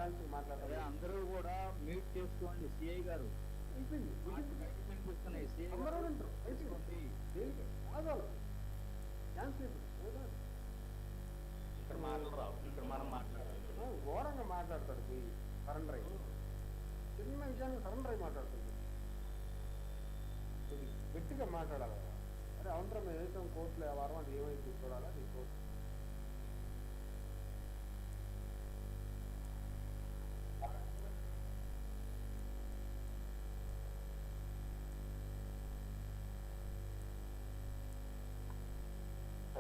అదే అందరూ కూడా మ్యూట్ చేసుకోండి. సిఐ గారు కనిపిస్తున్నాయి. సిఐ గారు తీసుకోండి. ఇక్కడ మాట్లాడరావు. ఇక్కడ మనం మాట్లాడాలి. ఘోరంగా మాట్లాడతాడు. సరెండర్ అయ్యి చిన్న విషయాన్ని సరెండర్ అయ్యి మాట్లాడుతుంది. గట్టిగా మాట్లాడాలి. అరే అవసరం మేము వేసాం కోర్టులో వారం అది ఏమైంది చూడాలా నీ court.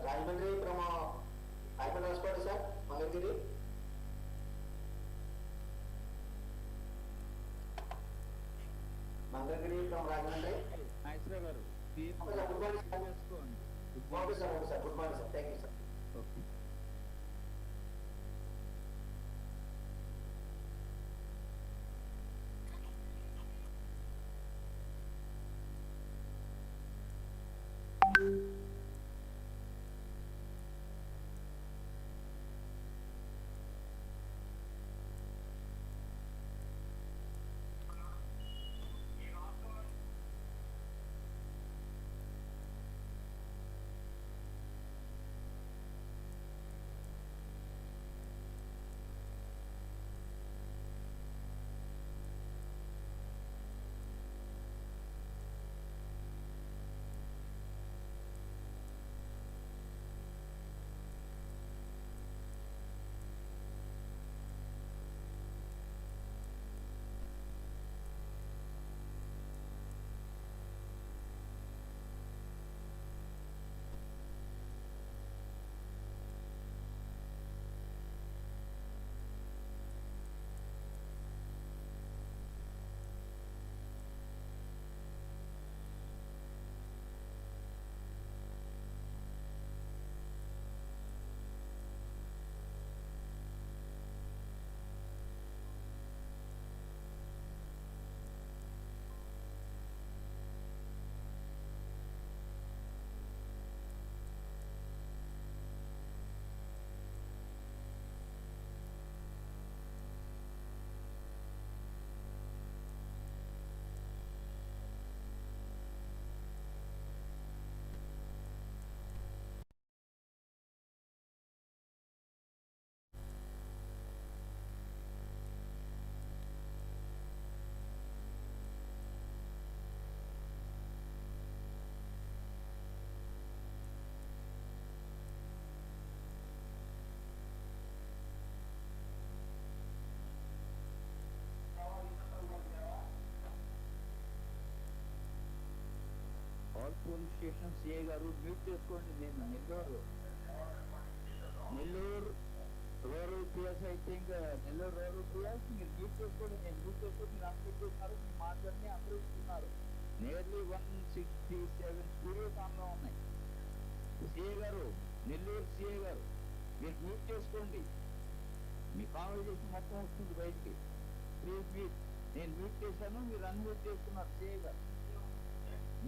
Rajmundry from Icon Hospital, sir, Mangalgiri. Mangalgiri from Rajmundry. Nice garu. Good morning, sir. Good morning, sir. Good morning, sir. Thank you, sir. Okay. Police station CI గారు మ్యూట్ చేసుకోండి. నేను నెల్లూరు రూరల్ పిఎస్ అయితే ఇంకా Nellore rural PS మీరు mute చేసుకోండి. నేను mute చేసుకొని మీరు అన్మ్యూట్ చేస్తున్నారు. మీ మాటలన్నీ అందరూ ఇస్తున్నారు. నియర్లీ 167 స్టూడియోస్ ఆన్లో ఉన్నాయి. సిఐ గారు, నెల్లూరు సిఐ గారు మీరు మ్యూట్ చేసుకోండి. మీ కాన్వర్జేషన్ మొత్తం వస్తుంది బయటికి. Please mute. నేను మ్యూట్ చేశాను, మీరు అన్మ్యూట్ చేస్తున్నారు. సిఐ గారు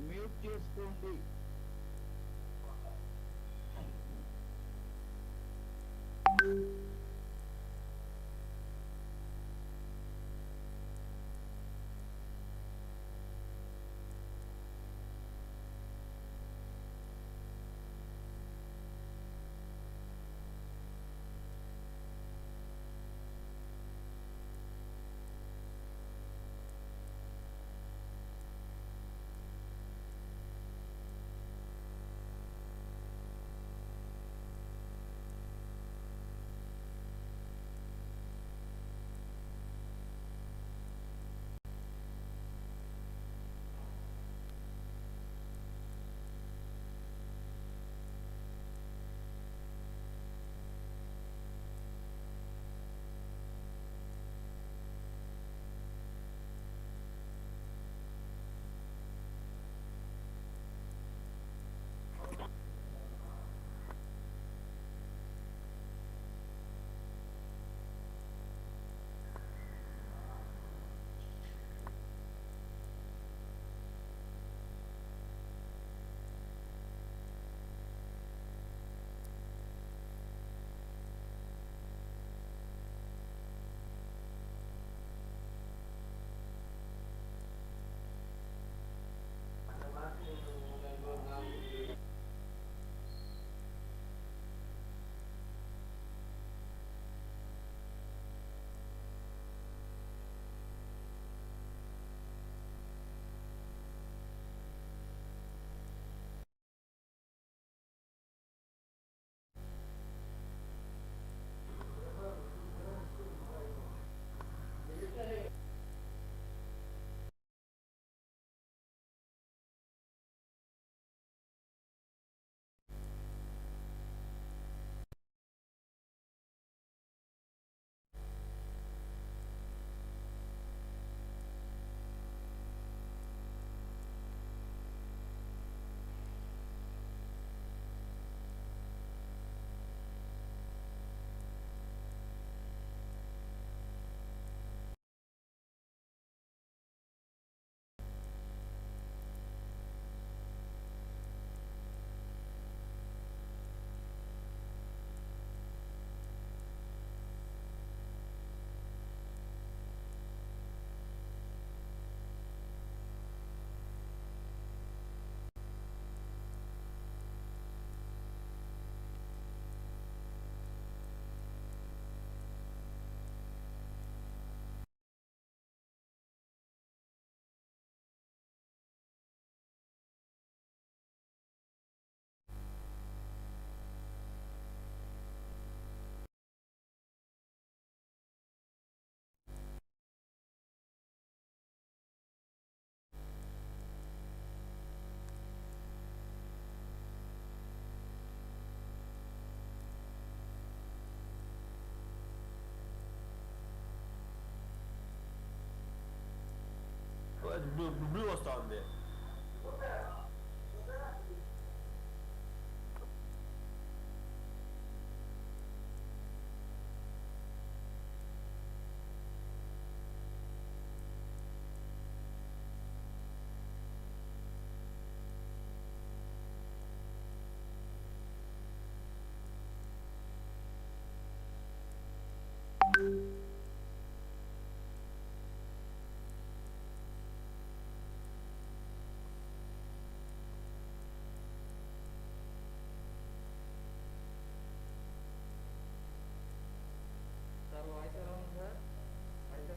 మ్యూట్ చేసుకోండి. బ్లూ వస్తా ఉంది. సార్ వాయిస్ ఎలా ఉంది సార్? వాయిస్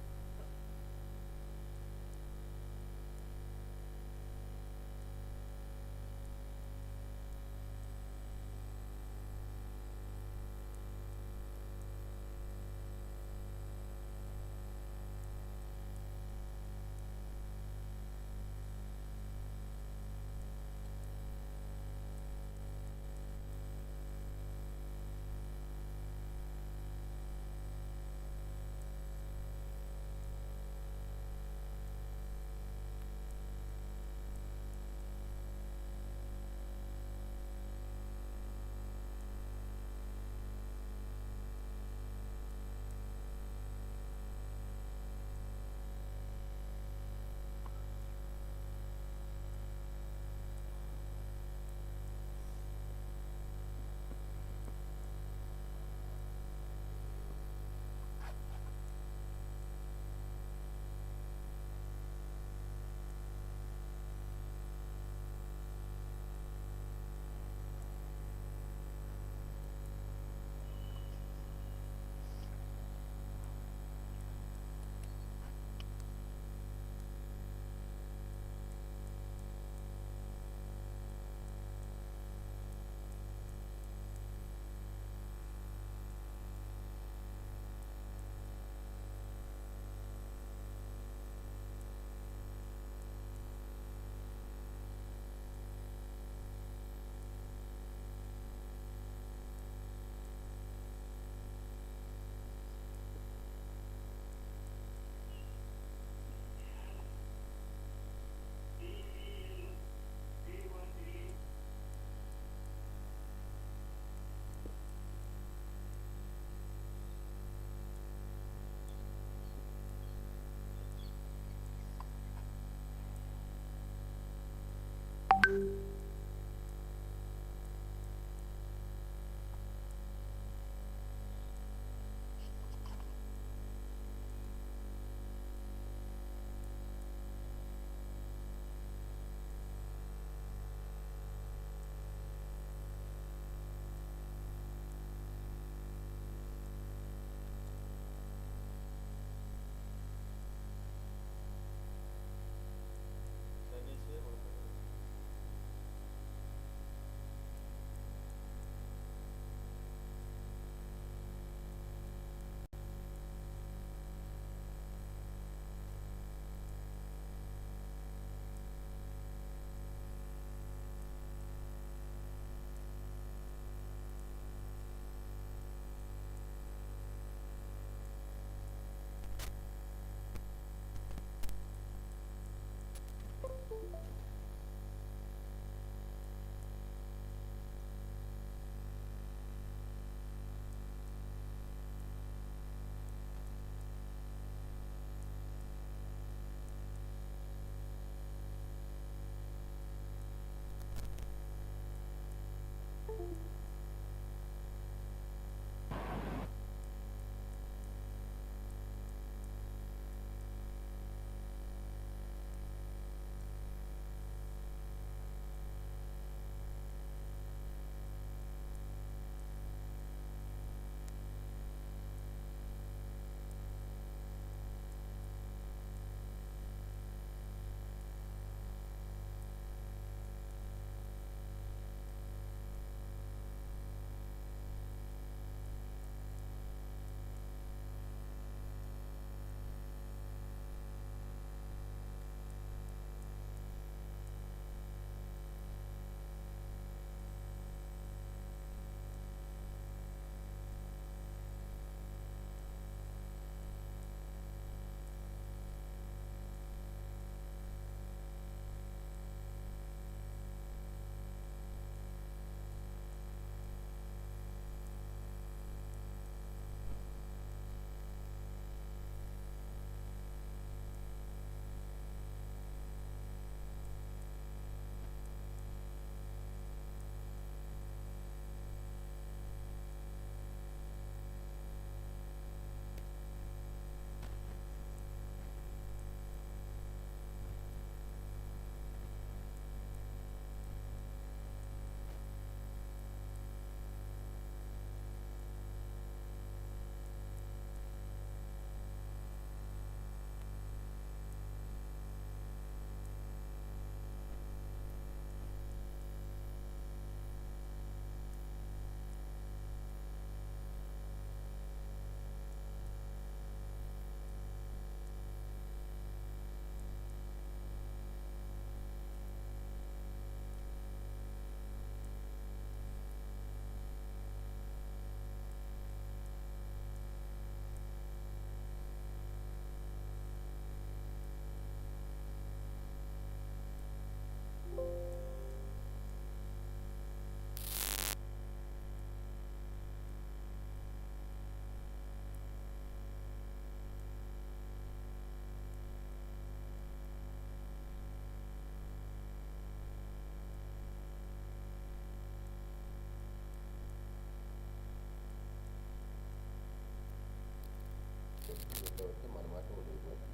దీంట్లో వస్తే మన మాట ఉడిగిపోతుంది.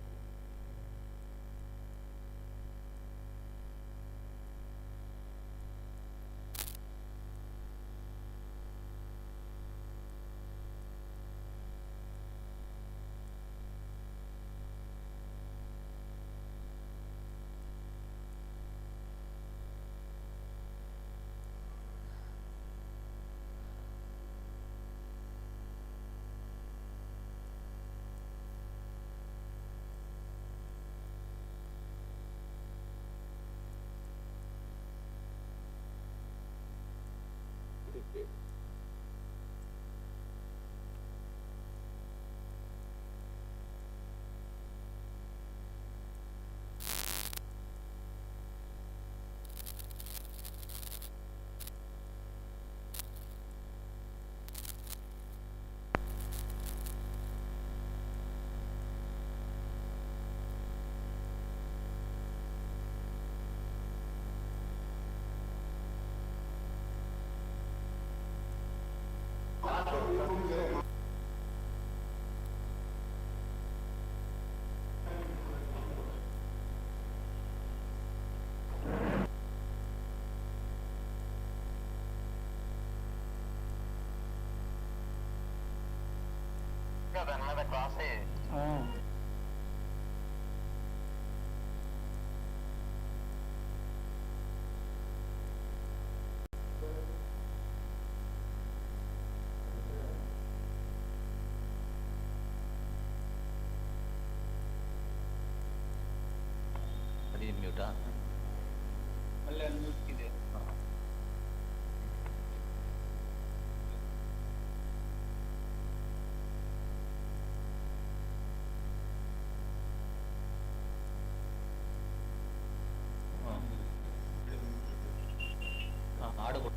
దాని మీద క్రాస్ అయ్యి అది మ్యూటా మళ్ళీ అన్మ్యూట్ ఇదే ఆడకూడదు.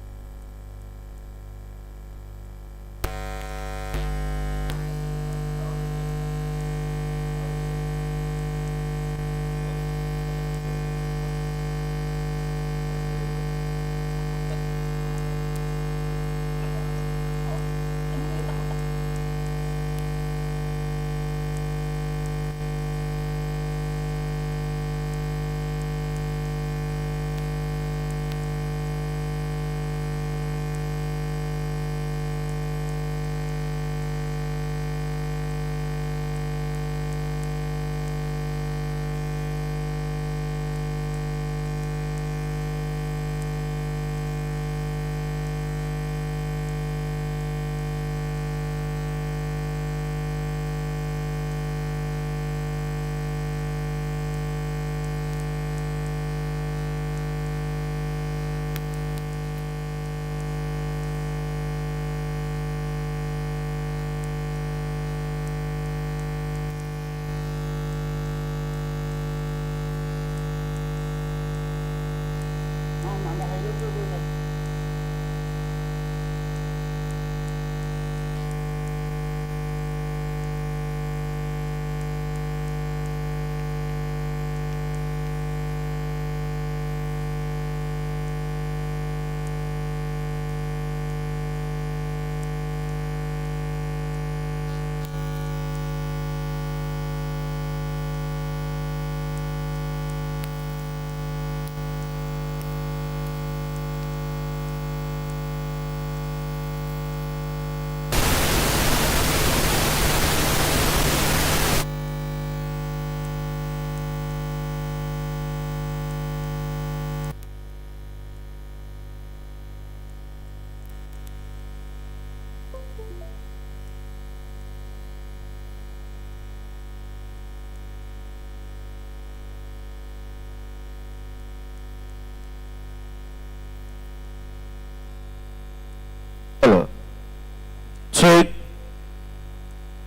Check,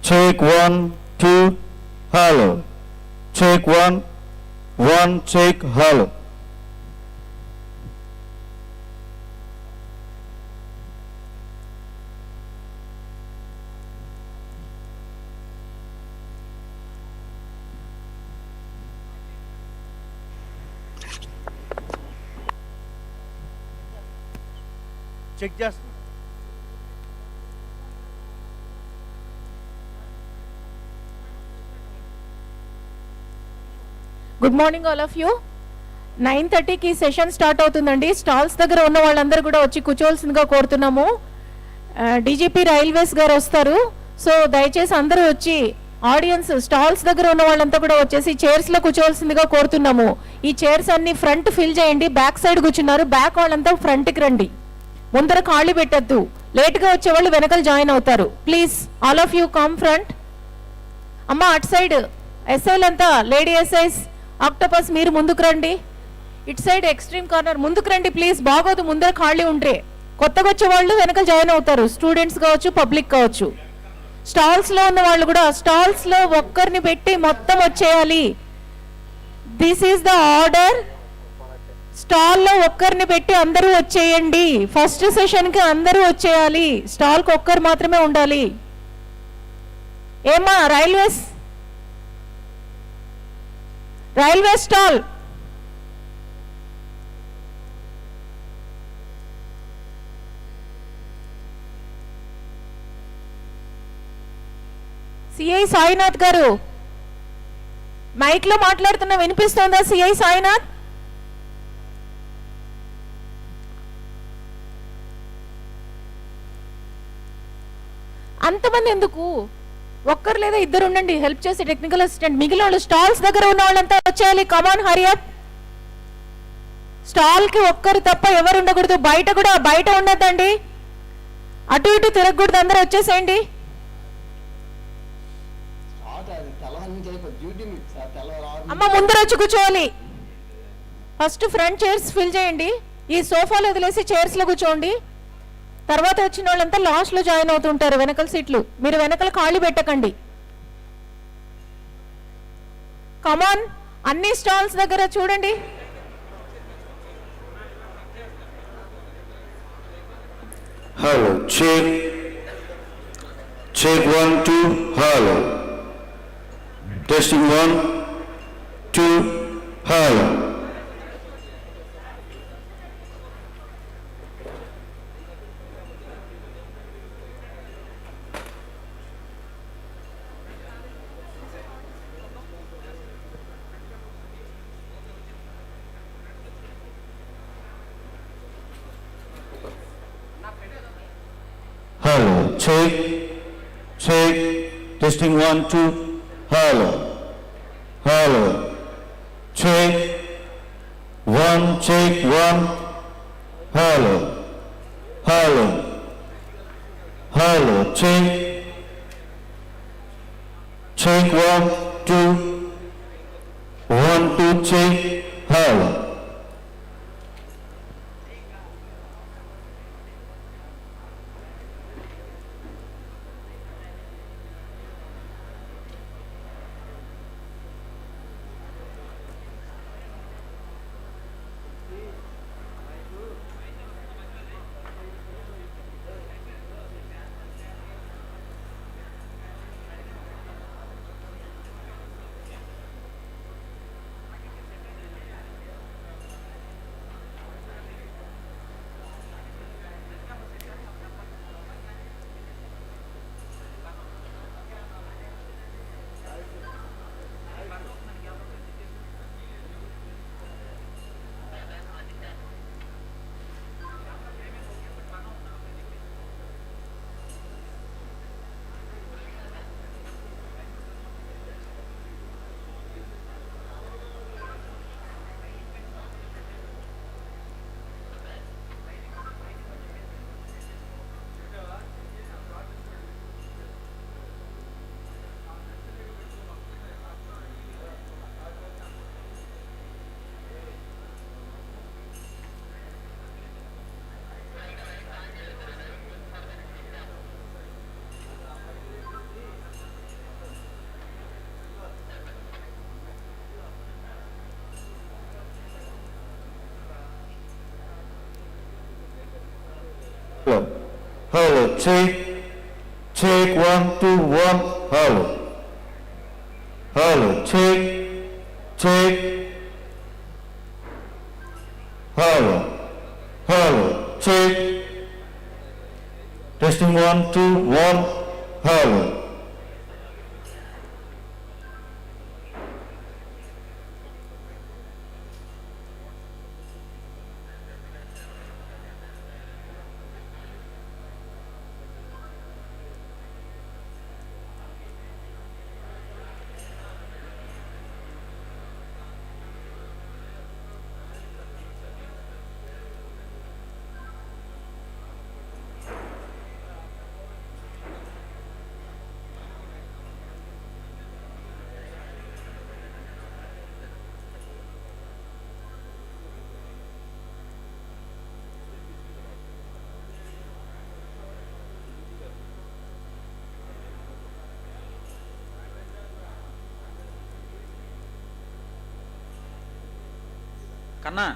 check 1, 2, hello. Check 1, 1, check, hello. Check చేస్తా. Good morning all of you. 9:30కి సెషన్ స్టార్ట్ అవుతుందండి. స్టాల్స్ దగ్గర ఉన్న వాళ్ళందరూ కూడా వచ్చి కూర్చోవలసిందిగా కోరుతున్నాము. డీజీపీ రైల్వేస్ గారు వస్తారు. సో దయచేసి అందరూ వచ్చి ఆడియన్స్ స్టాల్స్ దగ్గర ఉన్న వాళ్ళంతా కూడా వచ్చేసి చైర్స్లో కూర్చోవలసిందిగా కోరుతున్నాము. ఈ చైర్స్ అన్ని ఫ్రంట్ ఫిల్ చేయండి. బ్యాక్ సైడ్ కూర్చున్నారు, బ్యాక్ వాళ్ళంతా ఫ్రంట్కి రండి. ముందర ఖాళీ పెట్టద్దు. లేట్గా వచ్చేవాళ్ళు వెనకాల జాయిన్ అవుతారు. Please all of you come front. అమ్మ అటు సైడ్ ఎస్ఐలంతా, లేడీ ఎస్ఐస్, ఆక్టోపస్ మీరు ముందుకు రండి. ఇటు సైడ్ ఎక్స్ట్రీమ్ కార్నర్ ముందుకు రండి ప్లీజ్. బాగోదు ముందర ఖాళీ ఉంటే. కొత్తగా వచ్చే వాళ్ళు వెనకాల జాయిన్ అవుతారు, స్టూడెంట్స్ కావచ్చు, పబ్లిక్ కావచ్చు. స్టాల్స్లో ఉన్న వాళ్ళు కూడా స్టాల్స్లో ఒక్కరిని పెట్టి మొత్తం వచ్చేయాలి. This is the order. స్టాల్లో ఒక్కరిని పెట్టి అందరూ వచ్చేయండి. ఫస్ట్ సెషన్కి అందరూ వచ్చేయాలి. స్టాల్కి ఒక్కరు మాత్రమే ఉండాలి. ఏమా రైల్వే స్టాల్ సిఐ సాయినాథ్ గారు మైక్ లో మాట్లాడుతున్నా వినిపిస్తోందా? సిఐ సాయినాథ్, అంతమంది ఎందుకు? ఒక్కరు లేదా ఇద్దరు ఉండండి హెల్ప్ చేసి, టెక్నికల్ అసిస్టెంట్. మిగిలిన వాళ్ళు స్టాల్స్ దగ్గర ఉన్న వాళ్ళంతా వచ్చేయాలి. కమాన్ హరియప్. స్టాల్ కి ఒక్కరు తప్ప ఎవరు ఉండకూడదు. బయట కూడా బయట ఉండద్దండి, అటు ఇటు తిరగకూడదు. అందరూ వచ్చేసేయండి. అమ్మ ముందర వచ్చి కూర్చోవాలి. ఫస్ట్ ఫ్రంట్ చైర్స్ ఫిల్ చేయండి. ఈ సోఫాలు వదిలేసి చైర్స్ లో కూర్చోండి. తర్వాత వచ్చిన వాళ్ళంతా లాస్ట్ లో జాయిన్ అవుతుంటారు, వెనకల సీట్లు. మీరు వెనకల ఖాళీ పెట్టకండి. కమాన్, అన్ని స్టాల్స్ దగ్గర చూడండి. Hello check check 1 2 hello testing 1 2 hello. Hello, check, check, testing 1 2, hello, hello, check, 1, check 1, hello, hello, hello, check, check 1 2, 1 2, check, hello. Hello, hello, check, check 1 2 1, hello, hello, check, check, hello, hello, check, testing 1 2 1, hello. కన్నా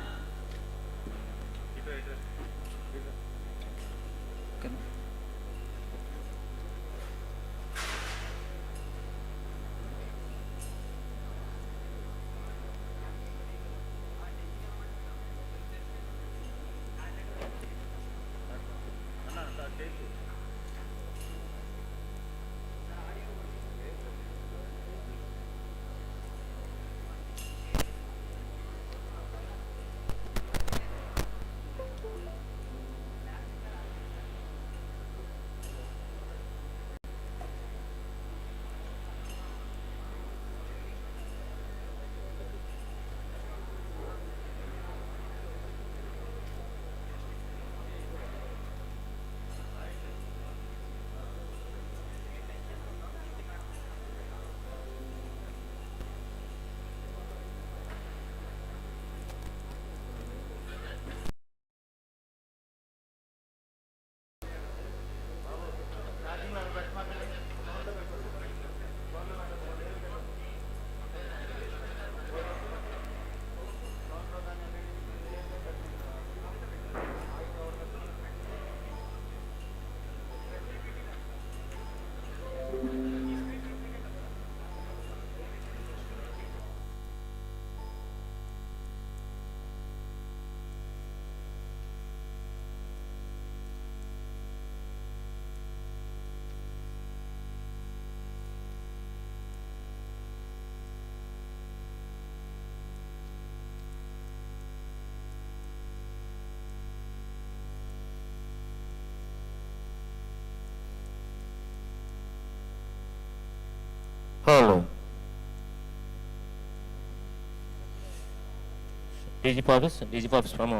Hello. DGP office from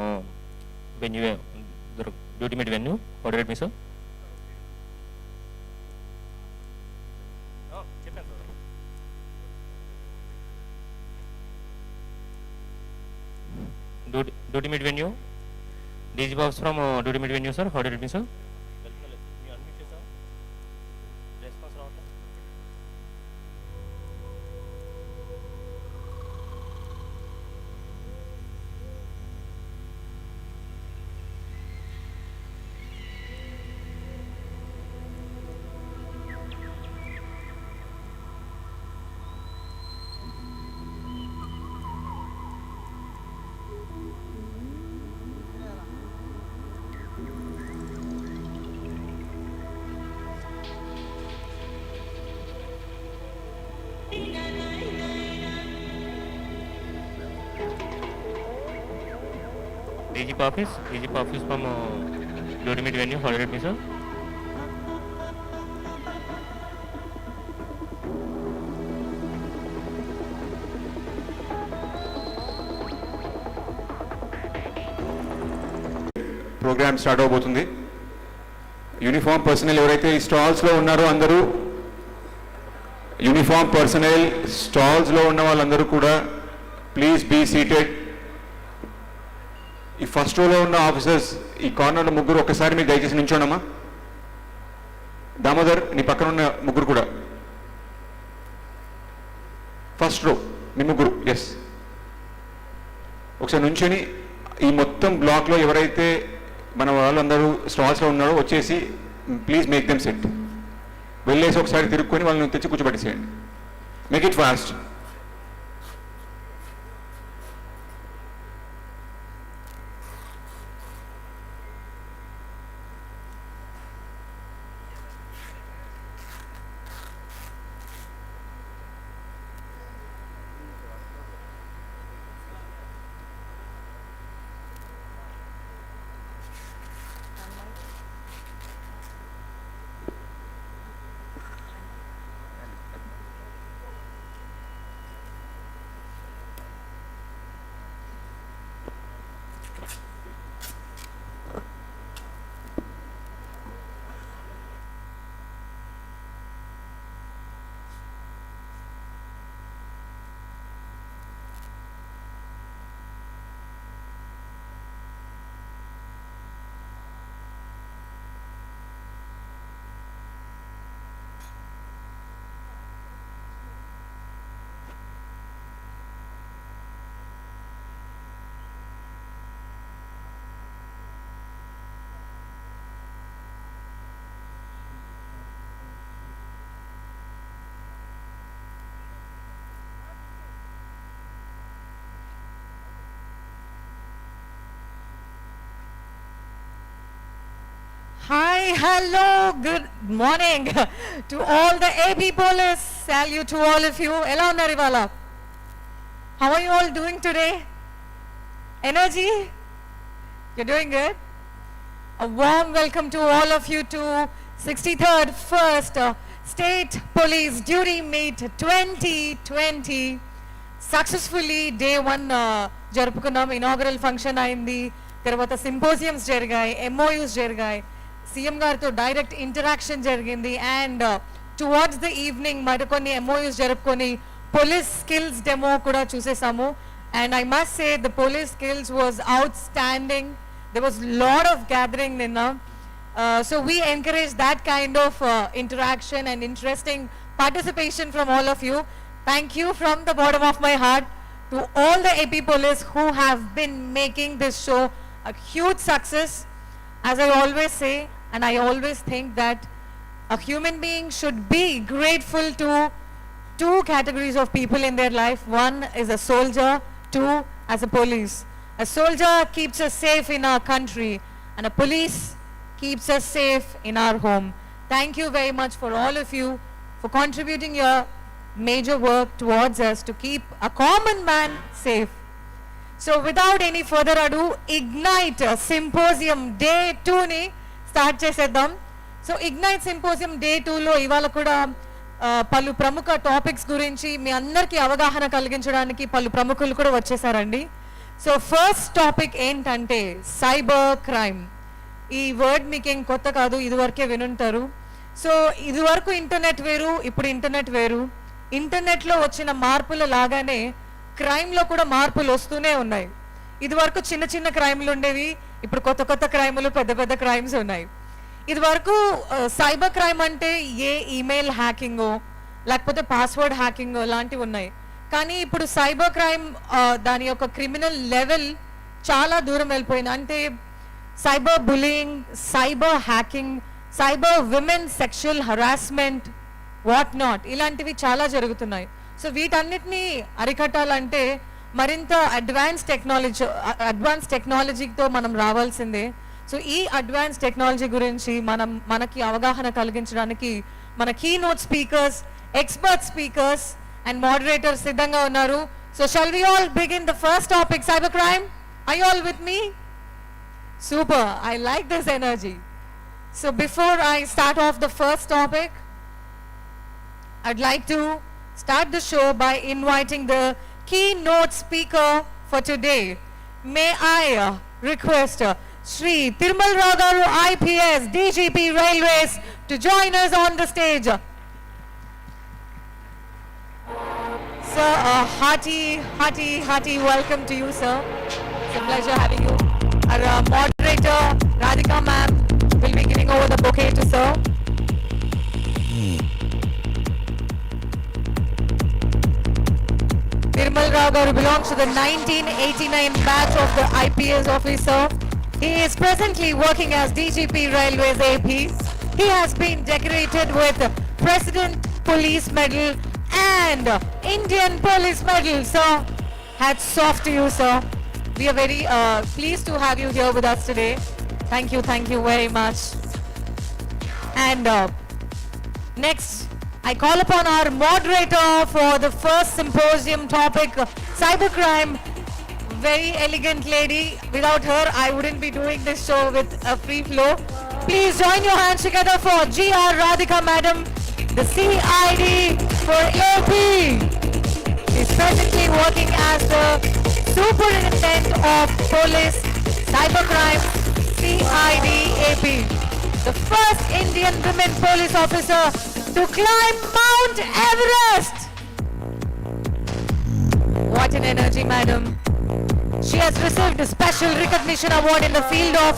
venue, the duty made venue. What did it mean, sir? Duty made venue. DGP office from duty made venue, sir. How did it mean, sir? DGP office from duty made venue. How did it mean, sir? Programme start అవబోతుంది. Uniform personnel ఎవరైతే ఈ స్టాల్స్లో ఉన్నారో అందరూ, uniform personal స్టాల్స్లో ఉన్న వాళ్ళందరూ కూడా please be seated. ఈ first రోలో ఉన్న ఆఫీసర్స్, ఈ కార్నర్లో ముగ్గురు ఒక్కసారి మీరు దయచేసి నించోండమ్మా. దామోదర్, నీ పక్కన ఉన్న ముగ్గురు కూడా ఫస్ట్ రో, మీ ముగ్గురు, ఎస్, ఒకసారి నుంచొని ఈ మొత్తం బ్లాక్లో ఎవరైతే మన వాళ్ళందరూ స్టాల్స్లో ఉన్నారో వచ్చేసి ప్లీజ్ మేక్ దెమ్ సెట్. వెళ్ళేసి ఒకసారి తిరుక్కొని వాళ్ళని తెచ్చి కూర్చోబెట్టేసేయండి. Make it fast. Hi, hello, good morning to all the AP Police. Salute to all of you. Ela unnaru ivala? How are you all doing today? Energy? You're doing good? A warm welcome to all of you to 63rd First State Police Duty Meet 2020. Successfully day 1 జరుపుకున్నాం. Inaugural function అయింది, తర్వాత symposiums జరిగాయి, MOUs జరిగాయి, CM గారితో direct interaction జరిగింది, and towards the evening మరికొన్ని MOUs జరుపుకొని police skills demo కూడా చూసేసాము. And I must say the police skills was outstanding. There was lot of gathering నిన్న. So we encourage that kind of interaction and interesting participation from all of you. Thank you from the bottom of my heart to all the AP Police who have been making this show a huge success. As I always say, and I always think that a human being should be grateful to two categories of people in their life. One is a soldier, two as a police. A soldier keeps us safe in our country, and a police keeps us safe in our home. Thank you very much for all of you for contributing your major work towards us to keep a common man safe. So without any further ado, Ignite Symposium Day 2 ni start చేసేద్దాం. So Ignite Symposium Day 2 లో ఇవాళ కూడా పలు ప్రముఖ topics గురించి మీ అందరికీ అవగాహన కలిగించడానికి పలు ప్రముఖులు కూడా వచ్చేసారండి. సో ఫస్ట్ టాపిక్ ఏంటంటే సైబర్ క్రైమ్. ఈ వర్డ్ మీకేం కొత్త కాదు, ఇదివరకే వినుంటారు. సో ఇదివరకు ఇంటర్నెట్ వేరు, ఇప్పుడు ఇంటర్నెట్ వేరు. ఇంటర్నెట్లో వచ్చిన మార్పుల లాగానే క్రైమ్లో కూడా మార్పులు వస్తూనే ఉన్నాయి. ఇదివరకు చిన్న చిన్న క్రైమ్లు ఉండేవి, ఇప్పుడు కొత్త కొత్త క్రైములు, పెద్ద పెద్ద క్రైమ్స్ ఉన్నాయి. ఇదివరకు సైబర్ క్రైమ్ అంటే ఏ ఈమెయిల్ హ్యాకింగో లేకపోతే పాస్వర్డ్ హ్యాకింగో లాంటివి ఉన్నాయి. కానీ ఇప్పుడు సైబర్ క్రైమ్ దాని యొక్క క్రిమినల్ లెవెల్ చాలా దూరం వెళ్ళిపోయింది. అంటే cyber bullying, cyber hacking, cyber women sexual harassment, what not, ఇలాంటివి చాలా జరుగుతున్నాయి. సో వీటన్నిటిని అరికట్టాలంటే మరింత అడ్వాన్స్ టెక్నాలజీతో మనం రావాల్సిందే. సో ఈ అడ్వాన్స్ టెక్నాలజీ గురించి మనకి అవగాహన కలిగించడానికి మన keynote speakers, expert speakers and moderators సిద్ధంగా ఉన్నారు. So shall we all begin the first topic, cyber crime? Are you all with me? Super, I like this energy. So before I start off the first topic, I'd like to start the show by inviting the keynote speaker for today. May I request Shri Tirmal Ragaru IPS DGP Railways to join us on the stage. Sir, a hearty welcome to you, sir. It's a pleasure having you. Our moderator, Radhika ma'am, will be giving over the bouquet to sir. Nirmal Rao Garu belongs to the 1989 batch of the IPS officer. He is presently working as DGP Railways AP. He has been decorated with President Police Medal and Indian Police Medal. Sir, hats off to you, sir. We are very pleased to have you here with us today. Thank you very much. And next, I call upon our moderator for the first symposium topic, cybercrime. Very elegant lady. Without her, I wouldn't be doing this show with a free flow. Please join your hands together for GR Radhika Madam, the CID for AP. She's presently working as the Superintendent of Police Cybercrime, CID AP, the first Indian women police officer to climb Mount Everest. What an energy, madam. She has received a special recognition award in the field of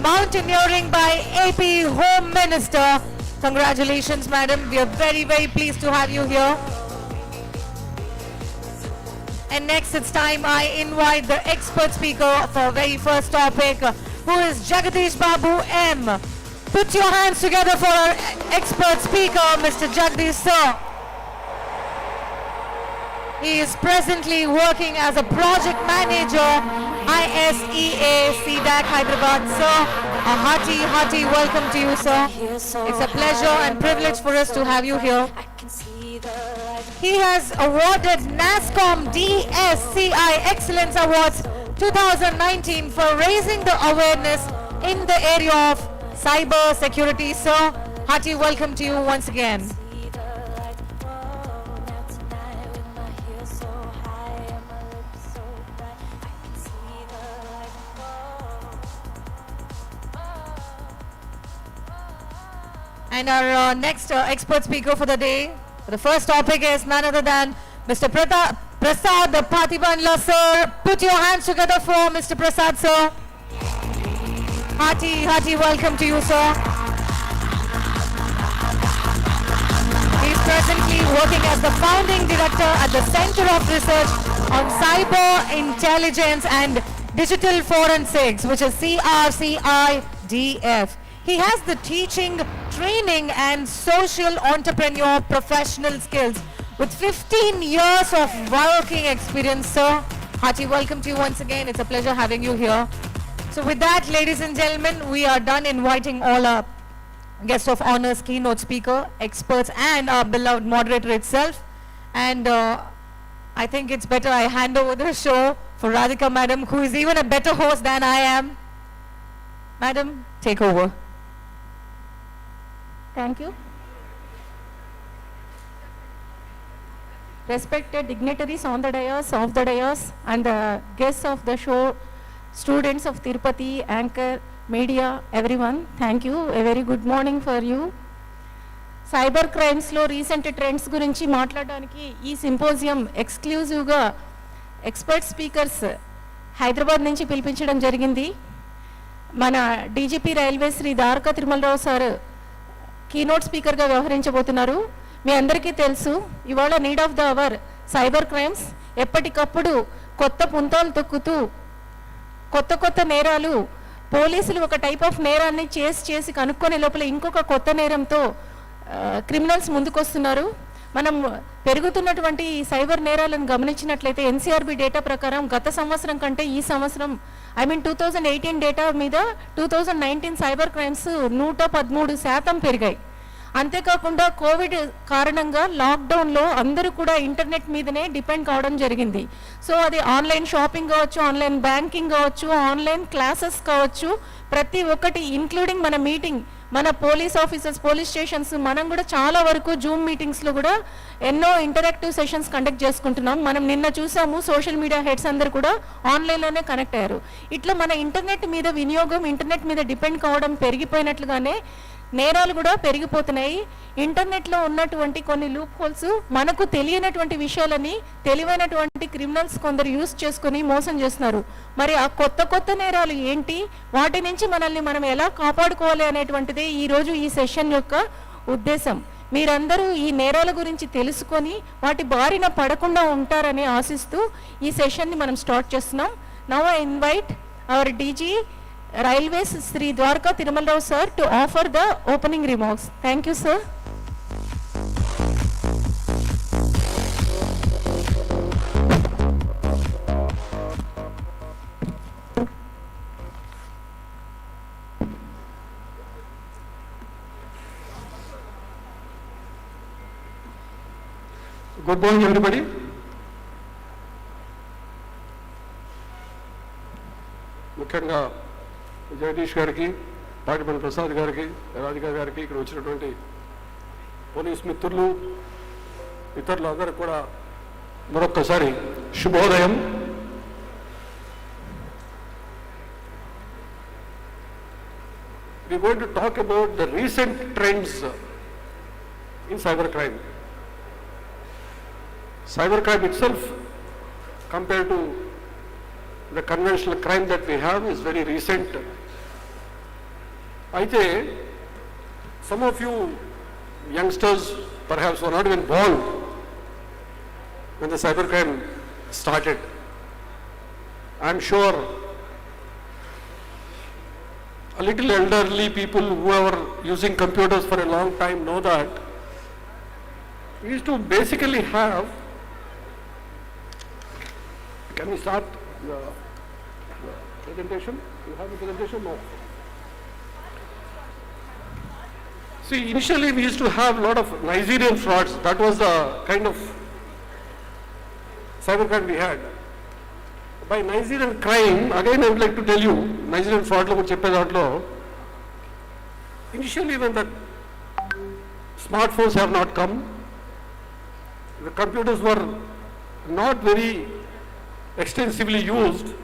mountaineering by AP Home Minister. Congratulations, madam. We are very, very pleased to have you here. And next, it's time I invite the expert speaker for very first topic, who is Jagadish Babu M. Put your hands together for our expert speaker, Mr. Jagdish, sir. He is presently working as a project manager, ISEA CDAC Hyderabad. Sir, A hearty welcome to you, sir. It's a pleasure and privilege for us to have you here. He has awarded NASSCOM DSCI Excellence Awards 2019 for raising the awareness in the area of cyber security. Sir, hearty welcome to you once again. And our next expert speaker for the day, the first topic is none other than Mr. Prasad Patibandla, sir. Put your hands together for Mr. Prasad, sir. Hearty welcome to you, sir. He is presently working as the founding director at the Center of Research on Cyber Intelligence and Digital Forensics, which is CRCIDF. He has the teaching, training and social entrepreneur professional skills with 15 years of working experience, sir. Hearty welcome to you once again. It's a pleasure having you here. So with that, ladies and gentlemen, we are done inviting all our guests of honors, keynote speaker, experts and our beloved moderator itself. And I think it's better I hand over the show for Radhika madam, who is even a better host than I am. Madam, take over. Thank you. Respected dignitaries on the dais, off the dais, and the guests of the show, students of Tirupati, anchor, media, everyone, thank you. A very good morning for you. Cyber క్రైమ్స్లో recent trends గురించి మాట్లాడడానికి ఈ symposium ఎక్స్క్లూజివ్గా expert speakers Hyderabad నుంచి పిలిపించడం జరిగింది. మన DGP railway Shri Dwaraka Tirumala Rao sir keynote స్పీకర్గా వ్యవహరించబోతున్నారు. మీ అందరికీ తెలుసు, ఇవాళ need of the hour cyber crimes. ఎప్పటికప్పుడు కొత్త పుంతాలు తొక్కుతూ కొత్త నేరాలు, పోలీసులు ఒక టైప్ ఆఫ్ నేరాన్ని చేసి కనుక్కొనే లోపల ఇంకొక కొత్త నేరంతో క్రిమినల్స్ ముందుకొస్తున్నారు. మనం పెరుగుతున్నటువంటి ఈ సైబర్ నేరాలను గమనించినట్లయితే ఎన్సీఆర్బీ డేటా ప్రకారం గత సంవత్సరం కంటే ఈ సంవత్సరం 2018 డేటా మీద 2019 సైబర్ క్రైమ్స్ 113% పెరిగాయి. అంతేకాకుండా కోవిడ్ కారణంగా లాక్డౌన్లో అందరూ కూడా ఇంటర్నెట్ మీదనే డిపెండ్ కావడం జరిగింది. సో అది ఆన్లైన్ షాపింగ్ కావచ్చు, ఆన్లైన్ బ్యాంకింగ్ కావచ్చు, ఆన్లైన్ క్లాసెస్ కావచ్చు, ప్రతి ఒక్కటి ఇంక్లూడింగ్ మన మీటింగ్, మన పోలీస్ ఆఫీసర్స్, పోలీస్ స్టేషన్స్, మనం కూడా చాలా వరకు జూమ్ మీటింగ్స్లో కూడా ఎన్నో ఇంటరాక్టివ్ సెషన్స్ కండక్ట్ చేసుకుంటున్నాం. మనం నిన్న చూసాము, సోషల్ మీడియా హెడ్స్ అందరు కూడా ఆన్లైన్లోనే కనెక్ట్ అయ్యారు. ఇట్లా మన ఇంటర్నెట్ మీద వినియోగం, ఇంటర్నెట్ మీద డిపెండ్ కావడం పెరిగిపోయినట్లుగానే నేరాలు కూడా పెరిగిపోతున్నాయి. ఇంటర్నెట్లో ఉన్నటువంటి కొన్ని లూప్ హోల్స్, మనకు తెలియనటువంటి విషయాలని తెలివైనటువంటి క్రిమినల్స్ కొందరు యూజ్ చేసుకొని మోసం చేస్తున్నారు. మరి ఆ కొత్త నేరాలు ఏంటి, వాటి నుంచి మనల్ని మనం ఎలా కాపాడుకోవాలి అనేటువంటిది ఈరోజు ఈ సెషన్ యొక్క ఉద్దేశం. మీరందరూ ఈ నేరాల గురించి తెలుసుకొని వాటి బారిన పడకుండా ఉంటారని ఆశిస్తూ ఈ సెషన్ని మనం స్టార్ట్ చేస్తున్నాం. Now I invite our DG Railways Sri Dwarka Tirumalrao sir to offer the opening remarks. Thank you, sir. Good morning, everybody. ముఖ్యంగా జగదీష్ గారికి, పాటిబండి ప్రసాద్ గారికి, రాధిక గారికి, ఇక్కడ వచ్చినటువంటి పోలీస్ మిత్రులు, ఇతరులు అందరికి కూడా మరొక్కసారి శుభోదయం. We are going to talk about the recent trends in cybercrime. Cybercrime itself, compared to the conventional crime that we have, is very recent. Aithe, some of you youngsters perhaps were not even born when the cybercrime started. I'm sure a little elderly people who are using computers for a long time know that we used to basically have, can we start the presentation? You have the presentation? No. See, initially we used to have a lot of Nigerian frauds. That was the kind of cybercrime we had. By Nigerian crime, again I would like to tell you, Nigerian fraud lo cheppedantlo, initially when the smartphones have not come, the computers were not very extensively used.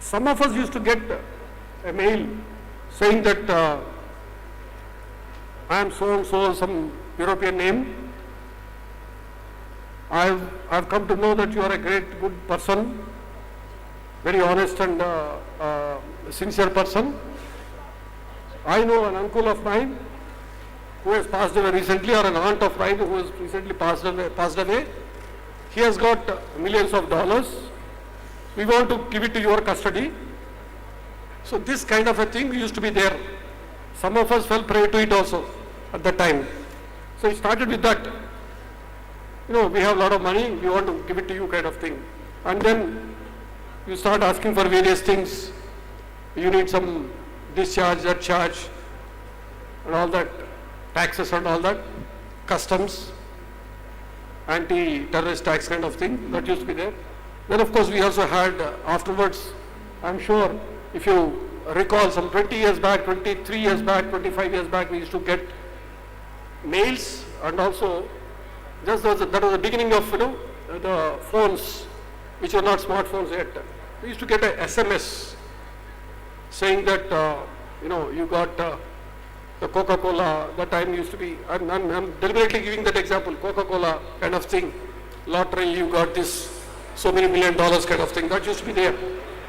Some of us used to get a mail saying that I am so and so, some European name. I've come to know that you are a great, good person, very honest and sincere person. I know an uncle of mine who has passed away recently, or an aunt of mine who has recently passed away. He has got millions of dollars. We want to give it to your custody. So this kind of a thing used to be there. Some of us fell prey to it also at that time. So it started with that. You know, we have a lot of money, we want to give it to you kind of thing. And then you start asking for various things. You need some discharge, that charge, and all that, taxes and all that, customs, anti-terrorist tax kind of thing, that used to be there. Then of course we also had afterwards, I'm sure, if you recall, some 20 years back, 23 years back, 25 years back, we used to get mails, and also that was the beginning of, you know, the phones which were not smartphones yet. We used to get a SMS saying that you know, you got the Coca-Cola. That time used to be, I'm deliberately giving that example, Coca-Cola kind of thing, lottery, you got this so many $1 million kind of thing, that used to be there.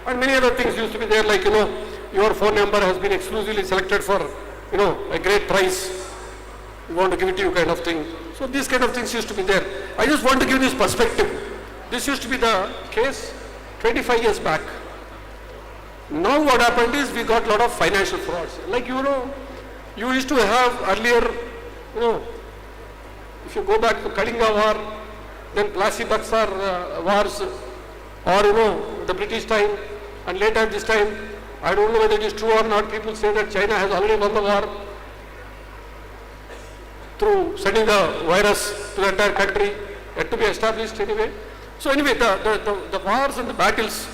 And many other things used to be there, like, you know, your phone number has been exclusively selected for, you know, a great price, we want to give it to you kind of thing. So these kind of things used to be there. I just want to give this perspective. This used to be the case 25 years back. Now what happened is we got a lot of financial frauds. Like, you know, you used to have earlier, you know, if you go back to Kalinga War, then Plassey Baksar wars, or, you know, the British time, and later this time, I don't know whether it is true or not, people say that China has already won the war through sending the virus to the entire country, yet to be established anyway. So anyway, the wars and the battles,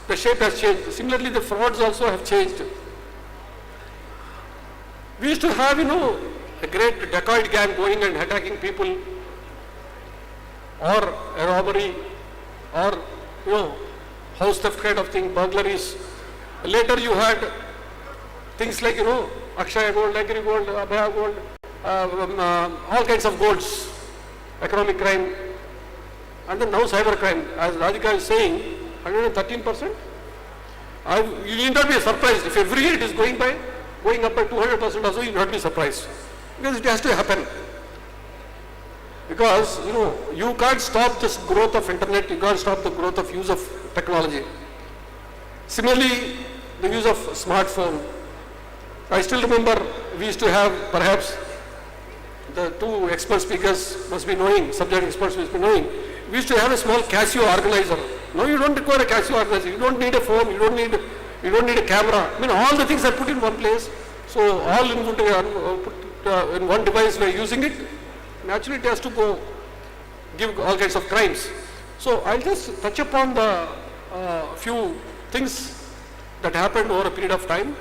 the shape has changed. Similarly, the frauds also have changed. We used to have, you know, a great dacoit gang going and attacking people, or a robbery, or, you know, house theft kind of thing, burglaries. Later you had things like, you know, Akshaya gold, Agri gold, Abhaya gold, all kinds of golds, economic crime, and then now cyber crime. As Radhika is saying, 113%. You need not be surprised if every year it is going up by 200% also. You will not be surprised, because it has to happen. Because, you know, you can't stop this growth of internet, you can't stop the growth of use of technology. Similarly, the use of smartphone. I still remember we used to have, perhaps the two expert speakers must be knowing, subject experts must be knowing, we used to have a small Casio organizer. Now you don't require a Casio organizer, you don't need a phone, you don't need a camera. I mean, all the things are put in one place, so all in one device we are using it. Naturally it has to go give all kinds of crimes. So I'll just touch upon the few things that happened over a period of time,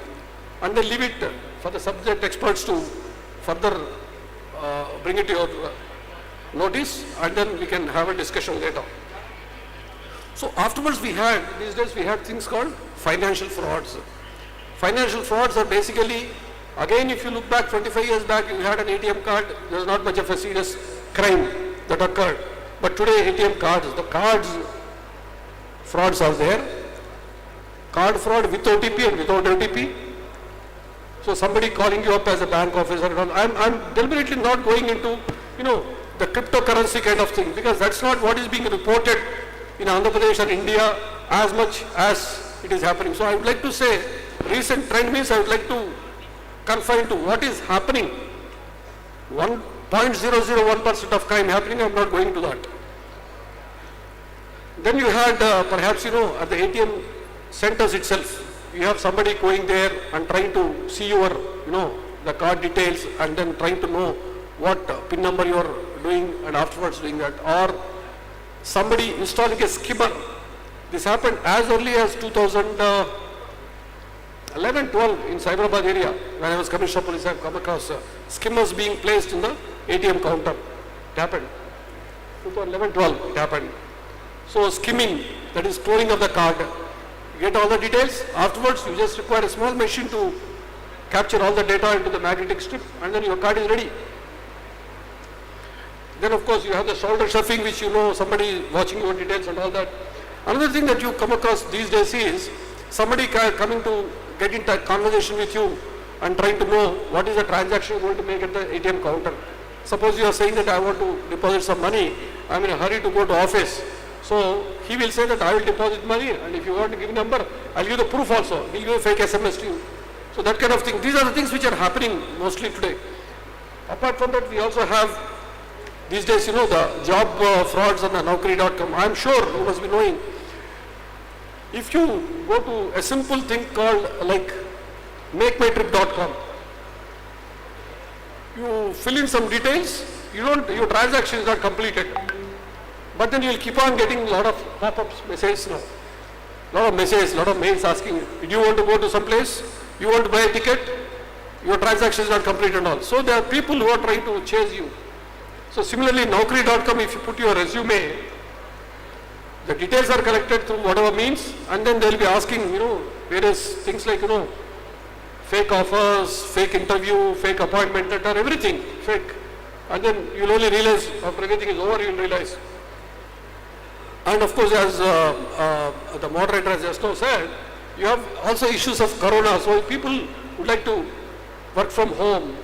and then leave it for the subject experts to further bring it to your notice, and then we can have a discussion later. So afterwards these days we had things called financial frauds. Financial frauds are basically, again, if you look back 25 years back, you had an ATM card, there was not much of a serious crime that occurred. But today ATM cards, the cards frauds are there. Card fraud with OTP and without OTP. So somebody calling you up as a bank officer, I'm deliberately not going into, you know, the cryptocurrency kind of thing, because that's not what is being reported in Andhra Pradesh and India as much as it is happening. So I would like to say, recent trend means I would like to confine to what is happening. 0.001% of crime happening, I'm not going to that. Then you had perhaps, you know, at the ATM centers itself, you have somebody going there and trying to see your, you know, the card details and then trying to know what PIN number you are doing and afterwards doing that, or somebody installing a skimmer. This happened as early as 2011-12 in Cyberabad area. When I was Commissioner of Police, I have come across skimmers being placed in the ATM counter. It happened. 2011-12 it happened. So skimming, that is cloning of the card. You get all the details. Afterwards, you just require a small machine to capture all the data into the magnetic strip, and then your card is ready. Then of course you have the shoulder shuffling, which you know somebody watching your details and all that. Another thing that you come across these days is somebody coming to get into conversation with you and trying to know what is the transaction you are going to make at the ATM counter. Suppose you are saying that I want to deposit some money, I am in a hurry to go to office. So he will say that I will deposit money, and if you want to give a number, I will give the proof also. He will give a fake SMS to you. So that kind of thing. These are the things which are happening mostly today. Apart from that, we also have these days, you know, the job frauds on the Naukri.com. I am sure you must be knowing. If you go to a simple thing called like makemytrip.com, you fill in some details, your transaction is not completed. But then you will keep on getting a lot of pop-ups, messages now. Lot of messages, lot of mails asking, do you want to go to some place? You want to buy a ticket? Your transaction is not complete and all. So there are people who are trying to chase you. So similarly, Naukri.com, if you put your resume, the details are collected through whatever means, and then they will be asking, you know, various things like, you know, fake offers, fake interview, fake appointment letter, everything fake. And then you will only realize after everything is over, you will realize. And of course, as the moderator has just now said, you have also issues of corona. So people would like to work from home.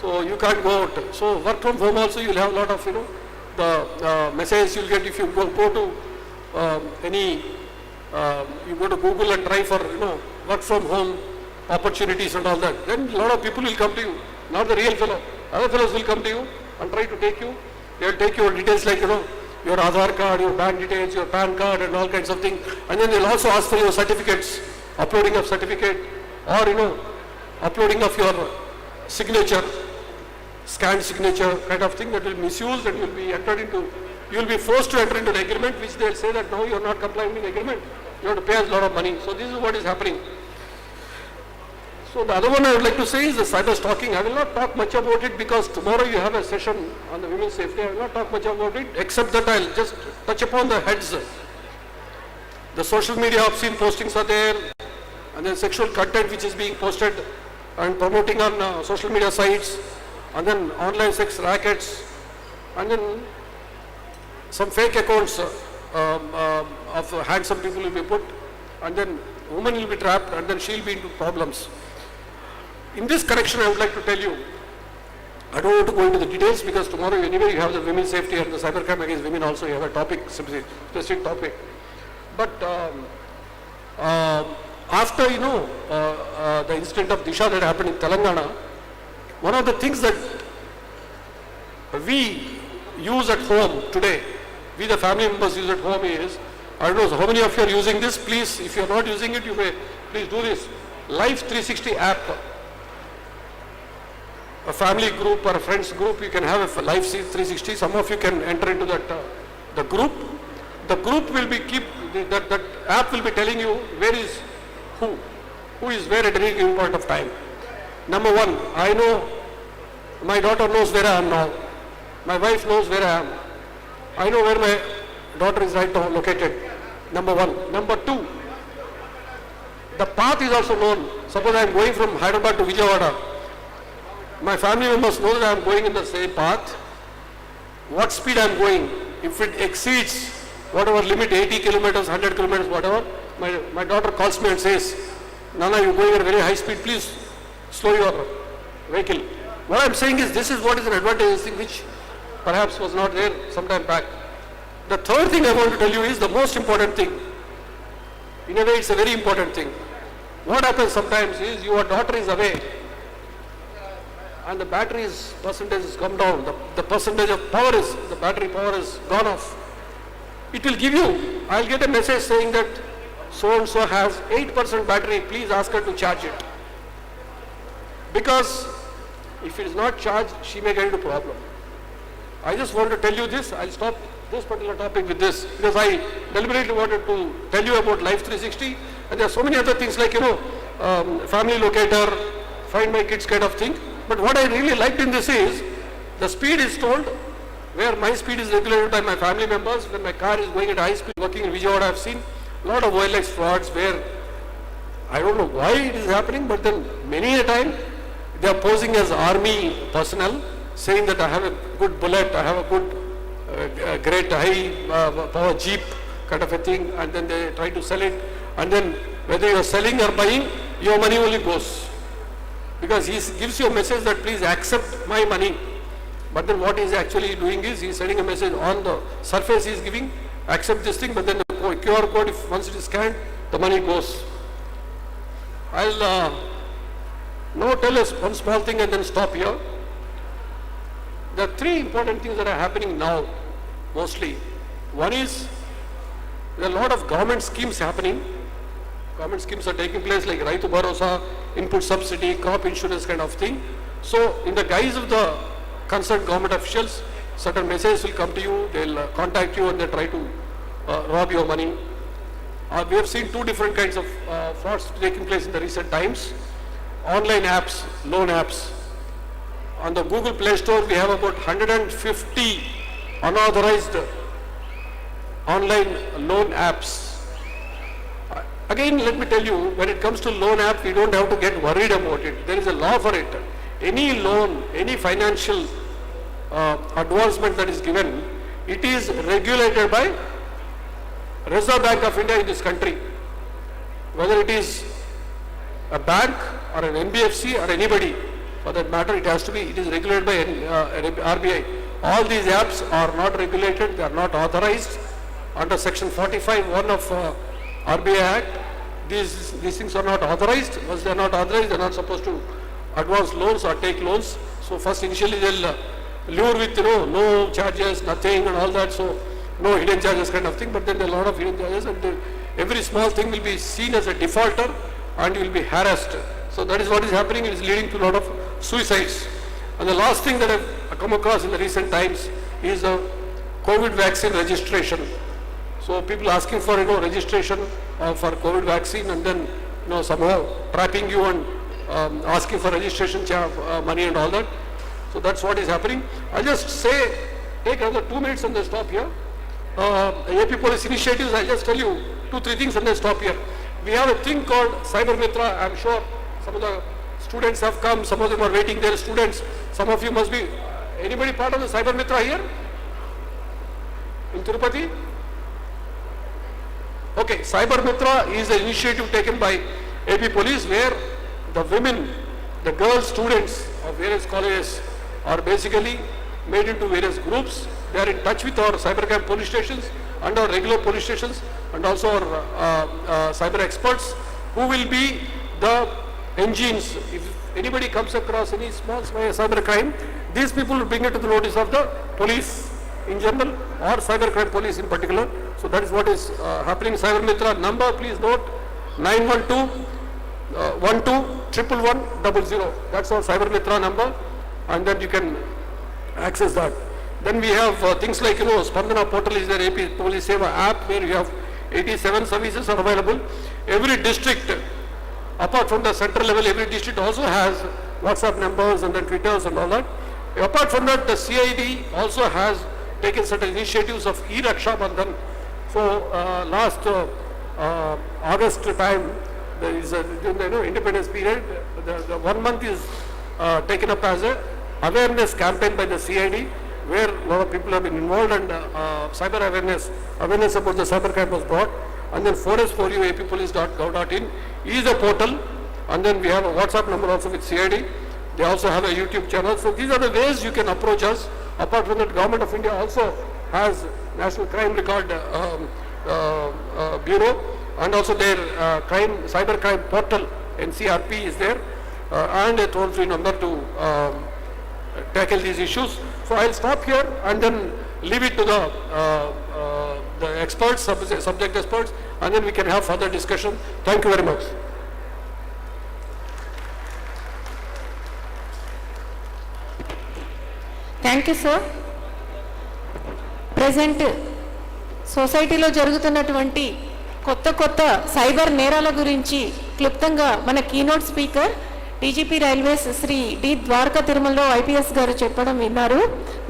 So you can't go out. So work from home also, you will have a lot of, you know, the messages you will get if you go to you go to Google and try for, you know, work from home opportunities and all that. Then a lot of people will come to you, not the real fellow. Other fellows will come to you and try to take you. They will take your details like, you know, your Aadhaar card, your bank details, your PAN card and all kinds of things. And then they will also ask for your certificates, uploading of certificate, or, you know, uploading of your signature, scanned signature kind of thing that will be misused, and you will be entered into, you will be forced to enter into an agreement which they will say that now you are not complying with the agreement. You have to pay us a lot of money. So this is what is happening. So the other one I would like to say is the cyber stalking. I will not talk much about it because tomorrow you have a session on the women's safety. I will not talk much about it except that I will just touch upon the heads. The social media obscene postings are there, and then sexual content which is being posted and promoting on social media sites, and then online sex rackets, and then some fake accounts of handsome people will be put, and then woman will be trapped, and then she will be into problems. In this connection, I would like to tell you, I don't want to go into the details because tomorrow anyway you have the women's safety and the cybercrime against women also, you have a topic, specific topic. But after, you know, the incident of Disha that happened in Telangana, one of the things that we use at home today, we the family members use at home is, I don't know how many of you are using this, please, if you are not using it, you may please do this. Life 360 app. A family group or a friends group, you can have a Life 360. Some of you can enter into that the group. The group will be that app will be telling you where is who is where at any given point of time. Number one, I know my daughter knows where I am now. My wife knows where I am. I know where my daughter is right now located. Number one. Number two, the path is also known. Suppose I am going from Hyderabad to Vijayawada. My family members know that I am going in the same path. What speed I am going. If it exceeds whatever limit, 80 kilometers, 100 kilometers, whatever, my daughter calls me and says, Nana, you are going at a very high speed, please slow your vehicle. What I am saying is, this is what is an advantageous thing which perhaps was not there some time back. The third thing I want to tell you is the most important thing. In a way, it's a very important thing. What happens sometimes is your daughter is away and the battery's percentage has come down. The percentage of power is, the battery power is gone off. It will give you, I'll get a message saying that so and so has 8% battery, please ask her to charge it. because if it is not charged, she may get into problem. I just want to tell you this. I'll stop this particular topic with this because I deliberately wanted to tell you about Life 360, and there are so many other things like, family locator, find my kids kind of thing. But what I really liked in this is the speed is told, where my speed is regulated by my family members. When my car is going at high speed, working in Vijayawada, I've seen a lot of OLX frauds where I don't know why it is happening, but then many a time they are posing as army personnel, saying that I have a good bullet, I have a good great high power jeep kind of a thing, and then they try to sell it, and then whether you are selling or buying, your money only goes, because he gives you a message that please accept my money. But then what he is actually doing is he is sending a message on the surface, he is giving accept this thing, but then the QR code, if once it is scanned, the money goes. I'll now tell us one small thing and then stop here. There are three important things that are happening now, mostly. One is there are a lot of government schemes happening. Government schemes are taking place like Raitu Bharosa, input subsidy, crop insurance kind of thing. So in the guise of the concerned government officials, certain messages will come to you, they'll contact you and they try to rob your money. We have seen two different kinds of frauds taking place in the recent times. Online apps, loan apps. On the Google Play Store, we have about 150 unauthorized online loan apps. Again, let me tell you, when it comes to loan app, we don't have to get worried about it. There is a law for it. Any loan, any financial advancement that is given, it is regulated by Reserve Bank of India in this country. Whether it is a bank or an NBFC or anybody, for that matter, it is regulated by RBI. All these apps are not regulated, they are not authorized. Under section 45(1) of RBI Act, these things are not authorized. Once they are not authorized, they are not supposed to advance loans or take loans. So first initially they'll lure with no charges, nothing and all that, so no hidden charges kind of thing, but then there are a lot of hidden charges, and every small thing will be seen as a defaulter and you will be harassed. So that is what is happening. It is leading to a lot of suicides. And the last thing that I've come across in the recent times is the COVID vaccine registration. So people asking for registration for COVID vaccine, and then somehow trapping you and asking for registration money and all that. So that's what is happening. I'll just say, take another 2 minutes and then stop here. AP Police initiatives, I'll just tell you 2-3 things and then stop here. We have a thing called Cyber Mitra. I'm sure some of the students have come, some of them are waiting, their students. Some of you must be, anybody part of the Cyber Mitra here? In Tirupati? Okay, Cyber Mitra is an initiative taken by AP Police where the women, the girl students of various colleges are basically made into various groups. They are in touch with our cybercrime police stations and our regular police stations and also our cyber experts who will be the engines. If anybody comes across any small cyber crime, these people will bring it to the notice of the police in general or cybercrime police in particular. So that is what is happening. Cyber Mitra number, please note, 912-12-111-100. That's our Cyber Mitra number, and then you can access that. Then we have things like Spandana portal is there, AP Police Seva app, where you have 87 services are available. Every district, apart from the central level, every district also has WhatsApp numbers and then Twitters and all that. Apart from that, the CID also has taken certain initiatives of e-Raksha Bandhan. So last August time, there is independence period, the 1 month is taken up as a awareness campaign by the CID, where a lot of people have been involved, and cyber awareness about the cyber crime was brought. And then 4S4U APPolice.gov.in is a portal, and then we have a WhatsApp number also with CID. They also have a YouTube channel. So these are the ways you can approach us. Apart from that, Government of India also has National Crime Record Bureau, and also their cyber crime portal, NCRP, is there, and a toll-free number to tackle these issues. So I'll stop here and then leave it to the experts, subject experts, and then we can have further discussion. Thank you very much. Thank you sir. Present సొసైటీలో జరుగుతున్నటువంటి కొత్త cyber నేరాల గురించి క్లుప్తంగా మన keynote speaker DGP railways Shri D Dwaraka తిరుమలలో IPS గారు చెప్పడం విన్నారు.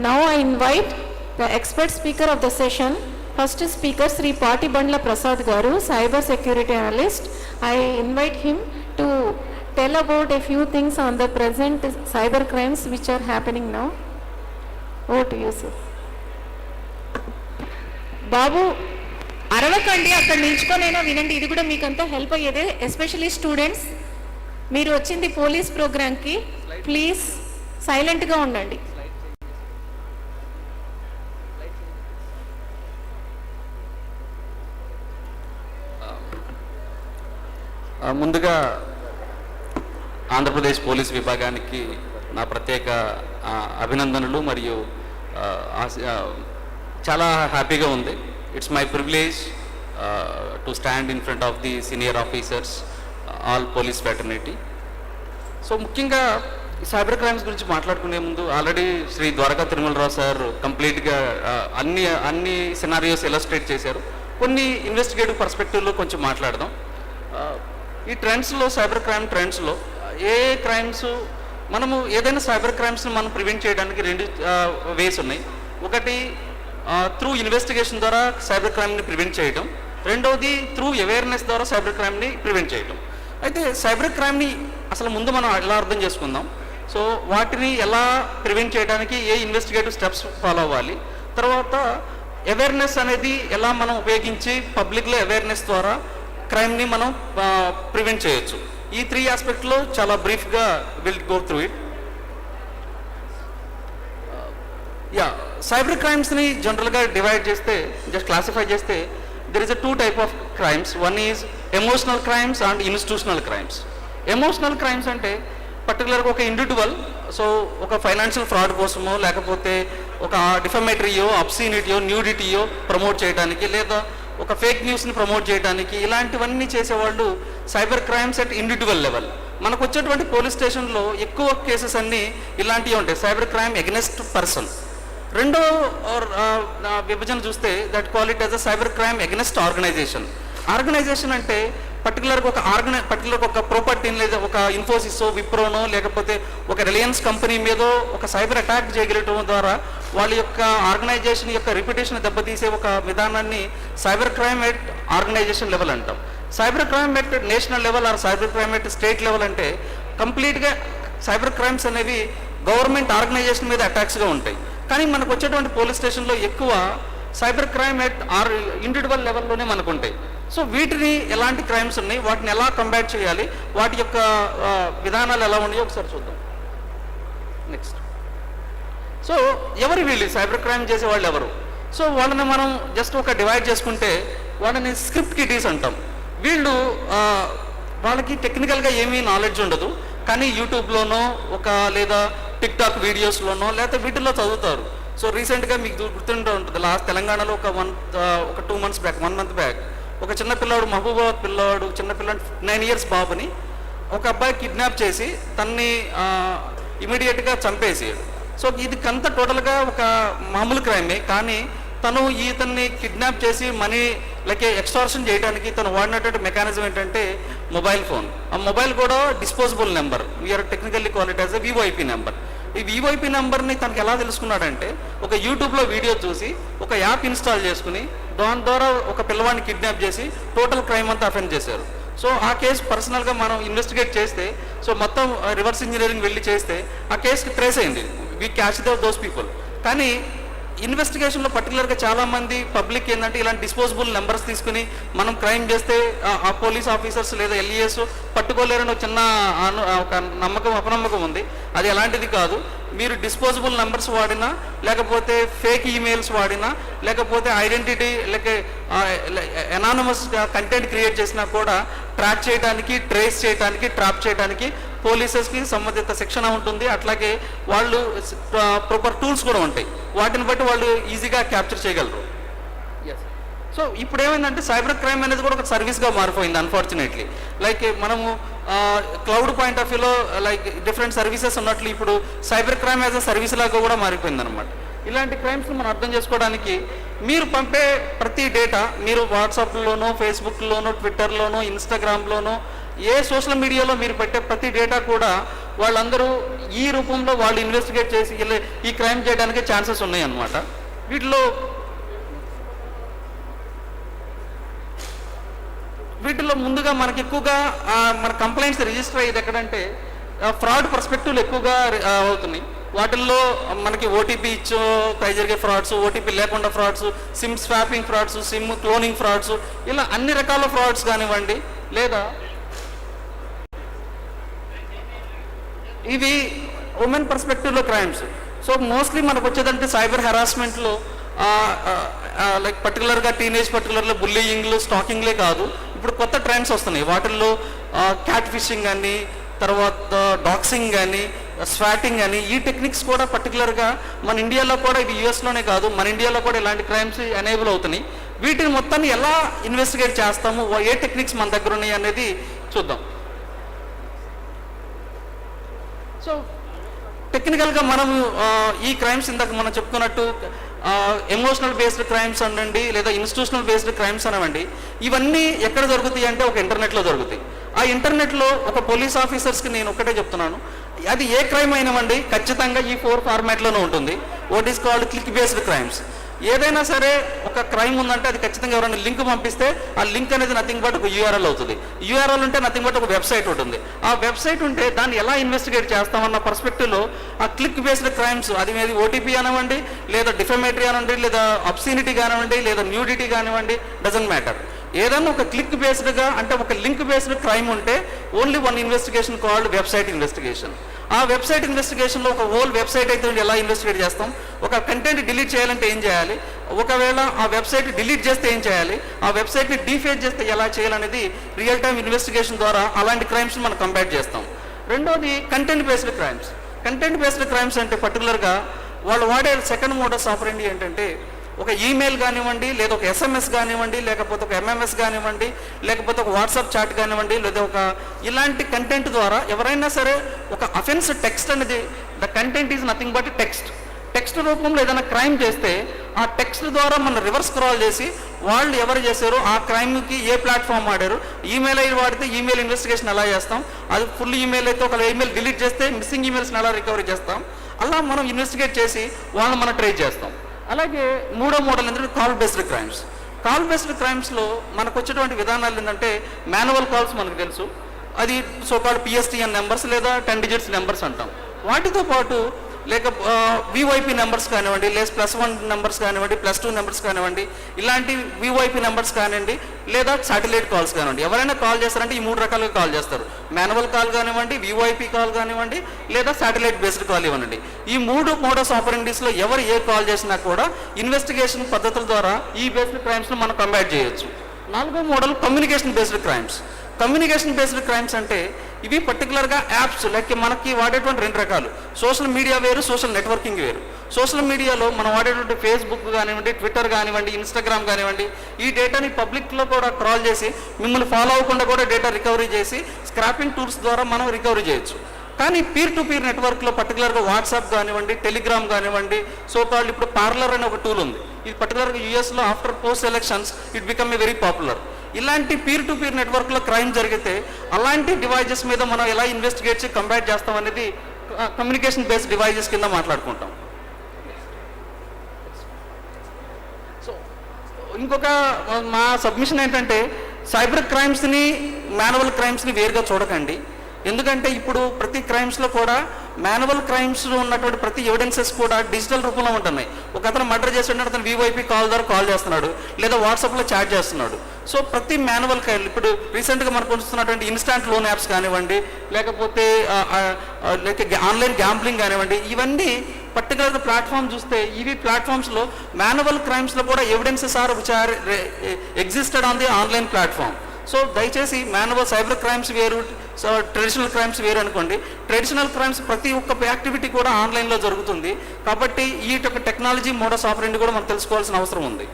Now I invite the expert speaker of the session. First speaker Shri Pati Bandla Prasad గారు, cyber security analyst. I invite him to tell about a few things on the present cyber crimes which are happening now. Over to you sir. బాబు అరవకండి, అక్కడ నిల్చుకొనైనా వినండి, ఇది కూడా మీకంతా help అయ్యేదే. Especially students, మీరు వచ్చింది police ప్రోగ్రామ్కి, please సైలెంట్గా ఉండండి. ముందుగా ఆంధ్రప్రదేశ్ పోలీస్ విభాగానికి నా ప్రత్యేక అభినందనలు మరియు చాలా హ్యాపీగా ఉంది. It's my privilege to stand in front of the senior officers, all police fraternity. So ముఖ్యంగా సైబర్ క్రైమ్స్ గురించి మాట్లాడుకునే ముందు ఆల్రెడీ శ్రీ ద్వారకా తిరుమలరావు సార్ కంప్లీట్గా అన్ని సినారియోస్ ఇలస్ట్రేట్ చేశారు. కొన్ని ఇన్వెస్టిగేటివ్ పర్స్పెక్టివ్లో కొంచెం మాట్లాడదాం. ఈ ట్రెండ్స్లో, సైబర్ క్రైమ్ ట్రెండ్స్లో ఏ క్రైమ్స్ మనము ఏదైనా సైబర్ క్రైమ్స్ని మనం ప్రివెంట్ చేయడానికి రెండు వేస్ ఉన్నాయి. ఒకటి త్రూ ఇన్వెస్టిగేషన్ ద్వారా సైబర్ క్రైమ్ని ప్రివెంట్ చేయడం, రెండవది త్రూ అవేర్నెస్ ద్వారా సైబర్ క్రైమ్ని ప్రివెంట్ చేయడం. అయితే సైబర్ క్రైమ్ని అసలు ముందు మనం ఎలా అర్థం చేసుకుందాం. సో వాటిని ఎలా ప్రివెంట్ చేయడానికి ఏ ఇన్వెస్టిగేటివ్ స్టెప్స్ ఫాలో అవ్వాలి, తర్వాత అవేర్నెస్ అనేది ఎలా మనం ఉపయోగించి పబ్లిక్లో అవేర్నెస్ ద్వారా క్రైమ్ని మనం ప్రివెంట్ చేయొచ్చు. ఈ 3 ఆస్పెక్ట్లో చాలా బ్రీఫ్గా will go through it. Cyber క్రైమ్స్ని జనరల్గా డివైడ్ చేస్తే, జస్ట్ క్లాసిఫై చేస్తే, there is a 2 type of crimes. One is emotional crimes and institutional crimes. Emotional crimes అంటే పర్టికులర్గా ఒక ఇండివిజువల్, సో ఒక ఫైనాన్షియల్ ఫ్రాడ్ కోసమో, లేకపోతే ఒక డిఫమేటరీయో, అబ్సీనిటీయో, న్యూడిటీయో ప్రమోట్ చేయడానికి, లేదా ఒక ఫేక్ న్యూస్ని ప్రమోట్ చేయడానికి, ఇలాంటివన్నీ చేసేవాళ్ళు cyber crimes at individual level. మనకు వచ్చేటువంటి పోలీస్ స్టేషన్లో ఎక్కువ కేసెస్ అన్నీ ఇలాంటివి ఉంటాయి, సైబర్ క్రైమ్ ఎగెనెస్ట్ పర్సన్. రెండో విభజన చూస్తే that call it as a cyber crime against organization. Organization అంటే పర్టికులర్గా ఒక ప్రాపర్టీని, లేదా ఒక ఇన్ఫోసిసో, విప్రోనో, లేకపోతే ఒక రిలయన్స్ కంపెనీ మీదో ఒక సైబర్ అటాక్ చేయగలగడం ద్వారా వాళ్ళ యొక్క ఆర్గనైజేషన్ యొక్క రిప్యుటేషన్ దెబ్బతీసే ఒక విధానాన్ని cyber crime at organization level అంటాం. Cyber crime at national level or cyber crime at state level అంటే కంప్లీట్గా సైబర్ క్రైమ్స్ అనేవి గవర్నమెంట్ ఆర్గనైజేషన్ మీద అటాక్స్గా ఉంటాయి. కానీ మనకు వచ్చేటువంటి పోలీస్ స్టేషన్లో ఎక్కువ సైబర్ క్రైమ్ ఎట్ ఇండివిజువల్ లెవెల్లోనే మనకు ఉంటాయి. సో వీటిని ఎలాంటి క్రైమ్స్ ఉన్నాయి, వాటిని ఎలా కంబాట్ చేయాలి, వాటి యొక్క విధానాలు ఎలా ఉన్నాయో ఒకసారి చూద్దాం. నెక్స్ట్, సో ఎవరు వీళ్ళు సైబర్ క్రైమ్ చేసే వాళ్ళు ఎవరు? సో వాళ్ళని మనం జస్ట్ ఒక డివైడ్ చేసుకుంటే వాళ్ళని స్క్రిప్ట్ కిటీస్ అంటాం. వీళ్ళు వాళ్ళకి టెక్నికల్గా ఏమీ నాలెడ్జ్ ఉండదు, కానీ యూట్యూబ్లోనో లేదా టిక్టాక్ వీడియోస్లోనో లేకపోతే వీటిల్లో చదువుతారు. సో రీసెంట్గా మీకు గుర్తుంటూ ఉంటుంది, లాస్ట్ తెలంగాణలో ఒక 2 months బ్యాక్, 1 month బ్యాక్, ఒక చిన్న పిల్లాడు, మహబూబాబాద్ పిల్లాడు, చిన్న పిల్లాడు 9 years బాబుని ఒక అబ్బాయి కిడ్నాప్ చేసి తన్ని ఇమీడియట్గా చంపేసాడు. సో ఇది కంత టోటల్గా ఒక మామూలు క్రైమే, కానీ తను ఇతన్ని కిడ్నాప్ చేసి మనీ ఎక్స్టార్షన్ చేయడానికి తను వాడినటువంటి మెకానిజం ఏంటంటే మొబైల్ ఫోన్. ఆ మొబైల్ కూడా disposable number, we're technically call it as a VOIP number. ఈ వివోఐపీ నెంబర్ని తనకు ఎలా తెలుసుకున్నాడంటే ఒక యూట్యూబ్లో వీడియో చూసి ఒక యాప్ ఇన్స్టాల్ చేసుకుని దాని ద్వారా ఒక పిల్లవాడిని కిడ్నాప్ చేసి టోటల్ క్రైమ్ అంతా అఫెండ్ చేశారు. సో ఆ కేసు పర్సనల్గా మనం ఇన్వెస్టిగేట్ చేస్తే, సో మొత్తం రివర్స్ ఇంజనీరింగ్ వెళ్ళి చేస్తే ఆ కేసుకి ట్రేస్ అయింది, వీ క్యాచ్ దోస్ పీపుల్. కానీ ఇన్వెస్టిగేషన్లో పర్టికులర్గా చాలామంది పబ్లిక్ ఏంటంటే ఇలాంటి డిస్పోజబుల్ నెంబర్స్ తీసుకుని మనం క్రైమ్ చేస్తే ఆ పోలీస్ ఆఫీసర్స్ లేదా ఎల్ఈఎస్ పట్టుకోలేరని ఒక చిన్న ఒక అపనమ్మకం ఉంది. అది ఎలాంటిది కాదు. మీరు డిస్పోజబుల్ నెంబర్స్ వాడినా, లేకపోతే ఫేక్ ఈమెయిల్స్ వాడినా, లేకపోతే ఐడెంటిటీ ఎనానమస్ కంటెంట్ క్రియేట్ చేసినా కూడా ట్రాక్ చేయడానికి, ట్రేస్ చేయడానికి, ట్రాప్ చేయడానికి పోలీసెస్కి సంబంధిత శిక్షణ ఉంటుంది. అట్లాగే వాళ్ళు ప్రాపర్ టూల్స్ కూడా ఉంటాయి, వాటిని బట్టి వాళ్ళు ఈజీగా క్యాప్చర్ చేయగలరు. సో ఇప్పుడు ఏమైందంటే సైబర్ క్రైమ్ అనేది కూడా ఒక సర్వీస్గా మారిపోయింది అన్ఫార్చునేట్లీ. లైక్ మనము క్లౌడ్ పాయింట్ ఆఫ్ వ్యూలో లైక్ డిఫరెంట్ సర్వీసెస్ ఉన్నట్లు ఇప్పుడు cyber crime as a service లాగా కూడా మారిపోయింది అనమాట. ఇలాంటి క్రైమ్స్ని మనం అర్థం చేసుకోవడానికి మీరు పంపే ప్రతి డేటా మీరు వాట్సాప్లోనో, ఫేస్బుక్లోనో, ట్విట్టర్లోనో, ఇన్స్టాగ్రామ్లోనో, ఏ సోషల్ మీడియాలో మీరు పెట్టే ప్రతి డేటా కూడా వాళ్ళందరూ ఈ రూపంలో వాళ్ళు ఇన్వెస్టిగేట్ చేసి ఈ క్రైమ్ చేయడానికి ఛాన్సెస్ ఉన్నాయి అన్నమాట. వీటిలో ముందుగా మనకి ఎక్కువగా మన కంప్లైంట్స్ రిజిస్టర్ అయ్యేది ఎక్కడంటే ఫ్రాడ్ పర్స్పెక్టివ్లు ఎక్కువగా అవుతున్నాయి. వాటిల్లో మనకి ఓటీపీ ఇచ్చో జరిగే ఫ్రాడ్స్, ఓటీపీ లేకుండా frauds, SIM swapping frauds, SIM cloning frauds, ఇలా అన్ని రకాల ఫ్రాడ్స్ కానివ్వండి, లేదా ఇవి ఉమెన్ పర్స్పెక్టివ్లో క్రైమ్స్. సో మోస్ట్లీ మనకు వచ్చేదంటే సైబర్ హెరాస్మెంట్లో లైక్ పర్టికులర్గా టీనేజ్ పర్టికులర్లో బుల్లీయింగ్లు, స్టాకింగ్లే కాదు, ఇప్పుడు కొత్త ట్రెండ్స్ వస్తున్నాయి. వాటిల్లో క్యాట్ ఫిషింగ్ అని, తర్వాత డాక్సింగ్ కానీ, స్వాటింగ్ అని, ఈ టెక్నిక్స్ కూడా పర్టికులర్గా మన ఇండియాలో కూడా, ఇది యూఎస్లోనే కాదు మన ఇండియాలో కూడా ఇలాంటి క్రైమ్స్ ఎనేబుల్ అవుతున్నాయి. వీటిని మొత్తాన్ని ఎలా ఇన్వెస్టిగేట్ చేస్తాము, ఏ టెక్నిక్స్ మన దగ్గర ఉన్నాయి అనేది చూద్దాం. సో టెక్నికల్గా మనం ఈ క్రైమ్స్ ఇందాక మనం చెప్పుకున్నట్టు ఎమోషనల్ బేస్డ్ క్రైమ్స్ అనండి, లేదా ఇన్స్టిట్యూషనల్ బేస్డ్ క్రైమ్స్ అనవండి, ఇవన్నీ ఎక్కడ జరుగుతాయి అంటే ఒక ఇంటర్నెట్లో జరుగుతాయి. ఆ ఇంటర్నెట్లో ఒక పోలీస్ ఆఫీసర్స్కి నేను ఒకటే చెప్తున్నాను, అది ఏ క్రైమ్ అయినామండి ఖచ్చితంగా ఈ 4 ఫార్మాట్లోనే ఉంటుంది. What is called click based crimes. ఏదైనా సరే ఒక క్రైమ్ ఉందంటే అది ఖచ్చితంగా ఎవరైనా లింక్ పంపిస్తే ఆ లింక్ అనేది నథింగ్ బట్ ఒక యూఆర్ఎల్ అవుతుంది. యూఆర్ఎల్ ఉంటే నథింగ్ బట్ ఒక వెబ్సైట్ ఉంటుంది. ఆ వెబ్సైట్ ఉంటే దాన్ని ఎలా ఇన్వెస్టిగేట్ చేస్తామన్న పర్స్పెక్టివ్లో ఆ క్లిక్ బేస్డ్ క్రైమ్స్, అది మీద ఓటీపీ కానివ్వండి, లేదా డిఫమేటరీ కానివ్వండి, లేదా అబ్సీనిటీ కానివ్వండి, లేదా న్యూడిటీ కానివ్వండి, డజంట్ మ్యాటర్. ఏదన్నా ఒక క్లిక్ బేస్డ్గా అంటే ఒక లింక్ బేస్డ్ క్రైమ్ ఉంటే only one investigation called website investigation. ఆ వెబ్సైట్ ఇన్వెస్టిగేషన్లో ఒక హోల్ వెబ్సైట్ అయితే ఎలా ఇన్వెస్టిగేట్ చేస్తాం, ఒక కంటెంట్ డిలీట్ చేయాలంటే ఏం చేయాలి, ఒకవేళ ఆ వెబ్సైట్ డిలీట్ చేస్తే ఏం చేయాలి, ఆ వెబ్సైట్ని డీఫేజ్ చేస్తే ఎలా చేయాలనేది రియల్ టైమ్ ఇన్వెస్టిగేషన్ ద్వారా అలాంటి క్రైమ్స్ని మనం కంపేర్ చేస్తాం. రెండోది content based crimes. Content based crimes అంటే పర్టికులర్గా వాళ్ళు వాడే సెకండ్ మోడస్ ఆపరెండి ఏంటంటే ఒక ఈమెయిల్ కానివ్వండి, లేదా ఒక ఎస్ఎంఎస్ కానివ్వండి, లేకపోతే ఒక ఎంఎంఎస్ కానివ్వండి, లేకపోతే ఒక వాట్సాప్ చాట్ కానివ్వండి, లేదా ఒక ఇలాంటి కంటెంట్ ద్వారా ఎవరైనా సరే ఒక అఫెన్స్ టెక్స్ట్ అనేది, the content is nothing but text రూపంలో ఏదైనా క్రైమ్ చేస్తే ఆ టెక్స్ట్ ద్వారా మనం రివర్స్ స్క్రాల్ చేసి వాళ్ళు ఎవరు చేశారో ఆ క్రైమ్కి ఏ ప్లాట్ఫామ్ వాడారు, ఈమెయిల్ ఐడి వాడితే ఈమెయిల్ ఇన్వెస్టిగేషన్ ఎలా చేస్తాం, అది ఫుల్ ఈమెయిల్ అయితే ఒక ఈమెయిల్ డిలీట్ చేస్తే మిస్సింగ్ ఈమెయిల్స్ని ఎలా రికవరీ చేస్తాం, అలా మనం ఇన్వెస్టిగేట్ చేసి వాళ్ళని మనం ట్రేస్ చేస్తాం. అలాగే మూడో మోడల్ ఏంటంటే call based crimes. Call based క్రైమ్స్లో మనకు వచ్చేటువంటి విధానాలు ఏంటంటే మాన్యువల్ కాల్స్ మనకు తెలుసు, అది సోకాల్డ్ పిఎస్టిఎన్ నెంబర్స్ లేదా 10 digits నెంబర్స్ అంటాం. వాటితో పాటు లేక వివైపీ నెంబర్స్ కానివ్వండి, లేదా +1 నెంబర్స్ కానివ్వండి, +2 నెంబర్స్ కానివ్వండి, ఇలాంటి వివైపీ నెంబర్స్ కానివ్వండి, లేదా శాటిలైట్ కాల్స్ కానివ్వండి. ఎవరైనా కాల్ చేస్తారంటే ఈ 3 రకాలుగా కాల్ చేస్తారు. మాన్యువల్ కాల్ కానివ్వండి, వివైపీ కాల్ కానివ్వండి, లేదా శాటిలైట్ బేస్డ్ కాల్ ఇవ్వనండి. ఈ 3 మోడస్ ఆపరెండిస్లో ఎవరు ఏ కాల్ చేసినా కూడా ఇన్వెస్టిగేషన్ పద్ధతుల ద్వారా ఈ బేస్డ్ క్రైమ్స్ను మనం కంబైట్ చేయొచ్చు. 4వ model communication based crimes. Communication based crimes అంటే ఇవి పర్టికులర్గా యాప్స్ లైక్ మనకి వాడేటువంటి 2 రకాలు, సోషల్ మీడియా వేరు, సోషల్ నెట్వర్కింగ్ వేరు. సోషల్ మీడియాలో మనం వాడేటువంటి ఫేస్బుక్ కానివ్వండి, ట్విట్టర్ కానివ్వండి, ఇన్స్టాగ్రామ్ కానివ్వండి, ఈ డేటాని పబ్లిక్లో కూడా క్రాల్ చేసి మిమ్మల్ని ఫాలో అవ్వకుండా కూడా డేటా రికవరీ చేసి స్క్రాపింగ్ టూల్స్ ద్వారా మనం రికవరీ చేయొచ్చు. కానీ పీర్ టు పీర్ నెట్వర్క్లో పర్టికులర్గా వాట్సాప్ కానివ్వండి, టెలిగ్రామ్ కానివ్వండి, సోకాల్డ్ ఇప్పుడు పార్లర్ అనే ఒక టూల్ ఉంది. ఇది పర్టికులర్గా యూఎస్లో after post elections it become a very popular. ఇలాంటి పీర్ టు పీర్ నెట్వర్క్లో క్రైమ్ జరిగితే అలాంటి డివైజెస్ మీద మనం ఎలా ఇన్వెస్టిగేట్ చేసి కంబైట్ చేస్తాం అనేది కమ్యూనికేషన్ బేస్డ్ డివైజెస్ కింద మాట్లాడుకుంటాం. సో ఇంకొక మా సబ్మిషన్ ఏంటంటే సైబర్ క్రైమ్స్ని మాన్యువల్ క్రైమ్స్ని వేరుగా చూడకండి. ఎందుకంటే ఇప్పుడు ప్రతి క్రైమ్స్లో కూడా మాన్యువల్ క్రైమ్స్లో ఉన్నటువంటి ప్రతి ఎవిడెన్సెస్ కూడా డిజిటల్ రూపంలో ఉంటున్నాయి. ఒక అతను మర్డర్ చేస్తున్నాడు, అతను వివైపీ కాల్ ద్వారా కాల్ చేస్తున్నాడు, లేదా వాట్సాప్లో చాట్ చేస్తున్నాడు. సో ప్రతి మాన్యువల్ క్రైమ్ ఇప్పుడు రీసెంట్గా మనకు వస్తున్నటువంటి ఇన్స్టాంట్ లోన్ యాప్స్ కానివ్వండి, లేకపోతే ఆన్లైన్ గ్యాంబ్లింగ్ కానివ్వండి, ఇవన్నీ పర్టికులర్ ప్లాట్ఫామ్ చూస్తే ఇవి ప్లాట్ఫామ్స్లో మాన్యువల్ క్రైమ్స్లో కూడా evidences are which are existed on the online platform. So దయచేసి మాన్యువల్ సైబర్ క్రైమ్స్ వేరు, సో ట్రెడిషనల్ క్రైమ్స్ వేరు అనుకోండి. ట్రెడిషనల్ క్రైమ్స్ ప్రతి ఒక్క యాక్టివిటీ కూడా ఆన్లైన్లో జరుగుతుంది కాబట్టి ఈ టెక్నాలజీ మోడస్ ఆపరెండి కూడా మనం తెలుసుకోవాల్సిన అవసరం ఉంది.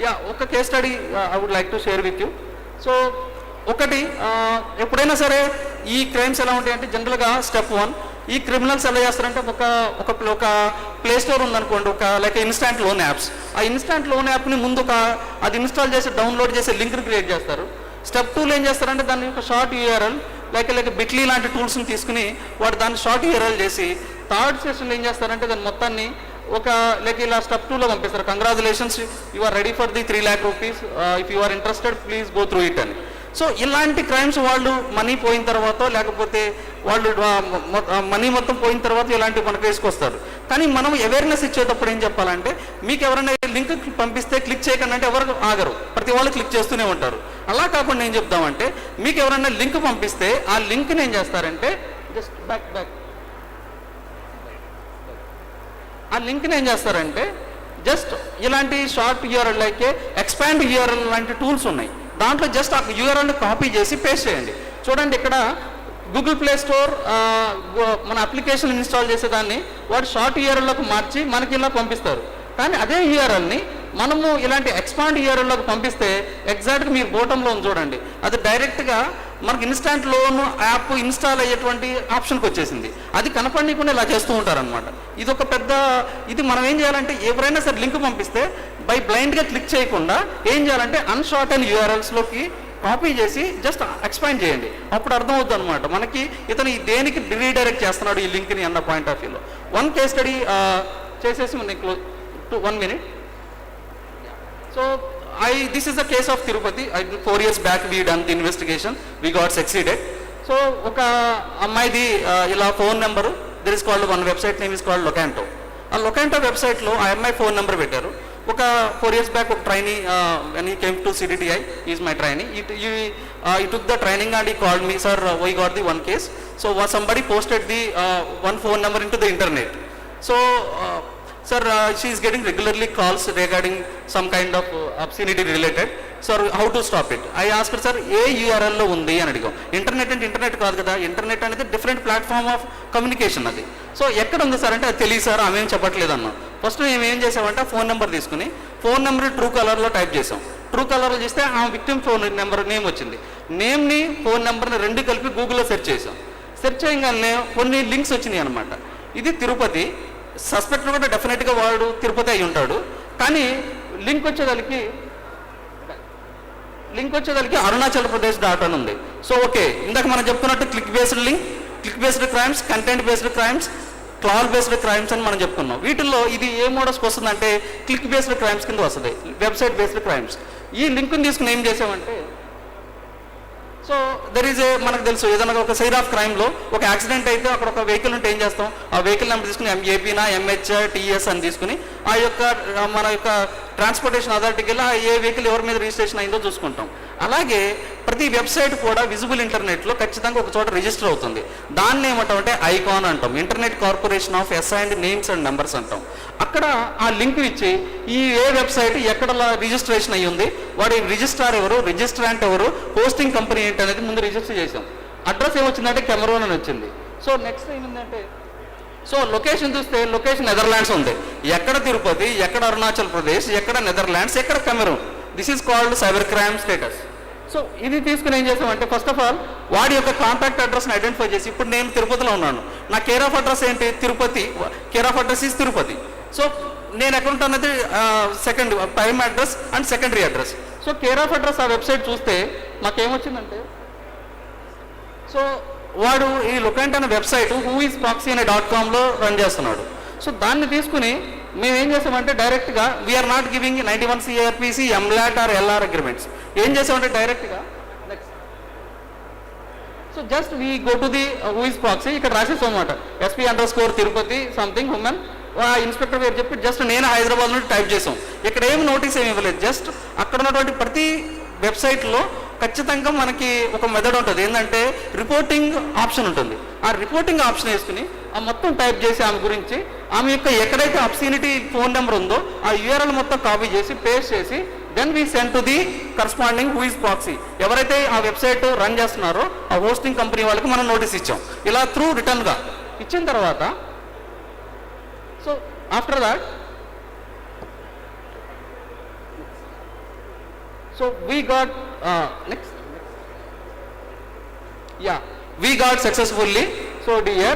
యా, ఒక case study I would like to share with you. So ఒకటి, ఎప్పుడైనా సరే ఈ క్రైమ్స్ ఎలా ఉంటాయంటే జనరల్గా స్టెప్ 1, ఈ క్రిమినల్స్ ఎలా చేస్తారంటే ఒక ప్లే స్టోర్ ఉందనుకోండి, ఒక లైక్ ఇన్స్టాంట్ లోన్ యాప్స్. ఆ ఇన్స్టాంట్ లోన్ యాప్ని ముందు అది ఇన్స్టాల్ చేసి డౌన్లోడ్ చేసే లింక్ని క్రియేట్ చేస్తారు. స్టెప్ 2లో ఏం చేస్తారంటే దాని యొక్క షార్ట్ యూఆర్ఎల్ లైక్ బిట్లీ లాంటి టూల్స్ని తీసుకుని వాడు దాన్ని షార్ట్ యూఆర్ఎల్ చేసి థర్డ్ సెషన్లో ఏం చేస్తారంటే దాని మొత్తాన్ని ఇలా స్టెప్ 2లో పంపిస్తారు. Congratulations, you are ready for the 3 lakh rupees, if you are interested please go through it అని. సో ఇలాంటి క్రైమ్స్ వాళ్ళు మనీ పోయిన తర్వాత లేకపోతే వాళ్ళు మనీ మొత్తం పోయిన తర్వాత ఇలాంటివి మనకు వేసుకొస్తారు. కానీ మనం అవేర్నెస్ ఇచ్చేటప్పుడు ఏం చెప్పాలంటే, మీకు ఎవరైనా లింక్ పంపిస్తే క్లిక్ చేయకండి అంటే ఎవరు ఆగరు, ప్రతి వాళ్ళు క్లిక్ చేస్తూనే ఉంటారు. అలా కాకుండా ఏం చెప్తామంటే, మీకు ఎవరైనా లింక్ పంపిస్తే ఆ లింక్ని ఏం చేస్తారంటే జస్ట్ బ్యాక్ ఆ లింక్ని ఏం చేస్తారంటే జస్ట్ ఇలాంటి short URL like expand URL లాంటి టూల్స్ ఉన్నాయి. దాంట్లో జస్ట్ ఆ యూఆర్ఎల్ని కాపీ చేసి పేస్ట్ చేయండి. చూడండి ఇక్కడ గూగుల్ ప్లే స్టోర్ మన అప్లికేషన్ ఇన్స్టాల్ చేసేదాన్ని వాడు షార్ట్ యూఆర్ఎల్లోకి మార్చి మనకి ఇలా పంపిస్తారు. కానీ అదే యూఆర్ఎల్ని మనము ఇలాంటి ఎక్స్పాండ్ యూఆర్ఎల్లోకి పంపిస్తే ఎగ్జాక్ట్గా మీరు బోటంలో చూడండి, అది డైరెక్ట్గా మనకి ఇన్స్టాంట్ లోన్ యాప్ ఇన్స్టాల్ అయ్యేటువంటి ఆప్షన్కి వచ్చేసింది. అది కనపడకుండా ఇలా చేస్తూ ఉంటారనమాట. ఇది ఒక పెద్ద ఇది మనం ఏం చేయాలంటే, ఎవరైనా సరే లింక్ పంపిస్తే బ్లైండ్గా క్లిక్ చేయకుండా ఏం చేయాలంటే అన్షార్టెన్ యూఆర్ఎల్స్లోకి కాపీ చేసి జస్ట్ ఎక్స్పాండ్ చేయండి. అప్పుడు అర్థమవుతుంది అనమాట మనకి ఇతను దేనికి రీడైరెక్ట్ చేస్తున్నాడు ఈ లింక్ని అన్న పాయింట్ ఆఫ్ వ్యూలో. వన్ కేస్ స్టడీ చేసేసి మనకి 1 minute. So this is the case of Tirupati. 4 years back we done the investigation, we got succeeded. So oka ammaidi ila phone number, there is called one website name is called Locanto. ఆ Locanto website lo ఆ అమ్మాయి phone number పెట్టారు. ఒక 4 years back ఒక trainee when he came to CDTI, he is my trainee, he took the training and he called me, sir, we got the one case. So somebody posted the one phone number into the internet. So sir, she is getting regularly calls regarding some kind of obscenity related. Sir, how to stop it? I asked her, sir, ఏ యూఆర్ఎల్లో ఉంది అని అడిగాం. Internet అంటే internet కాదు కదా, internet అనేది different platform of communication అది. So ఎక్కడ ఉంది సార్ అంటే అది తెలియదు సార్, ఆమె ఏం చెప్పట్లేదు అన్నాం. ఫస్ట్ మేము ఏం చేసామంటే ఫోన్ నెంబర్ తీసుకుని ఫోన్ నెంబర్ ట్రూ కలర్లో టైప్ చేసాం. ట్రూ కలర్లో చేస్తే ఆ విక్టిమ్ ఫోన్ నెంబర్ నేమ్ వచ్చింది. నేమ్ని ఫోన్ నెంబర్ని రెండు కలిపి గూగుల్లో సెర్చ్ చేసాం. సెర్చ్ చేయగానే కొన్ని లింక్స్ వచ్చినాయి అనమాట. ఇది తిరుపతి, సస్పెక్ట్ కూడా డెఫినెట్గా వాడు తిరుపతి అయి ఉంటాడు. కానీ లింక్ వచ్చేదానికి అరుణాచల్ ప్రదేశ్ డాట్ అని ఉంది. సో ఓకే, ఇందాక మనం చెప్పుకున్నట్టు click based link, click based crimes, content based crimes, call based crimes అని మనం చెప్పుకున్నాం. వీటిల్లో ఇది ఏ మోడల్స్కి వస్తుందంటే క్లిక్ బేస్డ్ క్రైమ్స్ కింద వస్తుంది, వెబ్సైట్ బేస్డ్ క్రైమ్స్. ఈ లింక్ని తీసుకుని ఏం చేసామంటే, సో దర్ ఈజ్ మనకు తెలుసు ఏదైనా ఒక సైడ్ ఆఫ్ క్రైమ్లో ఒక యాక్సిడెంట్ అయితే అక్కడ ఒక వెహికల్ ఉంటే ఏం చేస్తాం, ఆ వెహికల్ నెంబర్ తీసుకుని ఏపీనా ఎంహెచ్ టీఎస్ అని తీసుకుని ఆ యొక్క మన యొక్క ట్రాన్స్పోర్టేషన్ అథారిటీకి వెళ్ళి ఏ వెహికల్ ఎవరి మీద రిజిస్ట్రేషన్ అయిందో చూసుకుంటాం. అలాగే ప్రతి వెబ్సైట్ కూడా విజిబుల్ ఇంటర్నెట్లో ఖచ్చితంగా ఒక చోట రిజిస్టర్ అవుతుంది. దాన్ని ఏమంటాం అంటే ఐకాన్ అంటాం, internet corporation of assigned names and numbers అంటాం. అక్కడ ఆ లింక్ ఇచ్చి ఈ ఏ వెబ్సైట్ ఎక్కడ రిజిస్ట్రేషన్ అయ్యి ఉంది, వాడి రిజిస్ట్రార్ ఎవరు, రిజిస్ట్రాంట్ ఎవరు, హోస్టింగ్ కంపెనీ ఏంటి అనేది ముందు రిజిస్టర్ చేసాం. అడ్రస్ ఏమొచ్చిందంటే కెమెరూన్ అని వచ్చింది. సో నెక్స్ట్ ఏమిందంటే, సో లొకేషన్ చూస్తే లొకేషన్ నెదర్లాండ్స్ ఉంది. ఎక్కడ తిరుపతి, ఎక్కడ అరుణాచల్ ప్రదేశ్, ఎక్కడ నెదర్లాండ్స్, ఎక్కడ Cameroon. This is called cyber crime status. So ఇది తీసుకుని ఏం చేసామంటే, ఫస్ట్ ఆఫ్ ఆల్ వాడి యొక్క కాంటాక్ట్ అడ్రస్ని ఐడెంటిఫై చేసి, ఇప్పుడు నేను తిరుపతిలో ఉన్నాను, నా కేర్ ఆఫ్ అడ్రస్ ఏంటి Tirupati, care of address is Tirupati. So నేను ఎక్కడ ఉంటానది second prime address and secondary address. So care of address ఆ వెబ్సైట్ చూస్తే మాకేమొచ్చిందంటే, సో వాడు ఈ లొకాంట్ అనే వెబ్సైట్ whoisproxy అనే .comలో రన్ చేస్తున్నాడు. సో దాన్ని తీసుకుని మేము ఏం చేసామంటే డైరెక్ట్గా we are not giving 91 CRPC MLAT or LR agreements. ఏం చేసామంటే డైరెక్ట్గా so just we go to the whoisproxy, ఇక్కడ రాసేసాం అనమాట SP_ Tirupati something human. Inspector పేరు చెప్పి జస్ట్ నేను హైదరాబాద్ నుండి టైప్ చేసాం. ఇక్కడ ఏమి నోటీస్ ఏమి ఇవ్వలేదు, జస్ట్ అక్కడ ఉన్నటువంటి ప్రతి వెబ్సైట్లో ఖచ్చితంగా మనకి ఒక మెథడ్ ఉంటుంది, ఏంటంటే రిపోర్టింగ్ ఆప్షన్ ఉంటుంది. ఆ రిపోర్టింగ్ ఆప్షన్ వేసుకుని ఆ మొత్తం టైప్ చేసి ఆమె గురించి, ఆమె యొక్క ఎక్కడైతే అబ్సీనిటీ ఫోన్ నెంబర్ ఉందో ఆ యూఆర్ఎల్ మొత్తం కాపీ చేసి పేస్ట్ చేసి then we send to the corresponding whoisproxy. ఎవరైతే ఆ వెబ్సైట్ రన్ చేస్తున్నారో ఆ హోస్టింగ్ కంపెనీ వాళ్ళకి మనం నోటీస్ ఇచ్చాం. ఇలా త్రూ రిటర్న్గా ఇచ్చిన తర్వాత, so after that So we got next. Yeah, we got successfully. So dear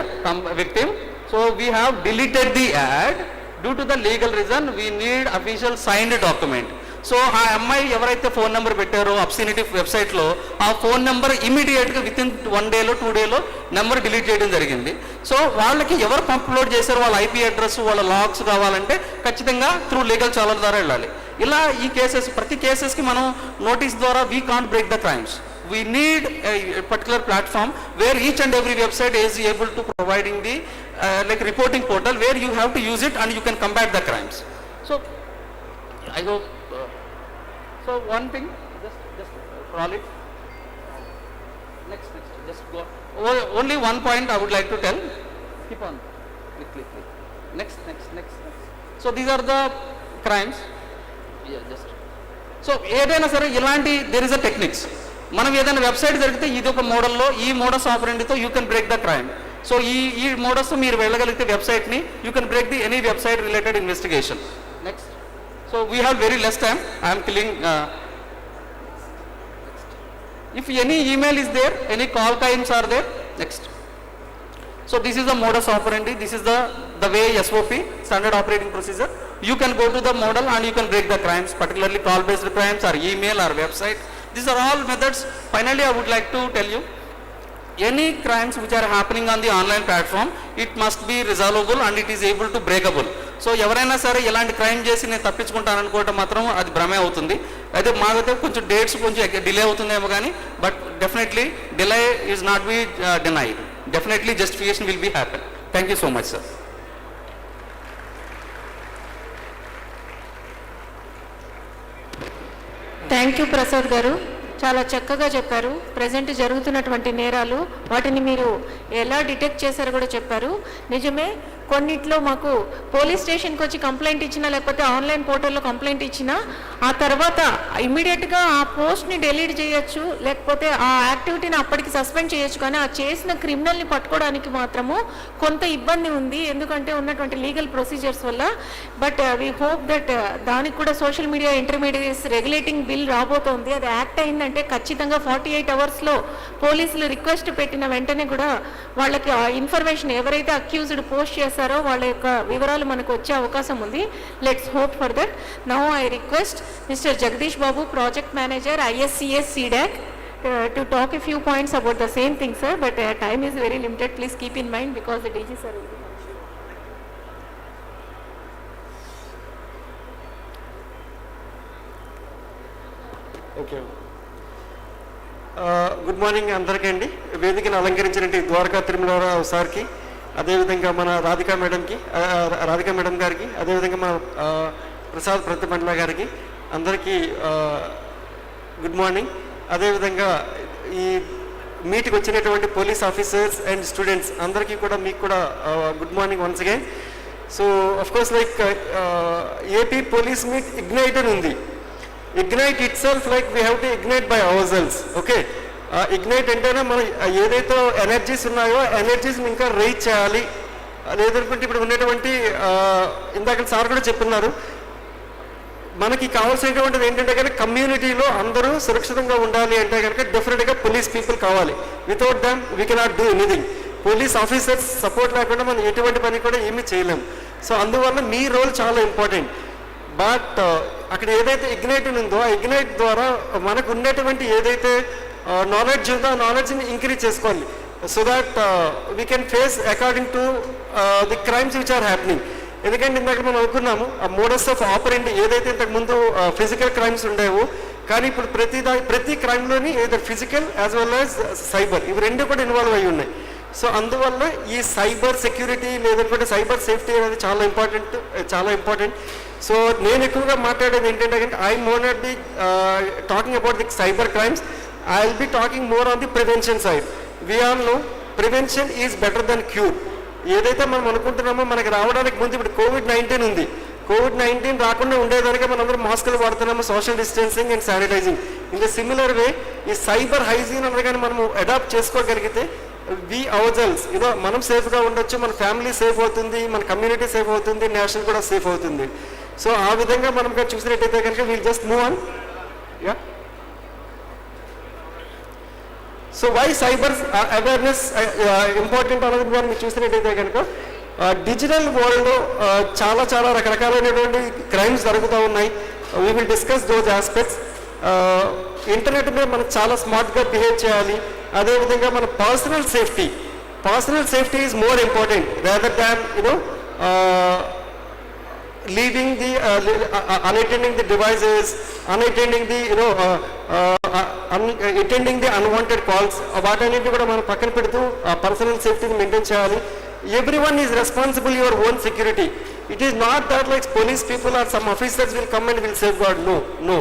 victim, so we have deleted the ad. Due to the legal reason, we need official signed document. So ఆ అమ్మాయి ఎవరైతే phone number పెట్టారో అబ్సినిటీ వెబ్సైట్లో ఆ phone number ఇమీడియట్గా with in 1 డేలో 2 డేలో number delete చేయడం జరిగింది. సో వాళ్ళకి ఎవరు అప్లోడ్ చేశారో వాళ్ళ ఐపీ అడ్రస్ వాళ్ళ లాగ్స్ కావాలంటే ఖచ్చితంగా త్రూ లీగల్ ఛానల్ ద్వారా వెళ్ళాలి. ఇలా ఈ కేసెస్ ప్రతి కేసెస్కి మనం నోటీస్ ద్వారా we can't break the crimes. We need a particular platform where each and every website is able to providing the like reporting portal where you have to use it and you can combat the crimes. So I hope so one thing just roll it next just go only one point I would like to tell. Keep on click next so these are the crimes. Yeah, just so ఏదైనా సరే ఇలాంటి there is a techniques. మనం ఏదైనా website జరిగితే ఇది ఒక మోడల్లో ఈ మోడస్ ఆపరెంట్తో you can break the crime. So ఈ మోడస్ మీరు వెళ్ళగలిగితే వెబ్సైట్ని you can break the any website related investigation. Next so we have very less time. I'm killing if any email is there, any call times are there. Next so this is the modus operandi, this is the way SOP, standard operating procedure. You can go to the model and you can break the crimes, particularly call based crimes or email or website. These are all methods. Finally, I would like to tell you, any crimes which are happening on the online platform, it must be resolvable and it is able to breakable. So ఎవరైనా సరే ఇలాంటి crime చేసి నేను తప్పించుకుంటాను అనుకోవటం మాత్రం అది భ్రమే అవుతుంది. అయితే మాకైతే కొంచెం డేట్స్ కొంచెం డిలే అవుతుందేమో కానీ but definitely delay is not be denied. Definitely justification will be happen. Thank you so much sir. Thank you Prasad గారు, చాలా చక్కగా చెప్పారు. ప్రజెంట్ జరుగుతున్నటువంటి నేరాలు వాటిని మీరు ఎలా డిటెక్ట్ చేశారో కూడా చెప్పారు. నిజమే, కొన్నిట్లో మాకు పోలీస్ స్టేషన్కి వచ్చి కంప్లైంట్ ఇచ్చినా లేకపోతే ఆన్లైన్ పోర్టల్లో కంప్లైంట్ ఇచ్చినా ఆ తర్వాత ఇమ్మీడియట్గా ఆ పోస్ట్ని డిలీట్ చేయొచ్చు, లేకపోతే ఆ యాక్టివిటీని అప్పటికి సస్పెండ్ చేయొచ్చు. కానీ ఆ చేసిన క్రిమినల్ని పట్టుకోవడానికి మాత్రము కొంత ఇబ్బంది ఉంది, ఎందుకంటే ఉన్నటువంటి లీగల్ ప్రొసీజర్స్ వల్ల. బట్ వీ హోప్ దట్ దానికి కూడా social media intermediates regulating bill రాబోతోంది. అది యాక్ట్ అయిందంటే ఖచ్చితంగా 48 అవర్స్లో పోలీసులు రిక్వెస్ట్ పెట్టిన వెంటనే కూడా వాళ్ళకి ఆ ఇన్ఫర్మేషన్ ఎవరైతే అక్యూజ్డ్ పోస్ట్ చేస్తారో వాళ్ళ యొక్క వివరాలు మనకు వచ్చే అవకాశం ఉంది. Let's hope for that. Now I request mister Jagadish Babu, project manager ISCS CDAC, to talk a few points about the same thing, sir, but time is very limited. Please keep in mind because the DG sir will be mentioning. Okay, good morning అందరికీ అండి. వేదికను అలంకరించినటువంటి ద్వారకా తిరుమలరావు సార్కి, అదేవిధంగా మన Radhika madam గారికి, అదేవిధంగా మన ప్రసాద్ ప్రతిమండల గారికి అందరికీ గుడ్ మార్నింగ్. అదేవిధంగా ఈ మీట్కి వచ్చినటువంటి పోలీస్ ఆఫీసర్స్ అండ్ స్టూడెంట్స్ అందరికీ కూడా మీకు కూడా good morning once again. So of course like AP police meet ignited ఉంది. Ignite itself like we have to ignite by our selves. Okay, ignite అంటేనే మనం ఏదైతే ఎనర్జీస్ ఉన్నాయో ఎనర్జీస్ని ఇంకా రైజ్ చేయాలి. లేదనుకుంటే ఇప్పుడు ఉన్నటువంటి ఇందాక సార్ కూడా చెప్తున్నారు, మనకి కావాల్సినటువంటిది ఏంటంటే కనుక కమ్యూనిటీలో అందరూ సురక్షితంగా ఉండాలి అంటే కనుక డెఫినెట్గా పోలీస్ పీపుల్ కావాలి. Without them we cannot do anything. Police officers support లేకుండా మనం ఎటువంటి పని కూడా ఏమీ చేయలేం. సో అందువల్ల మీ రోల్ చాలా ఇంపార్టెంట్. బట్ అక్కడ ఏదైతే ఇగ్నైట్ ఉందో ఆ ఇగ్నైట్ ద్వారా మనకు ఉన్నటువంటి ఏదైతే నాలెడ్జ్ ఉందో ఆ నాలెడ్జ్ని ఇంక్రీజ్ చేసుకోవాలి. So that we can face according to the crimes which are happening. ఎందుకంటే ఇందాక మనం అనుకున్నాము ఆ మోడస్ ఆఫ్ ఆపరెంట్ ఏదైతే ఇంతకుముందు ఫిజికల్ క్రైమ్స్ ఉండేవో, కానీ ఇప్పుడు ప్రతి క్రైమ్లోని ఏదో physical as well as cyber, ఇవి రెండు కూడా ఇన్వాల్వ్ అయి ఉన్నాయి. సో అందువల్ల ఈ సైబర్ సెక్యూరిటీ లేదనుకుంటే సైబర్ సేఫ్టీ అనేది చాలా ఇంపార్టెంట్. సో నేను ఎక్కువగా మాట్లాడేది ఏంటంటే I won't be talking about the cyber crimes. I will be talking more on the prevention side. We all know prevention is better than cure. ఏదైతే మనం అనుకుంటున్నామో మనకి రావడానికి ముందు ఇప్పుడు కోవిడ్-19 ఉంది. కోవిడ్-19 రాకుండా ఉండేదానికి మనం అందరం మాస్కులు వాడుతున్నాము, social distancing and sanitising. In the similar way ఈ సైబర్ హైజీన్ అనేది కానీ మనము అడాప్ట్ చేసుకోగలిగితే వి అవర్ మనం సేఫ్గా ఉండొచ్చు, మన ఫ్యామిలీ సేఫ్ అవుతుంది, మన కమ్యూనిటీ సేఫ్ అవుతుంది, నేషన్ కూడా సేఫ్ అవుతుంది. సో ఆ విధంగా మనం చూసినట్టయితే కనుక we'll just move on. Yeah. So why cyber awareness important అనేది మనం మీరు చూసినట్టయితే కనుక డిజిటల్ వరల్డ్లో చాలా చాలా రకరకాలైనటువంటి క్రైమ్స్ జరుగుతూ ఉన్నాయి. We will discuss those aspects. Internet మీద మనం చాలా స్మార్ట్గా బిహేవ్ చేయాలి. అదేవిధంగా మన personal safety is more important rather than leaving the unattending the devices, unattending the attending the unwanted calls. వాటన్నిటిని కూడా మనం పక్కన పెడుతూ పర్సనల్ సేఫ్టీని మెయింటైన్ చేయాలి. Everyone is responsible your own security. It is not that like police people or some officers will come and will safeguard. No.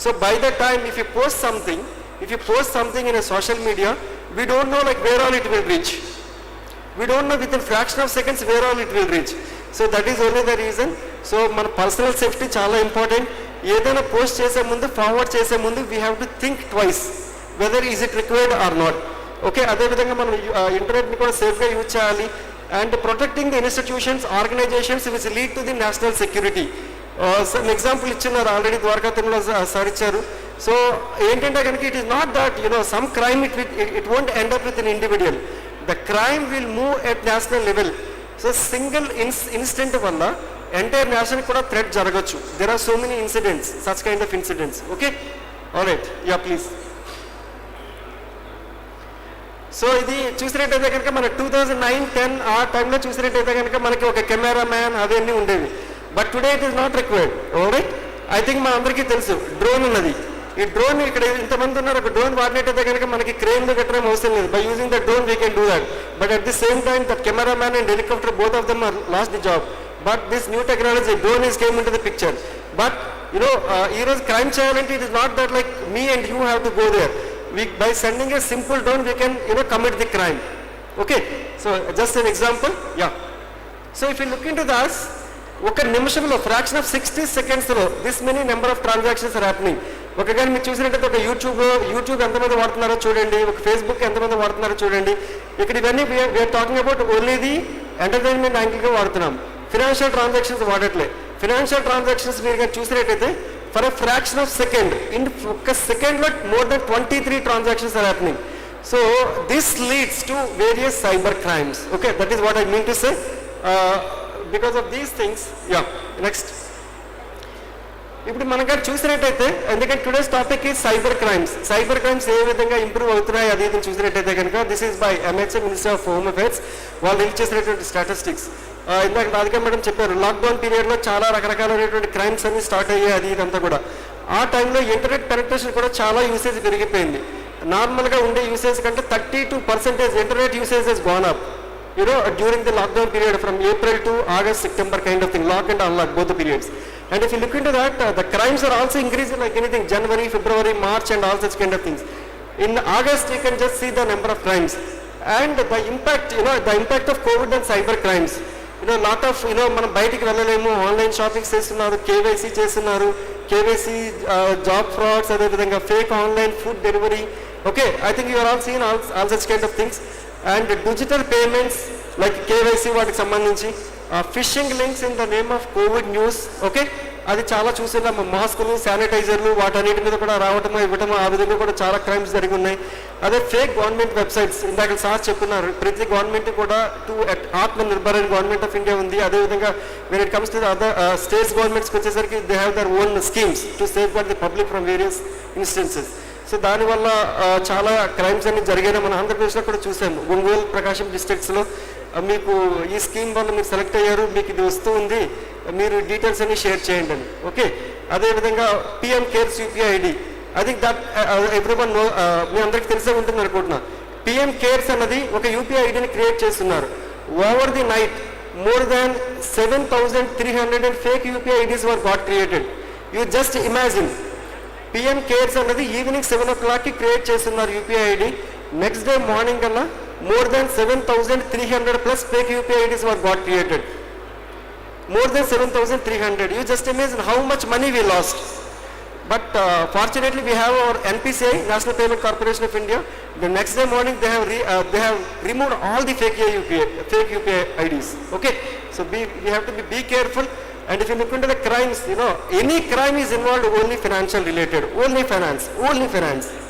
So by the time if you post something in a social media, we don't know like where all it will reach. We don't know within fraction of seconds where all it will reach. So that is only the reason. So మన personal safety చాలా important. ఏదైనా post చేసే ముందు, forward చేసే ముందు we have to think twice whether is it required or not. Okay, అదేవిధంగా మనం ఇంటర్నెట్ని కూడా సేఫ్గా యూజ్ చేయాలి. And protecting the institutions, organizations which lead to the national security. Some example ఇచ్చినారు ఆల్రెడీ, ద్వారకా తిరుమల సార్ ఇచ్చారు. సో ఏంటంటే కనుక it is not that some crime it won't end up with an individual. The crime will move at national level. So single incident వల్ల entire nation కూడా threat జరగచ్చు. There are so many incidents, such kind of incidents. Okay, alright, yeah please. So ఇది చూసినట్టయితే కనుక మన 2009-10 ఆ టైంలో చూసినట్టయితే కనుక మనకి ఒక కెమెరా మ్యాన్ అవన్నీ ఉండేవి. But today it is not required. Alright, I think మా అందరికీ తెలుసు డ్రోన్ ఉన్నది. ఈ డ్రోన్ ఇక్కడ ఇంతమంది ఉన్నారు, ఒక డ్రోన్ వాడినట్టయితే కనుక మనకి క్రేన్లు కట్టడం అవసరం లేదు. By using the drone we can do that. But at the same time that camera man and helicopter both of them are lost the job. But this new technology drone is came into the picture. But ఈరోజు crime చేయాలంటే it is not that like me and you have to go there. By sending a simple drone we can commit the crime. Okay, so just an example. Yeah, so if you look into this, ఒక నిమిషంలో fraction of 60 సెకండ్స్లో this many number of transactions are happening. ఒకగాని మీరు చూసినట్టయితే ఒక YouTube ఎంతమంది వాడుతున్నారో చూడండి, ఒక ఫేస్బుక్ ఎంతమంది వాడుతున్నారో చూడండి. ఇక్కడ ఇవన్నీ we're talking about only the entertainment యాంగిల్గా వాడుతున్నాం. ఫినాన్షియల్ ట్రాన్సాక్షన్స్ వాడట్లే. ఫినాన్షియల్ ట్రాన్సాక్షన్స్ మీరు కానీ చూసినట్టయితే for a fraction of second, in a second more than 23 transactions are happening. So this leads to various cyber crimes. Okay, that is what I mean to say. Because of these things, yeah, next. ఇప్పుడు మనకు చూసినట్టయితే, ఎందుకంటే today's topic is cyber crimes. Cyber crimes ఏ విధంగా improve అవుతున్నాయి అది ఇది చూసినట్టయితే కనుక this is by MHM, minister of home affairs. వాళ్ళు రిలీజ్ చేసినటువంటి స్టాటిస్టిక్స్. ఇందాక రాధికా మేడం చెప్పారు, లాక్డౌన్ పీరియడ్లో చాలా రకరకాలైనటువంటి క్రైమ్స్ అన్ని స్టార్ట్ అయ్యాయి అది ఇదంతా కూడా. ఆ టైంలో ఇంటర్నెట్ పెనట్రేషన్ కూడా చాలా యూసేజ్ పెరిగిపోయింది. నార్మల్గా ఉండే యూసేజ్ కంటే 32% internet usage has gone up during the lockdown period from April to August, September kind of thing, lock and unlock both the periods. And if you look into that, the crimes are also increasing like anything, January, February, March and all such kind of things. In August you can just see the number of crimes and the impact, the impact of COVID and cyber crimes. Lot of మనం బయటికి వెళ్ళలేము, online shopping చేస్తున్నారు, KYC చేస్తున్నారు, KYC job frauds, అదేవిధంగా fake online food delivery. Okay, I think you are all seen all such kind of things. And digital payments like KYC వాటికి సంబంధించి phishing links in the name of covid news. Okay, అది చాలా చూస్తున్నాం. మాస్కులు, శానిటైజర్లు వాటన్నిటి మీద కూడా రావటము ఇవ్వటము, ఆ విధంగా కూడా చాలా క్రైమ్స్ జరిగి ఉన్నాయి. అదే ఫేక్ గవర్నమెంట్ వెబ్సైట్స్, ఇందాక సార్ చెప్తున్నారు, ప్రతి గవర్నమెంట్ కూడా ఆత్మ నిర్భర్ అని గవర్నమెంట్ ఆఫ్ ఇండియా ఉంది. అదేవిధంగా when it comes to other states గవర్నమెంట్స్కి వచ్చేసరికి they have their own schemes to safeguard the public from various instances. So దానివల్ల చాలా క్రైమ్స్ అన్ని జరిగాయి. మన ఆంధ్రప్రదేశ్లో కూడా చూసాము, ఒంగోలు, ప్రకాశం డిస్ట్రిక్ట్స్లో మీకు ఈ స్కీమ్ వల్ల మీరు సెలెక్ట్ అయ్యారు, మీకు ఇది వస్తూ ఉంది, మీరు డీటెయిల్స్ అన్ని షేర్ చేయండి అని. ఓకే, అదేవిధంగా PM cares UPI ID, I think that everyone know, మీ అందరికీ తెలిసే ఉంటుంది అనుకుంటున్నా. PM కేర్స్ అన్నది ఒక UPI IDని క్రియేట్ చేస్తున్నారు. Over the night more than 7,300 fake UPI IDs were got created. You just imagine, PM cares అన్నది ఈవినింగ్ 7 o'clockకి క్రియేట్ చేస్తున్నారు UPI ID. Next day morning కన్నా more than 7,300 plus fake UPI IDs were got created. More than 7,300. You just imagine how much money we lost. But fortunately we have our NPCI, National Payment Corporation of India. The next day morning they have removed all the fake UPI IDs. Okay, so we have to be careful. And if you look into the crimes, any crime is involved only financial related, only finance,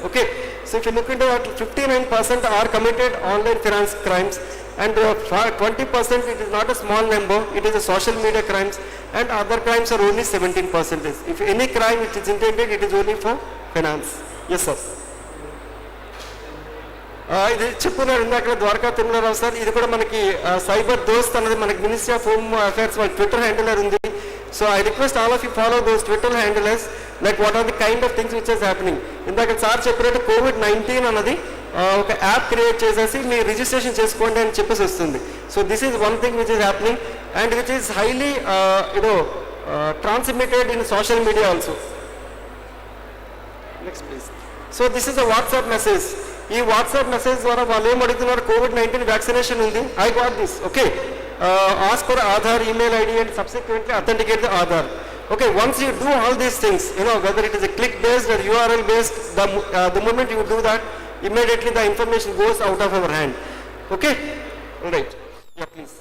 okay. So if you look into that, 59% are committed online finance crimes, and 20% it is not a small number, it is a social media crimes, and other crimes are only 17%. If any crime which is intended, it is only for finance. Yes, sir. ఇది చెప్పున్నారు ఇందాక Dwaraka Tirumala Rao sir, ఇది కూడా మనకి cyber Dost అనేది మనకి ministry of home affairs వాళ్ళ Twitter handler ఉంది. So I request all of you follow those Twitter handlers, like what are the kind of things which is happening. ఇందాక సార్ చెప్పినట్టు COVID-19 అన్నది ఒక యాప్ క్రియేట్ చేసేసి మీరు రిజిస్ట్రేషన్ చేసుకోండి అని చెప్పేసి వస్తుంది. So this is one thing which is happening and which is highly transmitted in social media also. Next please. So this is a WhatsApp message. ఈ వాట్సాప్ మెసేజ్ ద్వారా వాళ్ళు ఏం అడుగుతున్నారు, COVID-19 వ్యాక్సినేషన్ ఉంది, I got this, okay, ask for Aadhaar, email ID and subsequently authenticate the Aadhaar. Okay, once you do all these things, whether it is a click based or URL based, the moment you do that, immediately the information goes out of our hand. Okay, all right, yeah, please.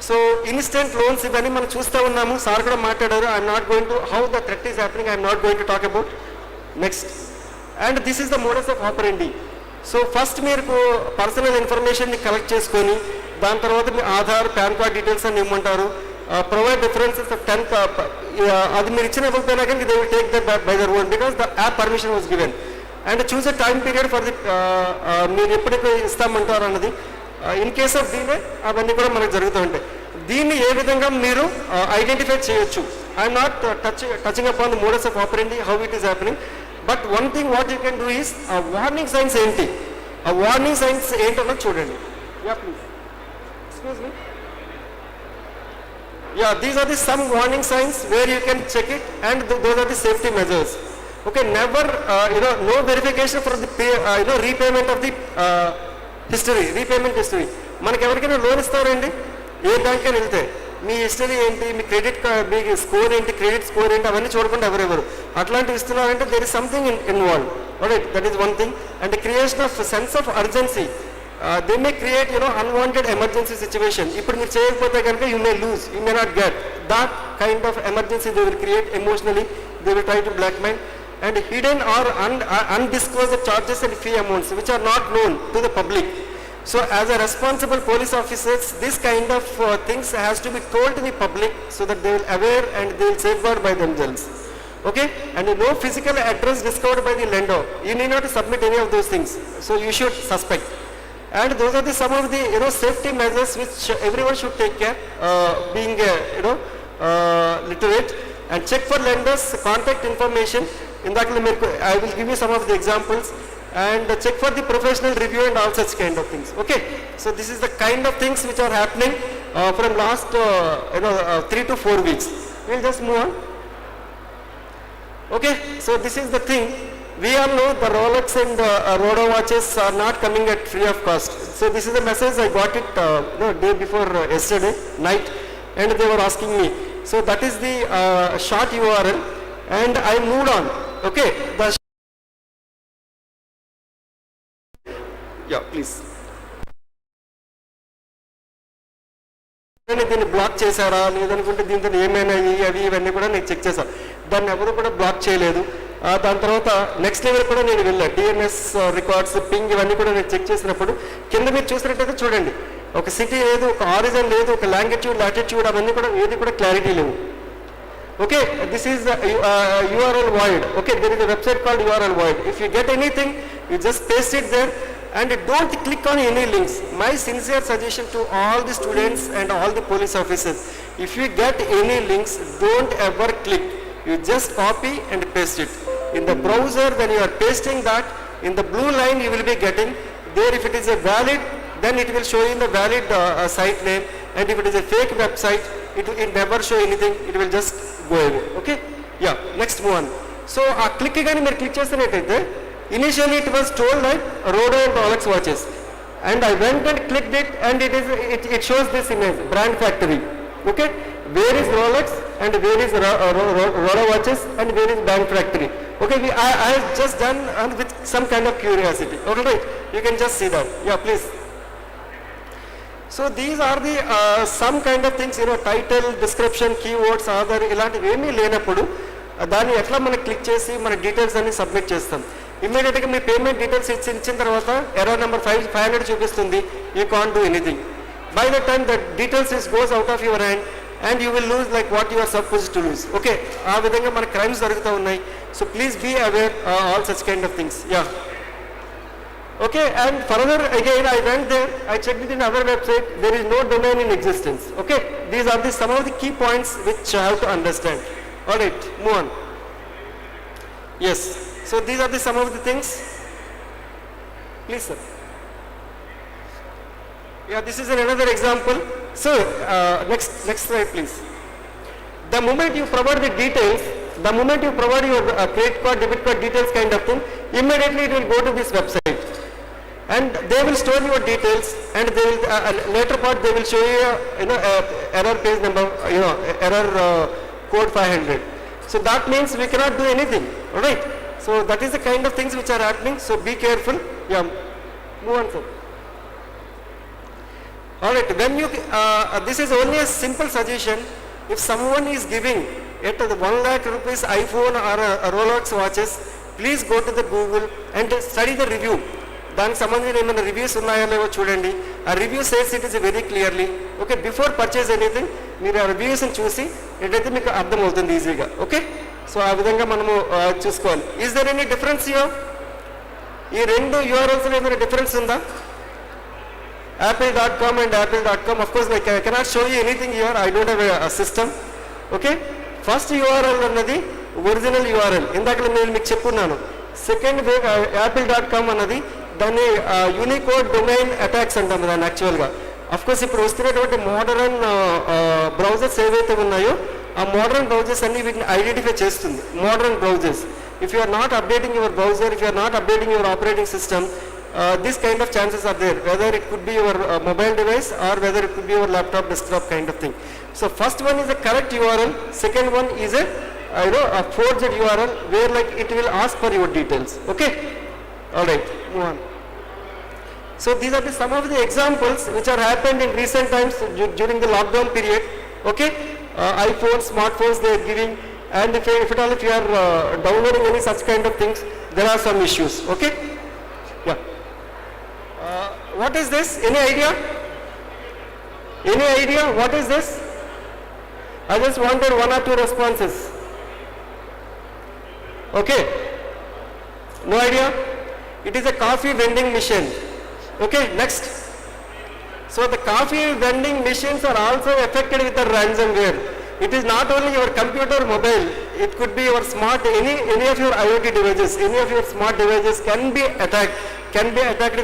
So instant loans ఇవన్నీ మనం చూస్తూ ఉన్నాము, sir కూడా మాట్లాడారు. I'm not going to how the threat is happening, I'm not going to talk about. Next, and this is the modus of ఆపరెండి. So first మీరు personal ఇన్ఫర్మేషన్ని collect చేసుకొని దాని తర్వాత మీ ఆధార్, పాన్ కార్డ్ డీటెయిల్స్ అని ఇవ్వమంటారు. Provide differences of 10, అది మీరు ఇచ్చిన ఇవ్వకపోయినా కానీ they will take that by their own because the app permission was given. And choose a time period for the మీరు ఎప్పటికీ ఇస్తామంటారు అన్నది. ఇన్ కేస్ ఆఫ్ దీనే అవన్నీ కూడా మనకు జరుగుతూ ఉంటాయి. దీన్ని ఏ విధంగా మీరు ఐడెంటిఫై చేయొచ్చు. I'm not touching upon the modus of ఆపరెండి, how it is happening. But one thing what you can do is ఆ వార్నింగ్ సైన్స్ ఏంటి, ఆ వార్నింగ్ సైన్స్ ఏంటన్నది చూడండి. Yeah please, excuse me. Yeah, these are the some warning signs where you can check it, and those are the safety measures. Okay, never, no verification for the repayment of the history, repayment history. మనకి ఎవరికైనా loan ఇస్తారండి, ఏ bank అయినా వెళ్తే మీ history ఏంటి, మీ credit card, మీ score ఏంటి, credit score ఏంటి, అవన్నీ చూడకుండా ఎవరెవరు అట్లాంటివి ఇస్తున్నారంటే there is something involved. Alright, that is one thing. And the creation of sense of urgency. They may create unwanted emergency situation. ఇప్పుడు మీరు చేయకపోతే కనుక you may lose, you may not get. That kind of emergency they will create emotionally. They will try to blackmail. And hidden or undisclosed charges and fee amounts which are not known to the public. So as a responsible police officers, this kind of things has to be told to the public so that they will aware and they will safeguard by themselves. Okay, and no physical address discovered by the lender. You need not submit any of those things. So you should suspect. And those are some of the safety measures which everyone should take care, being literate. And check for lenders contact information. In that I will give you some of the examples. And check for the professional review and all such kind of things. Okay, so this is the kind of things which are happening from last 3 to 4 weeks. We'll just move on. Okay, so this is the thing. We all know the Rolex and Rodo watches are not coming at free of cost. So this is the message, I got it day before yesterday night, and they were asking me. So that is the short URL, and I moved on. Okay, yeah, please. దీన్ని black చేశారా లేదనుకుంటే దీంతో ఏమైనా అవి ఇవన్నీ కూడా నేను check చేశాను. దాన్ని ఎవరు కూడా బ్లాక్ చేయలేదు. దాని తర్వాత నెక్స్ట్ లెవెల్ కూడా నేను వెళ్ళాను. డిఎన్ఎస్ రికార్డ్స్, పింగ్ ఇవన్నీ కూడా నేను చెక్ చేసినప్పుడు కింద మీరు చూసినట్టయితే చూడండి, ఒక సిటీ లేదు, ఒక ఆరిజిన్ లేదు, ఒక లాంగిట్యూడ్ లాటిట్యూడ్ అవన్నీ కూడా ఏది కూడా క్లారిటీ లేవు. Okay, this is URL void. Okay, there is a website called URL void. If you get anything, you just paste it there and don't click on any links. My sincere suggestion to all the students and all the police officers, if you get any links, don't ever click. You just copy and paste it. In the browser, when you are pasting that, in the blue line you will be getting there. If it is a valid, then it will show you the valid site name, and if it is a fake website, it will never show anything, it will just go away. Okay, yeah, next one. So click again, మీరు click చేసినట్టయితే initially it was told like Rodo and Rolex watches, and I went and clicked it, and it shows this image, brand factory. Okay, where is Rolex and where is Rodo watches and where is brand factory? Okay, I have just done with some kind of curiosity. All right, you can just see that. Yeah, please. So these are the some kind of things, title, description, keywords, other ఇలాంటివి ఏమీ లేనప్పుడు దాన్ని ఎట్లా మనం click చేసి మన details అన్ని submit చేస్తాం. ఇమ్మీడియట్గా మీ పేమెంట్ డీటెయిల్స్ ఇచ్చిన తర్వాత ఎర్రర్ నెంబర్ 500 చూపిస్తుంది. You can't do anything. By the time the details goes out of your hand and you will lose like what you are supposed to lose. Okay, ఆ విధంగా మన crimes జరుగుతూ ఉన్నాయి. So please be aware all such kind of things. Yeah. Okay, and further again I went there, I checked it in our website, there is no domain in existence. Okay, these are some of the key points which I have to understand. All right, move on. Yes, so these are some of the things. Please sir. Yeah, this is another example. So next slide please. The moment you provide the details, the moment you provide your credit card, debit card details kind of thing, immediately it will go to this website and they will store your details, and they will later part they will show you error page number, error code 500. So that means we cannot do anything. All right, so that is the kind of things which are happening. So be careful. Yeah, move on sir. All right, when you this is only a simple suggestion. If someone is giving it to the 1 lakh rupees iPhone or a Rolex watches, please go to the Google and study the review. దానికి సంబంధించిన ఏమైనా reviews ఉన్నాయో లేవో చూడండి. ఆ review says it is very clearly. Okay, before purchase anything మీరు ఆ రివ్యూస్ని చూసి ఏంటైతే మీకు అర్థమవుతుంది ఈజీగా. ఓకే, సో ఆ విధంగా మనము చూసుకోవాలి. Is there any difference here? ఈ రెండు యూఆర్ఎల్స్లో ఏమైనా డిఫరెన్స్ ఉందా? apple.com and apple.com. Of course, I cannot show you anything here. I don't have a system. Okay, first URL అన్నది ఒరిజినల్ URL, ఇందాక నేను మీకు చెప్పున్నాను. సెకండ్ apple.com అన్నది దాన్ని యూనికోడ్ డొమైన్ అటాక్స్ అంటాం దాన్ని యాక్చువల్గా. అఫ్ కోర్స్ ఇప్పుడు వస్తున్నటువంటి మోడర్న్ బ్రౌజర్స్ ఏవైతే ఉన్నాయో ఆ మోడర్న్ బ్రౌజర్స్ అన్ని వీటిని ఐడెంటిఫై చేస్తుంది. Modern browsers, if you are not updating your browser, if you are not updating your operating system, this kind of chances are there, whether it could be your mobile device or whether it could be your laptop, desktop kind of thing. So first one is a correct URL, second one is a forged URL where like it will ask for your details. Okay, all right, move on. So these are some of the examples which are happened in recent times during the lockdown period. Okay, iPhones, smartphones they are giving, and if you are downloading any such kind of things, there are some issues. Okay, yeah. What is this? Any idea? Any idea? What is this? I just wanted 1 or 2 responses. Okay. No idea? It is a coffee vending machine. Okay, next. So the coffee vending machines are also affected with the ransomware. It is not only your computer, mobile, it could be your smart, any of your IoT devices, any of your smart devices can be attacked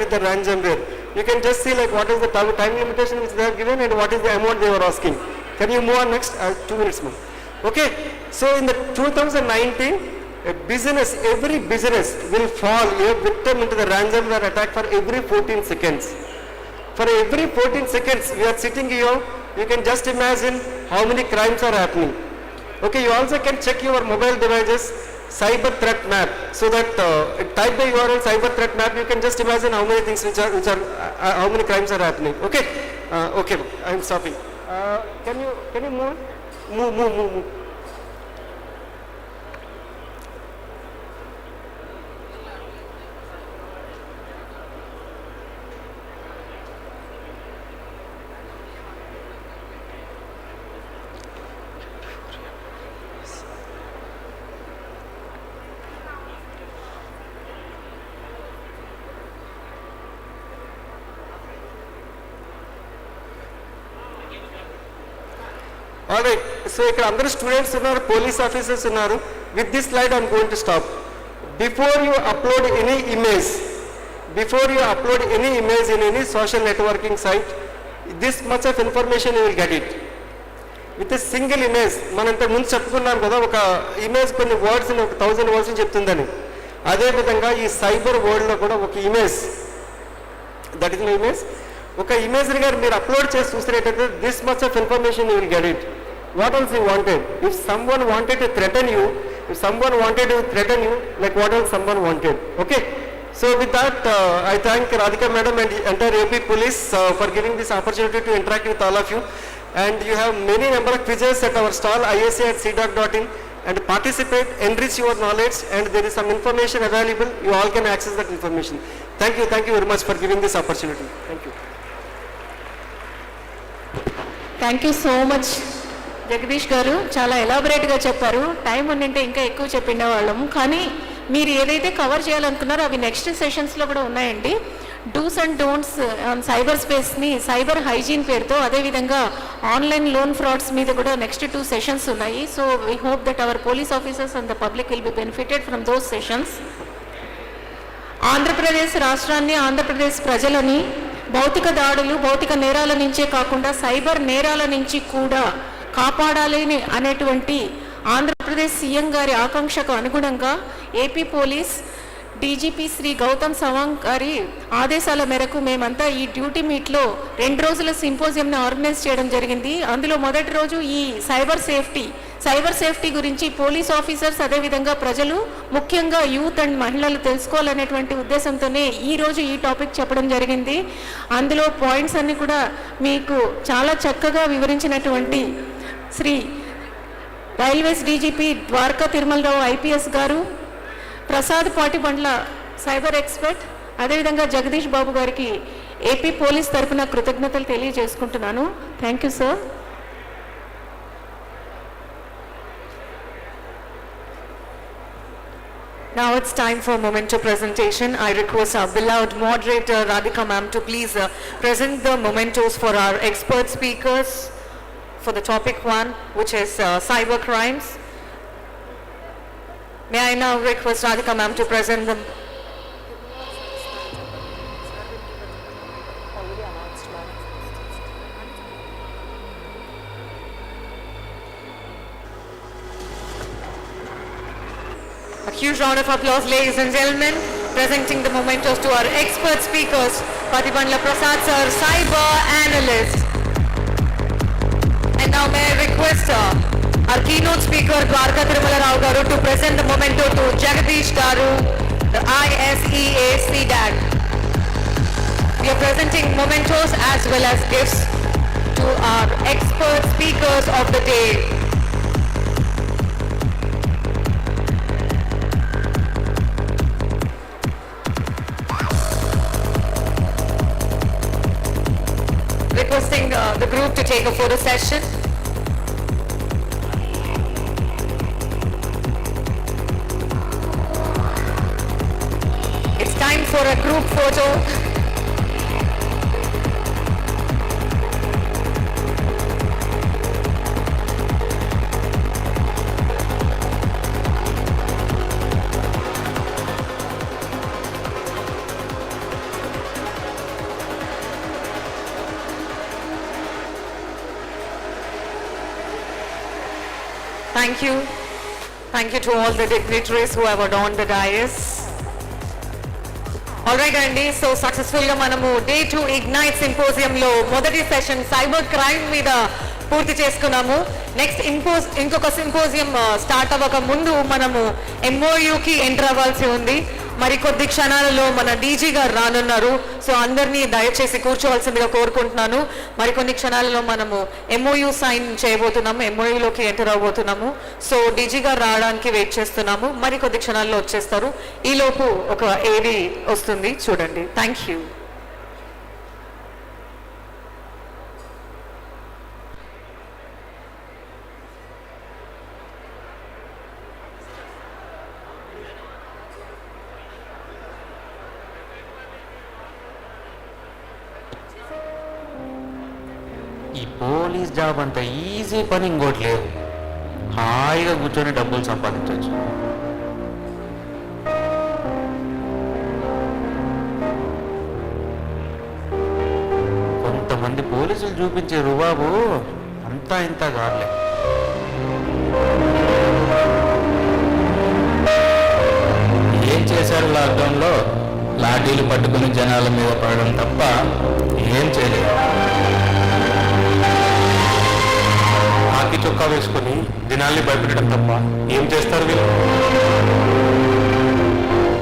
with the ransomware. You can just see like what is the time limitation which they have given and what is the amount they were asking. Can you move on next? 2 minutes more. Okay, so in the 2019, every business will fall a victim into the ransomware attack for every 14 seconds. For every 14 seconds we are sitting here, you can just imagine how many crimes are happening. Okay, you also can check your mobile devices cyber threat map, so that type the URL cyber threat map, you can just imagine how many things which are how many crimes are happening. Okay, okay, I am stopping. Can you move. All right, so ఇక్కడ అందరు students ఉన్నారు, police officers ఉన్నారు. With this slide I am going to stop. Before you upload any image in any social networking site, this much of information you will get it. With a single image, మనం ఇంతకు ముందు చెప్పుకున్నాం కదా, ఒక image కొన్ని words 1000 words చెప్తుందని. అదేవిధంగా ఈ cyber వరల్డ్లో కూడా ఒక image, that is my image, ఒక ఇమేజ్ని గారు మీరు అప్లోడ్ చేసి చూసినట్టయితే this much of information you will get it. What else you wanted? If someone wanted to threaten you, like what else someone wanted. Okay, So with that, I thank Radhika Madam and the entire AP Police for giving this opportunity to interact with all of you. And you have many number of quizzes at our stall, isa@cdoc.in, and participate, enrich your knowledge, and there is some information available. You all can access that information. Thank you very much for giving this opportunity. Thank you. Thank you so much Jagadish గారు, చాలా ఎలాబొరేట్గా చెప్పారు. Time ఉండింటే ఇంకా ఎక్కువ చెప్పిండే వాళ్ళము, కానీ మీరు ఏదైతే కవర్ చేయాలనుకున్నారో అవి నెక్స్ట్ సెషన్స్లో కూడా ఉన్నాయండి. Dos and don'ts on cyber స్పేస్ని cyber hygiene పేరుతో, అదేవిధంగా ఆన్లైన్ లోన్ ఫ్రాడ్స్ మీద కూడా నెక్స్ట్ 2 సెషన్స్ ఉన్నాయి. So we hope that our police officers and the public will be benefited from those sessions. Andhra Pradesh రాష్ట్రాన్ని, ఆంధ్రప్రదేశ్ ప్రజలని భౌతిక దాడులు, భౌతిక నేరాల నుంచే కాకుండా సైబర్ నేరాల నుంచి కూడా కాపాడాలి అనేటువంటి ఆంధ్రప్రదేశ్ సీఎం గారి ఆకాంక్షకు అనుగుణంగా AP police DGP Shri Gautam Sawang గారి ఆదేశాల మేరకు మేమంతా ఈ డ్యూటీ మీట్లో 2 రోజుల సింపోజియంని ఆర్గనైజ్ చేయడం జరిగింది. అందులో మొదటి రోజు ఈ సైబర్ సేఫ్టీ గురించి పోలీస్ ఆఫీసర్స్, అదేవిధంగా ప్రజలు, ముఖ్యంగా యూత్ అండ్ మహిళలు తెలుసుకోవాలనేటువంటి ఉద్దేశంతోనే ఈరోజు ఈ టాపిక్ చెప్పడం జరిగింది. అందులో పాయింట్స్ అన్ని కూడా మీకు చాలా చక్కగా వివరించినటువంటి Shri railways DGP Dwaraka Tirumalarao IPS గారు, ప్రసాద్ పాటిబండ్ల సైబర్ ఎక్స్పర్ట్, అదేవిధంగా జగదీష్ బాబు గారికి ఏపీ పోలీస్ తరఫున కృతజ్ఞతలు తెలియజేసుకుంటున్నాను. Thank you sir. Now it's time for memento presentation. I request our beloved moderator Radhika ma'am to please present the mementos for our expert speakers for the topic 1, which is cyber crimes. May I now request Radhika ma'am to present them. A huge round of applause, ladies and gentlemen, presenting the mementos to our expert speakers, Patibandla Prasad sir, cyber analyst. And now may I request our keynote speaker, Dwarka Tirumala Rao Garu, to present the memento to Jagadish Garu, the ISEA CDAC. We are presenting mementos as well as gifts to our expert speakers of the day. Requesting the group to take a photo session. It's time for a group photo. Thank you. Thank you to all the dignitaries who have adorned the dais. Alright అండి, so సక్సెస్ఫుల్గా మనము Day 2 Ignite సింపోజియంలో మొదటి session cyber crime మీద పూర్తి చేసుకున్నాము. Next ఇంకొక symposium start అవ్వక ముందు మనము MOUకి ఎంటర్ అవ్వాల్సి ఉంది. మరి కొద్ది క్షణాలలో మన డీజీ గారు రానున్నారు. సో అందరినీ దయచేసి కూర్చోవలసిందిగా కోరుకుంటున్నాను. మరి కొన్ని క్షణాలలో మనము MOU సైన్ చేయబోతున్నాము, MOUలోకి ఎంటర్ అవ్వబోతున్నాము. సో డీజీ గారు రావడానికి వెయిట్ చేస్తున్నాము. మరి కొద్ది క్షణాల్లో వచ్చేస్తారు. ఈలోపు ఒక ఏడీ వస్తుంది, చూడండి. Thank you. ఈ పోలీస్ జాబ్ అంత ఈజీ పని ఇంకోటి లేదు. హాయిగా కూర్చొని డబ్బులు సంపాదించవచ్చు. కొంతమంది పోలీసులు చూపించే రుబాబు అంతా ఇంత కాదులే. ఏం చేశారు లాక్డౌన్లో? లాఠీలు పట్టుకుని జనాల మీద పడడం తప్ప ఏం చేయలేదు. హాకీ చొక్కా వేసుకొని జనాల్ని భయపెట్టడం తప్ప ఏం చేస్తారు వీళ్ళు?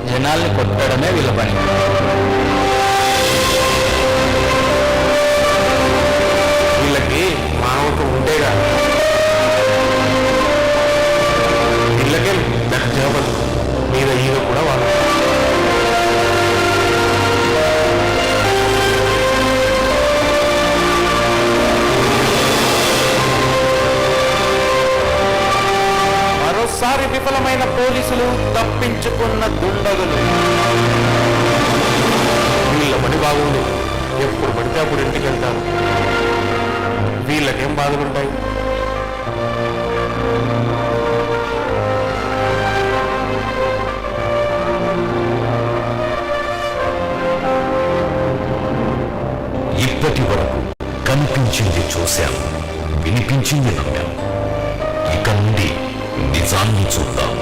జనాలు జనాల్ని కొట్టడమే వీళ్ళ పని. వీళ్ళకి మానవత్వం ఉంటేగా వీళ్ళకే పెద్ద మీద ఈగ కూడా వాళ్ళు. మరోసారి విఫలమైన పోలీసులు, తప్పించుకున్న దుండగులు. వీళ్ళ పని బాగుంది, ఎప్పుడు పడితే అప్పుడు ఇంటికి వెళ్తారు. వీళ్ళకేం బాధలుంటాయి? ఇప్పటి వరకు కనిపించింది చూశాం, వినిపించింది నమ్మాం. ఇక నుండి నిజాన్ని చూద్దాం.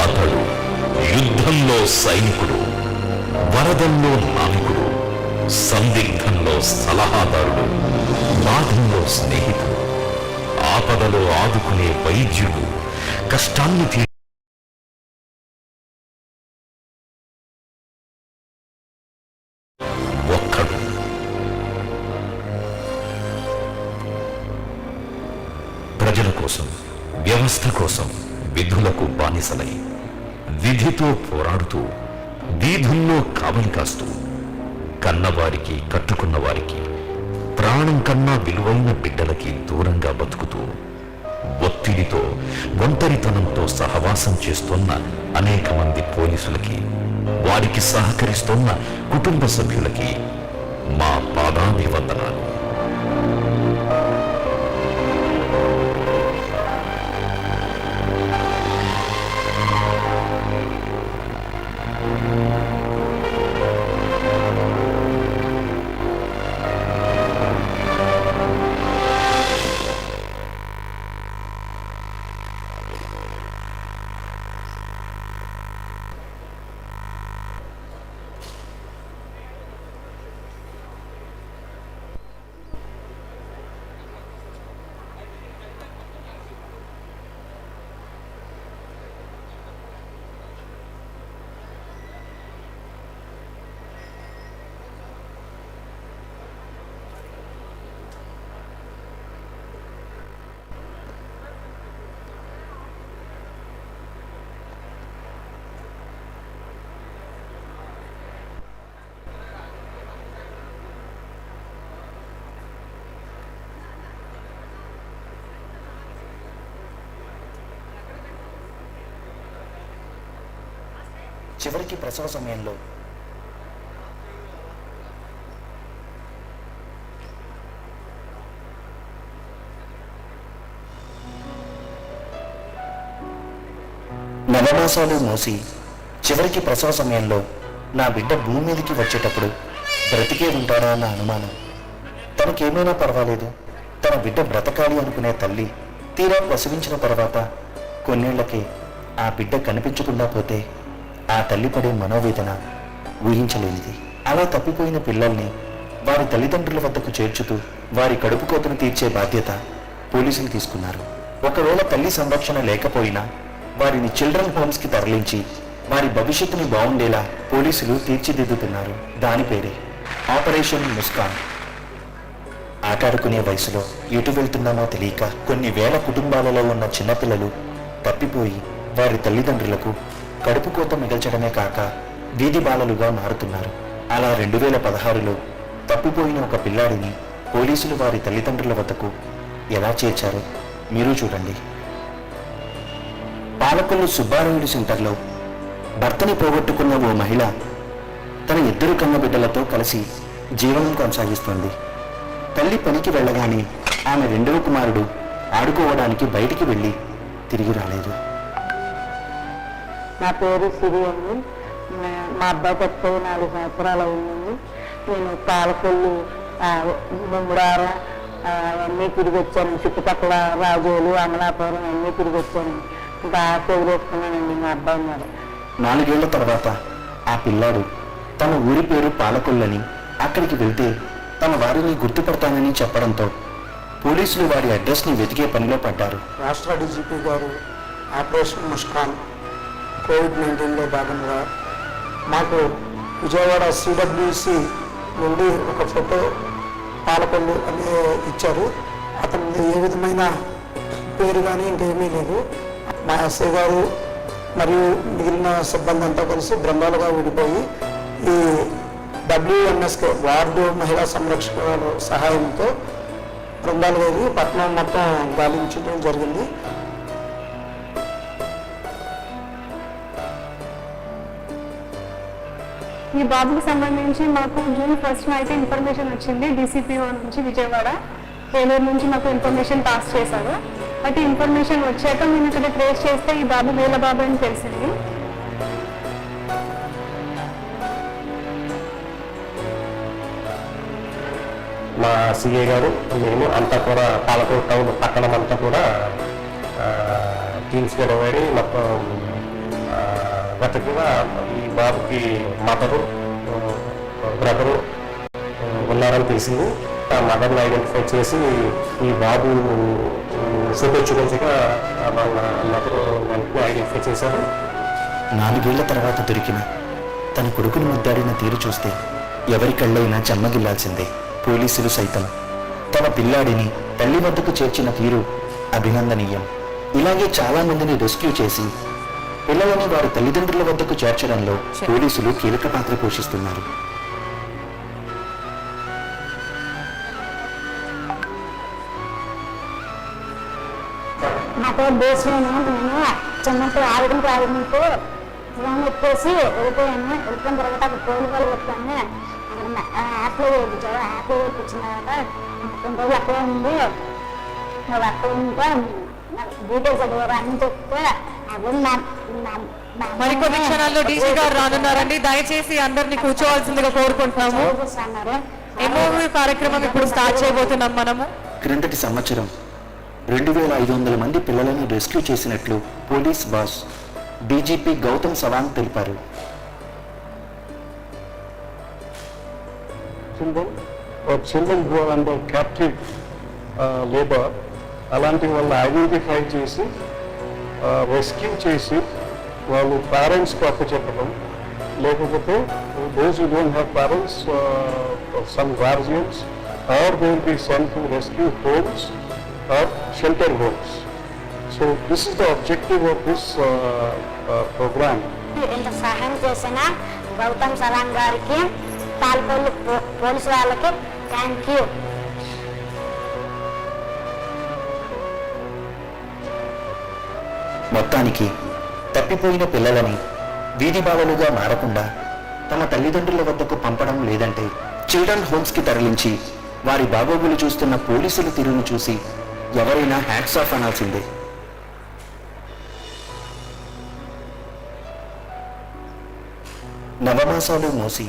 అతడు యుద్ధంలో సైనికుడు, వరదల్లో నావికుడు, సందిగ్ధంలో సలహాదారుడు, బాధల్లో స్నేహితుడు, ఆపదలో ఆదుకునే వైద్యుడు, కష్టాన్ని ఒక్కడు. ప్రజల కోసం, వ్యవస్థ కోసం విధులకు బానిసలై విధితో పోరాడుతూ వీధుల్లో కావలి కాస్తూ కన్నవారికి, కట్టుకున్న వారికి, ప్రాణం కన్నా విలువైన బిడ్డలకి దూరంగా బతుకుతూ ఒత్తిడితో, ఒంటరితనంతో సహవాసం చేస్తున్న అనేక మంది పోలీసులకి, వారికి సహకరిస్తున్న కుటుంబ సభ్యులకి మా పాదాభివందనాలు. చివరికి ప్రసవ సమయంలో నవమాసాలు మోసి చివరికి ప్రసవ సమయంలో నా బిడ్డ భూమి మీదకి వచ్చేటప్పుడు బ్రతికే ఉంటాడా అన్న అనుమానం. తనకేమైనా పర్వాలేదు, తన బిడ్డ బ్రతకాలి అనుకునే తల్లి తీరా ప్రసవించిన తర్వాత కొన్నేళ్లకి ఆ బిడ్డ కనిపించకుండా పోతే ఆ తల్లి పడే మనోవేదన ఊహించలేనిది. అలా తప్పిపోయిన పిల్లల్ని వారి తల్లిదండ్రుల వద్దకు చేర్చుతూ వారి కడుపు కోతను తీర్చే బాధ్యత పోలీసులు తీసుకున్నారు. ఒకవేళ తల్లి సంరక్షణ లేకపోయినా వారిని చిల్డ్రన్ హోమ్స్కి తరలించి వారి భవిష్యత్తుని బాగుండేలా పోలీసులు తీర్చిదిద్దుతున్నారు. దాని పేరే ఆపరేషన్ ముస్కాన్. ఆటాడుకునే వయసులో ఎటు వెళ్తున్నామో తెలియక కొన్ని వేల కుటుంబాలలో ఉన్న చిన్నపిల్లలు తప్పిపోయి వారి తల్లిదండ్రులకు కడుపు కోత మిగల్చడమే కాక వీధి బాలలుగా మారుతున్నారు. అలా 2016లో తప్పిపోయిన ఒక పిల్లాడిని పోలీసులు వారి తల్లిదండ్రుల వద్దకు ఎలా చేర్చారో మీరు చూడండి. పాలకొల్లు సుబ్బారాయుడు సెంటర్లో భర్తని పోగొట్టుకున్న ఓ మహిళ తన 2 కన్న బిడ్డలతో కలిసి జీవనం కొనసాగిస్తోంది. తల్లి పనికి వెళ్ళగానే ఆమె 2వ కుమారుడు ఆడుకోవడానికి బయటికి వెళ్ళి తిరిగి రాలేదు. నా పేరు సిరి అండి. మా అబ్బాయి చచ్చిపోయి 4 సంవత్సరాలు అయిందండి. నేను పాలకొల్లు, ముమ్మడార అన్నీ తిరిగి వచ్చాను. చుట్టుపక్కల రాజోలు, అమలాపురం అన్నీ తిరిగి వచ్చాను. బాగా ఎదురేసుకున్నానండి మా అబ్బాయి మీద. 4 ఏళ్ల తర్వాత ఆ పిల్లాడు తన ఊరి పేరు పాలకొల్లని, అక్కడికి వెళ్తే తన వారిని గుర్తుపడతానని చెప్పడంతో పోలీసులు వారి అడ్రస్ని వెతికే పనిలో పడ్డారు. రాష్ట్ర డీజీపీ గారు ఆపరేషన్ ముస్కాన్ కోవిడ్-19లో భాగంగా మాకు విజయవాడ సిడబ్ల్యూసి నుండి ఒక ఫోటో పాలకొల్లు అనే ఇచ్చారు. అతని ఏ విధమైన పేరు కానీ ఇంకేమీ లేదు. మా ఎస్ఐ గారు మరియు మిగిలిన సిబ్బంది అంతా కలిసి బృందాలుగా విడిపోయి ఈ WMSK వార్డు మహిళా సంరక్షకుల సహాయంతో బృందాలు వెళ్ళి పట్టణం మొత్తం గాలించడం జరిగింది. ఈ బాబుకి సంబంధించి మాకు జూన్ 1st అయితే ఇన్ఫర్మేషన్ వచ్చింది. DCPO నుంచి విజయవాడ ఏలూరు నుంచి మాకు ఇన్ఫర్మేషన్ పాస్ చేశారు. బట్ ఇన్ఫర్మేషన్ వచ్చాక మేము ఇక్కడ ట్రేస్ చేస్తే ఈ బాబు వేల బాబు అని తెలిసింది. మా సిఏ గారు మేము అంతా కూడా పాలకొల్లు టౌన్ పట్టణం అంతా కూడా టీమ్స్గా డివైడ్ అయ్యి మొత్తం వెతకగా ఈ బాబుకి మదరు బ్రదరు ఉన్నారని తెలిసింది. ఆ మదర్ని ఐడెంటిఫై చేసి ఈ బాబు ఫోటో చూపించగా వాళ్ళ మదరు వెంటనే ఐడెంటిఫై చేశారు. 4 ఏళ్ల తర్వాత దొరికిన తన కొడుకును ముద్దాడిన తీరు చూస్తే ఎవరి కళ్ళైనా చెమ్మగిల్లాల్సిందే. పోలీసులు సైతం తమ పిల్లాడిని తల్లి వద్దకు చేర్చిన తీరు అభినందనీయం. ఇలాగే చాలా మందిని రెస్క్యూ చేసి పిల్లలని వారి తల్లిదండ్రుల వద్దకు చేర్చడంలో పోలీసులు కీలక పాత్ర పోషిస్తున్నారు. నా పేరు దేశంలో నేను చిన్నప్పుడు ఆడడం ప్రారంభింపు ఫోన్ ఎత్తేసి వెళ్ళిపోయాను. వెళ్ళిపోయిన తర్వాత అక్కడ ఫోన్ కాల్ వచ్చాను. యాప్లో వేయించారు. యాప్లో వేయించిన తర్వాత కొన్ని రోజులు అక్కడే ఉంది. నువ్వు అక్కడ ఉంటే డీటెయిల్స్ అడిగారు అన్ని చెప్తే అవి మరికొన్ని క్షణాల్లో డీజీ గారు రానున్నారండి. దయచేసి అందరినీ కూర్చోవాల్సిందిగా కోరుకుంటున్నాము. MOU కార్యక్రమం ఇప్పుడు స్టార్ట్ చేయబోతున్నాం మనము. క్రిందటి సంవత్సరం 2500 మంది పిల్లలను రెస్క్యూ చేసినట్లు police boss DGP Gautam Sawang తెలిపారు. Children who are under captive labour identify వాళ్ళని ఐడెంటిఫై చేసి రెస్క్యూ చేసి వాళ్ళు పేరెంట్స్కి అప్పచెప్పడం, లేకపోతే those who don't have parents, some guardians, or they will be sent to rescue homes or shelter homes. So this is the objective of this program. ఇంత సహాయం చేసిన గౌతమ్ సవాంగ్ గారికి పాల్కొల్లు పోలీసు వాళ్ళకి థ్యాంక్ యూ. మొత్తానికి తప్పిపోయిన పిల్లలని వీధి బాలలుగా మారకుండా తమ తల్లిదండ్రుల వద్దకు పంపడం లేదంటే చిల్డ్రన్ హోమ్స్కి తరలించి వారి బాగోగులు చూస్తున్న పోలీసుల తీరును చూసి ఎవరైనా హ్యాట్స్ ఆఫ్ అనాల్సిందే. నవమాసాలు మోసి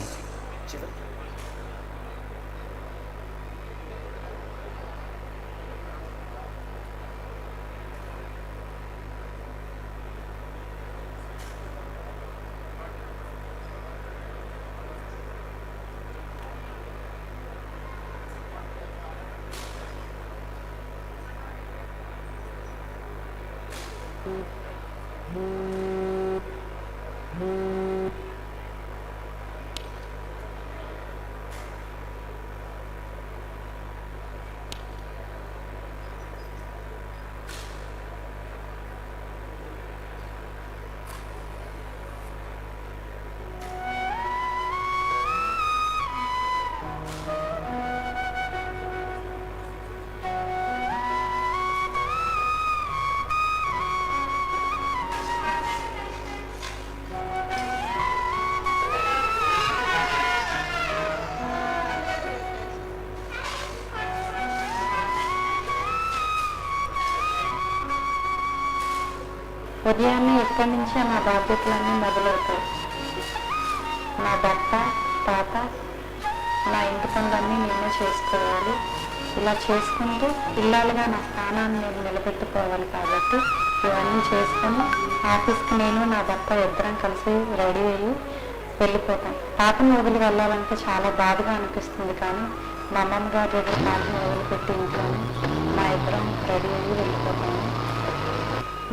ఉదయాన్నే ఇక్కడి నుంచే నా బాధ్యతలన్నీ మొదలవుతాయి. నా భర్త, తాత, నా ఇంటి పనులన్నీ నేనే చేసుకోవాలి. ఇలా చేసుకుంటూ ఇల్లాలుగా నా స్థానాన్ని నేను నిలబెట్టుకోవాలి. కాబట్టి ఇవన్నీ చేసుకొని ఆఫీస్కి నేను నా భర్త ఇద్దరం కలిసి రెడీ అయ్యి వెళ్ళిపోతాం. తాతను వదిలి వెళ్ళాలంటే చాలా బాధగా అనిపిస్తుంది. కానీ మా అమ్మమ్మ గారి దగ్గర తాతను వదిలిపెట్టి ఇంట్లోనే మా ఇద్దరం రెడీ అయ్యి వెళ్ళిపోతాము.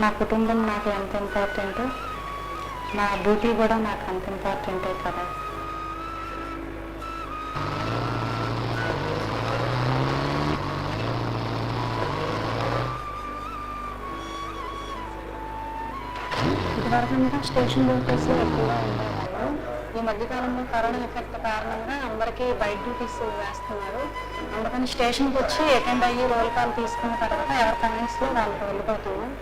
నా కుటుంబం నాకు ఎంత ఇంపార్టెంటో నా డ్యూటీ కూడా నాకు అంత ఇంపార్టెంటే కదా. ఇదివరకు ఇంకా స్టేషన్ డ్యూటీస్ ఎక్కువగా ఉండేవాళ్ళు. ఈ మధ్యకాలంలో కరోనా ఎఫెక్ట్ కారణంగా అందరికీ బయట డ్యూటీస్ వేస్తున్నారు. అందుకని స్టేషన్కి వచ్చి అటెండ్ అయ్యి రోల్ కాల్ తీసుకున్న తర్వాత ఎవరి కన్వీన్స్లో వాళ్ళకి వెళ్ళిపోతున్నాం.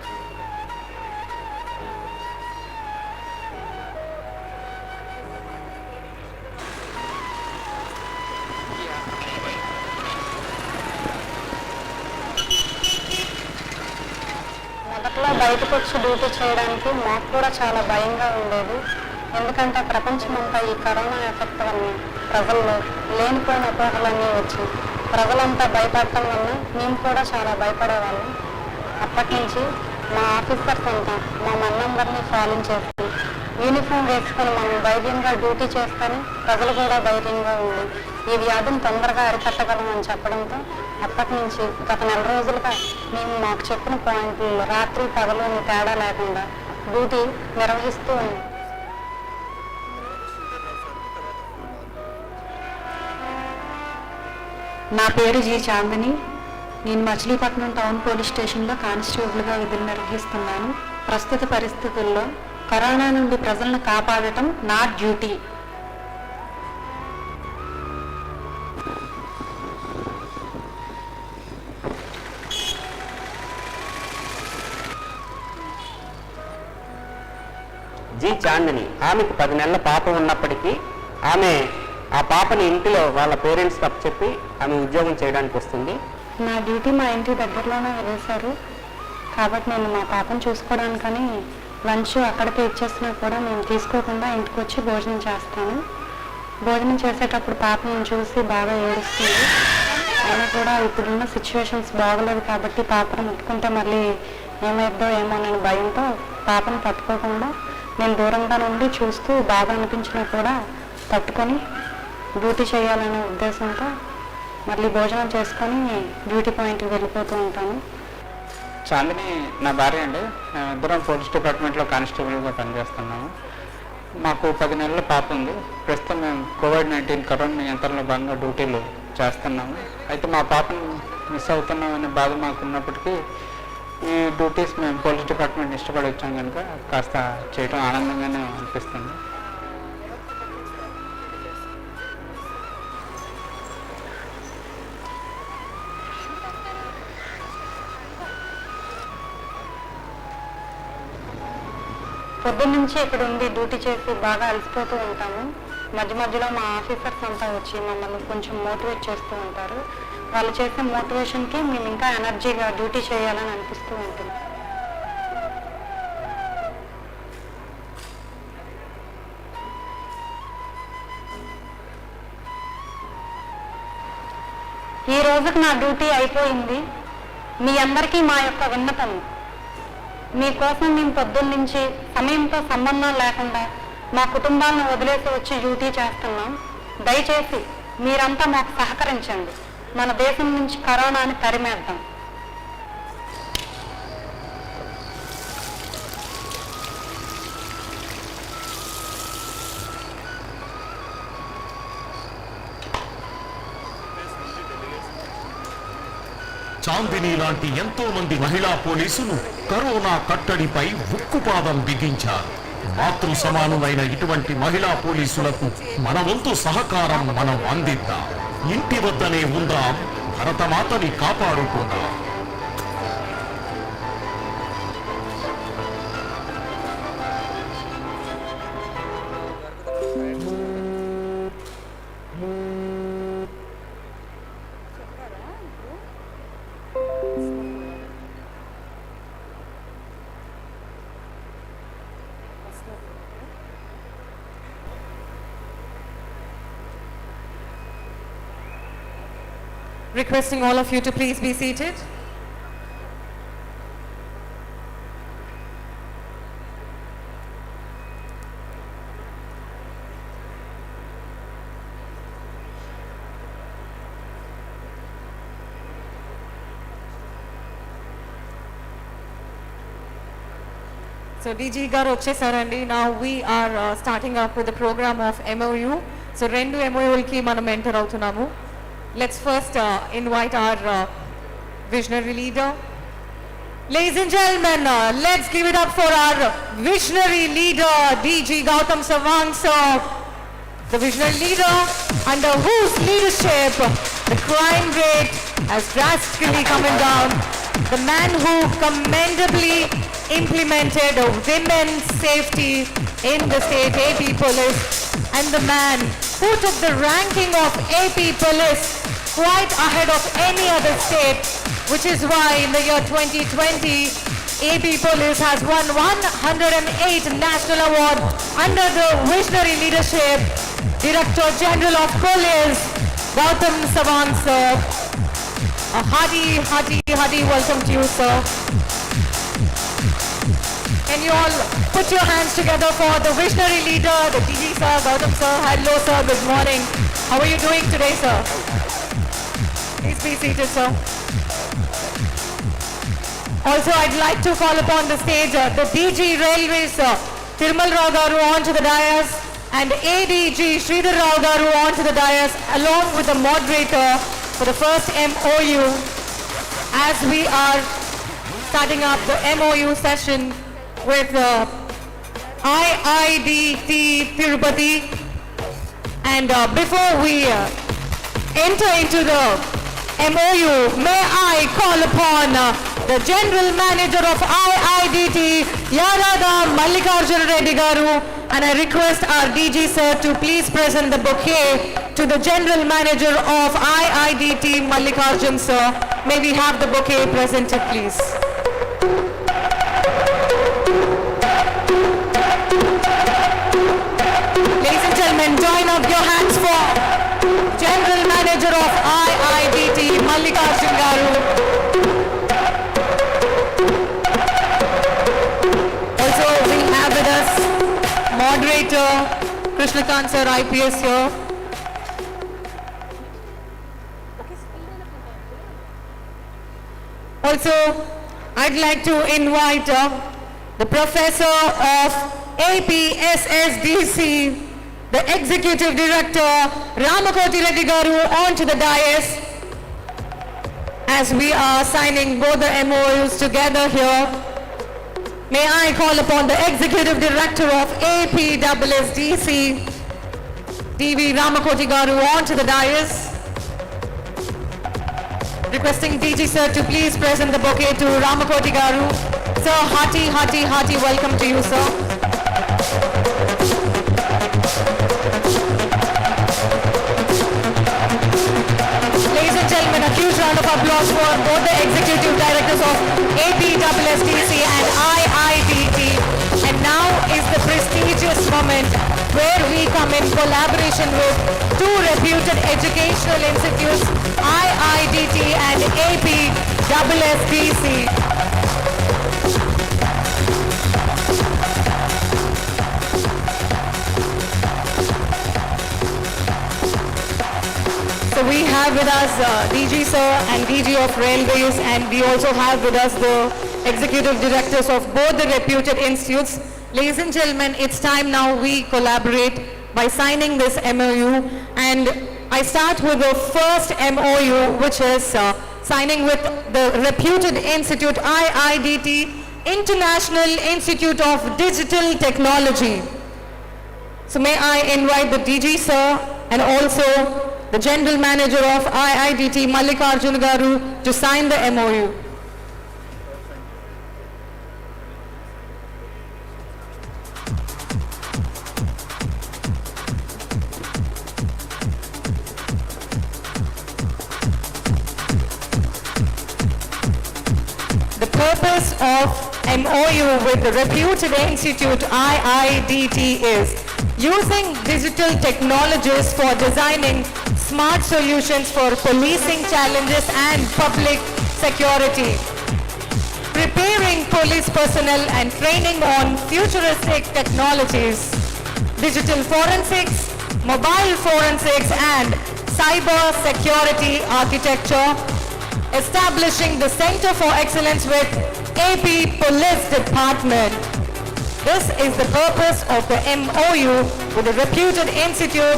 మొదట్లో బయటకు వచ్చి డ్యూటీ చేయడానికి మాకు కూడా చాలా భయంగా ఉండేది. ఎందుకంటే ప్రపంచమంతా ఈ కరోనా ఎఫెక్ట్ వల్ల ప్రజల్లో లేనిపోయిన అపోహలన్నీ వచ్చి ప్రజలంతా భయపడటం వల్ల మేము కూడా చాలా భయపడేవాళ్ళం. అప్పటి నుంచి మా ఆఫీసర్స్ అంతా మా మనందరినీ ఫాలో చేసి యూనిఫామ్ వేసుకొని మనం ధైర్యంగా డ్యూటీ చేస్తేనే ప్రజలు కూడా ధైర్యంగా ఉంది ఈ వ్యాధిని తొందరగా అరికట్టగలమని చెప్పడంతో అప్పటి నుంచి గత 4 రోజులుగా మేము మాకు చెప్పిన పాయింట్లు రాత్రి పగలు తేడా లేకుండా డ్యూటీ నిర్వహిస్తూ ఉన్నాం. నా పేరు జి చాందిని. నేను మచిలీపట్నం టౌన్ పోలీస్ స్టేషన్లో కానిస్టేబుల్గా విధులు నిర్వహిస్తున్నాను. ప్రస్తుత పరిస్థితుల్లో కరోనా నుండి ప్రజలను కాపాడటం నా డ్యూటీ. జి చాందిని. ఆమెకు 10 నెలల పాప ఉన్నప్పటికీ ఆమె ఆ పాపని ఇంటిలో వాళ్ళ పేరెంట్స్ చెప్పి ఆమె ఉద్యోగం చేయడానికి వస్తుంది. నా డ్యూటీ మా ఇంటి దగ్గరలోనే వేశారు కాబట్టి నేను మా పాపను చూసుకోవడానికని లంచ్ అక్కడికే ఇచ్చేసినా కూడా నేను తీసుకోకుండా ఇంటికి వచ్చి భోజనం చేస్తాను. భోజనం చేసేటప్పుడు పాపను చూసి బాగా ఏడుస్తుంది. అయినా కూడా ఇప్పుడున్న సిచ్యువేషన్స్ బాగలేదు కాబట్టి పాపను ముట్టుకుంటే మళ్ళీ ఏమైద్దో ఏమో నేను భయంతో పాపను పట్టుకోకుండా నేను దూరంగా నుండి చూస్తూ బాగా అనిపించినా కూడా పట్టుకొని డ్యూటీ చేయాలనే ఉద్దేశంతో మళ్ళీ భోజనం చేసుకొని డ్యూటీ పాయింట్కి వెళ్ళిపోతూ ఉంటాను. చాందిని నా భార్య అండి. ఇద్దరం పోలీస్ డిపార్ట్మెంట్లో కానిస్టేబుల్గా పనిచేస్తున్నాము. మాకు 10 నెలల పాప ఉంది. ప్రస్తుతం మేము కోవిడ్-19 కరోనా నియంత్రణలో భాగంగా డ్యూటీలు చేస్తున్నాము. అయితే మా పాపను మిస్ అవుతున్నామనే బాధ మాకు ఉన్నప్పటికీ ఈ డ్యూటీస్ మేము పోలీస్ డిపార్ట్మెంట్ ఇష్టపడి వచ్చాం కనుక కాస్త చేయడం ఆనందంగానే అనిపిస్తుంది. పొద్దున్న నుంచి ఇక్కడ ఉండి డ్యూటీ చేసి బాగా అలసిపోతూ ఉంటాము. మధ్య మధ్యలో మా ఆఫీసర్స్ అంతా వచ్చి మమ్మల్ని కొంచెం మోటివేట్ చేస్తూ ఉంటారు. వాళ్ళు చేసే మోటివేషన్కి మేము ఇంకా ఎనర్జీగా డ్యూటీ చేయాలని అనిపిస్తూ ఉంటుంది. ఈ రోజుకి నా డ్యూటీ అయిపోయింది. మీ అందరికీ మా యొక్క విన్నపం, మీకోసం మేము పొద్దున్న నుంచి సమయంతో సంబంధం లేకుండా మా కుటుంబాలను వదిలేసి వచ్చి డ్యూటీ చేస్తున్నాం. దయచేసి మీరంతా మాకు సహకరించండి. మన దేశం నుంచి కరోనాని తరిమేద్దాం. చాందిని లాంటి ఎంతో మంది మహిళా పోలీసులు కరోనా కట్టడిపై ఉక్కుపాదం బిగించారు. మాతృ సమానులైన ఇటువంటి మహిళా పోలీసులకు మన వంతు సహకారం మనం అందిద్దాం. ఇంటి వద్దనే ఉందాం, భరతమాతని కాపాడుకుందాం. Requesting all of you to please be seated. So DG garu vachesarandi. Now we are starting up with the program of MOU. So rendu MOU ki manam enter avutunamu. Let's first invite our visionary leader. Ladies and gentlemen, let's give it up for our visionary leader, DG Gautam Savant sir. The visionary leader under whose leadership the crime rate has drastically coming down. The man who commendably implemented women's safety in the state AP Police, and the man who took the ranking of AP Police quite ahead of any other state, which is why in the year 2020 AP Police has won 108 national award under the visionary leadership Director General of Police Gautam Savant sir. A hearty welcome to you, sir. Can you all put your hands together for the visionary leader, the DG sir, Gautam sir. Hello sir, good morning. How are you doing today, sir? Please be seated, sir. Also, I'd like to call upon the stage the DG Railways, Tirmal Rao garu onto the dais, and ADG Sridhar Rao garu onto the dais, along with the moderator for the first MOU, as we are starting up the MOU session with IIDT Tirupati. And before we enter into the MOU, may I call upon the General Manager of IIDT, Yarada Mallikarjuna Reddy Garu, and I request our DG sir to please present the bouquet to the General Manager of IIDT, Mallikarjun sir. May we have the bouquet presented, please. Ladies and gentlemen, join up your hands for General Manager of IIDT, Mallikarjun Garu. Also, we have with us Moderator Krishnakant sir, IPS here. Also, I'd like to invite the Professor of APSSDC, the Executive Director Ramakoti Reddy Garu onto the dais, as we are signing both the MOUs together here. May I call upon the Executive Director of APSSDC, DV Ramakoti Garu onto the dais. Requesting DG sir to please present the bouquet to Ramakoti Garu. Sir, hearty welcome to you, sir. Ladies and gentlemen, a huge round of applause for both the Executive Directors of APSSDC and IIDT. And now is the prestigious moment where we come in collaboration with two reputed educational institutes, IIDT and APSSDC. So we have with us DG sir and DG of Railways, and we also have with us the Executive Directors of both the reputed institutes. Ladies and gentlemen, it's time now we collaborate by signing this MOU, and I start with the first MOU, which is signing with the reputed institute IIDT, International Institute of Digital Technology. So may I invite the DG sir and also the General Manager of IIDT, Mallikarjuna Garu, to sign the MOU. The purpose of MOU with the reputed institute IIDT is using digital technologies for designing smart solutions for policing challenges and public security, preparing police personnel and training on futuristic technologies, digital forensics, mobile forensics and cyber security architecture, establishing the Center for Excellence with AP Police Department, This is the purpose of the MOU with the reputed institute,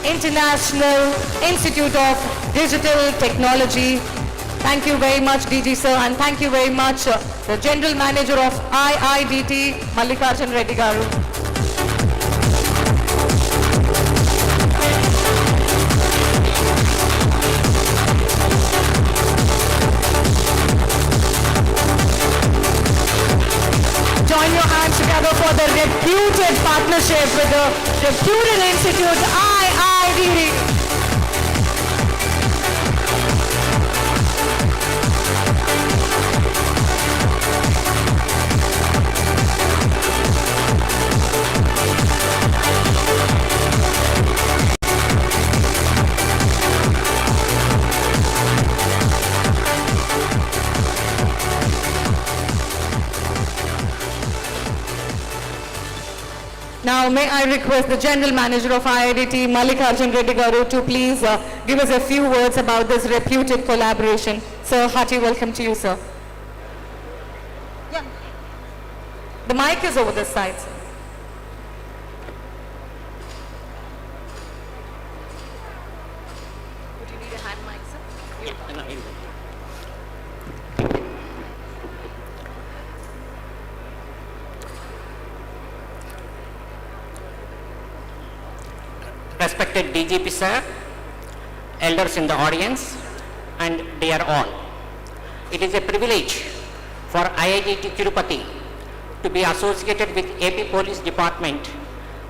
International Institute of Digital Technology. Thank you very much, DG sir, and thank you very much, the General Manager of IIDT, Mallikarjun Reddy Garu. Join your hands together for the reputed partnership with the reputed institute, IIDT. Now, may I request the General Manager of IIDT, Mallikarjun Reddy Garu, to please give us a few words about this reputed collaboration. Sir, hearty welcome to you, sir. Yeah. The mic is over this side, sir. Would you need a hand mic, sir? Yeah. Respected DGP sir, elders in the audience, and dear all. It is a privilege for IIDT Tirupati to be associated with AP Police Department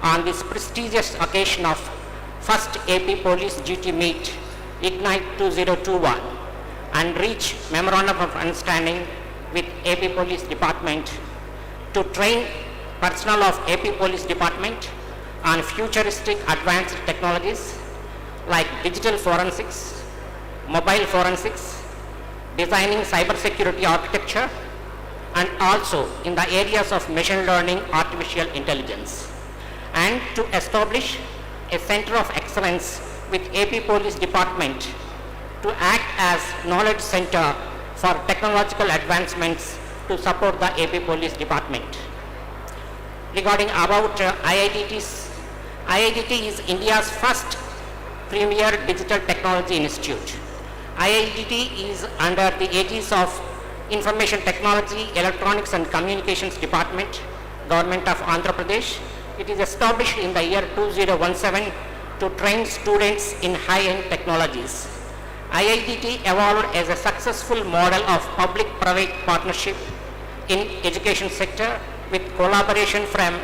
on this prestigious occasion of first AP Police GT Meet Ignite 2021 and reach Memorandum of Understanding with AP Police Department to train personnel of AP Police Department on futuristic advanced technologies like digital forensics, mobile forensics, designing cybersecurity architecture, and also in the areas of machine learning, artificial intelligence, and to establish a center of excellence with AP Police Department to act as knowledge center for technological advancements to support the AP Police Department. Regarding about IIDT is India's first premier digital technology institute. IIDT is under the aegis of Information Technology, Electronics and Communications Department, Government of Andhra Pradesh. It is established in the year 2017 to train students in high-end technologies. IIDT evolved as a successful model of public-private partnership in education sector with collaboration from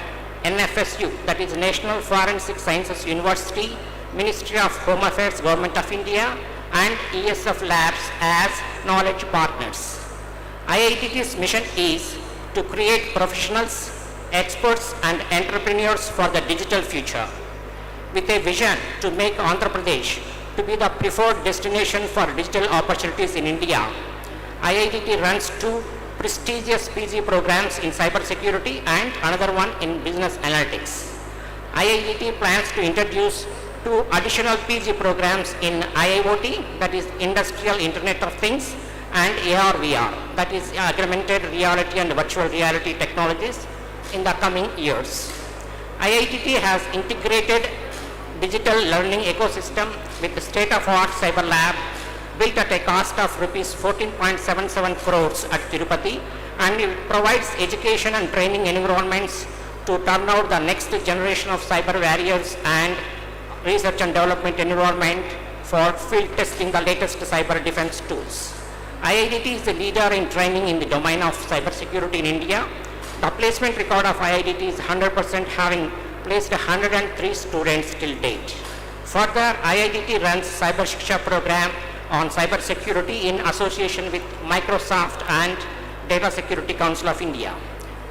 NFSU, that is National Forensic Sciences University, Ministry of Home Affairs, Government of India, and ESF Labs as knowledge partners. IIDT's mission is to create professionals, experts, and entrepreneurs for the digital future, with a vision to make Andhra Pradesh to be the preferred destination for digital opportunities in India. IIDT runs two prestigious PG programs in cybersecurity and another one in business analytics. IIDT plans to introduce two additional PG programs in IIoT, that is Industrial Internet of Things, and AR/VR, that is augmented reality and virtual reality technologies in the coming years. IIDT has integrated digital learning ecosystem with the state-of-art cyber lab built at a cost of rupees 14.77 crores at Tirupati, and it provides education and training environments to turn out the next generation of cyber warriors and research and development environment for field testing the latest cyber defense tools. IIDT is the leader in training in the domain of cybersecurity in India. The placement record of IIDT is 100%, having placed 103 students till date. Further, IIDT runs Cyber Shiksha program on cybersecurity in association with Microsoft and Data Security Council of India.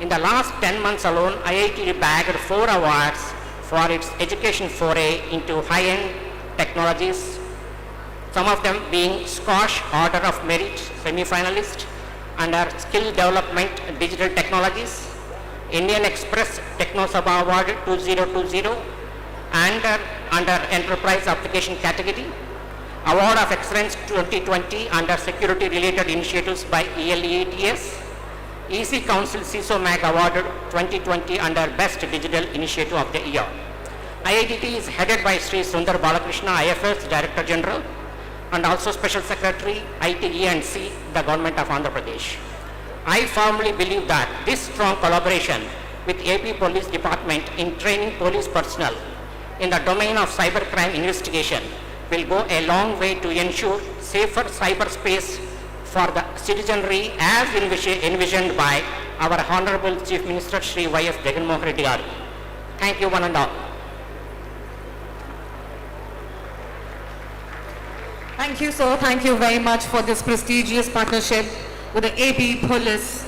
In the last 10 months alone, IIT bagged 4 awards for its education foray into high-end technologies, some of them being Scotch Order of Merit semi-finalist under Skill Development Digital Technologies, Indian Express TechnoSabha Award 2020 and under Enterprise Application category, Award of Excellence 2020 under Security Related Initiatives by ELEATS, EC Council CISO MAG Award 2020 under Best Digital Initiative of the Year. IITT is headed by Sri Sundar Balakrishna, IFS Director General, and also Special Secretary, ITE and C, the Government of Andhra Pradesh. I firmly believe that this strong collaboration with AP Police Department in training police personnel in the domain of cybercrime investigation will go a long way to ensure safer cyberspace for the citizenry as envisioned by our Honorable Chief Minister Shri Y.S. Jagan Mohan Reddy garu. Thank you one and all. Thank you, sir. Thank you very much for this prestigious partnership with the AP Police.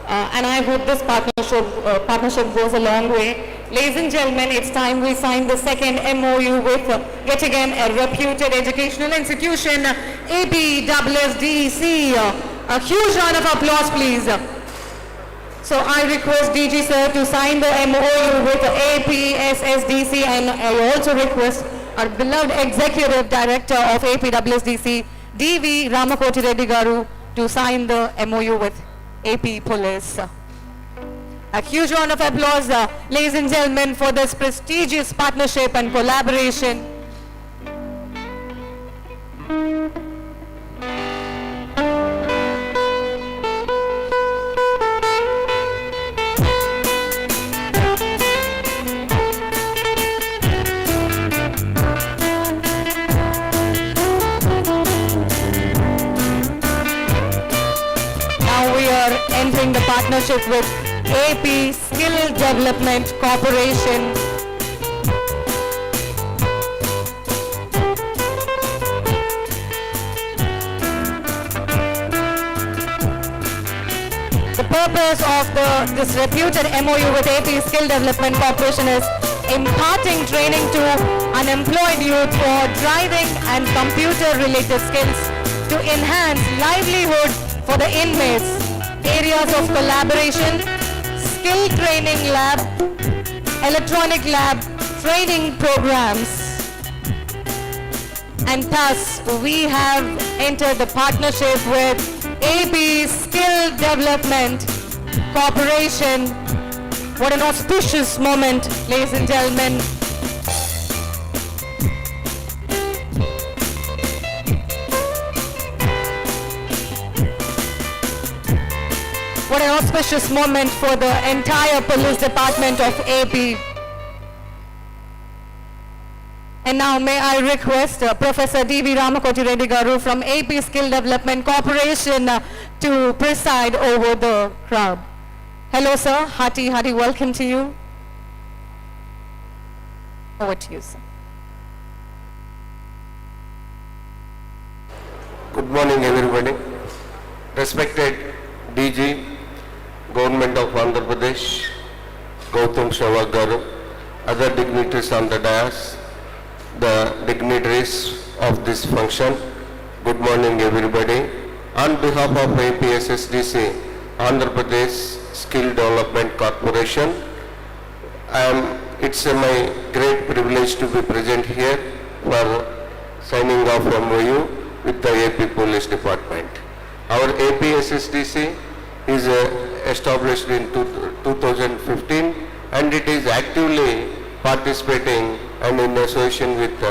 And I hope this partnership goes a long way. Ladies and gentlemen, it's time we sign the second MOU with yet again a reputed educational institution, APPoliceTV. A huge round of applause, please. So I request DG sir to sign the MOU with APPoliceTV, and I also request our beloved Executive Director of APPoliceTV, D.V. Ramakoti Reddy garu, to sign the MOU with AP Police. A huge round of applause, ladies and gentlemen, for this prestigious partnership and collaboration. Entering the partnership with AP Skill Development Corporation. The purpose of this reputed MOU with AP Skill Development Corporation is imparting training to unemployed youth for driving and computer-related skills to enhance livelihood for the inmates. Areas of collaboration, skill training lab, electronic lab, training programs. And thus, we have entered the partnership with AP Skill Development Corporation. What an auspicious moment, ladies and gentlemen. What an auspicious moment for the entire police department of AP. And now may I request Professor D.V. Ramakoti Reddy garu from AP Skill Development Corporation to preside over the crowd. Hello sir, hearty welcome to you. Over to you, sir. Good morning everybody. Respected DG, Government of Andhra Pradesh, Gautam Sehwag garu, other dignitaries on the dais, the dignitaries of this function, good morning everybody. On behalf of APSSDC, Andhra Pradesh Skill Development Corporation, it's my great privilege to be present here for signing off MOU with the AP Police Department. Our APSSDC is established in 2015 and it is actively participating and in association with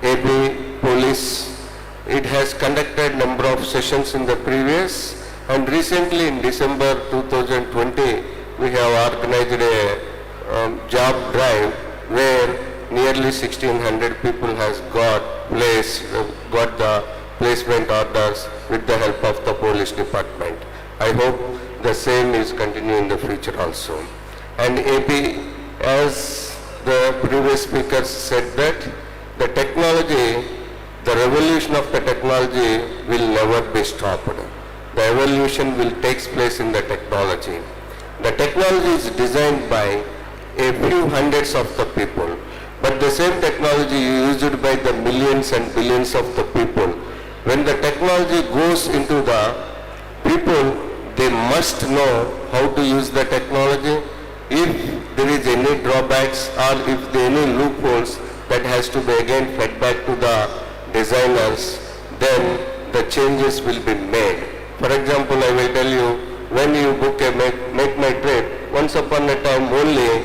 AP Police. It has conducted number of sessions in the previous, and recently in December 2020 we have organized a job drive where nearly 1600 people has got the placement orders with the help of the police department. I hope the same is continuing in the future also. And AP, as the previous speaker said, that the technology, the revolution of the technology will never be stopped. The evolution will take place in the technology. The technology is designed by a few hundreds of the people, but the same technology is used by the millions and billions of the people. When the technology goes into the people, they must know how to use the technology. If there is any drawbacks or if there are any loopholes, that has to be again fed back to the designers, then the changes will be made. For example, I will tell you, when you book a make my trip, once upon a time only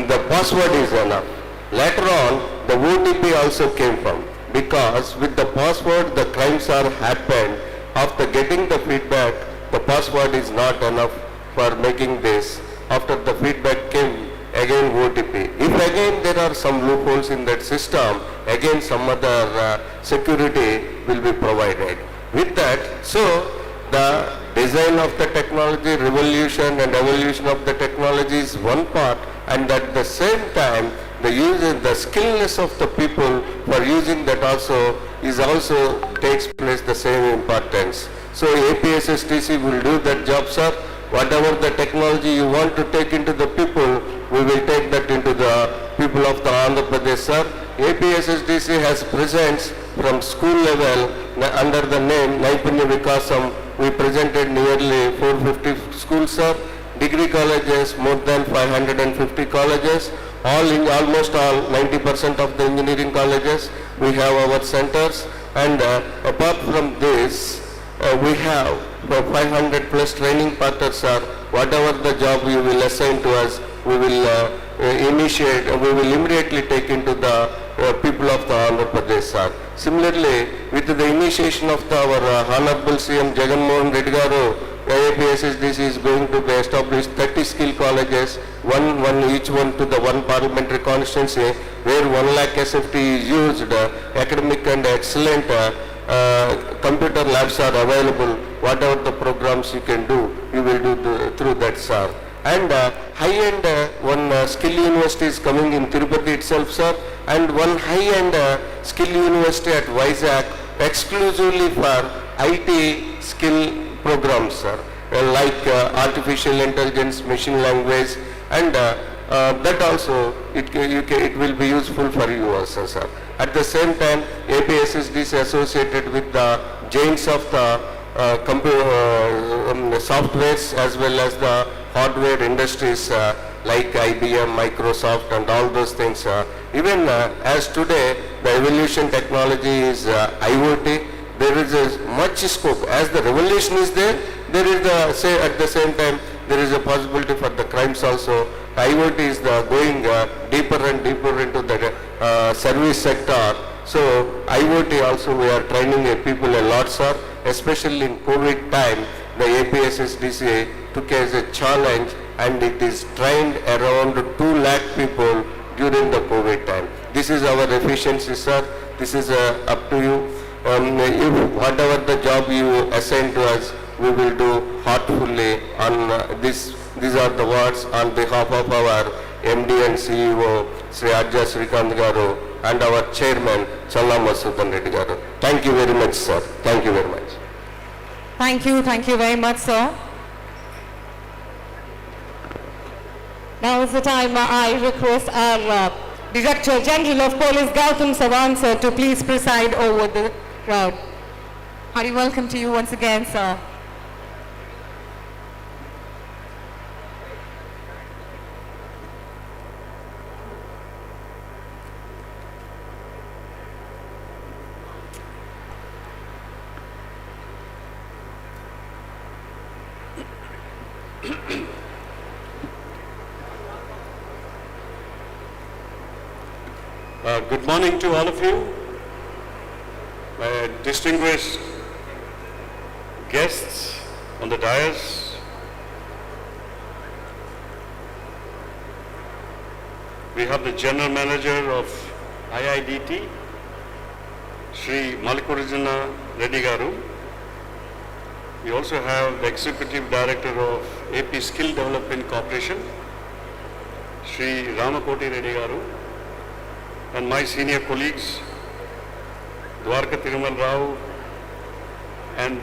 the password is enough. Later on, the OTP also came from, because with the password the crimes are happened. After getting the feedback, the password is not enough for making this. After the feedback came, again OTP. If again there are some loopholes in that system, again some other security will be provided. With that, so the design of the technology, revolution and evolution of the technology is one part, and at the same time the skillness of the people for using that also takes place the same importance. So APSSTC will do that job, sir. Whatever the technology you want to take into the people, we will take that into the people of the Andhra Pradesh, sir. APSSTC has presents from school level under the name Naipunya Vikasam. We presented nearly 450 schools, sir. Degree colleges, more than 550 colleges. Almost all 90% of the engineering colleges, we have our centers. And apart from this, we have 500 plus training partners, sir. Whatever the job you will assign to us, we will we will immediately take into the people of the Andhra Pradesh, sir. Similarly, with the initiation of our Honorable CM Jagan Mohan Reddy Garu, APSSDC is going to be established 30 skill colleges, each one to the one parliamentary constituency, where 1 lakh SFT is used. Academic and excellent computer labs are available. Whatever the programs you can do, you will do through that, sir. And high-end one skill university is coming in Tirupati itself, sir, and one high-end skill university at Vizag exclusively for IT skill programs, sir, like artificial intelligence, machine language, and that also it will be useful for you also, sir. At the same time, APSSD is associated with the giants of the softwares as well as the hardware industries like IBM, Microsoft and all those things. Even as today the evolution technology is IoT, there is much scope. As the revolution is there is at the same time there is a possibility for the crimes also. IoT is going deeper and deeper into the service sector. So IoT also we are training people a lot, sir. Especially in COVID time, the APSSDC took as a challenge, and it is trained around 2 lakh people during the COVID time. This is our efficiency, sir. This is up to you. If whatever the job you assign to us, we will do heartfully on this. These are the words on behalf of our MD and CEO, Sri Ajja Srikant Garu, and our chairman, Challa Masudan Reddy Garu. Thank you very much, sir. Thank you very much. Thank you very much, sir. Now is the time I request our Director General of Police, Gautam Sawan, sir, to please preside over the crowd. Hearty welcome to you once again, sir. Good morning to all of you, distinguished guests on the dais. We have the General Manager of IIDT, Sri Mallikarjuna Reddy Garu. We also have the Executive Director of AP Skill Development Corporation, Sri Ramakoti Reddy Garu, and my senior colleagues, Dwarka Thirumal Rao and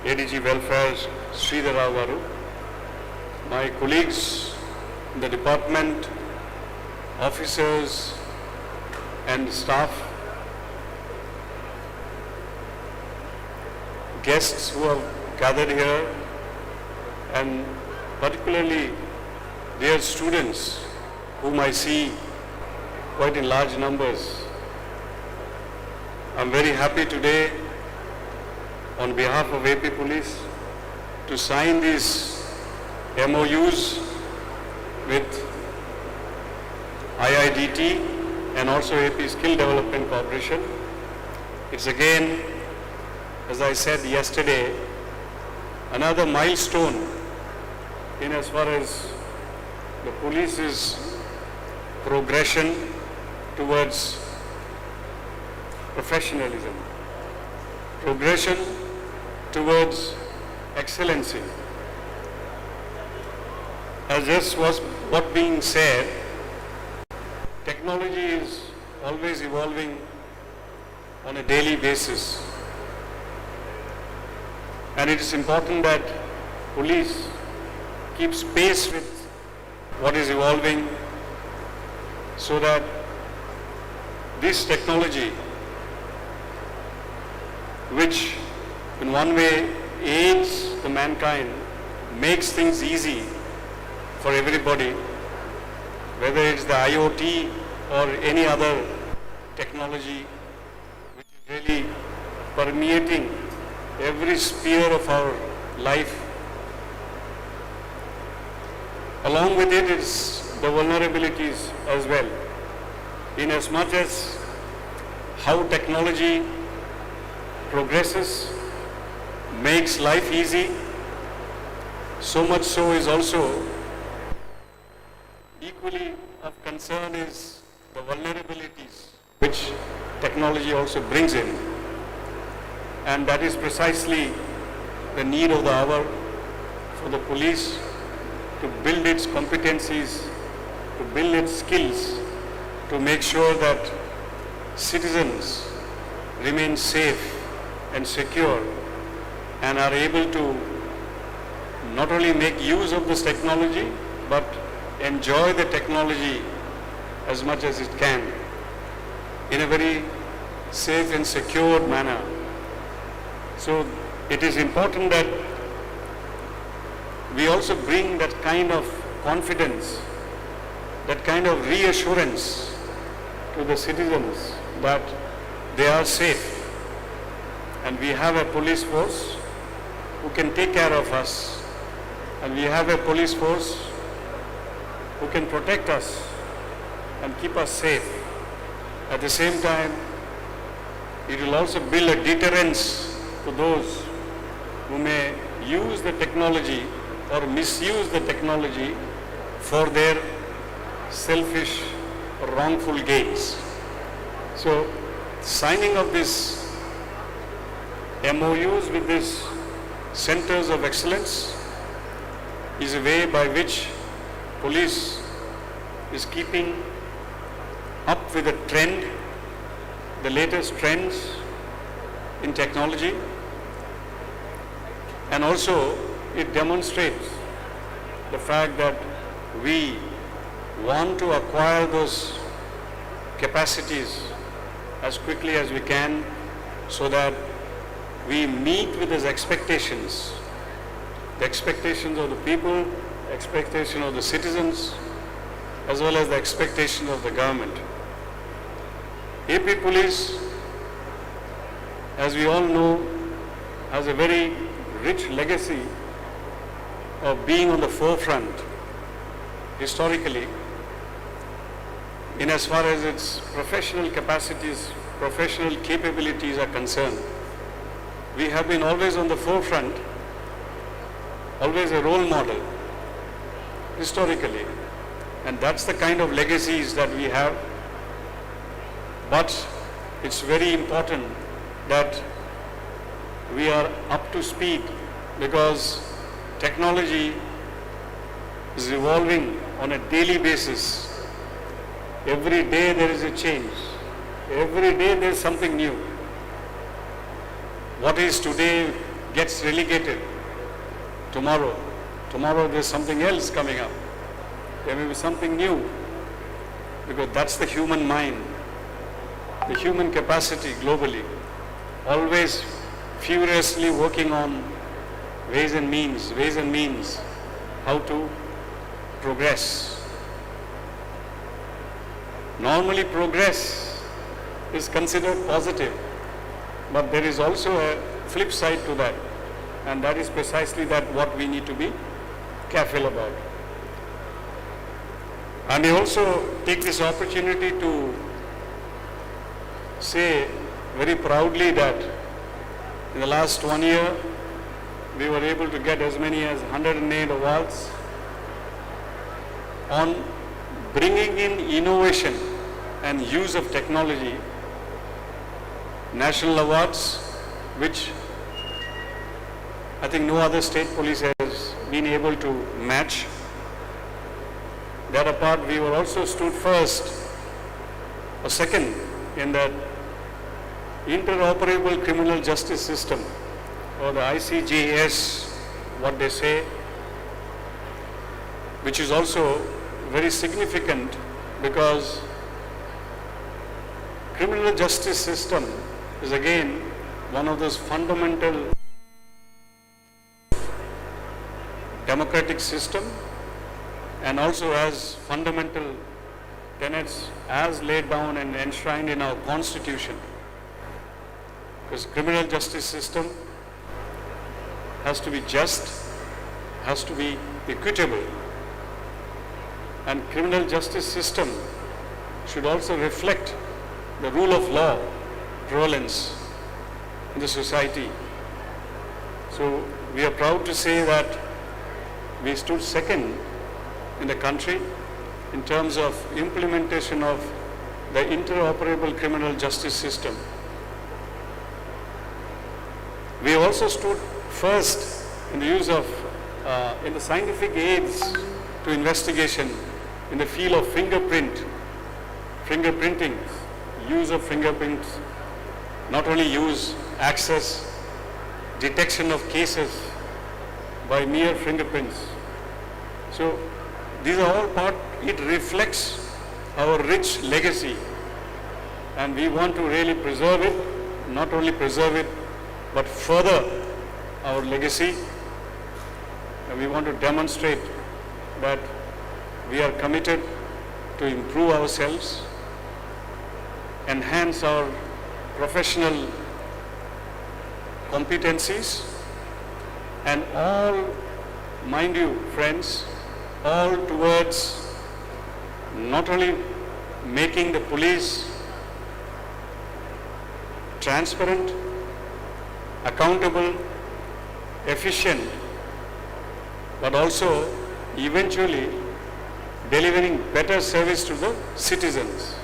ADG Welfare, Sridhar Rao Garu, my colleagues in the department, officers and staff, guests who have gathered here, and particularly dear students whom I see quite in large numbers. I'm very happy today on behalf of AP Police to sign these MOUs with IIDT and also AP Skill Development Corporation. It's again, as I said yesterday, another milestone in as far as the police's progression towards professionalism, progression towards excellency. As this was what being said, technology is always evolving on a daily basis. And it is important that police keeps pace with what is evolving so that this technology, which in one way aids the mankind, makes things easy for everybody, whether it's the IoT or any other technology which is really permeating every sphere of our life. Along with it is the vulnerabilities as well, in as much as how technology progresses, makes life easy, so much so is also equally of concern is the vulnerabilities which technology also brings in. And that is precisely the need of the hour for the police to build its competencies, to build its skills, to make sure that citizens remain safe and secure and are able to not only make use of this technology but enjoy the technology as much as it can in a very safe and secure manner. So it is important that we also bring that kind of confidence, that kind of reassurance to the citizens that they are safe and we have a police force who can take care of us, and we have a police force who can protect us and keep us safe. At the same time, it will also build a deterrence to those who may use the technology or misuse the technology for their selfish or wrongful gains. So, signing of this MOUs with these centers of excellence is a way by which police is keeping up with the trend, the latest trends in technology, and also it demonstrates the fact that we want to acquire those capacities as quickly as we can so that we meet with those expectations, the expectations of the people, expectation of the citizens, as well as the expectation of the government. AP Police, as we all know, has a very rich legacy of being on the forefront historically in as far as its professional capacities, professional capabilities are concerned. We have been always on the forefront, always a role model historically, and that's the kind of legacies that we have. But it's very important that we are up to speed because technology is evolving on a daily basis. Every day there is a change. Every day there is something new. What is today gets relegated tomorrow. Tomorrow there's something else coming up. There may be something new because that's the human mind, the human capacity globally, always furiously working on ways and means how to progress. Normally progress is considered positive, but there is also a flip side to that. and that is precisely what we need to be careful about. And I also take this opportunity to say very proudly that in the last 1 year, we were able to get as many as 108 awards on bringing in innovation and use of technology, national awards, which I think no other state police has been able to match. That apart, we were also stood first or second in that interoperable criminal justice system, or the ICJS, what they say, which is also very significant because criminal justice system is again one of those fundamental democratic system and also has fundamental tenets as laid down and enshrined in our constitution. Because criminal justice system has to be just, has to be equitable, and criminal justice system should also reflect the rule of law prevalence in the society. So we are proud to say that we stood second in the country in terms of implementation of the interoperable criminal justice system. We also stood first in the use of, in the scientific aids to investigation in the field of fingerprinting, use of fingerprints, not only use, access, detection of cases by mere fingerprints. So these are all part, it reflects our rich legacy, and we want to really preserve it, not only preserve it, but further our legacy. And we want to demonstrate that we are committed to improve ourselves, enhance our professional competencies, and all, mind you friends, all towards not only making the police transparent, accountable, efficient, but also eventually delivering better service to the citizens.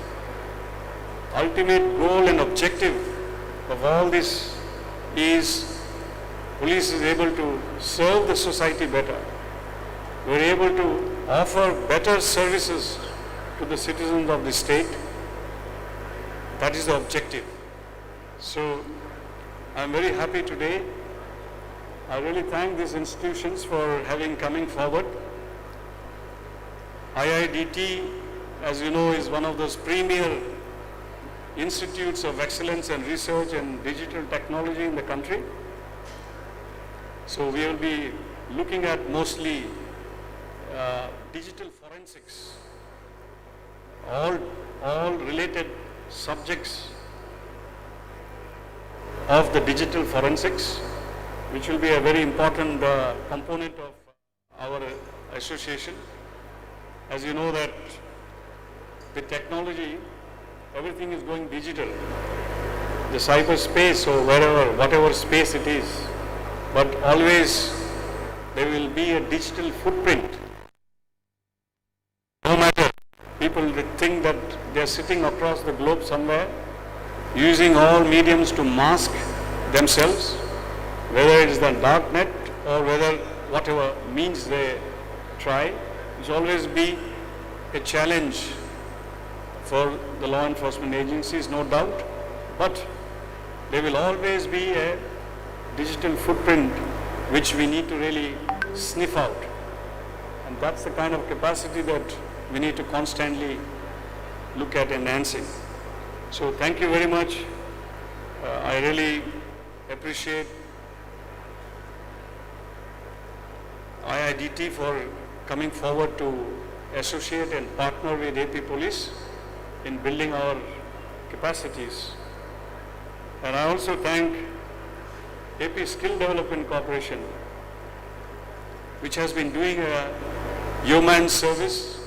Ultimate goal and objective of all this is police is able to serve the society better. We are able to offer better services to the citizens of the state. That is the objective. So I am very happy today. I really thank these institutions for coming forward. IIDT, as you know, is one of those premier institutes of excellence and research and digital technology in the country. So we will be looking at mostly digital forensics, all related subjects of the digital forensics, which will be a very important component of our association. As you know that with technology, everything is going digital. The cyberspace or whatever space it is, but always there will be a digital footprint. No matter, people think that they are sitting across the globe somewhere, using all mediums to mask themselves, whether it is the dark net or whatever means they try. It will always be a challenge for the law enforcement agencies, no doubt, but there will always be a digital footprint which we need to really sniff out, and that's the kind of capacity that we need to constantly look at enhancing. So thank you very much. I really appreciate IIDT for coming forward to associate and partner with AP Police in building our capacities. And I also thank AP Skill Development Corporation, which has been doing a yeoman service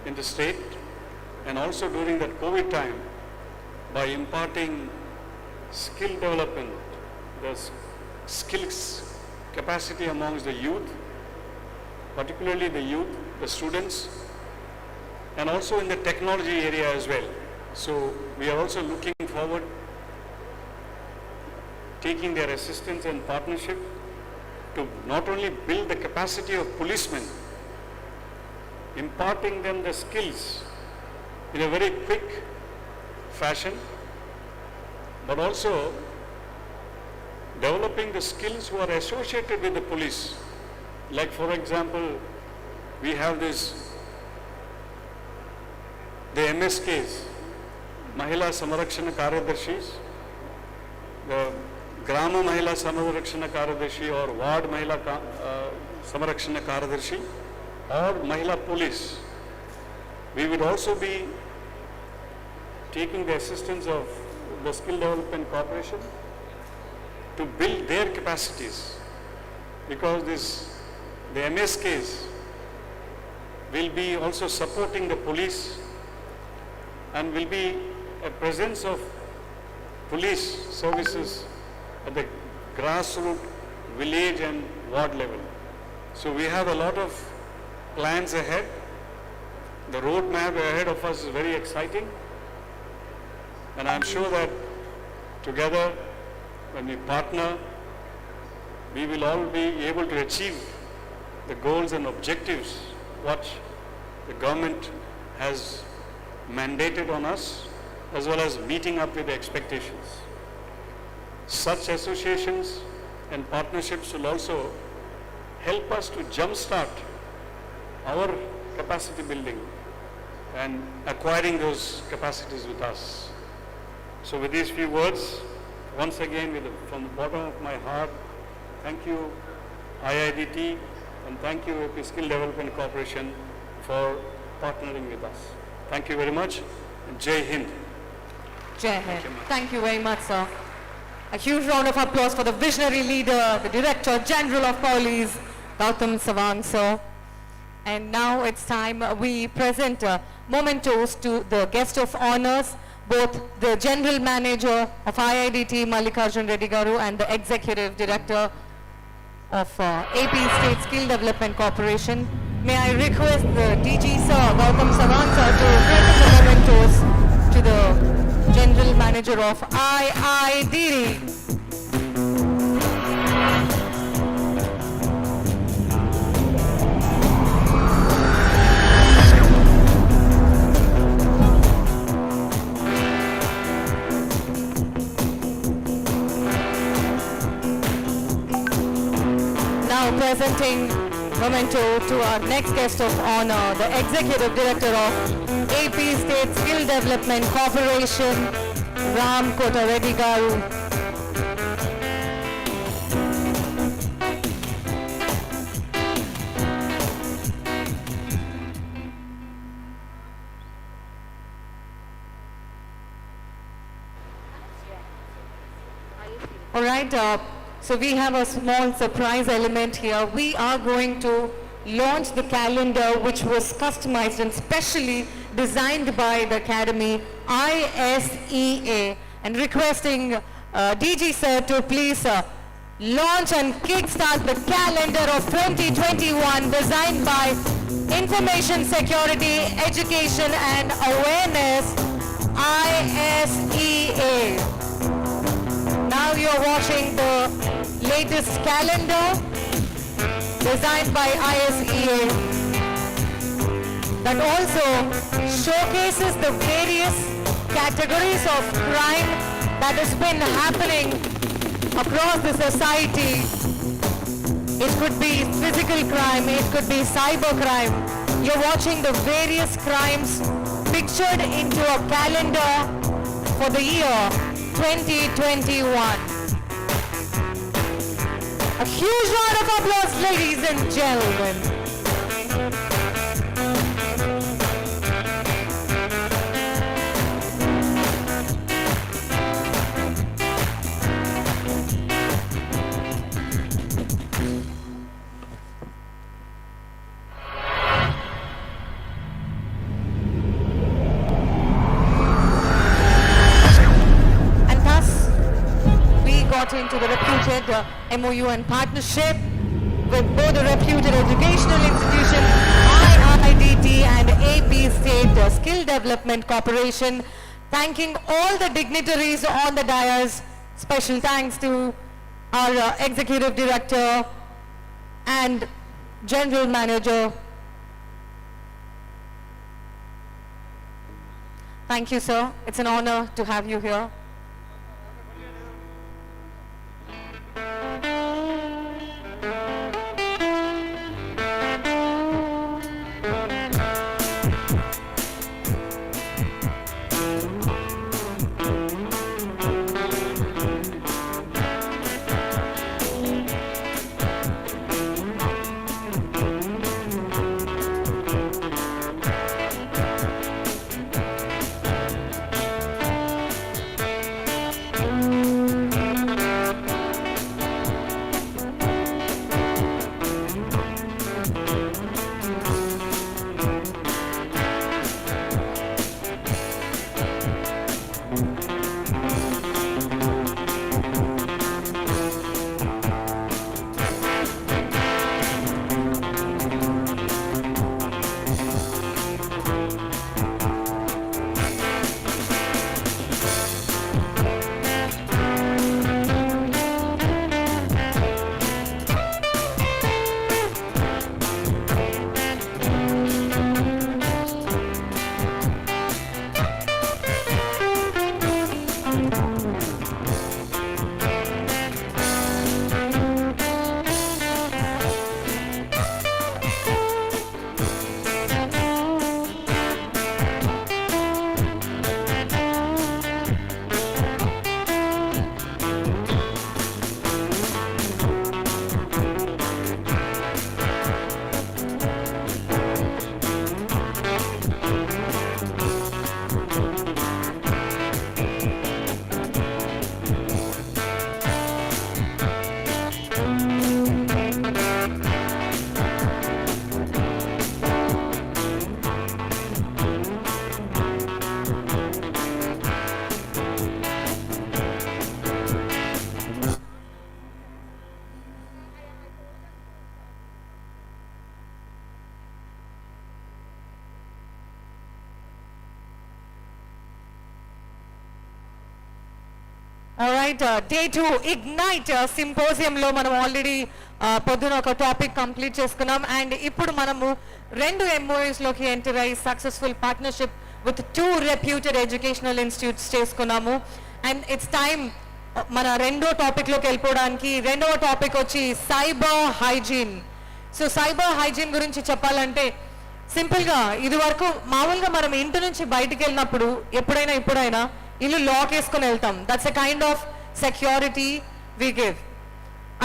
in the state, and also during that COVID time by imparting skill development, the skills capacity amongst the youth, particularly the youth, the students, and also in the technology area as well. So we are also looking forward taking their assistance and partnership to not only build the capacity of policemen, imparting them the skills in a very quick fashion, but also developing the skills who are associated with the police. Like for example, we have the MSKs, Mahila Samarakshana Karyadarshis, the Grama Mahila Samarakshana Karyadarshi or Ward Mahila Samarakshana Karyadarshi or Mahila Police. We would also be taking the assistance of the Skill Development Corporation to build their capacities, because the MSKs will be also supporting the police and will be a presence of police services at the grassroots, village and ward level. So we have a lot of plans ahead. The roadmap ahead of us is very exciting, and I'm sure that together, when we partner, we will all be able to achieve the goals and objectives what the government has mandated on us, as well as meeting up with the expectations. Such associations and partnerships will also help us to jumpstart our capacity building and acquiring those capacities with us. So with these few words, once again, from the bottom of my heart, thank you IIDT and thank you AP Skill Development Corporation for partnering with us. Thank you very much, and Jai Hind. Jai Hind. Thank you very much, sir. A huge round of applause for the visionary leader, the Director General of Police, Gautam Sawant, sir. And now it's time we present mementos to the guest of honors, both the General Manager of IIDT, Mallikarjun Reddy Garu, and the Executive Director of AP State Skill Development Corporation. May I request the DG sir, Gautam Sawant sir, to present the mementos to the General Manager of IIDT. Now presenting memento to our next guest of honor, the Executive Director of AP State Skill Development Corporation, Ram Kota Reddy Garu. All right, so we have a small surprise element here. We are going to launch the calendar, which was customized and specially designed by the Academy ISEA, and requesting DG sir to please launch and kickstart the calendar of 2021 designed by Information Security, Education and Awareness, ISEA. Now you're watching the latest calendar designed by ISEA that also showcases the various categories of crime that has been happening across the society. It could be physical crime, it could be cyber crime. You're watching the various crimes pictured into a calendar for the year 2021. A huge round of applause, ladies and gentlemen. to the reputed MOU and partnership with both the reputed educational institution IIDT and AP State Skill Development Corporation. Thanking all the dignitaries on the dais. Special thanks to our Executive Director and General Manager. Thank you, sir. It's an honor to have you here. Alright, day 2 Ignite సింపోజియంలో మనం already పొద్దున ఒక topic complete చేసుకున్నాం and ఇప్పుడు మనము 2 MOUs లోకి enter అయ్యి successful partnership with 2 reputed educational institutes చేసుకున్నాము and it's time మన రెండో టాపిక్ లోకి వెళ్ళిపోవడానికి. రెండవ టాపిక్ వచ్చి cyber hygiene. So cyber hygiene గురించి చెప్పాలంటే సింపుల్గా ఇది వరకు మామూలుగా మనం ఇంటి నుంచి బయటికి వెళ్ళినప్పుడు ఎప్పుడైనా ఇల్లు లాక్ వేసుకొని వెళ్తాం. That's a kind of security we give.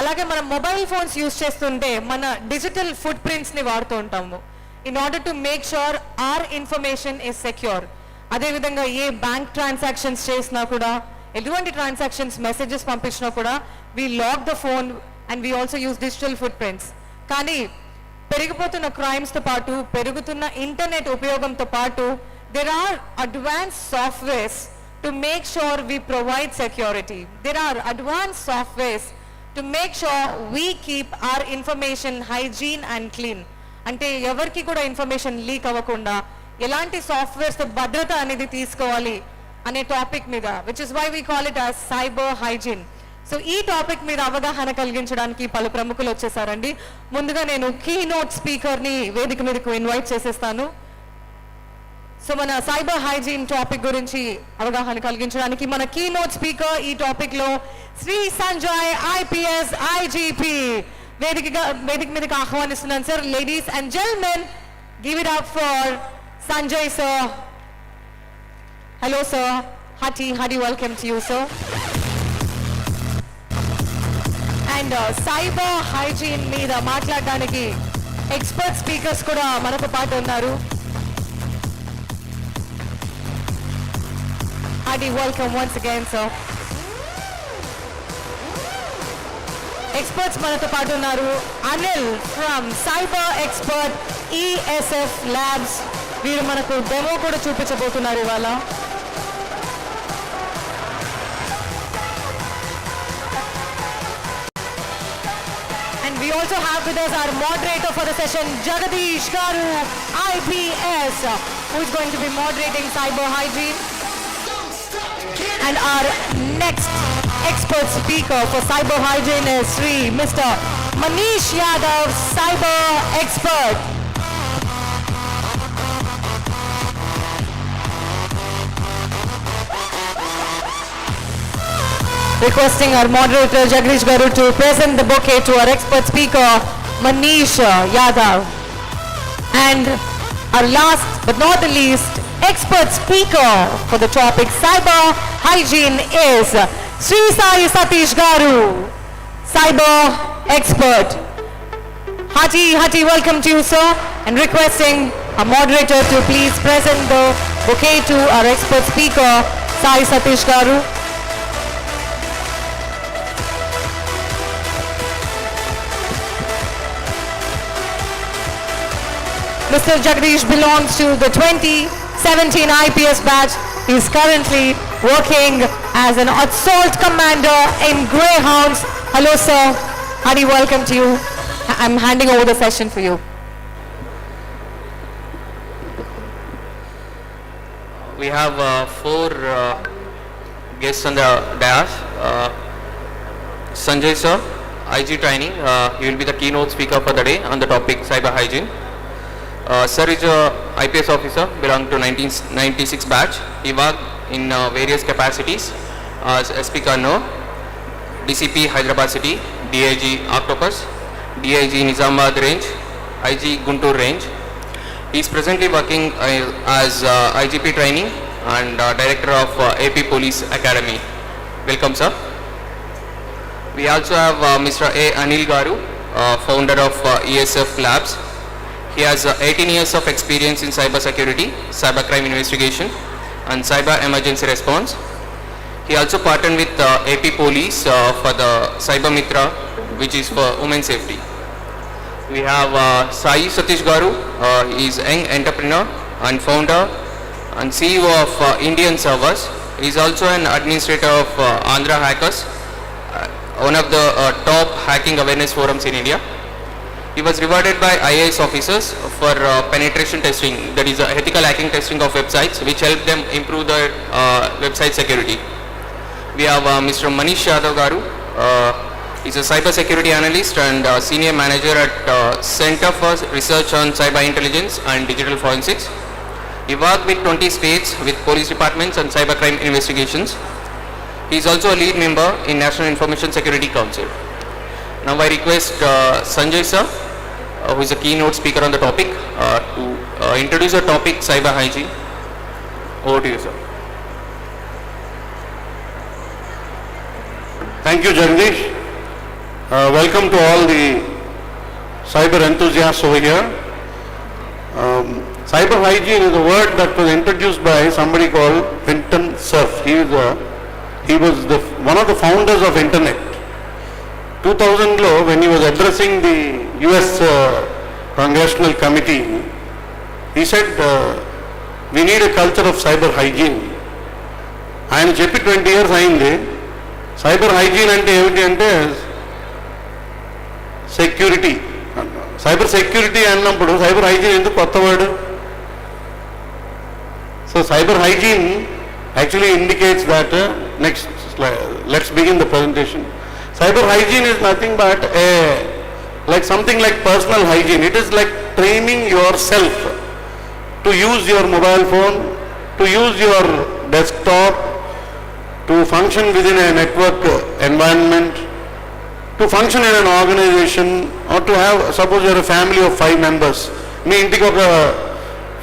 అలాగే మనం మొబైల్ ఫోన్స్ యూజ్ చేస్తుంటే మన డిజిటల్ ఫుట్ ప్రింట్స్ని వాడుతూ ఉంటాము in order to make sure or information is secure. అదేవిధంగా ఏ బ్యాంక్ ట్రాన్సాక్షన్స్ చేసినా కూడా ఎటువంటి ట్రాన్సాక్షన్స్ మెసేజెస్ పంపించినా కూడా we lock the phone and we also use digital footprints. కానీ పెరిగిపోతున్న క్రైమ్స్తో పాటు పెరుగుతున్న ఇంటర్నెట్ ఉపయోగంతో పాటు there are advanced softwares to make sure we provide security. There are advanced softwares to make sure we keep our information hygiene and clean. అంటే ఎవరికి కూడా information leak అవ్వకుండా ఎలాంటి సాఫ్ట్వేర్స్ భద్రత అనేది తీసుకోవాలి అనే టాపిక్ మీద which is why we call it as cyber hygiene. So ఈ టాపిక్ మీద అవగాహన కలిగించడానికి పలు ప్రముఖులు వచ్చేసారండి. ముందుగా నేను కీనోట్ స్పీకర్ని వేదిక మీదకు ఇన్వైట్ చేసేస్తాను. సో మన సైబర్ హైజీన్ టాపిక్ గురించి అవగాహన కలిగించడానికి మన కీనోట్ స్పీకర్ ఈ టాపిక్ లో శ్రీ సంజయ్ IPS IGP వేదిక మీదకి ఆహ్వానిస్తున్నాను sir. Ladies and gentlemen, give it up for Sanjay sir. Hello sir, hearty welcome to you sir. And cyber hygiene మీద మాట్లాడడానికి ఎక్స్పర్ట్ స్పీకర్స్ కూడా మనతో పాటు ఉన్నారు. Hearty welcome once again, sir. Experts మనతో పాటు ఉన్నారు. Anil from cyber expert ESF labs. వీరు మనకు డెమో కూడా చూపించబోతున్నారు ఇవాళ. We also have with us our moderator for the session, Jagadish Garu, IPS, who is going to be moderating cyber hygiene. And our next expert speaker for cyber hygiene is Mr. Manish Yadav, cyber expert. Requesting our moderator Jagadish Garu to present the bouquet to our expert speaker Manish Yadav. And our last but not the least expert speaker for the topic cyber hygiene is Sri Sai Satish Garu, cyber expert. Hearty welcome to you, sir, and requesting our moderator to please present the bouquet to our expert speaker Sai Satish Garu. Mr. Jagadish belongs to the 2017 IPS batch. He is currently working as an assault commander in Greyhounds. Hello, sir. Hearty welcome to you. I'm handing over the session for you. We have 4 guests on the dais. Sanjay sir, IG training. He will be the keynote speaker for the day on the topic cyber hygiene. Sir is a IPS officer, belong to 1996 batch. He worked in various capacities as SP Kannur, DCP Hyderabad City, DIG Octopus, DIG Nizamabad Range, IG Guntur Range. He is presently working as IGP training and director of AP Police Academy. Welcome, sir. We also have Mr. A. Anil Garu, founder of ESF Labs. He has 18 years of experience in cyber security, cyber crime investigation and cyber emergency response. He also partnered with AP Police for the Cyber Mitra, which is for women safety. We have Sai Satish Garu. He is an young entrepreneur and founder and CEO of Indian Servers. He is also an administrator of Andhra Hackers, one of the top hacking awareness forums in India. He was rewarded by IAS officers for penetration testing, that is ethical hacking testing of websites, which helped them improve their website security. We have Mr. Manish Yadav Garu. He's a cyber security analyst and senior manager at Center for Research on Cyber Intelligence and Digital Forensics. He worked with 20 states with police departments and cybercrime investigations. He is also a lead member in National Information Security Council. Now I request Sanjay sir, who is a keynote speaker on the topic, to introduce the topic cyber hygiene. Over to you, sir. Thank you, Jagadish. Welcome to all the cyber enthusiasts over here. Cyber hygiene is a word that was introduced by somebody called Vinton Cerf. He was one of the founders of Internet. 2000 lo, when he was addressing the US Congressional Committee, he said, we need a culture of cyber hygiene. ఆయన చెప్పి 20 years అయింది. Cyber hygiene అంటే ఏమిటి అంటే security. Cyber security అన్నప్పుడు cyber hygiene ఎందుకు కొత్త word? So cyber hygiene actually indicates that next slide, let's begin the presentation. Cyber hygiene is nothing but like something like personal hygiene. It is like training yourself to use your mobile phone, to use your desktop, to function within a network environment, to function in an organization, or to have, suppose you are a family of 5 members. మీ ఇంటికి ఒక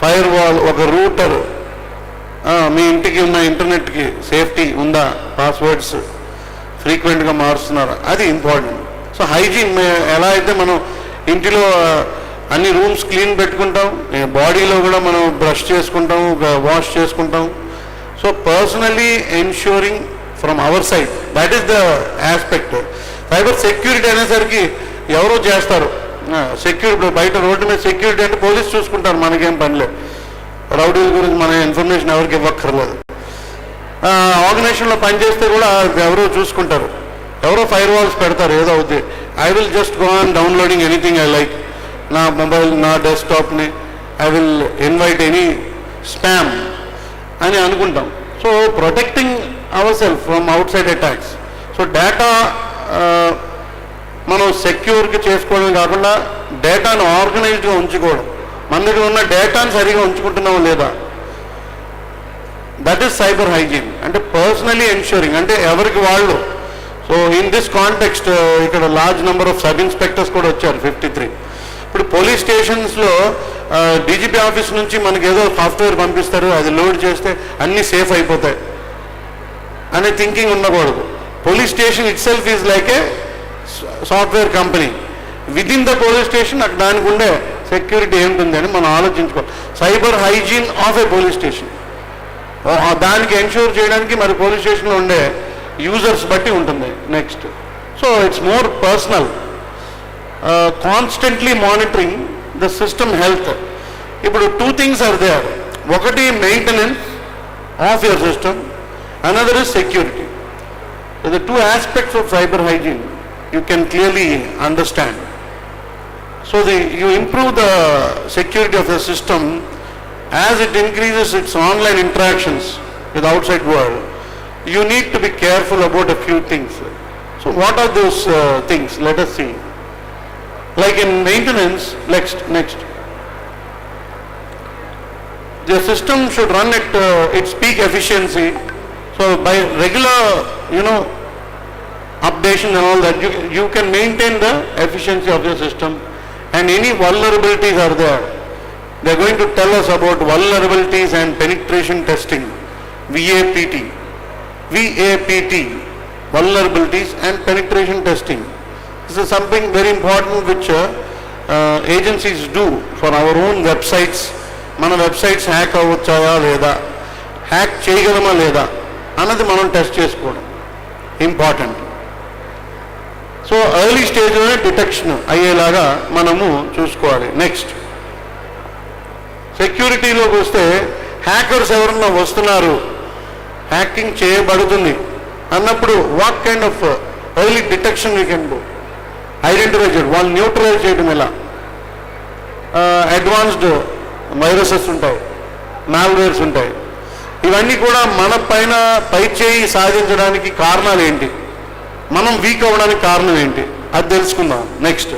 firewall, ఒక router, మీ ఇంటికి ఉన్న ఇంటర్నెట్కి safety ఉందా, passwords ఫ్రీక్వెంట్గా మారుస్తున్నారు, అది important. So hygiene ఎలా అయితే మనం ఇంటిలో అన్ని రూమ్స్ క్లీన్ పెట్టుకుంటాం, బాడీలో కూడా మనం బ్రష్ చేసుకుంటాం, వాష్ చేసుకుంటాం. So personally ensuring from our side, that is the aspect. Cyber security అనేసరికి ఎవరో చేస్తారు సెక్యూరిటీ. బయట రోడ్డు మీద సెక్యూరిటీ అంటే పోలీస్ చూసుకుంటారు, మనకేం పనిలేదు. రౌడీల గురించి మన ఇన్ఫర్మేషన్ ఎవరికి ఇవ్వక్కర్లేదు. ఆర్గనైజేషన్లో పనిచేస్తే కూడా ఎవరో చూసుకుంటారు, ఎవరో ఫైర్ వాల్స్ పెడతారు, ఏదో అవుతుంది. I will just go on downloading anything I like. Na mobile, na desktop ni, I will invite any spam అని అనుకుంటాం. So protecting our self from out side attacks. So data మనం సెక్యూర్గా చేసుకోవడం కాకుండా డేటాను ఆర్గనైజ్డ్గా ఉంచుకోవడం, మన దగ్గర ఉన్న డేటాను సరిగా ఉంచుకుంటున్నాం లేదా, దట్ ఈస్ సైబర్ హైజీన్. అంటే పర్సనలీ ఎన్ష్యూరింగ్, అంటే ఎవరికి వాళ్ళు. సో ఇన్ దిస్ కాంటెక్స్ట్ ఇక్కడ large number of sub inspectors కూడా వచ్చారు, 53. ఇప్పుడు పోలీస్ స్టేషన్స్లో డీజీపీ ఆఫీస్ నుంచి మనకి ఏదో సాఫ్ట్వేర్ పంపిస్తారు, అది లోడ్ చేస్తే అన్నీ సేఫ్ అయిపోతాయి అనే థింకింగ్ ఉండకూడదు. Police station it self is like A software company. With in the police station అక్కడ దానికి ఉండే సెక్యూరిటీ ఏముంటుంది అని మనం ఆలోచించుకోవాలి. Cyber hygiene of A police station, దానికి ఎన్ష్యూర్ చేయడానికి మరి పోలీస్ స్టేషన్లో ఉండే యూజర్స్ బట్టి ఉంటుంది. Next, so it's more personal. Constantly monitoring the system health. ఇప్పుడు 2 things ఆర్ దేర్. ఒకటి maintenance of your system, another is security. The 2 aspects of cyber hygiene you can clearly understand. So you improve the security of the system as it increases its online interactions with the outside world. You need to be careful about a few things. So what are those things? Let us see. Like in maintenance, next. The system should run at its peak efficiency. So by regular, updation and all that, you can maintain the efficiency of your system. And any vulnerabilities are there, they are going to tell us about vulnerabilities and penetration testing, VAPT, vulnerabilities and penetration testing. This is something very important which agencies do for our own websites. మన websites hack అవ్వచ్చాయా లేదా, hack చేయగలమా లేదా అన్నది మనం test చేసుకోవడం important. So early స్టేజ్లోనే detection అయ్యేలాగా మనము చూసుకోవాలి. నెక్స్ట్, సెక్యూరిటీలోకి వస్తే హ్యాకర్స్ ఎవరన్నా వస్తున్నారు, హ్యాకింగ్ చేయబడుతుంది అన్నప్పుడు what kind of early detection we can do, identify చేయడం, వాళ్ళు న్యూట్రలైజ్ చేయడం ఎలా. అడ్వాన్స్డ్ వైరసెస్ ఉంటాయి, మాల్వేర్స్ ఉంటాయి, ఇవన్నీ కూడా మన పైన పైచేయి సాధించడానికి కారణాలు ఏంటి, మనం వీక్ అవ్వడానికి కారణం ఏంటి, అది తెలుసుకుందాం. నెక్స్ట్,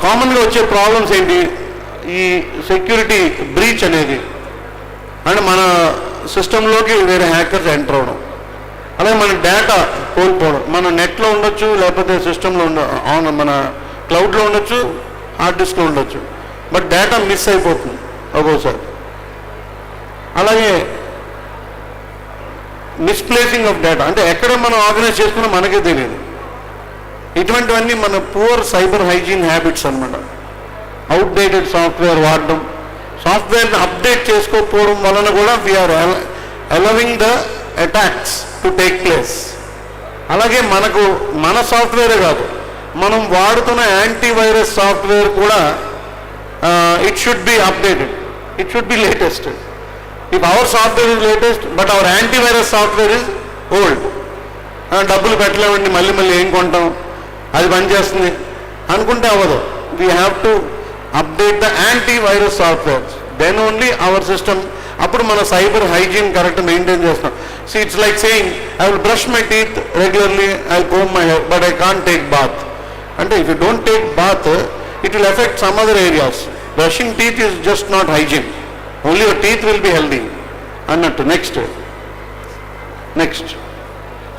కామన్గా వచ్చే ప్రాబ్లమ్స్ ఏంటి, ఈ సెక్యూరిటీ బ్రీచ్ అనేది, అంటే మన సిస్టంలోకి వేరే హ్యాకర్స్ ఎంటర్ అవ్వడం, అలాగే మన డేటా కోల్పోవడం. మన నెట్లో ఉండొచ్చు, లేకపోతే సిస్టంలో మన క్లౌడ్లో ఉండొచ్చు, హార్డ్ డిస్క్లో ఉండొచ్చు, బట్ డేటా మిస్ అయిపోతుంది ఒక్కోసారి. అలాగే మిస్ప్లేసింగ్ ఆఫ్ డేటా, అంటే ఎక్కడ మనం ఆర్గనైజ్ చేసుకున్నా మనకే తెలియదు. ఇటువంటివన్నీ మన పూర్ సైబర్ హైజీన్ హ్యాబిట్స్ అనమాట. అవుట్డేటెడ్ సాఫ్ట్వేర్ వాడడం, సాఫ్ట్వేర్ని అప్డేట్ చేసుకోకపోవడం వలన కూడా we are allowing the attacks to take place. అలాగే మనకు మన సాఫ్ట్వేరే కాదు, మనం వాడుతున్న యాంటీవైరస్ సాఫ్ట్వేర్ కూడా it should be updated, it should be latest. If our software is latest but our antivirus software is old, డబ్బులు పెట్టలేమండి, మళ్ళీ ఏం కొంటాం, అది పనిచేస్తుంది అనుకుంటే అవ్వదు. We have to update the antivirus softwares, then only our system. అప్పుడు మన సైబర్ హైజీన్ కరెక్ట్ మెయింటైన్ చేస్తాం. So it's like saying I will brush my teeth regularly, I will comb my hair, but I can't take bath. అంటే if you don't take bath it will effect some other areas. Brushing teeth is just not hygiene, only your teeth will be healthy అన్నట్టు. Next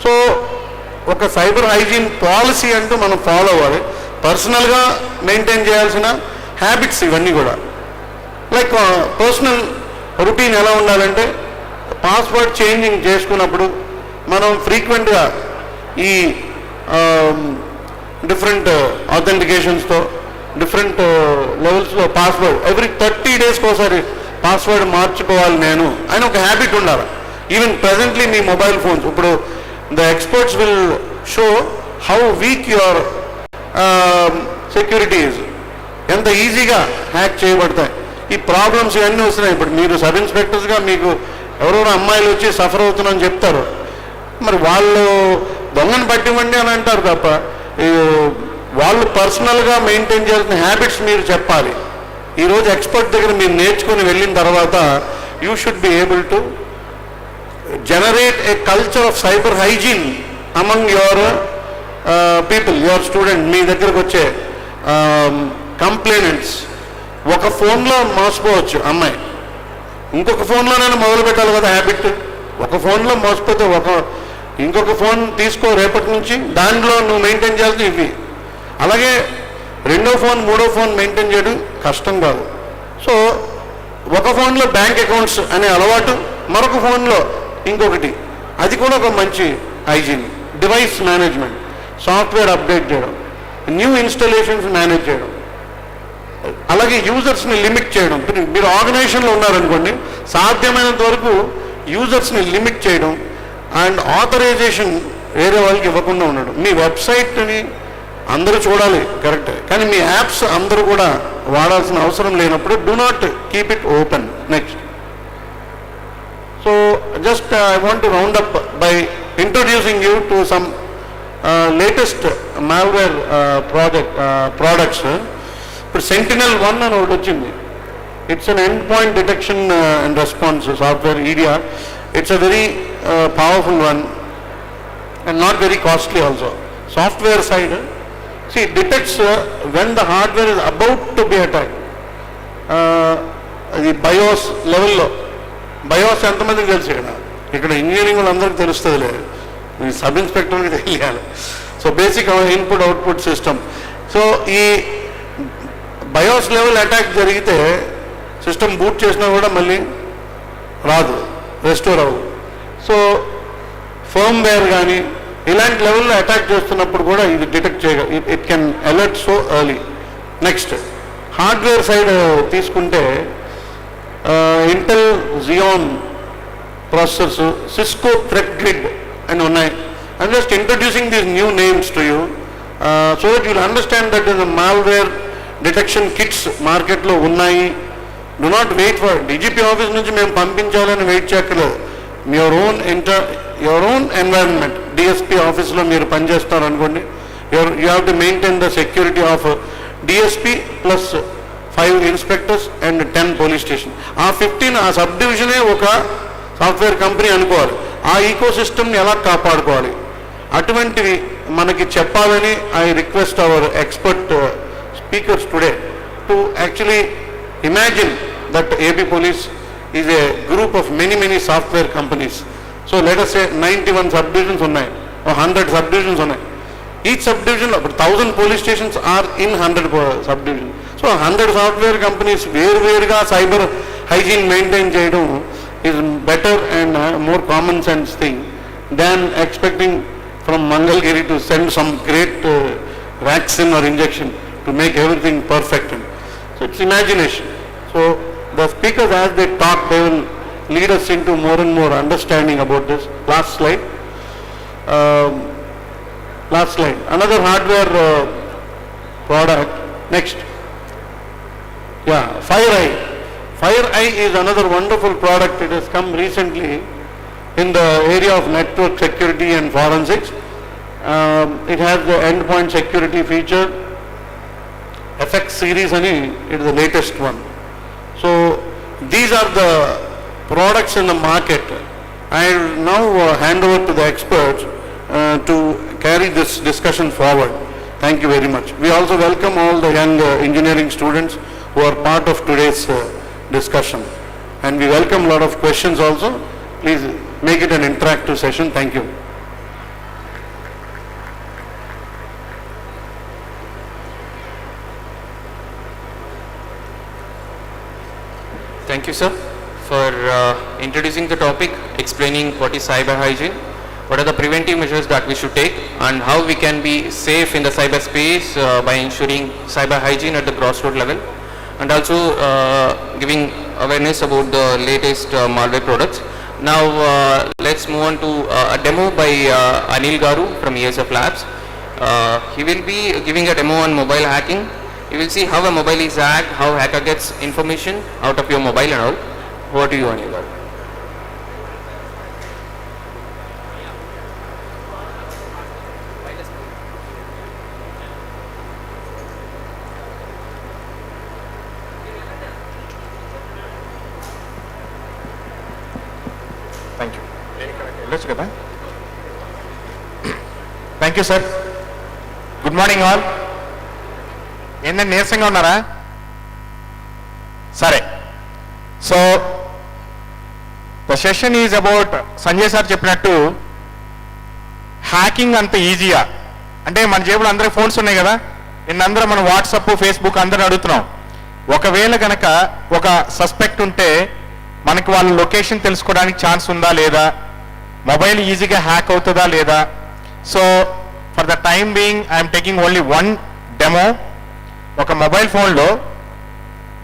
so ఒక cyber hygiene policy అంటూ మనం follow అవ్వాలి. పర్సనల్గా maintain చేయాల్సిన habits ఇవన్నీ కూడా. Like personal routine ఎలా ఉండాలంటే, పాస్వర్డ్ చేంజింగ్ చేసుకున్నప్పుడు మనం ఫ్రీక్వెంట్గా ఈ డిఫరెంట్ ఆథెంటికేషన్స్తో డిఫరెంట్ లెవెల్స్లో పాస్వర్డ్ ఎవ్రీ 30 daysకి ఒకసారి పాస్వర్డ్ మార్చుకోవాలి నేను అని ఒక హ్యాబిట్ ఉండాలి. ఈవెన్ ప్రజెంట్లీ మీ మొబైల్ ఫోన్స్, ఇప్పుడు the experts will show how week your security is, ఎంత ఈజీగా హ్యాక్ చేయబడతాయి. ఈ ప్రాబ్లమ్స్ ఇవన్నీ వస్తున్నాయి. ఇప్పుడు మీరు సబ్ ఇన్స్పెక్టర్స్గా మీకు ఎవరెవరో అమ్మాయిలు వచ్చి సఫర్ అవుతున్నారని చెప్తారు, మరి వాళ్ళు దొంగను పట్టివ్వండి అని అంటారు తప్ప వాళ్ళు పర్సనల్గా మెయింటైన్ చేయాల్సిన హ్యాబిట్స్ మీరు చెప్పాలి. ఈరోజు ఎక్స్పర్ట్ దగ్గర మీరు నేర్చుకొని వెళ్ళిన తర్వాత you should be able to generate a culture of cyber hygiene among your people, your student. మీ దగ్గరకు వచ్చే కంప్లైనెంట్స్ ఒక ఫోన్లో మోసపోవచ్చు అమ్మాయి, ఇంకొక ఫోన్లోనైనా మొదలు పెట్టాలి కదా హ్యాబిట్. ఒక ఫోన్లో మోసపోతే ఇంకొక ఫోన్ తీసుకో రేపటి నుంచి, దాంట్లో నువ్వు మెయింటైన్ చేయాల్సి ఇవి. అలాగే రెండో ఫోన్ మూడో ఫోన్ మెయింటైన్ చేయడం కష్టం కాదు. సో ఒక ఫోన్లో బ్యాంక్ అకౌంట్స్ అనే అలవాటు, మరొక ఫోన్లో ఇంకొకటి, అది కూడా ఒక మంచి hygiene. Device management, software update చేయడం, న్యూ ఇన్స్టాలేషన్స్ మేనేజ్ చేయడం, అలాగే యూజర్స్ని లిమిట్ చేయడం. మీరు ఆర్గనైజేషన్లో ఉన్నారనుకోండి, సాధ్యమైనంత వరకు యూజర్స్ని లిమిట్ చేయడం అండ్ ఆథరైజేషన్ వేరే వాళ్ళకి ఇవ్వకుండా ఉండడం. మీ వెబ్సైట్ని అందరూ చూడాలి కరెక్ట్, కానీ మీ యాప్స్ అందరూ కూడా వాడాల్సిన అవసరం లేనప్పుడు do not keep it open. Next, so just I want to round up by introducing you to some latest malware products. Sentinel-1 అని ఒకటి వచ్చింది. It's an endpoint detection and response software, EDR. It's a very powerful one and not very costly also. Software side, see, it detects when the hardware is about to be attacked. The BIOS level లో, బయోస్ ఎంతమందికి తెలుసు? ఇక్కడ engineering వాళ్ళందరికీ తెలుస్తుంది లేదు, మీ sub ఇన్స్పెక్టర్కి తెలియాలి. So basic input output system. So ఈ బయోస్ level attack జరిగితే సిస్టమ్ బూట్ చేసినా కూడా మళ్ళీ రాదు, రెస్టోర్ అవ్వదు. సో ఫర్మ్వేర్ కానీ ఇలాంటి లెవెల్లో అటాక్ చేస్తున్నప్పుడు కూడా ఇది డిటెక్ట్ చేయగల, it can alert so early. Next, hardware side తీసుకుంటే Intel Xeon processors, Cisco threat grid అని ఉన్నాయి. I'm just introducing these new names to you so that you'll understand that the malware detection kits మార్కెట్లో ఉన్నాయి. Do not wait for DGP office నుంచి మేము పంపించాలని wait చేయక్కర్లేదు. Your own environment, DSP ఆఫీస్లో మీరు పనిచేస్తారు అనుకోండి, you have to maintain the security of DSP plus 5 inspectors and 10 police station. ఆ 15 ఆ సబ్ డివిజనే ఒక సాఫ్ట్వేర్ కంపెనీ అనుకోవాలి. ఆ ఈకో సిస్టమ్ని ఎలా కాపాడుకోవాలి, అటువంటివి మనకి చెప్పాలని I request our expert speakers today to actually imagine that AP police is a group of many software companies. So let us say 91 sub divisions ఉన్నాయి, 100 సబ్ డివిజన్స్ ఉన్నాయి. ఈచ్ సబ్ డివిజన్లో ఇప్పుడు 1000 police stations are in 100 sub division. So 100 software companies వేరువేరుగా cyber hygiene maintain చేయడం is better and more common sense thing than expecting from Mangalagiri to send some great vaccine are injection to make everything perfect. So it's imagination. So the speakers as they talk they will lead us into more and more understanding about this. Last slide. Another hardware product. Next. Yeah, FireEye. FireEye is another wonderful product. It has come recently in the area of network security and forensics. It has the endpoint security feature. FX series ani, it is the latest one. So these are the products in the market. I will now hand over to the experts to carry this discussion forward. Thank you very much. We also welcome all the young engineering students who are part of today's discussion. And we welcome a lot of questions also. Please make it an interactive session. Thank you. Thank you, sir, for introducing the topic, explaining what is cyber hygiene, what are the preventive measures that we should take, and how we can be safe in the cyberspace by ensuring cyber hygiene at the grassroots level, and also giving awareness about the latest malware products. Now let's move on to a demo by Anil Garu from ESF Labs. He will be giving a demo on mobile hacking. You will see how a mobile is hacked, how hacker gets information out of your mobile and all. Over to you, Anil Garu. వెళ్ళొచ్చు కదా. Thank you sir. Good morning all. ఏంటంటే నీరసంగా ఉన్నారా? సరే, so the session is about Sanjay sir చెప్పినట్టు hacking అంత ఈజీయా అంటే మన జేబులో అందరికి ఫోన్స్ ఉన్నాయి కదా, నిన్నందరూ మనం వాట్సాప్ ఫేస్బుక్ అందరూ అడుగుతున్నాం. ఒకవేళ కనుక ఒక సస్పెక్ట్ ఉంటే మనకి వాళ్ళ లొకేషన్ తెలుసుకోవడానికి ఛాన్స్ ఉందా లేదా, మొబైల్ ఈజీగా హ్యాక్ అవుతుందా లేదా. So for the time being I'm taking only one demo. ఒక మొబైల్ ఫోన్లో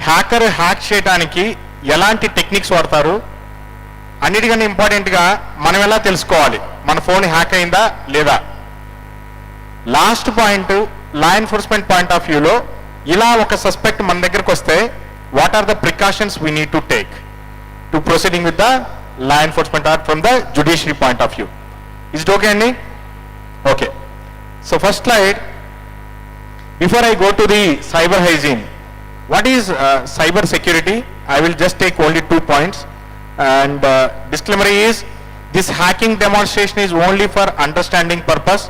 హ్యాకర్ హ్యాక్ చేయడానికి ఎలాంటి టెక్నిక్స్ వాడతారు, అన్నిటికన్నా ఇంపార్టెంట్గా మనం ఎలా తెలుసుకోవాలి మన ఫోన్ హ్యాక్ అయిందా లేదా. Last point law enforcement point of వ్యూలో ఇలా ఒక సస్పెక్ట్ మన దగ్గరకు వస్తే what are the precautions we need to take to proceeding with the law enforcement or from the judiciary point of view. Is it okay అండి? Okay. So first slide, before I go to the cyber hygiene, what is cyber security? I will just take only 2 points, and disclaimer is this hacking demonstration is only for understanding purpose,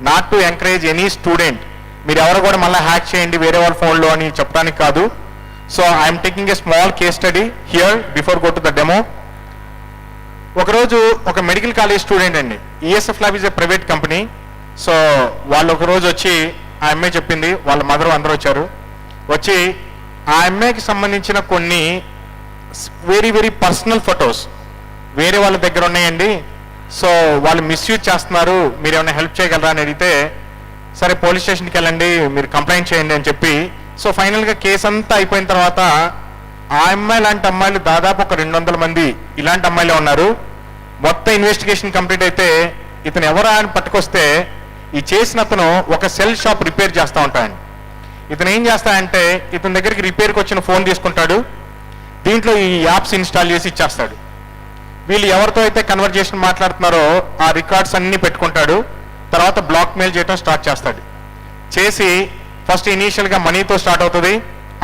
not to encourage any student మీరు ఎవరు కూడా మళ్ళీ hack చేయండి వేరే వాళ్ళ ఫోన్లో అని చెప్పడానికి కాదు. So I'm taking a small case study here before go to the demo. ఒకరోజు ఒక మెడికల్ కాలేజ్ స్టూడెంట్ అండి, ESF lab is a private company. So వాళ్ళు ఒకరోజు వచ్చి ఆ అమ్మాయి చెప్పింది, వాళ్ళ మదర్ అందరూ వచ్చారు, వచ్చి ఆ అమ్మాయికి సంబంధించిన కొన్ని వెరీ వెరీ పర్సనల్ ఫొటోస్ వేరే వాళ్ళ దగ్గర ఉన్నాయండి, సో వాళ్ళు మిస్యూజ్ చేస్తున్నారు, మీరు ఏమైనా హెల్ప్ చేయగలరా అని అడిగితే, సరే పోలీస్ స్టేషన్కి వెళ్ళండి మీరు కంప్లైంట్ చేయండి అని చెప్పి, సో ఫైనల్గా కేసు అంతా అయిపోయిన తర్వాత ఆ అమ్మాయి లాంటి అమ్మాయిలు దాదాపు ఒక 200 మంది ఇలాంటి అమ్మాయిలే ఉన్నారు. మొత్తం ఇన్వెస్టిగేషన్ కంప్లీట్ అయితే ఇతను ఎవరా అని పట్టుకొస్తే ఈ చేసిన అతను ఒక సెల్ షాప్ రిపేర్ చేస్తూ ఉంటాడు. ఇతను ఏం చేస్తాడంటే ఇతని దగ్గరికి రిపేర్కి వచ్చిన ఫోన్ తీసుకుంటాడు, దీంట్లో ఈ యాప్స్ ఇన్స్టాల్ చేసి ఇచ్చేస్తాడు. వీళ్ళు ఎవరితో అయితే కన్వర్జేషన్ మాట్లాడుతున్నారో ఆ రికార్డ్స్ అన్నీ పెట్టుకుంటాడు. తర్వాత బ్లాక్ మెయిల్ చేయడం స్టార్ట్ చేస్తాడు. చేసి ఫస్ట్ ఇనీషియల్గా మనీతో స్టార్ట్ అవుతుంది,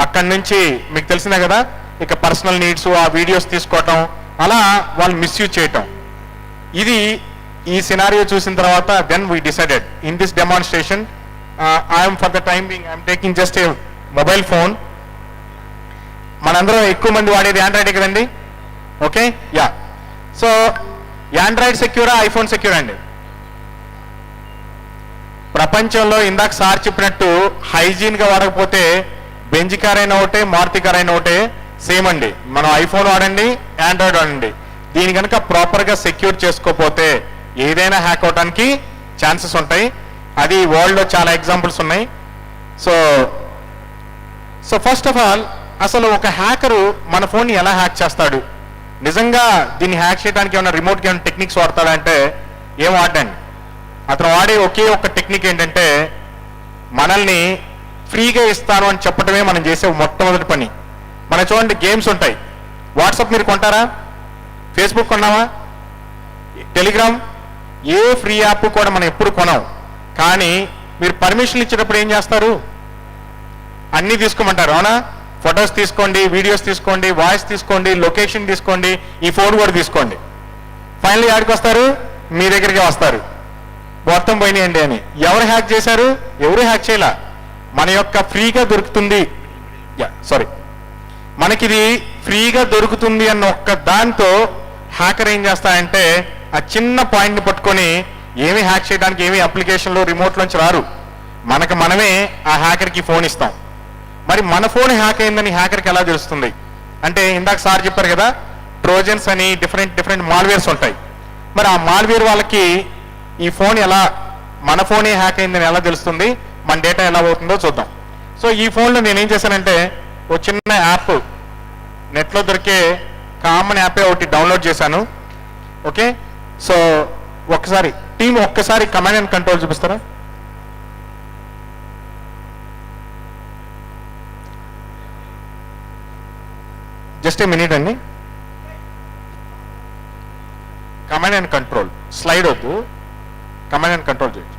అక్కడి నుంచి మీకు తెలిసిందే కదా ఇక పర్సనల్ నీడ్స్ ఆ వీడియోస్ తీసుకోవటం, అలా వాళ్ళు మిస్యూజ్ చేయటం. ఇది ఈ సినారియో చూసిన తర్వాత then we decided in this demonstration I'm for the time being I'm taking just a mobile phone. మనందరం ఎక్కువ మంది వాడేది ఆండ్రాయిడే కదండి, ఓకే యా. సో ఆండ్రాయిడ్ సెక్యూరా ఐఫోన్ సెక్యూరా అండి? ప్రపంచంలో ఇందాక సార్ చెప్పినట్టు హైజీన్గా వాడకపోతే బెంజ్ కార్ అయినా ఒకటే మారుతి కార్ అయినా ఒకటే సేమ్ అండి. మనం ఐఫోన్ వాడండి ఆండ్రాయిడ్ వాడండి, దీని కనుక ప్రాపర్గా సెక్యూర్ చేసుకోకపోతే ఏదైనా హ్యాక్ అవడానికి ఛాన్సెస్ ఉంటాయి. అది వరల్డ్లో చాలా ఎగ్జాంపుల్స్ ఉన్నాయి. సో ఫస్ట్ ఆఫ్ ఆల్ అసలు ఒక హ్యాకరు మన ఫోన్ని ఎలా హ్యాక్ చేస్తాడు, నిజంగా దీన్ని హ్యాక్ చేయడానికి ఏమైనా రిమోట్కి ఏమైనా టెక్నిక్స్ వాడతాడంటే ఏం వాడండి. అతను వాడే ఒకే ఒక టెక్నిక్ ఏంటంటే మనల్ని ఫ్రీగా ఇస్తాను అని చెప్పడమే మనం చేసే మొట్టమొదటి పని. మన చూడండి గేమ్స్ ఉంటాయి, వాట్సాప్ మీరు కొంటారా, ఫేస్బుక్ కొన్నావా, టెలిగ్రామ్, ఏ ఫ్రీ యాప్ కూడా మనం ఎప్పుడు కొనాం. కానీ మీరు పర్మిషన్లు ఇచ్చేటప్పుడు ఏం చేస్తారు, అన్నీ తీసుకోమంటారు అవునా, ఫొటోస్ తీసుకోండి, వీడియోస్ తీసుకోండి, వాయిస్ తీసుకోండి, లొకేషన్ తీసుకోండి, ఈ ఫోన్ కూడా తీసుకోండి. ఫైనల్లీ ఆడికి వస్తారు, మీ దగ్గరికి వస్తారు, మొత్తం పోయినాయండి అని. ఎవరు హ్యాక్ చేశారు? ఎవరు హ్యాక్ చేయలే, మన యొక్క ఫ్రీగా దొరుకుతుంది, మనకిది ఫ్రీగా దొరుకుతుంది అన్న ఒక్క దాంతో హ్యాకర్ ఏం చేస్తాయంటే ఆ చిన్న పాయింట్ని పట్టుకొని ఏమీ హ్యాక్ చేయడానికి ఏమీ అప్లికేషన్లో రిమోట్లోంచి రారు, మనకు మనమే ఆ హ్యాకర్కి ఫోన్ ఇస్తాం. మరి మన ఫోన్ హ్యాక్ అయిందని హ్యాకర్కి ఎలా తెలుస్తుంది అంటే, ఇందాక సార్ చెప్పారు కదా ట్రోజన్స్ అని డిఫరెంట్ మాల్వేర్స్ ఉంటాయి. మరి ఆ మాల్వేర్ వాళ్ళకి ఈ ఫోన్ ఎలా, మన ఫోనే హ్యాక్ అయిందని ఎలా తెలుస్తుంది, మన డేటా ఎలా అవుతుందో చూద్దాం. సో ఈ ఫోన్లో నేనేం చేశానంటే ఓ చిన్న యాప్, నెట్లో దొరికే కామన్ యాపే ఒకటి డౌన్లోడ్ చేశాను. ఓకే, సో ఒక్కసారి టీం ఒక్కసారి కమాండ్ అండ్ కంట్రోల్ చూపిస్తారా? జస్ట్ ఏ మినిట్ అండి. కమాండ్ అండ్ కంట్రోల్ స్లైడ్ వద్దు, కమాండ్ అండ్ కంట్రోల్ చేయండి.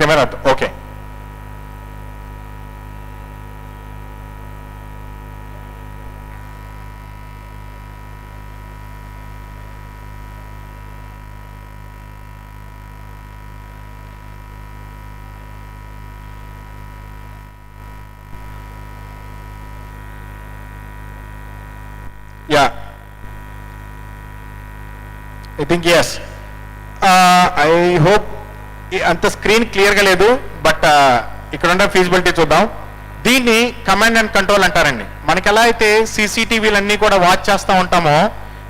Camera okay. Yeah. I think yes. I hope అంత స్క్రీన్ క్లియర్గా లేదు, బట్ ఇక్కడ ఉన్న ఫీజిబిలిటీ చూద్దాం. దీన్ని కమాండ్ అండ్ కంట్రోల్ అంటారండి. మనకి ఎలా అయితే సీసీటీవీలన్నీ కూడా వాచ్ చేస్తూ ఉంటామో,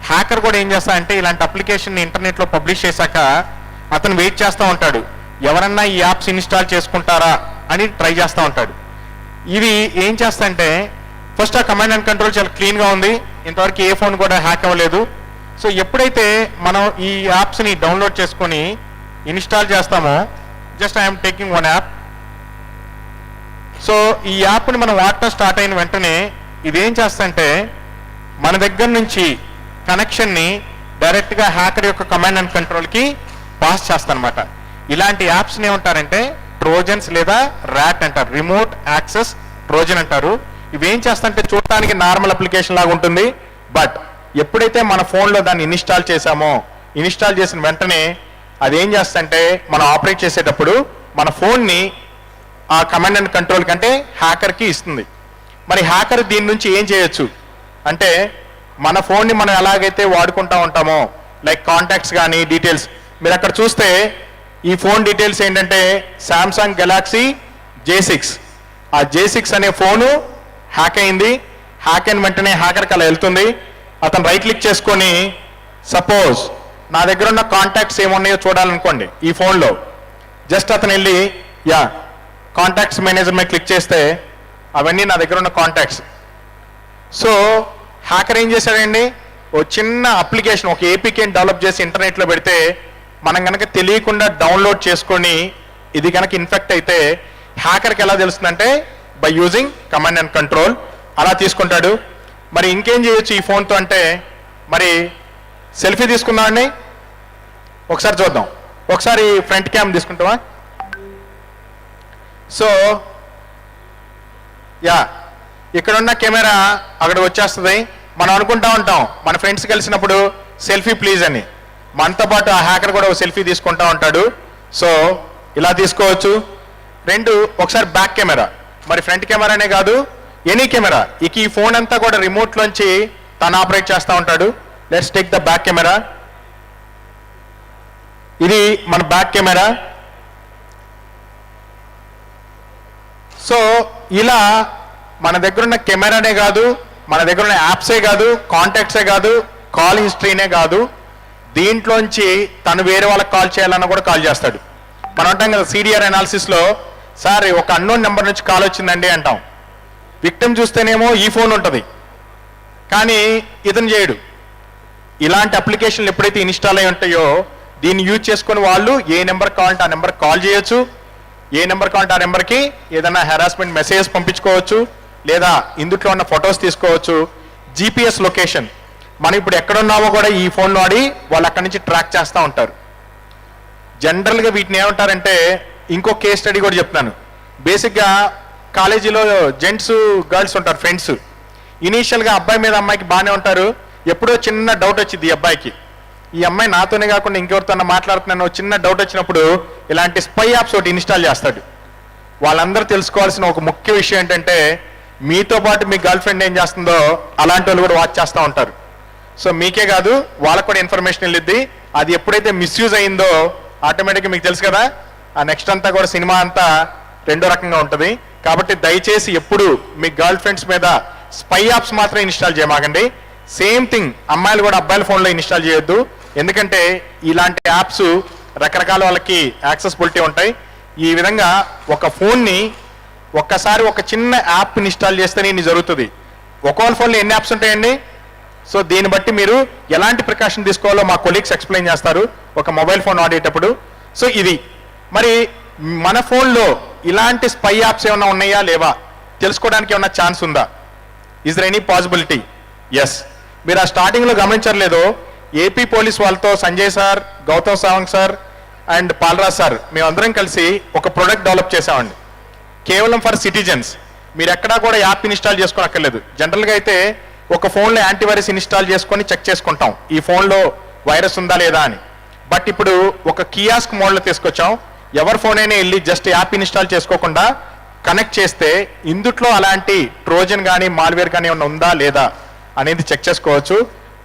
హ్యాకర్ కూడా ఏం చేస్తాడంటే ఇలాంటి అప్లికేషన్ ఇంటర్నెట్లో పబ్లిష్ చేశాక అతను వెయిట్ చేస్తూ ఉంటాడు, ఎవరన్నా ఈ యాప్స్ ఇన్స్టాల్ చేసుకుంటారా అని ట్రై చేస్తూ ఉంటాడు. ఇవి ఏం చేస్తాయంటే ఫస్ట్ ఆ కమాండ్ అండ్ కంట్రోల్ చాలా క్లీన్గా ఉంది, ఇంతవరకు ఏ ఫోన్ కూడా హ్యాక్ అవ్వలేదు. సో ఎప్పుడైతే మనం ఈ యాప్స్ని డౌన్లోడ్ చేసుకొని ఇన్స్టాల్ చేస్తామో, just I'm taking one app. So ఈ యాప్ని మనం వాడటం స్టార్ట్ అయిన వెంటనే ఇదేం చేస్తంటే మన దగ్గర నుంచి కనెక్షన్ని డైరెక్ట్గా హ్యాకర్ యొక్క కమాండ్ అండ్ కంట్రోల్కి పాస్ చేస్తానమాట. ఇలాంటి యాప్స్ని ఏమంటారంటే ట్రోజన్స్ లేదా ర్యాట్ అంటారు, రిమోట్ యాక్సెస్ ట్రోజన్ అంటారు. ఇవేం చేస్తాయంటే చూడటానికి నార్మల్ అప్లికేషన్ లాగా ఉంటుంది, బట్ ఎప్పుడైతే మన ఫోన్లో దాన్ని ఇన్స్టాల్ చేసామో, ఇన్స్టాల్ చేసిన వెంటనే అదేం చేస్తంటే మనం ఆపరేట్ చేసేటప్పుడు మన ఫోన్ని ఆ కమాండ్ అండ్ కంట్రోల్ కంటే హ్యాకర్కి ఇస్తుంది. మరి హ్యాకర్ దీని నుంచి ఏం చేయొచ్చు అంటే, మన ఫోన్ని మనం ఎలాగైతే వాడుకుంటూ ఉంటామో, లైక్ కాంటాక్ట్స్ కానీ డీటెయిల్స్, మీరు అక్కడ చూస్తే ఈ ఫోన్ డీటెయిల్స్ ఏంటంటే శాంసంగ్ గెలాక్సీ J6. ఆ J6 అనే ఫోను హ్యాక్ అయింది. హ్యాక్ అయిన వెంటనే హ్యాకర్కి అలా వెళ్తుంది. అతను రైట్ క్లిక్ చేసుకొని, సపోజ్ నా దగ్గర ఉన్న కాంటాక్ట్స్ ఏమున్నాయో చూడాలనుకోండి ఈ ఫోన్లో, జస్ట్ అతను వెళ్ళి కాంటాక్ట్స్ మేనేజర్ మీద క్లిక్ చేస్తే అవన్నీ నా దగ్గర ఉన్న కాంటాక్ట్స్. సో హ్యాకర్ ఏం చేశాడండి, ఓ చిన్న అప్లికేషన్, ఒక ఏపీకేని డెవలప్ చేసి ఇంటర్నెట్లో పెడితే మనం కనుక తెలియకుండా డౌన్లోడ్ చేసుకొని ఇది కనుక ఇన్ఫెక్ట్ అయితే హ్యాకర్కి ఎలా తెలుస్తుందంటే by using command and control అలా తీసుకుంటాడు. మరి ఇంకేం చేయొచ్చు ఈ ఫోన్తో అంటే, మరి సెల్ఫీ తీసుకుందామండి, ఒకసారి చూద్దాం. ఒకసారి ఫ్రంట్ క్యామ్ తీసుకుంటావా? సో ఇక్కడున్న కెమెరా అక్కడ వచ్చేస్తుంది. మనం అనుకుంటా ఉంటాం మన ఫ్రెండ్స్ కలిసినప్పుడు సెల్ఫీ ప్లీజ్ అని, మనతో పాటు ఆ హ్యాకర్ కూడా సెల్ఫీ తీసుకుంటా ఉంటాడు. సో ఇలా తీసుకోవచ్చు. రెండు, ఒకసారి బ్యాక్ కెమెరా, మరి ఫ్రంట్ కెమెరానే కాదు ఎనీ కెమెరా, ఇక ఈ ఫోన్ అంతా కూడా రిమోట్లోంచి తను ఆపరేట్ చేస్తూ ఉంటాడు. Let's take the back camera. ఇది మన బ్యాక్ కెమెరా. సో ఇలా మన దగ్గర ఉన్న కెమెరానే కాదు, మన దగ్గర ఉన్న యాప్సే కాదు, కాంటాక్ట్సే కాదు, కాల్ హిస్టరీనే కాదు, దీంట్లోంచి తను వేరే వాళ్ళకి కాల్ చేయాలన్నా కూడా కాల్ చేస్తాడు. మనం అంటాం కదా సిడిఆర్ అనాలిసిస్లో, సార్ ఒక అన్నోన్ నెంబర్ నుంచి కాల్ వచ్చిందండి అంటాం. విక్టిమ్ చూస్తేనేమో ఈ ఫోన్ ఉంటుంది, కానీ ఇతను చేయడు. ఇలాంటి అప్లికేషన్లు ఎప్పుడైతే ఇన్స్టాల్ అయి ఉంటాయో దీన్ని యూజ్ చేసుకుని వాళ్ళు ఏ నెంబర్ కావాలంటే ఆ నెంబర్ కాల్ చేయొచ్చు, ఏ నెంబర్ కావాలంటే ఆ నెంబర్కి ఏదైనా హెరాస్మెంట్ మెసేజెస్ పంపించుకోవచ్చు, లేదా ఇందులో ఉన్న ఫొటోస్ తీసుకోవచ్చు. జీపీఎస్ లొకేషన్, మనం ఇప్పుడు ఎక్కడున్నామో కూడా ఈ ఫోన్ వాడి వాళ్ళు అక్కడి నుంచి ట్రాక్ చేస్తూ ఉంటారు. జనరల్గా వీటిని ఏమంటారంటే, ఇంకో కేస్ స్టడీ కూడా చెప్తాను. బేసిక్గా కాలేజీలో జెంట్స్ గర్ల్స్ ఉంటారు ఫ్రెండ్స్. ఇనీషియల్గా అబ్బాయి మీద అమ్మాయికి బాగానే ఉంటారు, ఎప్పుడో చిన్న డౌట్ వచ్చింది ఈ అబ్బాయికి, ఈ అమ్మాయి నాతోనే కాకుండా ఇంకెవరితో మాట్లాడుతున్నాను, చిన్న డౌట్ వచ్చినప్పుడు ఇలాంటి స్పై యాప్స్ ఒకటి ఇన్స్టాల్ చేస్తాడు. వాళ్ళందరూ తెలుసుకోవాల్సిన ఒక ముఖ్య విషయం ఏంటంటే, మీతో పాటు మీ గర్ల్ ఫ్రెండ్ ఏం చేస్తుందో అలాంటి వాళ్ళు కూడా వాచ్ చేస్తూ ఉంటారు. సో మీకే కాదు వాళ్ళకు కూడా ఇన్ఫర్మేషన్ వెళ్ళిద్ది. అది ఎప్పుడైతే మిస్యూజ్ అయిందో ఆటోమేటిక్గా మీకు తెలుసు కదా, ఆ నెక్స్ట్ అంతా కూడా సినిమా అంతా రెండో రకంగా ఉంటుంది. కాబట్టి దయచేసి ఎప్పుడు మీ గర్ల్ ఫ్రెండ్స్ మీద స్పై యాప్స్ మాత్రం ఇన్స్టాల్ చేయమాకండి. సేమ్ థింగ్ అమ్మాయిలు కూడా అబ్బాయిల ఫోన్లో ఇన్స్టాల్ చేయొద్దు, ఎందుకంటే ఇలాంటి యాప్స్ రకరకాల వాళ్ళకి యాక్సెసిబిలిటీ ఉంటాయి. ఈ విధంగా ఒక ఫోన్ని ఒక్కసారి ఒక చిన్న యాప్ ఇన్స్టాల్ చేస్తేనే ఇన్ని జరుగుతుంది. ఒక్కొక్క ఫోన్లో ఎన్ని యాప్స్ ఉంటాయండి? సో దీన్ని బట్టి మీరు ఎలాంటి ప్రికాషన్ తీసుకోవాలో మా కొలీగ్స్ ఎక్స్ప్లెయిన్ చేస్తారు ఒక మొబైల్ ఫోన్ వాడేటప్పుడు. సో ఇది మరి మన ఫోన్లో ఇలాంటి స్పై యాప్స్ ఏమైనా ఉన్నాయా లేవా తెలుసుకోవడానికి ఏమైనా ఛాన్స్ ఉందా? Is there any possibility? Yes. మీరు ఆ స్టార్టింగ్లో గమనించలేదో, ఏపీ పోలీస్ వాళ్ళతో Sanjay sir, Gautam Sawang sir and Palaraj sir మేమందరం కలిసి ఒక ప్రోడక్ట్ డెవలప్ చేసామండి, కేవలం ఫర్ సిటిజన్స్. మీరు ఎక్కడా కూడా యాప్ ఇన్స్టాల్ చేసుకోనక్కర్లేదు. జనరల్గా అయితే ఒక ఫోన్లో యాంటీవైరస్ ఇన్స్టాల్ చేసుకొని చెక్ చేసుకుంటాం ఈ ఫోన్లో వైరస్ ఉందా లేదా అని. బట్ ఇప్పుడు ఒక కియాస్క్ మోడ్లో తీసుకొచ్చాం. ఎవరి ఫోన్ అయినా వెళ్ళి జస్ట్ యాప్ ఇన్స్టాల్ చేసుకోకుండా కనెక్ట్ చేస్తే ఇందుట్లో అలాంటి ట్రోజన్ కానీ మాల్వేర్ కానీ ఏమైనా ఉందా లేదా అనేది చెక్ చేసుకోవచ్చు.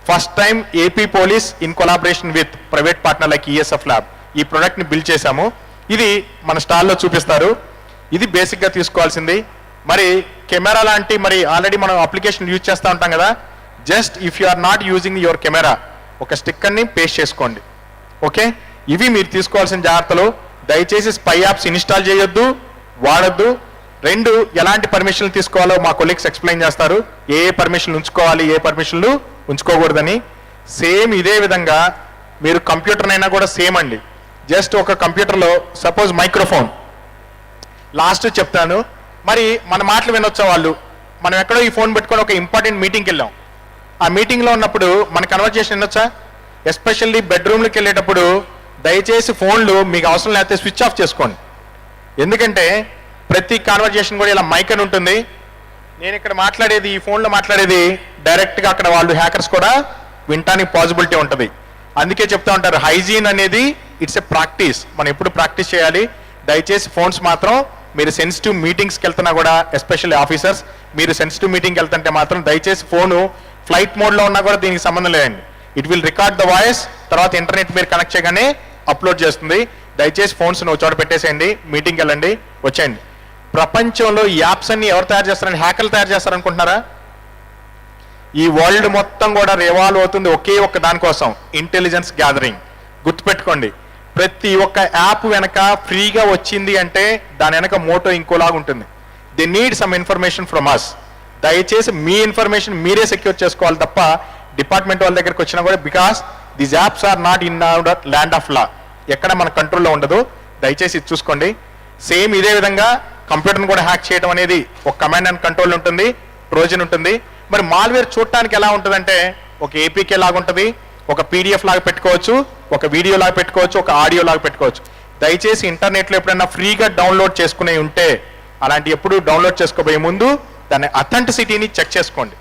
First time AP police in collaboration with private partner like ESF lab ఈ ప్రోడక్ట్ని బిల్డ్ చేశాము. ఇది మన స్టాల్లో చూపిస్తారు. ఇది బేసిక్గా తీసుకోవాల్సింది. మరి కెమెరా లాంటి మరి ఆల్రెడీ మనం అప్లికేషన్ యూజ్ చేస్తూ ఉంటాం కదా, just if you are not using your camera ఒక స్టిక్కర్ని పేస్ట్ చేసుకోండి. ఓకే, ఇవి మీరు తీసుకోవాల్సిన జాగ్రత్తలు. దయచేసి స్పై యాప్స్ ఇన్స్టాల్ చేయొద్దు, వాడొద్దు. 2, ఎలాంటి పర్మిషన్లు తీసుకోవాలో మా కొలీగ్స్ ఎక్స్ప్లెయిన్ చేస్తారు. ఏ పర్మిషన్లు ఉంచుకోవాలి, ఏ పర్మిషన్లు ఉంచుకోకూడదని. సేమ్ ఇదే విధంగా మీరు కంప్యూటర్నైనా కూడా సేమ్ అండి. జస్ట్ ఒక కంప్యూటర్లో సపోజ్ మైక్రోఫోన్ లాస్ట్ చెప్తాను, మరి మన మాటలు వినొచ్చా వాళ్ళు. మనం ఎక్కడో ఈ ఫోన్ పెట్టుకొని ఒక ఇంపార్టెంట్ మీటింగ్కి వెళ్ళాం. ఆ మీటింగ్లో ఉన్నప్పుడు మన కన్వర్జేషన్ వినొచ్చా? ఎస్పెషల్లీ బెడ్రూమ్లోకి వెళ్ళేటప్పుడు దయచేసి ఫోన్లు మీకు అవసరం లేకపోతే స్విచ్ ఆఫ్ చేసుకోండి. ఎందుకంటే ప్రతి కాన్వర్జేషన్ కూడా ఇలా మైక్ అని ఉంటుంది. నేను ఇక్కడ మాట్లాడేది, ఈ ఫోన్లో మాట్లాడేది డైరెక్ట్గా అక్కడ వాళ్ళు హ్యాకర్స్ కూడా వినటానికి పాసిబిలిటీ ఉంటుంది. అందుకే చెప్తా ఉంటారు హైజీన్ అనేది ఇట్స్ ఎ ప్రాక్టీస్. మనం ఎప్పుడు ప్రాక్టీస్ చేయాలి. దయచేసి ఫోన్స్ మాత్రం మీరు సెన్సిటివ్ మీటింగ్స్కి వెళ్తున్నా కూడా, ఎస్పెషల్లీ ఆఫీసర్స్ మీరు సెన్సిటివ్ మీటింగ్కి వెళ్తుంటే మాత్రం దయచేసి ఫోను ఫ్లైట్ మోడ్లో ఉన్నా కూడా దీనికి సంబంధం లేదండి. It will record the voice, తర్వాత ఇంటర్నెట్ మీరు కనెక్ట్ చేయగానే అప్లోడ్ చేస్తుంది. దయచేసి ఫోన్స్ నువ్వు చోట పెట్టేసేయండి, మీటింగ్కి వెళ్ళండి, వచ్చేయండి. ప్రపంచంలో ఈ యాప్స్ అన్ని ఎవరు తయారు చేస్తారని, హ్యాకర్లు తయారు చేస్తారనుకుంటున్నారా? ఈ వరల్డ్ మొత్తం కూడా రివాల్వ్ అవుతుంది ఒకే ఒక్క దానికోసం, ఇంటెలిజెన్స్ గ్యాదరింగ్. గుర్తుపెట్టుకోండి, ప్రతి ఒక్క యాప్ వెనక ఫ్రీగా వచ్చింది అంటే దాని వెనక మోటో ఇంకోలాగా ఉంటుంది. They need some information from us. దయచేసి మీ ఇన్ఫర్మేషన్ మీరే సెక్యూర్ చేసుకోవాలి తప్ప డిపార్ట్మెంట్ వాళ్ళ దగ్గరికి వచ్చినా కూడా, because these apps are not in our land of law, ఎక్కడ మన కంట్రోల్లో ఉండదు. దయచేసి ఇది చూసుకోండి. సేమ్ ఇదే విధంగా కంప్యూటర్ని కూడా హ్యాక్ చేయడం అనేది ఒక కమాండ్ అండ్ కంట్రోల్ ఉంటుంది, ట్రోజన్ ఉంటుంది. మరి మాల్వేర్ చూడటానికి ఎలా ఉంటుందంటే ఒక ఏపీకే లాగా ఉంటుంది, ఒక పీడిఎఫ్ లాగా పెట్టుకోవచ్చు, ఒక వీడియో లాగా పెట్టుకోవచ్చు, ఒక ఆడియో లాగా పెట్టుకోవచ్చు. దయచేసి ఇంటర్నెట్లో ఎప్పుడైనా ఫ్రీగా డౌన్లోడ్ చేసుకునే ఉంటే అలాంటి ఎప్పుడు డౌన్లోడ్ చేసుకోబోయే ముందు దాని అథెంటిసిటీని చెక్ చేసుకోండి.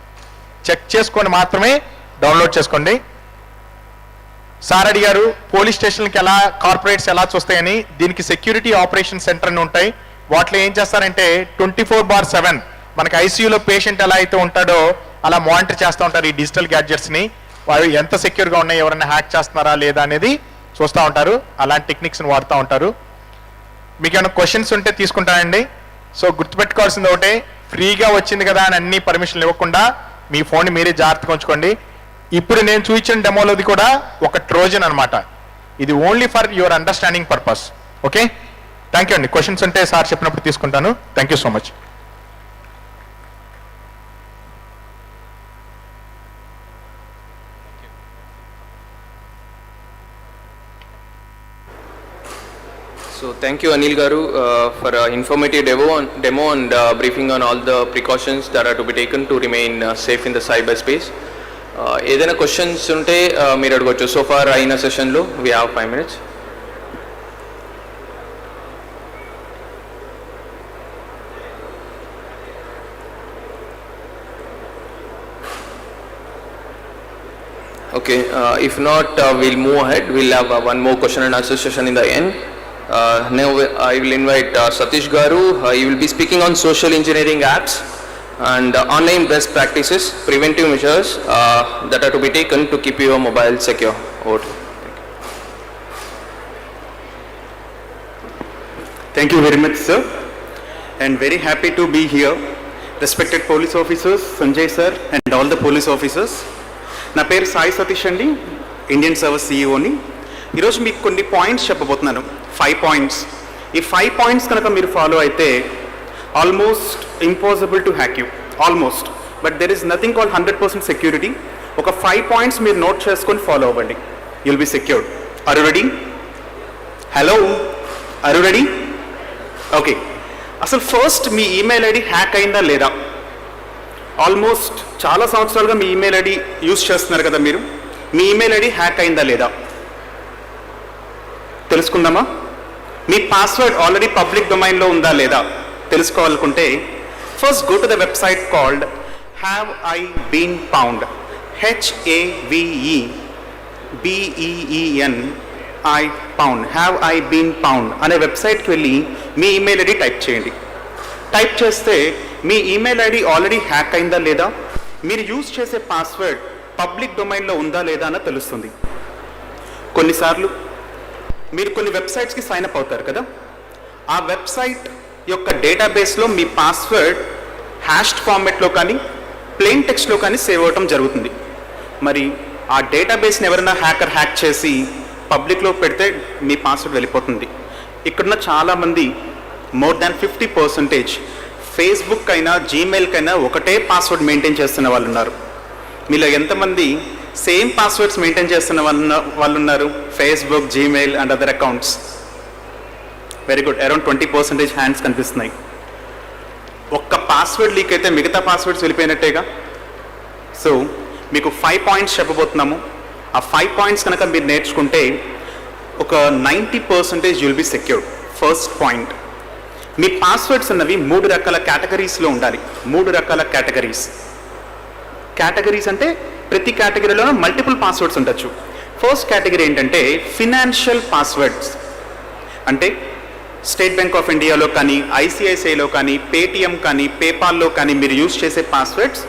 చెక్ చేసుకొని మాత్రమే డౌన్లోడ్ చేసుకోండి. సార్ అడిగారు పోలీస్ స్టేషన్కి ఎలా కార్పొరేట్స్ ఎలా చూస్తాయని. దీనికి సెక్యూరిటీ ఆపరేషన్ సెంటర్ అని ఉంటాయి. వాటిలో ఏం చేస్తారంటే 24/7 మనకి ఐసీయూలో పేషెంట్ ఎలా అయితే ఉంటాడో అలా మానిటర్ చేస్తూ ఉంటారు ఈ డిజిటల్ గ్యాడ్జెట్స్ని. వాళ్ళు ఎంత సెక్యూర్గా ఉన్నాయి, ఎవరైనా హ్యాక్ చేస్తున్నారా లేదా అనేది చూస్తూ ఉంటారు. అలాంటి టెక్నిక్స్ని వాడుతూ ఉంటారు. మీకు ఏమైనా క్వశ్చన్స్ ఉంటే తీసుకుంటానండి. సో గుర్తుపెట్టుకోవాల్సింది ఒకటే, ఫ్రీగా వచ్చింది కదా అని అన్ని పర్మిషన్లు ఇవ్వకుండా మీ ఫోన్ని మీరే జాగ్రత్తగా ఉంచుకోండి. ఇప్పుడు నేను చూపించిన డెమోలోది కూడా ఒక ట్రోజన్ అనమాట. ఇది only for your understanding purpose. Okay, thank you అండి. క్వశ్చన్స్ ఉంటే సార్ చెప్పినప్పుడు తీసుకుంటాను. Thank you so much. So thank you Anil Garu for informative demo and briefing on all the precautions that are to be taken to remain safe in the cyberspace. ఏదైనా questions ఉంటే మీరు అడగవచ్చు. So far అయిన సెషన్లో we have 5 minutes. Okay, if not, we'll move ahead. We'll have one more question and answer session in the end. Now I will invite Satish Garu. He will be speaking on social engineering apps and online best practices, preventive measures that are to be taken to keep your mobile secure. Over to you. Thank you very much, sir, and very happy to be here. Respected police officers, Sanjay sir, and all the police officers. నా పేరు సాయి సతీష్ అండి, Indian service సిఇఓని. ఈరోజు మీకు కొన్ని points చెప్పబోతున్నాను, 5 points. ఈ 5 points కనుక మీరు ఫాలో అయితే almost impossible to hack you, almost. But there is nothing call 100% security. ఒక 5 పాయింట్స్ మీరు నోట్ చేసుకొని ఫాలో అవ్వండి, you'll be secured. Are you ready? Hello, are you ready? Okay. అసలు ఫస్ట్ మీ ఈమెయిల్ ఐడి హ్యాక్ అయిందా లేదా? Almost చాలా సంవత్సరాలుగా మీ ఈమెయిల్ ఐడి యూజ్ చేస్తున్నారు కదా మీరు. మీ ఈమెయిల్ ఐడి హ్యాక్ అయిందా లేదా తెలుసుకుందామా? మీ పాస్వర్డ్ ఆల్రెడీ పబ్లిక్ డొమైన్లో ఉందా లేదా తెలుసుకోవాలనుకుంటే first go to the website called have I been pwned, HAVEBEEN pwned, have I been pwned అనే వెబ్సైట్కి వెళ్ళి మీ ఈమెయిల్ ఐడి టైప్ చేయండి. టైప్ చేస్తే మీ ఈమెయిల్ ఐడి ఆల్రెడీ హ్యాక్ అయిందా లేదా మీరు యూజ్ చేసే పాస్వర్డ్ పబ్లిక్ డొమైన్లో ఉందా లేదా అన్న తెలుస్తుంది. కొన్నిసార్లు మీరు కొన్ని వెబ్సైట్స్కి సైన్ అప్ అవుతారు కదా, ఆ వెబ్సైట్ యొక్క డేటాబేస్లో మీ పాస్వర్డ్ హ్యాష్డ్ ఫార్మెట్లో కానీ ప్లెయిన్ టెక్స్ట్లో కానీ సేవ్ అవ్వటం జరుగుతుంది. మరి ఆ డేటాబేస్ని ఎవరైనా హ్యాకర్ హ్యాక్ చేసి పబ్లిక్లో పెడితే మీ పాస్వర్డ్ వెళ్ళిపోతుంది. ఇక్కడున్న చాలామంది మోర్ దాన్ 50% ఫేస్బుక్ అయినా జీమెయిల్కైనా ఒకటే పాస్వర్డ్ మెయింటైన్ చేస్తున్న వాళ్ళు ఉన్నారు. మీలో ఎంతమంది సేమ్ పాస్వర్డ్స్ మెయింటైన్ చేస్తున్న వాళ్ళు ఉన్నారు? Facebook, Gmail and other accounts. Very good, around 20% hands కనిపిస్తున్నాయి. ఒక్క పాస్వర్డ్ లీక్ అయితే మిగతా పాస్వర్డ్స్ వెళ్ళిపోయినట్టేగా. సో మీకు 5 పాయింట్స్ చెప్పబోతున్నాము. ఆ 5 పాయింట్స్ కనుక మీరు నేర్చుకుంటే ఒక 90% you'll be secured. First point, me passwords అన్నవి 3 రకాల కేటగిరీస్లో ఉండాలి. 3 రకాల కేటగిరీస్. కేటగిరీస్ అంటే ప్రతి కేటగిరీలోనూ మల్టిపుల్ పాస్వర్డ్స్ ఉండొచ్చు. ఫస్ట్ కేటగిరీ ఏంటంటే ఫినాన్షియల్ పాస్వర్డ్స్. అంటే స్టేట్ బ్యాంక్ ఆఫ్ ఇండియాలో కానీ, ఐసిఐసిఐలో కానీ, పేటిఎం కానీ, పేపాల్లో కానీ మీరు యూజ్ చేసే పాస్వర్డ్స్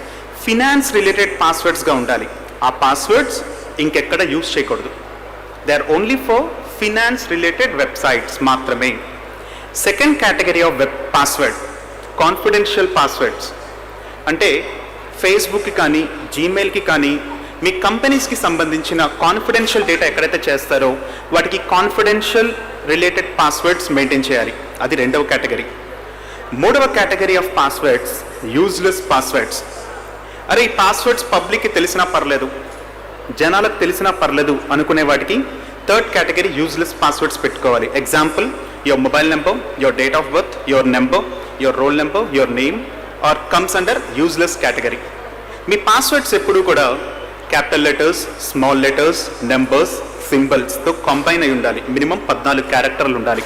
ఫినాన్స్ రిలేటెడ్ పాస్వర్డ్స్గా ఉండాలి. ఆ పాస్వర్డ్స్ ఇంకెక్కడ యూజ్ చేయకూడదు. They are only for finance related websites మాత్రమే. Second category of web password confidential passwords. అంటే ఫేస్బుక్కి కానీ, జీమెయిల్కి కానీ, మీ కంపెనీస్కి సంబంధించిన కాన్ఫిడెన్షియల్ డేటా ఎక్కడైతే చేస్తారో వాటికి కాన్ఫిడెన్షియల్ రిలేటెడ్ పాస్వర్డ్స్ మెయింటైన్ చేయాలి. అది రెండవ కేటగిరీ. మూడవ category of passwords useless passwords. అరే ఈ పాస్వర్డ్స్ పబ్లిక్కి తెలిసినా పర్లేదు, జనాలకు తెలిసినా పర్లేదు అనుకునే వాటికి థర్డ్ కేటగిరీ యూజ్లెస్ పాస్వర్డ్స్ పెట్టుకోవాలి. Example, your mobile number, your date of birth, your number, your roll number, your name are comes under useless category. మీ పాస్వర్డ్స్ ఎప్పుడూ కూడా capital letters, small letters, numbers, సింబల్స్తో కంబైన్ అయి ఉండాలి. Minimum 14 క్యారెక్టర్లు ఉండాలి.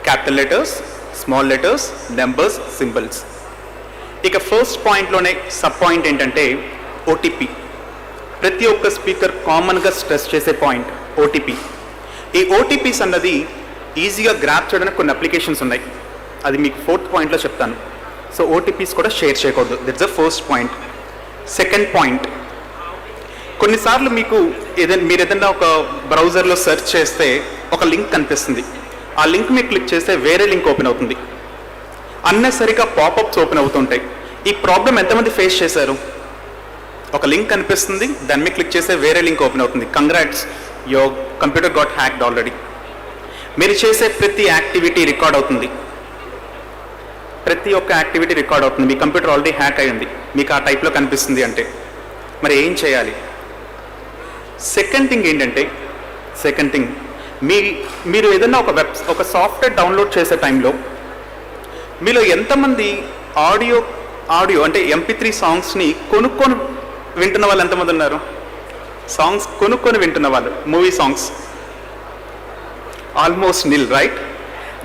Capital letters, small letters, numbers, symbols. ఇక first పాయింట్లోనే సబ్ పాయింట్ ఏంటంటే ఓటీపీ. ప్రతి ఒక్క స్పీకర్ కామన్గా స్ట్రెస్ చేసే పాయింట్ ఓటీపీ. ఈ ఓటీపీస్ అన్నది ఈజీగా గ్రాప్ చేయడానికి కొన్ని అప్లికేషన్స్ ఉన్నాయి. అది మీకు ఫోర్త్ పాయింట్లో చెప్తాను. సో ఓటీపీస్ కూడా షేర్ చేయకూడదు. That's the first point. Second point, కొన్నిసార్లు మీకు మీరు ఏదైనా ఒక బ్రౌజర్లో సెర్చ్ చేస్తే ఒక లింక్ కనిపిస్తుంది. ఆ లింక్ మీరు క్లిక్ చేస్తే వేరే లింక్ ఓపెన్ అవుతుంది. అన్నెసరిగా పాపప్స్ ఓపెన్ అవుతుంటాయి. ఈ ప్రాబ్లం ఎంతమంది ఫేస్ చేశారు? ఒక లింక్ కనిపిస్తుంది, దాన్ని మీద క్లిక్ చేస్తే వేరే లింక్ ఓపెన్ అవుతుంది. Congrats, your computer got hacked already. మీరు చేసే ప్రతి యాక్టివిటీ రికార్డ్ అవుతుంది. ప్రతి ఒక్క యాక్టివిటీ రికార్డ్ అవుతుంది. మీ కంప్యూటర్ ఆల్రెడీ హ్యాక్ అయ్యింది, మీకు ఆ టైప్లో కనిపిస్తుంది అంటే. మరి ఏం చేయాలి? సెకండ్ థింగ్ ఏంటంటే, మీరు ఏదైనా ఒక సాఫ్ట్వేర్ డౌన్లోడ్ చేసే టైంలో మీలో ఎంతమంది ఆడియో అంటే MP3 సాంగ్స్ని కొనుక్కొని వింటున్న వాళ్ళు ఎంతమంది ఉన్నారు? సాంగ్స్ కొనుక్కొని వింటున్న వాళ్ళు, మూవీ సాంగ్స్ ఆల్మోస్ట్ నిల్, రైట్?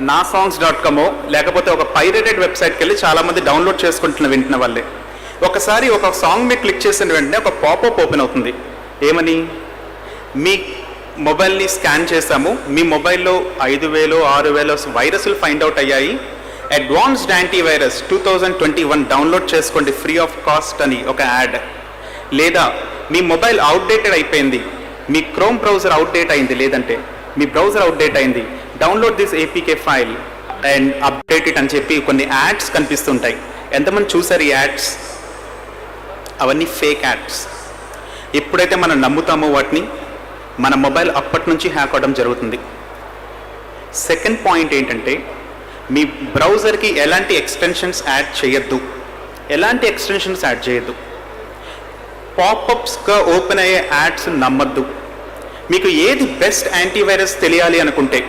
nasongs.com లేకపోతే ఒక పైరేటెడ్ వెబ్సైట్కి వెళ్ళి చాలామంది డౌన్లోడ్ చేసుకుంటున్న వింటున్న వాళ్ళే. ఒకసారి ఒక సాంగ్ మీరు క్లిక్ చేసిన వెంటనే ఒక పాపప్ ఓపెన్ అవుతుంది. ఏమని? మీ మొబైల్ని స్కాన్ చేసాము, మీ మొబైల్లో 5,000 6,000 వైరస్లు ఫైండ్ అవుట్ అయ్యాయి, అడ్వాన్స్డ్ యాంటీవైరస్ 2021 డౌన్లోడ్ చేసుకోండి ఫ్రీ ఆఫ్ కాస్ట్ అని ఒక యాడ్. లేదా మీ మొబైల్ అవుట్డేటెడ్ అయిపోయింది, మీ క్రోమ్ బ్రౌజర్ అవుట్డేట్ అయింది, లేదంటే మీ బ్రౌజర్ అవుట్డేట్ అయింది, download this APK file and update it అని చెప్పి కొన్ని యాడ్స్ కనిపిస్తుంటాయి. ఎంతమంది చూసారు ఈ యాడ్స్? అవన్నీ ఫేక్ యాడ్స్. ఎప్పుడైతే మనం నమ్ముతామో వాటిని, మన మొబైల్ అప్పటి నుంచి హ్యాక్ అవడం జరుగుతుంది. సెకండ్ పాయింట్ ఏంటంటే, మీ బ్రౌజర్కి ఎలాంటి ఎక్స్టెన్షన్స్ యాడ్ చేయొద్దు. పాపప్స్గా ఓపెన్ అయ్యే యాడ్స్ నమ్మద్దు. మీకు ఏది బెస్ట్ యాంటీవైరస్ తెలియాలి అనుకుంటే,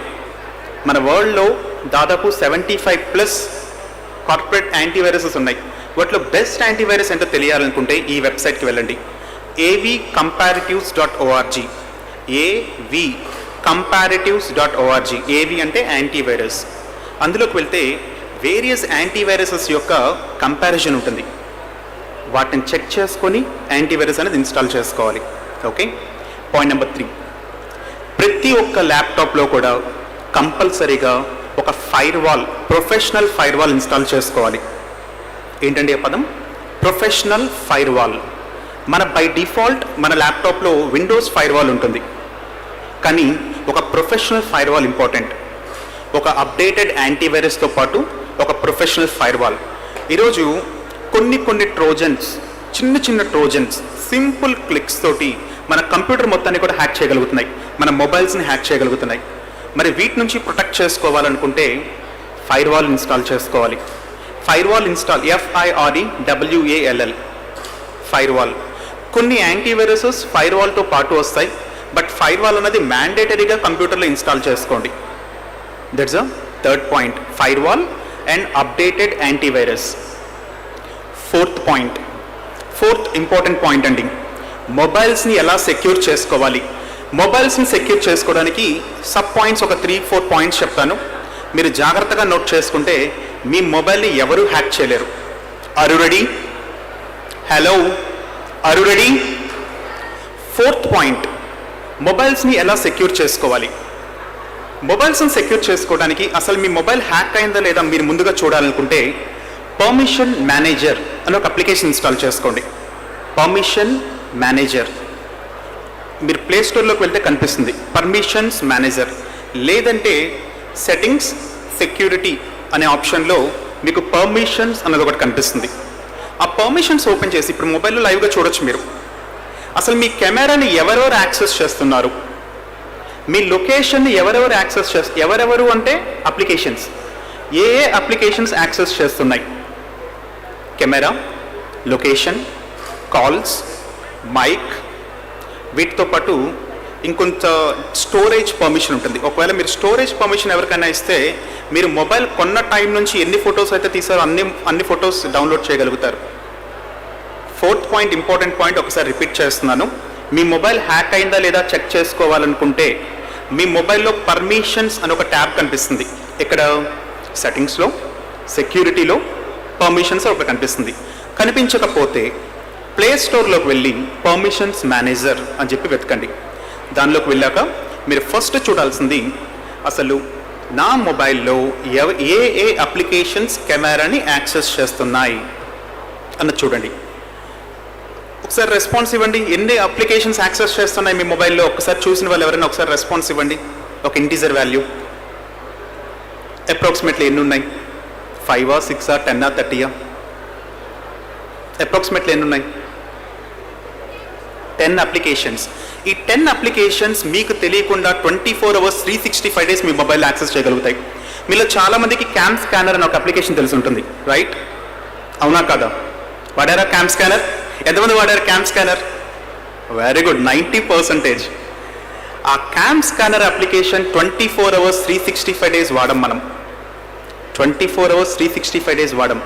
మన వరల్డ్లో దాదాపు 75+ కార్పొరేట్ యాంటీవైరసెస్ ఉన్నాయి. వాటిలో బెస్ట్ యాంటీవైరస్ ఏంటో తెలియాలనుకుంటే ఈ వెబ్సైట్కి వెళ్ళండి. avcomparatives.org. avcomparatives.org. AV అంటే యాంటీవైరస్. అందులోకి వెళ్తే వేరియస్ యాంటీవైరసెస్ యొక్క కంపారిజన్ ఉంటుంది. వాటిని చెక్ చేసుకొని యాంటీవైరస్ అనేది ఇన్స్టాల్ చేసుకోవాలి. ఓకే. పాయింట్ నెంబర్ 3, ప్రతి ఒక్క ల్యాప్టాప్లో కూడా కంపల్సరీగా ఒక ప్రొఫెషనల్ ఫైర్ వాల్ ఇన్స్టాల్ చేసుకోవాలి. ఏంటండి ఆ పదం? Professional fire wall. By default మన ల్యాప్టాప్లో విండోస్ ఫైర్వాల్ ఉంటుంది, కానీ ఒక ప్రొఫెషనల్ ఫైర్వాల్ ఇంపార్టెంట్. ఒక అప్డేటెడ్ యాంటీవైరస్తో పాటు ఒక ప్రొఫెషనల్ ఫైర్వాల్. ఈరోజు కొన్ని ట్రోజన్స్, చిన్న ట్రోజన్స్ సింపుల్ క్లిక్స్ తోటి మన కంప్యూటర్ మొత్తాన్ని కూడా హ్యాక్ చేయగలుగుతున్నాయి, మన మొబైల్స్ని హ్యాక్ చేయగలుగుతున్నాయి. మరి వీటి నుంచి ప్రొటెక్ట్ చేసుకోవాలనుకుంటే ఫైర్వాల్ ఇన్స్టాల్ చేసుకోవాలి. Firewall install, FIREWALL, firewall. కొన్ని యాంటీవైరసెస్ ఫైర్వాల్తో పాటు వస్తాయి, బట్ ఫైర్వాల్ అనేది మ్యాండేటరీగా కంప్యూటర్లో ఇన్స్టాల్ చేసుకోండి. That's a third point, firewall and updated antivirus. Fourth important point అండి, మొబైల్స్ని ఎలా సెక్యూర్ చేసుకోవాలి. మొబైల్స్ని సెక్యూర్ చేసుకోవడానికి సబ్ పాయింట్స్ ఒక 3-4 పాయింట్స్ చెప్తాను. మీరు జాగ్రత్తగా నోట్ చేసుకుంటే మీ మొబైల్ని ఎవరు హ్యాక్ చేయలేరు. Are you ready? Hello, are you ready? Fourth point, మొబైల్స్ని ఎలా సెక్యూర్ చేసుకోవాలి. మొబైల్స్ని సెక్యూర్ చేసుకోవడానికి అసలు మీ మొబైల్ హ్యాక్ అయిందా లేదా మీరు ముందుగా చూడాలనుకుంటే పర్మిషన్ మేనేజర్ అని ఒక అప్లికేషన్ ఇన్స్టాల్ చేసుకోండి. పర్మిషన్ మేనేజర్ మీరు ప్లే స్టోర్లోకి వెళ్తే కనిపిస్తుంది, పర్మిషన్స్ మేనేజర్. లేదంటే సెట్టింగ్స్ సెక్యూరిటీ అనే ఆప్షన్లో మీకు పర్మిషన్స్ అన్నది ఒకటి కనిపిస్తుంది. ఆ పర్మిషన్స్ ఓపెన్ చేసి ఇప్పుడు మొబైల్లో లైవ్గా చూడొచ్చు మీరు. అసలు మీ కెమెరాని ఎవరెవరు యాక్సెస్ చేస్తున్నారు, మీ లొకేషన్ని ఎవరెవరు అంటే అప్లికేషన్స్, ఏ అప్లికేషన్స్ యాక్సెస్ చేస్తున్నాయి. కెమెరా, లొకేషన్, కాల్స్, మైక్, వీటితో పాటు ఇంకొంత స్టోరేజ్ పర్మిషన్ ఉంటుంది. ఒకవేళ మీరు స్టోరేజ్ పర్మిషన్ ఎవరికైనా ఇస్తే మీరు మొబైల్ కొన్న టైం నుంచి ఎన్ని ఫొటోస్ అయితే తీసారో అన్ని ఫొటోస్ డౌన్లోడ్ చేయగలుగుతారు. ఫోర్త్ పాయింట్, ఇంపార్టెంట్ పాయింట్, ఒకసారి రిపీట్ చేస్తున్నాను. మీ మొబైల్ హ్యాక్ అయిందా లేదా చెక్ చేసుకోవాలనుకుంటే మీ మొబైల్లో పర్మిషన్స్ అని ఒక ట్యాబ్ కనిపిస్తుంది. ఇక్కడ సెట్టింగ్స్లో, సెక్యూరిటీలో పర్మిషన్స్ ఒకటి కనిపిస్తుంది. కనిపించకపోతే ప్లే స్టోర్లోకి వెళ్ళి పర్మిషన్స్ మేనేజర్ అని చెప్పి వెతకండి. దానిలోకి వెళ్ళాక మీరు ఫస్ట్ చూడాల్సింది అసలు నా మొబైల్లో ఏ అప్లికేషన్స్ కెమెరాని యాక్సెస్ చేస్తున్నాయి అన్నది చూడండి. ఒకసారి రెస్పాన్స్ ఇవ్వండి. ఎన్ని అప్లికేషన్స్ యాక్సెస్ చేస్తున్నాయి మీ మొబైల్లో ఒకసారి చూసిన వాళ్ళు ఎవరైనా ఒకసారి రెస్పాన్స్ ఇవ్వండి. ఒక ఇంటీజర్ వాల్యూ అప్రాక్సిమేట్లీ ఎన్ని ఉన్నాయి? 5, 6, 10, 30? అప్రాక్సిమేట్లీ ఎన్ని ఉన్నాయి? 10 అప్లికేషన్స్. ఈ 10 అప్లికేషన్స్ మీకు తెలియకుండా 24 hours 365 days మీ మొబైల్ యాక్సెస్ చేయగలుగుతాయి. మీలో చాలామందికి క్యామ్ స్కానర్ అని ఒక అప్లికేషన్ తెలిసి ఉంటుంది, రైట్? అవునా కాదా? వాడారా క్యామ్ స్కానర్? ఎంతమంది వాడారు క్యామ్ స్కానర్? Very good, 90%. ఆ cam scanner application 24 hours 365 days వాడం. మనం 24 hours 365 days వాడం.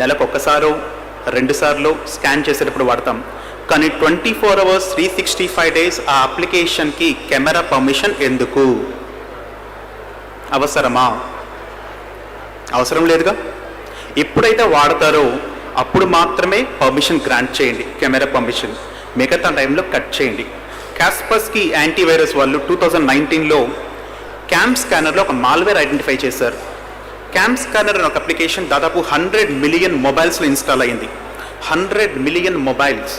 నెలకు ఒక్కసారో 2 సార్లు స్కాన్ చేసేటప్పుడు వాడతాం. కానీ 24 hours 365 days ఆ అప్లికేషన్కి కెమెరా పర్మిషన్ ఎందుకు? అవసరమా? అవసరం లేదుగా. ఎప్పుడైతే వాడతారో అప్పుడు మాత్రమే పర్మిషన్ గ్రాంట్ చేయండి, కెమెరా పర్మిషన్. మిగతా టైంలో కట్ చేయండి. కాస్పర్స్కి యాంటీవైరస్ వాళ్ళు 2019లో క్యామ్ స్కానర్లో ఒక మాల్వేర్ ఐడెంటిఫై చేశారు. క్యామ్ స్కానర్ అనే ఒక అప్లికేషన్ దాదాపు 100 million మొబైల్స్లో ఇన్స్టాల్ అయ్యింది. 100 million మొబైల్స్.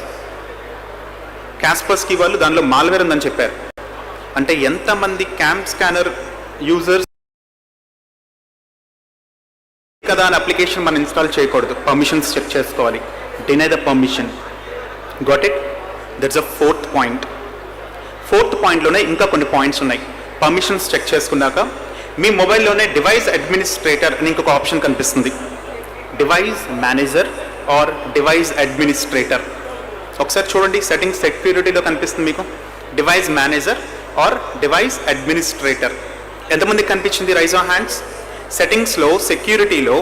కాస్పర్స్కి వాళ్ళు దానిలో మాల్వేర్ ఉందని చెప్పారు. అంటే ఎంతమంది క్యామ్ స్కానర్ యూజర్స్ కదా అని అప్లికేషన్ మనం ఇన్స్టాల్ చేయకూడదు, పర్మిషన్స్ చెక్ చేసుకోవాలి. Deny the permission. Got it? That's a fourth point. Fourth పాయింట్లోనే ఇంకా కొన్ని పాయింట్స్ ఉన్నాయి. పర్మిషన్స్ చెక్ చేసుకున్నాక మీ మొబైల్లోనే డివైస్ అడ్మినిస్ట్రేటర్ అని ఇంకొక ఆప్షన్ కనిపిస్తుంది. Device manager or device administrator. ఒకసారి చూడండి, సెట్టింగ్స్ సెక్యూరిటీలో కనిపిస్తుంది మీకు device manager or device administrator. ఎంతమందికి కనిపించింది? Raise on hands. సెట్టింగ్స్లో సెక్యూరిటీలో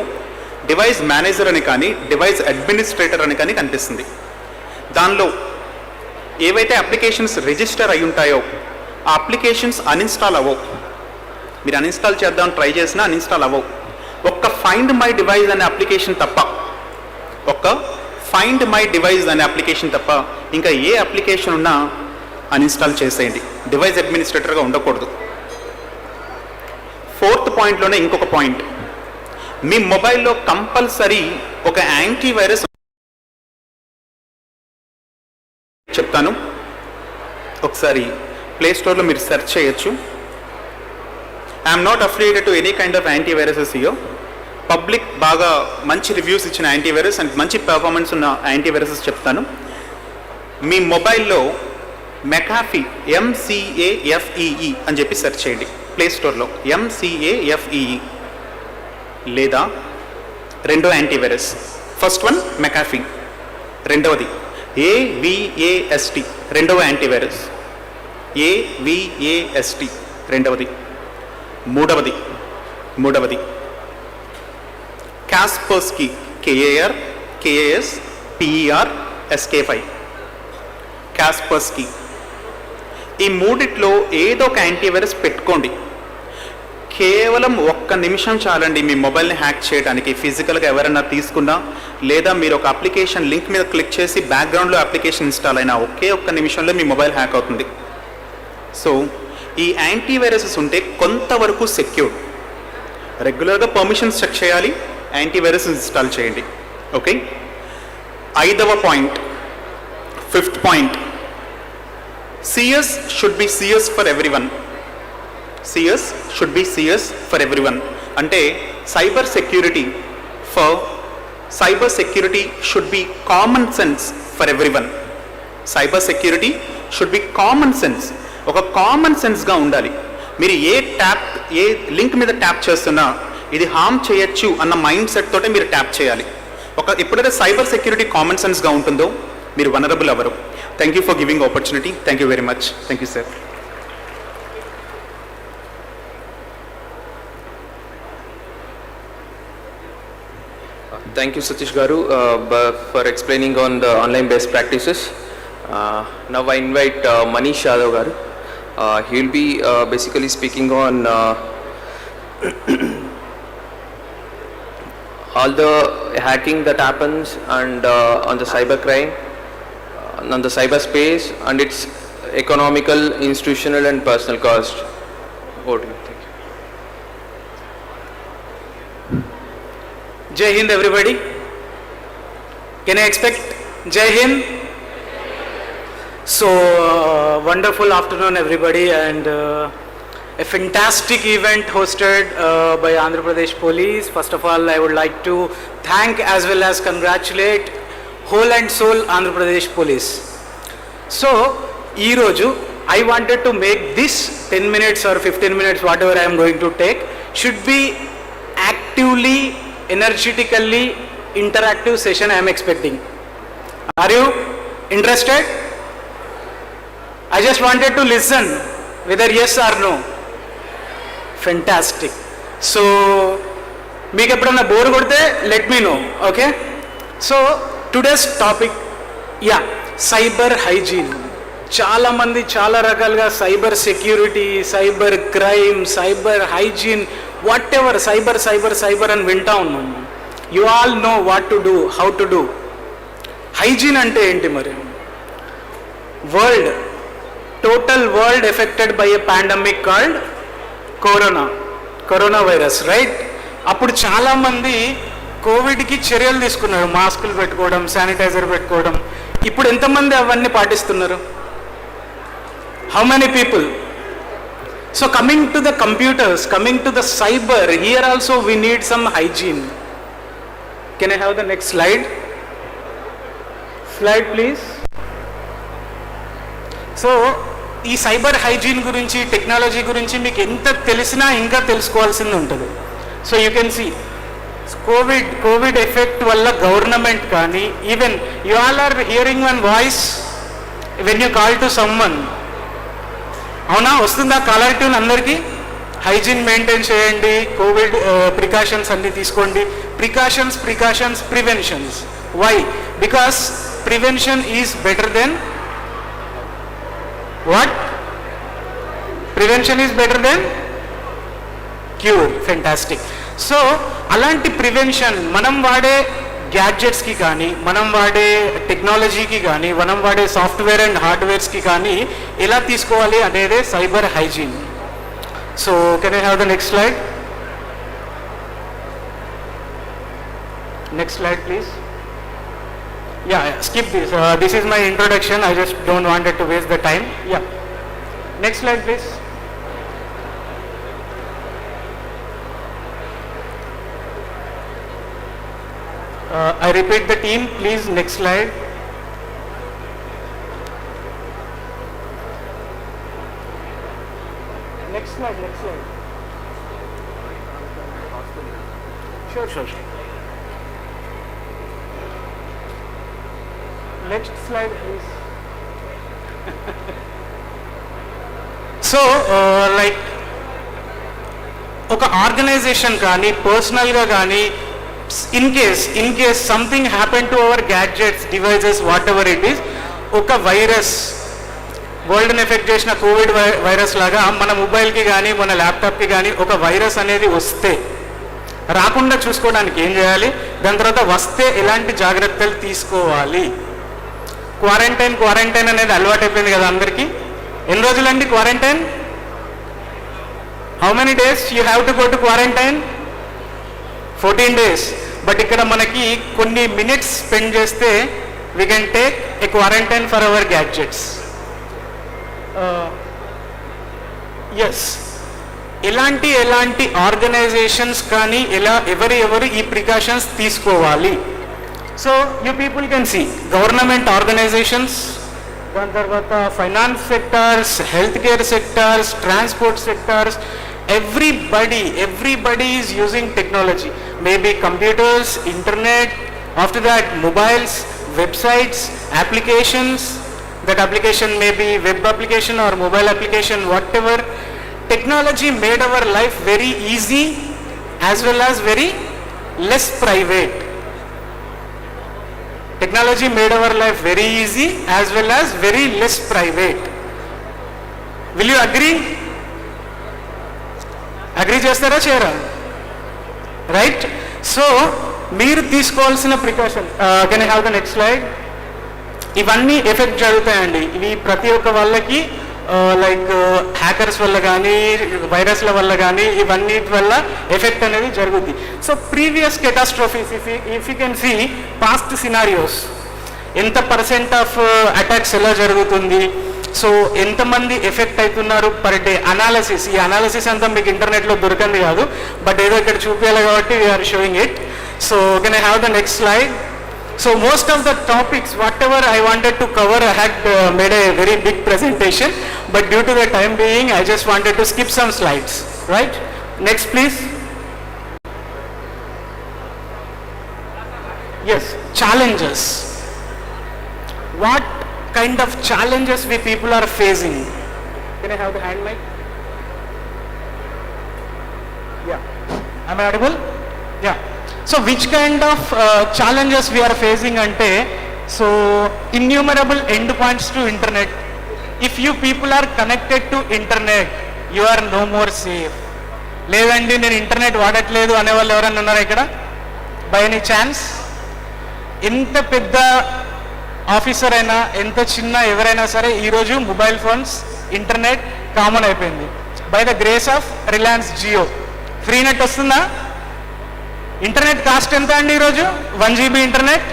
డివైస్ మేనేజర్ అని కానీ డివైస్ అడ్మినిస్ట్రేటర్ అని కానీ కనిపిస్తుంది. దానిలో ఏవైతే అప్లికేషన్స్ రిజిస్టర్ అయి ఉంటాయో ఆ అప్లికేషన్స్ అన్ఇన్స్టాల్ అవ్వవు. మీరు అన్ఇన్స్టాల్ చేద్దామని ట్రై చేసినా అన్ఇన్స్టాల్ అవ్వవు. ఒక్క ఫైండ్ మై డివైస్ అనే అప్లికేషన్ తప్ప, ఒక్క ఫైండ్ మై డివైస్ అనే అప్లికేషన్ తప్ప ఇంకా ఏ అప్లికేషన్ ఉన్నా అన్ఇన్స్టాల్ చేసేయండి. డివైస్ అడ్మినిస్ట్రేటర్గా ఉండకూడదు. ఫోర్త్ పాయింట్లోనే ఇంకొక పాయింట్, మీ మొబైల్లో కంపల్సరీ ఒక యాంటీవైరస్ చెప్తాను, ఒకసారి ప్లే స్టోర్లో మీరు సెర్చ్ చేయొచ్చు. I'm not affiliated to any kind of antiviruses here. Public బాగా మంచి రివ్యూస్ ఇచ్చిన యాంటీవైరస్ అండ్ మంచి పెర్ఫార్మెన్స్ ఉన్న యాంటీవైరసెస్ చెప్తాను. మీ మొబైల్లో మెకాఫీ MCAFEE అని చెప్పి సెర్చ్ చేయండి ప్లే స్టోర్లో, MCAFEE. లేదా రెండో యాంటీవైరస్, ఫస్ట్ వన్ మెకాఫీ, రెండవది AVAST, రెండవ యాంటీవైరస్, AVAST రెండవది. మూడవది కాస్పర్స్కీ, KASPERSK5, కాస్పర్స్కీ. ఈ మూడిట్లో ఏదో ఒక యాంటీవైరస్ పెట్టుకోండి. కేవలం 1 నిమిషం చాలండి మీ మొబైల్ని హ్యాక్ చేయడానికి. ఫిజికల్గా ఎవరైనా తీసుకున్నా లేదా మీరు ఒక అప్లికేషన్ లింక్ మీద క్లిక్ చేసి బ్యాక్గ్రౌండ్లో అప్లికేషన్ ఇన్స్టాల్ అయినా ఒకే 1 నిమిషంలో మీ మొబైల్ హ్యాక్ అవుతుంది. సో ఈ యాంటీవైరసెస్ ఉంటే కొంతవరకు సెక్యూర్. రెగ్యులర్గా పర్మిషన్స్ చెక్ చేయాలి, యాంటీవైరస్ ఇన్స్టాల్ చేయండి. ఓకే, 5వ point, 5th point, CS should be CS for everyone. CS should be CS for everyone. అంటే cyber security should be common sense for everyone. Cyber security should be common sense. ఒక common సెన్స్గా ఉండాలి. మీరు ఏ link మీద tap చేస్తున్నా ఇది harm చేయొచ్చు అన్న mind set తోటే మీరు ట్యాప్ చేయాలి. ఎప్పుడైతే సైబర్ సెక్యూరిటీ కామన్ సెన్స్గా ఉంటుందో మీరు వనరబుల్ అవ్వరు. Thank you for giving opportunity. Thank you very much. Thank you sir. Thank you, Satish Garu, for explaining on the online best practices. Now I invite Manish Yadav Garu. He will be basically speaking on all the hacking that happens and on the cyber crime, on the cyberspace and its economical, institutional and personal cost. Over to you. Thank you. Jai Hind everybody. Can I expect Jai Hind? So wonderful afternoon everybody, and a fantastic event hosted by Andhra Pradesh Police. First of all, I would like to thank as well as congratulate whole and soul Andhra Pradesh Police. So ee roju I wanted to make this 10 minutes or 15 minutes whatever I am going to take should be actively, energetically interactive session I am expecting. Are you interested? I just wanted to listen whether yes or no. Fantastic. So meeku eppadana bore kodte let me know. Okay, so today's topic, yeah, cyber hygiene. చాలా మంది చాలా రకాలుగా cyber security, cyber crime, cyber hygiene, what ever cyber అని వింటా ఉన్నాం. You all know what to do, how to do. Hygiene అంటే ఏంటి మరి? Total world affected by a pandemic called corona virus, right? అప్పుడు చాలామంది కోవిడ్కి చర్యలు తీసుకున్నారు, మాస్కులు పెట్టుకోవడం, శానిటైజర్ పెట్టుకోవడం. ఇప్పుడు ఎంతమంది అవన్నీ పాటిస్తున్నారు? How many people? So coming to the computers, coming to the cyber, here also we need some hygiene. Can I have the next slide? Slide please. So ఈ సైబర్ హైజీన్ గురించి, టెక్నాలజీ గురించి మీకు ఎంత తెలిసినా ఇంకా తెలుసుకోవాల్సింది ఉంటుంది. So you can see Covid effect వల్ల గవర్నమెంట్ కానీ, even you all are hearing one voice when you call to someone. అవునా, వస్తుందా కాలర్ ట్యూన్ అందరికీ? హైజీన్ మెయింటైన్ చేయండి, కోవిడ్ ప్రికాషన్స్ అన్నీ తీసుకోండి. Precautions, preventions. Why? Because prevention is better than what? Prevention is better than cure. Fantastic. So అలాంటి prevention మనం వాడే గ్యాడ్జెట్స్కి కానీ, మనం వాడే టెక్నాలజీకి కానీ, మనం వాడే సాఫ్ట్వేర్ అండ్ హార్డ్వేర్స్కి కానీ ఎలా తీసుకోవాలి అనేదే cyber hygiene. So can I have the next slide? Next slide please. Yeah, skip this. This is my introduction. I just don't want it to waste the time. Yeah. Next slide, please. I repeat the team, please. Next slide. Next slide, next slide. Sure. Next slide, please. So, like, ఒక organisation కానీ పర్సనల్గా కానీ in case something happened to our gadgets, devices, whatever it is, ఒక virus వరల్డ్ని effect చేసిన Covid virus లాగా మన మొబైల్కి కానీ మన ల్యాప్టాప్కి కానీ ఒక వైరస్ అనేది వస్తే రాకుండా చూసుకోవడానికి ఏం చేయాలి, దాని తర్వాత వస్తే ఎలాంటి జాగ్రత్తలు తీసుకోవాలి. క్వారంటైన్ అనేది అలవాటు అయిపోయింది కదా అందరికీ. ఎన్ని రోజులండి quarantine? How many days you have to go to quarantine? 14 days. But ఇక్కడ మనకి కొన్ని మినిట్స్ స్పెండ్ చేస్తే we can take a quarantine for our gadgets. Yes, ఎలాంటి ఆర్గనైజేషన్స్ కానీ ఎవరు ఈ ప్రికాషన్స్ తీసుకోవాలి? So you people can see government organizations, దాని తర్వాత finance sectors, health care sectors, transport sectors, everybody is using technology, maybe computers, internet, after that mobiles, websites, applications. That application may be web application or mobile application, whatever. Technology made our life very easy as well as very less private. Technology made our life very easy as well as very less private. Will you agree? Agree చేస్తారా చేయరా? Right. So మీరు తీసుకోవాల్సిన precaution, can I have the next slide. ఇవన్నీ effect జరుగుతాయండి. ఇవి ప్రతి ఒక్క వాళ్ళకి లైక్ హ్యాకర్స్ వల్ల కానీ వైరస్ల వల్ల కానీ ఇవన్నిటి వల్ల ఎఫెక్ట్ అనేది జరుగుద్ది. So previous catastrophes, if you can see past scenarios, ఎంత % ఆఫ్ అటాక్స్ ఎలా జరుగుతుంది, సో ఎంతమంది ఎఫెక్ట్ అవుతున్నారు పర్ డే అనాలిసిస్. ఈ అనాలిసిస్ అంతా మీకు ఇంటర్నెట్లో దొరకంది కాదు, బట్ ఏదో ఇక్కడ చూపించాలి కాబట్టి we're showing it. So can I have the next slide. So most of the topics whatever I wanted to cover, I had made a very big presentation, but due to the time being I just wanted to skip some slides. Right, next please. Yes, challenges. What kind of challenges we people are facing? Can I have the hand mic? Yeah. Am I audible? Yeah. So which kind of challenges we are facing ante, so innumerable endpoints to internet. If you people are connected to internet, you are no more safe. లేదండి నేను internet వాడట్లేదు అనే వాళ్ళు ఎవరైనా ఉన్నారా ఇక్కడ? By any chance? ఎంత పెద్ద ఆఫీసర్ అయినా ఎంత చిన్న ఎవరైనా సరే ఈరోజు మొబైల్ ఫోన్స్, ఇంటర్నెట్ కామన్ అయిపోయింది. By the grace of Reliance Jio free net వస్తుందా? ఇంటర్నెట్ కాస్ట్ ఎంత అండి ఈరోజు? 1 GB internet.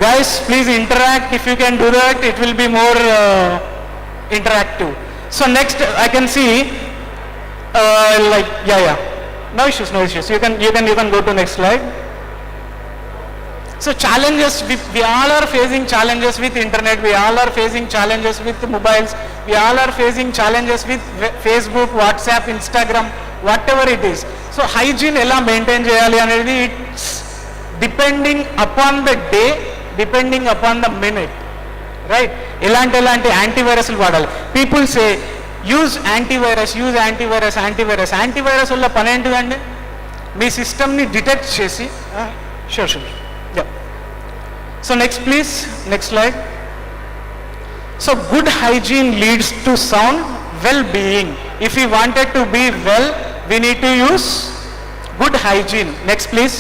Guys please interact, if you can do that it will be more interactive. So next I can see like no issues, you can go to next slide. So challenges, we all are facing challenges with internet, we all are facing challenges with mobiles, we all are facing challenges with Facebook, WhatsApp, Instagram, whatever it is. So hygiene ela maintain cheyali anedi, it's depending upon the day, depending upon the minute, right? elanti antivirus vadali. People say use antivirus వల్ల పని ఏంటిదండి? మీ సిస్టమ్ని detect చేసి sure. So next please, next slide. So good hygiene leads to sound well-being. If we wanted to be well, we need to use good hygiene. Next please.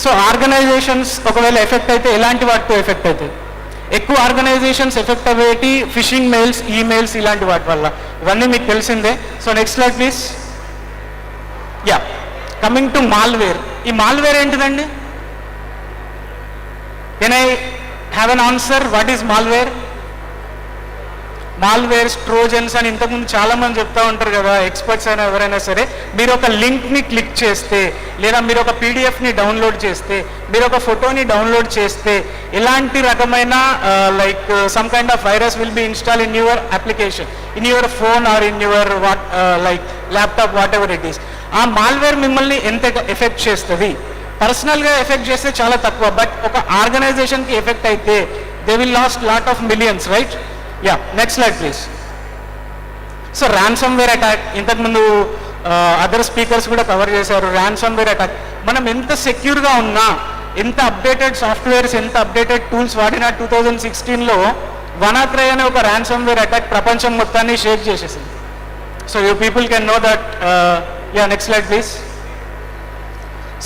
So organizations ఒకవేళ effect అయితే ఎలాంటి వాటితో effect అవుతాయి? ఎక్కువ organizations effect అయ్యేటి phishing mails, emails, ఇలాంటి వాటి వల్ల. ఇవన్నీ మీకు తెలిసిందే. So next slide please. Coming to malware. ఈ మాల్వేర్ ఏంటిదండి? Can I have an answer? What is malware? Malwares, trojans అని ఇంతకుముందు చాలామంది చెప్తా ఉంటారు కదా, ఎక్స్పర్ట్స్ అయినా ఎవరైనా సరే. మీరు ఒక లింక్ని క్లిక్ చేస్తే, లేదా మీరు ఒక పీడిఎఫ్ని డౌన్లోడ్ చేస్తే, మీరు ఒక ఫోటోని డౌన్లోడ్ చేస్తే, ఎలాంటి రకమైన like some kind of virus will be install in your application, in your phone are in your like laptop, what ever it is. ఆ మాల్వేర్ మిమ్మల్ని ఎంత ఎఫెక్ట్ చేస్తుంది? పర్సనల్గా ఎఫెక్ట్ చేస్తే చాలా తక్కువ, బట్ ఒక ఆర్గనైజేషన్కి ఎఫెక్ట్ అయితే they will last lot of millions, right? Yeah, next slide please. So ransomware attack ఇంతకుముందు అదర్ స్పీకర్స్ కూడా కవర్ చేశారు. ర్యాన్సమ్వేర్ అటాక్ మనం ఎంత సెక్యూర్గా ఉన్నా, ఎంత అప్డేటెడ్ సాఫ్ట్వేర్స్, ఎంత అప్డేటెడ్ టూల్స్ వాడినా 2016లో WannaCry అనే ఒక ర్యాన్సమ్వేర్ అటాక్ ప్రపంచం మొత్తాన్ని షేక్ చేసేసింది. So you people can know that. Yeah, next slide please.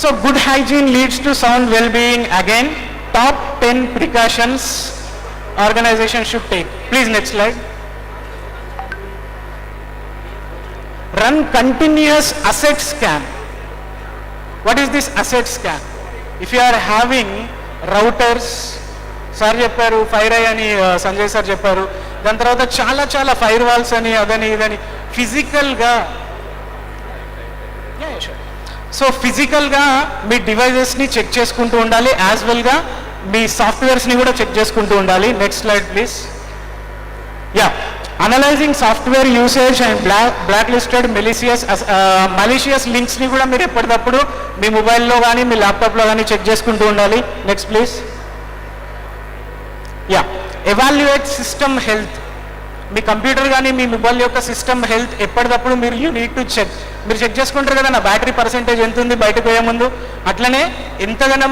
So good hygiene leads to sound well-being. Again, top 10 precautions organization should take. Please, next slide. Run continuous asset scan. What is this asset scan? If you are having routers, sir చెప్పారు FireEye అని Sanjay sir చెప్పారు, దాని తర్వాత చాలా చాలా fire walls అని అదని ఇదని ఫిజికల్గా, సో ఫిజికల్గా మీ డివైజెస్ని చెక్ చేసుకుంటూ ఉండాలి, యాజ్ వెల్గా మీ సాఫ్ట్వేర్స్ని కూడా చెక్ చేసుకుంటూ ఉండాలి. Next slide please. Yeah, analysing software usage and black listed malicious లింక్స్ని కూడా మీరు ఎప్పటికప్పుడు మీ మొబైల్లో కానీ మీ ల్యాప్టాప్లో కానీ చెక్ చేసుకుంటూ ఉండాలి. Next please. Yeah, evaluate system health. Me computer కానీ మీ మొబైల్ యొక్క సిస్టమ్ హెల్త్ ఎప్పటికప్పుడు మీరు యూ నీడ్ టు చెక్. మీరు చెక్ చేసుకుంటారు కదా, నా బ్యాటరీ పర్సెంటేజ్ ఎంత ఉంది బయటకు పోయే ముందు, అట్లనే ఎంతగానో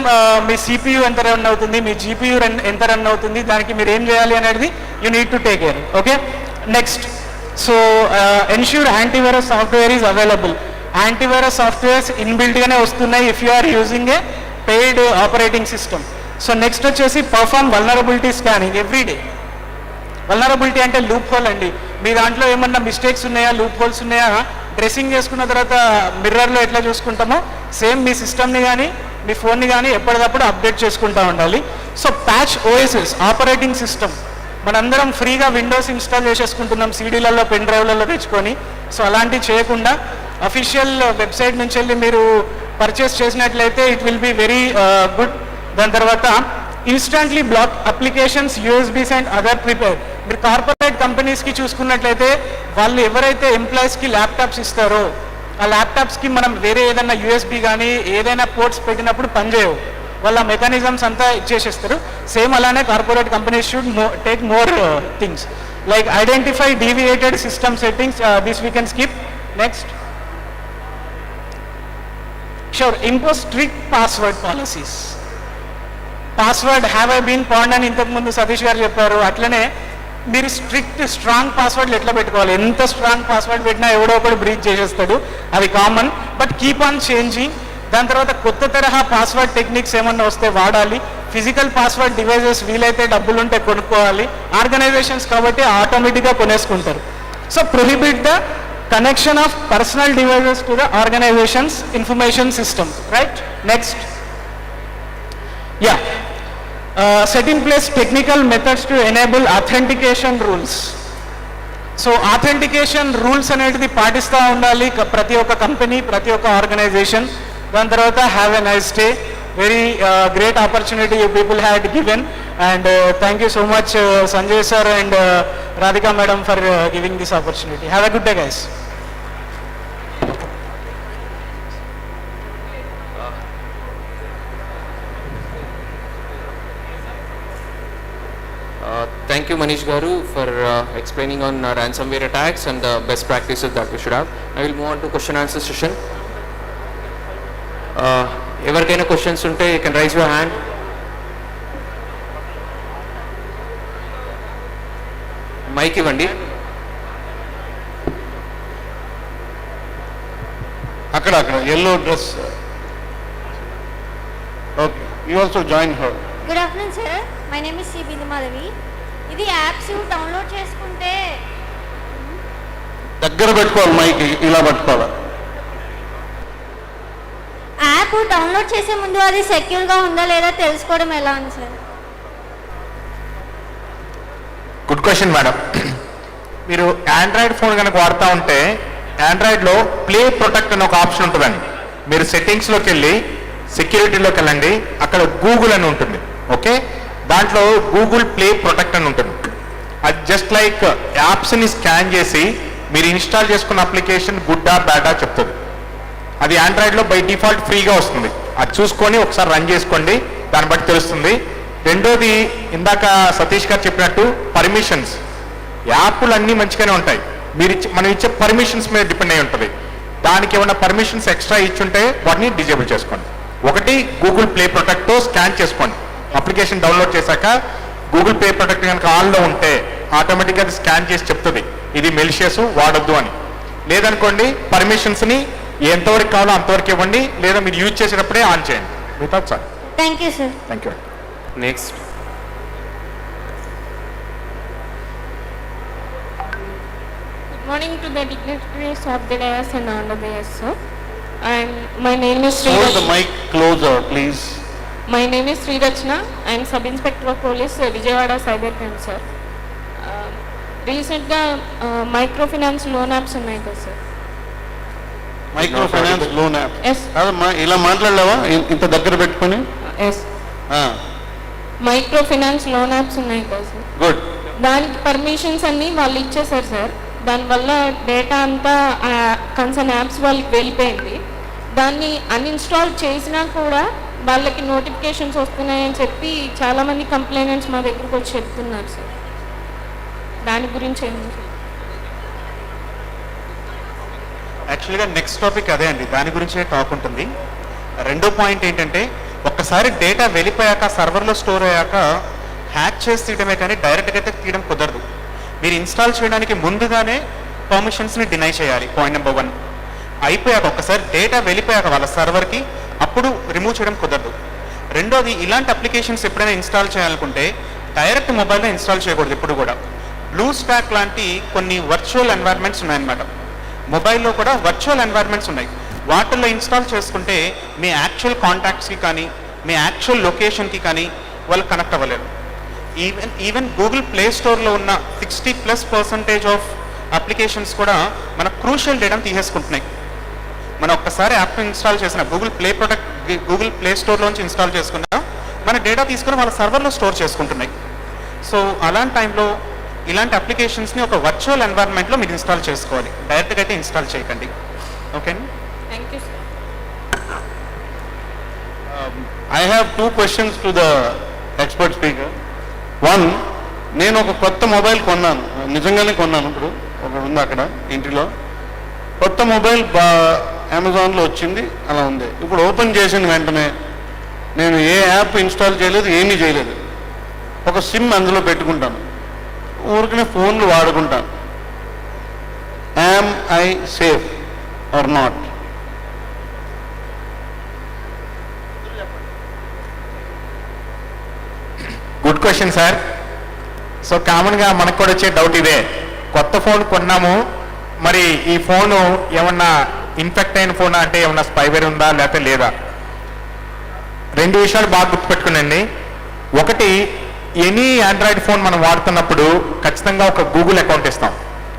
మీ CPU ఎంత రన్ అవుతుంది, మీ GPU ఎంత రన్ అవుతుంది, దానికి మీరు ఏం చేయాలి అనేది you need to take care. Okay, next. So ensure antivirus software is available. Antivirus softwares ఇన్బిల్ట్గానే వస్తున్నాయి if you are using a paid operating system. So next వచ్చేసి perform vulnerability scanning everyday. Vulnerability అంటే లూప్ హోల్ అండి. మీ దాంట్లో ఏమన్నా mistakes ఉన్నాయా, loop holes ఉన్నాయా, డ్రెస్సింగ్ చేసుకున్న తర్వాత మిర్రర్లో ఎట్లా చూసుకుంటామో సేమ్ మీ సిస్టమ్ని కానీ మీ ఫోన్ని కానీ ఎప్పటికప్పుడు అప్డేట్ చేసుకుంటూ ఉండాలి. So patch OSS operating system మనందరం ఫ్రీగా విండోస్ ఇన్స్టాల్ చేసేసుకుంటున్నాం సీడీలలో, పెన్ డ్రైవ్లలో తెచ్చుకొని. సో అలాంటివి చేయకుండా అఫీషియల్ వెబ్సైట్ నుంచి వెళ్ళి మీరు పర్చేస్ చేసినట్లయితే it will be very good. దాని తర్వాత instantly block applications, USBs and other prepare. మీరు కార్పొరేట్ కంపెనీస్కి చూసుకున్నట్లయితే వాళ్ళు ఎవరైతే ఎంప్లాయీస్కి ల్యాప్టాప్స్ ఇస్తారో ఆ ల్యాప్టాప్స్కి మనం వేరే ఏదైనా యూఎస్బీ కానీ ఏదైనా పోర్ట్స్ పెట్టినప్పుడు పనిచేయవు, వాళ్ళ మెకానిజమ్స్ అంతా ఇచ్చేసేస్తారు. సేమ్ అలానే corporate companies should take more things like identify deviated system settings. This we can skip. Next, sure impose strict password policies. Password have I been pwned అని ఇంతకుముందు సతీష్ గారు చెప్పారు, అట్లనే మీరు స్ట్రాంగ్ పాస్వర్డ్లు ఎట్లా పెట్టుకోవాలి. ఎంత స్ట్రాంగ్ పాస్వర్డ్ పెట్టినా ఎవడో ఒకడు బ్రీచ్ చేసేస్తాడు, అది common, but keep on changing. దాని తర్వాత కొత్త తరహా పాస్వర్డ్ టెక్నిక్స్ ఏమన్నా వస్తే వాడాలి. ఫిజికల్ పాస్వర్డ్ డివైజెస్ వీలైతే డబ్బులుంటే కొనుక్కోవాలి. ఆర్గనైజేషన్స్ కాబట్టి ఆటోమేటిక్గా కొనేసుకుంటారు. So prohibit the connection of personal devices to the organisations information system, right? Next, yeah, set in place technical methods to enable authentication rules. So authentication rules అనేది పాటిస్తూ ఉండాలి ప్రతి ఒక్క కంపెనీ, ప్రతి ఒక్క ఆర్గనైజేషన్. దాని తర్వాత have a nice day. Very great opportunity you people had given, and thank you so much Sanjay sir and Radhika madam for giving this opportunity. Have a good day guys. Thank you Manish Garu for explaining on ransomware attacks and the best practices that we should have. I will move on to question answer session. Everykaina questions unte you can raise your hand. Mic ivandi. Akkada yellow dress. Okay, you also join her. Good afternoon sir, my name is C. Bindumadavi. ఇది apps download చేసుకుంటే దగ్గర పెట్టుకోవాలి, mic ఇలా పట్టుకోవాలి. App download చేసే ముందు అది సెక్యూర్గా ఉందా లేదా తెలుసుకోవడం ఎలా అని సార్? Good question madam. మీరు ఆండ్రాయిడ్ ఫోన్ కనుక వాడుతూ ఉంటే ఆండ్రాయిడ్లో ప్లే ప్రొటెక్ట్ అనే ఒక ఆప్షన్ ఉంటుందండి. మీరు సెట్టింగ్స్లోకి వెళ్ళి సెక్యూరిటీలోకి వెళ్ళండి, అక్కడ గూగుల్ అని ఉంటుంది. ఓకే, దాంట్లో గూగుల్ ప్లే ప్రొటెక్ట్ అని ఉంటుంది. అది జస్ట్ లైక్ యాప్స్ని స్కాన్ చేసి మీరు ఇన్స్టాల్ చేసుకున్న అప్లికేషన్ గుడ్డా బ్యాడా చెప్తుంది. అది ఆండ్రాయిడ్లో బై డిఫాల్ట్ ఫ్రీగా వస్తుంది. అది చూసుకొని ఒకసారి రన్ చేసుకోండి, దాన్ని బట్టి తెలుస్తుంది. రెండోది, ఇందాక సతీష్ గారు చెప్పినట్టు పర్మిషన్స్. యాప్లు అన్నీ మంచిగానే ఉంటాయి, మనం ఇచ్చే పర్మిషన్స్ మీద డిపెండ్ అయి ఉంటుంది. దానికి ఏమైనా పర్మిషన్స్ ఎక్స్ట్రా ఇచ్చుంటే వాటిని డిజేబుల్ చేసుకోండి. ఒకటి, గూగుల్ ప్లే ప్రొటెక్ట్తో స్కాన్ చేసుకోండి. అప్లికేషన్ డౌన్లోడ్ చేశాక గూగుల్ ప్లే ప్రొటెక్ట్ కనుక ఆన్లో ఉంటే ఆటోమేటిక్గా అది స్కాన్ చేసి చెప్తుంది ఇది మెలిషియస్ వాడొద్దు అని. లేదనుకోండి, పర్మిషన్స్ని ఎంతవరకు కావాలో అంతవరకు ఇవ్వండి, లేదా మీరు యూజ్ చేసేటప్పుడే ఆన్ చేయండి. Without sir. Thank you sir. Thank you. Next. Good morning to the dignitaries of the dais and on the dais, sir. My name is Sri. Hold the mic closer, please. My name is Sri Rachna. I am Sub Inspector of Police, Vijayawada Cyber Crime, sir. Recently, microfinance loan apps ఉన్నాయి కదా sir. Microfinance loan app. Yes. అదమ్మా, ఇలా మాట్లాడలేవా ఇంత దగ్గర పెట్టుకొని? Yes. Microfinance loan apps ఉన్నాయి కదా సార్. గుడ్. దానికి పర్మిషన్స్ అన్ని వాళ్ళు ఇచ్చేసారు సార్. దానివల్ల డేటా అంతా కన్సర్న్ యాప్స్ వాళ్ళకి వెళ్ళిపోయింది. దాన్ని అన్ఇన్స్టాల్ చేసినా కూడా వాళ్ళకి నోటిఫికేషన్స్ వస్తున్నాయని చెప్పి చాలామంది కంప్లైంట్స్ మా దగ్గరకు వచ్చి చెప్తున్నారు సార్. దాని గురించి ఏంటి? యాక్చువల్గా నెక్స్ట్ టాపిక్ అదే అండి, దాని గురించే టాక్ ఉంటుంది. రెండో పాయింట్ ఏంటంటే, ఒక్కసారి డేటా వెళ్ళిపోయాక సర్వర్లో స్టోర్ అయ్యాక హ్యాక్ చేసి తీయడమే కానీ డైరెక్ట్గా అయితే తీయడం కుదరదు. మీరు ఇన్స్టాల్ చేయడానికి ముందుగానే పర్మిషన్స్ని డినై చేయాలి. Point number 1. అయిపోయాక ఒక్కసారి డేటా వెళ్ళిపోయాక వాళ్ళ సర్వర్కి అప్పుడు రిమూవ్ చేయడం కుదరదు. రెండోది, ఇలాంటి అప్లికేషన్స్ ఎప్పుడైనా ఇన్స్టాల్ చేయాలనుకుంటే డైరెక్ట్ మొబైల్లో ఇన్స్టాల్ చేయకూడదు ఎప్పుడు కూడా. బ్లూ స్టాక్ లాంటి కొన్ని వర్చువల్ ఎన్వైర్న్మెంట్స్ ఉన్నాయన్నమాట. మొబైల్లో కూడా వర్చువల్ ఎన్వైర్న్మెంట్స్ ఉన్నాయి. వాటిల్లో ఇన్స్టాల్ చేసుకుంటే మీ యాక్చువల్ కాంటాక్ట్స్కి కానీ మీ యాక్చువల్ లొకేషన్కి కానీ వాళ్ళు కనెక్ట్ అవ్వలేరు. ఈవెన్ గూగుల్ ప్లే స్టోర్లో ఉన్న 60+% ఆఫ్ అప్లికేషన్స్ కూడా మన క్రూషియల్ డేటాను తీసేసుకుంటున్నాయి. మనం ఒక్కసారి యాప్ ఇన్స్టాల్ చేసిన గూగుల్ ప్లే స్టోర్లోంచి ఇన్స్టాల్ చేసుకున్నా మన డేటా తీసుకుని వాళ్ళ సర్వర్లో స్టోర్ చేసుకుంటున్నాయి. సో అలాంటి టైంలో ఇలాంటి అప్లికేషన్స్ని ఒక వర్చువల్ ఎన్వైర్న్మెంట్లో మీరు ఇన్స్టాల్ చేసుకోవాలి, డైరెక్ట్గా అయితే ఇన్స్టాల్ చేయకండి. ఓకేనా? Thank you sir. I have 2 questions to the expert speaker. One, నేను ఒక కొత్త మొబైల్ కొన్నాను, నిజంగానే కొన్నాను. ఇప్పుడు ఒక ఉంది అక్కడ ఇంటిలో కొత్త మొబైల్ అమెజాన్లో వచ్చింది, అలా ఉంది. ఇప్పుడు ఓపెన్ చేసిన వెంటనే నేను ఏ యాప్ ఇన్స్టాల్ చేయలేదు, ఏమీ చేయలేదు. ఒక సిమ్ అందులో పెట్టుకుంటాను, ఊరికనే ఫోన్లు వాడుకుంటాను. Am I safe or not? Good question sir. So కామన్గా మనకు కూడా వచ్చే డౌట్ ఇదే, కొత్త ఫోన్ కొన్నాము, మరి ఈ ఫోను ఏమన్నా ఇన్ఫెక్ట్ అయిన ఫోన్ అంటే ఏమన్నా స్పైవేర్ ఉందా లేకపోతే లేదా? 2 విషయాలు బాగా గుర్తుపెట్టుకునండి. ఒకటి, ఎనీ ఆండ్రాయిడ్ ఫోన్ మనం వాడుతున్నప్పుడు ఖచ్చితంగా ఒక గూగుల్ అకౌంట్ ఇస్తాం.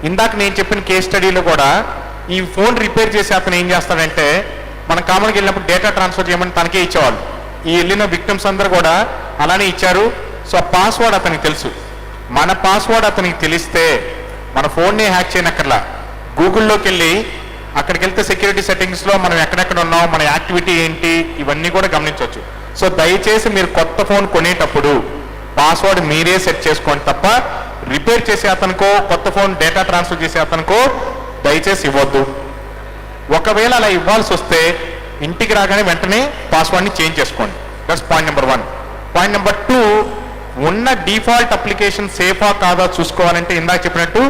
ఇందాక నేను చెప్పిన కేస్ స్టడీలో కూడా ఈ ఫోన్ రిపేర్ చేసి అతను ఏం చేస్తాడంటే, మనం కామన్గా వెళ్ళినప్పుడు డేటా ట్రాన్స్ఫర్ చేయమని తనకే ఇచ్చేవాళ్ళు. ఈ వెళ్ళిన విక్టిమ్స్ అందరూ కూడా అలానే ఇచ్చారు. సో పాస్వర్డ్ అతనికి తెలుసు. మన పాస్వర్డ్ అతనికి తెలిస్తే మన ఫోన్ని హ్యాక్ చేయనక్కర్లా, గూగుల్లోకి వెళ్ళి అక్కడికి వెళ్తే సెక్యూరిటీ సెట్టింగ్స్లో మనం ఎక్కడెక్కడ ఉన్నాం, మన యాక్టివిటీ ఏంటి, ఇవన్నీ కూడా గమనించవచ్చు. సో దయచేసి మీరు కొత్త ఫోన్ కొనేటప్పుడు పాస్వర్డ్ మీరే సెట్ చేసుకోండి తప్ప రిపేర్ చేసే అతనికో కొత్త ఫోన్ డేటా ట్రాన్స్ఫర్ చేసే అతనికో దయచేసి ఇవ్వద్దు. ఒకవేళ అలా ఇవ్వాల్సి వస్తే ఇంటికి రాగానే వెంటనే పాస్వర్డ్ని చేంజ్ చేసుకోండి. That's point number 1. Point number 2, ఉన్న డిఫాల్ట్ అప్లికేషన్ సేఫా కాదా చూసుకోవాలంటే ఇందాక చెప్పినట్టు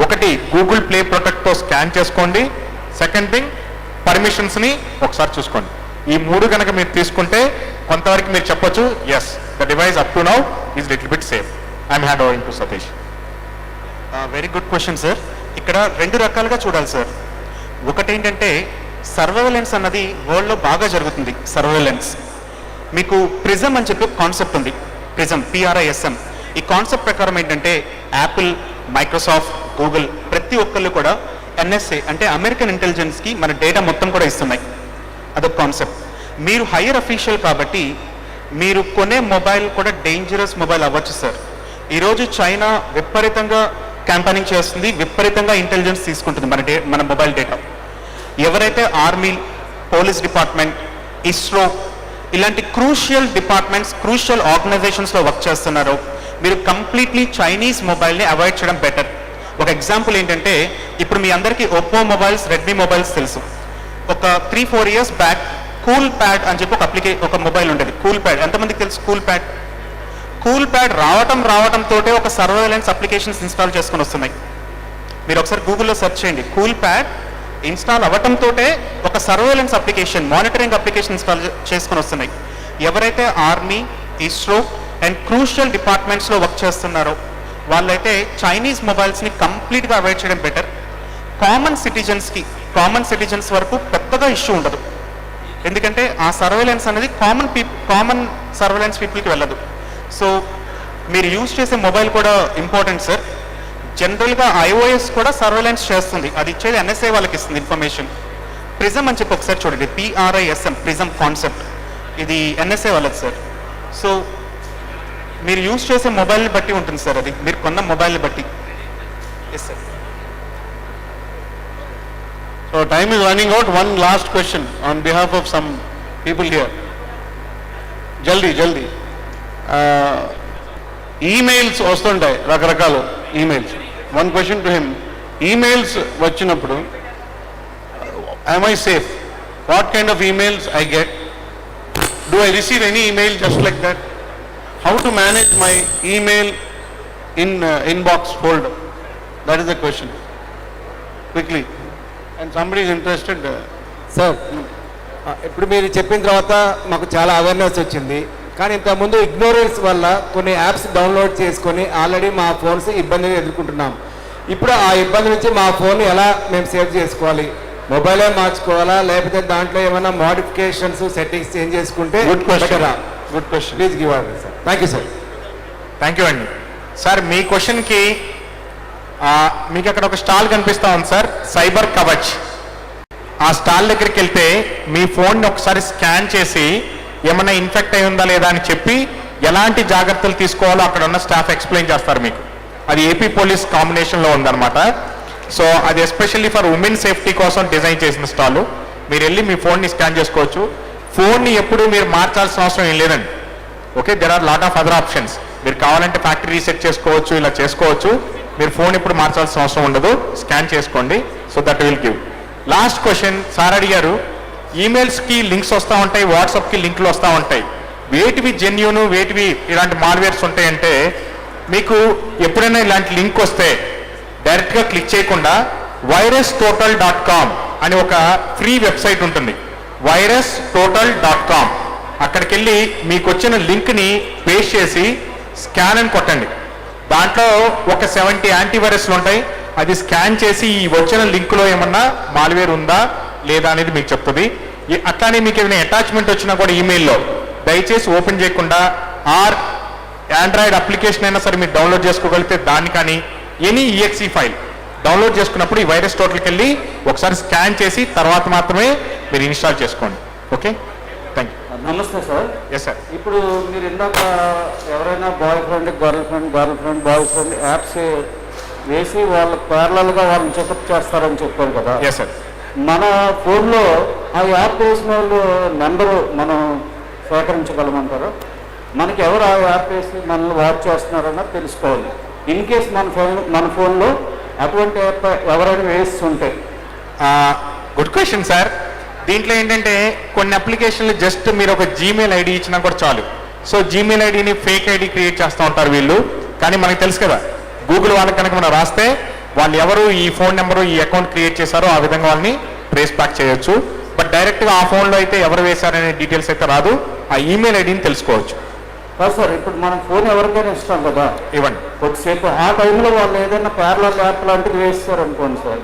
ఒకటి గూగుల్ ప్లే ప్రొటెక్ట్తో స్కాన్ చేసుకోండి. సెకండ్ థింగ్, పర్మిషన్స్ని ఒకసారి చూసుకోండి. ఈ 3 కనుక మీరు తీసుకుంటే కొంతవరకు మీరు చెప్పొచ్చు, yes the device up to now is little bit safe. I'm hand owing to Satish. Very good question sir. ఇక్కడ 2 రకాలుగా చూడాలి సార్. ఒకటేంటంటే సర్వేలెన్స్ అన్నది వరల్డ్లో బాగా జరుగుతుంది. సర్వేలెన్స్ మీకు ప్రిజమ్ అని చెప్పి కాన్సెప్ట్ ఉంది. Prism, PRISM. ఈ కాన్సెప్ట్ ప్రకారం ఏంటంటే యాపిల్, మైక్రోసాఫ్ట్, గూగుల్ ప్రతి ఒక్కళ్ళు కూడా ఎన్ఎస్ఏ అంటే అమెరికన్ ఇంటెలిజెన్స్కి మన డేటా మొత్తం కూడా ఇస్తున్నాయి. అదొక కాన్సెప్ట్. మీరు హైయర్ అఫీషియల్ కాబట్టి మీరు కొనే మొబైల్ కూడా డేంజరస్ మొబైల్ అవ్వచ్చు సార్. ఈరోజు చైనా విపరీతంగా క్యాంపెయినింగ్ చేస్తుంది, విపరీతంగా ఇంటెలిజెన్స్ తీసుకుంటుంది మన మొబైల్ డేటా. ఎవరైతే ఆర్మీ, పోలీస్ డిపార్ట్మెంట్, ఇస్రో ఇలాంటి క్రూషియల్ డిపార్ట్మెంట్స్, క్రూషియల్ ఆర్గనైజేషన్స్లో వర్క్ చేస్తున్నారో మీరు కంప్లీట్లీ చైనీస్ మొబైల్ని అవాయిడ్ చేయడం బెటర్. ఒక ఎగ్జాంపుల్ ఏంటంటే ఇప్పుడు మీ అందరికీ ఒప్పో మొబైల్స్, రెడ్మీ మొబైల్స్ తెలుసు. ఒక 3-4 years బ్యాక్ కూల్ ప్యాడ్ అని చెప్పి ఒక మొబైల్ ఉండేది. కూల్ ప్యాడ్ ఎంతమందికి తెలుసు? కూల్ ప్యాడ్ రావటంతో ఒక సర్వేలెన్స్ అప్లికేషన్స్ ఇన్స్టాల్ చేసుకొని వస్తున్నాయి. మీరు ఒకసారి గూగుల్లో సెర్చ్ చేయండి. కూల్ ప్యాడ్ ఇన్స్టాల్ అవ్వటంతో ఒక surveillance application, monitoring application install చేసుకొని వస్తున్నాయి. ఎవరైతే ఆర్మీ, ఇస్రో అండ్ క్రూషియల్ డిపార్ట్మెంట్స్లో వర్క్ చేస్తున్నారో వాళ్ళైతే చైనీస్ మొబైల్స్ని కంప్లీట్గా అవాయిడ్ చేయడం బెటర్. కామన్ సిటిజన్స్ వరకు పెద్దగా ఇష్యూ ఉండదు, ఎందుకంటే ఆ సర్వేలెన్స్ అనేది కామన్ సర్వేలెన్స్ పీపుల్కి వెళ్ళదు. సో మీరు యూజ్ చేసే మొబైల్ కూడా ఇంపార్టెంట్ సార్. జనరల్గా ఐఓఎస్ కూడా సర్వేలెన్స్ చేస్తుంది, అది ఇచ్చేది ఎన్ఎస్ఏ వాళ్ళకి ఇస్తుంది ఇన్ఫర్మేషన్. ప్రిజమ్ అని చెప్పి ఒకసారి చూడండి, PRISM, ప్రిజమ్ కాన్సెప్ట్, ఇది ఎన్ఎస్ఏ వాళ్ళది సార్. సో మీరు యూజ్ చేసే మొబైల్ని బట్టి ఉంటుంది సార్, అది మీరు కొన్న మొబైల్ని బట్టి. Yes sir. So time is running out. One last question on behalf of some people here. Jaldi. Emails వస్తుంటాయి, రకరకాల emails. One question to him. Emails వచ్చినప్పుడు am I safe? What kind of emails I get? Do I receive any email just like that? How to manage my email in inbox folder? That is the question. Quickly. And somebody is interested. Sir, ఇప్పుడు మీరు చెప్పిన తర్వాత మాకు చాలా awareness వచ్చింది. కానీ ఇంతకుముందు ignorance వల్ల కొన్ని యాప్స్ డౌన్లోడ్ చేసుకొని ఆల్రెడీ మా ఫోన్స్ ఇబ్బందిని ఎదుర్కొంటున్నాం. ఇప్పుడు ఆ ఇబ్బంది నుంచి మా ఫోన్ ఎలా మేము సేవ్ చేసుకోవాలి? మొబైలే మార్చుకోవాలా, లేకపోతే దాంట్లో ఏమైనా మోడిఫికేషన్స్, సెట్టింగ్స్ చేంజ్ చేసుకుంటే? Good question. Please give answer sir. Thank you sir. Thank you అండి. సార్ మీ క్వశ్చన్కి మీకు అక్కడ ఒక స్టాల్ కనిపిస్తూ ఉంది సార్, సైబర్ కవచ్. ఆ స్టాల్ దగ్గరికి వెళ్తే మీ ఫోన్ని ఒకసారి స్కాన్ చేసి ఏమన్నా ఇన్ఫెక్ట్ అయి ఉందా లేదా అని చెప్పి ఎలాంటి జాగ్రత్తలు తీసుకోవాలో అక్కడ ఉన్న స్టాఫ్ ఎక్స్ప్లెయిన్ చేస్తారు మీకు. అది ఏపీ పోలీస్ కాంబినేషన్లో ఉందన్నమాట. సో అది ఎస్పెషల్లీ ఫర్ ఉమెన్ సేఫ్టీ కోసం డిజైన్ చేసిన స్టాలు. మీరు వెళ్ళి మీ ఫోన్ని స్కాన్ చేసుకోవచ్చు. ఫోన్ని ఎప్పుడు మీరు మార్చాల్సిన అవసరం ఏం లేదండి. Okay, there are lot of other options. మీరు కావాలంటే ఫ్యాక్టరీ రీసెట్ చేసుకోవచ్చు, ఇలా చేసుకోవచ్చు. మీరు ఫోన్ ఇప్పుడు మార్చాల్సిన అవసరం ఉండదు, స్కాన్ చేసుకోండి. So that will give. Last question sir అడిగారు, ఈమెయిల్స్కి లింక్స్ వస్తూ ఉంటాయి, వాట్సాప్కి లింక్లు వస్తూ ఉంటాయి. వేటివి జెన్యూను, వేటివి ఇలాంటి మాల్వేర్స్ ఉంటాయంటే, మీకు ఎప్పుడైనా ఇలాంటి లింక్ వస్తే డైరెక్ట్గా క్లిక్ చేయకుండా virustotal.com అని ఒక ఫ్రీ వెబ్సైట్ ఉంటుంది. virustotal.com అక్కడికి వెళ్ళి మీకు వచ్చిన లింక్ని పేస్ట్ చేసి స్కాన్ అని కొట్టండి. దాంట్లో ఒక 70 యాంటీవైరస్లు ఉంటాయి. అది స్కాన్ చేసి ఈ వచ్చిన లింక్లో ఏమన్నా మాల్వేర్ ఉందా లేదా అనేది మీకు చెప్తుంది. అట్లానే మీకు ఏమైనా అటాచ్మెంట్ వచ్చినా కూడా ఈమెయిల్లో దయచేసి ఓపెన్ చేయకుండా, ఆర్ ఆండ్రాయిడ్ అప్లికేషన్ అయినా సరే మీరు డౌన్లోడ్ చేసుకోగలిగితే దాన్ని, కానీ ఎనీ EXE ఫైల్ డౌన్లోడ్ చేసుకున్నప్పుడు ఈ వైరస్ టోటల్కి వెళ్ళి ఒకసారి స్కాన్ చేసి తర్వాత మాత్రమే మీరు ఇన్స్టాల్ చేసుకోండి. Okay, thank you. నమస్తే సార్. Yes sir. ఇప్పుడు మీరు ఇందాక ఎవరైనా boyfriend, girlfriend, boyfriend apps వేసి వాళ్ళు ప్యారలల్గా వాళ్ళని చెకప్ చేస్తారని చెప్పారు కదా. Yes sir. మన ఫోన్లో ఆ యాప్ వేసిన వాళ్ళు నెంబరు మనం సేకరించగలమంటారు. మనకి ఎవరు ఆ యాప్ వేసి మనల్ని వాచ్ చేస్తున్నారన్నది తెలుసుకోవాలి. ఇన్ కేస్ మన ఫోన్లో అటువంటి యాప్ ఎవరైనా వేస్తుంటే. Good question sir. దీంట్లో ఏంటంటే కొన్ని అప్లికేషన్లు జస్ట్ మీరు ఒక జీమెయిల్ ఐడి ఇచ్చినా కూడా చాలు. సో జీమెయిల్ ఐడిని ఫేక్ ఐడి క్రియేట్ చేస్తూ ఉంటారు వీళ్ళు. కానీ మనకు తెలుసు కదా, గూగుల్ వాళ్ళకి కనుక మనం రాస్తే వాళ్ళు ఎవరు ఈ ఫోన్ నెంబరు, ఈ అకౌంట్ క్రియేట్ చేశారో ఆ విధంగా వాళ్ళని ట్రేస్ బ్యాక్ చేయొచ్చు. బట్ డైరెక్ట్గా ఆ ఫోన్లో అయితే ఎవరు వేశారనే డీటెయిల్స్ అయితే రాదు, ఆ ఈమెయిల్ ఐడిని తెలుసుకోవచ్చు. కాదు సార్, ఇప్పుడు మనం ఫోన్ ఎవరికైనా ఇస్తాం కదా, ఇవ్వండి కొద్దిసేపు ఆ టైంలో వాళ్ళు ఏదైనా ప్యారలల్ యాప్ లాంటిది వేస్తారు అనుకోండి సార్,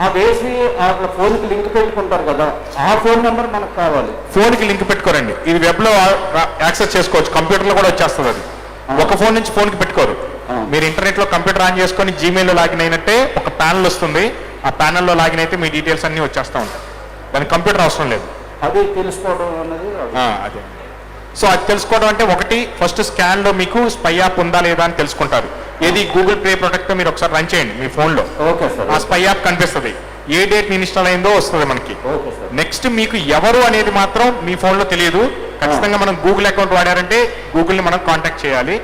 ఆ వేసి ఆ ఫోన్కి లింక్ పెట్టుకుంటారు కదా, ఆ ఫోన్ నెంబర్ మనకు కావాలి. ఫోన్కి లింక్ పెట్టుకోరండి, ఇది వెబ్లో యాక్సెస్ చేసుకోవచ్చు, కంప్యూటర్లో కూడా వచ్చేస్తుంది అది. ఒక ఫోన్ నుంచి ఫోన్కి పెట్టుకోరు. మీరు ఇంటర్నెట్లో కంప్యూటర్ ఆన్ చేసుకొని జీమెయిల్లో లాగిన్ అయినట్టే ఒక ప్యానల్ వస్తుంది. ఆ ప్యానల్లో లాగిన్ అయితే మీ డీటెయిల్స్ అన్నీ వచ్చేస్తూ ఉంటాయి. దానికి కంప్యూటర్ అవసరం లేదు. అది తెలుసుకోవడం అనేది అదే. సో అది తెలుసుకోవడం అంటే ఒకటి ఫస్ట్ స్కాన్లో మీకు స్పై యాప్ ఉందా లేదా అని తెలుసుకుంటారు. ఏది గూగుల్ ప్లే ప్రొటెక్ట్ మీరు ఒకసారి రన్ చేయండి మీ ఫోన్లో. Okay sir. ఆ స్పై యాప్ కనిపిస్తుంది, ఏ డేట్ ఇన్స్టాల్ అయిందో వస్తుంది మనకి. నెక్స్ట్ మీకు ఎవరు అనేది మాత్రం మీ ఫోన్లో తెలియదు. ఖచ్చితంగా మనం గూగుల్ అకౌంట్ వాడారంటే గూగుల్ని మనం కాంటాక్ట్ చేయాలి.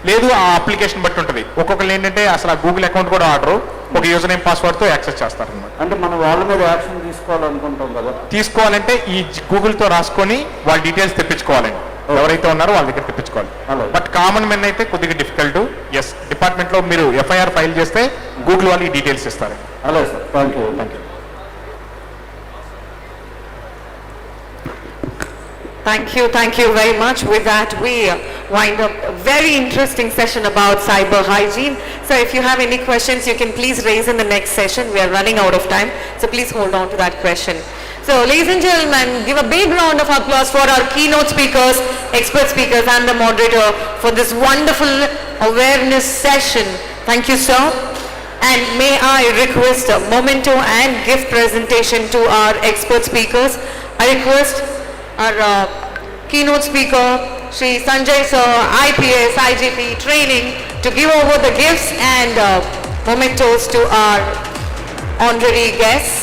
లేదు ఆ అప్లికేషన్ బట్టి ఉంటుంది. ఒక్కొక్కరు ఏంటంటే అసలు ఆ గూగుల్ అకౌంట్ కూడా ఆర్డరు, ఒక యూజర్ నేమ్ పాస్వర్డ్తో యాక్సెస్ చేస్తారు అనమాట. అంటే మనం వాళ్ళ మీద యాక్షన్ తీసుకోవాలనుకుంటాం కదా. తీసుకోవాలంటే ఈ గూగుల్తో రాసుకొని వాళ్ళ డీటెయిల్స్ తెప్పించుకోవాలండి. ఎవరైతే ఉన్నారో వాళ్ళ దగ్గర తెప్పించుకోవాలి. బట్ కామన్ మెన్ అయితే కొద్దిగా డిఫికల్ట్. ఎస్, డిపార్ట్మెంట్లో మీరు ఎఫ్ఐఆర్ ఫైల్ చేస్తే గూగుల్ వాళ్ళు ఈ డీటెయిల్స్ ఇస్తారు. అలాగే sir. Thank you. Thank you very much. With that, we wind up a very interesting session about cyber hygiene. So if you have any questions, you can please raise in the next session. We are running out of time, so please hold on to that question. So ladies and gentlemen, give a big round of applause for our keynote speakers, expert speakers and the moderator for this wonderful awareness session. Thank you, sir. And may I request a memento and gift presentation to our expert speakers. I request our keynote speaker, Shri Sanjay sir, IPS, IGP training, to give over the gifts and mementos to our honorary guests.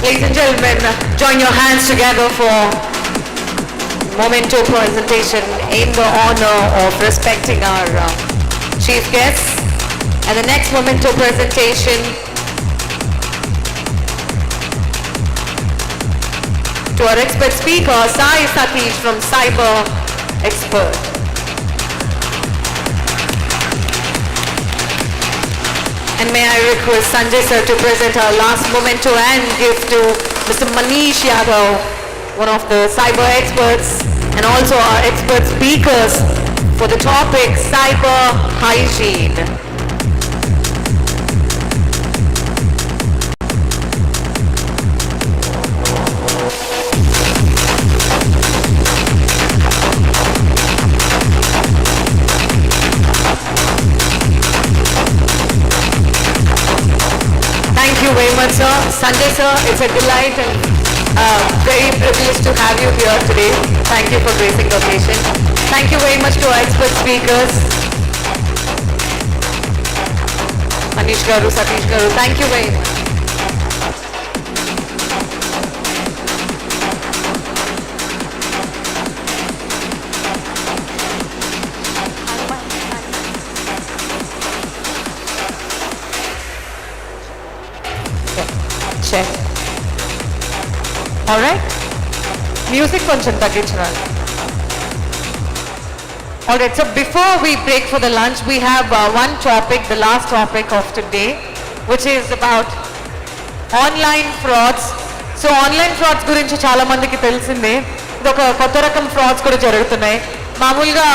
Ladies and gentlemen, join your hands together for memento presentation in the honor of respecting our chief guests. And the next memento presentation to our expert speaker, Sai Satish from Cyber Expert. And may I request Sanjay sir to present our last memento and gift to Mr. Manish Yadav, one of the cyber experts, and also our expert speakers for the topic cyber hygiene. Thank you very much, sir. Sanjay sir, it's a delight and very privileged to have you here today. Thank you for gracing the occasion. Thank you very much to our expert speakers. Manish Garu, Satish Garu, thank you very much. Check. All right. Music కొంచెం తగ్గించాలి. All right, so before we break for the lunch, we have one topic, the last topic of today, which is about online frauds. So online frauds గురించి చాలా మందికి తెలిసిందే. ఇది ఒక కొత్త రకం ఫ్రాడ్స్ కూడా జరుగుతున్నాయి. మామూలుగా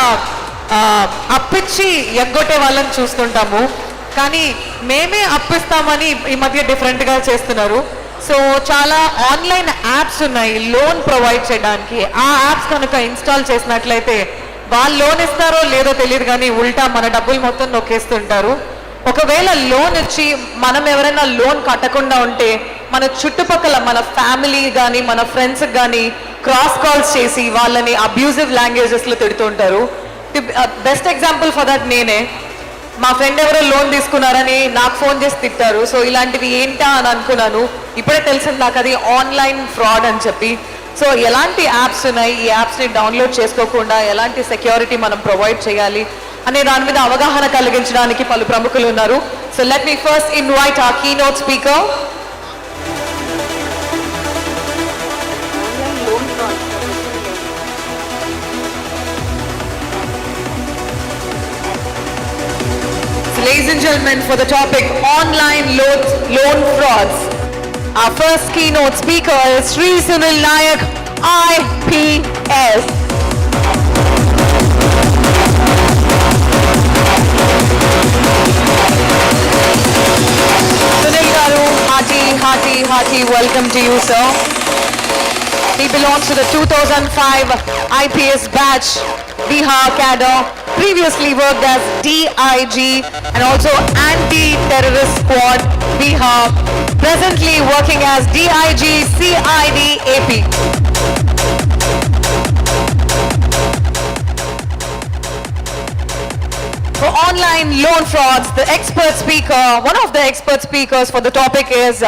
అప్పిచ్చి ఎగ్గొట్టే వాళ్ళని చూస్తుంటాము, కానీ మేమే అప్పిస్తామని ఈ మధ్య డిఫరెంట్గా చేస్తున్నారు. సో చాలా ఆన్లైన్ యాప్స్ ఉన్నాయి లోన్ ప్రొవైడ్ చేయడానికి. ఆ యాప్స్ కనుక ఇన్స్టాల్ చేసినట్లయితే వాళ్ళు లోన్ ఇస్తారో లేదో తెలియదు, కానీ ఉల్టా మన డబ్బులు మొత్తం నొక్కేస్తుంటారు. ఒకవేళ లోన్ ఇచ్చి మనం ఎవరైనా లోన్ కట్టకుండా ఉంటే మన చుట్టుపక్కల మన ఫ్యామిలీ కానీ మన ఫ్రెండ్స్కి కానీ క్రాస్ కాల్స్ చేసి వాళ్ళని అబ్యూజివ్ లాంగ్వేజెస్లో తిడుతుంటారు. బెస్ట్ ఎగ్జాంపుల్ ఫర్ దట్ నేనే. మా ఫ్రెండ్ ఎవరో లోన్ తీసుకున్నారని నాకు ఫోన్ చేసి తిట్టారు. సో ఇలాంటివి ఏంటా అని అనుకున్నాను. ఇప్పుడే తెలిసింది నాకు అది ఆన్లైన్ ఫ్రాడ్ అని చెప్పి. సో ఎలాంటి యాప్స్ ఉన్నాయి, ఈ యాప్స్ని డౌన్లోడ్ చేసుకోకుండా ఎలాంటి సెక్యూరిటీ మనం ప్రొవైడ్ చేయాలి అనే దాని మీద అవగాహన కలిగించడానికి పలు ప్రముఖులు ఉన్నారు. So let me first invite our keynote speaker. Ladies and gentlemen, for the topic online loan frauds, our first keynote speaker is Sri Sunil Nayak, IPS. hearty welcome to you, sir. He belongs to the 2005 IPS batch, Bihar cadre, previously worked as DIG and also Anti-Terrorist Squad, Bihar, presently working as DIG CID AP. For online loan frauds, the expert speaker, one of the expert speakers for the topic is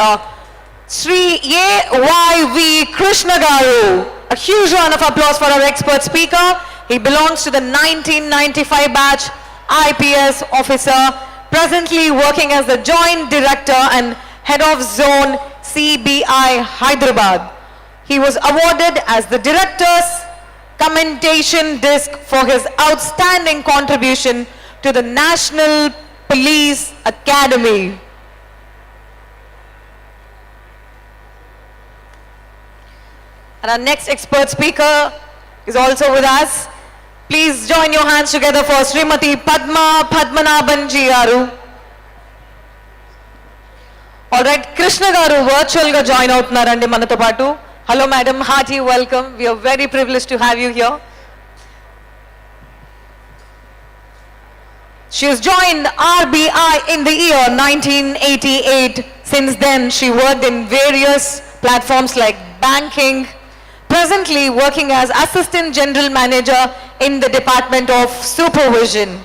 Sri A.Y.V. Krishna Garu. A huge round of applause for our expert speaker. He belongs to the 1995 batch IPS officer, presently working as the Joint Director and Head of Zone CBI Hyderabad. He was awarded as the Director's Commendation Disc for his outstanding contribution to the National Police Academy. And our next expert speaker is also with us. Please join your hands together for Srimati Padma Padmanabhan Ji Garu. Alright, Krishna Garu virtual ga join outunarandi manato paatu. Hello madam, hearty welcome. We are very privileged to have you here. She has joined RBI in the year 1988. Since then, she worked in various platforms like banking, presently working as Assistant General Manager in the Department of Supervision.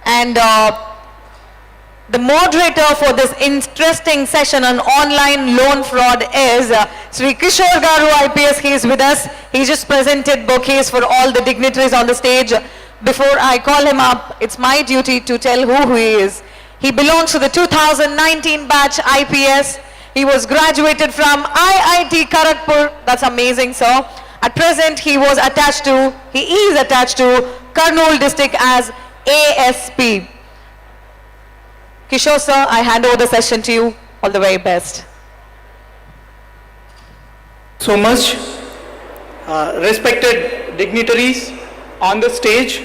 And the moderator for this interesting session on online loan fraud is Sri Kishore Garu IPS. He is with us. He just presented bouquets for all the dignitaries on the stage. Before I call him up, it's my duty to tell who he is. He belongs to the 2019 batch IPS. He was graduated from IIT Kharagpur. That's amazing, sir. At present, he is attached to Kurnool district as ASP. Kishore, sir, I hand over the session to you. All the very best. So much. Respected dignitaries on the stage,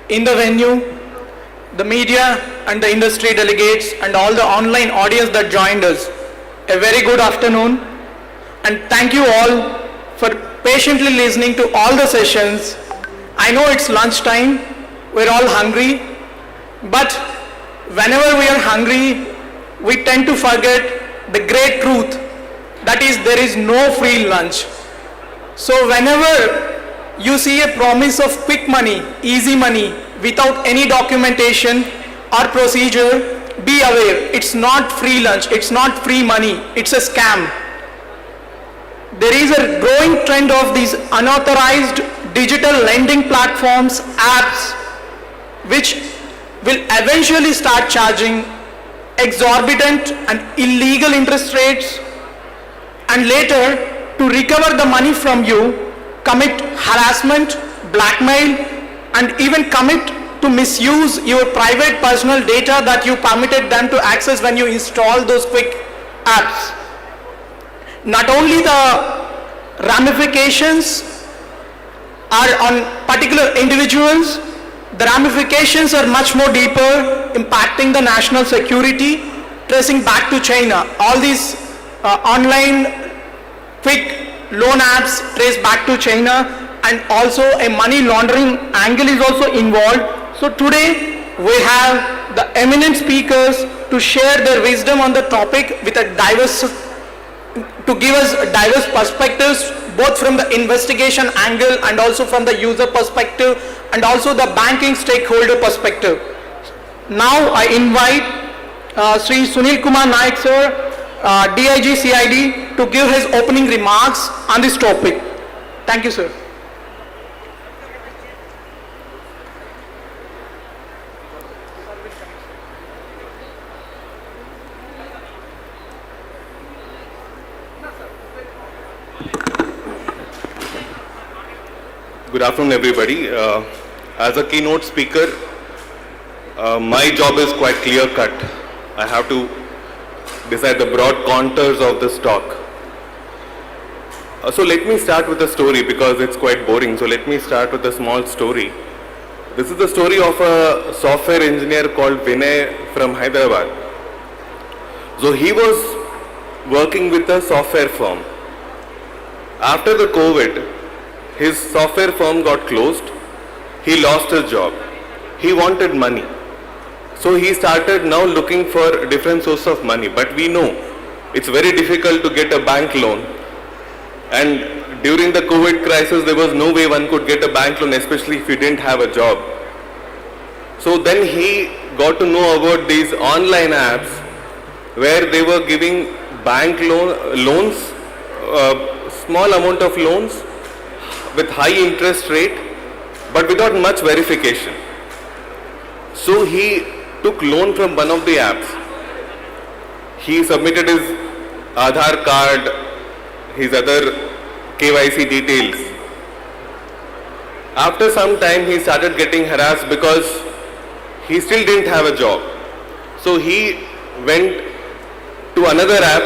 in the venue, the media and the industry delegates and all the online audience that joined us, a very good afternoon, and thank you all for patiently listening to all the sessions. I know it's lunchtime, we're all hungry, but whenever we are hungry, we tend to forget the great truth, that is, there is no free lunch. So whenever you see a promise of quick money, easy money, without any documentation or procedure, be aware, it's not free lunch, it's not free money, it's a scam. There is a growing trend of these unauthorized digital lending platforms, apps, which will eventually start charging exorbitant and illegal interest rates, and later, to recover the money from you, commit harassment, blackmail, and even commit to misuse your private personal data that you permitted them to access when you install those quick apps. Not only the ramifications are on particular individuals, the ramifications are much more deeper, impacting the national security, tracing back to China. All these online quick loan apps trace back to China, and also a money laundering angle is also involved. So today we have the eminent speakers to share their wisdom on the topic with a to give us diverse perspectives, both from the investigation angle and also from the user perspective and also the banking stakeholder perspective. Now I invite Sri Sunil Kumar Naik sir, DIG CID, to give his opening remarks on this topic. Thank you, sir. Good afternoon, everybody. As a keynote speaker, my job is quite clear-cut. I have to decide the broad contours of this talk. So let me start with a story because it's quite boring. So let me start with a small story. This is the story of a software engineer called Vinay from Hyderabad. So he was working with a software firm. After the COVID, his software firm got closed. He lost his job. He wanted money. So he started now looking for different sources of money. But we know it's very difficult to get a bank loan. And during the COVID crisis, there was no way one could get a bank loan, especially if you didn't have a job. So then he got to know about these online apps where they were giving bank loans, small amount of loans with high interest rate, but without much verification. So he took loan from one of the apps. He submitted his Aadhaar card, his other KYC details. After some time he started getting harassed because he still didn't have a job. So he went to another app,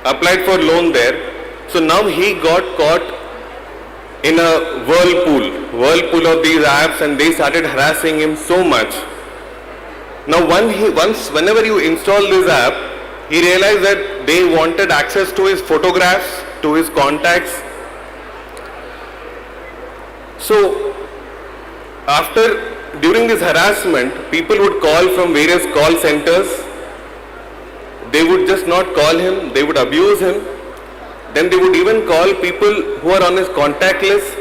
applied for loan there. So now he got caught in a whirlpool of these apps, and they started harassing him so much. Now whenever you install this app, he realized that they wanted access to his photographs, to his contacts. So during this harassment, people would call from various call centers. They would just not call him, they would abuse him. Then they would even call people who are on his contact list.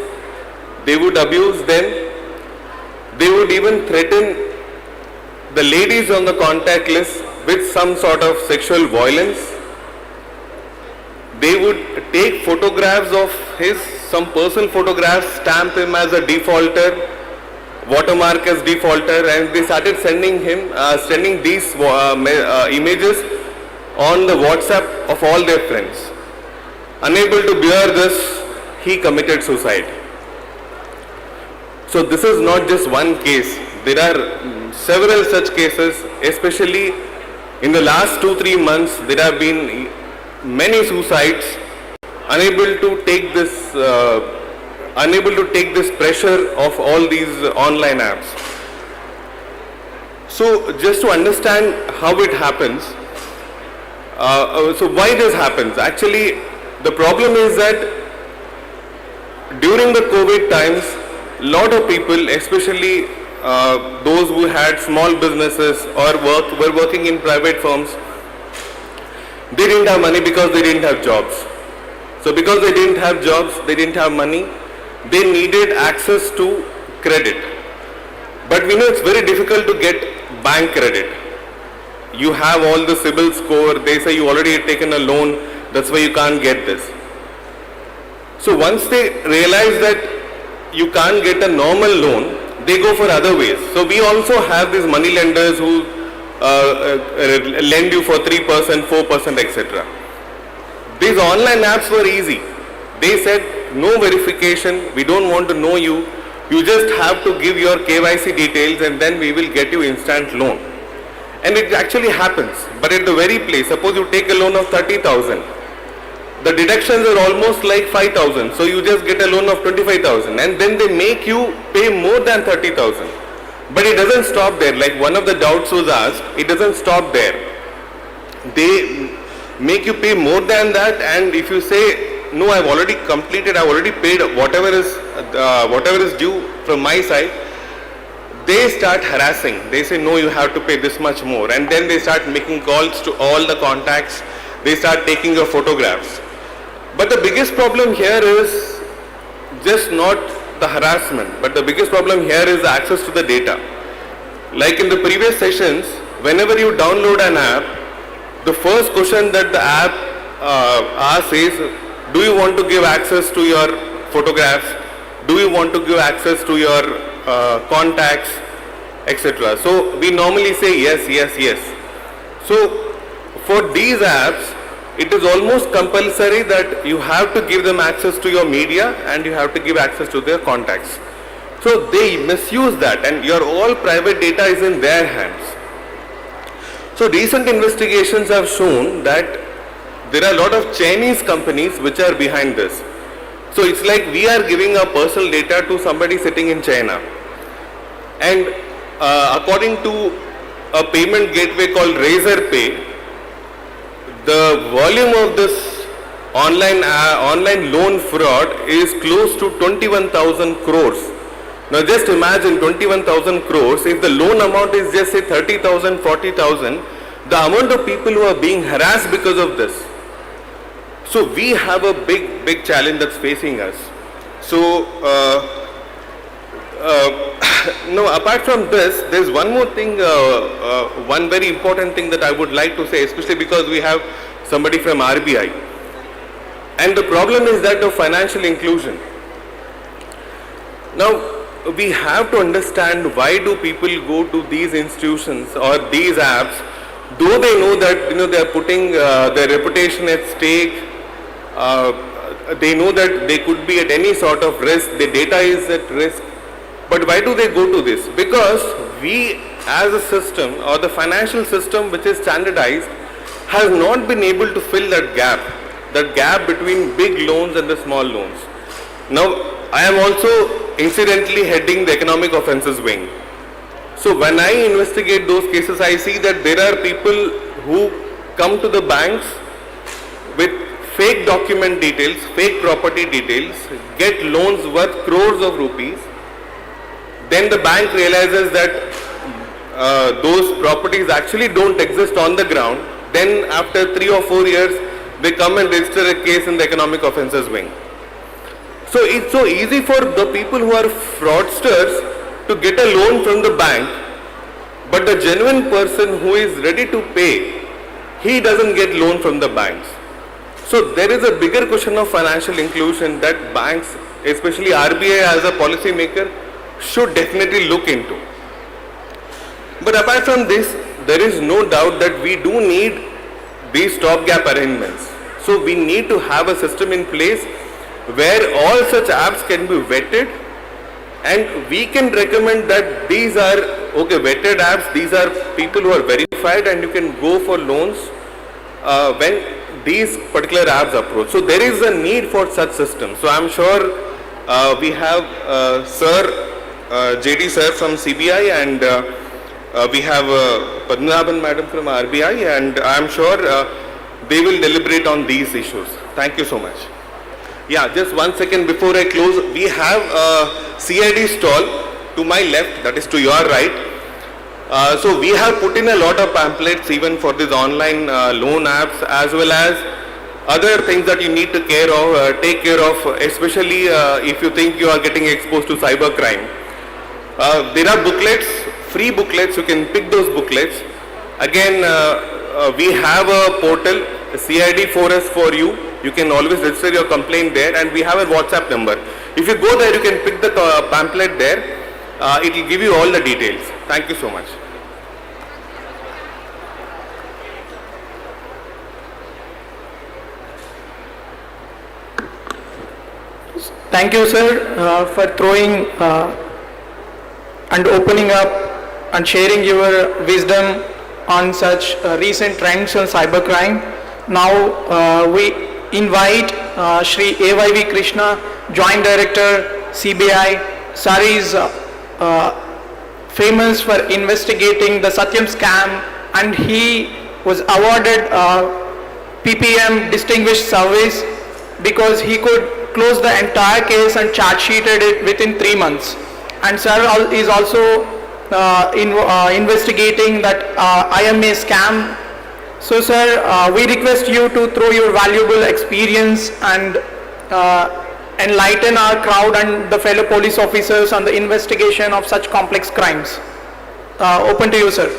They would abuse them. They would even threaten the ladies on the contact list with some sort of sexual violence. They would take photographs of some personal photographs, stamp him as a defaulter, watermark as defaulter, and they started sending these images on the WhatsApp of all their friends. Unable to bear this, he committed suicide. So this is not just one case. There are several such cases, especially in the last 2-3 months. There have been many suicides, unable to take this pressure of all these online apps. So just to understand how it happens, so why this happens? Actually, the problem is that during the COVID times, lot of people, especially those who had small businesses or were working in private firms, they didn't have money because they didn't have jobs. So because they didn't have jobs, they didn't have money, they needed access to credit. But we know it's very difficult to get bank credit. You have all the CIBIL score, they say you already taken a loan, that's why you can't get this. So once they realize that you can't get a normal loan, they go for other ways. So we also have these money lenders who lend you for 3%, 4%, etc. These online apps were easy. They said no verification, we don't want to know you, you just have to give your KYC details and then we will get you instant loan. And it actually happens, but at the very place, suppose you take a loan of 30,000, the deductions are almost like 5,000, so you just get a loan of 25,000 and then they make you pay more than 30,000. But it doesn't stop there. Like one of the doubts was asked, it doesn't stop there. They make you pay more than that, and if you say, no, I've already completed, I've already paid whatever is due from my side, they start harassing. They say, no, you have to pay this much more. And then they start making calls to all the contacts. They start taking your photographs. But the biggest problem here is just not the harassment, but the biggest problem here is the access to the data. Like in the previous sessions, whenever you download an app, the first question that the app asks is, do you want to give access to your photographs? Do you want to give access to your contacts, etc. So we normally say yes, yes, yes. So for these apps, it is almost compulsory that you have to give them access to your media and you have to give access to their contacts. So they misuse that and your all private data is in their hands. So recent investigations have shown that there are a lot of Chinese companies which are behind this. So it's like we are giving our personal data to somebody sitting in China. And according to a payment gateway called Razor Pay, the volume of this online loan fraud is close to 21,000 crores. Now just imagine 21,000 crores, if the loan amount is just say 30,000, 40,000, the amount of people who are being harassed because of this. So we have a big challenge that's facing us. So no, apart from this, there's one more thing, one very important thing that I would like to say, especially because we have somebody from RBI. And the problem is that of financial inclusion. Now, we have to understand why do people go to these institutions or these apps, though they know that they are putting their reputation at stake. They know that they could be at any sort of risk. The data is at risk. But why do they go to this? Because we as a system or the financial system which is standardized has not been able to fill that gap between big loans and the small loans. Now, I am also incidentally heading the economic offences wing. So when I investigate those cases, I see that there are people who come to the banks with fake document details, fake property details, get loans worth crores of rupees. Then the bank realizes that those properties actually don't exist on the ground. Then after 3 or 4 years, they come and register a case in the economic offences wing. So it's so easy for the people who are fraudsters to get a loan from the bank, but the genuine person who is ready to pay, he doesn't get loan from the banks. So there is a bigger question of financial inclusion that banks, especially RBI as a policy maker, should definitely look into. But apart from this, there is no doubt that we do need these stopgap arrangements. So we need to have a system in place where all such apps can be vetted, and we can recommend that these are vetted apps, these are people who are verified, and you can go for loans when these particular apps approach. So there is a need for such systems. So I'm sure we have JD sir from CBI, and we have Padmanabhan madam from RBI, and I'm sure they will deliberate on these issues. Thank you so much. Yeah, just 1 second before I close. We have a CID stall to my left, that is to your right. So we have put in a lot of pamphlets even for these online loan apps, as well as other things that you need to take care of, especially if you think you are getting exposed to cyber crime. There are booklets, free booklets, you can pick those booklets. Again, we have a portal, CID 4S for you. You can always register your complaint there, and we have a WhatsApp number. If you go there, you can pick the pamphlet there. It will give you all the details. Thank you so much. Thank you, sir, for throwing and opening up and sharing your wisdom on such recent trends on cybercrime. Now we invite Shri AYV Krishna, Joint Director, CBI. Sir is famous for investigating the Satyam scam, and he was awarded PPM Distinguished Service because he could close the entire case and charge sheeted it within 3 months. And sir is also investigating that IMA scam. So sir, we request you to throw your valuable experience and enlighten our crowd and the fellow police officers on the investigation of such complex crimes. Open to you, sir.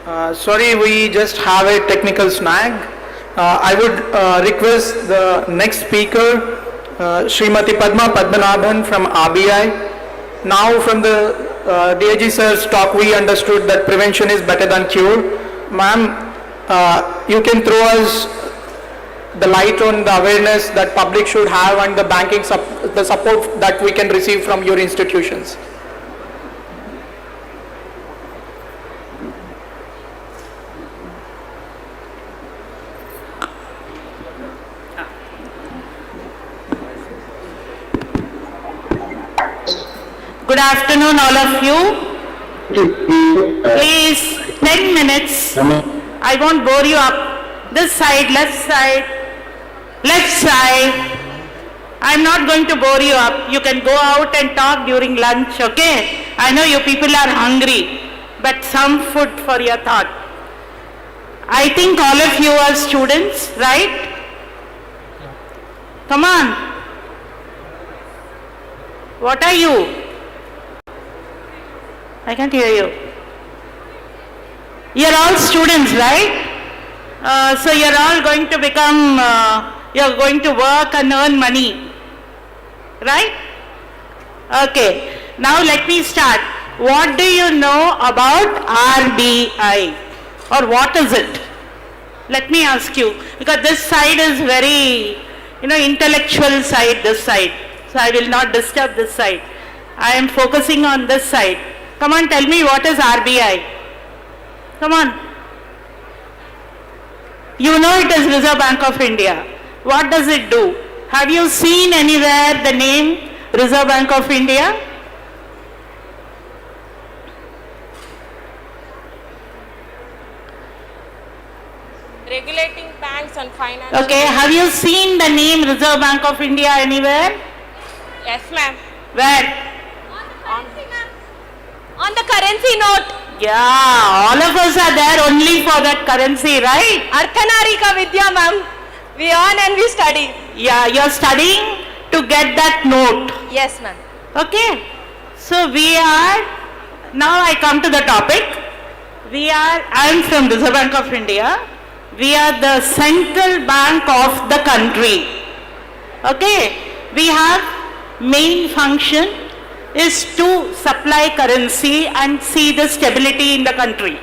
Sorry, we just have a technical snag. I would request the next speaker, Srimati Padma Padmanabhan from RBI. Now from the DIG sir's talk, we understood that prevention is better than cure. Ma'am, you can throw us the light on the awareness that public should have and the banking the support that we can receive from your institutions. Good afternoon, all of you. Please, 10 minutes. I won't bore you up. This side, left side, left side. I'm not going to bore you up. You can go out and talk during lunch, okay? I know you people are hungry, but some food for your thought. I think all of you are students, right? Come on. What are you? I can't hear you. You're all students, right? So you're all going to become, you're going to work and earn money, right? Okay, now let me start. What do you know about RBI? Or what is it? Let me ask you, because this side is very, intellectual side, this side. So I will not disturb this side. I am focusing on this side. Come on, tell me, what is RBI? Come on. You know it is Reserve Bank of India. What does it do? Have you seen anywhere the name Reserve Bank of India? Regulating banks and finance. Okay, have you seen the name Reserve Bank of India anywhere? Yes, ma'am. Where? On the currency note. Yeah, all of us are there only for that currency, right? Arkanarika Vidya, ma'am. We earn and we study. Yeah, you're studying to get that note. Yes, ma'am. Okay. So we are, now I come to the topic. I am from Reserve Bank of India. We are the central bank of the country. Okay. We have main function is to supply currency and see the stability in the country.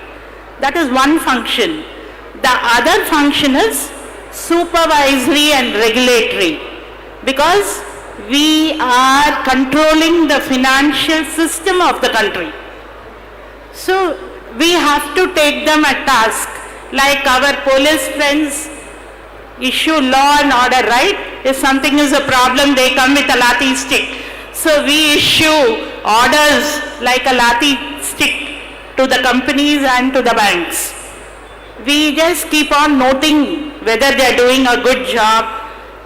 That is one function. The other function is supervisory and regulatory, because we are controlling the financial system of the country. So we have to take them a task, like our police friends issue law and order, right? If something is a problem, they come with a lathi stick. So we issue orders like a lathi stick to the companies and to the banks. We just keep on noting whether they are doing a good job,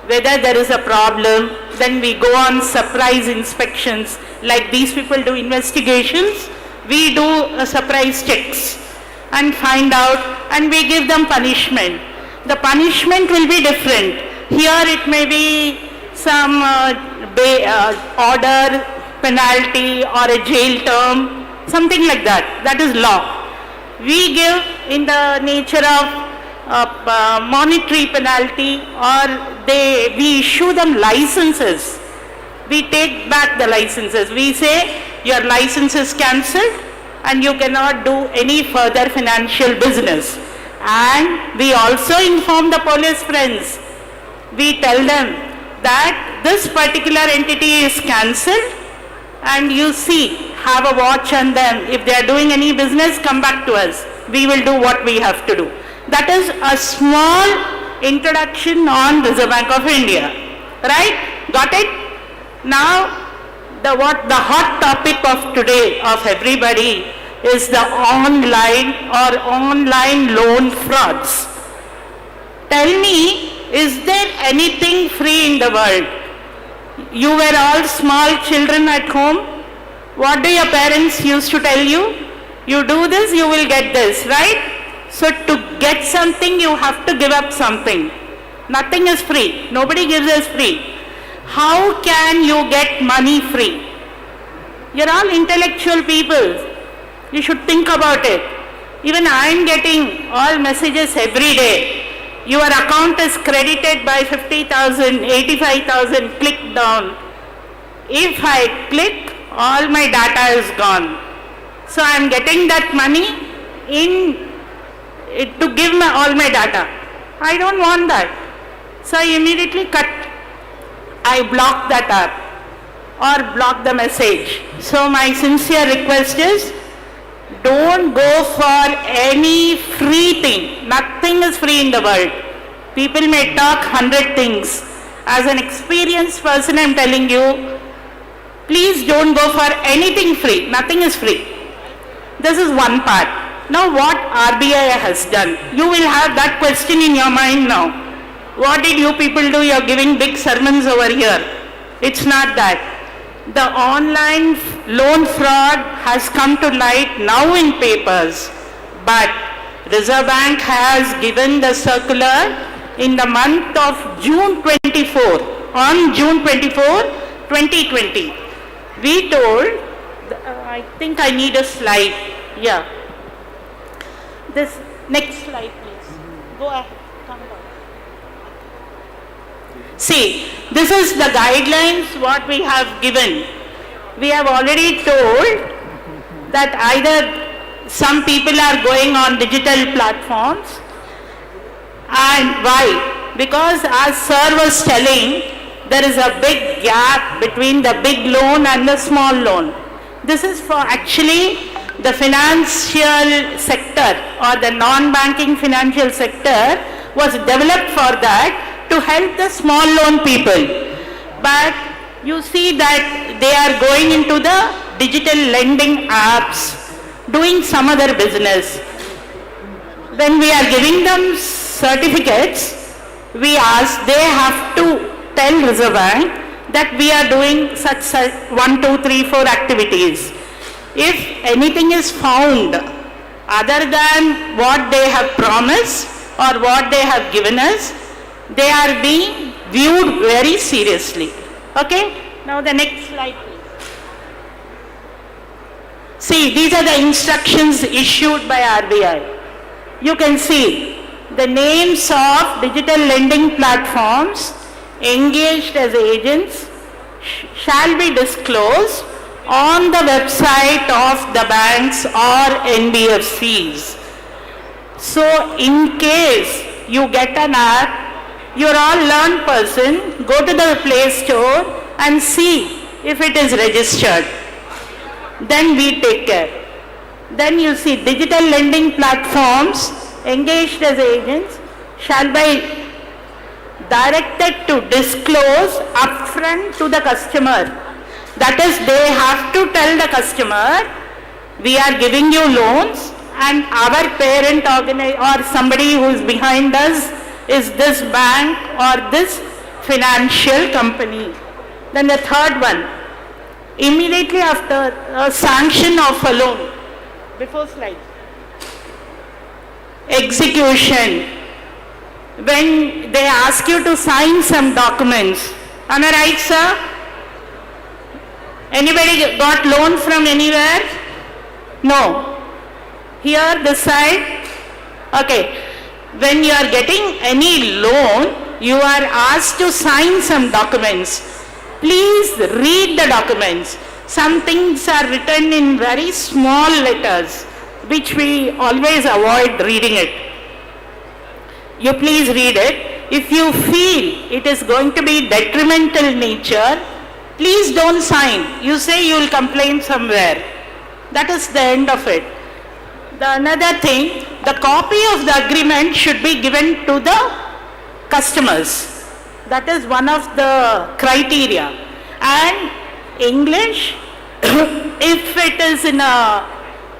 whether there is a problem. Then we go on surprise inspections. Like these people do investigations, we do surprise checks and find out, and we give them punishment. The punishment will be different. Here it may be some order, penalty or a jail term, something like that. That is law. We give in the nature of monetary penalty, or we issue them licenses. We take back the licenses. We say your license is cancelled and you cannot do any further financial business. And we also inform the police friends. We tell them that this particular entity is cancelled, and you see, have a watch on them. If they are doing any business, come back to us. We will do what we have to do. That is a small introduction on Reserve Bank of India. Right? Got it? Now, the hot topic of today of everybody is the online loan frauds. Tell me, is there anything free in the world? You were all small children at home. What do your parents used to tell you? You do this, you will get this, right? So to get something, you have to give up something. Nothing is free. Nobody gives us free. How can you get money free? You're all intellectual people. You should think about it. Even I am getting all messages every day. Your account is credited by 50,000, 85,000, click down. If I click, all my data is gone. So I am getting that money to give all my data. I don't want that. So I immediately cut. I block that app or block the message. So my sincere request is, don't go for any free thing. Nothing is free in the world. People may talk 100 things. As an experienced person, I am telling you, please don't go for anything free. Nothing is free. This is one part. Now what RBI has done? You will have that question in your mind now. What did you people do? You are giving big sermons over here. It's not that. The online loan fraud has come to light now in papers, but Reserve Bank has given the circular in the month of June 24, on June 24, 2020. We told, I think I need a slide, yeah. This, next slide please, go ahead, come down. See, this is the guidelines what we have given. We have already told that either some people are going on digital platforms, and why? Because as sir was telling, there is a big gap between the big loan and the small loan. This is for actually the financial sector or the non-banking financial sector was developed for that, to help the small loan people. But you see that they are going into the digital lending apps, doing some other business. When we are giving them certificates, we ask, they have to tell Reserve Bank that we are doing such 1, 2, 3, 4 activities. If anything is found other than what they have promised or what they have given us, they are being viewed very seriously. Okay? Now the next slide please. See, these are the instructions issued by RBI. You can see the names of digital lending platforms engaged as agents shall be disclosed on the website of the banks or NBFCs. So in case you get an app, you're all learned person, go to the Play Store and see if it is registered. Then we take care. Then you see digital lending platforms engaged as agents shall be directed to disclose upfront to the customer. That is, they have to tell the customer, we are giving you loans and our parent or somebody who is behind us is this bank or this financial company. Then the third one, immediately after a sanction of a loan, before slide, execution, when they ask you to sign some documents, am I right, sir? Anybody got loan from anywhere? No. Here, this side? Okay. When you are getting any loan, you are asked to sign some documents. Please read the documents. Some things are written in very small letters, which we always avoid reading it. You please read it. If you feel it is going to be detrimental nature, please don't sign. You say you will complain somewhere. That is the end of it. The another thing, the copy of the agreement should be given to the customers. That is one of the criteria. And English, if it is in a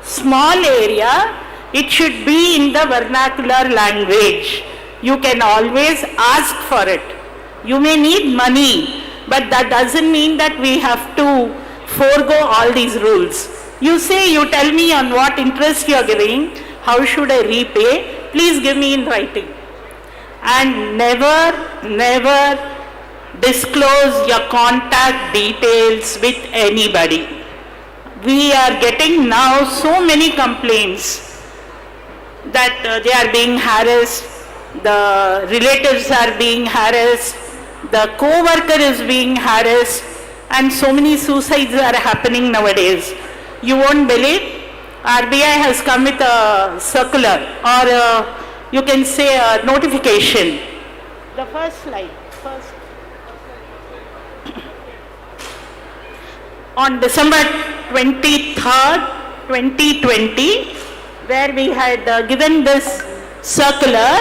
small area, it should be in the vernacular language. You can always ask for it. You may need money, but that doesn't mean that we have to forego all these rules. You say, you tell me on what interest you are giving, how should I repay? Please give me in writing. And never disclose your contact details with anybody. We are getting now so many complaints. that they are being harassed, the relatives are being harassed, the co-worker is being harassed, and so many suicides are happening nowadays. You won't believe, RBI has come with a circular, or you can say a notification. The first slide. On December 23rd, 2020, where we had given this circular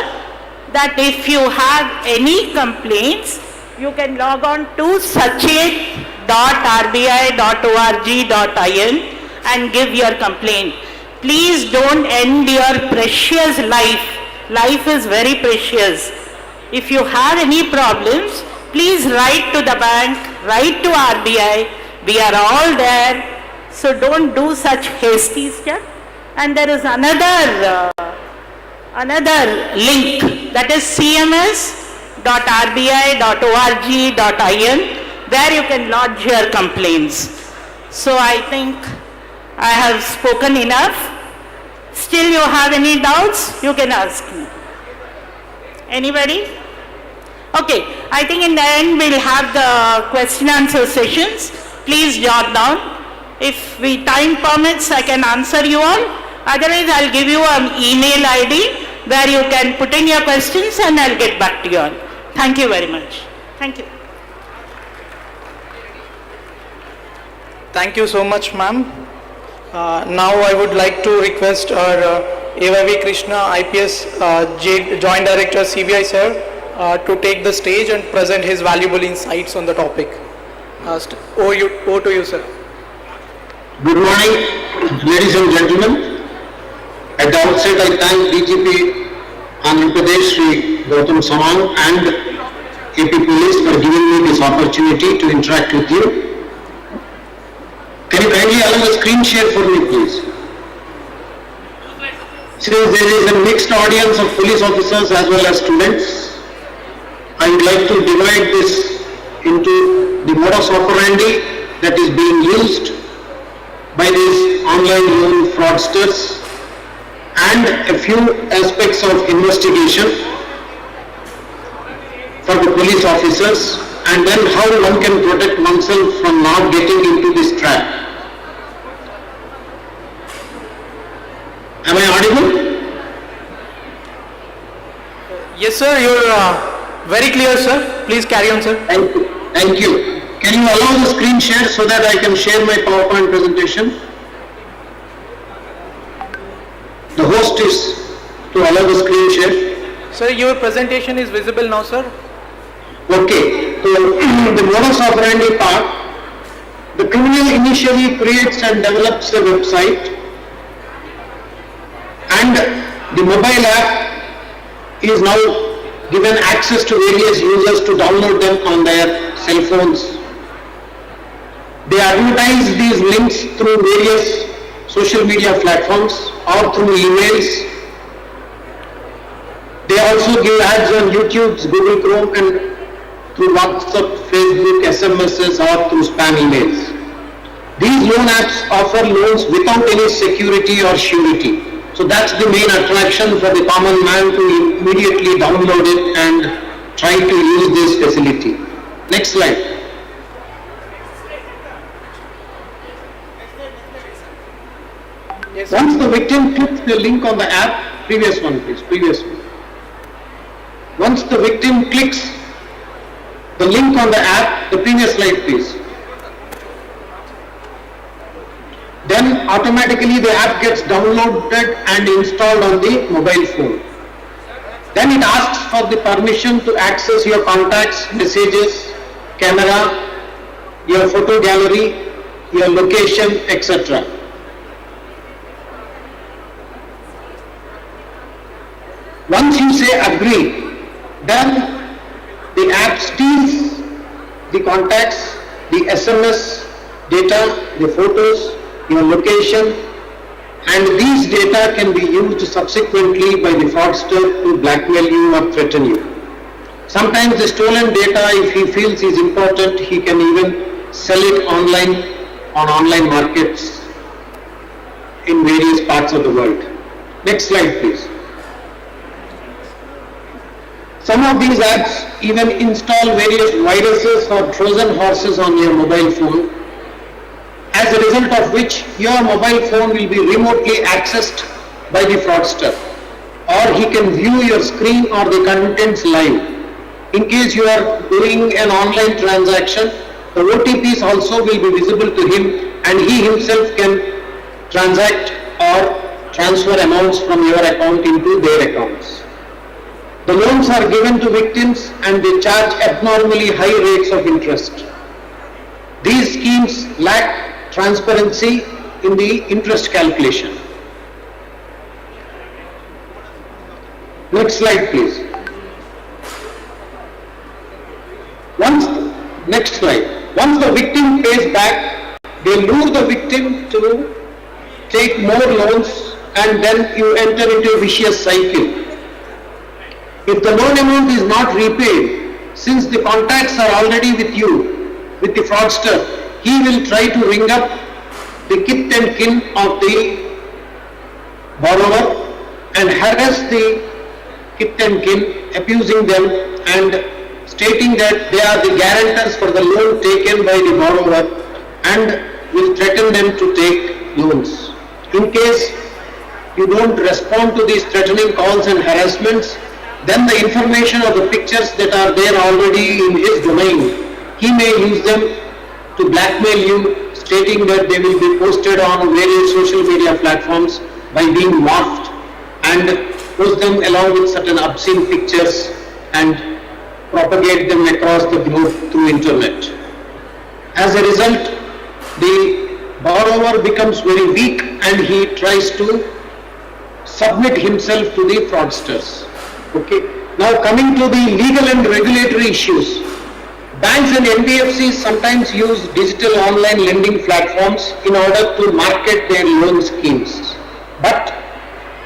that if you have any complaints, you can log on to sachet.rbi.org.in and give your complaint. Please don't end your precious life. Life is very precious. If you have any problems, please write to the bank, write to RBI. We are all there. So don't do such hasty step. And there is another link, that is cms.rbi.org.in, where you can lodge your complaints. So I think I have spoken enough. Still you have any doubts, you can ask me. Anybody? Okay, I think in the end we'll have the question answer sessions. Please jot down. If time permits, I can answer you all. Otherwise, I'll give you an email ID where you can put in your questions and I'll get back to you all. Thank you very much. Thank you. Thank you so much, ma'am. Now I would like to request our AYV Krishna, IPS Joint Director, CBI sir, to take the stage and present his valuable insights on the topic. Over to you, sir. Good morning, ladies and gentlemen. At the outset, I thank DGP Andhra Pradesh Shri Gautam Samang and AP Police for giving me this opportunity to interact with you. Can you kindly allow a screen share for me, please? Since there is a mixed audience of police officers as well as students, I would like to divide this into the modus operandi that is being used by these online loan fraudsters and a few aspects of investigation for the police officers, and then how one can protect oneself from not getting into this trap. Am I audible? Yes, sir. You're very clear, sir. Please carry on, sir. Thank you. Thank you. Can you allow the screen share so that I can share my PowerPoint presentation? The host is to allow the screen share. Sir, your presentation is visible now, sir. Okay. So the modus operandi part, the criminal initially creates and develops a website, and the mobile app is now given access to various users to download them on their cell phones. They advertise these links through various social media platforms or through emails. They also give ads on YouTube, Google Chrome, and through WhatsApp, Facebook, SMSs, or through spam emails. These loan apps offer loans without any security or surety. So that's the main attraction for the common man to immediately download it and try to use this facility. Next slide. Yes, once the victim clicks the link on the app, previous one please, previous one. Once the victim clicks the link on the app, the previous slide please. Then automatically the app gets downloaded and installed on the mobile phone. Then it asks for the permission to access your contacts, messages, camera, your photo gallery, your location, etc. Once you say agree, then the app steals the contacts, the SMS data, the photos, your location, and these data can be used subsequently by the fraudster to blackmail you or threaten you. Sometimes the stolen data, if he feels is important, he can even sell it online on online markets in various parts of the world. Next slide please. Some of these apps even install various viruses or Trojan horses on your mobile phone, as a result of which your mobile phone will be remotely accessed by the fraudster, or he can view your screen or the contents live. In case you are doing an online transaction, the OTPs also will be visible to him, and he himself can transact or transfer amounts from your account into their accounts. The loans are given to victims and they charge abnormally high rates of interest. These schemes lack transparency in the interest calculation. Next slide, please. Next slide. Once the victim pays back, they lure the victim to take more loans, and then you enter into a vicious cycle. If the loan amount is not repaid, since the contacts are already with you, with the fraudster, he will try to ring up the kith and kin of the borrower and harass the kith and kin, accusing them and stating that they are the guarantors for the loan taken by the borrower and will threaten them to take loans. In case you don't respond to these threatening calls and harassments, then the information of the pictures that are there already in his domain, he may use them to blackmail you, stating that they will be posted on various social media platforms by being morphed and post them along with certain obscene pictures and propagate them across the globe through internet. As a result, the borrower becomes very weak and he tries to submit himself to the fraudsters. Okay. Now coming to the legal and regulatory issues. Banks and NBFCs sometimes use digital online lending platforms in order to market their loan schemes. But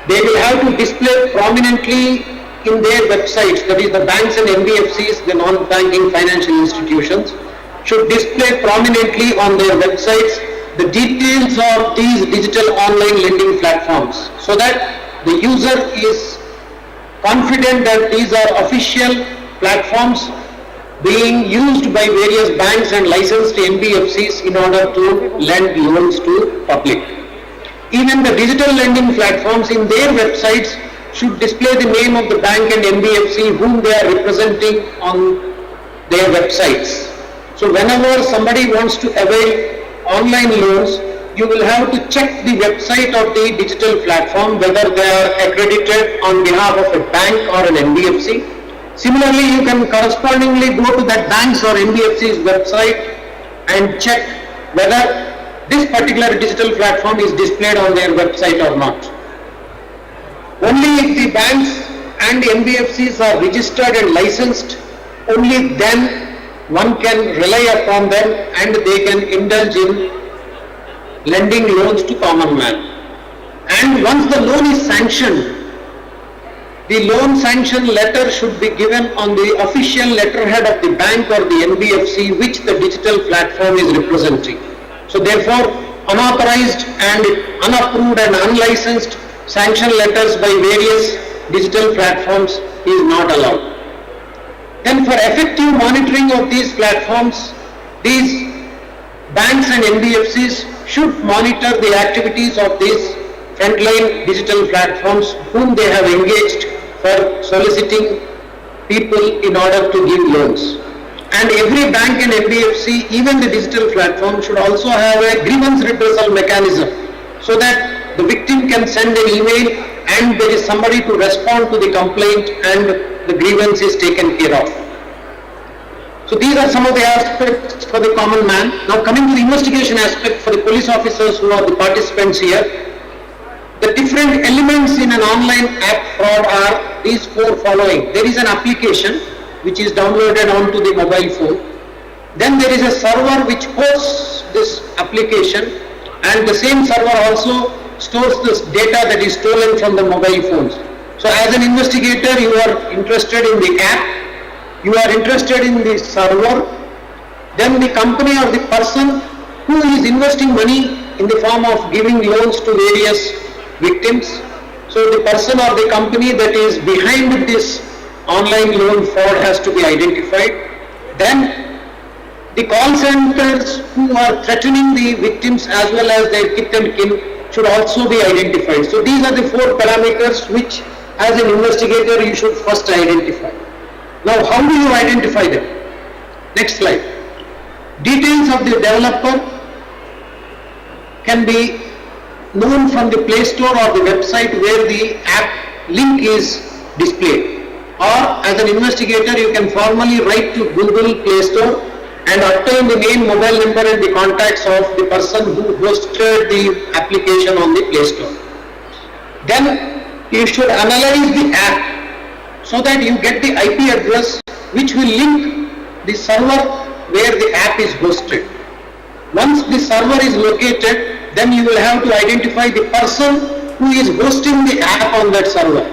they will have to display prominently in their websites, that is the banks and NBFCs, the non-banking financial institutions, should display prominently on their websites the details of these digital online lending platforms, so that the user is confident that these are official platforms being used by various banks and licensed NBFCs in order to lend loans to public. Even the digital lending platforms in their websites should display the name of the bank and NBFC whom they are representing on their websites. So whenever somebody wants to avail online loans, you will have to check the website of the digital platform whether they are accredited on behalf of a bank or an NBFC. Similarly, you can correspondingly go to that bank's or NBFC's website and check whether this particular digital platform is displayed on their website or not. Only if the banks and NBFCs are registered and licensed, only then one can rely upon them and they can indulge in lending loans to common man. And once the loan is sanctioned, the loan sanction letter should be given on the official letterhead of the bank or the NBFC which the digital platform is representing. So therefore, unauthorized and unapproved and unlicensed sanction letters by various digital platforms is not allowed. Then for effective monitoring of these platforms, these banks and NBFCs should monitor the activities of these frontline digital platforms whom they have engaged for soliciting people in order to give loans. And every bank and NBFC, even the digital platform, should also have a grievance redressal mechanism so that the victim can send an email and there is somebody to respond to the complaint and the grievance is taken care of. So these are some of the aspects for the common man. Now coming to the investigation aspect for the police officers who are the participants here, the different elements in an online app fraud are these four following. There is an application which is downloaded onto the mobile phone. Then there is a server which hosts this application, and the same server also stores this data that is stolen from the mobile phones. So as an investigator, you are interested in the app, you are interested in the server, then the company or the person who is investing money in the form of giving loans to various victims. So the person or the company that is behind this online loan fraud has to be identified. Then the call centers who are threatening the victims as well as their kith and kin should also be identified. So these are the 4 parameters which as an investigator you should first identify. Now how do you identify them? Next slide. Details of the developer can be known from the Play Store or the website where the app link is displayed. Or as an investigator you can formally write to Google Play Store and obtain the name, mobile number and the contacts of the person who hosted the application on the Play Store. Then you should analyze the app so that you get the IP address which will link the server where the app is hosted. Once the server is located, then you will have to identify the person who is hosting the app on that server.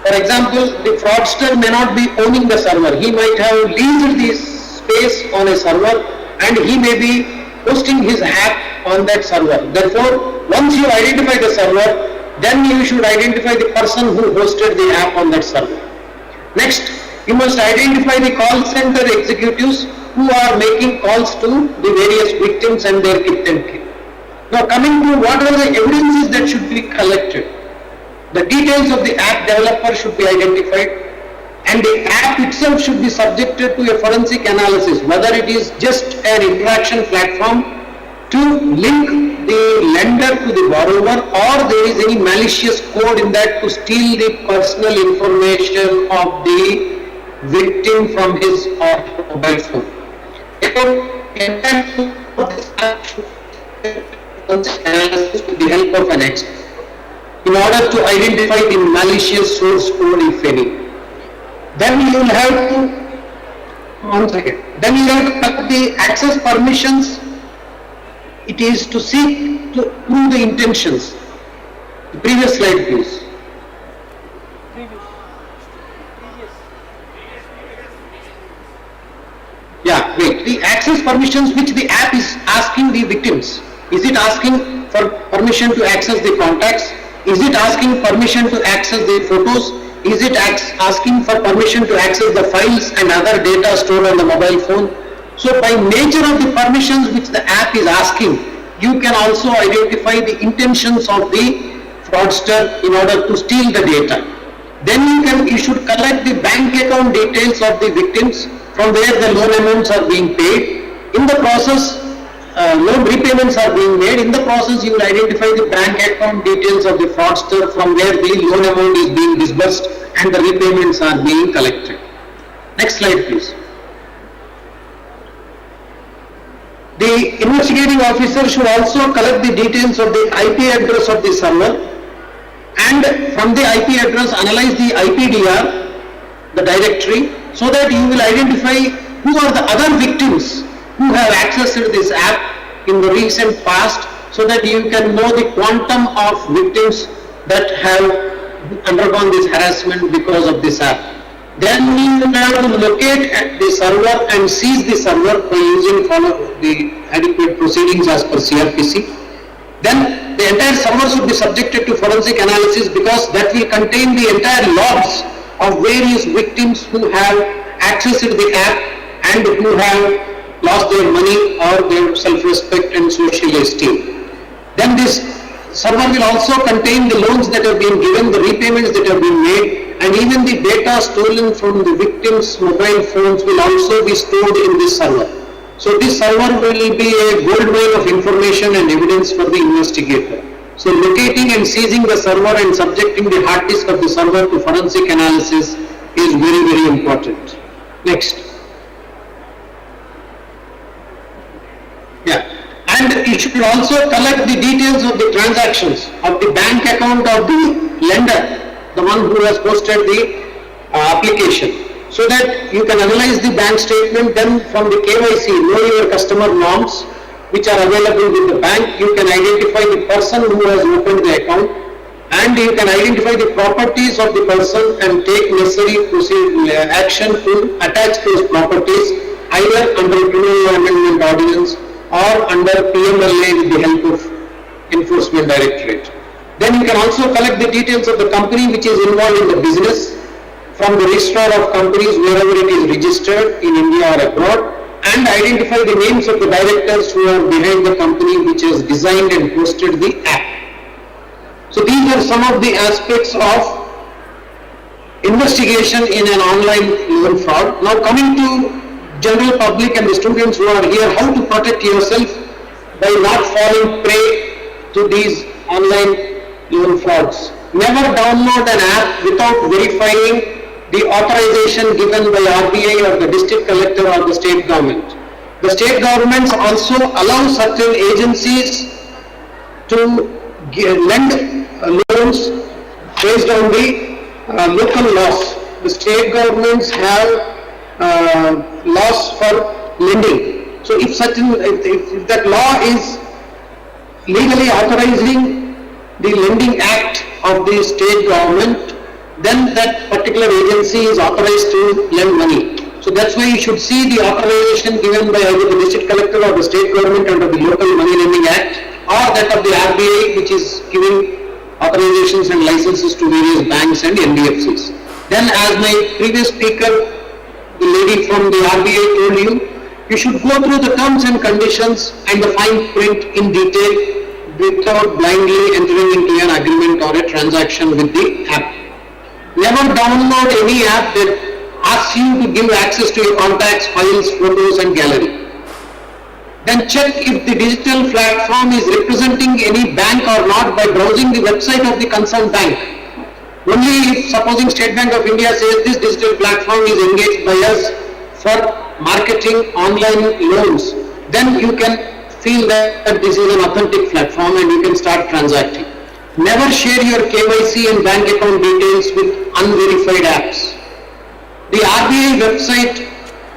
For example, the fraudster may not be owning the server. He might have leased the space on a server and he may be hosting his app on that server. Therefore, once you identify the server, then you should identify the person who hosted the app on that server. Next, you must identify the call center executives who are making calls to the various victims and their kith and kin. Now coming to what are the evidences that should be collected. The details of the app developer should be identified and the app itself should be subjected to a forensic analysis, whether it is just an interaction platform to link the lender to the borrower or there is any malicious code in that to steal the personal information of the victim from his or her mobile phone. Analysis with the help of an expert in order to identify the malicious source code if any. Then you will have to, then you have to cut the access permissions. It is to seek to prove the intentions. The previous slide please. Yeah, wait, the access permissions which the app is asking the victims. Is it asking for permission to access the contacts? Is it asking permission to access the photos? Is it asking for permission to access the files and other data stored on the mobile phone? So by nature of the permissions which the app is asking, you can also identify the intentions of the fraudster in order to steal the data. Then you should collect the bank account details of the victims from where the loan amounts are being paid. In the process, loan repayments are being made. In the process, you will identify the bank account details of the fraudster from where the loan amount is being disbursed and the repayments are being collected. Next slide, please. The investigating officer should also collect the details of the IP address of the server and from the IP address analyze the IPDR, the directory, so that you will identify who are the other victims who have accessed this app in the recent past, so that you can know the quantum of victims that have undergone this harassment because of this app. Then you have to locate the server and seize the server by using the adequate proceedings as per CRPC. Then the entire server should be subjected to forensic analysis because that will contain the entire logs of various victims who have accessed the app and who have lost their money or their self-respect and social esteem. Then this server will also contain the loans that have been given, the repayments that have been made, and even the data stolen from the victims' mobile phones will also be stored in this server. So this server will be a gold mine of information and evidence for the investigator. So locating and seizing the server and subjecting the hard disk of the server to forensic analysis is very, very important. Next. Yeah. And you should also collect the details of the transactions of the bank account of the lender, the one who has posted the application, so that you can analyze the bank statement. Then from the KYC, know your customer norms, which are available with the bank, you can identify the person who has opened the account, and you can identify the properties of the person and take necessary action to attach those properties either under Criminal Amendment Ordinance or under PMLA with the help of Enforcement Directorate. Then you can also collect the details of the company which is involved in the business. from the registrar of companies wherever it is registered in India or abroad, and identify the names of the directors who are behind the company which has designed and hosted the app. So these are some of the aspects of investigation in an online loan fraud. Now coming to general public and the students who are here, how to protect yourself by not falling prey to these online loan frauds. Never download an app without verifying the authorization given by RBI or the district collector or the state government. The state governments also allow certain agencies to lend loans based on the local laws. The state governments have laws for lending. So if that law is legally authorizing the lending act of the state government, then that particular agency is authorized to lend money. So that's why you should see the authorization given by either the district collector or the state government under the Local Money Lending Act, or that of the RBI, which is giving authorizations and licenses to various banks and NBFCs. Then, as my previous speaker, the lady from the RBI told you, you should go through the terms and conditions and the fine print in detail without blindly entering into an agreement or a transaction with the app. Never download any app that asks you to give access to your contacts, files, photos and gallery. Then check if the digital platform is representing any bank or not by browsing the website of the concerned bank. Only if, supposing State Bank of India says this digital platform is engaged by us for marketing online loans, then you can feel that this is an authentic platform and you can start transacting. Never share your KYC and bank account details with unverified apps. The RBI website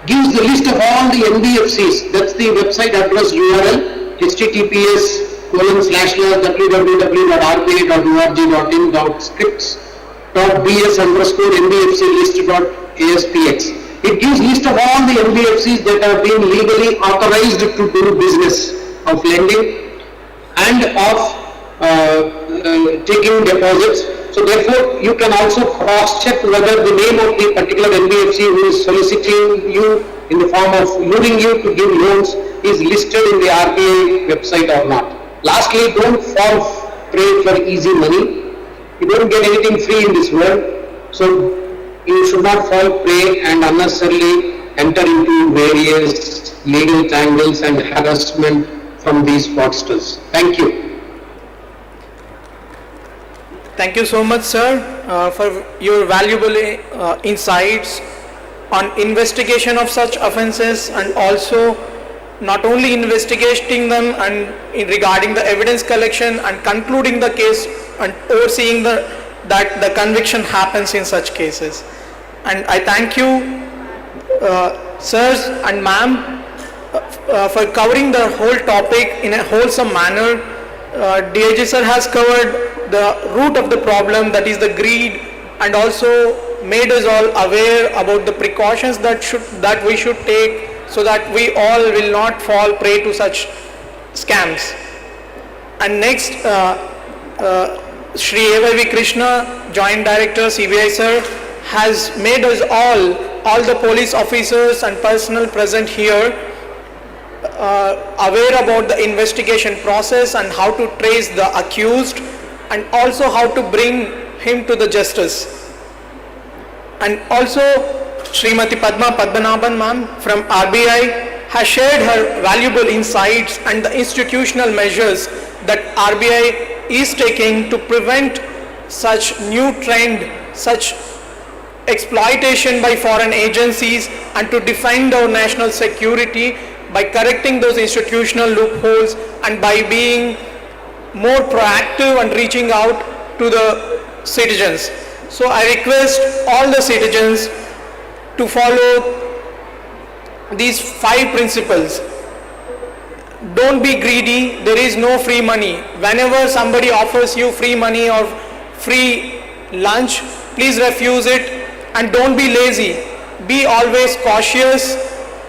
gives the list of all the NBFCs. That's the website address URL, https://www.rbi.org.in.scripts.bs_nbfclist.aspx. It gives list of all the NBFCs that have been legally authorized to do business of lending and of taking deposits. So therefore, you can also cross-check whether the name of the particular NBFC who is soliciting you in the form of luring you to give loans is listed in the RBI website or not. Lastly, don't fall prey for easy money. You don't get anything free in this world, so you should not fall prey and unnecessarily enter into various legal tangles and harassment from these fraudsters. Thank you. Thank you so much, sir, for your valuable insights on investigation of such offences, and also not only investigating them and regarding the evidence collection and concluding the case and overseeing that the conviction happens in such cases. And I thank you, sirs and ma'am, for covering the whole topic in a wholesome manner. DIG sir has covered the root of the problem, that is the greed, and also made us all aware about the precautions that we should take so that we all will not fall prey to such scams. And next, Shri A.Y.V. Krishna, Joint Director, CBI sir, has made us all the police officers and personnel present here aware about the investigation process and how to trace the accused, and also how to bring him to the justice. And also Srimati Padma Padmanabhan ma'am from RBI has shared her valuable insights and the institutional measures that RBI is taking to prevent such new trend, such exploitation by foreign agencies, and to defend our national security by correcting those institutional loopholes and by being more proactive and reaching out to the citizens. So I request all the citizens to follow these 5 principles. Don't be greedy. There is no free money. Whenever somebody offers you free money or free lunch, please refuse it, and don't be lazy. Be always cautious.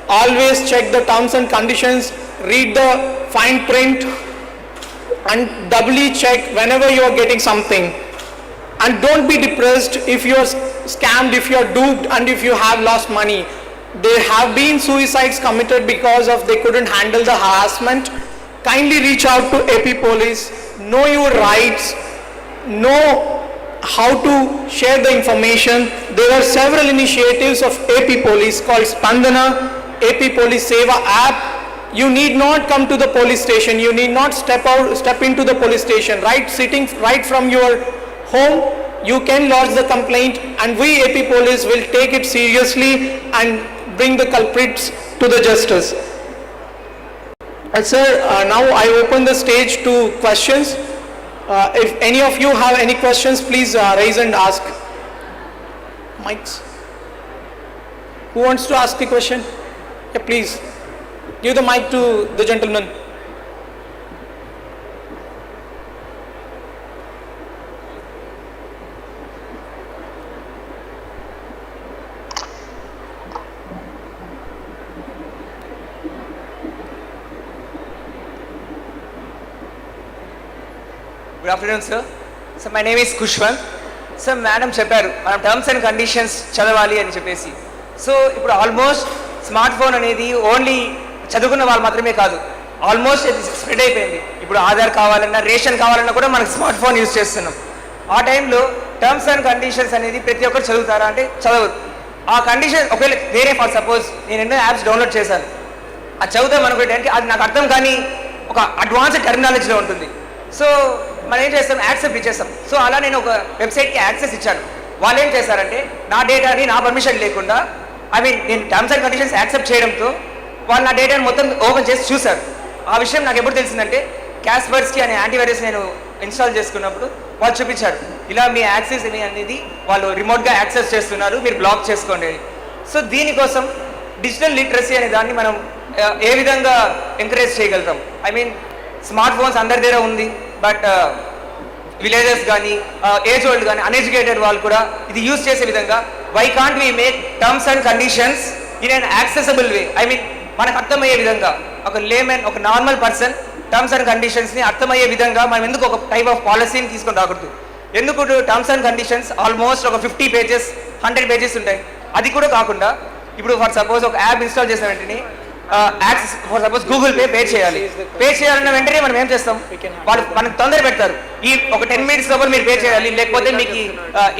Always check the terms and conditions, read the fine print, and doubly check whenever you are getting something. And don't be depressed if you are scammed, if you are duped, and if you have lost money. There have been suicides committed because of they couldn't handle the harassment. Kindly reach out to AP Police, know your rights, know how to share the information. There are several initiatives of AP Police called Spandana, AP Police Seva app. You need not come to the police station. You need not step into the police station. Sitting right from your home, you can lodge the complaint, and we AP Police will take it seriously and bring the culprits to the justice. Sir, now I open the stage to questions. If any of you have any questions, please raise and ask. Mics. Who wants to ask a question? Yeah, please. Give the mic to the gentleman. Good afternoon, sir. So my name is Kushwan. Sir, madam చెప్పారు మనం terms and conditions చదవాలి అని చెప్పేసి. So ఇప్పుడు almost smart phone అనేది only చదువుకున్న వాళ్ళు మాత్రమే కాదు, ఆల్మోస్ట్ ఇది స్ప్రెడ్ అయిపోయింది. ఇప్పుడు ఆధార్ కావాలన్నా, రేషన్ కావాలన్నా కూడా మనకు స్మార్ట్ ఫోన్ యూజ్ చేస్తున్నాం. ఆ టైంలో టర్మ్స్ అండ్ కండిషన్స్ అనేది ప్రతి ఒక్కరు చదువుతారా అంటే చదవరు. ఆ కండిషన్ ఒకవేళ వేరే ఫర్ సపోజ్ నేను ఎన్నో యాప్స్ డౌన్లోడ్ చేశాను, అది చదువుతాం అనుకోవడానికి అది నాకు అర్థం కానీ ఒక అడ్వాన్స్డ్ టెర్మినాలజీలో ఉంటుంది. సో మనం ఏం చేస్తాం, యాక్సెప్ట్ ఇచ్చేస్తాం. సో అలా నేను ఒక వెబ్సైట్కి యాక్సెస్ ఇచ్చాను. వాళ్ళు ఏం చేశారంటే నా డేటాని నా పర్మిషన్ లేకుండా, నేను టర్మ్స్ అండ్ కండిషన్స్ యాక్సెప్ట్ చేయడంతో వాళ్ళు నా డేటాని మొత్తం ఓపెన్ చేసి చూశారు. ఆ విషయం నాకు ఎప్పుడు తెలిసిందంటే క్యాస్పర్స్కి అనే యాంటీవైరస్ నేను ఇన్స్టాల్ చేసుకున్నప్పుడు వాళ్ళు చూపించారు, ఇలా మీ యాక్సెస్ అనేది వాళ్ళు రిమోట్గా యాక్సెస్ చేస్తున్నారు, మీరు బ్లాక్ చేసుకోండి. సో దీనికోసం డిజిటల్ లిటరసీ అనే దాన్ని మనం ఏ విధంగా ఎంకరేజ్ చేయగలుగుతాం? స్మార్ట్ ఫోన్స్ అందరి దగ్గర ఉంది, బట్ విలేజెస్ కానీ ఏజ్ ఓల్డ్ కానీ అన్ఎడ్యుకేటెడ్ వాళ్ళు కూడా ఇది యూజ్ చేసే విధంగా why can't we make terms and conditions in an accessible way? మనకు అర్థమయ్యే విధంగా ఒక లేమెన్, ఒక నార్మల్ పర్సన్ టర్మ్స్ అండ్ కండిషన్స్ని అర్థమయ్యే విధంగా మనం ఎందుకు ఒక టైప్ ఆఫ్ పాలసీని తీసుకొని రాకూడదు? ఎందుకు టర్మ్స్ అండ్ కండిషన్స్ ఆల్మోస్ట్ ఒక 50 pages 100 pages ఉంటాయి. అది కూడా కాకుండా ఇప్పుడు ఫర్ సపోజ్ ఒక యాప్ ఇన్స్టాల్ చేసిన వెంటనే access for suppose Google pay చేయాలి. పే చేయాలన్న వెంటనే మనం ఏం చేస్తాం, వాళ్ళు మనకు తొందర పెడతారు, ఈ ఒక 10 minutes లోపల మీరు పే చేయాలి, లేకపోతే మీకు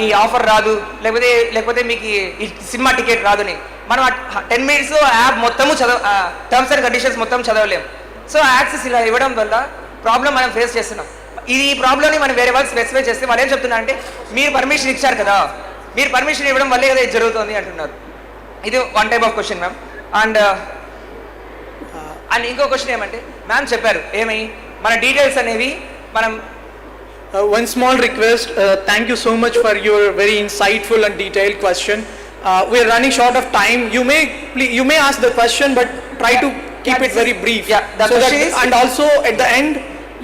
ఈ ఆఫర్ రాదు, లేకపోతే మీకు ఈ సినిమా టికెట్ రాదని. మనం 10 minutes యాప్ మొత్తము టర్మ్స్ అండ్ కండిషన్స్ మొత్తం చదవలేం. సో యాక్సెస్ ఇలా ఇవ్వడం వల్ల ప్రాబ్లం మనం ఫేస్ చేస్తున్నాం. ఈ ప్రాబ్లమ్ని మనం వేరే వాళ్ళకి స్పెసిఫై చేస్తే వాళ్ళు ఏం చెప్తున్నారంటే మీరు పర్మిషన్ ఇచ్చారు కదా, మీరు పర్మిషన్ ఇవ్వడం వల్లే కదా ఇది జరుగుతుంది అంటున్నారు. ఇది one type of question ma'am. And ఇంకో క్వశ్చన్ ఏమంటే మ్యామ్ చెప్పారు మన డీటెయిల్స్ అనేవి మనం one small request, thank you so much for your very insightful and detailed question. We are running short of time. You may ask the question, but try to keep it very brief. Yeah, and also at the end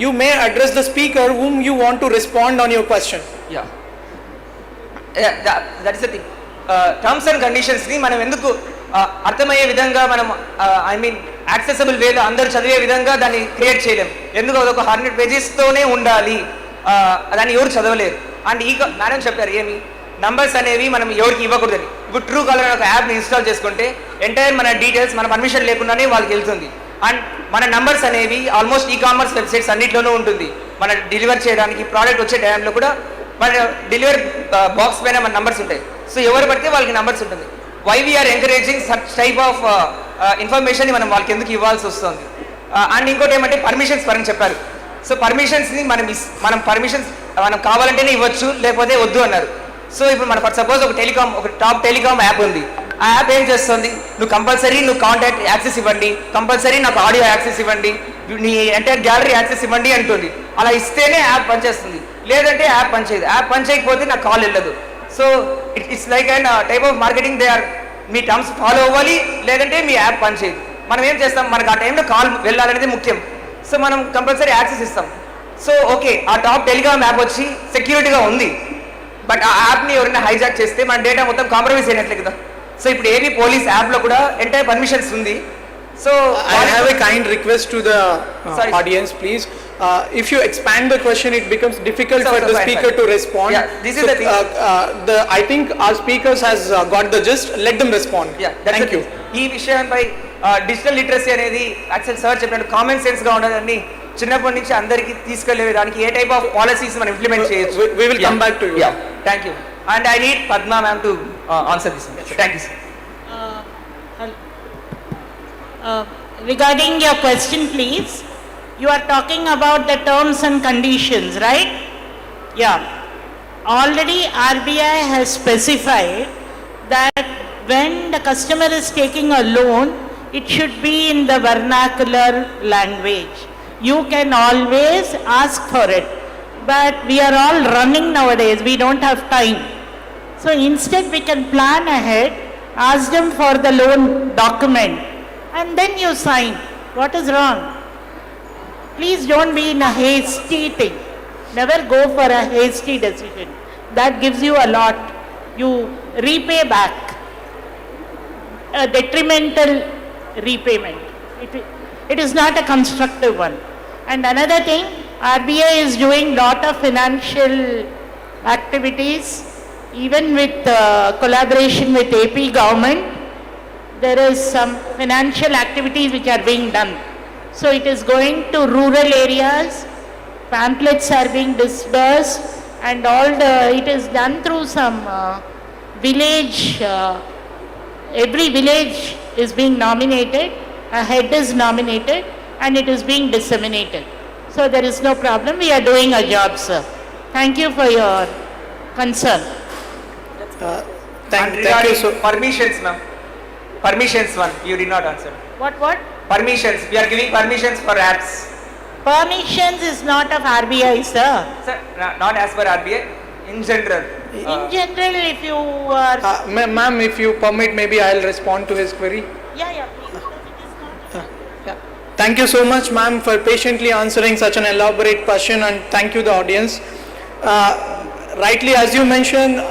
you may address the speaker whom you want to respond on your question. That is the thing. Terms and కండిషన్స్ని మనం ఎందుకు అర్థమయ్యే విధంగా మనం accessible వేలో అందరూ చదివే విధంగా దాన్ని క్రియేట్ చేయలేం. ఎందుకు అదొక 100 pages ఉండాలి, దాన్ని ఎవరు చదవలేరు. అండ్ మేడం చెప్పారు నంబర్స్ అనేవి మనం ఎవరికి ఇవ్వకూడదని. ఇప్పుడు ట్రూ కాలర్ ఒక యాప్ని ఇన్స్టాల్ చేసుకుంటే ఎంటైర్ మన డీటెయిల్స్ మన పర్మిషన్ లేకుండానే వాళ్ళకి వెళ్తుంది. అండ్ మన నంబర్స్ అనేవి ఆల్మోస్ట్ ఈ-కామర్స్ వెబ్సైట్స్ అన్నింటిలోనూ ఉంటుంది. మన డెలివర్ చేయడానికి ప్రోడక్ట్ వచ్చే టైంలో కూడా మన డెలివరీ బాక్స్ పైన మన నంబర్స్ ఉంటాయి. సో ఎవరు పడితే వాళ్ళకి నంబర్స్ ఉంటుంది. Why we're encouraging such type of information మనం వాళ్ళకి ఎందుకు ఇవ్వాల్సి వస్తుంది? అండ్ ఇంకోటి ఏమంటే పర్మిషన్స్ పరంగా చెప్పారు. సో పర్మిషన్స్ని మనం పర్మిషన్స్ మనం కావాలంటేనే ఇవ్వచ్చు, లేకపోతే వద్దు అన్నారు. సో ఇప్పుడు మన ఫర్ సపోజ్ ఒక టాప్ టెలికామ్ యాప్ ఉంది. ఆ యాప్ ఏం చేస్తుంది, నువ్వు కంపల్సరీ కాంటాక్ట్ యాక్సెస్ ఇవ్వండి, కంపల్సరీ నాకు ఆడియో యాక్సెస్ ఇవ్వండి, నీ ఎంటైర్ గ్యాలరీ యాక్సెస్ ఇవ్వండి అంటుంది. అలా ఇస్తేనే యాప్ పనిచేస్తుంది, లేదంటే యాప్ పనిచేయదు. యాప్ పనిచేయకపోతే నాకు కాల్ వెళ్ళదు. So it's like and type of marketing. Me terms follow అవ్వాలి, లేదంటే మీ యాప్ పనిచేయదు. మనం ఏం చేస్తాం, మనకు ఆ టైంలో కాల్ వెళ్ళాలనేది ముఖ్యం. సో మనం కంపల్సరీ యాక్సెస్ ఇస్తాం. సో ఓకే, ఆ టాప్ టెలికామ్ యాప్ వచ్చి సెక్యూరిటీగా ఉంది, బట్ ఆ యాప్ని ఎవరైనా హైజాక్ చేస్తే మన డేటా మొత్తం కాంప్రమైజ్ అయినట్లే కదా. సో ఇప్పుడు ఏపీ పోలీస్ యాప్లో కూడా ఎంటైర్ పర్మిషన్స్ ఉంది. So I have a kind request to the audience, please. If you expand the question, it becomes difficult for the speaker to respond. Yeah, this is the thing. I think our speakers has got the gist. Let them respond. Yeah, that's Thank you. ఈ విషయంపై digital literacy అనేది actual sir చెప్పినట్టు common సెన్స్గా ఉండదని చిన్నప్పటి నుంచి అందరికీ తీసుకెళ్లే దానికి ఏ టైప్ ఆఫ్ పాలసీస్ మనం ఇంప్లిమెంట్ చేయొచ్చు. We will come back to you. Yeah, thank you. And I need Padma ma'am to answer this. Thank you, sir. Regarding your question, please, you are talking about the terms and conditions, right? Yeah. Already RBI has specified that when the customer is taking a loan, it should be in the vernacular language. You can always ask for it, but we are all running nowadays. We don't have time. So instead we can plan ahead, ask them for the loan document, and then you sign. What is wrong? Please don't be in a hasty thing. Never go for a hasty decision. That gives you a lot. You repay back. A detrimental repayment. It is not a constructive one. And another thing, RBI is doing lot of financial activities, even with collaboration with AP government. There is some financial activities which are being done. So it is going to rural areas, pamphlets are being disbursed, and it is done through some village, every village is being nominated, a head is nominated, and it is being disseminated. So there is no problem, we are doing our job, sir. Thank you for your concern. Thank you. So permissions, ma'am. Permissions one, you did not answer. What? Permissions, we are giving permissions for apps. Permissions is not of RBI, sir. Sir, not as per RBI, in general. In general, if you are... Ma'am, if you permit, maybe I'll respond to his query. Yeah, please. Thank you so much, ma'am, for patiently answering such an elaborate question, and thank you, the audience. Rightly, as you mentioned,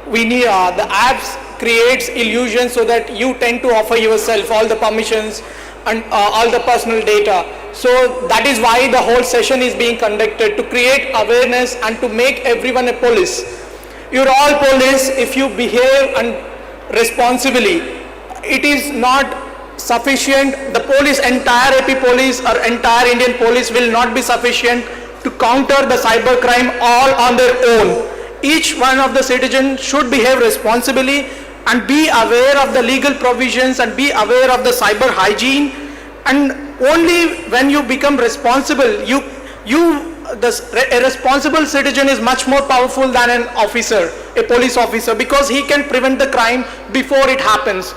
we need the apps creates illusion so that you tend to offer yourself all the permissions and all the personal data. So that is why the whole session is being conducted, to create awareness and to make everyone a police. You're all police if you behave responsibly. It is not sufficient. The police, entire AP police or entire Indian police will not be sufficient to counter the cybercrime all on their own. Each one of the citizens should behave responsibly and be aware of the legal provisions and be aware of the cyber hygiene. And only when you become responsible, a responsible citizen is much more powerful than an officer, a police officer, because he can prevent the crime before it happens.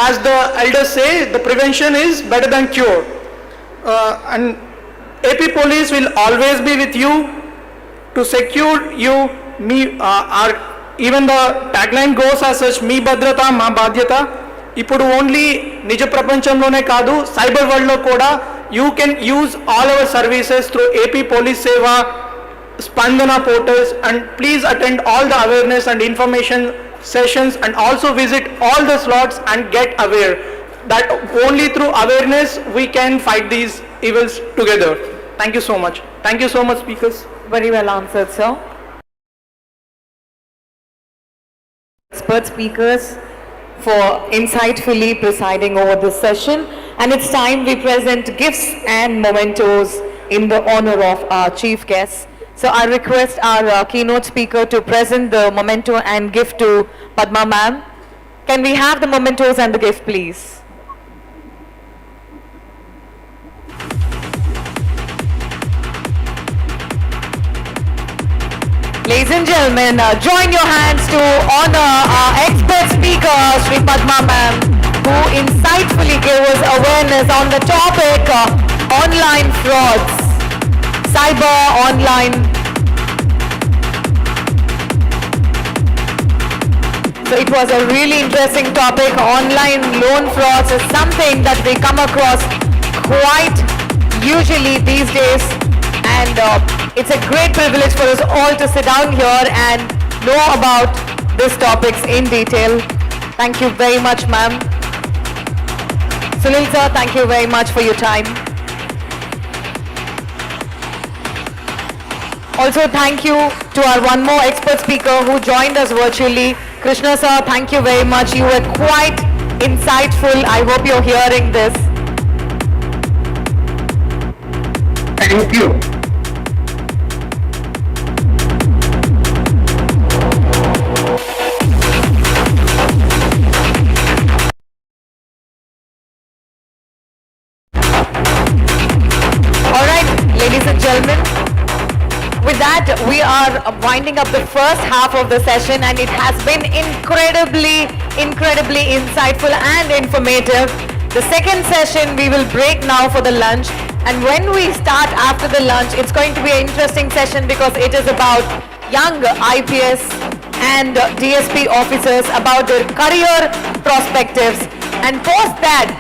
As the elders say, the prevention is better than cure. And AP police will always be with you to secure you. Even the tagline goes as such, మీ భద్రత మా బాధ్యత. ఇప్పుడు only నిజ ప్రపంచంలోనే కాదు, cyber వరల్డ్లో కూడా you can use all our services through AP Police Seva, Spandana portals, and please attend all the awareness and information sessions and also visit all the slots and get aware that only through awareness we can fight these evils together. Thank you so much. Thank you so much, speakers. Very well answered, sir. Expert speakers for insightfully presiding over this session, and it's time we present gifts and mementos in the honor of our chief guest. So I request our keynote speaker to present the memento and gift to Padma ma'am. Can we have the mementos and the gift, please? Ladies and gentlemen, join your hands to honor our expert speaker, Shri Padma ma'am, who insightfully gave us awareness on the topic online frauds, cyber online. So it was a really interesting topic. Online loan frauds is something that we come across quite usually these days, and it's a great privilege for us all to sit down here and know about these topics in detail. Thank you very much, ma'am. Sunil sir, thank you very much for your time. Also, thank you to our one more expert speaker who joined us virtually. Krishna sir, thank you very much. You were quite insightful. I hope you're hearing this. Thank you. All right, ladies and gentlemen, with that, we are winding up the first half of the session, and it has been incredibly insightful and informative. The second session, we will break now for the lunch, and when we start after the lunch, it's going to be an interesting session because it is about young IPS and DSP officers, about their career perspectives, and post that,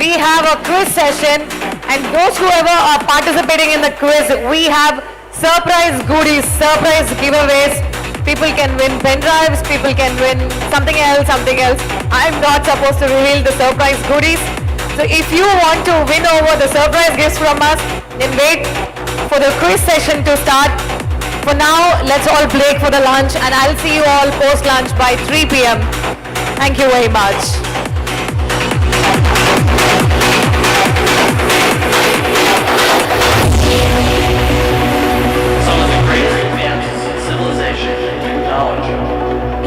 we have a quiz session, and those whoever are participating in the quiz, we have surprise goodies, surprise giveaways. People can win pen drives, people can win something else. I'm not supposed to reveal the surprise goodies. So if you want to win over the surprise gifts from us, then wait for the quiz session to start. For now, let's all break for the lunch, and I'll see you all post-lunch by 3 p.m. Thank you very much. Some of the greatest advances in civilization and technology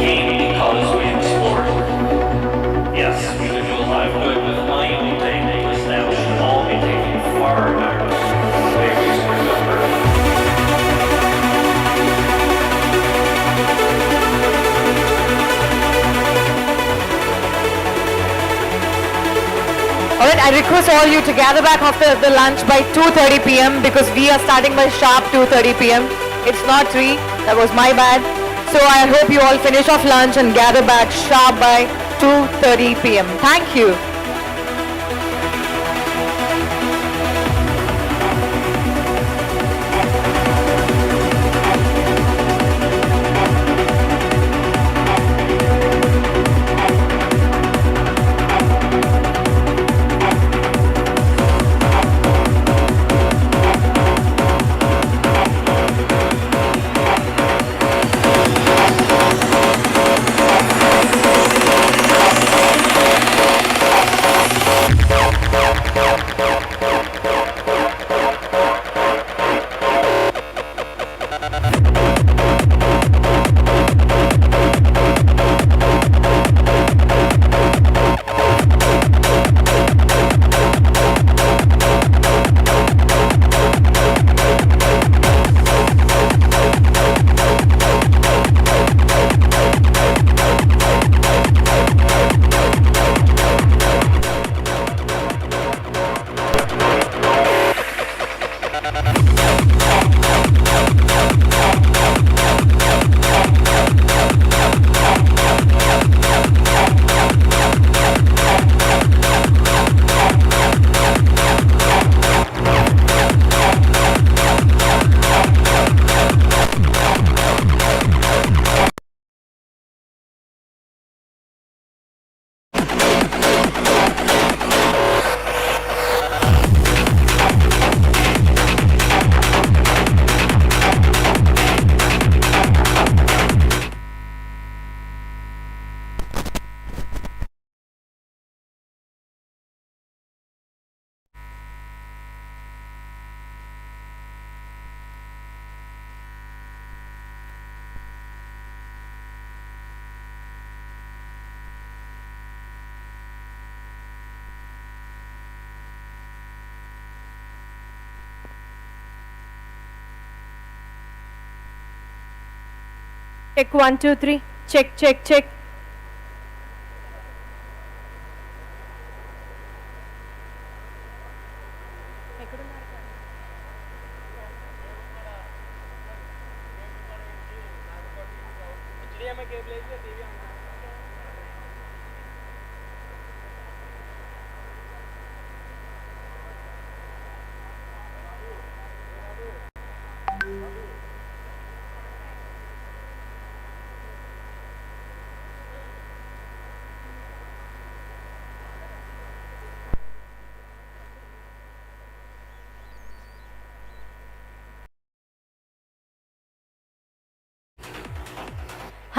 came because we explored. Yes, individuals I've worked with money will take this now should all be taken far better way we screwed up early. All right, I request all you to gather back after the lunch by 2:30 p.m. because we are starting by sharp 2:30 p.m. It's not 3, that was my bad. So I hope you all finish off lunch and gather back sharp by 2:30 p.m. Thank you. Check 1, 2, 3. Check, check, check.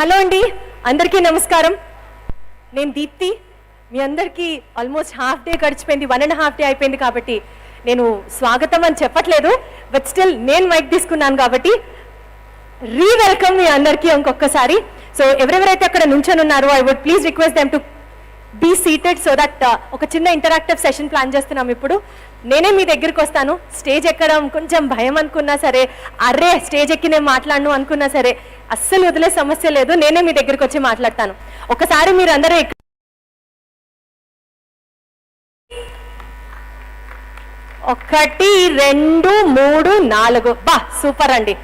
Hello అండి, అందరికీ నమస్కారం. నేను దీప్తి. మీ అందరికీ almost half day గడిచిపోయింది, 1.5 day అయిపోయింది కాబట్టి నేను స్వాగతం అని చెప్పట్లేదు. బట్ స్టిల్ నేను మైక్ తీసుకున్నాను కాబట్టి వెల్కమ్ మీ అందరికీ ఇంకొకసారి. సో ఎవరెవరైతే అక్కడ నుంచొని ఉన్నారో I would please request them to be seated so that ఒక చిన్న ఇంటరాక్టివ్ సెషన్ ప్లాన్ చేస్తున్నాం. ఇప్పుడు నేనే మీ దగ్గరికి వస్తాను. స్టేజ్ ఎక్కడం కొంచెం భయం అనుకున్నా సరే, అరే స్టేజ్ ఎక్కి నేను మాట్లాడను అనుకున్నా సరే, అస్సలు వదిలే సమస్య లేదు. నేనే మీ దగ్గరికి వచ్చి మాట్లాడతాను. ఒకసారి మీరు అందరూ 1 2 3 4 బా సూపర్ అండి.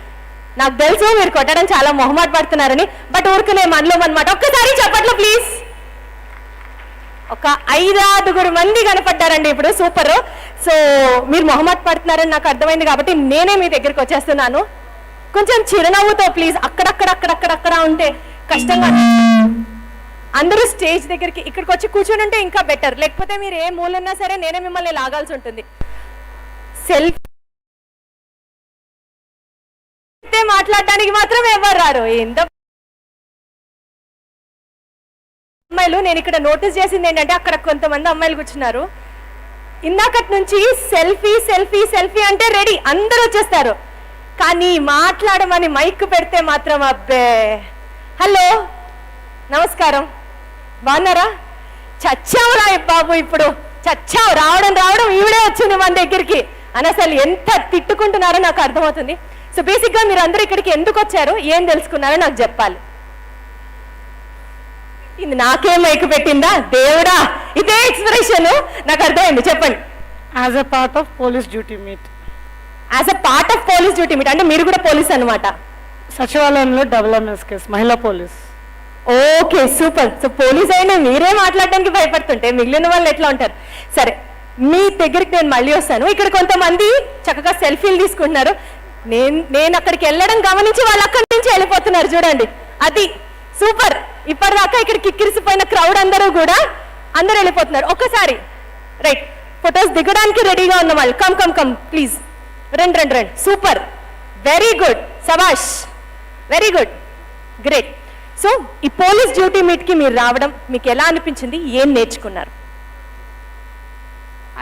నాకు తెలుసు మీరు కొట్టడం చాలా మొహమాట పడుతున్నారని, బట్ ఊరుకునే మనలో అనమాట. ఒక్కసారి చెప్పట్లు ప్లీజ్. ఒక 5-6 మంది కనపడ్డారండి ఇప్పుడు. సూపర్. సో మీరు మొహమాట పడుతున్నారని నాకు అర్థమైంది కాబట్టి నేనే మీ దగ్గరికి వచ్చేస్తున్నాను. కొంచెం చిరునవ్వుతో ప్లీజ్. అక్కడక్కడ ఉంటే కష్టంగా. అందరూ స్టేజ్ దగ్గరికి ఇక్కడికి వచ్చి కూర్చొని ఉంటే ఇంకా బెటర్. లేకపోతే మీరు ఏ మూలన్నా సరే నేనే మిమ్మల్ని లాగాల్సి ఉంటుంది. సెల్ఫీ మాట్లాడడానికి మాత్రం ఎవరు రారు. ఎంత అమ్మాయిలు నేను ఇక్కడ నోటీస్ చేసింది ఏంటంటే అక్కడ కొంతమంది అమ్మాయిలు కూర్చున్నారు. ఇందాకటి నుంచి సెల్ఫీ సెల్ఫీ సెల్ఫీ అంటే రెడీ, అందరూ వచ్చేస్తారు. కానీ మాట్లాడమని మైక్ పెడితే మాత్రం అబ్బే. హలో నమస్కారం, బాగున్నారా? చచ్చావురా బాబు, ఇప్పుడు చచ్చావు. రావడం ఈవిడే వచ్చింది మన దగ్గరికి అని అసలు ఎంత తిట్టుకుంటున్నారో నాకు అర్థమవుతుంది. సో బేసిక్గా మీరు అందరూ ఇక్కడికి ఎందుకు వచ్చారు, ఏం తెలుసుకున్నారో నాకు చెప్పాలి. ఇది నాకే మైక్ పెట్టిందా దేవుడా, ఇదే ఎక్స్ప్రెషన్ నాకు అర్థమైంది. చెప్పండి. As a part of police duty meet. As a part of police duty meet అంటే మీరు కూడా పోలీస్ అనమాట. సచివాలయంలో డెవలప్మెంట్స్ కేసు, మహిళా police. Okay super. So police అయినా మీరే మాట్లాడడానికి భయపడుతుంటే మిగిలిన వాళ్ళు ఎట్లా ఉంటారు? సరే, మీ దగ్గరికి నేను మళ్ళీ వస్తాను. ఇక్కడ కొంతమంది చక్కగా సెల్ఫీలు తీసుకుంటున్నారు. నేను అక్కడికి వెళ్ళడం గమనించి వాళ్ళు అక్కడి నుంచి వెళ్ళిపోతున్నారు. చూడండి, అది సూపర్. ఇప్పటిదాకా ఇక్కడ కిక్కిరిసిపోయిన క్రౌడ్ అందరూ వెళ్ళిపోతున్నారు. ఒక్కసారి రైట్ ఫొటోస్ దిగడానికి రెడీగా ఉన్న వాళ్ళు కమ్ ప్లీజ్ రండి. సూపర్, వెరీ గుడ్, సబాష్, వెరీ గుడ్, గ్రేట్. సో ఈ పోలీస్ డ్యూటీ మీట్కి మీరు రావడం మీకు ఎలా అనిపించింది, ఏం నేర్చుకున్నారు?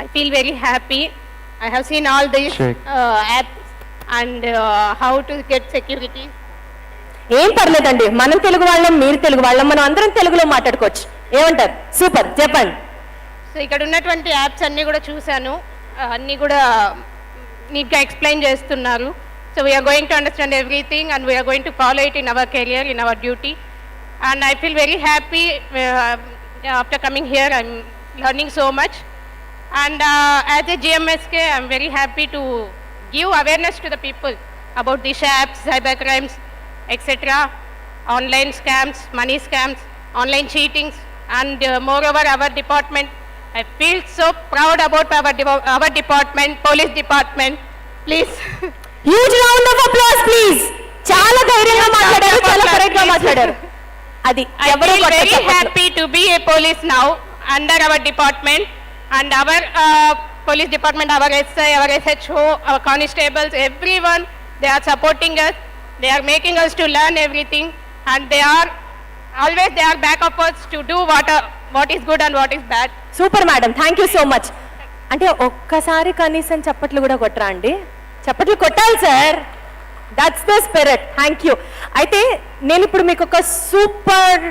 I feel very happy. I have seen all these apps and how to get security. ఏం పర్లేదండి, మనం తెలుగు వాళ్ళం, మీరు తెలుగు వాళ్ళం, మనం అందరం తెలుగులో మాట్లాడుకోవచ్చు. ఏమంటారు? సూపర్, చెప్పండి. సో ఇక్కడ ఉన్నటువంటి యాప్స్ అన్నీ కూడా చూశాను, అన్నీ కూడా నీట్గా ఎక్స్ప్లెయిన్ చేస్తున్నారు. So we're going to understand everything and we're going to follow it in our career, in our duty. And I feel very happy after coming here. I'm learning so much. And as a GMSK, I'm very happy to give awareness to the people about these apps, cyber crimes, etc., online scams, money scams, online cheatings, and moreover our department. I feel so proud about our department, police department. Please. Huge round of applause, please. చాలా ధైర్యంగా మాట్లాడారు, చాలా correct గా మాట్లాడారు. అది I feel very happy to be a police now under our department. And our police department, our SI, our SHO, our constables, everyone, they are supporting us. They are making us to learn everything, and they are back of us to do what is good and what is bad. Super madam, thank you so much. అంటే ఒక్కసారి కనీసం చప్పట్లు కూడా కొట్టరా అండి? చప్పట్లు కొట్టాలి sir, that's the spirit. Thank you. అయితే నేను ఇప్పుడు మీకు ఒక సూపర్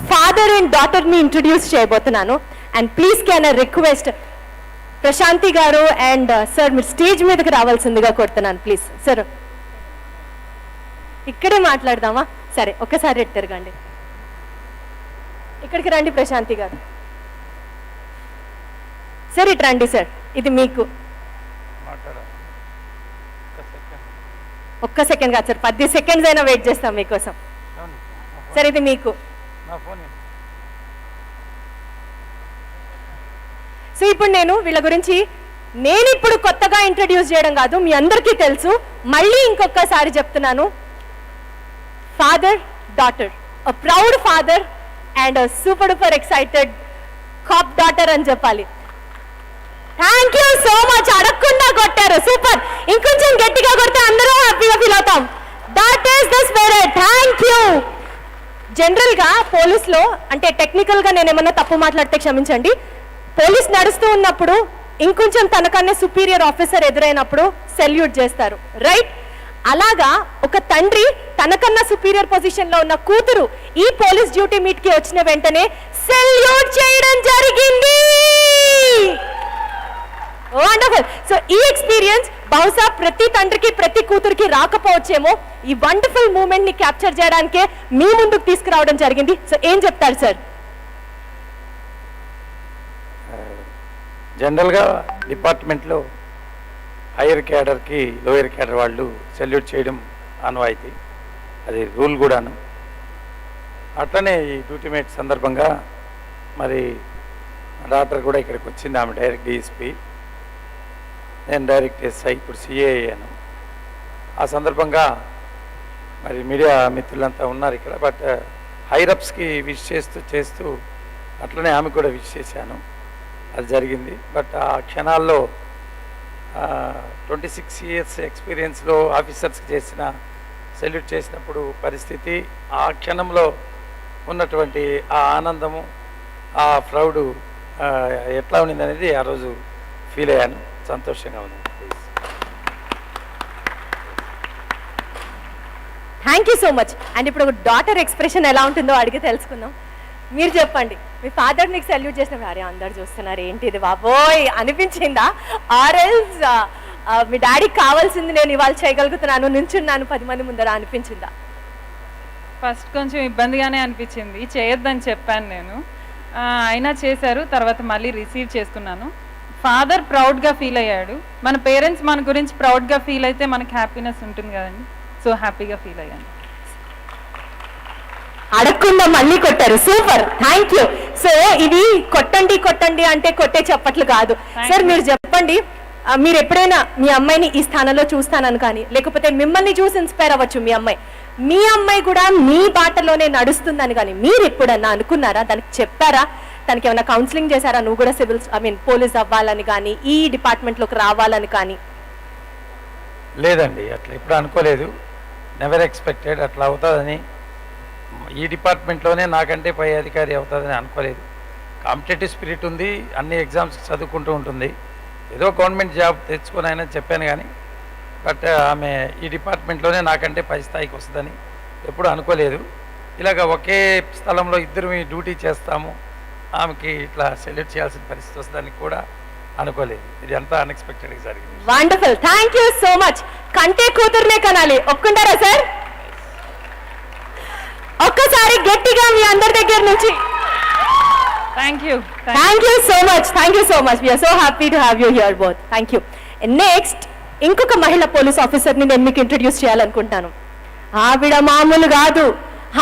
ఫాదర్ అండ్ డాటర్ని ఇంట్రడ్యూస్ చేయబోతున్నాను. And please can I request Prashanti garu and sir మీరు స్టేజ్ మీదకి రావాల్సిందిగా కోరుతున్నాను ప్లీజ్. సార్ ఇక్కడే మాట్లాడదామా? సరే ఒక్కసారి ఎట్టరుగండి, ఇక్కడికి రండి ప్రశాంతి గారు. సార్ ఇటు రండి సార్, ఇది మీకు. ఒక్క సెకండ్ కాదు సార్, 10 సెకండ్స్ అయినా వెయిట్ చేస్తాం మీకోసం. సార్ ఇది మీకు. సో ఇప్పుడు నేను వీళ్ళ గురించి ఇప్పుడు కొత్తగా ఇంట్రడ్యూస్ చేయడం కాదు, మీ అందరికీ తెలుసు. మళ్ళీ ఇంకొకసారి చెప్తున్నాను, father daughter, a proud father and super duper excited cop daughter అని చెప్పాలి. Thank you so much. అడగకుండా కొట్టారు, సూపర్. ఇంకొంచెం గట్టిగా కొడితే అందరూ హ్యాపీగా ఫీల్ అవుతాం. That is the spirit. Thank you. జనరల్గా పోలీస్లో అంటే టెక్నికల్గా నేను ఏమన్నా తప్పు మాట్లాడితే క్షమించండి. పోలీస్ నడుస్తూ ఉన్నప్పుడు ఇంకొంచెం తనకన్నా సుపీరియర్ ఆఫీసర్ ఎదురైనప్పుడు సెల్యూట్ చేస్తారు, రైట్? అలాగా ఒక తండ్రి తనకన్నా సుపీరియర్ పొజిషన్లో ఉన్న కూతురు ఈ పోలీస్ డ్యూటీ మీట్కి వచ్చిన వెంటనే సెల్యూట్ చేయడం జరిగింది. వండర్ఫుల్. సో ఈ ఎక్స్పీరియన్స్ బహుశా ప్రతి తండ్రికి ప్రతి కూతురికి రాకపోవచ్చేమో. ఈ వండర్ఫుల్ మూమెంట్ ని క్యాప్చర్ చేయడానికే మీ ముందుకు తీసుకురావడం జరిగింది. సో ఏం చెప్తారు సార్? జనరల్గా డిపార్ట్మెంట్లో హైయర్ క్యాడర్కి లోయర్ క్యాడర్ వాళ్ళు సెల్యూట్ చేయడం ఆనవాయితీ, అది రూల్ కూడాను. అట్లనే ఈ డ్యూటీ మేట్ సందర్భంగా మరి డాక్టర్ కూడా ఇక్కడికి వచ్చింది. ఆమె డైరెక్ట్ డిఎస్పీ, నేను డైరెక్ట్ ఎస్ఐ, ఇప్పుడు సిఏ అయ్యాను. ఆ సందర్భంగా మరి మీడియా మిత్రులంతా ఉన్నారు ఇక్కడ. బట్ హైరప్స్కి విష్ చేస్తూ అట్లనే ఆమె కూడా విష్ చేశాను, అది జరిగింది. బట్ ఆ క్షణాల్లో 26 years ఎక్స్పీరియన్స్లో ఆఫీసర్స్కి చేసిన సెల్యూట్ చేసినప్పుడు పరిస్థితి, ఆ క్షణంలో ఉన్నటువంటి ఆ ఆనందము, ఆ ప్రౌడు ఎట్లా ఉండింది అనేది ఆ రోజు ఫీల్ అయ్యాను. సంతోషంగా ఉంది. Thank you so much. And ఇప్పుడు ఒక డాటర్ ఎక్స్ప్రెషన్ ఎలా ఉంటుందో అడిగి తెలుసుకుందాం. మీరు చెప్పండి, మీ ఫాదర్ నీకు సెల్యూట్ చేసిన అరే అందరు చూస్తున్నారు ఏంటి ఇది బాబోయ్ అనిపించిందా? ఆర్ఎల్స్ మీ డాడీకి కావాల్సింది నేను ఇవాళ చేయగలుగుతున్నాను, నించున్నాను 10 మంది ముందర అనిపించిందా? ఫస్ట్ కొంచెం ఇబ్బందిగానే అనిపించింది, చేయొద్దని చెప్పాను నేను, అయినా చేశారు. తర్వాత మళ్ళీ రిసీవ్ చేసుకున్నాను. ఫాదర్ ప్రౌడ్గా ఫీల్ అయ్యాడు. మన పేరెంట్స్ మన గురించి ప్రౌడ్గా ఫీల్ అయితే మనకి హ్యాపీనెస్ ఉంటుంది కదండి. సో హ్యాపీగా ఫీల్ అయ్యాను. అడగకుండా మళ్ళీ కొట్టారు, సూపర్, థ్యాంక్ యూ. సో ఇది కొట్టండి కొట్టండి అంటే కొట్టే చప్పట్లు కాదు. సార్ మీరు చెప్పండి, మీరు ఎప్పుడైనా మీ అమ్మాయిని ఈ స్థానంలో చూస్తానని కానీ, లేకపోతే మిమ్మల్ని చూసి ఇన్స్పైర్ అవ్వచ్చు మీ అమ్మాయి కూడా మీ బాటలోనే నడుస్తుందని కానీ మీరు ఎప్పుడన్నా అనుకున్నారా? దానికి చెప్పారా? తనకి ఏమైనా కౌన్సిలింగ్ చేశారా? నువ్వు కూడా పోలీస్ అవ్వాలని కానీ, ఈ డిపార్ట్మెంట్లోకి రావాలని కానీ? లేదండి, అట్లా ఎప్పుడు అనుకోలేదు. నెవర్ ఎక్స్పెక్టెడ్ అట్లా అవుతుందని. ఈ డిపార్ట్మెంట్లోనే నాకంటే పై అధికారి అవుతుందని అనుకోలేదు. కాంపిటేటివ్ స్పిరిట్ ఉంది, అన్ని ఎగ్జామ్స్ చదువుకుంటూ ఉంటుంది. ఏదో గవర్నమెంట్ జాబ్ తెచ్చుకొని అయినా చెప్పాను కానీ, బట్ ఆమె ఈ డిపార్ట్మెంట్లోనే నాకంటే పై స్థాయికి వస్తుందని ఎప్పుడు అనుకోలేదు. ఇలాగ ఒకే స్థలంలో ఇద్దరు డ్యూటీ చేస్తాము, ఆమెకి ఇట్లా సెల్యూట్ చేయాల్సిన పరిస్థితి వస్తుందని కూడా అనుకోలేదు. ఇది అంతా అన్ఎక్స్పెక్టెడ్గా జరిగింది. Wonderful, thank you so much. కంటే కూతురునే కనాలి, ఒప్పుకుంటారా సార్? ఒక్కసారి గట్టిగా మీ అందరి దగ్గర నుంచి thank you so much. Thank you so much. We're so happy to have you here both. Thank you. Next ఇంకొక మహిళా పోలీస్ ఆఫీసర్ని నేను మీకు ఇంట్రడ్యూస్ చేయాలనుకుంటాను. ఆవిడ మామూలు కాదు,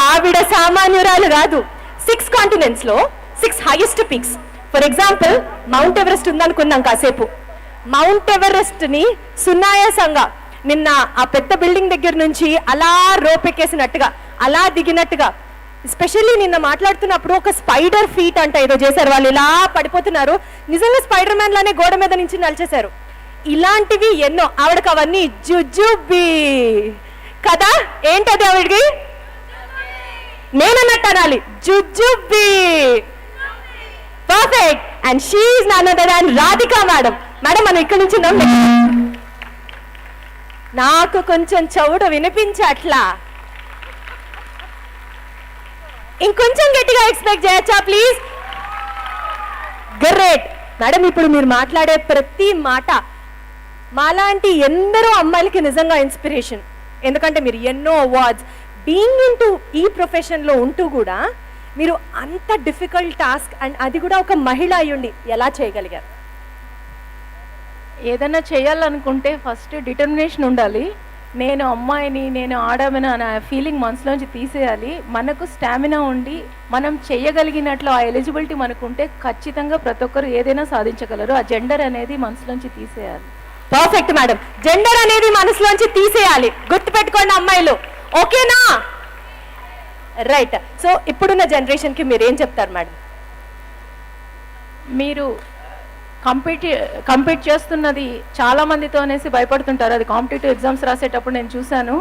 ఆవిడ సామాన్యురాలు కాదు. 6 కాంటినెంట్స్లో 6 highest peaks. For example mount Everest ఉందనుకున్నాం కాసేపు. మౌంట్ ఎవరెస్ట్ని సునాయాసంగా నిన్న ఆ పెద్ద బిల్డింగ్ దగ్గర నుంచి అలా రోపెక్కేసినట్టుగా, అలా దిగినట్టుగా, ఎస్పెషల్లీ నిన్న మాట్లాడుతున్నప్పుడు ఒక స్పైడర్ ఫీట్ అంట ఏదో చేశారు. వాళ్ళు ఇలా పడిపోతున్నారు, నిజంగా స్పైడర్ మ్యాన్ లానే గోడ మీద నుంచి నలిచేశారు. ఇలాంటివి ఎన్నో. ఆవిడకి అవన్నీ జుజుబి కదా, ఏంటది ఆవిడకి? నేనన్నట్టు అనాలి, జుజుబి. Perfect. And she is none other than Radhika madam. Madam మనం ఇక్కడ నుంచి నాకు కొంచెం చౌడు వినిపించట్లా, ఇంకొంచెం గట్టిగా ఎక్స్పెక్ట్ చేయొచ్చా ప్లీజ్? Great madam. ఇప్పుడు మీరు మాట్లాడే ప్రతి మాట మాలాంటి ఎందరో అమ్మాయిలకి నిజంగా ఇన్స్పిరేషన్. ఎందుకంటే మీరు ఎన్నో అవార్డ్స్, బీయింగ్ ఇంటూ ఈ ప్రొఫెషన్లో ఉంటూ కూడా మీరు అంత డిఫికల్ట్ టాస్క్, అండ్ అది కూడా ఒక మహిళ అయ్యుండి ఎలా చేయగలిగారు? ఏదైనా చేయాలనుకుంటే ఫస్ట్ డిటర్మినేషన్ ఉండాలి. నేను అమ్మాయిని, నేను ఆడమని అనే ఫీలింగ్ మనసులోంచి తీసేయాలి. మనకు స్టామినా ఉండి మనం చేయగలిగినట్లు ఆ ఎలిజిబిలిటీ మనకు ఉంటే ఖచ్చితంగా ప్రతి ఒక్కరు ఏదైనా సాధించగలరు. ఆ జెండర్ అనేది మనసులోంచి తీసేయాలి. Perfect madam. జెండర్ అనేది మనసులోంచి తీసేయాలి, గుర్తుపెట్టుకోండి అమ్మాయిలు, ఓకేనా? రైట్. సో ఇప్పుడున్న జనరేషన్కి మీరు ఏం చెప్తారు మేడం? మీరు కంపీట్ చేస్తున్నది చాలా మందితో అనేసి భయపడుతుంటారు. అది కాంపిటేటివ్ ఎగ్జామ్స్ రాసేటప్పుడు నేను చూశాను.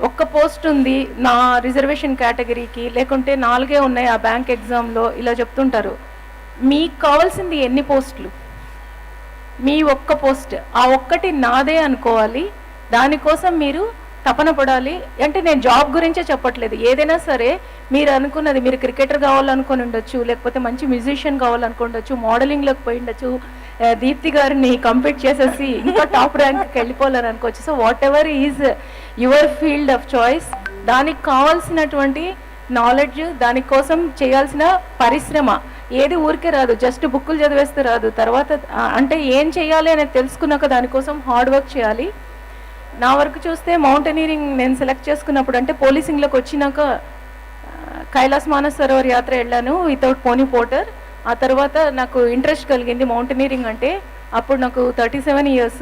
ఒక్క పోస్ట్ ఉంది నా రిజర్వేషన్ కేటగిరీకి, లేకుంటే 4 ఉన్నాయి ఆ బ్యాంక్ ఎగ్జామ్లో, ఇలా చెప్తుంటారు. మీకు కావాల్సింది ఎన్ని పోస్టులు? మీ ఒక్క పోస్ట్, ఆ ఒక్కటి నాదే అనుకోవాలి, దానికోసం మీరు తపన పడాలి. అంటే నేను జాబ్ గురించే చెప్పట్లేదు, ఏదైనా సరే మీరు అనుకున్నది, మీరు క్రికెటర్ కావాలనుకుని ఉండొచ్చు, లేకపోతే మంచి మ్యూజిషియన్ కావాలనుకుండొచ్చు, మోడలింగ్లోకి పోయి ఉండొచ్చు, దీప్తి గారిని కంపీట్ చేసేసి ఇంకా టాప్ ర్యాంక్కి వెళ్ళిపోవాలని అనుకోవచ్చు. So what ever is your field of choice, దానికి కావాల్సినటువంటి నాలెడ్జ్, దానికోసం చేయాల్సిన పరిశ్రమ ఏది ఊరికే రాదు, జస్ట్ బుక్కులు చదివేస్తే రాదు. తర్వాత అంటే ఏం చేయాలి అనేది తెలుసుకున్నాక దానికోసం హార్డ్ వర్క్ చేయాలి. నా వరకు చూస్తే మౌంటైనీరింగ్ నేను సెలెక్ట్ చేసుకున్నప్పుడు, అంటే పోలీసింగ్లోకి వచ్చినాక కైలాస్ మానస్ సరోవర్ యాత్ర వెళ్ళాను వితౌట్ పోనీ పోటర్. ఆ తర్వాత నాకు ఇంట్రెస్ట్ కలిగింది మౌంటైనీరింగ్ అంటే. అప్పుడు నాకు 37 years.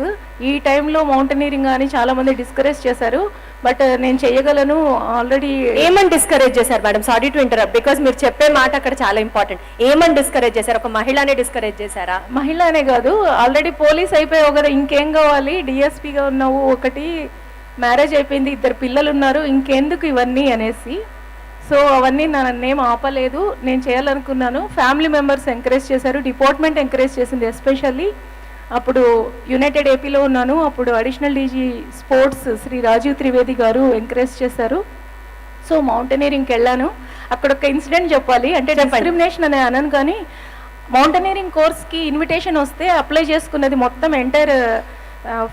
ఈ టైంలో మౌంటైనీరింగ్ అని చాలామంది డిస్కరేజ్ చేశారు, బట్ నేను చేయగలను ఆల్రెడీ. ఏమని డిస్కరేజ్ చేశారు madam? Sorry to interrupt, because మీరు చెప్పే మాట అక్కడ చాలా ఇంపార్టెంట్. ఏమని డిస్కరేజ్ చేశారు? ఒక మహిళనే డిస్కరేజ్ చేశారా? మహిళ అనే కాదు, ఆల్రెడీ పోలీస్ అయిపోయావు కదా, ఇంకేం కావాలి, డిఎస్పీగా ఉన్నావు, ఒకటి మ్యారేజ్ అయిపోయింది, 2 పిల్లలు ఉన్నారు, ఇంకెందుకు ఇవన్నీ అనేసి. సో అవన్నీ నన్నేం ఆపలేదు, నేను చేయాలనుకున్నాను. ఫ్యామిలీ మెంబర్స్ ఎంకరేజ్ చేశారు, డిపార్ట్మెంట్ ఎంకరేజ్ చేసింది. ఎస్పెషల్లీ అప్పుడు యునైటెడ్ ఏపీలో ఉన్నాను, అప్పుడు additional DG sports Shri Rajiv Trivedi garu encourage చేశారు. సో మౌంటైనీరింగ్కి వెళ్ళాను. అక్కడ ఒక ఇన్సిడెంట్ చెప్పాలి, అంటే డిస్క్రిమినేషన్ అనే అనను, కానీ మౌంటైనీరింగ్ కోర్స్కి ఇన్విటేషన్ వస్తే అప్లై చేసుకున్నది మొత్తం ఎంటైర్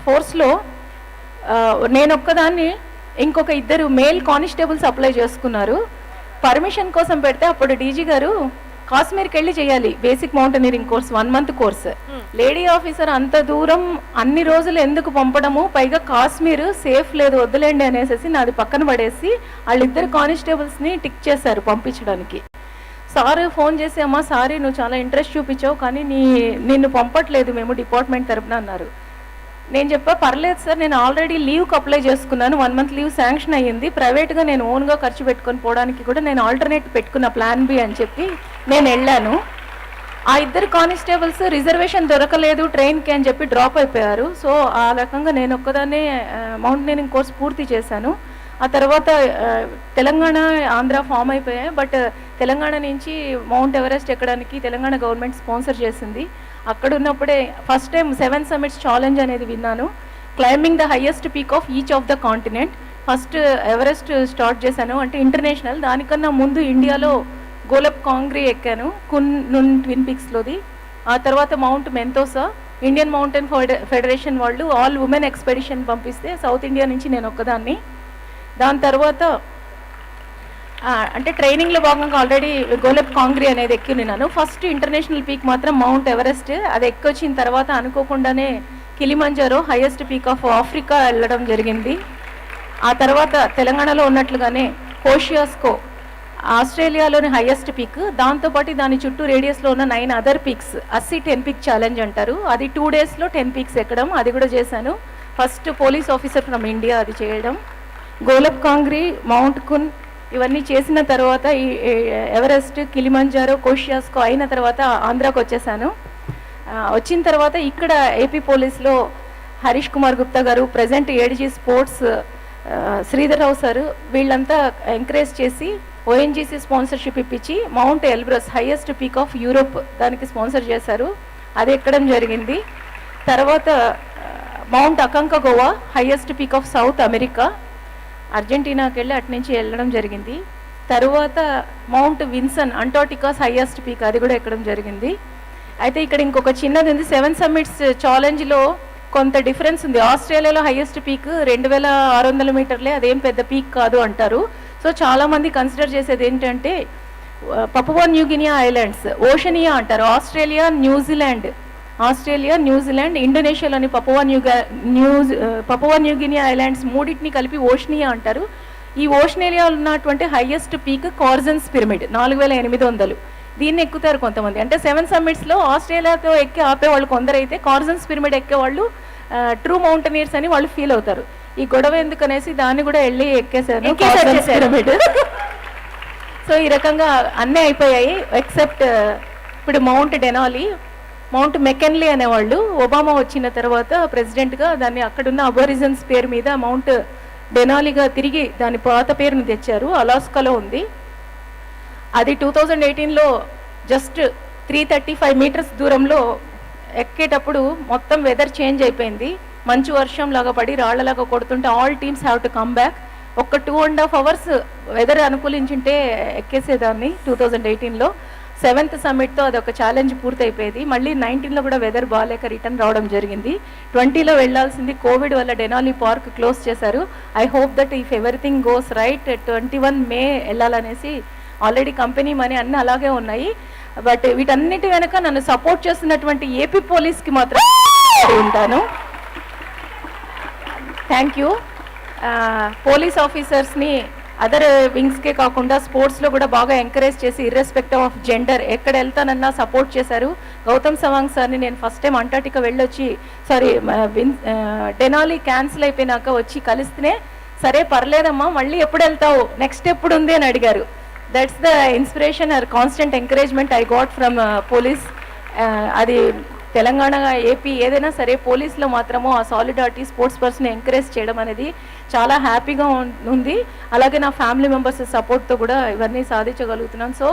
ఫోర్స్లో నేను ఒక్కదాన్ని, ఇంకొక 2 మేల్ కానిస్టేబుల్స్ అప్లై చేసుకున్నారు. పర్మిషన్ కోసం పెడితే అప్పుడు డీజీ గారు కాశ్మీర్కి వెళ్ళి చేయాలి basic mountaineering course, 1 month course. Lady officer అంత దూరం అన్ని రోజులు ఎందుకు పంపడము, పైగా కాశ్మీర్ సేఫ్ లేదు వద్దులేండి అనేసి నాది పక్కన పడేసి వాళ్ళిద్దరు కానిస్టేబుల్స్ని టిక్ చేశారు పంపించడానికి. సార్ ఫోన్ చేసి, అమ్మా సారీ నువ్వు చాలా ఇంట్రెస్ట్ చూపించావు, కానీ నిన్ను పంపట్లేదు మేము డిపార్ట్మెంట్ తరపున అన్నారు. నేను చెప్పా, పర్లేదు సార్, నేను ఆల్రెడీ లీవ్కి అప్లై చేసుకున్నాను, 1 month లీవ్ శాంక్షన్ అయ్యింది, ప్రైవేట్గా నేను ఓన్గా ఖర్చు పెట్టుకొని పోవడానికి కూడా నేను ఆల్టర్నేట్ పెట్టుకున్న ప్లాన్ బి అని చెప్పి నేను వెళ్ళాను. ఆ 2 కానిస్టేబుల్స్ రిజర్వేషన్ దొరకలేదు ట్రైన్కి అని చెప్పి డ్రాప్ అయిపోయారు. సో ఆ రకంగా నేను ఒక్కదాన్నే మౌంటైనరింగ్ కోర్స్ పూర్తి చేశాను. ఆ తర్వాత తెలంగాణ ఆంధ్ర ఫామ్ అయిపోయాయి, బట్ తెలంగాణ నుంచి మౌంట్ ఎవరెస్ట్ ఎక్కడానికి తెలంగాణ గవర్నమెంట్ స్పాన్సర్ చేసింది. అక్కడ ఉన్నప్పుడే ఫస్ట్ టైం 7 summits ఛాలెంజ్ అనేది విన్నాను. Climbing the highest peak of each of the continent. First Everest start చేశాను, అంటే ఇంటర్నేషనల్. దానికన్నా ముందు ఇండియాలో గోలప్ కాంగ్రీ ఎక్కాను, కున్ ట్విన్ పీక్స్లోది. ఆ తర్వాత మౌంట్ మెంతోసా, ఇండియన్ మౌంటైన్ ఫెడరేషన్ వాళ్ళు ఆల్ ఉమెన్ ఎక్స్పెడిషన్ పంపిస్తే సౌత్ ఇండియా నుంచి నేను ఒక్కదాన్ని. దాని తర్వాత అంటే ట్రైనింగ్లో భాగంగా ఆల్రెడీ గోలప్ కాంగ్రీ అనేది ఎక్కి ఉన్నాను. ఫస్ట్ ఇంటర్నేషనల్ పీక్ మాత్రం మౌంట్ ఎవరెస్ట్. అది ఎక్కొచ్చిన తర్వాత అనుకోకుండానే Kilimanjaro highest peak of Africa వెళ్ళడం జరిగింది. ఆ తర్వాత తెలంగాణలో ఉన్నట్లుగానే కోషియాస్కో ఆస్ట్రేలియాలోని హైయెస్ట్ పీక్, దాంతోపాటు దాని చుట్టూ రేడియస్లో ఉన్న 9 other పీక్స్, 80 10 peak ఛాలెంజ్ అంటారు. అది 2 daysలో 10 peaks ఎక్కడం, అది కూడా చేశాను. First police officer from India అది చేయడం. గోలప్ కాంగ్రీ, మౌంట్ కున్ ఇవన్నీ చేసిన తర్వాత ఈ ఎవరెస్ట్, కిలిమంజారో, కోషియాస్కో అయిన తర్వాత ఆంధ్రాకి వచ్చేసాను. వచ్చిన తర్వాత ఇక్కడ ఏపీ పోలీస్లో హరీష్ కుమార్ గుప్తా గారు, present ADG sports Sridhar Rao sir, వీళ్ళంతా ఎంకరేజ్ చేసి ఓఎన్జీసీ స్పాన్సర్షిప్ ఇప్పించి mount Elbrus highest peak of Europe దానికి స్పాన్సర్ చేశారు, అది ఎక్కడం జరిగింది. తర్వాత mount Aconcagua highest peak of South America, అర్జెంటీనాకి వెళ్ళి అటు నుంచి వెళ్ళడం జరిగింది. తర్వాత mount Vinson Antarctica's highest peak, అది కూడా ఎక్కడం జరిగింది. అయితే ఇక్కడ ఇంకొక చిన్నది ఉంది, 7 summits ఛాలెంజ్లో కొంత డిఫరెన్స్ ఉంది. ఆస్ట్రేలియాలో హైయెస్ట్ పీక్ 2600 మీటర్లే, అదేం పెద్ద పీక్ కాదు అంటారు. సో చాలామంది కన్సిడర్ చేసేది ఏంటంటే పపువా న్యూగినియా ఐలాండ్స్, ఓషనియా అంటారు. ఆస్ట్రేలియా, న్యూజిలాండ్, ఇండోనేషియాలోని పపువా న్యూగినియా ఐలాండ్స్ మూడింటిని కలిపి ఓషనియా అంటారు. ఈ ఓషనియా ఉన్నటువంటి హైయెస్ట్ పీక్ కార్జన్స్ పిరమిడ్ 4800. దీన్ని ఎక్కుతారు కొంతమంది. అంటే 7 summitsలో ఆస్ట్రేలియాతో ఎక్కి ఆపేవాళ్ళు కొందరైతే, కార్జన్స్ పిరమిడ్ ఎక్కేవాళ్ళు ట్రూ మౌంటైనీర్స్ అని వాళ్ళు ఫీల్ అవుతారు. ఈ గొడవ ఎందుకనేసి దాన్ని కూడా వెళ్ళి ఎక్కేసాను పిరమిడ్. సో ఈ రకంగా అన్నీ అయిపోయాయి ఎక్సెప్ట్ ఇప్పుడు మౌంట్ డెనాలి, మౌంట్ మెకెన్లీ అనేవాళ్ళు ఒబామా వచ్చిన తర్వాత ప్రెసిడెంట్గా దాన్ని అక్కడున్న అబోరిజన్స్ పేరు మీద మౌంట్ డెనాలిగా తిరిగి దాని పాత పేరుని తెచ్చారు. అలాస్కాలో ఉంది. అది 2018లో జస్ట్ 335 మీటర్స్ దూరంలో ఎక్కేటప్పుడు మొత్తం వెదర్ చేంజ్ అయిపోయింది. మంచు వర్షం లాగా పడి రాళ్లలాగా కొడుతుంటే all teams have to come back. ఒక 2.5 అవర్స్ వెదర్ అనుకూలించుంటే ఎక్కేసేదాన్ని 2018లో. 7th సమ్మిట్తో అది ఒక ఛాలెంజ్ పూర్తయిపోయేది. మళ్ళీ 19లో కూడా వెదర్ బాగాలేక రిటర్న్ రావడం జరిగింది. 20లో వెళ్లాల్సింది కోవిడ్ వల్ల డెనాలి పార్క్ క్లోజ్ చేశారు. I hope that if everything goes right 21 May వెళ్ళాలనేసి ఆల్రెడీ కంపెనీ మనీ అన్నీ అలాగే ఉన్నాయి. బట్ వీటన్నిటి వెనక నన్ను సపోర్ట్ చేస్తున్నటువంటి ఏపీ పోలీస్కి మాత్రం ఉంటాను. Thank you. పోలీస్ ఆఫీసర్స్ని అదర్ వింగ్స్కే కాకుండా స్పోర్ట్స్లో కూడా బాగా ఎంకరేజ్ చేసి ఇర్రెస్పెక్టివ్ ఆఫ్ జెండర్ ఎక్కడ వెళ్తానన్నా సపోర్ట్ చేశారు. గౌతమ్ సవాంగ్ సార్ని నేను ఫస్ట్ టైం అంటార్టికా వెళ్ళొచ్చి డెనాలి క్యాన్సిల్ అయిపోయినాక వచ్చి కలిస్తేనే సరే పర్లేదమ్మా మళ్ళీ ఎప్పుడు వెళ్తావు నెక్స్ట్ ఎప్పుడు ఉంది అని అడిగారు. That's the inspiration or constant encouragement I got from police. అది తెలంగాణ ఏపీ ఏదైనా సరే పోలీస్లో మాత్రము ఆ సాలిడారిటీ స్పోర్ట్స్ పర్సన్ ఎంకరేజ్ చేయడం అనేది చాలా హ్యాపీగా ఉంది. అలాగే నా ఫ్యామిలీ మెంబర్స్ సపోర్ట్తో కూడా ఇవన్నీ సాధించగలుగుతున్నాను. సో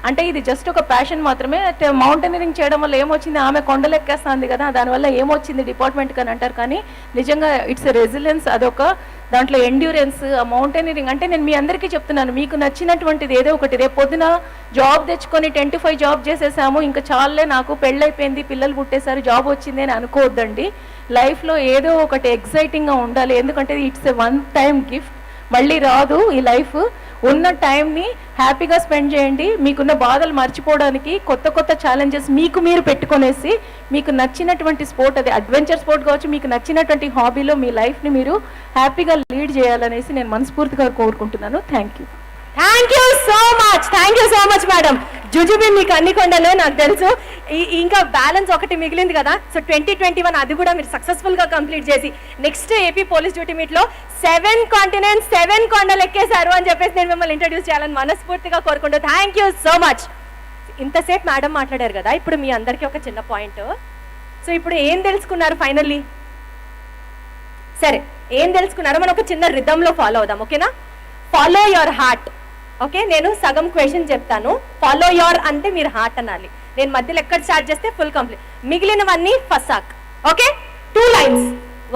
అంటే ఇది జస్ట్ ఒక ప్యాషన్ మాత్రమే. మౌంటైనరింగ్ చేయడం వల్ల ఏమొచ్చింది, ఆమె కొండలు ఎక్కేస్తుంది కదా దానివల్ల ఏమొచ్చింది డిపార్ట్మెంట్కి అని అంటారు. కానీ నిజంగా ఇట్స్ రెసిలియన్స్, అదొక దాంట్లో ఎండ్యూరెన్స్. ఆ మౌంటైనరింగ్ అంటే నేను మీ అందరికీ చెప్తున్నాను, మీకు నచ్చినటువంటిది ఏదో ఒకటి. రేపు పొద్దున జాబ్ తెచ్చుకొని 10 to 5 జాబ్ చేసేసాము ఇంకా చాలే నాకు పెళ్ళైపోయింది పిల్లలు పుట్టేశారు జాబ్ వచ్చింది అని అనుకోవద్దండి. లైఫ్లో ఏదో ఒకటి ఎక్సైటింగ్గా ఉండాలి. ఎందుకంటే it's a one time gift, మళ్ళీ రాదు ఈ లైఫ్. ఉన్న టైంని హ్యాపీగా స్పెండ్ చేయండి. మీకున్న బాధలు మర్చిపోవడానికి కొత్త కొత్త ఛాలెంజెస్ మీకు మీరు పెట్టుకొనేసి మీకు నచ్చినటువంటి స్పోర్ట్, అది అడ్వెంచర్ స్పోర్ట్ కావచ్చు, మీకు నచ్చినటువంటి హాబీలో మీ లైఫ్ని మీరు హ్యాపీగా లీడ్ చేయాలనేసి నేను మనస్ఫూర్తిగా కోరుకుంటున్నాను. Thank you. Thank you so much madam. జుజుబి మీకు అన్ని కొండలే నాకు తెలుసు. ఇంకా బ్యాలెన్స్ ఒకటి మిగిలింది కదా, సో 2021 అది కూడా మీరు సక్సెస్ఫుల్గా కంప్లీట్ చేసి నెక్స్ట్ ఏపీ పోలీస్ డ్యూటీ మీట్లో 7 కాంటినెంట్స్ 7 కొండలు ఎక్కేశారు అని చెప్పేసి నేను మిమ్మల్ని ఇంట్రడ్యూస్ చేయాలని మనస్ఫూర్తిగా కోరుకుంటూ థ్యాంక్ యూ సో మచ్. ఇంతసేపు మేడం మాట్లాడారు కదా, ఇప్పుడు మీ అందరికీ ఒక చిన్న పాయింట్. సో ఇప్పుడు ఏం తెలుసుకున్నారు ఫైనల్లీ? సరే ఏం తెలుసుకున్నారో మనం ఒక చిన్న రిథంలో ఫాలో అవుదాం, ఓకేనా? Follow your heart. ఓకే, నేను సగం క్వశ్చన్ చెప్తాను. ఫాలో యువర్ అంటే మీరు హార్ట్ అనాలి. నేను మధ్యలో ఎక్కడ స్టార్ట్ చేస్తే ఫుల్ కంప్లీట్. మిగిలినవన్నీ ఫసాక్. Okay, 2 lines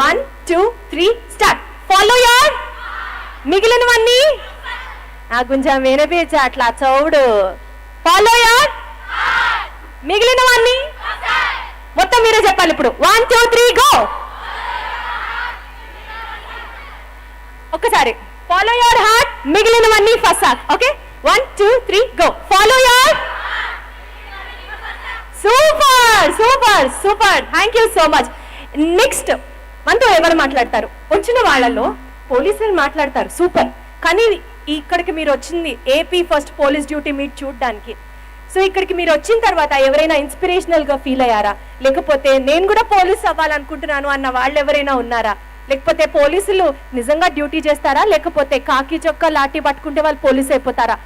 1 2 3 start. Follow your. మిగిలినవన్నీ కొంచెం వినిపించ అట్లా చౌడు. Follow your. మిగిలినవన్నీ మొత్తం మీరే చెప్పాలి ఇప్పుడు. 1 2 3 గో. ఒక్కసారి ఫాలో యువర్ హార్ట్, మిగిలినవన్నీ ఫసాక్. Okay, 1 2 3 go. Follow your. Super thank you so much. Next మనతో ఎవరు మాట్లాడతారు? వచ్చిన వాళ్ళలో పోలీసులు మాట్లాడతారు, సూపర్. కానీ ఇక్కడికి మీరు వచ్చింది AP first police duty meet చూడడానికి. సో ఇక్కడికి మీరు వచ్చిన తర్వాత ఎవరైనా ఇన్స్పిరేషనల్గా ఫీల్ అయ్యారా? లేకపోతే నేను కూడా పోలీస్ అవ్వాలనుకుంటున్నాను అన్న వాళ్ళు ఎవరైనా ఉన్నారా? లేకపోతే పోలీసులు నిజంగా డ్యూటీ చేస్తారా, లేకపోతే కాకి చొక్కా లాఠీ పట్టుకుంటే వాళ్ళు పోలీసు అయిపోతారా?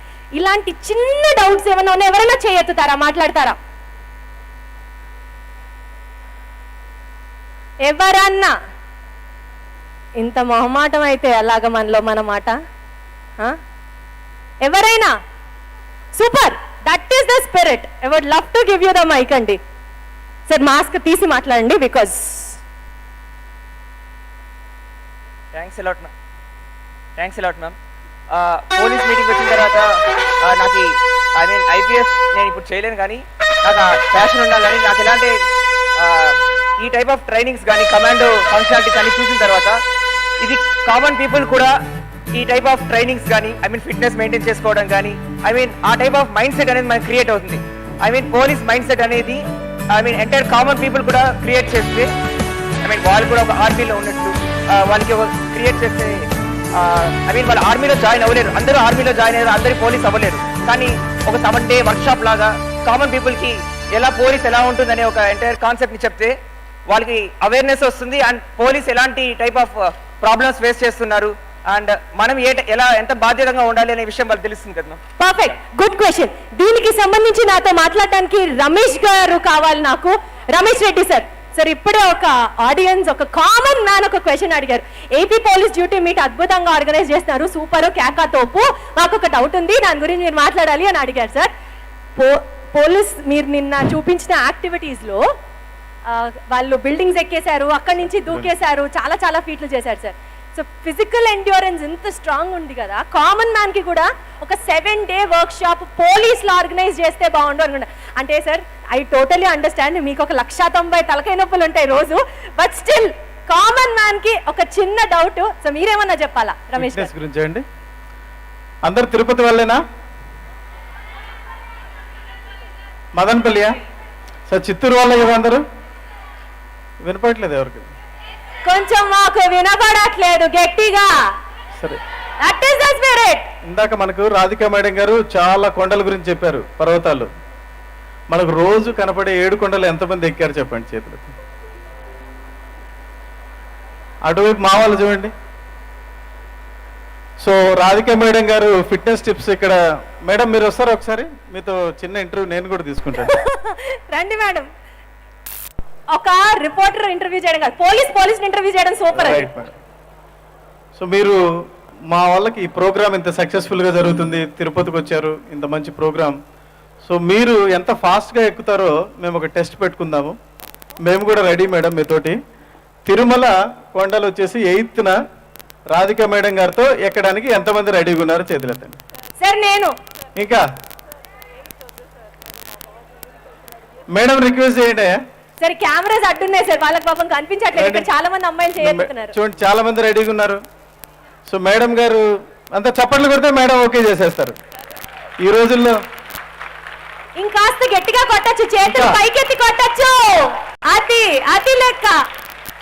ఇలాంటి చిన్న డౌట్స్ ఏమైనా ఉన్నా ఎవరైనా చేయెత్తుతారా, మాట్లాడతారా? ఎవరన్నా? ఇంత మొహమాటం అయితే అలాగ మనలో మన మాట. ఎవరైనా? Super, that is the spirit. I would love to give you the mic అండి. సార్ మాస్క్ తీసి మాట్లాడండి because. Thanks a lot ma'am. Police meeting వచ్చిన తర్వాత నాకు ఐపీఎస్ నేను ఇప్పుడు చేయలేను, కానీ నాకు ప్యాషన్ ఉండాలి. కానీ నాకు ఎలాంటి ఈ టైప్ ఆఫ్ ట్రైనింగ్స్ కానీ కమాండో ఫంక్షనాలిటీస్ అన్ని చూసిన తర్వాత ఇది కామన్ పీపుల్ కూడా ఈ టైప్ ఆఫ్ ట్రైనింగ్స్ కానీ ఫిట్నెస్ మెయింటైన్ చేసుకోవడం కానీ ఆ టైప్ ఆఫ్ మైండ్ సెట్ అనేది మనకి క్రియేట్ అవుతుంది. పోలీస్ మైండ్ సెట్ అనేది ఎంటైర్ కామన్ పీపుల్ కూడా క్రియేట్ చేస్తే వాళ్ళు కూడా ఒక ఆర్మీలో ఉన్నట్లు వాళ్ళకి ఒక క్రియేట్ చేస్తే వాళ్ళ ఆర్మీలో జాయిన్ అవ్వలేరు. అందరూ ఆర్మీలో జాయిన్ అయ్యారు, అందరూ పోలీస్ అవ్వలేరు. కానీ ఒక 7 day వర్క్షాప్ లాగా కామన్ పీపుల్కి ఎలా పోలీస్ ఎలా ఉంటుందనే ఒక ఎంటైర్ కాన్సెప్ట్ని చెప్తే వాళ్ళకి అవేర్నెస్ వస్తుంది. అండ్ పోలీస్ ఎలాంటి టైప్ ఆఫ్ ప్రాబ్లమ్స్ ఫేస్ చేస్తున్నారు అండ్ మనం ఎలా ఎంత బాధ్యతగా ఉండాలి అనే విషయం వాళ్ళకి తెలుస్తుంది కదా. Perfect, good question. దీనికి సంబంధించి నాతో మాట్లాడటానికి రమేష్ గారు కావాలి నాకు. రమేష్ రెడ్డి సార్, సార్ ఇప్పుడే ఒక ఆడియన్స్, ఒక కామన్ మ్యాన్ ఒక క్వశ్చన్ అడిగారు. ఏపీ పోలీస్ డ్యూటీ మీట్ అద్భుతంగా ఆర్గనైజ్ చేస్తున్నారు, సూపర్, కేకా తోపు, నాకు ఒక డౌట్ ఉంది, దాని గురించి మీరు మాట్లాడాలి అని అడిగారు సార్. పోలీస్ మీరు నిన్న చూపించిన యాక్టివిటీస్లో వాళ్ళు బిల్డింగ్స్ ఎక్కేశారు, అక్కడి నుంచి దూకేశారు, చాలా చాలా ఫీట్లు చేశారు సార్. సో ఫిజికల్ ఎండ్యూరెన్స్ ఇంత స్ట్రాంగ్ ఉంది కదా, కామన్ మ్యాన్కి కూడా ఒక 7-day వర్క్షాప్ పోలీసులు ఆర్గనైజ్ చేస్తే బాగుండు అనుకుంటా. అంటే సార్ ఐ టోటలీ అండర్స్టాండ్, మీకు ఒక 190 తలకాయ నొప్పులు ఉంటాయి రోజు, బట్ స్టిల్ కామన్ మ్యాన్కి ఒక చిన్న డౌట్. సో మీరేమన్నా చెప్పాలా రమేష్ గురించి అండి? అందరు తిరుపతి వాళ్ళేనా? మదనపల్లియా? సార్ చిత్తూరు వాళ్ళే కదా అందరూ? వినపడట్లేదు ఎవరికి? కొంచెం మాకు వినపడట్లేదు గట్టిగా. సరే, దట్ ఈస్ ద స్పిరిట్. ఇందాక మనకు రాధికా మేడం గారు చాలా కొండల గురించి చెప్పారు, పర్వతాలు. మనకు రోజు కనపడే 7 కొండలు ఎంతమంది ఎక్కారు చెప్పండి చేతులు. అటువైపు మా వాళ్ళు చూడండి. సో రాధికా మేడం గారు ఫిట్నెస్ టిప్స్ ఇక్కడ. మేడం మీరు వస్తారు ఒకసారి, మీతో చిన్న ఇంటర్వ్యూ నేను కూడా తీసుకుంటాను. రండి మేడం. ఒక రిపోర్టర్ ఇంటర్వ్యూ చేయడం కాదు, పోలీస్ ఇంటర్వ్యూ చేయడం సూపర్. సో మీరు మా వాళ్ళకి ఈ ప్రోగ్రామ్ ఇంత సక్సెస్ఫుల్గా జరుగుతుంది, తిరుపతికి వచ్చారు, ఇంత మంచి ప్రోగ్రామ్. సో మీరు ఎంత ఫాస్ట్గా ఎక్కుతారో మేము ఒక టెస్ట్ పెట్టుకుందాము. మేము కూడా రెడీ మేడం మీతోటి. తిరుమల కొండలు వచ్చేసి 8th రాధికా మేడం గారితో ఎక్కడానికి ఎంతమంది రెడీగా ఉన్నారో చేతులెత్తండి. సార్ నేను ఇంకా మేడం రిక్వెస్ట్ చేయండి. సరే కెమెరాస్ అడ్డున్నాయి సార్, వాళ్ళకి పాపం కనిపించట్లేదు, ఇక్కడ చాలా మంది అమ్మాయిలు చేయబోతున్నారు. చూడండి చాలా మంది రెడీగా ఉన్నారు. సో మేడం గారు అంతా చప్పట్లు కొడితే మేడం ఓకే చేసేస్తారు. ఈ రోజుల్లో ఇంకాస్త గట్టిగా కొట్టచ్చు, చేతులు పైకెత్తి కొట్టచ్చు, అది లెక్క.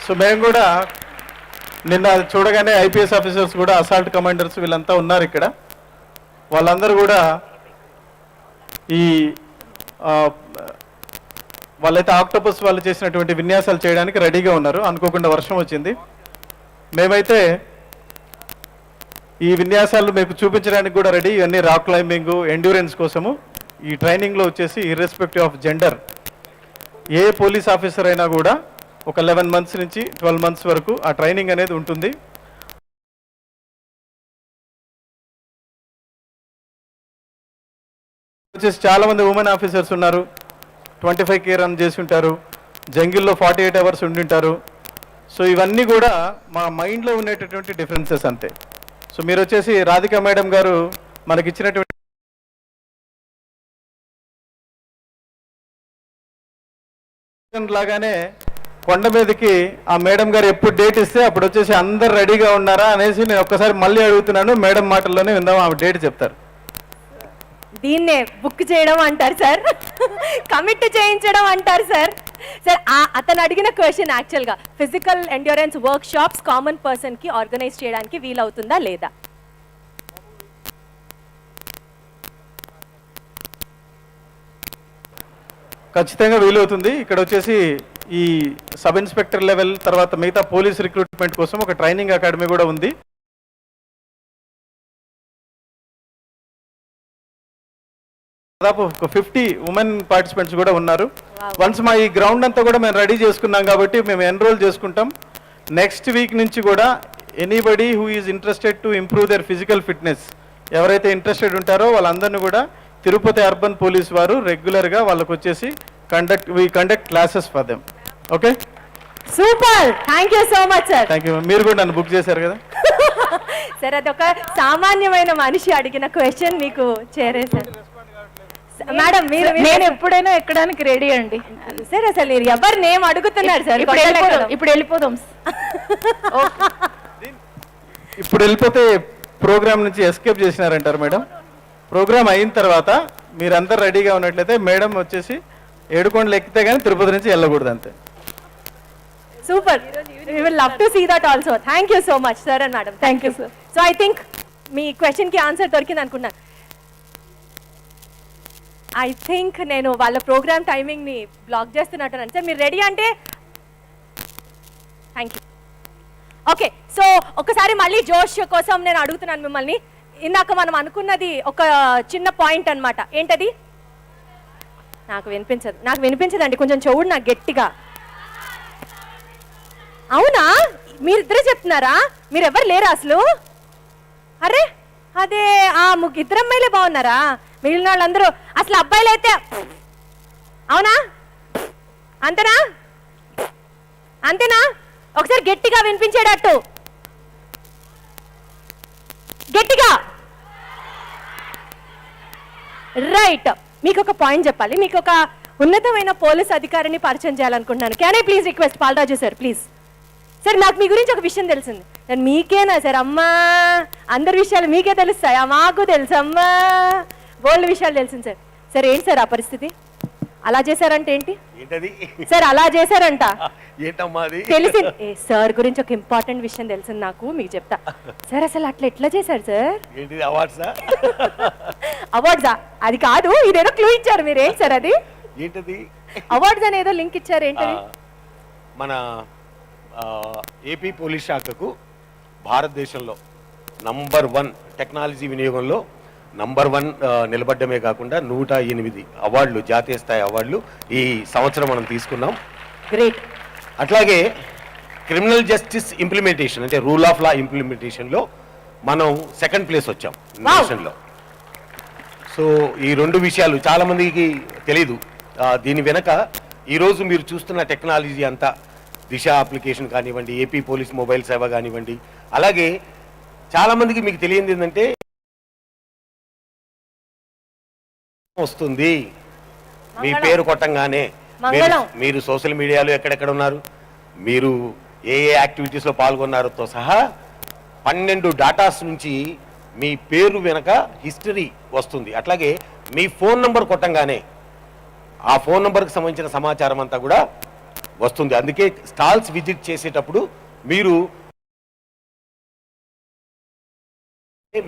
సో మేము కూడా నిన్న చూడగానే ఐపీఎస్ ఆఫీసర్స్ కూడా, అసాల్ట్ కమాండర్స్ వీళ్ళంతా ఉన్నారు ఇక్కడ. వాళ్ళందరూ కూడా ఈ వాళ్ళైతే ఆక్టోపస్ వాళ్ళు చేసినటువంటి విన్యాసాలు చేయడానికి రెడీగా ఉన్నారు. అనుకోకుండా వర్షం వచ్చింది. మేమైతే ఈ విన్యాసాలు మీకు చూపించడానికి కూడా రెడీ. ఇవన్నీ రాక్ క్లైంబింగ్, ఎండ్యూరెన్స్ కోసము. ఈ ట్రైనింగ్లో వచ్చేసి irrespective of gender A police officer అయినా కూడా ఒక 11 months నుంచి 12 months వరకు ఆ ట్రైనింగ్ అనేది ఉంటుంది. వచ్చేసి చాలా మంది ఉమెన్ ఆఫీసర్స్ ఉన్నారు. 25K రన్ చేసి ఉంటారు, జంగిల్లో 48 hours ఉండింటారు. సో ఇవన్నీ కూడా మా మైండ్లో ఉండేటటువంటి డిఫరెన్సెస్ అంతే. సో మీరు వచ్చేసి రాధికా మేడం గారు మనకి ఇచ్చినటువంటి లాగానే కొండ మీదకి ఆ మేడం గారు ఎప్పుడు డేట్ ఇస్తే అప్పుడు వచ్చేసి అందరు రెడీగా ఉన్నారా అనేసి నేను ఒక్కసారి మళ్ళీ అడుగుతున్నాను. మేడం మాటల్లోనే విందాం, ఆమె డేట్ చెప్తారు. దీన్నే బుక్ చేయడం అంటారు సార్, కమిట్ చేయించడం అంటారు సార్. సార్ అతను అడిగిన క్వశ్చన్ యాక్చువల్గా physical endurance work shops common పర్సన్కి ఆర్గనైజ్ చేయడానికి వీలవుతుందా లేదా? ఖచ్చితంగా వీలవుతుంది. ఇక్కడ వచ్చేసి ఈ సబ్ ఇన్స్పెక్టర్ లెవెల్ తర్వాత మిగతా పోలీస్ రిక్రూట్మెంట్ కోసం ఒక ట్రైనింగ్ అకాడమీ కూడా ఉంది. దాదాపు ఒక 50 ఉమెన్ పార్టిసిపెంట్స్ కూడా ఉన్నారు. వన్స్ మా ఈ గ్రౌండ్ అంతా కూడా మేము రెడీ చేసుకున్నాం కాబట్టి మేము ఎన్రోల్ చేసుకుంటాం. నెక్స్ట్ వీక్ నుంచి కూడా anybody who is interested to improve their physical fitness, ఎవరైతే ఇంట్రెస్టెడ్ ఉంటారో వాళ్ళందరినీ కూడా తిరుపతి అర్బన్ పోలీస్ వారు రెగ్యులర్గా వాళ్ళకు వచ్చేసి conduct classes for them. Okay, super, thank you so much sir. Thank you. మీరు కూడా నన్ను బుక్ చేశారు కదా సార్. అది ఒక సామాన్యమైన మనిషి అడిగిన క్వశ్చన్ మీకు చేరే సార్. మేడం నేను ఎప్పుడైనా ఎక్కడానికి రెడీ అండి సార్. అసలు ఎవరు నేమ్ అడుగుతున్నారు సార్? ఇప్పుడు వెళ్ళిపోదాం. ఇప్పుడు వెళ్ళిపోతే ప్రోగ్రామ్ నుంచి ఎస్కేప్ చేసినారంటారు మేడం. ప్రోగ్రామ్ అయిన తర్వాత మీరందరూ రెడీగా ఉన్నట్లయితే మేడం వచ్చేసి 7 కొండలు ఎక్కితే కానీ తిరుపతి నుంచి వెళ్ళకూడదు అంతే. Super, we will love to see that also. Thank you so much sir and madam. Thank you sir. So I think మీ క్వశ్చన్కి ఆన్సర్ దొరికింది అనుకున్నాను. ఐ థింక్ నేను వాళ్ళ ప్రోగ్రామ్ టైమింగ్ని బ్లాక్ చేస్తున్నట్టున్నాను సార్. మీరు రెడీ అంటే థ్యాంక్ యూ. ఓకే, సో ఒకసారి మళ్ళీ జోష్ కోసం నేను అడుగుతున్నాను మిమ్మల్ని. ఇందాక మనం అనుకున్నది ఒక చిన్న పాయింట్ అనమాట. ఏంటది? నాకు వినిపించదండి, కొంచెం చెవుడు నాకు గట్టిగా. అవునా, మీరిద్దరే చెప్తున్నారా? మీరెవ్వరు లేరా అసలు? అరే అదే ఆ ఇద్దరు అమ్మాయిలే బాగున్నారా? మిగిలిన వాళ్ళందరూ అసలు అబ్బాయిలు అయితే అవునా? అంతేనా? అంతేనా? ఒకసారి గట్టిగా వినిపించేటట్టు గట్టిగా. రైట్, మీకు ఒక పాయింట్ చెప్పాలి. మీకు ఒక ఉన్నతమైన పోలీస్ అధికారిని పరిచయం చేయాలనుకుంటున్నాను. Can I please request Palraju sir, please. Sir, నాకు మీ గురించి ఒక విషయం తెలిసింది. నేను మీకేనా సార్? అమ్మా, అందరి విషయాలు మీకే తెలుస్తాయా? మాకు తెలుసు అమ్మా, బోల్డ్ విషయాలు తెలిసింది సార్. సార్ ఏంటి సార్ ఆ పరిస్థితి? అలా చేశారంటే ఏంటి సార్? అలా చేశారంట తెలిసింది. సార్ గురించి ఒక ఇంపార్టెంట్ విషయం తెలిసింది నాకు, మీకు చెప్తా. సార్ అసలు అట్లా ఎట్లా చేశారు సార్? అవార్డ్సా? అది కాదు, ఇదేదో క్లూ ఇచ్చారు మీరు. ఏంటి సార్ అది? ఏంటది? అవార్డ్స్ అని ఏదో లింక్ ఇచ్చారు. ఏంటది? మన ఏపీ పోలీస్ శాఖకు భారతదేశంలో నంబర్ 1 టెక్నాలజీ వినియోగంలో నంబర్ 1 నిలబడ్డమే కాకుండా 108 అవార్డులు, జాతీయ స్థాయి అవార్డులు ఈ సంవత్సరం మనం తీసుకున్నాం. గ్రేట్. అట్లాగే క్రిమినల్ జస్టిస్ ఇంప్లిమెంటేషన్ అంటే రూల్ ఆఫ్ లా ఇంప్లిమెంటేషన్లో మనం 2nd ప్లేస్ వచ్చాం నేషన్లో. సో ఈ 2 విషయాలు చాలామందికి తెలీదు. దీని వెనక ఈరోజు మీరు చూస్తున్న టెక్నాలజీ అంతా దిశ అప్లికేషన్ కానివ్వండి, ఏపీ పోలీస్ మొబైల్ సేవ కానివ్వండి, అలాగే చాలామందికి మీకు తెలియంది ఏంటంటే వస్తుంది మీ పేరు కొట్టంగానే. మీరు సోషల్ మీడియాలో ఎక్కడెక్కడ ఉన్నారు, మీరు ఏ యాక్టివిటీస్లో పాల్గొన్నారో సహా 12 డాటాస్ నుంచి మీ పేరు వెనక హిస్టరీ వస్తుంది. అట్లాగే మీ ఫోన్ నంబర్ కొట్టంగానే ఆ ఫోన్ నంబర్కి సంబంధించిన సమాచారం అంతా కూడా వస్తుంది. అందుకే స్టాల్స్ విజిట్ చేసేటప్పుడు మీరు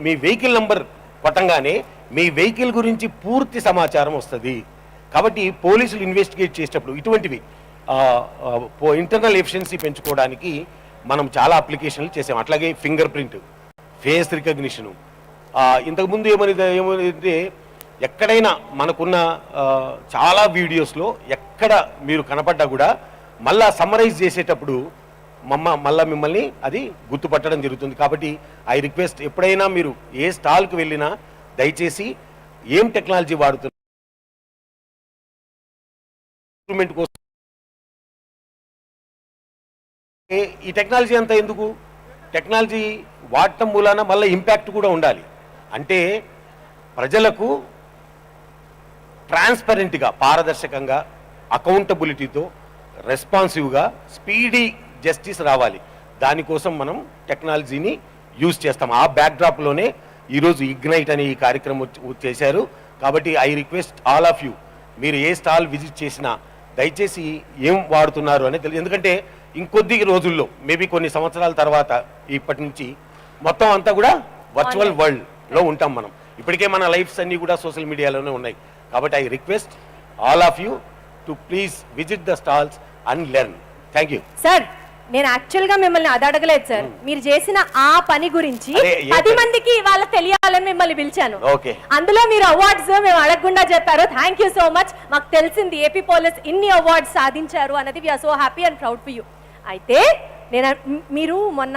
మీ వెహికల్ నంబర్ కొట్టంగానే మీ వెహికల్ గురించి పూర్తి సమాచారం వస్తుంది. కాబట్టి పోలీసులు ఇన్వెస్టిగేట్ చేసేటప్పుడు ఇటువంటివి ఇంటర్నల్ ఎఫిషియన్సీ పెంచుకోవడానికి మనం చాలా అప్లికేషన్లు చేసాం. అట్లాగే ఫింగర్ ప్రింట్, ఫేస్ రికగ్నిషను. ఇంతకుముందు ఏమైతే ఎక్కడైనా మనకున్న చాలా వీడియోస్లో ఎక్కడ మీరు కనపడ్డా కూడా మళ్ళా సమ్మరైజ్ చేసేటప్పుడు మళ్ళీ మిమ్మల్ని అది గుర్తుపట్టడం జరుగుతుంది. కాబట్టి ఐ రిక్వెస్ట్, ఎప్పుడైనా మీరు ఏ స్టాల్కి వెళ్ళినా దయచేసి ఏం టెక్నాలజీ వాడుతున్నారు కోసం. ఈ టెక్నాలజీ అంతా ఎందుకు? టెక్నాలజీ వాడటం మూలాన మళ్ళీ ఇంపాక్ట్ కూడా ఉండాలి. అంటే ప్రజలకు ట్రాన్స్పరెంట్గా, పారదర్శకంగా, అకౌంటబిలిటీతో, రెస్పాన్సివ్గా, స్పీడీ జస్టిస్ రావాలి. దానికోసం మనం టెక్నాలజీని యూజ్ చేస్తాం. ఆ బ్యాక్డ్రాప్లోనే ఈరోజు ఇగ్నైట్ అనే ఈ కార్యక్రమం చేశారు. కాబట్టి I request all of you, మీరు ఏ స్టాల్ విజిట్ చేసినా దయచేసి ఏం వాడుతున్నారు అనేది తెలియదు. ఎందుకంటే ఇంకొద్ది రోజుల్లో, మేబీ కొన్ని సంవత్సరాల తర్వాత, ఇప్పటి నుంచి మొత్తం అంతా కూడా వర్చువల్ వరల్డ్లో ఉంటాం మనం. ఇప్పటికే మన లైఫ్స్ అన్నీ కూడా సోషల్ మీడియాలోనే ఉన్నాయి. కాబట్టి I request all of you to please visit the stalls and learn. Thank you sir. నేను యాక్చువల్ గా మిమ్మల్ని అది అడగలేదు సార్. మీరు చేసిన ఆ పని గురించి 10 మందికి ఇవాళ తెలియాలని మిమ్మల్ని పిలిచాను. అందులో మీరు అవార్డ్స్ మేము అడగకుండా చెప్పారు. Thank you so much. మాకు తెలిసింది ఏపీ పోలీస్ ఇన్ని అవార్డ్స్ సాధించారు అన్నది. We're so happy and proud for you. అయితే మీరు మొన్న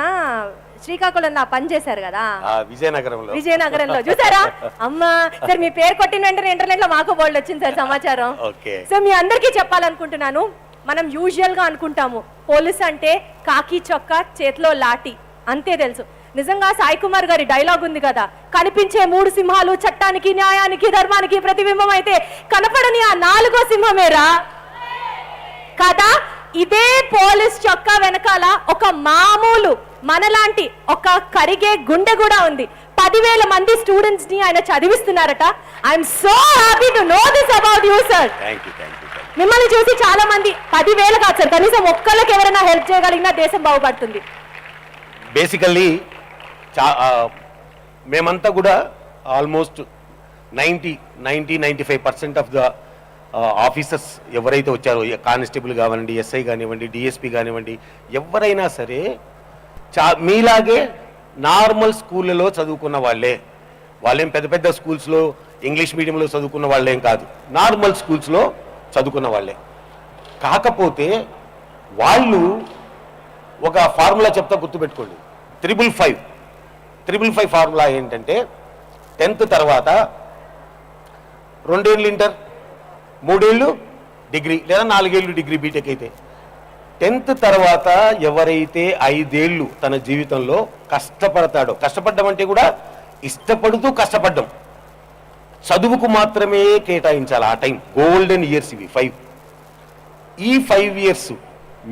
శ్రీకాకుళం నా పని చేశారు కదా, విజయనగరంలో చూసారా? అమ్మా సార్, మీ పేరు కొట్టిన వెంటనే ఇంటర్నెట్ లో మాకు బోల్డ్ వచ్చింది సార్ సమాచారం. సో మీ అందరికీ చెప్పాలనుకుంటున్నాను, మనం యూజువల్ గా అనుకుంటాము పోలీస్ అంటే కాకి చొక్కా, చేతిలో లాఠీ అంతే తెలుసు. నిజంగా సాయి కుమార్ గారి డైలాగ్ ఉంది కదా, కనిపించే 3 సింహాలు చట్టానికి, న్యాయానికి, ధర్మానికి ప్రతిబింబం అయితే కనపడని ఆ 4వ సింహమేరా కదా. ఇదే పోలీస్ చొక్కా వెనకాల ఒక మామూలు మనలాంటి ఒక కరిగే గుండె కూడా ఉంది. 10,000 మంది స్టూడెంట్స్ ని ఆయన చదివిస్తున్నారట. I'm so happy to know this about you sir. మిమ్మల్ని చూసి చాలా మంది 10,000 కాదు సార్, కనీసం ఒక్కళ్ళకి ఎవరైనా హెల్ప్ చేయగలిగినా దేశం బాగుపడుతుంది. బేసికల్లీ మేమంతా కూడా ఆల్మోస్ట్ 90-95% ఆఫ్ ద ఆఫీసర్స్ ఎవరైతే వచ్చారో, కానిస్టేబుల్ కానివ్వండి, ఎస్ఐ కానివ్వండి, డిఎస్పీ కానివ్వండి, ఎవరైనా సరే మీలాగే నార్మల్ స్కూళ్ళలో చదువుకున్న వాళ్ళేం పెద్ద పెద్ద స్కూల్స్లో ఇంగ్లీష్ మీడియంలో చదువుకున్న వాళ్ళేం కాదు, నార్మల్ స్కూల్స్లో చదువుకున్న వాళ్ళే. కాకపోతే వాళ్ళు ఒక ఫార్ములా చెప్తా, గుర్తుపెట్టుకోండి. 555 ఫార్ములా ఏంటంటే 10th తర్వాత 2 ఏళ్ళు ఇంటర్, 3 ఏళ్ళు డిగ్రీ లేదా 4 ఏళ్ళు డిగ్రీ బీటెక్ అయితే 10th తర్వాత ఎవరైతే 5 ఏళ్ళు తన జీవితంలో కష్టపడతాడో, కష్టపడ్డం అంటే కూడా ఇష్టపడుతూ కష్టపడ్డం, చదువుకు మాత్రమే కేటాయించాలి ఆ టైం. గోల్డెన్ ఇయర్స్ ఇవి 5. ఈ 5 ఇయర్స్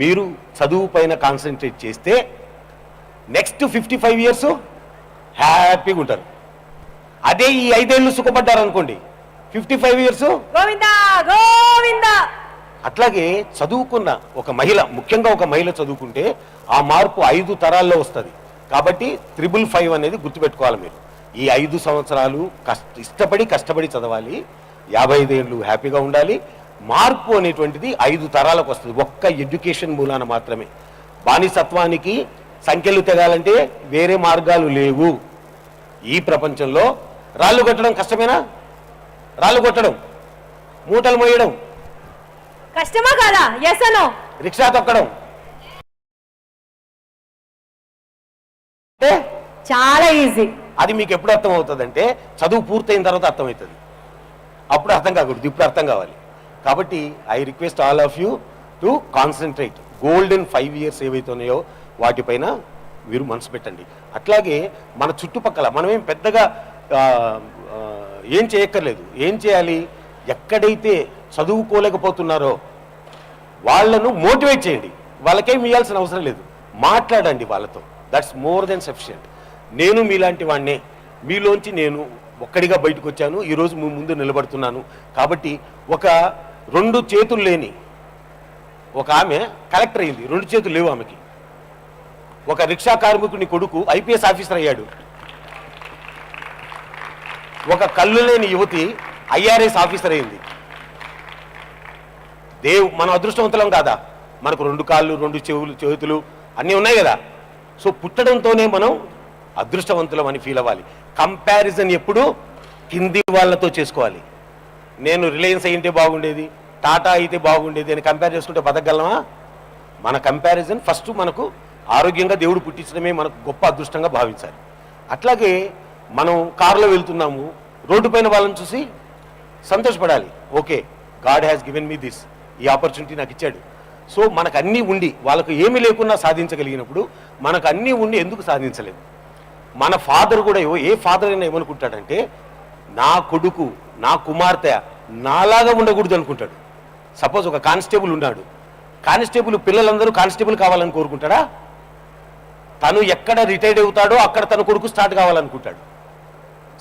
మీరు చదువు పైన కాన్సన్ట్రేట్ చేస్తే నెక్స్ట్ 55 ఇయర్స్ హ్యాపీగా ఉంటారు. అదే ఈ 5 ఏళ్ళు సుఖపడ్డారు అనుకోండి, 55 ఇయర్స్ గోవిందా గోవిందా. అట్లాగే చదువుకున్న ఒక మహిళ, ముఖ్యంగా ఒక మహిళ చదువుకుంటే ఆ మార్పు 5 తరాల్లో వస్తుంది. కాబట్టి 555 అనేది గుర్తుపెట్టుకోవాలి మీరు. ఈ 5 సంవత్సరాలు ఇష్టపడి కష్టపడి చదవాలి, 55 ఏళ్ళు హ్యాపీగా ఉండాలి. మార్పు అనేటువంటిది 5 తరాలకు వస్తుంది, ఒక్క ఎడ్యుకేషన్ మూలాన మాత్రమే. బానిసత్వానికి సంఖ్యలు తెగాలంటే వేరే మార్గాలు లేవు. ఈ ప్రపంచంలో రాళ్ళు కొట్టడం కష్టమేనా? రాళ్ళు కొట్టడం, మూటలు మోయడం కష్టమా కాదా? yes or no? రిక్షా తొక్కడం చాలా ఈజీ. అది మీకు ఎప్పుడు అర్థం అవుతుందంటే చదువు పూర్తయిన తర్వాత అర్థమవుతుంది. అప్పుడు అర్థం కాకూడదు, ఇప్పుడు అర్థం కావాలి. కాబట్టి I request all of you to concentrate. Golden 5 years ఏవైతే ఉన్నాయో వాటిపైన మీరు మనసు పెట్టండి. అట్లాగే మన చుట్టుపక్కల మనమేం పెద్దగా ఏం చేయక్కర్లేదు. ఏం చేయాలి? ఎక్కడైతే చదువుకోలేకపోతున్నారో వాళ్ళను మోటివేట్ చేయండి. వాళ్ళకేం ఇవ్వాల్సిన అవసరం లేదు, మాట్లాడండి వాళ్ళతో. That's more than sufficient. నేను మీలాంటి వాడినే, మీలోంచి నేను ఒక్కడిగా బయటకు వచ్చాను, ఈరోజు మీ ముందు నిలబడుతున్నాను. కాబట్టి ఒక 2 చేతులు లేని ఒక ఆమె కలెక్టర్ అయింది, 2 చేతులు లేవు ఆమెకి. ఒక రిక్షా కార్మికుని కొడుకు ఐపీఎస్ ఆఫీసర్ అయ్యాడు. ఒక కళ్ళు లేని యువతి ఐఆర్ఎస్ ఆఫీసర్ అయింది. మనం అదృష్టవంతులం కాదా? మనకు 2 కాళ్ళు, 2 చేతులు అన్నీ ఉన్నాయి కదా. సో పుట్టడంతోనే మనం అదృష్టవంతులం అని ఫీల్ అవ్వాలి. కంపారిజన్ ఎప్పుడు కింది వాళ్ళతో చేసుకోవాలి. నేను రిలయన్స్ అయింటే బాగుండేది, టాటా అయితే బాగుండేది అని కంపేర్ చేసుకుంటే బతకగలమా? మన కంపారిజన్ ఫస్ట్ మనకు ఆరోగ్యంగా దేవుడు పుట్టించడమే మనకు గొప్ప అదృష్టంగా భావించాలి. అట్లాగే మనం కారులో వెళ్తున్నాము, రోడ్డు పైన వాళ్ళని చూసి సంతోషపడాలి. Okay, God has given me this, ఈ ఆపర్చునిటీ నాకు ఇచ్చాడు. సో మనకు అన్నీ ఉండి వాళ్ళకు ఏమీ లేకున్నా సాధించగలిగినప్పుడు మనకు అన్నీ ఉండి ఎందుకు సాధించలేదు? మన ఫాదర్ కూడా ఏ ఫాదర్ అయినా ఏమనుకుంటాడంటే నా కొడుకు, నా కుమార్తె నాలాగా ఉండకూడదు అనుకుంటాడు. సపోజ్ ఒక కానిస్టేబుల్ ఉన్నాడు, కానిస్టేబుల్ పిల్లలందరూ కానిస్టేబుల్ కావాలని కోరుకుంటాడా? తను ఎక్కడ రిటైర్డ్ అవుతాడో అక్కడ తన కొడుకు స్టార్ట్ కావాలనుకుంటాడు.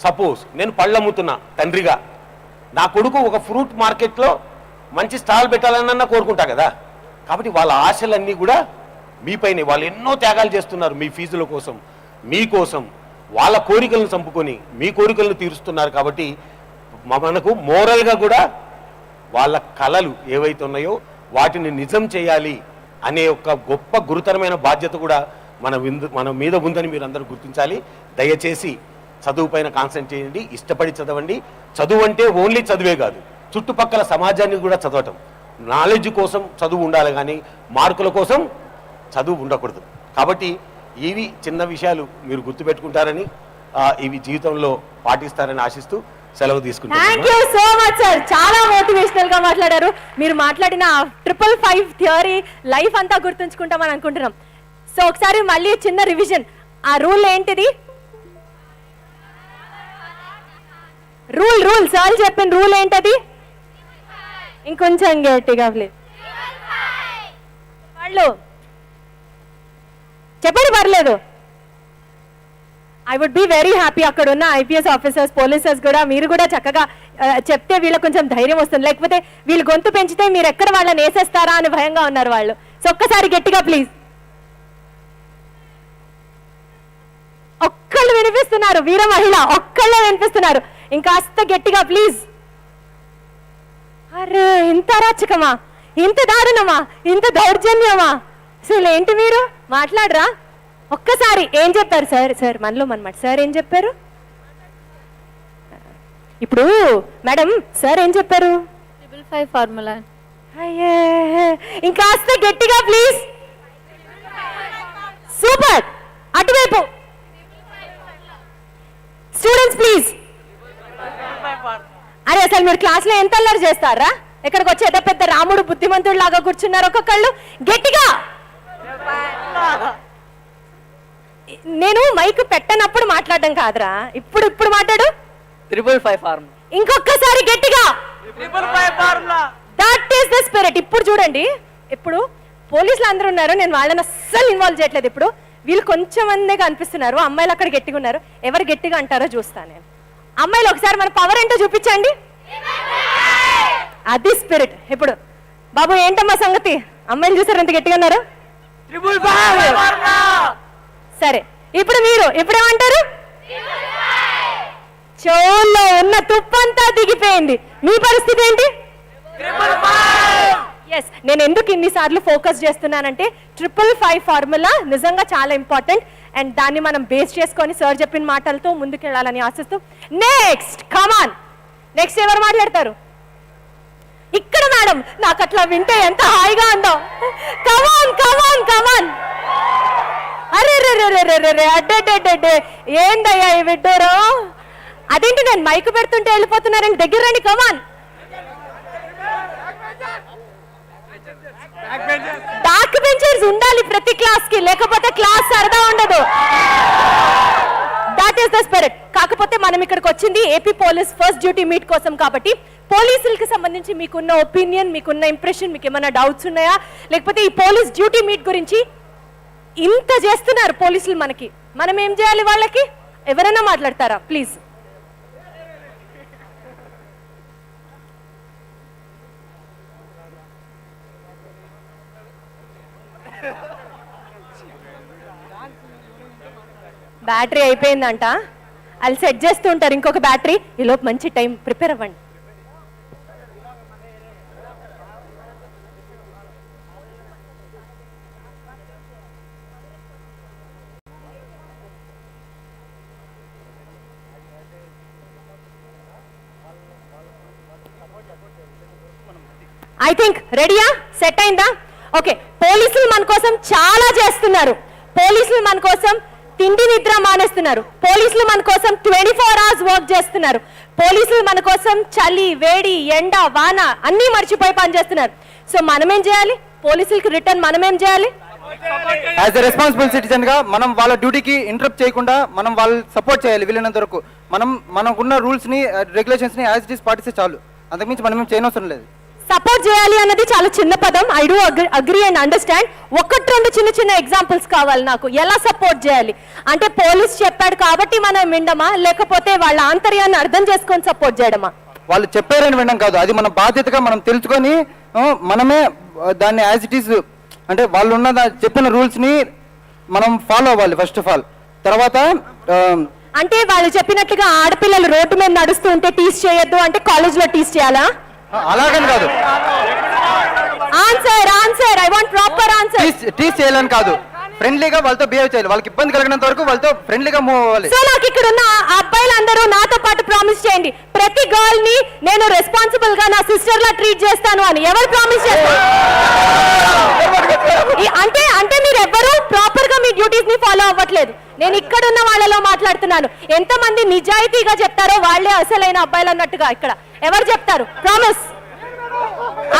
సపోజ్ నేను పళ్ళు అమ్ముతున్నా తండ్రిగా, నా కొడుకు ఒక ఫ్రూట్ మార్కెట్లో మంచి స్టాల్ పెట్టాలన్నా కోరుకుంటా కదా. కాబట్టి వాళ్ళ ఆశలన్నీ కూడా మీపైనే. వాళ్ళు ఎన్నో త్యాగాలు చేస్తున్నారు మీ ఫీజుల కోసం, మీకోసం. వాళ్ళ కోరికలను చంపుకొని మీ కోరికలను తీరుస్తున్నారు. కాబట్టి మనకు మోరల్గా కూడా వాళ్ళ కళలు ఏవైతే ఉన్నాయో వాటిని నిజం చేయాలి అనే ఒక గొప్ప గురుతరమైన బాధ్యత కూడా మన మీద ఉందని మీరు అందరూ గుర్తించాలి. దయచేసి చదువు పైన కాన్సన్ట్రేట్ చేయండి, ఇష్టపడి చదవండి. చదువు అంటే ఓన్లీ చదువే కాదు, చుట్టుపక్కల సమాజాన్ని కూడా చదవటం. నాలెడ్జ్ కోసం చదువు ఉండాలి కానీ మార్కుల కోసం చదువు ఉండకూడదు. కాబట్టి ఇవి చిన్న విషయాలు మీరు గుర్తుపెట్టుకుంటారని, ఇవి జీవితంలో పాటిస్తారని ఆశిస్తూ సెలవు తీసుకుంటాను. Thank you so much sir, చాలా మోటివేషనల్ గా మాట్లాడారు. మీరు మాట్లాడిన 555 థియరీ లైఫ్ అంతా గుర్తుంచుకుంటామని అనుకుంటున్నాం. సో ఒకసారి మళ్ళీ చిన్న రివిజన్. ఆ రూల్ ఏంటిది? రూల్ సార్ చెప్పిన రూల్ ఏంటది? ఇంకొంచెం గట్టిగా ప్లీజ్. వాళ్ళు చెప్పండి, పర్లేదు. I would be very happy. అక్కడ ఉన్న ఐపీఎస్ ఆఫీసర్స్, పోలీసర్స్ కూడా మీరు కూడా చక్కగా చెప్తే వీళ్ళకి కొంచెం ధైర్యం వస్తుంది. లేకపోతే వీళ్ళు గొంతు పెంచితే మీరు ఎక్కడ వాళ్ళని వేసేస్తారా అని భయంగా ఉన్నారు వాళ్ళు. సో ఒక్కసారి గట్టిగా ప్లీజ్. ఒక్కళ్ళు వినిపిస్తున్నారు, వీర మహిళ ఒక్కళ్ళే వినిపిస్తున్నారు. ఇంకాస్త గట్టిగా ప్లీజ్. అరే ఇంత అరాచకమా, ఇంత దారుణమా, ఇంత దౌర్జన్యమా? అసలు ఏంటి మీరు మాట్లాడరా? ఒక్కసారి ఏం చెప్పారు సార్? మనలో మనమాట సార్ ఏం చెప్పారు? ఇప్పుడు మేడం సార్ ఏం చెప్పారు? 555 ఫార్ములా. ఇంకాస్త గట్టిగా ప్లీజ్. సూపర్. అటువైపు స్టూడెంట్స్ ప్లీజ్. అరే అసలు మీరు క్లాస్లో ఎంత అల్లరి చేస్తారా? ఇక్కడికి వచ్చి ఏదో పెద్ద రాముడు బుద్ధిమంతుడు లాగా కూర్చున్నారు ఒక్కొక్కళ్ళు. గట్టిగా. నేను మైక్ పెట్టనప్పుడు మాట్లాడడం కాదురా, ఇప్పుడు మాట్లాడు. 555 ఫార్ములా. ఇంకొకసారి గట్టిగా. 555 formula. That is the spirit. ఇప్పుడు చూడండి, ఇప్పుడు పోలీసులు అందరూ ఉన్నారు, నేను వాళ్ళని అస్సలు ఇన్వాల్వ్ చేయట్లేదు. ఇప్పుడు వీళ్ళు కొంచెం మందే కనిపిస్తున్నారు, అమ్మాయిలు అక్కడ గట్టిగా ఉన్నారు. ఎవరు గట్టిగా అంటారో చూస్తాను నేను. అమ్మాయిలు ఒకసారి మన పవర్ ఏంటో చూపించండి. అది స్పిరిట్. ఇప్పుడు బాబు ఏంటమ్మా సంగతి? అమ్మాయిలు చూసారు ఎంత గట్టిగా ఉన్నారు? సరే, ఇప్పుడు మీరు ఇప్పుడేమంటారు? చెవుల్లో ఉన్న తుప్పంతా దిగిపోయింది. మీ పరిస్థితి ఏంటి? ఎస్, నేను ఎందుకు ఇన్నిసార్లు ఫోకస్ చేస్తున్నానంటే 555 ఫార్ములా నిజంగా చాలా ఇంపార్టెంట్. అండ్ దాన్ని మనం బేస్ చేసుకొని సార్ చెప్పిన మాటలతో ముందుకెళ్ళాలని ఆశిస్తూ నెక్స్ట్ కమాన్. నెక్స్ట్ ఎవరు మాట్లాడతారు? ఇక్కడ మేడం, నాకు అట్లా వింటే ఎంత హాయిగా ఉందో. కమాన్ కమాన్ కమాన్. అరే రే రే రే రే రే అడ్డే ఏందయ్యా ఈ విడ్డూరు? అదేంటి నేను మైకు పెడుతుంటే వెళ్ళిపోతున్నారండి? దగ్గర రండి. కమాన్. బ్యాక్ బెంచర్స్ ఉండాలి ప్రతి క్లాస్ కి, లేకపోతే క్లాస్ సరదా ఉండదు. That is the spirit. కాకపోతే మనం ఇక్కడికి వచ్చింది AP police first duty meet కోసం కాబట్టి పోలీసులకి సంబంధించి మీకున్న ఒపీనియన్, మీకున్న ఇంప్రెషన్, మీకు ఏమైనా డౌట్స్ ఉన్నాయా? లేకపోతే ఈ పోలీస్ డ్యూటీ మీట్ గురించి ఇంత చేస్తున్నారు పోలీసులు మనకి, మనం ఏం చేయాలి వాళ్ళకి? ఎవరైనా మాట్లాడతారా ప్లీజ్? బ్యాటరీ అయిపోయిందంట, వాళ్ళు సెట్ చేస్తూ ఉంటారు ఇంకొక బ్యాటరీ. ఈలోపు మంచి టైం ప్రిపేర్ అవ్వండి. ఐ థింక్ రెడీయా? సెట్ అయిందా? ఓకే, పోలీసులు మన కోసం చాలా చేస్తున్నారు. పోలీసులు మన కోసం తిండి నిద్ర మానేస్తున్నారు. పోలీసులు మన కోసం 24 hours వర్క్ చేస్తున్నారు. పోలీసులు మన కోసం చలి, వేడి, ఎండ, వాన అన్నీ మర్చిపోయి పనిచేస్తున్నారు. సో మనం ఏం చేయాలి? పోలీసులకి రిటర్న్ మనం ఏం చేయాలి? యాజ్ ఎ రెస్పాన్సిబుల్ సిటిజన్ గా మనం వాళ్ళ డ్యూటీకి ఇంటరప్ట్ చేయకుండా మనం వాళ్ళు సపోర్ట్ చేయాలి. వీళ్ళైనంత వరకు మనకున్న రూల్స్ ని, రెగ్యులేషన్స్ ని యాజ్ ఇట్ ఈస్ పాటిస్తే చాలు. అంతకుమించి మనం ఏం చేయనవసరం లేదు. సపోర్ట్ చేయాలి అన్నది చాలా చిన్న పదం. I do agree and understand. ఒకటి రెండు చిన్న ఎగ్జాంపుల్స్ కావాలి నాకు. ఎలా సపోర్ట్ చేయాలి అంటే, పోలీస్ చెప్పాడు కాబట్టి మనం వినడమా, లేకపోతే వాళ్ళ ఆంతర్యాన్ని అర్థం చేసుకొని సపోర్ట్ చేయడమా? వాళ్ళు చెప్పారని వినడం కాదు, అది మన బాధ్యతగా మనం తెలుసుకొని మనమే దాన్ని యాజ్ ఇట్ ఈస్, అంటే వాళ్ళు ఉన్న చెప్పిన రూల్స్ ని మనం ఫాలో అవ్వాలి ఫస్ట్ ఆఫ్ ఆల్. తర్వాత అంటే వాళ్ళు చెప్పినట్లుగా ఆడపిల్లలు రోడ్డు మీద నడుస్తూ ఉంటే టీస్ చేయొద్దు అంటే కాలేజ్లో టీస్ చేయాలా? అలాగని కాదు. Answer I want proper answer. Tease చేయాలని కాదు, ఫ్రెండ్లీగా వాళ్ళతో బిహేవ్ చేయాలి. వాళ్ళకి ఇబ్బంది కలిగినంత వరకు వాళ్ళతో ఫ్రెండ్లీగా మూవ్ అవ్వాలి. సో నాకు ఇక్కడ ఉన్న అబ్బాయిలందరూ నాతో పాటు ప్రామిస్ చేయండి, ప్రతి గర్ల్ ని నేను రెస్పాన్సిబుల్ గా నా సిస్టర్ లా ట్రీట్ చేస్తాను అని. ఎవరు ప్రామిస్ చేస్తారు? అంటే మీరు ఎవ్వరూ ప్రాపర్ గా మీ డ్యూటీస్ ని ఫాలో అవ్వట్లేదు. నేను ఇక్కడ ఉన్న వాళ్ళలో మాట్లాడుతున్నాను. ఎంతమంది నిజాయితీగా చెప్తారో వాళ్ళే అసలైన అబ్బాయిలు అన్నట్టుగా ఇక్కడ ఎవరు చెప్తారు? ప్రామిస్.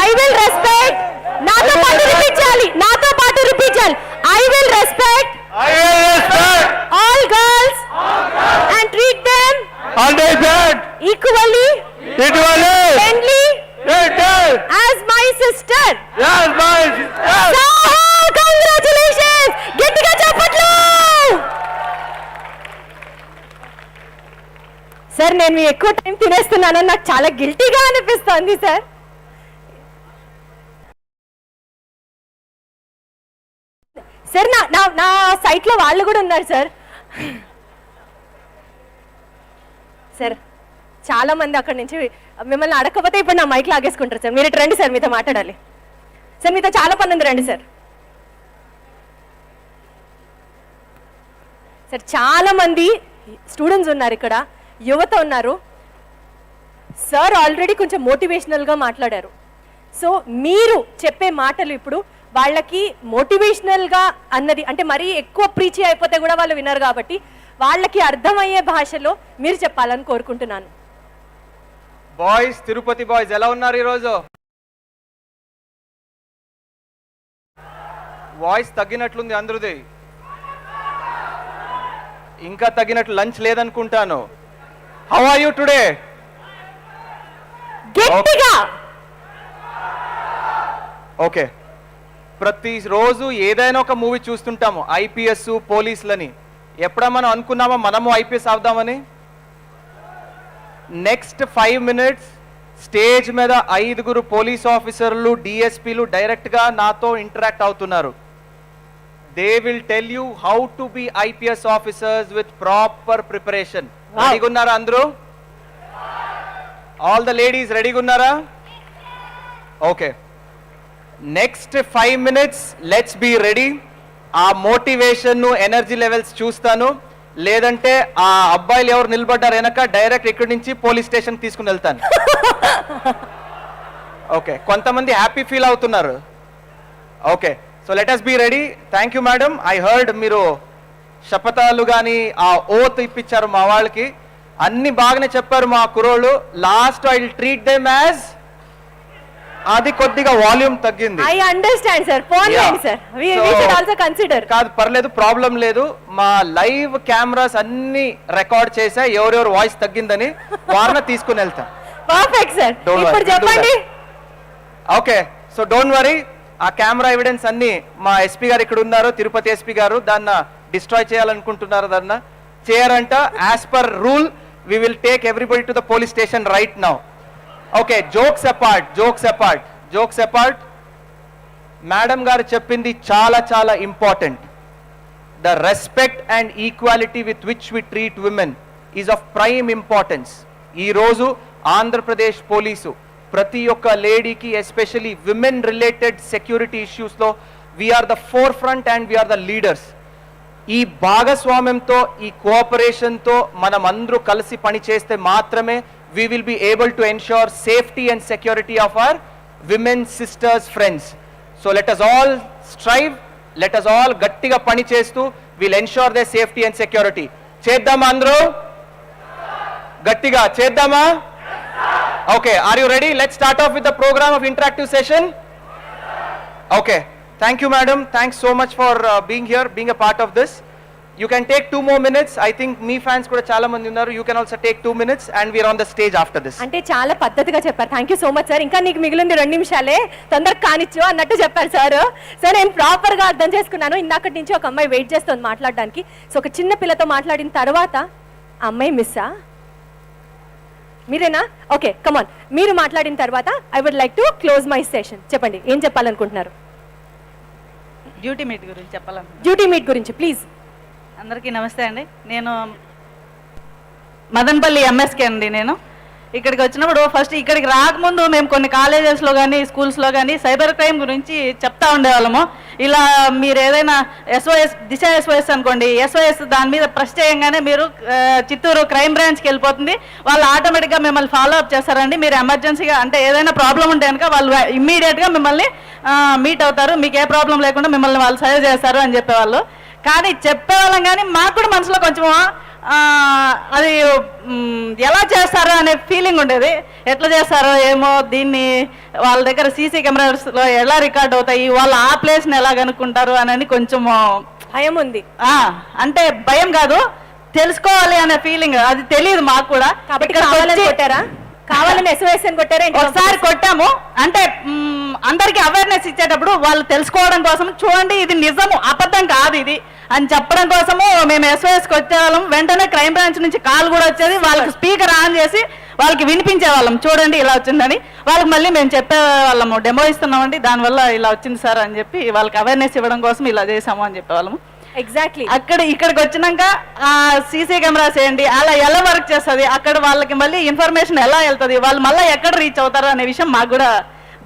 I will respect. నాతో పాటు రిపీట్ చేయాలి. I will respect all girls and treat them equally, friendly as my sister. So congratulations. గట్టిగా చప్పట్లు. సార్ నేను ఎక్కువ టైం తినేస్తున్నానని నాకు చాలా గిల్టీగా అనిపిస్తోంది సార్. సార్ నా సైట్ లో వాళ్ళు కూడా ఉన్నారు సార్. సార్ చాలా మంది అక్కడి నుంచి మిమ్మల్ని అడగకపోతే ఇప్పుడు నా మైక్ లాగేసుకుంటారు సార్. మీరు రండి సార్, మీతో మాట్లాడాలి సార్. మీతో చాలా పని ఉంది, రండి సార్. సార్ చాలా మంది స్టూడెంట్స్ ఉన్నారు ఇక్కడ, యువత ఉన్నారు. సార్ ఆల్రెడీ కొంచెం మోటివేషనల్గా మాట్లాడారు. సో మీరు చెప్పే మాటలు ఇప్పుడు వాళ్ళకి మోటివేషనల్గా అన్నది అంటే మరీ ఎక్కువ ప్రీచి అయిపోతే కూడా వాళ్ళు వినరు కాబట్టి వాళ్ళకి అర్థమయ్యే భాషలో మీరు చెప్పాలని కోరుకుంటున్నాను. బాయ్స్, తిరుపతి బాయ్స్ ఎలా ఉన్నారు ఈరోజు? వాయిస్ తగ్గినట్లుంది అందరిది. ఇంకా తగ్గినట్లు లంచ్ లేదనుకుంటాను. How are you today? గట్టిగా. ఓకే, ప్రతిరోజు ఏదైనా ఒక మూవీ చూస్తుంటాము, ఐపీఎస్ పోలీసులని. ఎప్పుడా మనం అనుకున్నామా మనము ఐపీఎస్ అవుదామని? నెక్స్ట్ 5 minutes స్టేజ్ మీద 5 పోలీస్ ఆఫీసర్లు, డిఎస్పీలు డైరెక్ట్గా నాతో ఇంటరాక్ట్ అవుతున్నారు. They will tell you how to be IPS officers with proper preparation. రెడీగా ఉన్నారా అందరూ? ఆల్ ద లేడీస్ రెడీగా ఉన్నారా? Okay, next 5 minutes let's be ready. ఆ మోటివేషన్, ఎనర్జీ లెవెల్స్ చూస్తాను. లేదంటే ఆ అబ్బాయిలు ఎవరు నిలబడ్డారు వెనక డైరెక్ట్ ఇక్కడి నుంచి పోలీస్ స్టేషన్ తీసుకుని వెళ్తాను. ఓకే, కొంతమంది హ్యాపీ ఫీల్ అవుతున్నారు. Okay, so let us be ready. Thank you madam. I heard మీరు శపథాలు కానీ ఆ ఓత్ ఇప్పించారు మా వాళ్ళకి. అన్ని బాగానే చెప్పారు మా కుర్రోళ్ళు. Last I will treat them as, అది కొద్దిగా వాల్యూమ్ తగ్గింది. ఐ అండర్స్టాండ్ సార్, పోన్లేండి sir, we should also consider. కాదు, పర్లేదు, ప్రాబ్లం లేదు. మా లైవ్ కెమెరాస్ అన్ని రికార్డ్ చేసా ఎవరెవరు వాయిస్ తగ్గిందని. వారిని తీసుకుని వెళ్తాం. పర్ఫెక్ట్ సార్, ఇప్పుడు చెప్పండి. Okay, so don't worry. ఆ కెమెరా ఎవిడెన్స్ అన్ని మా ఎస్పీ గారు ఇక్కడ ఉన్నారు, తిరుపతి ఎస్పీ గారు. దాన్ని డిస్ట్రాయ్ చేయాలనుకుంటున్నారు. దాన్ని చేయరంట. As per rule we will take everybody to the police station right now. Okay, jokes apart. Madam గారు చెప్పింది చాలా చాలా important. The respect and equality with which we treat women is of prime importance. ఈరోజు Andhra Pradesh police ప్రతి ఒక్క లేడీకి, especially women related security ఇష్యూస్లో we are the forefront and we are the leaders. ఈ భాగస్వామ్యంతో, ఈ కోఆపరేషన్తో మనం అందరూ కలిసి పనిచేస్తే మాత్రమే we will be able to ensure safety and security of our women, sisters, friends. So let us all strive, let us all gattiga pani chestu will ensure their safety and security. Cheddama andru? Gattiga cheddama? Okay, are you ready? Let's start off with the program of interactive session. Okay, thank you madam, thanks so much for being here, being a part of this. You can take 2 more minutes. I think me fans kuda chaala mandi unnaru. You can also take 2 minutes and we are on the stage after this. అంటే చాలా పద్ధతిగా చెప్పారు. Thank you so much sir. ఇంకా నీకు మిగిలింది 2 నిమిషాలే, తొందరగా కానిచ్చు అన్నట్టు చెప్పారు సార్. సార్, నేను ప్రాపర్గా అర్థం చేసుకున్నాను. ఇందాకటి నుంచి ఒక అమ్మాయి వెయిట్ చేస్తుంది మాట్లాడడానికి. సో ఒక చిన్న పిల్లతో మాట్లాడిన తర్వాత ఆ అమ్మాయి మిస్సా? మీరేనా? Okay, come on. మీరు మాట్లాడిన తర్వాత I would like to close my session. చెప్పండి, ఏం చెప్పాలనుకుంటున్నారు? డ్యూటీ మీట్ గురించి చెప్పాలనుకుంటున్నాను. డ్యూటీ మీట్ గురించి ప్లీజ్. అందరికీ నమస్తే అండి. నేను మదన్పల్లి ఎంఎస్కే అండి. నేను ఇక్కడికి వచ్చినప్పుడు ఫస్ట్ ఇక్కడికి రాకముందు మేము కొన్ని కాలేజెస్లో కానీ స్కూల్స్లో కానీ సైబర్ క్రైమ్ గురించి చెప్తా ఉండేవాళ్ళము. ఇలా మీరు ఏదైనా ఎస్ఓఎస్, దిశ ఎస్ఓఎస్ అనుకోండి, ఎస్ఓఎస్ దాని మీద ప్రెస్ చేయంగానే మీరు చిత్తూరు క్రైమ్ బ్రాంచ్కి వెళ్ళిపోతుంది. వాళ్ళు ఆటోమేటిక్గా మిమ్మల్ని ఫాలో అప్ చేస్తారండి. మీరు ఎమర్జెన్సీగా అంటే ఏదైనా ప్రాబ్లం ఉంటే కనుక వాళ్ళు ఇమ్మీడియట్గా మిమ్మల్ని మీట్ అవుతారు. మీకు ఏ ప్రాబ్లం లేకుండా మిమ్మల్ని వాళ్ళు సేవ్ చేస్తారు అని చెప్పేవాళ్ళు. కానీ చెప్పేవాళ్ళం కానీ మాకు కూడా మనసులో కొంచెం అది ఎలా చేస్తారో అనే ఫీలింగ్ ఉండేది. ఎట్లా చేస్తారో ఏమో, దీన్ని వాళ్ళ దగ్గర సీసీ కెమెరాస్లో ఎలా రికార్డ్ అవుతాయి, వాళ్ళు ఆ ప్లేస్ని ఎలా కనుక్కుంటారు అని కొంచెం భయం ఉంది. అంటే భయం కాదు, తెలుసుకోవాలి అనే ఫీలింగ్. అది తెలియదు మాకు కూడా. కావాలని ఎస్ఓఎస్ అని కొట్టారా? ఒకసారి కొట్టాము. అంటే అందరికి అవేర్నెస్ ఇచ్చేటప్పుడు వాళ్ళు తెలుసుకోవడం కోసం, చూడండి ఇది నిజము, అబద్ధం కాదు ఇది అని చెప్పడం కోసము మేము ఎస్ఓఎస్కి వచ్చేవాళ్ళం. వెంటనే క్రైమ్ బ్రాంచ్ నుంచి కాల్ కూడా వచ్చేది. వాళ్ళకి స్పీకర్ ఆన్ చేసి వాళ్ళకి వినిపించేవాళ్ళం, చూడండి ఇలా వచ్చిందని. వాళ్ళకి మళ్ళీ మేము చెప్పేవాళ్ళము, డెమో ఇస్తున్నామండి, దానివల్ల ఇలా వచ్చింది సార్ అని చెప్పి వాళ్ళకి అవేర్నెస్ ఇవ్వడం కోసం ఇలా చేసాము అని చెప్పేవాళ్ళము. ఎగ్జాక్ట్లీ. ఇక్కడికి వచ్చినాక సీసీ కెమెరాస్ ఏంటి, అలా ఎలా వర్క్ చేస్తుంది, అక్కడ వాళ్ళకి మళ్ళీ ఇన్ఫర్మేషన్ ఎలా వెళ్తుంది, వాళ్ళు మళ్ళీ ఎక్కడ రీచ్ అవుతారు అనే విషయం మాకు కూడా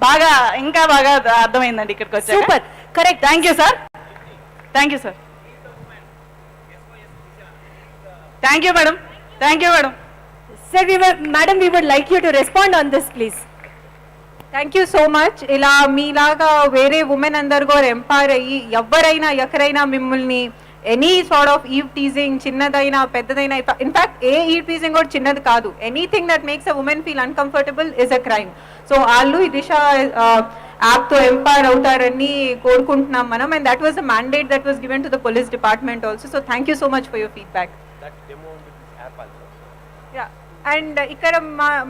బాగా ఇంకా బాగా అర్థమైందండి ఇక్కడికి వచ్చి. Super, correct. Thank you sir. Thank you sir. Thank you madam. Thank you madam. Sir, madam, we would like you to respond on this, please. Thank you so much. ఇలా మీలాగా వేరే ఉమెన్ అందరు కూడా ఎంపవర్ అయ్యి ఎవరైనా ఎక్కడైనా మిమ్మల్ని any sort of eve teasing, చిన్నదైనా పెద్దదైనా, ఇన్ఫాక్ట్ ఏ ఈవ్ టీజింగ్ కూడా చిన్నది కాదు, anything that makes a women feel uncomfortable is a crime. So వాళ్ళు ఈ దిశ యాప్తో ఎంపవర్ అవుతారని కోరుకుంటున్నాం మనం. And that was a mandate that was given to the police department also. So thank you so much for your feedback. And ఇక్కడ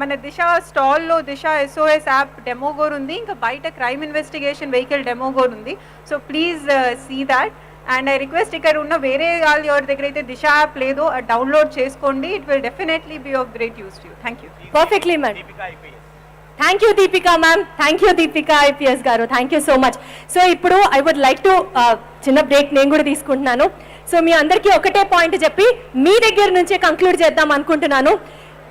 మన దిశ స్టాల్లో దిశ SOS app demo కూడా ఉంది, ఇంకా బయట క్రైమ్ ఇన్వెస్టిగేషన్ వెహికల్ డెమో కూడా ఉంది. So please see that. And I request ఇక్కడ ఉన్న వేరే వాళ్ళు ఎవరి దగ్గర అయితే దిశ యాప్ లేదో డౌన్లోడ్ చేసుకోండి. It will definitely be of great use to you. Thank you. Perfectly ma'am. Thank you Deepika ma'am. Thank you Deepika IPS garu. Thank you so much. So ఇప్పుడు ఐ వుడ్ లైక్ టు చిన్న బ్రేక్ నేను కూడా తీసుకుంటున్నాను. So మీ అందరికీ ఒకటే point చెప్పి మీ దగ్గర నుంచే కంక్లూడ్ చేద్దాం అనుకుంటున్నాను.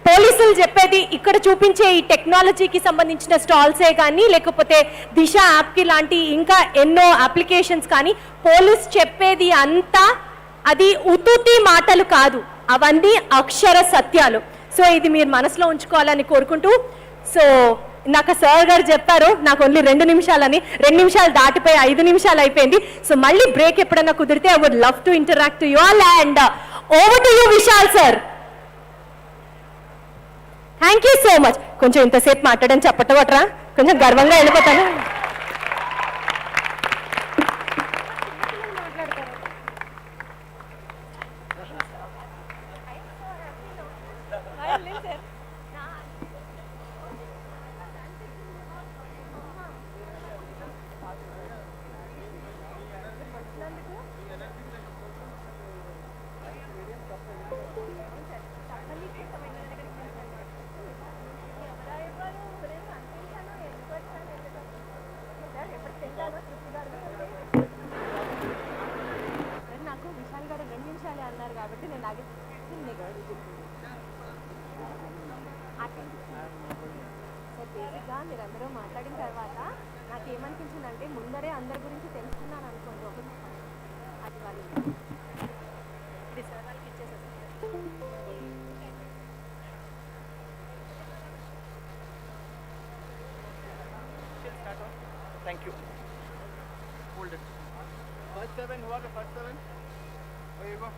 పోలీసులు చెప్పేది ఇక్కడ చూపించే ఈ టెక్నాలజీకి సంబంధించిన స్టాల్సే కానీ లేకపోతే దిశ యాప్కి లాంటి ఇంకా ఎన్నో అప్లికేషన్స్ కానీ పోలీస్ చెప్పేది అంతా అది ఉతుతి మాటలు కాదు, అవన్నీ అక్షర సత్యాలు. సో ఇది మీరు మనసులో ఉంచుకోవాలని కోరుకుంటూ, సో నాకు సార్ గారు చెప్పారు నాకు ఓన్లీ 2 నిమిషాలని, 2 నిమిషాలు దాటిపోయి 5 నిమిషాలు అయిపోయింది. సో మళ్ళీ బ్రేక్ ఎప్పుడన్నా కుదిరితే I would love to interact you all and over to you Vishal sir. Thank you so much. కొంచెం ఇంతసేపు మాట్లాడని చెప్పటవట్రా, కొంచెం గర్వంగా వెళ్ళిపోతాను. నాకు విశాల్ గారు 2 నిమిషాలే అన్నారు కాబట్టి నేను సార్ బేసిక్గా మీరందరూ మాట్లాడిన తర్వాత నాకేమనిపించిందంటే ముందరే అందరి గురించి తెలుసుకున్నాను అనుకోండి. అది వాళ్ళు ఇది సార్ వాళ్ళకి ఇచ్చేసేస్తారు. Thank you. Hold it. First 7, who are the first 7? Where you go?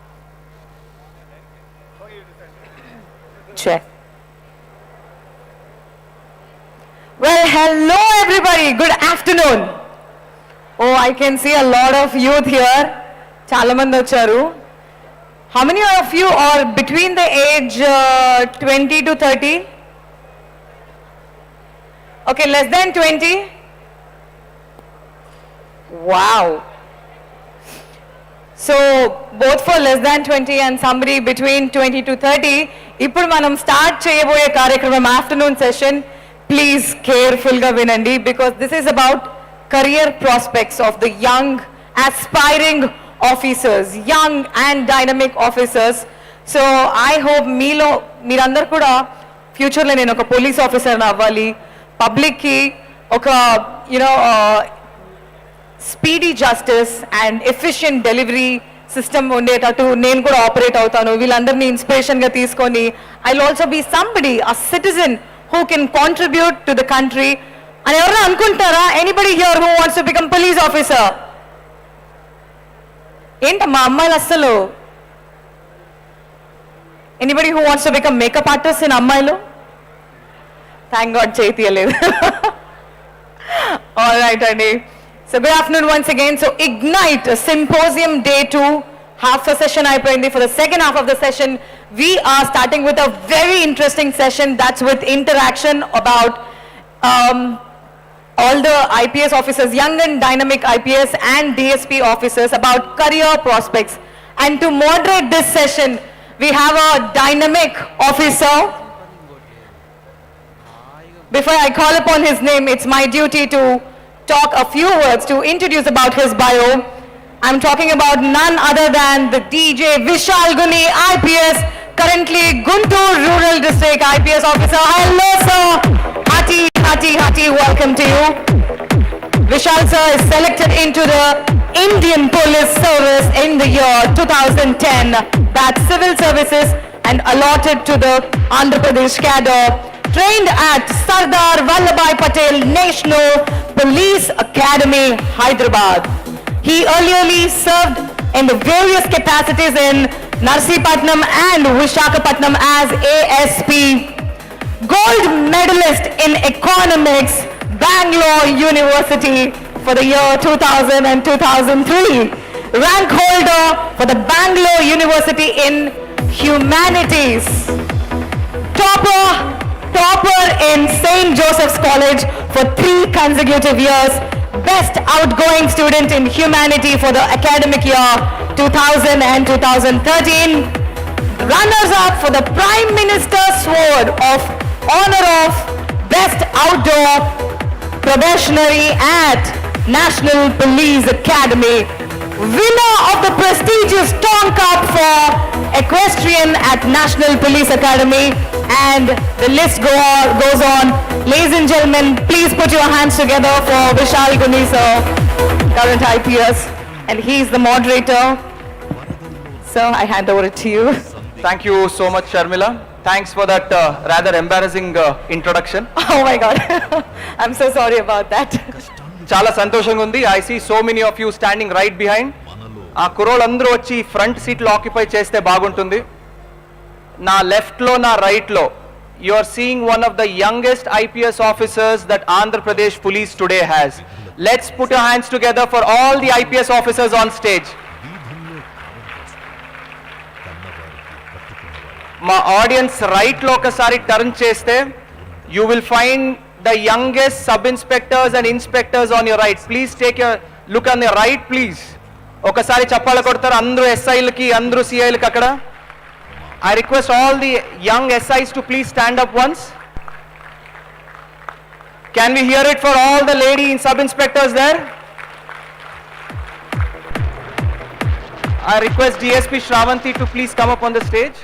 Okay, you decide. Check. Well, hello everybody. Good afternoon. Oh, I can see a lot of youth here. Chala mandi vacharu. How many of you are between the age 20 to 30? Okay, less than 20? Wow. So both for less than 20 and somebody between 20 to 30, ఇప్పుడు మనం start చేయబోయే కార్యక్రమం afternoon session. Please కేర్ఫుల్గా వినండి, because this is about career prospects of the young aspiring officers, young and dynamic officers. So I hope మీరందరూ కూడా ఫ్యూచర్లో నేను ఒక పోలీస్ ఆఫీసర్ని అవ్వాలి, పబ్లిక్కి ఒక speedy justice and efficient delivery system ఉండేటట్టు నేను కూడా ఆపరేట్ అవుతాను. వీళ్ళందరినీ ఇన్స్పిరేషన్గా తీసుకొని I will also be somebody, a citizen who can contribute to the country అని ఎవరైనా అనుకుంటారా? Anybody here who wants to become police officer? ఏంటమ్మా అమ్మాయిలు అస్సలు? Anybody who wants to become makeup artist in అమ్మాయిలు? థ్యాంక్ గాడ్ చేతియలేదు. All right అండి. So good afternoon once again. So Ignite Symposium Day 2, half a session అయిపోయింది. For the second half of the session, we are starting with a very interesting session that's with interaction about all the IPS officers, young and dynamic IPS and DSP officers, about career prospects. And to moderate this session, we have a dynamic officer. Before I call upon his name, it's my duty to talk a few words to introduce about his bio. I'm talking about none other than the DJ Vishal Guni, IPS, currently Guntur Rural District IPS officer. Hello sir, hearty welcome to you. Vishal sir is selected into the Indian Police Service in the year 2010. That's civil services and allotted to the Andhra Pradesh cadre. trained at Sardar Vallabhbhai Patel National Police Academy, Hyderabad. He earlierly served in the various capacities in Narsipatnam and Vishakhapatnam as ASP. Gold medalist in economics, Bangalore University for the year 2000 and 2003. Rank holder for the Bangalore University in Humanities. Topper in St. Joseph's College for 3 consecutive years. Best outgoing student in humanity for the academic year 2000 and 2013. Runners up for the Prime Minister's Sword of Honor of Best Outdoor Probationary at National Police Academy. Winner of the prestigious Tom Cup for Equestrian at National Police Academy, and the list goes on. Ladies and gentlemen, please put your hands together for Vishal Guni sir, current IPS, and he's the moderator. Sir, I hand over it to you. Thank you so much, Sharmila. Thanks for that rather embarrassing introduction. Oh my God, I'm so sorry about that. చాలా సంతోషంగా ఉంది. I see so many of you standing right behind. ఆ కుర్రోళ్ళందరూ వచ్చి front సీట్లో occupy చేస్తే బాగుంటుంది. నా లెఫ్ట్లో, నా రైట్లో you are seeing one of the youngest IPS officers that Andhra Pradesh police today has. Let's put your hands together for all the IPS officers on stage. మా ఆడియన్స్ రైట్లో ఒకసారి టర్న్ చేస్తే you will find the youngest sub-inspectors and inspectors on your right. Please take your look on the right, please. ఒకసారి చప్పాళ్ళ కొడతారు అందరూ SIలకి, అందరూ CIలకి అక్కడ. I request all the young SIs to please stand up once. Can we hear it for all the lady sub-inspectors there? I request DSP Shravanti to please come up on the stage.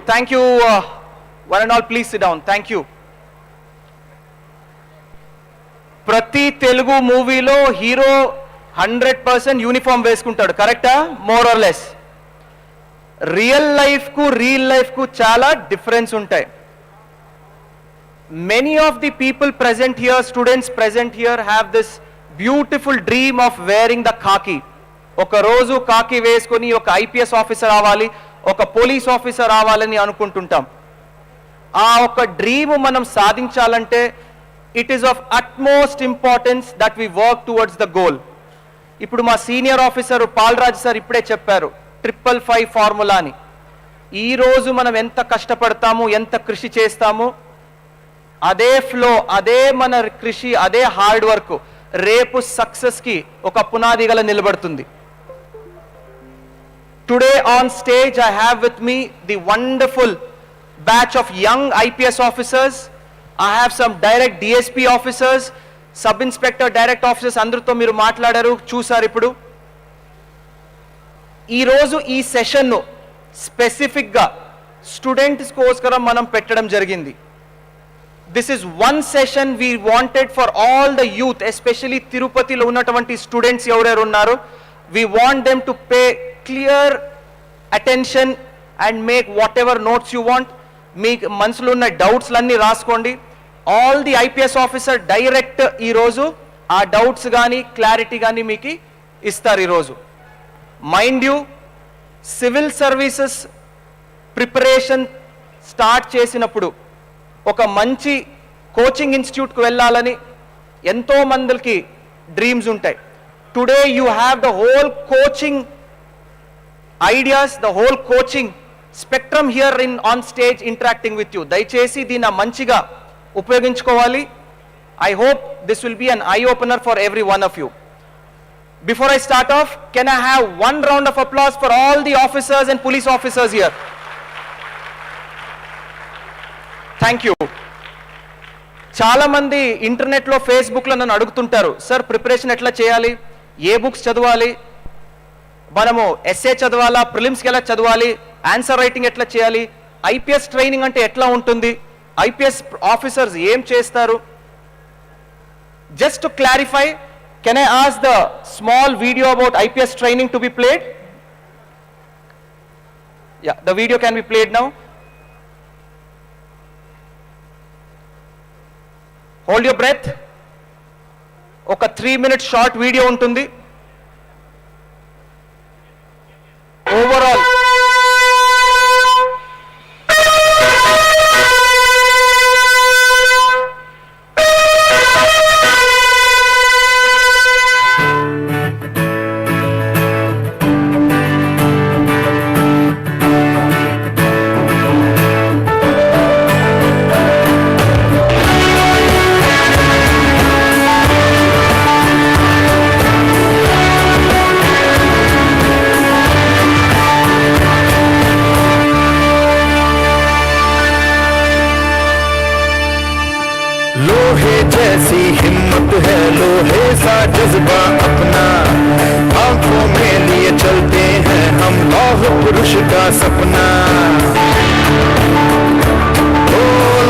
Thank you, one and all, please sit down. Thank you. ప్రతి తెలుగు మూవీలో hero 100% uniform వేసుకుంటాడు, కరెక్టా? More or less. Real లైఫ్కు చాలా difference ఉంటాయి. Many of the people present here, students present here have this beautiful dream of wearing the khaki. ఒక రోజు ఖాకీ వేసుకొని ఒక IPS ఆఫీసర్ అవ్వాలి, ఒక పోలీస్ ఆఫీసర్ రావాలని అనుకుంటుంటాం. ఆ ఒక డ్రీమ్ మనం సాధించాలంటే it is of utmost importance that we work towards the goal. ఇప్పుడు మా సీనియర్ ఆఫీసర్ పాల్రాజ్ సార్ ఇప్పుడే చెప్పారు 555 ఫార్ములా అని. ఈరోజు మనం ఎంత కష్టపడతాము, ఎంత కృషి చేస్తాము, అదే ఫ్లో, అదే మన కృషి, అదే హార్డ్ వర్క్ రేపు సక్సెస్కి ఒక పునాదిగా నిలబడుతుంది. Today on stage I have with me the wonderful batch of young IPS officers. I have some direct DSP officers, sub-inspector direct officers, అందరితో మీరు మాట్లాడారు, చూసారు. ఇప్పుడు ఈరోజు ఈ సెషన్ను స్పెసిఫిక్గా స్టూడెంట్స్ కోసరం మనం పెట్టడం జరిగింది. This is one session we wanted for all the youth, especially తిరుపతిలో ఉన్నటువంటి స్టూడెంట్స్ ఎవరెవరు ఉన్నారు. We want them to pay clear attention and make whatever notes you want. మీకు మనసులో ఉన్న డౌట్స్లన్నీ రాసుకోండి. All the IPS officer direct ఈరోజు ఆ డౌట్స్ కానీ క్లారిటీ కానీ మీకు ఇస్తారు. ఈరోజు mind you, civil services preparation start చేసినప్పుడు ఒక మంచి కోచింగ్ ఇన్స్టిట్యూట్కి వెళ్ళాలని ఎంతో మందికి డ్రీమ్స్ ఉంటాయి. Today you have the whole coaching ideas, the whole coaching spectrum here on stage interacting with you. దయచేసి దీన్ని మంచిగా ఉపయోగించుకోవాలి. I hope this will be an eye opener for every one of you. Before I start off, can I have one round of applause for all the officers and police officers here? Thank you. చాలా మంది ఇంటర్నెట్లో, ఫేస్బుక్లో నన్ను అడుగుతుంటారు, sir preparation ఎట్లా చేయాలి, ఏ books చదవాలి, మనము ఎస్ఏ చదవాలా, ప్రిలిమ్స్కి ఎలా చదవాలి, ఆన్సర్ రైటింగ్ ఎట్లా చేయాలి, IPS ట్రైనింగ్ అంటే ఎట్లా ఉంటుంది, IPS ఆఫీసర్స్ ఏం చేస్తారు. Just to clarify, can I ask the small video about IPS training to be played? Yeah, the video can be played now. Hold your breath. ఒక 3-minute short video ఉంటుంది. Overall लोहे जैसी हिम्मत है, लोहे सा जज्बा अपना, आंखों में लिए चलते हैं हम लौह पुरुष का सपना। ओ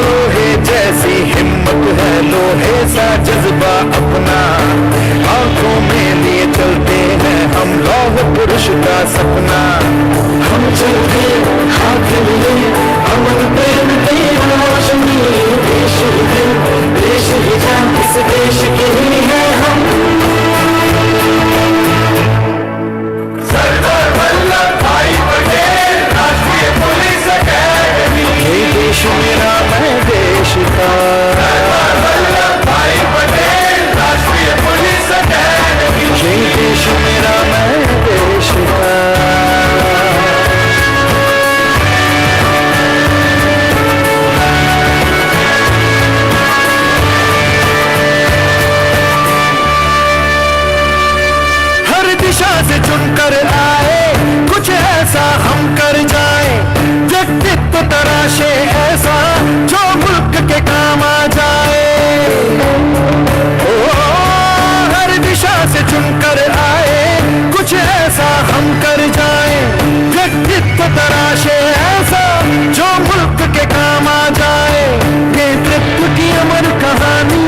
लोहे जैसी हिम्मत है, लोहे सा जज्बा अपना, आंखों में लिए चलते हैं हम लौह पुरुष का सपना। हम चलते हाथ लिए अमन प्रेम की रोशनी, देश ही देश ही जान, इस देश के ही हैं हम। सरदार वल्लभ भाई पटेल राष्ट्रीय पुलिस अकेडमी, ये देश मेरा मैं देश का। सरदार वल्लभ भाई पटेल राष्ट्रीय पुलिस अकेडमी, ये देश मेरा मैं देश का। से चुनकर आए कुछ ऐसा हम कर जाए, व्यक्तित्व तराशे ऐसा जो मुल्क के काम आ जाए। ओ हर दिशा से चुनकर आए कुछ ऐसा हम कर जाए, व्यक्तित्व तराशे ऐसा जो मुल्क के काम आ जाए। नेतृत्व की अमर कहानी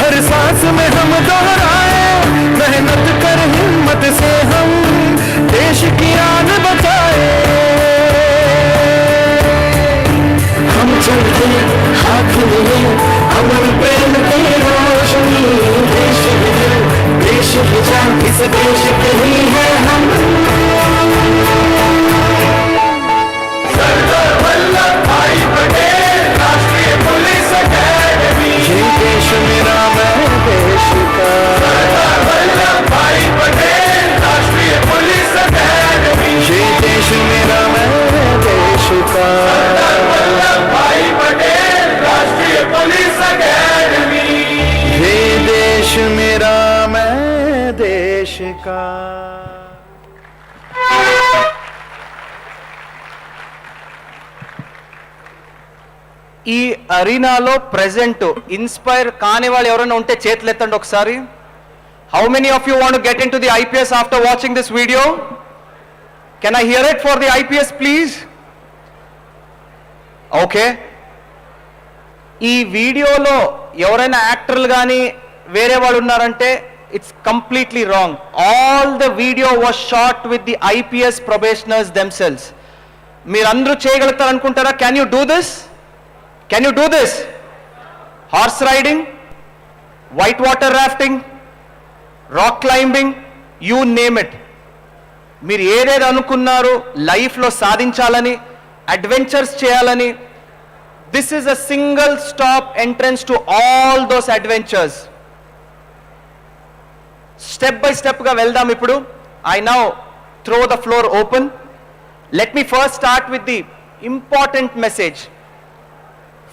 हर सांस में हम दोहराए, मेहनत कर हिम्मत से हम देश की आन बचाए। हम चलते हाथ लिए अमन प्रेम की रोशनी, देश ही जान, इस देश के ही हैं हम। सरदार वल्लभ भाई पटेल राष्ट्रीय पुलिस अकेडमी, ये देश मेरा मैं देश का। सरदार वल्लभ भाई पटेल राष्ट्रीय पुलिस अकेडमी, ये देश मेरा मैं देश का। सरदार वल्लभ भाई पटेल राष्ट्रीय पुलिस अकेडमी, ये देश मेरा मैं देश का। ఈ అరీనాలో ప్రెజెంట్ ఇన్స్పైర్ కాని వాళ్ళు ఎవరైనా ఉంటే చేతులు ఎత్తండి ఒకసారి. How many of you want to get into the IPS after watching this video? Can I hear it for the IPS please? Okay, ఈ వీడియోలో ఎవరైనా యాక్టర్లు కానీ వేరే వాళ్ళు ఉన్నారంటే it's completely wrong. All the video was shot with the IPS probationers themselves. మీరందరూ చేయగలుగుతారనుకుంటారా? Can you do this? Can you do this? Horse riding, white water rafting, rock climbing, you name it. మీరు ఏదేది అనుకున్నారు లైఫ్లో సాధించాలని, అడ్వెంచర్స్ చేయాలని, this is a single stop entrance to all those adventures. Step by స్టెప్గా వెళ్దాం ఇప్పుడు. I now throw the floor open. Let me first start with the important message.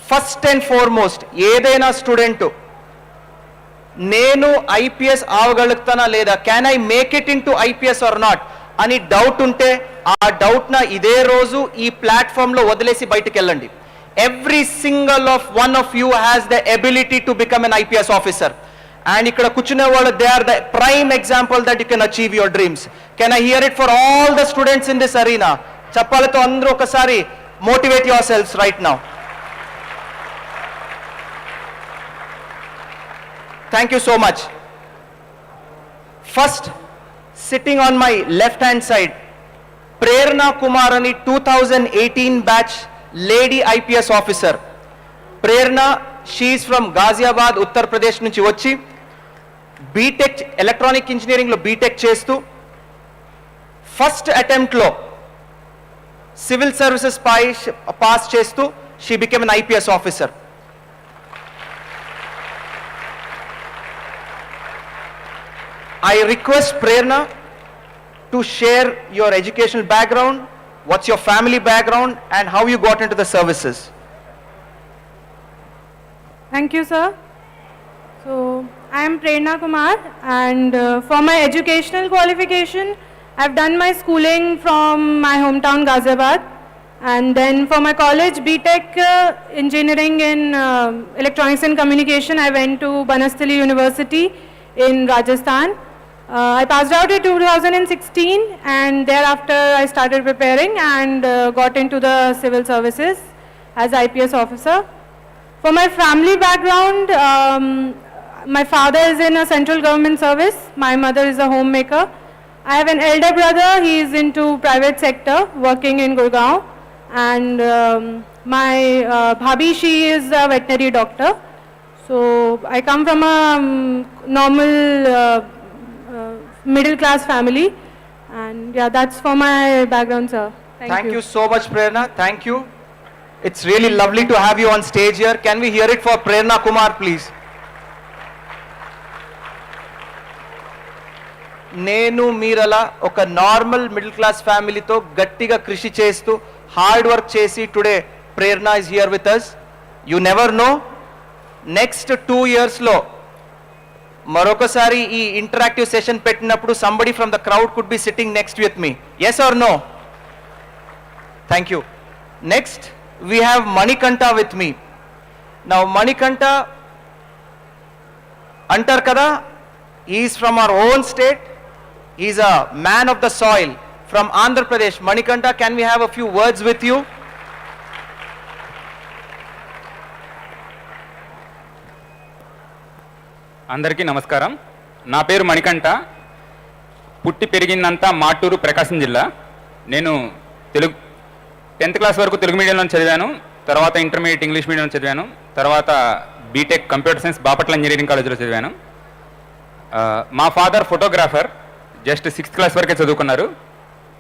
First and foremost, ఏదైనా స్టూడెంట్ నేను ఐపీఎస్ అవగలుగుతానా లేదా, can I make it into IPS or not అని doubt ఉంటే ఆ డౌట్న ఇదే రోజు ఈ ప్లాట్ఫామ్లో వదిలేసి బయటకు వెళ్ళండి. Every single of one of you has the ability to become an IPS officer. And ఇక్కడ కూర్చునే వాళ్ళు they are the prime example that you can achieve your dreams. Can I hear it for all the students in this arena? చెప్పాలతో అందరూ ఒకసారి motivate your selfs right now. Thank you so much. First, sitting on my left hand side, Prerna Kumarani 2018 batch lady IPS officer. Prerna, she is from Ghaziabad, Uttar Pradesh nunchi vachi BTech electronic engineering lo BTech chestu first attempt lo civil services pass chestu she became an IPS officer. I request Prerna to share your educational background, what's your family background, and how you got into the services. Thank you, sir. So, I am Prerna Kumar, and for my educational qualification, I have done my schooling from my hometown Ghaziabad, and then for my college BTech engineering in electronics and communication, I went to Banastali University in Rajasthan. I passed out in 2016, and thereafter I started preparing and got into the civil services as IPS officer. For my family background, my father is in a central government service, my mother is a homemaker. I have an elder brother, he is into private sector working in Gurgaon, and my bhabhi, she is a veterinary doctor. So I come from a normal middle class family, and yeah, that's for my background, sir. Thank you so much, Prerna. Thank you. It's really lovely to have you on stage here. Can we hear it for Prerna Kumar, please? నేను మీరలా ఒక normal middle class ఫ్యామిలీతో గట్టిగా కృషి చేస్తూ hard work చేసి today Prerana is here with us. You never know, next 2 yearsలో మరొకసారి ఈ ఇంటరాక్టివ్ సెషన్ పెట్టినప్పుడు somebody from the crowd could be sitting next with me. Yes or no? Thank you. Next we have Manikanta with me. Now Manikanta antar kada, he is from our own state, he is a man of the soil from Andhra Pradesh. Manikanta, can we have a few words with you? అందరికీ నమస్కారం. నా పేరు మణికంఠ. పుట్టి పెరిగిందంతా మాటూరు, ప్రకాశం జిల్లా. నేను 10th class వరకు తెలుగు మీడియంలో చదివాను. తర్వాత ఇంటర్మీడియట్ ఇంగ్లీష్ మీడియంలో చదివాను. తర్వాత BTech computer science Bapatla engineering కాలేజ్లో చదివాను. మా father photographer, just 6th class వరకే చదువుకున్నారు.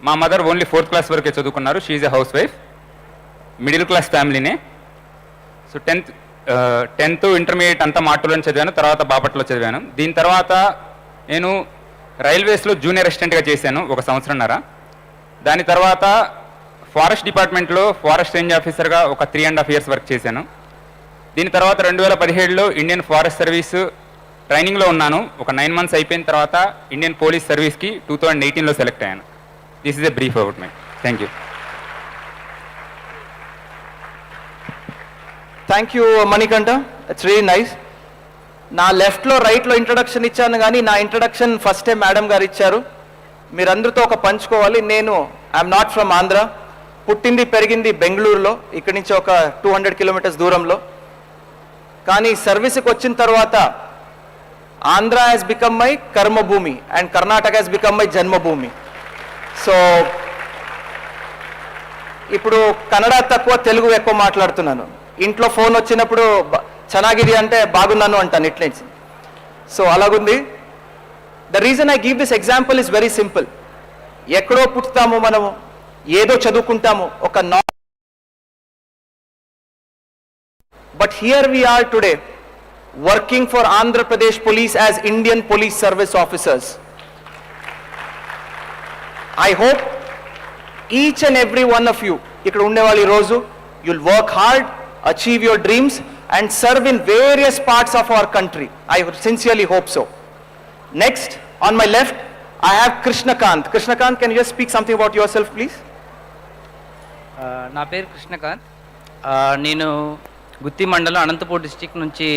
మా మదర్ ఓన్లీ 4th క్లాస్ వరకే చదువుకున్నారు. She is a housewife. Middle class ఫ్యామిలీనే. సో 10th ఇంటర్మీడియట్ అంతా మాటూరులో చదివాను. తర్వాత బాపట్లలో చదివాను. దీని తర్వాత నేను రైల్వేస్లో జూనియర్ అసిస్టెంట్గా చేశాను 1 సంవత్సరంన్నర. దాని తర్వాత ఫారెస్ట్ డిపార్ట్మెంట్లో ఫారెస్ట్ రేంజ్ ఆఫీసర్గా ఒక 3.5 years వర్క్ చేశాను. దీని తర్వాత 2017లో ఇండియన్ ఫారెస్ట్ సర్వీస్ ట్రైనింగ్లో ఉన్నాను. ఒక 9 months అయిపోయిన తర్వాత ఇండియన్ పోలీస్ సర్వీస్కి 2018లో సెలెక్ట్ అయ్యాను. This is a brief about my. Thank you. Thank you Manikanta, it's really nice. నా లెఫ్ట్లో రైట్లో ఇంట్రడక్షన్ ఇచ్చాను, కానీ నా ఇంట్రడక్షన్ ఫస్టే మేడం గారు ఇచ్చారు. మీరందరితో ఒక పంచుకోవాలి. నేను ఐఎమ్ నాట్ ఫ్రమ్ ఆంధ్ర. పుట్టింది పెరిగింది బెంగళూరులో, ఇక్కడి నుంచి ఒక 200 kilometers దూరంలో. కానీ సర్వీస్కి వచ్చిన తర్వాత ఆంధ్ర హ్యాస్ బికమ్ మై కర్మభూమి and Karnataka has become my జన్మభూమి. సో ఇప్పుడు కన్నడ తక్కువ, తెలుగు ఎక్కువ మాట్లాడుతున్నాను. ఇంట్లో ఫోన్ వచ్చినప్పుడు ಚೆನ್ನಾಗಿದೆ అంటే బాగున్నాను అంటాను ఇట్లా. సో అలాగుంది. The reason I give this example is very simple. ఎక్కడో పుట్టుతాము మనము, ఏదో చదువుకుంటాము, ఒక but here we are today working for Andhra Pradesh police as Indian police service officers. I hope each and every one of you ఇక్కడ ఉండేవాళ్ళు ఈరోజు you'll work hard, achieve your dreams and serve in various parts of our country. I sincerely hope so. Next, on my left, I have Krishnakant. Krishnakant, can you just speak something about yourself, please? నా పేరు కృష్ణకాంత్. నేను గుత్తి మండలం Anantapur district నుంచి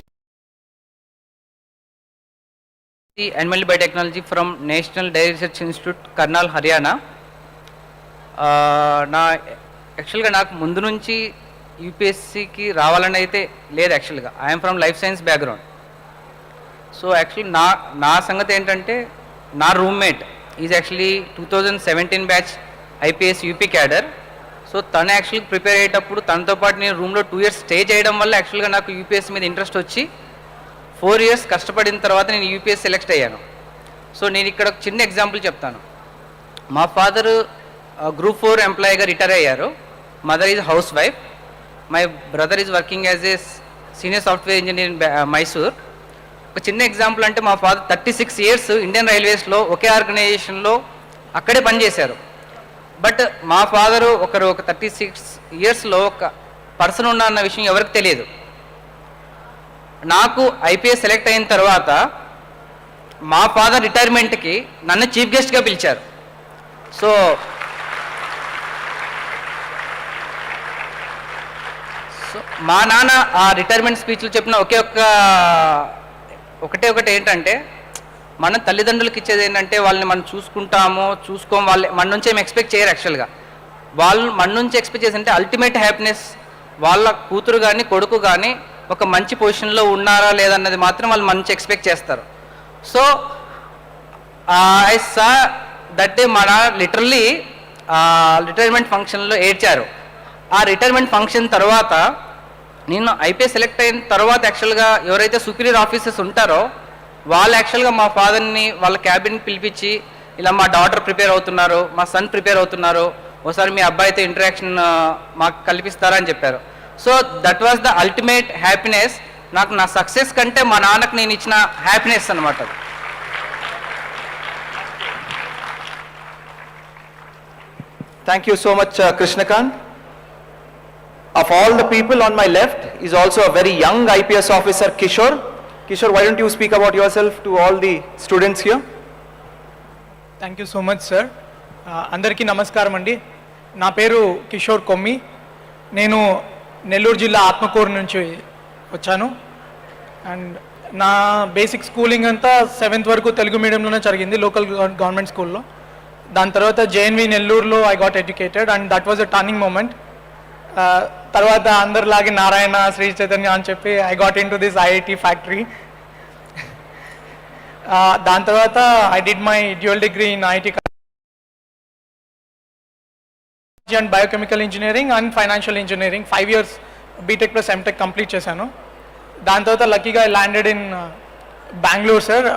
animal biotechnology from National Dairy Research Institute Karnal, Haryana. యాక్చువల్గా నాకు ముందు నుంచి యూపీఎస్సీకి రావాలని అయితే లేదు. యాక్చువల్గా I'm from life science background. So actually నా సంగతి ఏంటంటే నా roommate is actually 2017 batch IPS UP cadre. So తను యాక్చువల్గా ప్రిపేర్ అయ్యేటప్పుడు తనతో పాటు నేను రూమ్లో 2 years స్టే చేయడం వల్ల యాక్చువల్గా నాకు యూపీఎస్ మీద ఇంట్రెస్ట్ వచ్చి 4 years కష్టపడిన తర్వాత నేను యూపీఎస్ సెలెక్ట్ అయ్యాను. సో నేను ఇక్కడ ఒక చిన్న ఎగ్జాంపుల్ చెప్తాను. మా ఫాదర్ Group 4 ఎంప్లాయీగా రిటైర్ అయ్యారు. Mother is house wife. My brother is working as a senior software engineer in Mysore. ఒక చిన్న ఎగ్జాంపుల్ అంటే మా ఫాదర్ 36 years ఇండియన్ రైల్వేస్లో ఒకే ఆర్గనైజేషన్లో అక్కడే పనిచేశారు. బట్ మా ఫాదరు ఒక 36 yearsలో ఒక పర్సన్ ఉన్న విషయం ఎవరికి తెలియదు. నాకు ఐపీఎస్ సెలెక్ట్ అయిన తర్వాత మా ఫాదర్ రిటైర్మెంట్కి నన్ను చీఫ్ గెస్ట్గా పిలిచారు. సో మా నాన్న ఆ రిటైర్మెంట్ స్పీచ్లో చెప్పిన ఒకటే ఏంటంటే మన తల్లిదండ్రులకు ఇచ్చేది ఏంటంటే వాళ్ళని మనం చూసుకోం వాళ్ళు మన నుంచి ఏమి ఎక్స్పెక్ట్ చేయరు. యాక్చువల్గా వాళ్ళు మన నుంచి ఎక్స్పెక్ట్ చేసి అంటే అల్టిమేట్ హ్యాపీనెస్ వాళ్ళ కూతురు కానీ కొడుకు కానీ ఒక మంచి పొజిషన్లో ఉన్నారా లేదన్నది మాత్రం వాళ్ళు మన నుంచి ఎక్స్పెక్ట్ చేస్తారు. So I saw that day మన లిటరల్లీ రిటైర్మెంట్ ఫంక్షన్లో ఏడ్చారు. ఆ రిటైర్మెంట్ ఫంక్షన్ తర్వాత నేను ఐపీఎస్ సెలెక్ట్ అయిన తర్వాత యాక్చువల్గా ఎవరైతే సుపీరియర్ ఆఫీసర్స్ ఉంటారో వాళ్ళు యాక్చువల్గా మా ఫాదర్ని వాళ్ళ క్యాబిన్ పిలిపించి ఇలా మా డాటర్ ప్రిపేర్ అవుతున్నారు, మా సన్ ప్రిపేర్ అవుతున్నారు, ఒకసారి మీ అబ్బాయితో ఇంటరాక్షన్ మాకు కల్పిస్తారా అని చెప్పారు. So that was the ultimate happiness. నాకు నా సక్సెస్ కంటే మా నాన్నకు నేను ఇచ్చిన హ్యాపీనెస్ అనమాట. Thank you so much, Krishnakant. Of all the people on my left is also a very young IPS officer, Kishore. Kishore, why don't you speak about yourself to all the students here? Thank you so much sir. అందరికీ నమస్కారం అండి. నా పేరు కిషోర్ కొమ్మి. నేను నెల్లూరు జిల్లా ఆత్మకూరు నుంచి వచ్చాను. అండ్ నా బేసిక్ స్కూలింగ్ అంతా 7th వరకు తెలుగు మీడియంలోనే జరిగింది, లోకల్ గవర్నమెంట్ స్కూల్లో. దాని తర్వాత జేఎన్వి నెల్లూరులో I got educated and that was a turning moment. తర్వాత అందరిలాగే నారాయణ, శ్రీ చైతన్య అని చెప్పి I got into this IIT factory. దాని తర్వాత I did my dual degree in IIT and biochemical engineering and financial engineering 5 years BTech plus MTech complete చేశాను. దాని తర్వాత లక్కీగా I landed in Bengaluru sir.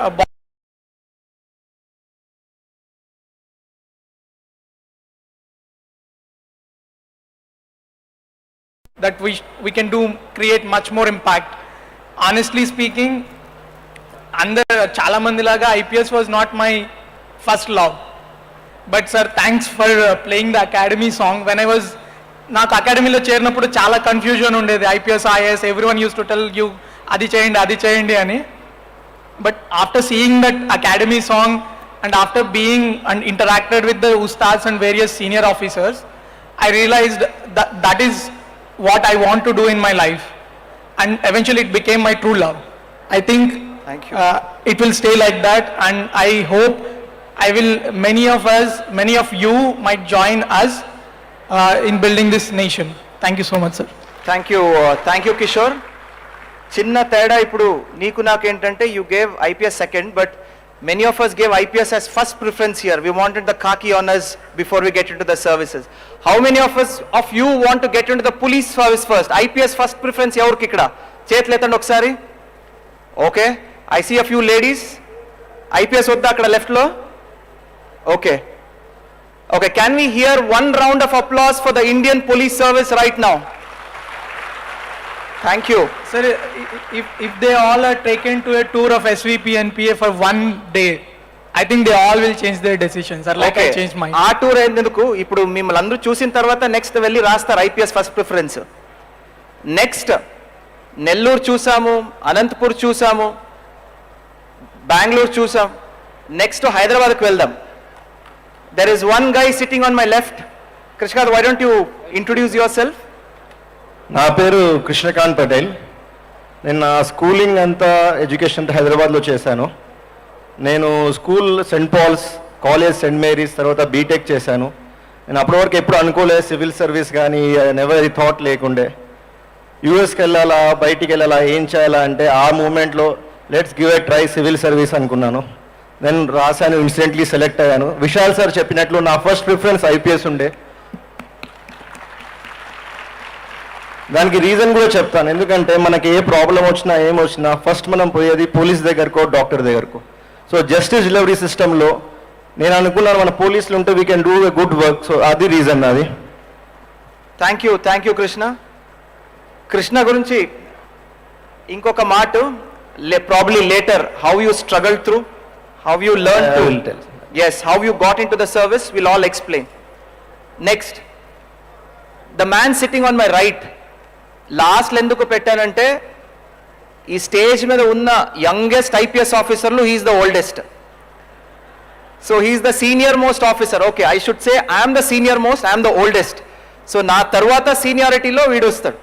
that we can create much more impact. Honestly speaking, chala mandi laga IPS was not my first love. But sir, thanks for playing the academy song. When I was నాకు అకాడమీలో చేరినప్పుడు చాలా confusion ఉండేది. IPS, IAS, everyone used to tell you అది చేయండి అని. But after seeing that academy song and after being and interacted with the ustads and various senior officers, I realized that is what I want to do in my life, and eventually it became my true love. I think it will stay like that, and I hope many of you might join us in building this nation. Thank you so much, sir. Thank you Kishore. చిన్న తేడా ఇప్పుడు నీకు నాకేంటంటే you gave IPS second, but many of us gave IPS as first preference here. We wanted the khaki honors before we get into the services. How many of you want to get into the police service first? IPS first preference evarki ikkada చేతులు ఎత్తండి ఒకసారి. Okay, I see a few ladies. IPS వద్దా అక్కడ left లో? Okay, can we hear one round of applause for the Indian police service right now? Thank you. Sir, if they all are taken to a tour of SVP and PA for one day, I think they all will change their decisions. Sir, like I changed mine. ఆ tour ఎందుకు ఇప్పుడు మిమ్మల్ని అందరూ చూసిన తర్వాత next వెళ్ళి రాస్తారు IPS first preference. Next Nellore చూసాము, అనంతపూర్ చూసాము, బెంగళూరు చూసాం. నెక్స్ట్ హైదరాబాద్కి వెళ్దాం. There is one guy sitting on my left. Krishnakant, why don't you introduce yourself? నా పేరు కృష్ణకాంత్ పటేల్. నేను నా స్కూలింగ్ అంతా ఎడ్యుకేషన్ అంతా హైదరాబాద్లో చేశాను. నేను school Saint Paul's, college Saint Mary's, తర్వాత బీటెక్ చేశాను. నేను అప్పటి వరకు ఎప్పుడు అనుకోలేదు సివిల్ సర్వీస్ కానీ, నెవర్ థాట్ లేకుండే. యూఎస్కి వెళ్ళాలా, బయటికి వెళ్ళాలా, ఏం చేయాలా అంటే ఆ మూమెంట్లో let's give a try civil service అనుకున్నాను. నేను రాశాను, ఇన్సిడెంట్లీ సెలెక్ట్ అయ్యాను. విశాల్ సార్ చెప్పినట్లు నా ఫస్ట్ ప్రిఫరెన్స్ ఐపీఎస్ ఉండే. దానికి రీజన్ కూడా చెప్తాను. ఎందుకంటే మనకి ఏ ప్రాబ్లం వచ్చినా ఏమొచ్చినా ఫస్ట్ మనం పోయేది పోలీస్ దగ్గరకో డాక్టర్ దగ్గరకో. సో జస్టిస్ డెలివరీ సిస్టంలో నేను అనుకున్నాను మన పోలీసులు ఉంటే we can do a good work. So అది రీజన్ అది. Thank you Krishna. కృష్ణ గురించి ఇంకొక మాట, probably later, how you struggle through, how you learn to, yes, how you got into the service, will all explain. Next, the man sitting on my right, లాస్ట్లో ఎందుకు పెట్టానంటే ఈ stage మీద ఉన్న youngest IPS ఆఫీసర్లు he's the oldest. So he's the senior most officer. Okay, I should say I'm the senior most, I'm the oldest. So నా తర్వాత సీనియారిటీలో వీడు వస్తాడు.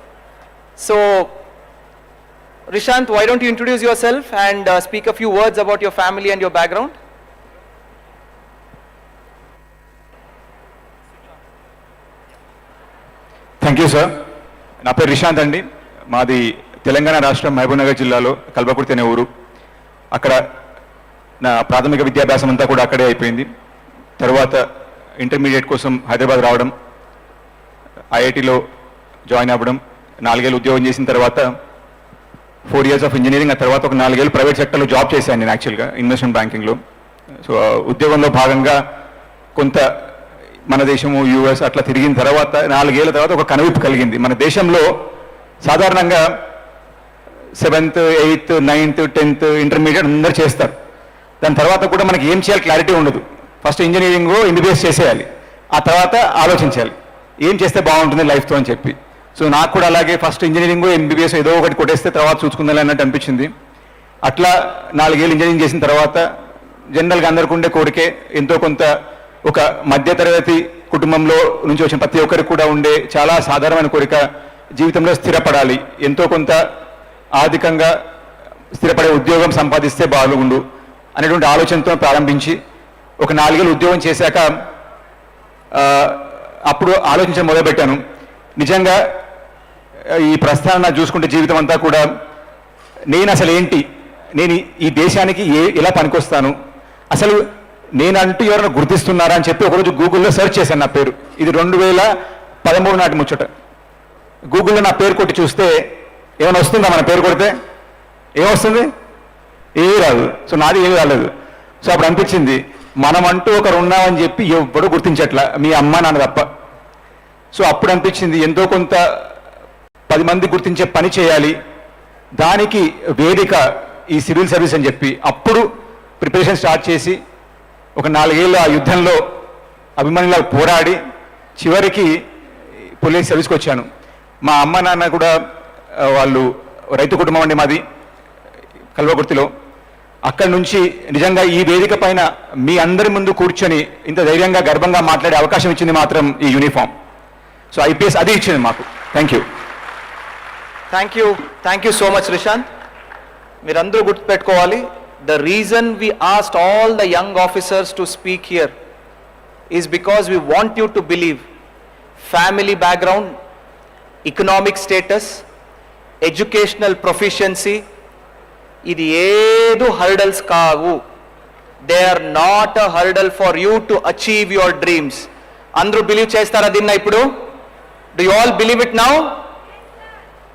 So Rishant, why don't you introduce yourself and speak a few words about your family and your background? Thank you sir. నా పేరు రిషాంత్ అండి. మాది తెలంగాణ రాష్ట్రం మహబూబ్నగర్ జిల్లాలో కల్బకుర్తి అనే ఊరు. అక్కడ నా ప్రాథమిక విద్యాభ్యాసం అంతా కూడా అక్కడే అయిపోయింది. తర్వాత ఇంటర్మీడియట్ కోసం హైదరాబాద్ రావడం, ఐఐటిలో జాయిన్ అవ్వడం, 4 ఏళ్ళు ఉద్యోగం చేసిన తర్వాత 4 years ఆఫ్ ఇంజనీరింగ్, ఆ తర్వాత ఒక 4 ఏళ్ళు ప్రైవేట్ సెక్టర్లో జాబ్ చేశాను నేను యాక్చువల్గా ఇన్వెస్ట్మెంట్ బ్యాంకింగ్లో. సో ఉద్యోగంలో భాగంగా కొంత మన దేశము యూఎస్ అట్లా తిరిగిన తర్వాత 4 ఏళ్ళ తర్వాత ఒక కనువిప్పు కలిగింది. మన దేశంలో సాధారణంగా 7th, 8th, 9th, 10th intermediate అందరూ చేస్తారు. దాని తర్వాత కూడా మనకి ఏం చేయాలి క్లారిటీ ఉండదు. ఫస్ట్ ఇంజనీరింగ్ ఎంబీబీఎస్ చేసేయాలి, ఆ తర్వాత ఆలోచించాలి ఏం చేస్తే బాగుంటుంది లైఫ్తో అని చెప్పి. సో నాకు కూడా అలాగే ఫస్ట్ ఇంజనీరింగ్ ఎంబీబీఎస్ ఏదో ఒకటి కొట్టేస్తే తర్వాత చూసుకుందాం అన్నట్టు అనిపించింది. అట్లా 4 ఏళ్ళు ఇంజనీరింగ్ చేసిన తర్వాత జనరల్గా అందరికీ ఉండే కోరికే ఎంతో కొంత ఒక మధ్యతరగతి కుటుంబంలో నుంచి వచ్చిన ప్రతి ఒక్కరికి కూడా ఉండే చాలా సాధారణమైన కోరిక, జీవితంలో స్థిరపడాలి, ఎంతో కొంత ఆర్థికంగా స్థిరపడే ఉద్యోగం సంపాదిస్తే బాగుండు అనేటువంటి ఆలోచనతో ప్రారంభించి ఒక 4 ఏళ్ళు ఉద్యోగం చేశాక అప్పుడు ఆలోచించడం మొదలుపెట్టాను. నిజంగా ఈ ప్రస్థానం చూసుకుంటే జీవితం అంతా కూడా నేను అసలు ఏంటి, నేను ఈ దేశానికి ఎలా పనికొస్తాను, అసలు నేనంటూ ఎవరైనా గుర్తిస్తున్నారా అని చెప్పి ఒకరోజు గూగుల్లో సెర్చ్ చేశాను నా పేరు. ఇది 2013 నాటి ముచ్చట. గూగుల్లో నా పేరు కొట్టి చూస్తే ఏమైనా వస్తుందా? మన పేరు కొడితే ఏమొస్తుంది? ఏమీ రాదు. సో నాది ఏమీ రాలేదు. సో అప్పుడు అనిపించింది మనమంటూ ఒకరు ఉన్నామని చెప్పి ఎవ్వడూ గుర్తించట్లా, మీ అమ్మ నాన్న తప్ప. సో అప్పుడు అనిపించింది ఎంతో కొంత 10 మంది గుర్తించే పని చేయాలి, దానికి వేదిక ఈ సివిల్ సర్వీస్ అని చెప్పి అప్పుడు ప్రిపరేషన్ స్టార్ట్ చేసి ఒక 4 ఏళ్ళ ఆ యుద్ధంలో అభిమన్యులా పోరాడి చివరికి పోలీస్ సర్వీస్కి వచ్చాను. మా అమ్మ నాన్న కూడా వాళ్ళు రైతు కుటుంబం అండి మాది కల్వకుర్తిలో. అక్కడి నుంచి నిజంగా ఈ వేదిక పైన మీ అందరి ముందు కూర్చొని ఇంత ధైర్యంగా గర్వంగా మాట్లాడే అవకాశం ఇచ్చింది మాత్రం ఈ యూనిఫామ్. సో ఐపీఎస్ అది ఇచ్చింది మాకు. Thank you so much Rishant. మీరందరూ గుర్తుపెట్టుకోవాలి, the reason we asked all the young officers to speak here is because we want you to believe family background, economic status, educational proficiency, ఇది ఏదు hurdles కావు. They are not a hurdle for you to achieve your dreams. అందరూ believe చేస్తారా దీన్ని ఇప్పుడు? Do you all believe it now?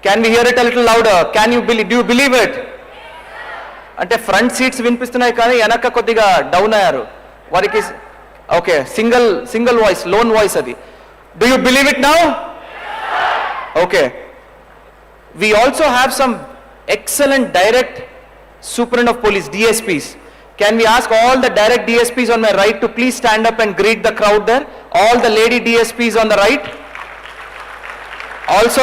Can we hear it a little louder? Do you believe it? అంటే front seats వినిపిస్తున్నాయి కానీ వెనక కొద్దిగా down అయ్యారు వారికి. Okay, single voice, lone voice అది. Do you believe it now? Okay. We also have some excellent direct superintendent of police, DSPs. Can we ask all the direct DSPs on my right to please stand up and greet the crowd there? All the lady DSPs on the right. Also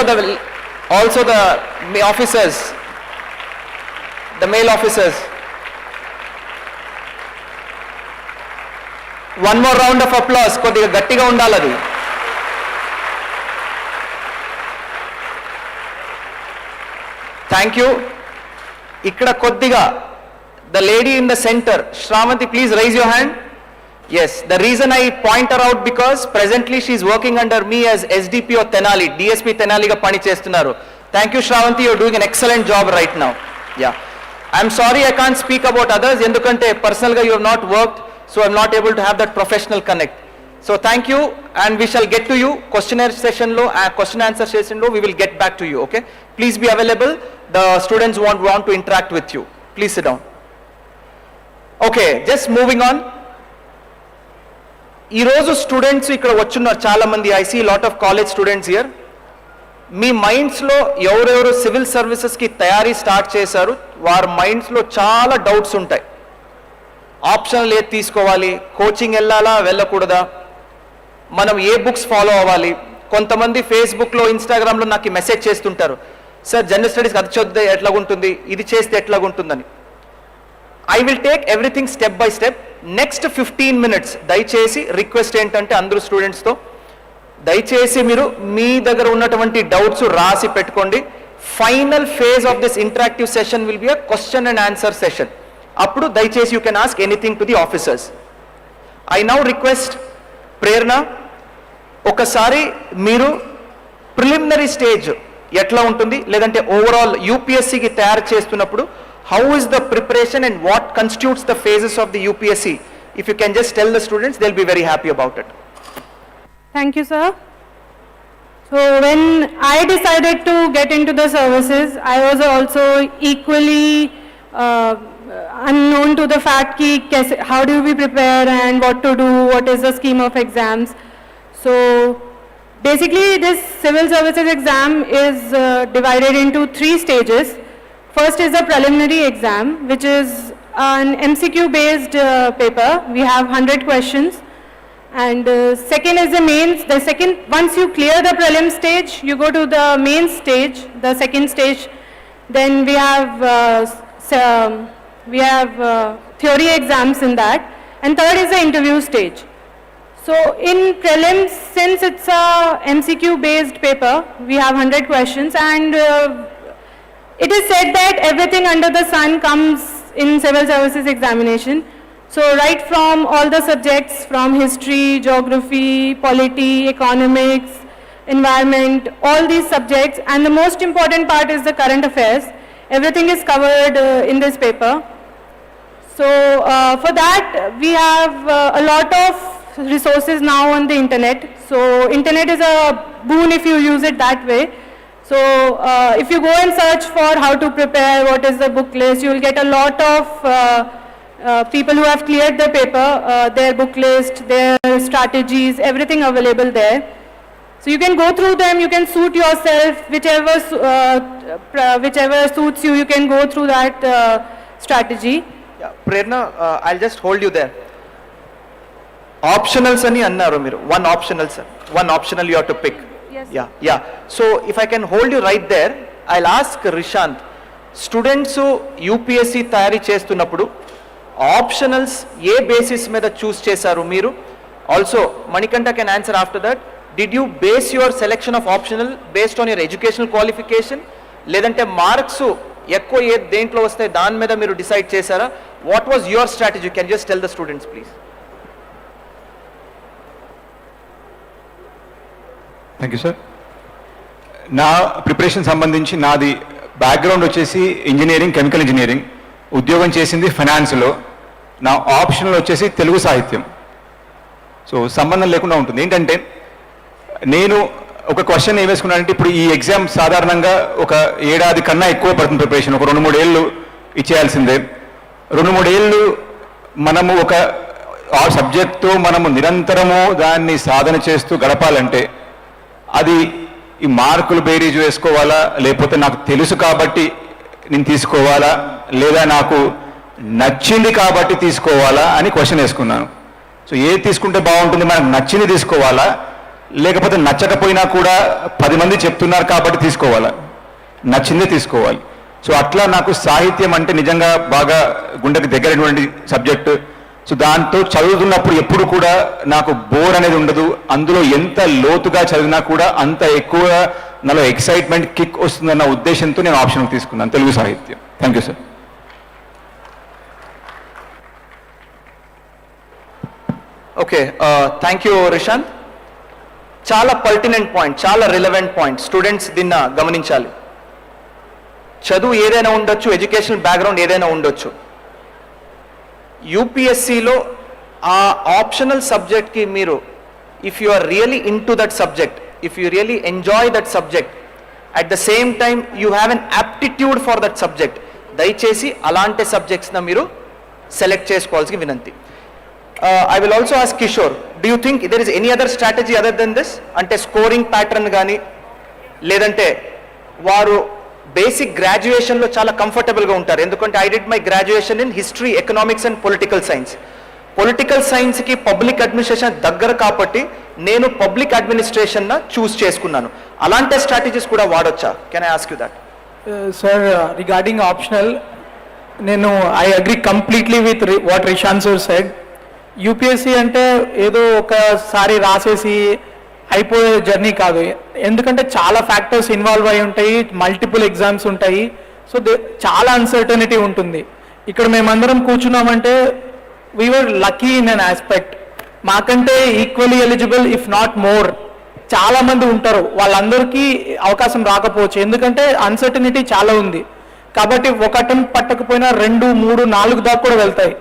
the officers, the male officers. One more round of applause. కొద్దిగా గట్టిగా ఉండాలి అది. Thank you. ఇక్కడ కొద్దిగా the lady in the center, Shravanti, please raise your hand. Yes, the reason I point her out because presently she is working under me as SDP of Tenali, DSP Tenali ga pani chestunnaru. Thank you Shravanti, you are doing an excellent job right now. Yeah. I'm sorry I can't speak about others, ఎందుకంటే పర్సనల్గా you have not worked, so I'm not able to have that professional connect. So thank you, and we shall get to you. Questionnaire session lo, question answer session lo, we will get back to you, okay? Please be available. The students want to interact with you. Please sit down. Okay, just moving on. ఈ రోజు students ఇక్కడ వచ్చున్నారు చాలా మంది. I see a lot of college students here. మీ మైండ్స్లో ఎవరెవరు civil సర్వీసెస్కి తయారీ start చేశారు, వారి మైండ్స్లో చాలా డౌట్స్ ఉంటాయి. ఆప్షన్లు ఏది తీసుకోవాలి, కోచింగ్ వెళ్ళాలా వెళ్ళకూడదా, మనం ఏ బుక్స్ ఫాలో అవ్వాలి. కొంతమంది ఫేస్బుక్లో ఇన్స్టాగ్రామ్లో నాకు మెసేజ్ చేస్తుంటారు, సార్ జనరల్ స్టడీస్కి అది చదివితే ఎట్లాగుంటుంది, ఇది చేస్తే ఎట్లాగుంటుందని. I will take everything step by step. Next 15 minutes దయచేసి రిక్వెస్ట్ ఏంటంటే అందరూ స్టూడెంట్స్తో దయచేసి మీరు మీ దగ్గర ఉన్నటువంటి డౌట్స్ రాసి పెట్టుకోండి. Final phase of this interactive session will be a question and answer session. అప్పుడు దయచేసి you can ask anything to the officers. I now request Prerana, ఒకసారి మీరు ప్రిలిమినరీ స్టేజ్ ఎట్లా ఉంటుంది, లేదంటే ఓవరాల్ యూపీఎస్సీకి తయారు చేస్తున్నప్పుడు how is the preparation and what constitutes the phases of the UPSC? If you can just tell the students, they'll be very happy about it. Thank you, sir. So when I decided to get into the services, I was also equally unknown to the fact ki how do we prepare and what to do, what is the scheme of exams. So basically this civil services exam is divided into 3 stages. First is the preliminary exam, which is an MCQ based paper. We have 100 questions. And second is the mains. The second, once you clear the prelim stage, you go to the main stage, the second stage. Then we have theory exams in that. And third is the interview stage. So in prelims, since it's a MCQ based paper, we have 100 questions, and it is said that everything under the sun comes in civil services examination. So right from all the subjects, from history, geography, polity, economics, environment, all these subjects, and the most important part is the current affairs. Everything is covered in this paper. So for that we have a lot of resources now on the internet. So internet is a boon if you use it that way. So if you go and search for how to prepare, what is the book list, you will get a lot of people who have cleared the paper, their book list, their strategies, everything available there. So you can go through them, you can suit yourself, whichever suits you, you can go through that strategy. Yeah, Prerna, I'll just hold you there. Optionals ani annaru meeru. One optional you have to pick. Yes. Yeah. So if I can hold you right there, I'll ask Rishant. Students UPSC తయారీ చేస్తున్నప్పుడు optionals ఏ basis మీద చూస్ చేశారు మీరు? Also Manikanta can answer after that. Did you base your selection of optional based on your educational qualification, లేదంటే marks ఎక్కువ దేంట్లో వస్తాయి దాని మీద మీరు డిసైడ్ చేశారా? What was your strategy? Can just tell the students please. Thank you sir. నా preparation సంబంధించి నాది బ్యాక్గ్రౌండ్ వచ్చేసి ఇంజనీరింగ్, కెమికల్ ఇంజనీరింగ్. ఉద్యోగం చేసింది ఫైనాన్స్లో. నా ఆప్షన్లో వచ్చేసి తెలుగు సాహిత్యం. సో సంబంధం లేకుండా ఉంటుంది. ఏంటంటే నేను ఒక క్వశ్చన్ ఏం వేసుకున్నానంటే, ఇప్పుడు ఈ ఎగ్జామ్ సాధారణంగా ఒక ఏడాది కన్నా ఎక్కువ పడుతుంది ప్రిపరేషన్. ఒక 2-3 ఏళ్ళు ఇచ్చేయాల్సిందే. 2-3 ఏళ్ళు మనము ఒక ఆ సబ్జెక్ట్తో మనము నిరంతరము దాన్ని సాధన చేస్తూ గడపాలంటే అది ఈ మార్కులు బేరీజ్ వేసుకోవాలా, లేకపోతే నాకు తెలుసు కాబట్టి నేను తీసుకోవాలా, లేదా నాకు నచ్చింది కాబట్టి తీసుకోవాలా అని క్వశ్చన్ వేసుకున్నాను. సో ఏది తీసుకుంటే బాగుంటుంది? మనకు నచ్చింది తీసుకోవాలా, లేకపోతే నచ్చకపోయినా కూడా 10 మంది చెప్తున్నారు కాబట్టి తీసుకోవాలా? నచ్చిందే తీసుకోవాలి. సో అట్లా నాకు సాహిత్యం అంటే నిజంగా బాగా గుండెకి దగ్గరైనటువంటి సబ్జెక్టు. సో దాంతో చదువుతున్నప్పుడు ఎప్పుడు కూడా నాకు బోర్ అనేది ఉండదు. అందులో ఎంత లోతుగా చదివినా కూడా అంత ఎక్కువ నాలో ఎక్సైట్మెంట్, కిక్ వస్తుందన్న ఉద్దేశంతో నేను ఆప్షన్ తీసుకున్నాను, తెలుగు సాహిత్యం. Thank you sir. Okay, thank you Rishant. చాలా పర్టినెంట్ పాయింట్, చాలా రిలవెంట్ పాయింట్. స్టూడెంట్స్ దీన్ని గమనించాలి. చదువు ఏదైనా ఉండొచ్చు, ఎడ్యుకేషనల్ బ్యాక్గ్రౌండ్ ఏదైనా ఉండొచ్చు. యూపీఎస్సిలో ఆ ఆప్షనల్ సబ్జెక్ట్కి మీరు if you are really into that subject, if you really enjoy that subject, at the same time you have an aptitude for that subject, దయచేసి అలాంటి సబ్జెక్ట్స్న మీరు సెలెక్ట్ చేసుకోవాల్సిన వినంతి. I will also ask Kishore, do you think there is any other strategy other than this? అంటే scoring pattern కానీ లేదంటే వారు బేసిక్ గ్రాడ్యుయేషన్లో చాలా కంఫర్టబుల్గా ఉంటారు, ఎందుకంటే I did my graduation in history, economics and political science. Political సైన్స్కి పబ్లిక్ అడ్మినిస్ట్రేషన్ దగ్గర కాబట్టి నేను పబ్లిక్ అడ్మినిస్ట్రేషన్ చూస్ చేసుకున్నాను. అలాంటి స్ట్రాటజీస్ కూడా వాడొచ్చా? Can I ask you that? Sir, regarding optional, నేను I agree completely with what Rishan sir said. UPSC అంటే ఏదో ఒకసారి రాసేసి అయిపోయే జర్నీ కాదు, ఎందుకంటే చాలా ఫ్యాక్టర్స్ ఇన్వాల్వ్ అయి ఉంటాయి, మల్టిపుల్ ఎగ్జామ్స్ ఉంటాయి, సో చాలా అన్సర్టనిటీ ఉంటుంది. ఇక్కడ మేమందరం కూర్చున్నామంటే we were lucky in an aspect, మాకంటే equally eligible if not more చాలామంది ఉంటారు, వాళ్ళందరికీ అవకాశం రాకపోవచ్చు, ఎందుకంటే అన్సర్టనిటీ చాలా ఉంది. కాబట్టి ఒక అటెంప్ట్ పట్టకపోయినా 2, 3, 4 దాకా కూడా వెళ్తాయి.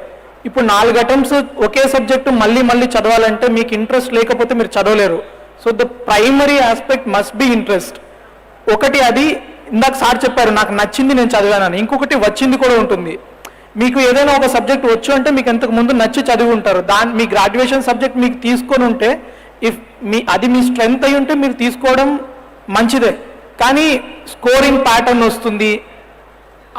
ఇప్పుడు 4 అటెంప్ట్స్ ఒకే సబ్జెక్టు మళ్ళీ మళ్ళీ చదవాలంటే మీకు ఇంట్రెస్ట్ లేకపోతే మీరు చదవలేరు. So the primary aspect must be interest. ఒకటి అది ఇందాక సార్ చెప్పారు నాకు నచ్చింది నేను చదివానని, ఇంకొకటి వచ్చింది కూడా ఉంటుంది. మీకు ఏదైనా ఒక సబ్జెక్ట్ వచ్చు అంటే మీకు ఇంతకు ముందు నచ్చి చదివి ఉంటారు, మీ గ్రాడ్యుయేషన్ సబ్జెక్ట్ మీకు తీసుకొని ఉంటే ఇఫ్ అది మీ స్ట్రెంగ్త్ అయి ఉంటే మీరు తీసుకోవడం మంచిదే. కానీ స్కోరింగ్ ప్యాటర్న్ వస్తుంది,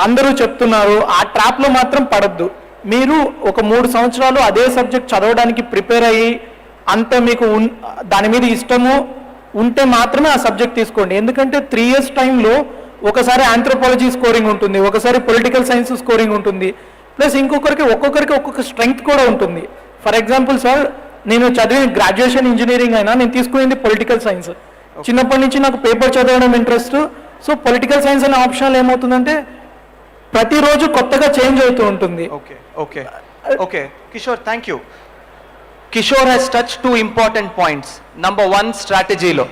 అందరూ చెప్తున్నారు, ఆ ట్రాప్లో మాత్రం పడద్దు. మీరు ఒక 3 సంవత్సరాలు అదే సబ్జెక్ట్ చదవడానికి ప్రిపేర్ అయ్యి అంత మీకు దాని మీద ఇష్టము ఉంటే మాత్రమే ఆ సబ్జెక్ట్ తీసుకోండి. ఎందుకంటే 3 years టైంలో ఒకసారి ఆంథ్రోపాలజీ స్కోరింగ్ ఉంటుంది, ఒకసారి పొలిటికల్ సైన్స్ స్కోరింగ్ ఉంటుంది, ప్లస్ ఒక్కొక్కరికి ఒక్కొక్క స్ట్రెంగ్త్ కూడా ఉంటుంది. ఫర్ ఎగ్జాంపుల్ సార్, నేను చదివిన గ్రాడ్యుయేషన్ ఇంజనీరింగ్ అయినా నేను తీసుకునేది పొలిటికల్ సైన్స్. చిన్నప్పటి నుంచి నాకు పేపర్ చదవడం ఇంట్రెస్ట్. సో పొలిటికల్ సైన్స్ అనే ఆప్షన్లో ఏమవుతుందంటే ప్రతిరోజు కొత్తగా చేంజ్ అవుతూ ఉంటుంది. Okay Kishore, thank you. Kishore has touch 2 important points. Number 1, స్ట్రాటజీలో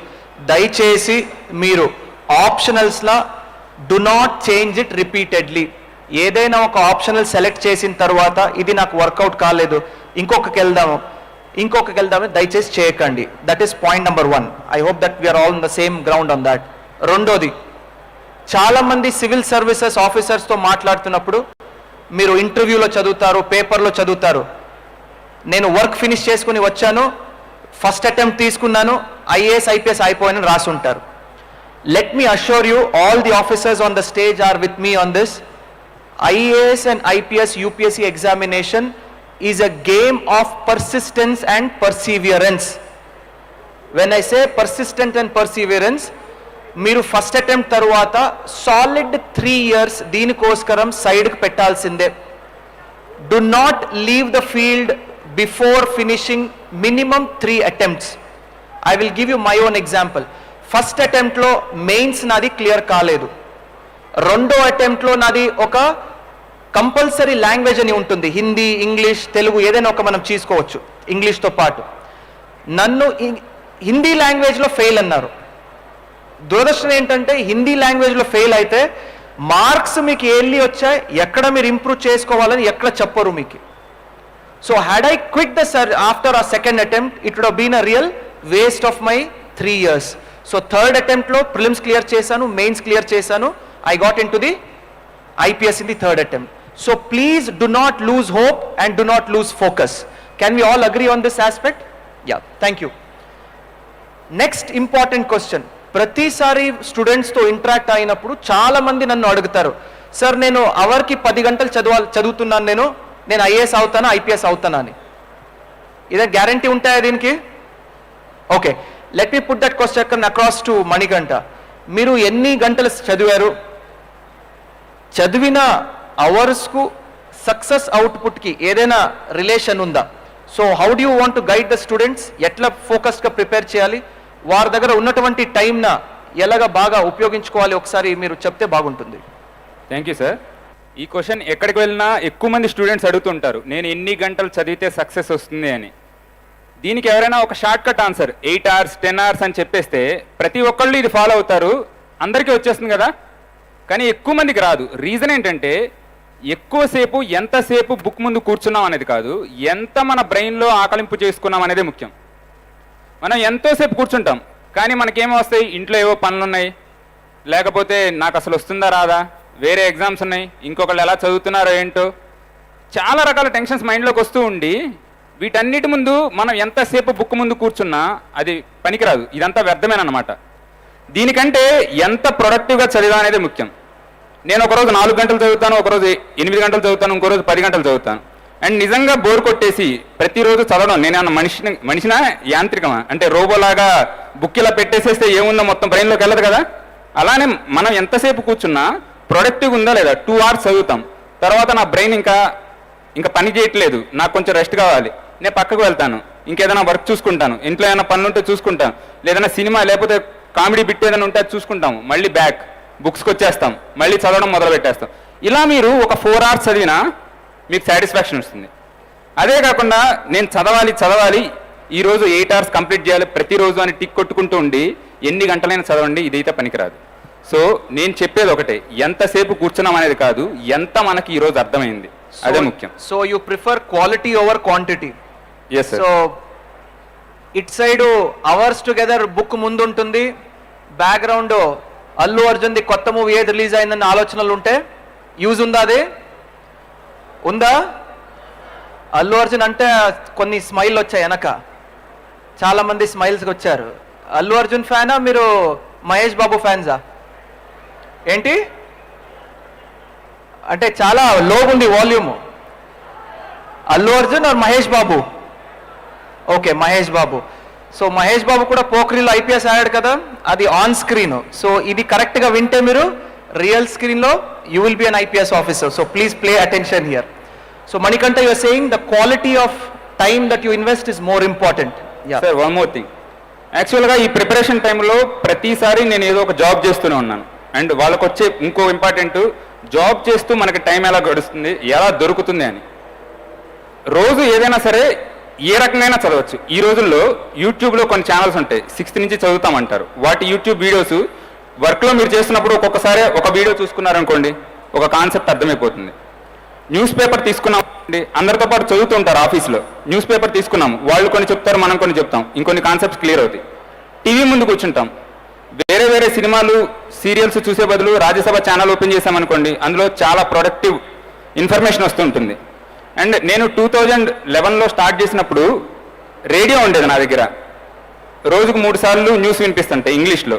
దయచేసి మీరు ఆప్షనల్స్లా do not change it repeatedly. ఏదైనా ఒక ఆప్షనల్ సెలెక్ట్ చేసిన తర్వాత ఇది నాకు వర్కౌట్ కాలేదు, ఇంకొకరికి వెళ్దాము దయచేసి చేయకండి. That is point number 1. I hope that we're all in the same ground on that. రెండోది, చాలామంది సివిల్ సర్వీసెస్ ఆఫీసర్స్తో మాట్లాడుతున్నప్పుడు మీరు ఇంటర్వ్యూలో చదువుతారు, పేపర్లో చదువుతారు, నేను వర్క్ ఫినిష్ చేసుకుని వచ్చాను, ఫస్ట్ అటెంప్ట్ తీసుకున్నాను, ఐఏఎస్ ఐపీఎస్ అయిపోయానని రాసి ఉంటారు. Let me assure you, all the officers on the stage are with me on this. IAS and IPS UPSC examination is a game of persistence and perseverance. When I say persistent and perseverance, మీరు first attempt తర్వాత solid 3 years దీనికోసరం సైడ్కి పెట్టాల్సిందే. Do not leave the field before finishing minimum 3 attempts. I will give you my own example. First అటెంప్ట్లో mains నాది clear కాలేదు, రెండో అటెంప్ట్లో నాది ఒక కంపల్సరీ లాంగ్వేజ్ అని ఉంటుంది, హిందీ, ఇంగ్లీష్, తెలుగు ఏదైనా ఒక మనం తీసుకోవచ్చు ఇంగ్లీష్తో పాటు. నన్ను హిందీ లాంగ్వేజ్లో ఫెయిల్ అన్నారు. దురదృష్టం ఏంటంటే హిందీ లాంగ్వేజ్లో ఫెయిల్ అయితే మార్క్స్ మీకు ఎల్లి వచ్చాయి, ఎక్కడ మీరు ఇంప్రూవ్ చేసుకోవాలని ఎక్కడ చెప్పరు మీకు. So had I quit the after a second attempt, it would have been a real waste of my 3 years. So third అటెంప్ట్లో ప్రిలిమ్స్ క్లియర్ చేశాను, మెయిన్స్ క్లియర్ చేశాను, I got into the IPS in the third attempt. So please do not lose hope and do not lose focus. Can we all agree on this aspect? Yeah, thank you. Next important question. ప్రతిసారి స్టూడెంట్స్తో interact అయినప్పుడు చాలామంది నన్ను అడుగుతారు, sir నేను అవర్కి 10 గంటలు చదువుతున్నాను, నేను ఐఏఎస్ అవుతానా ఐపీఎస్ అవుతానా అని. ఇదే గ్యారంటీ ఉంటాయా దీనికి? Okay, let me put that question across to Manikanta. మీరు ఎన్ని గంటలు చదివారు? చదివిన అవర్స్కు సక్సెస్ అవుట్పుట్కి ఏదైనా రిలేషన్ ఉందా? So how do you want to guide the students? ఎట్లా ఫోకస్గా ప్రిపేర్ చేయాలి, వారి దగ్గర ఉన్నటువంటి టైంన ఎలాగ బాగా ఉపయోగించుకోవాలి, ఒకసారి మీరు చెప్తే బాగుంటుంది. Thank you sir. ఈ క్వశ్చన్ ఎక్కడికి వెళ్ళినా ఎక్కువ మంది స్టూడెంట్స్ అడుగుతుంటారు, నేను ఎన్ని గంటలు చదివితే సక్సెస్ వస్తుంది అని. దీనికి ఎవరైనా ఒక short cut answer 8 hours 10 hours అని చెప్పేస్తే ప్రతి ఒక్కళ్ళు ఇది ఫాలో అవుతారు, అందరికీ వచ్చేస్తుంది కదా. కానీ ఎక్కువ మందికి రాదు. రీజన్ ఏంటంటే ఎక్కువసేపు ఎంతసేపు బుక్ ముందు కూర్చున్నాం అనేది కాదు, ఎంత మన బ్రెయిన్లో ఆకలింపు చేసుకున్నాం అనేదే ముఖ్యం. మనం ఎంతోసేపు కూర్చుంటాం కానీ మనకేమో వస్తాయి, ఇంట్లో ఏవో పనులు ఉన్నాయి, లేకపోతే నాకు అసలు వస్తుందా రాదా, వేరే ఎగ్జామ్స్ ఉన్నాయి, ఇంకొకళ్ళు ఎలా చదువుతున్నారో ఏంటో, చాలా రకాల టెన్షన్స్ మైండ్లోకి వస్తూ ఉండి వీటన్నిటి ముందు మనం ఎంతసేపు బుక్ ముందు కూర్చున్నా అది పనికిరాదు, ఇదంతా వ్యర్థమేనమాట. దీనికంటే ఎంత ప్రొడక్టివ్గా చదివా అనేది ముఖ్యం. నేను ఒకరోజు 4 గంటలు చదువుతాను, ఒకరోజు 8 గంటలు చదువుతాను, ఇంకో రోజు 10 గంటలు చదువుతాను. అండ్ నిజంగా బోర్ కొట్టేసి ప్రతిరోజు చదవడం, నేనేమన్నా మనిషినా యాంత్రికమా, అంటే రోబోలాగా బుక్ ఇలా పెట్టేసేస్తే ఏముందో మొత్తం బ్రెయిన్లోకి వెళ్ళదు కదా. అలానే మనం ఎంతసేపు కూర్చున్నా ప్రొడక్టివ్గా ఉందా లేదా, 2 hours చదువుతాం, తర్వాత నా బ్రెయిన్ ఇంకా పని చేయట్లేదు, నాకు కొంచెం రెస్ట్ కావాలి, నేను పక్కకు వెళ్తాను, ఇంకేదైనా వర్క్ చూసుకుంటాను, ఇంట్లో ఏమైనా పనులు ఉంటే చూసుకుంటాను, లేదన్నా సినిమా లేకపోతే కామెడీ బిట్ ఏదైనా ఉంటే అది చూసుకుంటాము, మళ్ళీ బ్యాక్ బుక్స్కి వచ్చేస్తాం, మళ్ళీ చదవడం మొదలు పెట్టేస్తాం. ఇలా మీరు ఒక 4 hours చదివినా మీకు సాటిస్ఫాక్షన్ వస్తుంది. అదే కాకుండా నేను చదవాలి ఈరోజు 8 hours కంప్లీట్ చేయాలి ప్రతిరోజు అని టిక్ కొట్టుకుంటూ ఉండి ఎన్ని గంటలైనా చదవండి, ఇదైతే పనికిరాదు. సో నేను చెప్పేది ఒకటే, ఎంతసేపు కూర్చున్నాం అనేది కాదు, ఎంత మనకి ఈరోజు అర్థమైంది అదే ముఖ్యం. So you prefer quality over quantity. Yes sir. So it side hours together book ముందు ఉంటుంది, బ్యాక్గ్రౌండ్ అల్లు అర్జున్ది కొత్త మూవీ ఏది రిలీజ్ అయిందన్న ఆలోచనలు ఉంటే యూజ్ ఉందా? అది ఉందా? అల్లు అర్జున్ అంటే కొన్ని స్మైల్ వచ్చాయి వెనక, చాలా మంది స్మైల్స్కి వచ్చారు. అల్లు అర్జున్ ఫ్యానా మీరు మహేష్ బాబు ఫ్యాన్సా ఏంటి? అంటే చాలా లో ఉంది volume. Allu Arjun or Mahesh Babu? Okay, Mahesh Babu. So Mahesh Babu కూడా పోఖ్రీలో ఐపీఎస్ ఆడాడు కదా, అది ఆన్ స్క్రీన్. సో ఇది కరెక్ట్గా వింటే మీరు రియల్ స్క్రీన్లో you will be an IPS officer. So please play attention here. So Manikanta, you are saying the quality of time that you invest is more important. Sir, one more thing. యాక్చువల్గా ఈ preparation టైంలో ప్రతిసారి నేను ఏదో ఒక job చేస్తూనే ఉన్నాను. And వాళ్ళకు వచ్చే ఇంకో ఇంపార్టెంట్, జాబ్ చేస్తూ మనకి టైం ఎలా గడుస్తుంది, ఎలా దొరుకుతుంది అని. రోజు ఏదైనా సరే ఏ రకంగా చదవచ్చు. ఈ రోజుల్లో యూట్యూబ్లో కొన్ని ఛానల్స్ ఉంటాయి, 6th నుంచి చదువుతామంటారు. వాటి యూట్యూబ్ వీడియోస్ వర్క్లో మీరు చేస్తున్నప్పుడు ఒక్కొక్కసారి ఒక వీడియో చూసుకున్నారనుకోండి, ఒక కాన్సెప్ట్ అర్థమైపోతుంది. న్యూస్ పేపర్ తీసుకున్నామండి, అందరితో పాటు చదువుతూ ఉంటారు ఆఫీస్లో. న్యూస్ పేపర్ తీసుకున్నాము, వాళ్ళు కొన్ని చెప్తారు, మనం కొన్ని చెప్తాం, ఇంకొన్ని కాన్సెప్ట్స్ క్లియర్ అవుతాయి. టీవీ ముందు కూర్చుంటాం, వేరే వేరే సినిమాలు సీరియల్స్ చూసే బదులు రాజ్యసభ ఛానల్ ఓపెన్ చేసామనుకోండి, అందులో చాలా ప్రొడక్టివ్ ఇన్ఫర్మేషన్ వస్తుంటుంది. అండ్ నేను 2011లో స్టార్ట్ చేసినప్పుడు రేడియో ఉండేది నా దగ్గర, రోజుకు 3 సార్లు న్యూస్ వినిపిస్తుంటాయి ఇంగ్లీష్లో.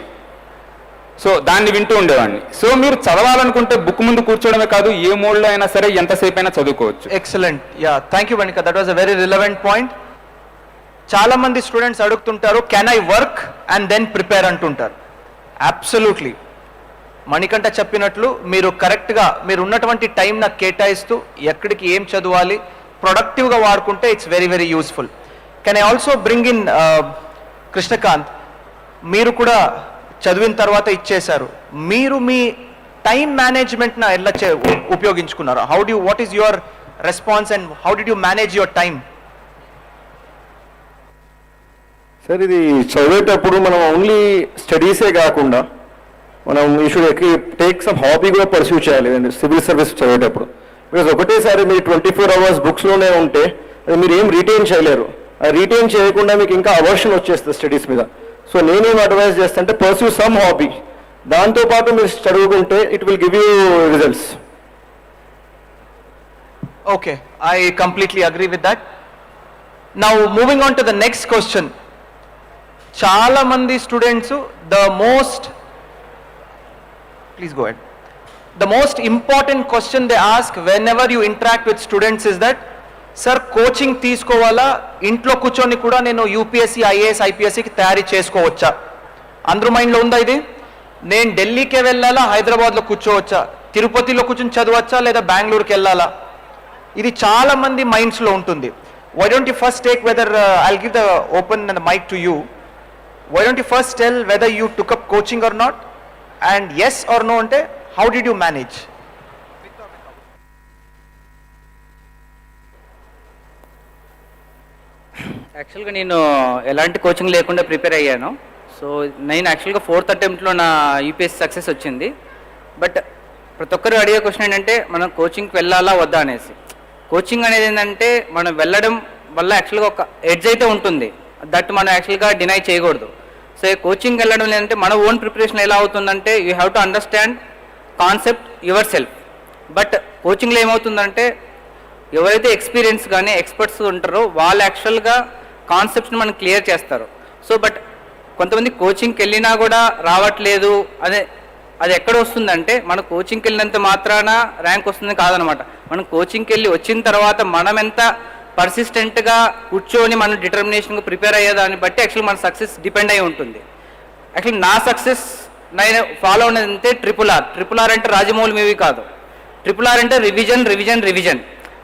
సో దాన్ని వింటూ ఉండేవాడిని. సో మీరు చదవాలనుకుంటే బుక్ ముందు కూర్చోవడమే కాదు, ఏ మోడ్లో అయినా సరే ఎంతసేపు అయినా చదువుకోవచ్చు. Excellent. Yeah, thank you Manika, that was a very relevant point. చాలా మంది స్టూడెంట్స్ అడుగుతుంటారు, can I work and then prepare అంటుంటారు. అబ్సల్యూట్లీ మణికంఠ చెప్పినట్లు మీరు కరెక్ట్గా మీరు ఉన్నటువంటి టైం నాకు కేటాయిస్తూ ఎక్కడికి ఏం చదవాలి ప్రొడక్టివ్గా వాడుకుంటే it's very very useful. Can I also bring in Krishnakant, మీరు కూడా చదివిన తర్వాత ఇచ్చేశారు, మీరు మీ టైం మేనేజ్మెంట్న ఎలా ఉపయోగించుకున్నారు? What is your response and how did you manage your time? Sir, ఇది చదివేటప్పుడు మనం ఓన్లీ స్టడీసే కాకుండా మనం ఈ షుడ్ టేక్ సమ్ హాబీ కూడా పర్సూ చేయాలి సివిల్ సర్వీస్ చదివేటప్పుడు. బికాజ్ ఒకటేసారి మీరు 24 hours బుక్స్లోనే ఉంటే అది మీరు ఏం రీటైన్ చేయలేరు. ఆ రీటైన్ చేయకుండా మీకు ఇంకా అవర్షన్ వచ్చేస్తుంది స్టడీస్ మీద. సో నేనేం అడ్వైజ్ చేస్తా అంటే పర్సూ సమ్ హాబీ, దాంతోపాటు మీరు చదువుకుంటే it will give you results. Okay, I completely agree with that. Now moving on to the next question. చాలా మంది students please go ahead. The most important question they ask whenever you interact with students is that, sir, coaching తీసుకోవాలా, ఇంట్లో కూర్చొని కూడా నేను UPSC IAS ఐపీఎస్సీకి తయారీ చేసుకోవచ్చా? అందరూ మైండ్లో ఉందా ఇది? నేను ఢిల్లీకే వెళ్ళాలా, హైదరాబాద్లో కూర్చోవచ్చా, తిరుపతిలో కూర్చొని చదవచ్చా, లేదా బెంగళూరుకి వెళ్ళాలా? ఇది చాలా మంది మైండ్స్లో ఉంటుంది. Why don't you first take whether I'll give the open and the mic to you. Why don't you first tell whether you took up coaching or not, and yes or no ante how did you manage? యాక్చువల్గా నేను ఎలాంటి coaching లేకుండా prepare అయ్యాను. So నేను యాక్చువల్గా 4th అటెంప్ట్లో నా UPSC success వచ్చింది. But ప్రతి ఒక్కరు అడిగే క్వశ్చన్ ఏంటంటే మనం కోచింగ్కి వెళ్ళాలా వద్దా అనేసి. కోచింగ్ అనేది ఏంటంటే మనం వెళ్ళడం వల్ల యాక్చువల్గా ఒక ఎడ్జ్ అయితే ఉంటుంది, దట్ మనం యాక్చువల్గా డినై చేయకూడదు. సో కోచింగ్ వెళ్ళడం లేదంటే మన ఓన్ ప్రిపరేషన్ ఎలా అవుతుందంటే you have to understand concept yourself. But కోచింగ్లో ఏమవుతుందంటే ఎవరైతే ఎక్స్పీరియన్స్ కానీ ఎక్స్పర్ట్స్ ఉంటారో వాళ్ళు యాక్చువల్గా కాన్సెప్ట్స్ని మనం క్లియర్ చేస్తారు. సో బట్ కొంతమంది కోచింగ్కి వెళ్ళినా కూడా రావట్లేదు, అది ఎక్కడ వస్తుందంటే మన కోచింగ్కి వెళ్ళినంత మాత్రాన ర్యాంక్ వస్తుంది కాదనమాట. మనం కోచింగ్కి వెళ్ళి వచ్చిన తర్వాత మనం ఎంత పర్సిస్టెంట్గా కూర్చొని మనం డిటర్మినేషన్గా ప్రిపేర్ అయ్యేదాన్ని బట్టి యాక్చువల్లీ మన సక్సెస్ డిపెండ్ అయి ఉంటుంది. యాక్చువల్లీ నా సక్సెస్ నేను ఫాలో ఉన్నది అంటే ట్రిపుల్ ఆర్ అంటే రాజమౌళి మూవీ కాదు. ట్రిపుల్ ఆర్ అంటే రివిజన్.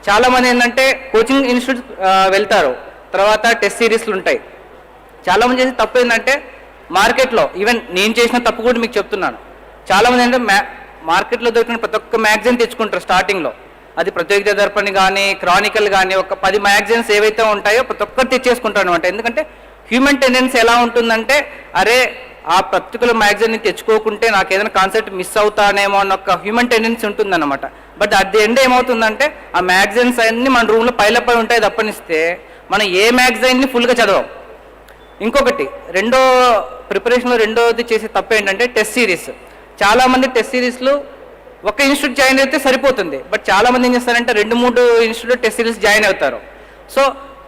చాలామంది ఏంటంటే కోచింగ్ ఇన్స్టిట్యూట్ వెళ్తారు, తర్వాత టెస్ట్ సిరీస్లు ఉంటాయి. చాలామంది చేసే తప్పు ఏంటంటే మార్కెట్లో, ఈవెన్ నేను చేసిన తప్పు కూడా మీకు చెప్తున్నాను, చాలామంది ఏంటంటే మార్కెట్లో దొరికిన ప్రతి ఒక్క మ్యాగజైన్ తెచ్చుకుంటారు స్టార్టింగ్లో. అది ప్రత్యేక దర్పణి కానీ క్రానికల్ కానీ ఒక 10 మ్యాగజైన్స్ ఏవైతే ఉంటాయో ప్రతి ఒక్కరు తెచ్చేసుకుంటారు అనమాట. ఎందుకంటే హ్యూమన్ టెండెన్సీ ఎలా ఉంటుందంటే అరే ఆ పర్టికులర్ మ్యాగజైన్ని తెచ్చుకోకుంటే నాకు ఏదైనా కాన్సెప్ట్ మిస్ అవుతానేమో అన్న ఒక హ్యూమన్ టెండెన్సీ ఉంటుందన్నమాట. బట్ అట్ ది ఎండ్ ఏమవుతుందంటే ఆ మ్యాగజైన్స్ అన్నీ మన రూమ్లో పైలపై ఉంటాయి తప్పనిస్తే మనం ఏ మ్యాగజైన్ని ఫుల్గా చదవం. ఇంకొకటి ప్రిపరేషన్లో రెండోది చేసే తప్పు ఏంటంటే టెస్ట్ సిరీస్. చాలామంది టెస్ట్ సిరీస్లో ఒక ఇన్స్టిట్యూట్ జాయిన్ అయితే సరిపోతుంది, బట్ చాలామంది ఏం చేస్తారంటే 2-3 ఇన్స్టిట్యూట్ టెస్ట్ సిరీస్ జాయిన్ అవుతారు. సో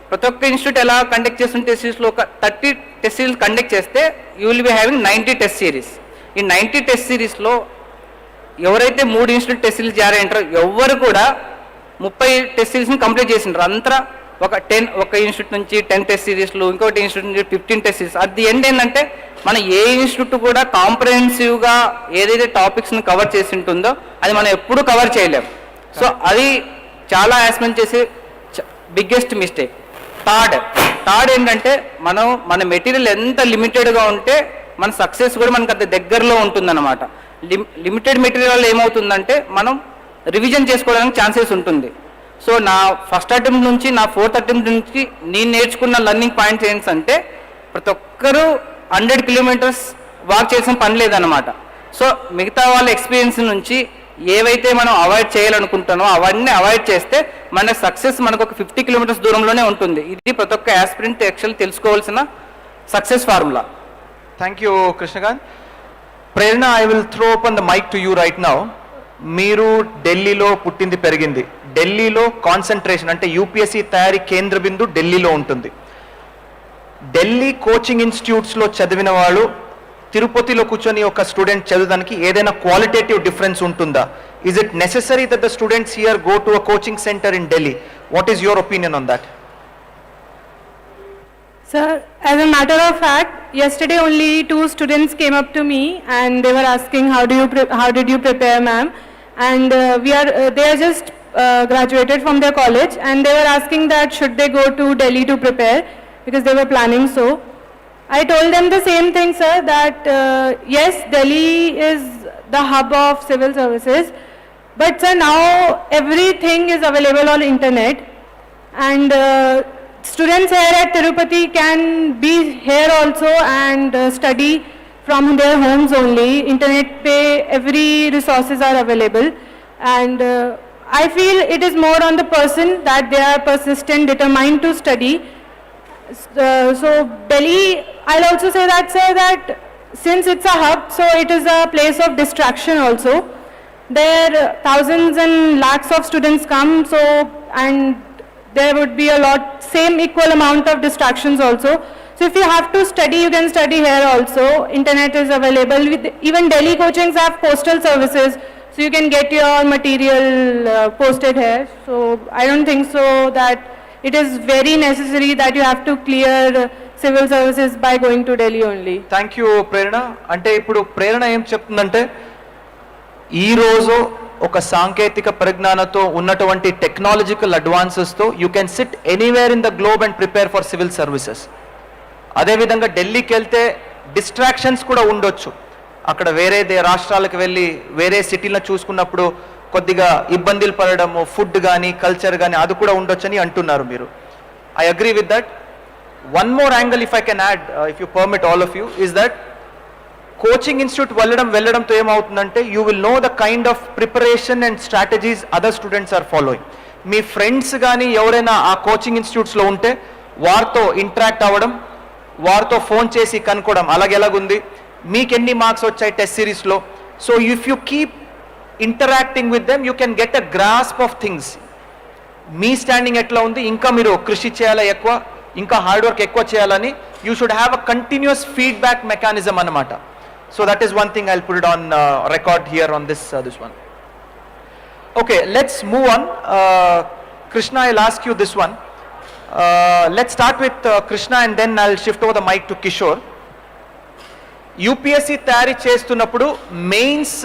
ప్రతి ఒక్క ఇన్స్టిట్యూట్ ఎలా కండక్ట్ చేస్తున్న టెస్ట్ సిరీస్లో ఒక 30 టెస్ట్ సిరీస్ కండక్ట్ చేస్తే you will be having 90 test series. ఈ 90 టెస్ట్ సిరీస్లో ఎవరైతే 3 ఇన్స్టిట్యూట్ టెస్ట్ సిరీస్ జాయిన్ అయ్యారో ఎవరు కూడా 30 టెస్ట్ సిరీస్ని కంప్లీట్ చేసిండ్రు. అంతా ఒక ఇన్స్టిట్యూట్ నుంచి 10 టెస్ట్ సిరీస్లు, ఇంకోటి ఇన్స్టిట్యూట్ నుంచి 15 టెస్ట్ సిరీస్. అది ఎండ్ ఏంటంటే మనం ఏ ఇన్స్టిట్యూట్ కూడా కాంప్రహెన్సివ్గా ఏదైతే టాపిక్స్ని కవర్ చేసి ఉంటుందో అది మనం ఎప్పుడూ కవర్ చేయలేం. సో అది చాలా యాస్మెంట్ చేసే బిగ్గెస్ట్ మిస్టేక్. థర్డ్ ఏంటంటే మన మెటీరియల్ ఎంత లిమిటెడ్గా ఉంటే మన సక్సెస్ కూడా మనకు అంత దగ్గరలో ఉంటుందన్నమాట. లిమిటెడ్ మెటీరియల్ ఏమవుతుందంటే మనం రివిజన్ చేసుకోవడానికి ఛాన్సెస్ ఉంటుంది. సో నా ఫస్ట్ అటెంప్ట్ నుంచి నా 4th అటెంప్ట్ నుంచి నేను నేర్చుకున్న లర్నింగ్ పాయింట్స్ ఏంటంటే ప్రతి ఒక్కరూ 100 కిలోమీటర్స్ వాక్ చేసిన పని లేదన్నమాట. సో మిగతా వాళ్ళ ఎక్స్పీరియన్స్ నుంచి ఏవైతే మనం అవాయిడ్ చేయాలనుకుంటానో అవన్నీ అవాయిడ్ చేస్తే మన సక్సెస్ మనకు ఒక 50 కిలోమీటర్స్ దూరంలోనే ఉంటుంది. ఇది ప్రతి ఒక్క యాస్పిరెంట్ యాక్చువల్ తెలుసుకోవాల్సిన success formula. Thank you Krishnakant. Prerana, I will throw open the mic to you right now. మీరు ఢిల్లీలో పుట్టింది పెరిగింది, ఢిల్లీలో కాన్సన్ట్రేషన్ అంటే యూపీఎస్సీ తయారీ కేంద్ర బిందు ఢిల్లీలో ఉంటుంది. ఢిల్లీ కోచింగ్ ఇన్స్టిట్యూట్స్లో చదివిన వాళ్ళు తిరుపతిలో కూర్చొని ఒక స్టూడెంట్ చదవడానికి ఏదైనా క్వాలిటేటివ్ డిఫరెన్స్ ఉంటుందా? Is it necessary that the students here go to a coaching centre in Delhi? What is your opinion on that? Sir, as a matter of fact, yesterday only 2 students came up to me and they were asking, how did you prepare, ma'am? And they are just graduated from their college, and they were asking that should they go to Delhi to prepare, because they were planning so. I told them the same thing, sir, that yes, Delhi is the hub of civil services, but sir, now everything is available on internet, and students here at Tirupati can be here also and study from their homes only. Internet pe every resources are available, and I feel it is more on the person that they are persistent, determined to study. So Delhi, I'll also say that, sir, that since it's a hub, so it is a place of distraction also. There thousands and lakhs of students come, so, and there would be a lot, same equal amount of distractions also. So if you have to study, you can study here also. Internet is available. Even Delhi coachings have postal services, so you can get your material posted here. So I don't think so that it is very necessary that you have to clear civil services by going to Delhi only. Thank you, Prerna. అంటే ఇప్పుడు ప్రేరణ ఏం చెప్తుందంటే ఈ రోజు ఒక సాంకేతిక పరిజ్ఞానంతో ఉన్నటువంటి టెక్నాలజికల్ అడ్వాన్సెస్తో you can sit anywhere in the globe and prepare for civil services. అదేవిధంగా ఢిల్లీకి వెళ్తే డిస్ట్రాక్షన్స్ కూడా ఉండొచ్చు. అక్కడ వేరే రాష్ట్రాలకు వెళ్ళి వేరే సిటీలను చూసుకున్నప్పుడు కొద్దిగా ఇబ్బందులు పడడము, ఫుడ్ కానీ కల్చర్ కానీ అది కూడా ఉండొచ్చని అంటున్నారు మీరు. I agree with that. One more angle if I can add, if you permit all of you, is that coaching institute వెళ్ళడంతో ఏమవుతుందంటే you will know the kind of preparation and strategies other students are following. మీ friends కానీ ఎవరైనా ఆ coaching ఇన్స్టిట్యూట్స్లో ఉంటే వారితో interact అవ్వడం, వారితో ఫోన్ చేసి కనుక్కోవడం అలాగెలాగుంది, మీకు ఎన్ని మార్క్స్ వచ్చాయి టెస్ట్ సిరీస్లో. So if you keep interacting with them you can get a grasp of things. Me standing ఎట్లా ఉంది, ఇంకా మీరు కృషి చేయాలా ఎక్కువ, ఇంకా హార్డ్ వర్క్ ఎక్కువ చేయాలని you should have a continuous feedback mechanism అన్నమాట. So that is one thing I will put it on record here on this one. Okay, let's move on. Krishna, I'll ask you this one. Let's start with Krishna and then I'll shift over the mic to Kishore. UPSC తయారీ చేస్తున్నప్పుడు mains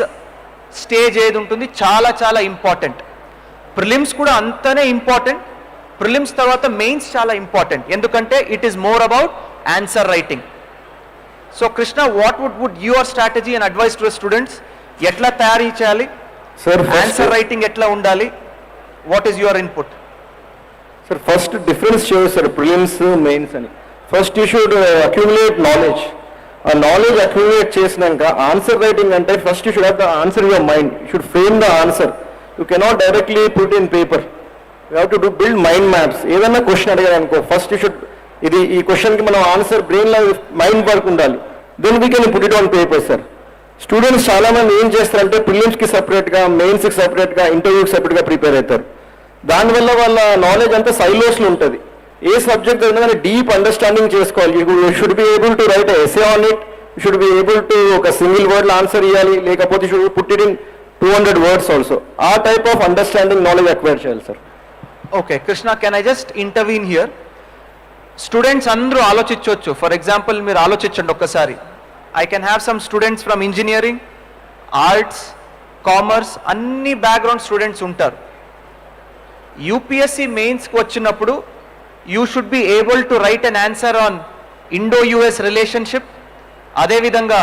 stage ఏది ఉంటుంది చాలా చాలా important. Prelims కూడా అంతనే important. Prelims తర్వాత mains చాలా ఇంపార్టెంట్, ఎందుకంటే it is more about answer writing. So Krishna, what would your strategy and advice to students? ఎట్లా తయారీ చేయాలి, ఆన్సర్ రైటింగ్ ఎట్లా ఉండాలి, what is your input? Sir first difference చేయదు సార్ ప్రిలిమ్స్ మెయిన్స్ అని. First you should accumulate knowledge. ఆ knowledge accumulate చేసినాక answer writing అంటే first you should have the answer your mind. You should frame the answer. You cannot directly put in paper. You have to build mind maps. ఏదైనా question అడిగారు అనుకో, first you should ఈ క్వశ్చన్కి మనం answer బ్రెయిన్లో mind work ఉండాలి. Then we can put it on paper sir. Students చాలా మంది ఏం చేస్తారంటే ప్రిలిమ్స్కి సపరేట్గా, మెయిన్స్కి సపరేట్గా, ఇంటర్వ్యూకి సపరేట్గా ప్రిపేర్ అవుతారు. దానివల్ల వాళ్ళ నాలెడ్జ్ అంతా సైలోస్లో ఉంటుంది. ఏ సబ్జెక్ట్ అయినా కానీ డీప్ అండర్స్టాండింగ్ చేసుకోవాలి. You should be able to write essay on it. You should be able to ఒక సింగిల్ వర్డ్లో ఆన్సర్ ఇవ్వాలి, లేకపోతే you should put it in 200 words also. ఆ type of understanding knowledge acquire చేయాలి sir. Okay Krishna, can I just intervene here? Students అందరూ ఆలోచించవచ్చు. For example మీరు ఆలోచించండి ఒక్కసారి. I can have some students from engineering, arts, commerce, అన్ని background students ఉంటారు. UPSC మెయిన్స్కి వచ్చినప్పుడు you should be able to write an answer on Indo US relationship, అదేవిధంగా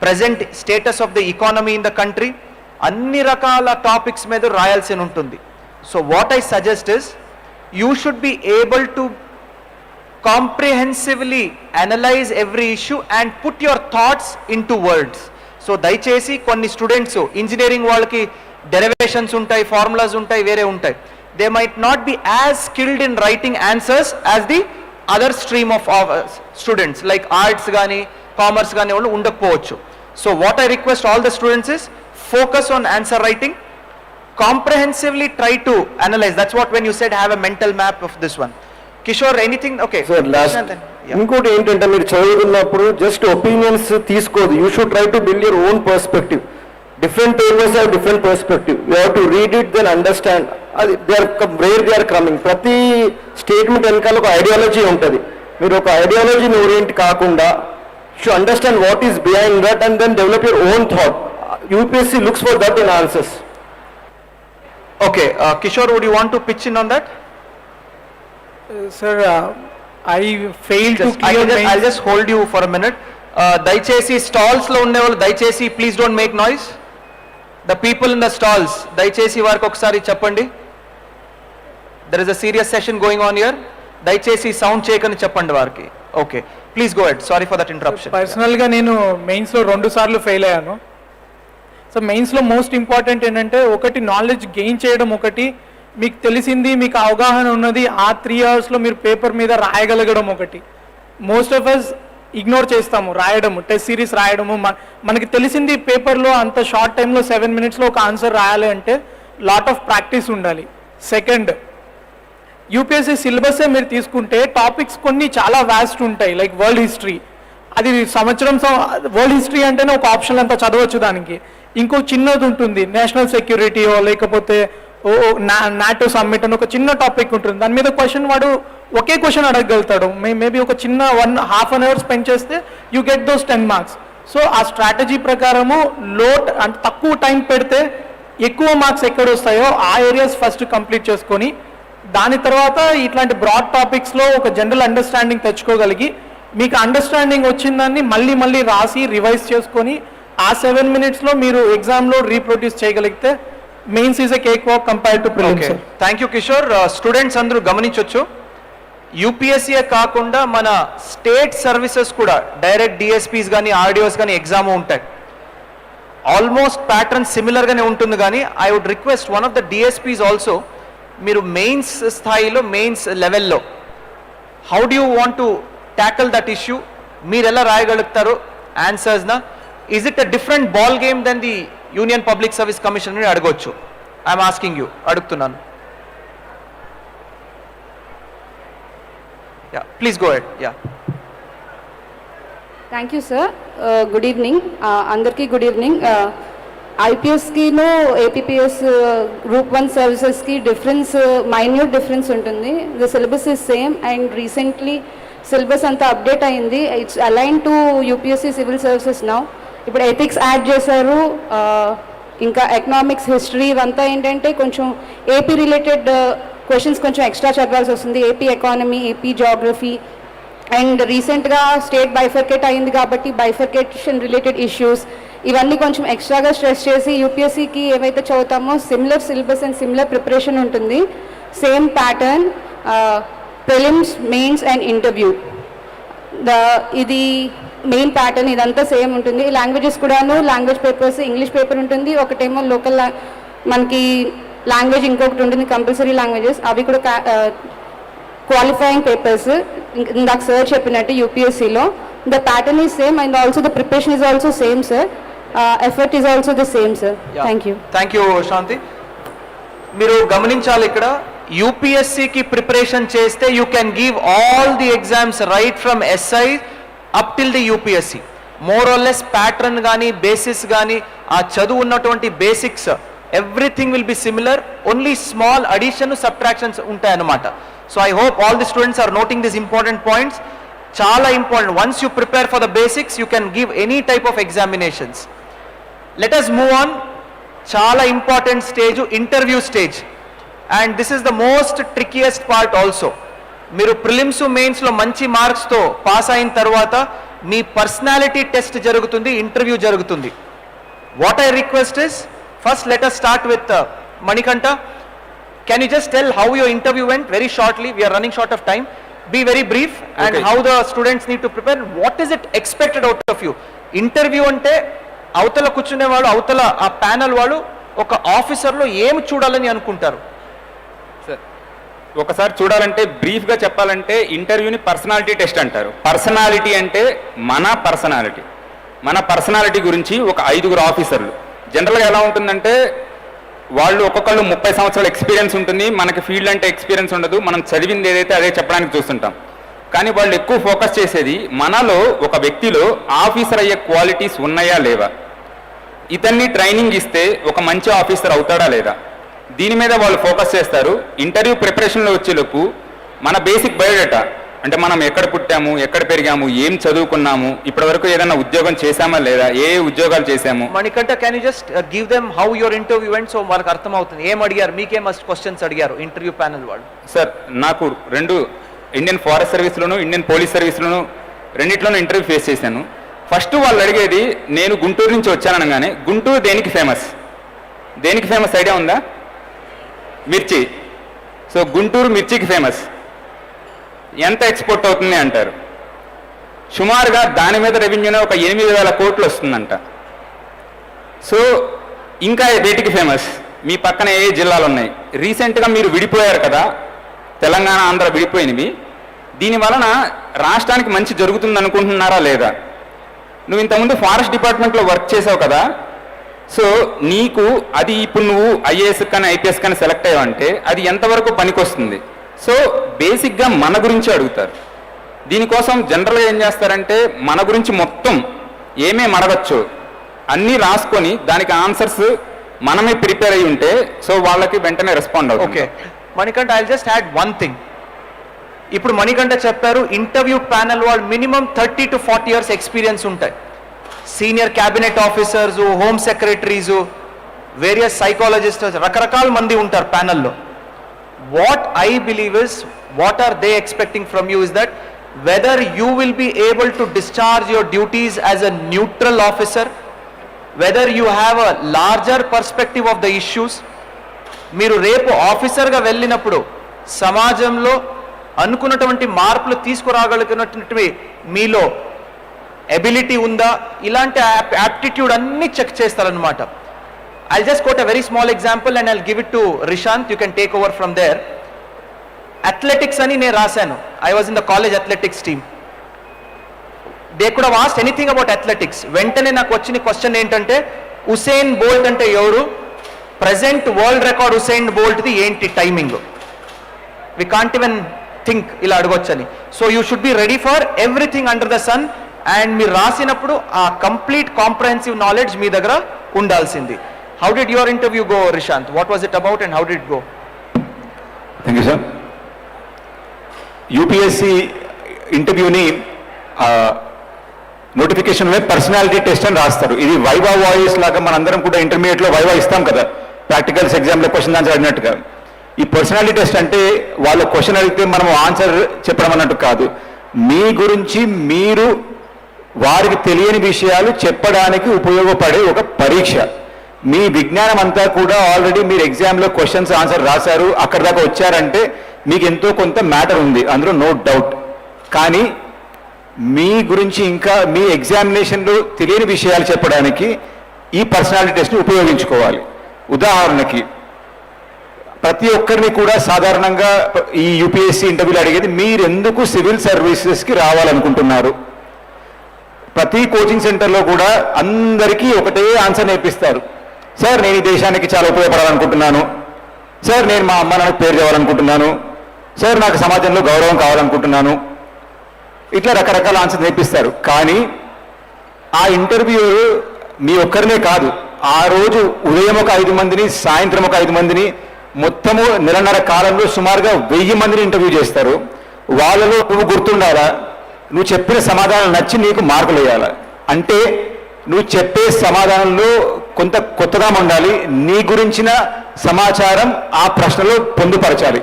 present status of the economy in the country, అన్ని రకాల topics మీద రాయాల్సి ఉంటుంది. So what I suggest is you should be able to comprehensively analyze every issue and put your thoughts into words. So దయచేసి కొన్ని students engineering వాళ్ళకి derivations ఉంటాయి, formulas ఉంటాయి, వేరే ఉంటాయి. They might not be as skilled in writing answers as the other stream of students like arts కానీ commerce కానీ వాళ్ళు ఉండకపోవచ్చు. So what I request all the students is focus on answer writing, comprehensively try to analyze. That's what when you said have a mental map of this one. Kishore anything? Okay sir last ఇంకోటి ఏంటంటే మీరు చదువుతున్నప్పుడు just opinions తీసుకోదు. You should try to build your own perspective. Different papers have different perspective. You have to read it then understand అది where they are coming. ప్రతి statement వెనకాల ఒక ideology ఉంటుంది. మీరు ఒక ఐడియాలజీని ఓరియంట్ కాకుండా should understand what is behind that and then develop your own thought. UPSC looks for that in answers. Okay Kishore, would you want to pitch in on that? Sir, I failed to clear. I'll just hold you for a minute. దయచేసి stalls లో ఉండే వాళ్ళు దయచేసి please don't make noise. The people in the stalls దయచేసి వారికి ఒకసారి చెప్పండి. There is a serious session going on here. దయచేసి సౌండ్ చేయకని చెప్పండి వారికి. Okay please go head. Sorry for that interruption. పర్సనల్గా నేను మెయిన్స్లో 2 సార్లు ఫెయిల్ అయ్యాను. సో మెయిన్స్లో మోస్ట్ ఇంపార్టెంట్ ఏంటంటే ఒకటి నాలెడ్జ్ గెయిన్ చేయడం, ఒకటి మీకు తెలిసింది, మీకు అవగాహన ఉన్నది ఆ 3 అవర్స్లో మీరు పేపర్ మీద రాయగలగడం ఒకటి. మోస్ట్ ఆఫ్ అస్ ఇగ్నోర్ చేస్తాము రాయడము, టెస్ట్ సిరీస్ రాయడము. మనకి తెలిసింది పేపర్లో అంత షార్ట్ టైంలో 7 minutesలో ఒక ఆన్సర్ రాయాలి అంటే లాట్ ఆఫ్ ప్రాక్టీస్ ఉండాలి. సెకండ్, యూపీఎస్సీ సిలబసే మీరు తీసుకుంటే టాపిక్స్ కొన్ని చాలా వాస్ట్ ఉంటాయి. లైక్ వరల్డ్ హిస్టరీ, అది వరల్డ్ హిస్టరీ అంటేనే ఒక ఆప్షన్ అంతా చదవచ్చు. దానికి ఇంకో చిన్నది ఉంటుంది, నేషనల్ సెక్యూరిటీయో లేకపోతే నాటో సమ్మిట్ అని ఒక చిన్న టాపిక్ ఉంటుంది. దాని మీద క్వశ్చన్ వాడు ఒకే క్వశ్చన్ అడగగలుగుతాడు. మేబీ ఒక చిన్న 1.5 hour స్పెండ్ చేస్తే you get those 10 marks. So ఆ స్ట్రాటజీ ప్రకారము అంటే తక్కువ టైం పెడితే ఎక్కువ మార్క్స్ ఎక్కడ వస్తాయో ఆ ఏరియాస్ ఫస్ట్ కంప్లీట్ చేసుకొని దాని తర్వాత ఇట్లాంటి బ్రాడ్ టాపిక్స్లో ఒక జనరల్ అండర్స్టాండింగ్ తెచ్చుకోగలిగి మీకు అండర్స్టాండింగ్ వచ్చిందాన్ని మళ్ళీ రాసి రివైజ్ చేసుకొని ఆ 7 minutesలో మీరు ఎగ్జామ్లో రీప్రొడ్యూస్ చేయగలిగితే mains is a cake walk compared to prelims. Thank you Kishore. Students అందరూ గమనించవచ్చు, యూపీఎస్సీయే కాకుండా మన స్టేట్ సర్వీసెస్ కూడా డైరెక్ట్ డిఎస్పీస్ కానీ ఆర్డిఓస్ కానీ ఎగ్జామ్ ఉంటాయి. ఆల్మోస్ట్ ప్యాటర్న్ సిమిలర్గానే ఉంటుంది, కానీ I would request one of the DSPs also, మీరు మెయిన్స్ స్థాయిలో మెయిన్స్ లెవెల్లో how do you want to tackle that issue, మీరు ఎలా రాయగలుగుతారు ఆన్సర్స్నా? Is it a different ball game then the union public service commission అని అడగొచ్చు. ఐఎమ్ ఆస్కింగ్ యూ, అడుగుతున్నాను. Yeah, please go ahead. Yeah, thank you sir. Good evening అందరికీ. Good evening. ఐపీఎస్కిను APPS group 1 సర్వీసెస్కి డిఫరెన్స్, మైన్యూట్ డిఫరెన్స్ ఉంటుంది. The syllabus is same and recently syllabus అంతా update అయింది. It's align to UPSC civil services now. ఇప్పుడు ethics add చేశారు, ఇంకా economics, history, ఇవంతా ఏంటంటే కొంచెం ఏపీ రిలేటెడ్ క్వశ్చన్స్ కొంచెం ఎక్స్ట్రా చదవాల్సి వస్తుంది. AP economy, AP geography, and రీసెంట్గా స్టేట్ బైఫర్కేట్ అయింది కాబట్టి బైఫర్కేషన్ రిలేటెడ్ ఇష్యూస్, ఇవన్నీ కొంచెం ఎక్స్ట్రాగా స్ట్రెస్ చేసి యూపీఎస్సీకి ఏవైతే చదువుతామో similar syllabus and similar preparation ఉంటుంది. Same pattern, prelims, mains and interview. ఇది మెయిన్ ప్యాటర్న్, ఇదంతా సేమ్ ఉంటుంది. లాంగ్వేజెస్ కూడాను లాంగ్వేజ్ పేపర్స్, ఇంగ్లీష్ పేపర్ ఉంటుంది, ఒకటేమో లోకల్ మనకి లాంగ్వేజ్ ఇంకొకటి ఉంటుంది, కంపల్సరీ లాంగ్వేజెస్, అవి కూడా క్వాలిఫైయింగ్ పేపర్స్. ఇందాక సార్ చెప్పినట్టు యూపీఎస్సీలో the pattern is same and also the preparation is also same sir. Effort is also the same sir. Thank you. Thank you Shanti. మీరు గమనించాలి, ఇక్కడ యూపీఎస్సీకి ప్రిపరేషన్ చేస్తే you can give all the exams right from SI up till the UPSC. More or less pattern కానీ basis కానీ ఆ చదువు ఉన్నటువంటి basics everything will be similar, only small addition subtractions ఉంటాయన్నమాట. So I hope all the students are noting this important points. చాలా important. Once you prepare for the basics you can give any type of examinations. Let us move on. చాలా important stage interview stage, and this is the most trickiest part also. మీరు prelims మెయిన్స్లో మంచి మార్క్స్తో pass అయిన తర్వాత మీ personality test జరుగుతుంది, interview జరుగుతుంది. What I request is, first let us start with Manikanta. Can you just tell how your interview went very shortly? We are running short of time. Be very brief, and how the students need to prepare. What is it expected out of you? Interview ante avtala kuchune vaadu, avtala aa panel vaadu oka officer lo em chudalani anukuntaru. Sir, ఒకసారి చూడాలంటే బ్రీఫ్గా చెప్పాలంటే ఇంటర్వ్యూని personality test అంటారు. Personality అంటే మన personality గురించి ఒక 5 ఆఫీసర్లు. జనరల్గా ఎలా ఉంటుందంటే వాళ్ళు ఒక్కొక్కళ్ళు 30 సంవత్సరాల ఎక్స్పీరియన్స్ ఉంటుంది, మనకి ఫీల్డ్ అంటే ఎక్స్పీరియన్స్ ఉండదు, మనం చదివింది ఏదైతే అదే చెప్పడానికి చూస్తుంటాం. కానీ వాళ్ళు ఎక్కువ ఫోకస్ చేసేది మనలో ఒక వ్యక్తిలో ఆఫీసర్ అయ్యే క్వాలిటీస్ ఉన్నాయా లేవా, ఇతన్ని ట్రైనింగ్ ఇస్తే ఒక మంచి ఆఫీసర్ అవుతాడా లేదా, దీని మీద వాళ్ళు ఫోకస్ చేస్తారు. ఇంటర్వ్యూ ప్రిపరేషన్లో వచ్చేలోపు మన బేసిక్ బయోడేటా, అంటే మనం ఎక్కడ పుట్టాము, ఎక్కడ పెరిగాము, ఏం చదువుకున్నాము, ఇప్పటివరకు ఏదైనా ఉద్యోగం చేశామా లేదా, ఏ ఉద్యోగాలు చేశాము. Manikanta, can you just give them how your interview went, so వాళ్ళకి అర్థం అవుతుంది ఏం అడిగారు, మీకేం మస్ట్ క్వశ్చన్స్ అడిగారు ఇంటర్వ్యూ ప్యానల్ వాళ్ళు. సార్, నాకు 2 ఇండియన్ ఫారెస్ట్ సర్వీస్లోను ఇండియన్ పోలీస్ సర్వీస్లోను రెండిట్లోనూ ఇంటర్వ్యూ ఫేస్ చేశాను. ఫస్ట్ వాళ్ళు అడిగేది, నేను గుంటూరు నుంచి వచ్చాననగానే గుంటూరు దేనికి ఫేమస్ ఐడియా ఉందా? మిర్చి. సో గుంటూరు మిర్చికి ఫేమస్. ఎంత ఎక్స్పోర్ట్ అవుతుంది అంటారు. సుమారుగా దాని మీద రెవెన్యూనే ఒక 8,000 కోట్లు వస్తుందంట. సో ఇంకా వేటికి ఫేమస్, మీ పక్కన ఏ జిల్లాలు ఉన్నాయి, రీసెంట్గా మీరు విడిపోయారు కదా, తెలంగాణ ఆంధ్ర విడిపోయినవి, దీని వలన రాష్ట్రానికి మంచి జరుగుతుంది అనుకుంటున్నారా లేదా, నువ్వు ఇంతకుముందు ఫారెస్ట్ డిపార్ట్మెంట్లో వర్క్ చేసావు కదా, సో నీకు అది ఇప్పుడు నువ్వు ఐఏఎస్ కానీ ఐపీఎస్ కానీ సెలెక్ట్ అయ్యావంటే అది ఎంతవరకు పనికొస్తుంది. సో బేసిక్గా మన గురించి అడుగుతారు. దీనికోసం జనరల్గా ఏం చేస్తారంటే మన గురించి మొత్తం ఏమేమి అడగచ్చు అన్నీ రాసుకొని దానికి ఆన్సర్స్ మనమే ప్రిపేర్ అయ్యి ఉంటే సో వాళ్ళకి వెంటనే రెస్పాండ్ అవుతుంది. Okay Manikanta, I just add one thing. ఇప్పుడు మణికంఠ చెప్పారు ఇంటర్వ్యూ ప్యానల్ వాళ్ళు మినిమం 30 to 40 years ఎక్స్పీరియన్స్ ఉంటాయి. Senior cabinet officers, home secretaries, various psychologist, రకరకాల మంది ఉంటారు ప్యానల్లో. What I believe is, what are they expecting from you is that whether you will be able to discharge your duties as a neutral officer, whether you have a larger perspective of the issues. మీరు రేపు ఆఫీసర్గా వెళ్ళినప్పుడు సమాజంలో అనుకున్నటువంటి మార్పులు తీసుకురాగలిగినటువంటి మీలో ability ఉందా, ఇలాంటి యాప్టిట్యూడ్ అన్ని చెక్ చేస్తారనమాట. I'll just quote a very small example and I'll give it to Rishant. You can take over from there. Athletics ani నేను రాశాను. I was in the college athletics team. They could have asked anything about athletics. వెంటనే నాకు వచ్చిన question ఏంటంటే Usain Bolt అంటే ఎవరు, present world record Usain బోల్ట్ది ఏంటి timing. We can't even think ఇలా అడగొచ్చని. So you should be ready for everything under the sun. And మీరు రాసినప్పుడు ఆ కంప్లీట్ కాంప్రహెన్సివ్ నాలెడ్జ్ మీ దగ్గర ఉండాల్సింది. How did your interview go, Rishant? What was it about and how did it go? Thank you, sir. UPSC ఇంటర్వ్యూని నోటిఫికేషన్లో personality test అని రాస్తారు. ఇది viva voice లాగా మనందరం కూడా ఇంటర్మీడియట్లో వైవా ఇస్తాం కదా, ప్రాక్టికల్స్ ఎగ్జామ్లో క్వశ్చన్ ఆన్సర్ అడిగినట్టుగా. ఈ పర్సనాలిటీ టెస్ట్ అంటే వాళ్ళ క్వశ్చన్ అడిగితే మనం ఆన్సర్ చెప్పడం అన్నట్టు కాదు. మీ గురించి మీరు వారికి తెలియని విషయాలు చెప్పడానికి ఉపయోగపడే ఒక పరీక్ష. మీ విజ్ఞానం అంతా కూడా ఆల్రెడీ మీరు ఎగ్జామ్లో క్వశ్చన్స్ ఆన్సర్ రాశారు, అక్కడ దాకా వచ్చారంటే మీకు ఎంతో కొంత మ్యాటర్ ఉంది, అందులో నో డౌట్. కానీ మీ గురించి ఇంకా మీ ఎగ్జామినేషన్లో తెలియని విషయాలు చెప్పడానికి ఈ పర్సనాలిటీ టెస్ట్ని ఉపయోగించుకోవాలి. ఉదాహరణకి ప్రతి ఒక్కరిని కూడా సాధారణంగా ఈ యూపీఎస్సీ ఇంటర్వ్యూలో అడిగేది మీరెందుకు సివిల్ సర్వీసెస్కి రావాలనుకుంటున్నారు. ప్రతి కోచింగ్ సెంటర్లో కూడా అందరికీ ఒకటే ఆన్సర్ నేర్పిస్తారు. సార్ నేను ఈ దేశానికి చాలా ఉపయోగపడాలనుకుంటున్నాను, సార్ నేను మా అమ్మ నాన్నకు పేరు తేవాలనుకుంటున్నాను, సార్ నాకు సమాజంలో గౌరవం కావాలనుకుంటున్నాను, ఇట్లా రకరకాల ఆన్సర్ నేర్పిస్తారు. కానీ ఆ ఇంటర్వ్యూ మీ ఒక్కరినే కాదు, ఆ రోజు ఉదయం ఒక 5 మందిని, సాయంత్రం ఒక 5 మందిని, మొత్తము నెలన్నర కాలంలో సుమారుగా 1000 మందిని ఇంటర్వ్యూ చేస్తారు. వాళ్ళలో నువ్వు గుర్తుండాలా, నువ్వు చెప్పిన సమాధానం నచ్చి నీకు మార్కులు వేయాలి. అంటే నువ్వు చెప్పే సమాధానంలో కొంత కొత్తగా ఉండాలి, నీ గురించిన సమాచారం ఆ ప్రశ్నలో పొందుపరచాలి.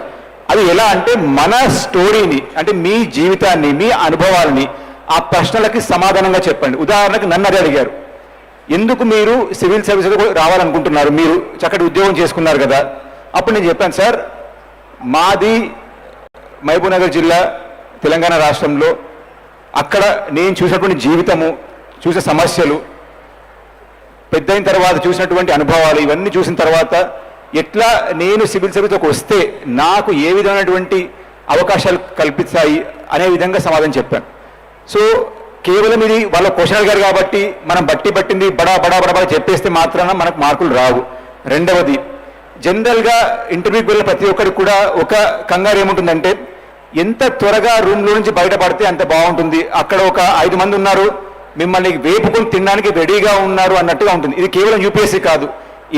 అది ఎలా అంటే మన స్టోరీని, అంటే మీ జీవితాన్ని, మీ అనుభవాలని ఆ ప్రశ్నలకి సమాధానంగా చెప్పండి. ఉదాహరణకు నన్ను అదే అడిగారు, ఎందుకు మీరు సివిల్ సర్వీసెస్ రావాలనుకుంటున్నారు, మీరు చక్కటి ఉద్యోగం చేసుకున్నారు కదా. అప్పుడు నేను చెప్పాను, సార్ మాది మహబూబ్నగర్ జిల్లా తెలంగాణ రాష్ట్రంలో, అక్కడ నేను చూసినటువంటి జీవితము, చూసిన సమస్యలు, పెద్దయిన తర్వాత చూసినటువంటి అనుభవాలు, ఇవన్నీ చూసిన తర్వాత ఎట్లా నేను సివిల్ సర్వీస్కి వస్తే నాకు ఏ విధమైనటువంటి అవకాశాలు కల్పిస్తాయి అనే విధంగా సమాధానం చెప్పాను. సో కేవలం ఇది వాళ్ళ క్వశ్చన్ అడిగారు కాబట్టి మనం పట్టింది బడా బడా బడా బడా చెప్పేస్తే మాత్రాన మనకు మార్కులు రావు. రెండవది, జనరల్గా ఇంటర్వ్యూకి వెళ్ళిన ప్రతి ఒక్కరికి కూడా ఒక కంగారు ఏముంటుందంటే ఎంత త్వరగా రూమ్లో నుంచి బయటపడితే అంత బాగుంటుంది, అక్కడ ఒక 5 మంది ఉన్నారు మిమ్మల్ని వేపుకొని తినడానికి రెడీగా ఉన్నారు అన్నట్టుగా ఉంటుంది. ఇది కేవలం యూపీఎస్సీ కాదు,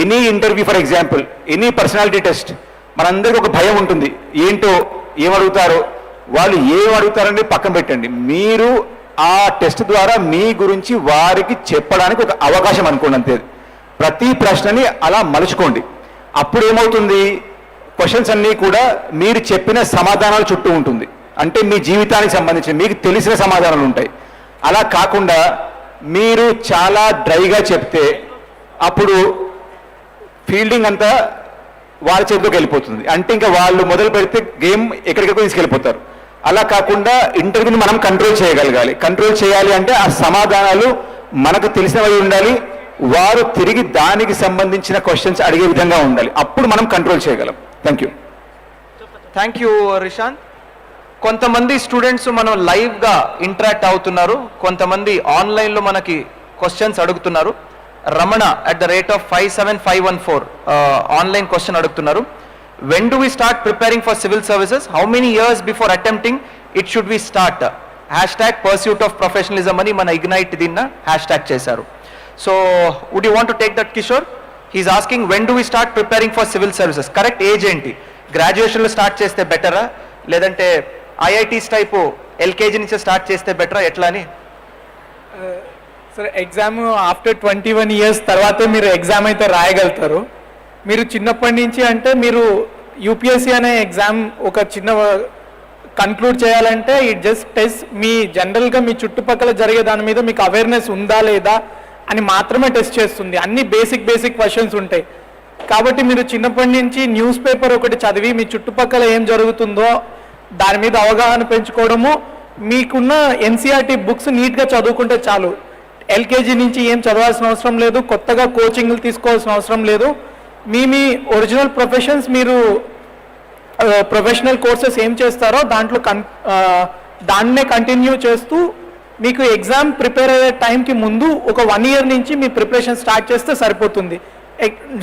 any interview, for example any personality test, మనందరికీ ఒక భయం ఉంటుంది, ఏంటో ఏమడుగుతారో, వాళ్ళు ఏం అడుగుతారని పక్కన పెట్టండి. మీరు ఆ టెస్ట్ ద్వారా మీ గురించి వారికి చెప్పడానికి ఒక అవకాశం అనుకోండి, అంతే. ప్రతి ప్రశ్నని అలా మలుచుకోండి. అప్పుడు ఏమవుతుంది, క్వశ్చన్స్ అన్నీ కూడా మీరు చెప్పిన సమాధానాల చుట్టూ ఉంటుంది. అంటే మీ జీవితానికి సంబంధించిన మీకు తెలిసిన సమాధానాలు ఉంటాయి. అలా కాకుండా మీరు చాలా డ్రైగా చెప్తే అప్పుడు ఫీల్డింగ్ అంతా వాళ్ళ చేతిలోకి వెళ్ళిపోతుంది. అంటే ఇంకా వాళ్ళు మొదలు పెడితే గేమ్ ఎక్కడికెక్కడికో తీసుకెళ్ళిపోతారు. అలా కాకుండా ఇంటర్వ్యూని మనం కంట్రోల్ చేయగలగాలి. కంట్రోల్ చేయాలి అంటే ఆ సమాధానాలు మనకు తెలిసినవి ఉండాలి, వారు తిరిగి దానికి సంబంధించిన క్వశ్చన్స్ అడిగే విధంగా ఉండాలి. అప్పుడు మనం కంట్రోల్ చేయగలం. Thank you Rishanth. కొంతమంది స్టూడెంట్స్ మనం లైవ్గా ఇంటరాక్ట్ అవుతున్నారు, కొంతమంది ఆన్లైన్లో మనకి క్వశ్చన్స్ అడుగుతున్నారు. రమణ @57514 ఆన్లైన్ క్వశ్చన్ అడుగుతున్నారు. When do we start preparing for civil services? How many years before attempting it should we start? #pursuit of professionalism అని మన ఇగ్నైట్ దీన్న హ్యాష్ట్యాగ్ చేశారు. So would you want to take that Kishore? He's asking when do we start preparing for civil services. Correct age ఏంటి? గ్రాడ్యుయేషన్లో start చేస్తే బెటరా, లేదంటే IITs type LKG నుంచి స్టార్ట్ చేస్తే బెటరా, ఎట్లా అని? సార్ ఎగ్జామ్ ఆఫ్టర్ 21 years తర్వాతే మీరు ఎగ్జామ్ అయితే రాయగలుగుతారు. మీరు చిన్నప్పటి నుంచి అంటే మీరు యూపీఎస్సీ అనే ఎగ్జామ్ ఒక చిన్న కన్క్లూడ్ చేయాలంటే ఇట్ జస్ట్ టెస్ట్ మీ జనరల్గా మీ చుట్టుపక్కల జరిగే దాని మీద మీకు అవేర్నెస్ ఉందా లేదా అని మాత్రమే టెస్ట్ చేస్తుంది. అన్ని బేసిక్ క్వశ్చన్స్ ఉంటాయి. కాబట్టి మీరు చిన్నప్పటి నుంచి న్యూస్ పేపర్ ఒకటి చదివి మీ చుట్టుపక్కల ఏం జరుగుతుందో దాని మీద అవగాహన పెంచుకోవడము, మీకున్న ఎన్సీఆర్టీ బుక్స్ నీట్గా చదువుకుంటే చాలు. ఎల్కేజీ నుంచి ఏం చదవాల్సిన అవసరం లేదు, కొత్తగా కోచింగ్లు తీసుకోవాల్సిన అవసరం లేదు. మీ ఒరిజినల్ ప్రొఫెషన్స్, మీరు ప్రొఫెషనల్ కోర్సెస్ ఏం చేస్తారో దాంట్లో దాన్నే కంటిన్యూ చేస్తూ మీకు ఎగ్జామ్ ప్రిపేర్ అయ్యే టైంకి ముందు ఒక 1 year నుంచి మీ ప్రిపరేషన్ స్టార్ట్ చేస్తే సరిపోతుంది.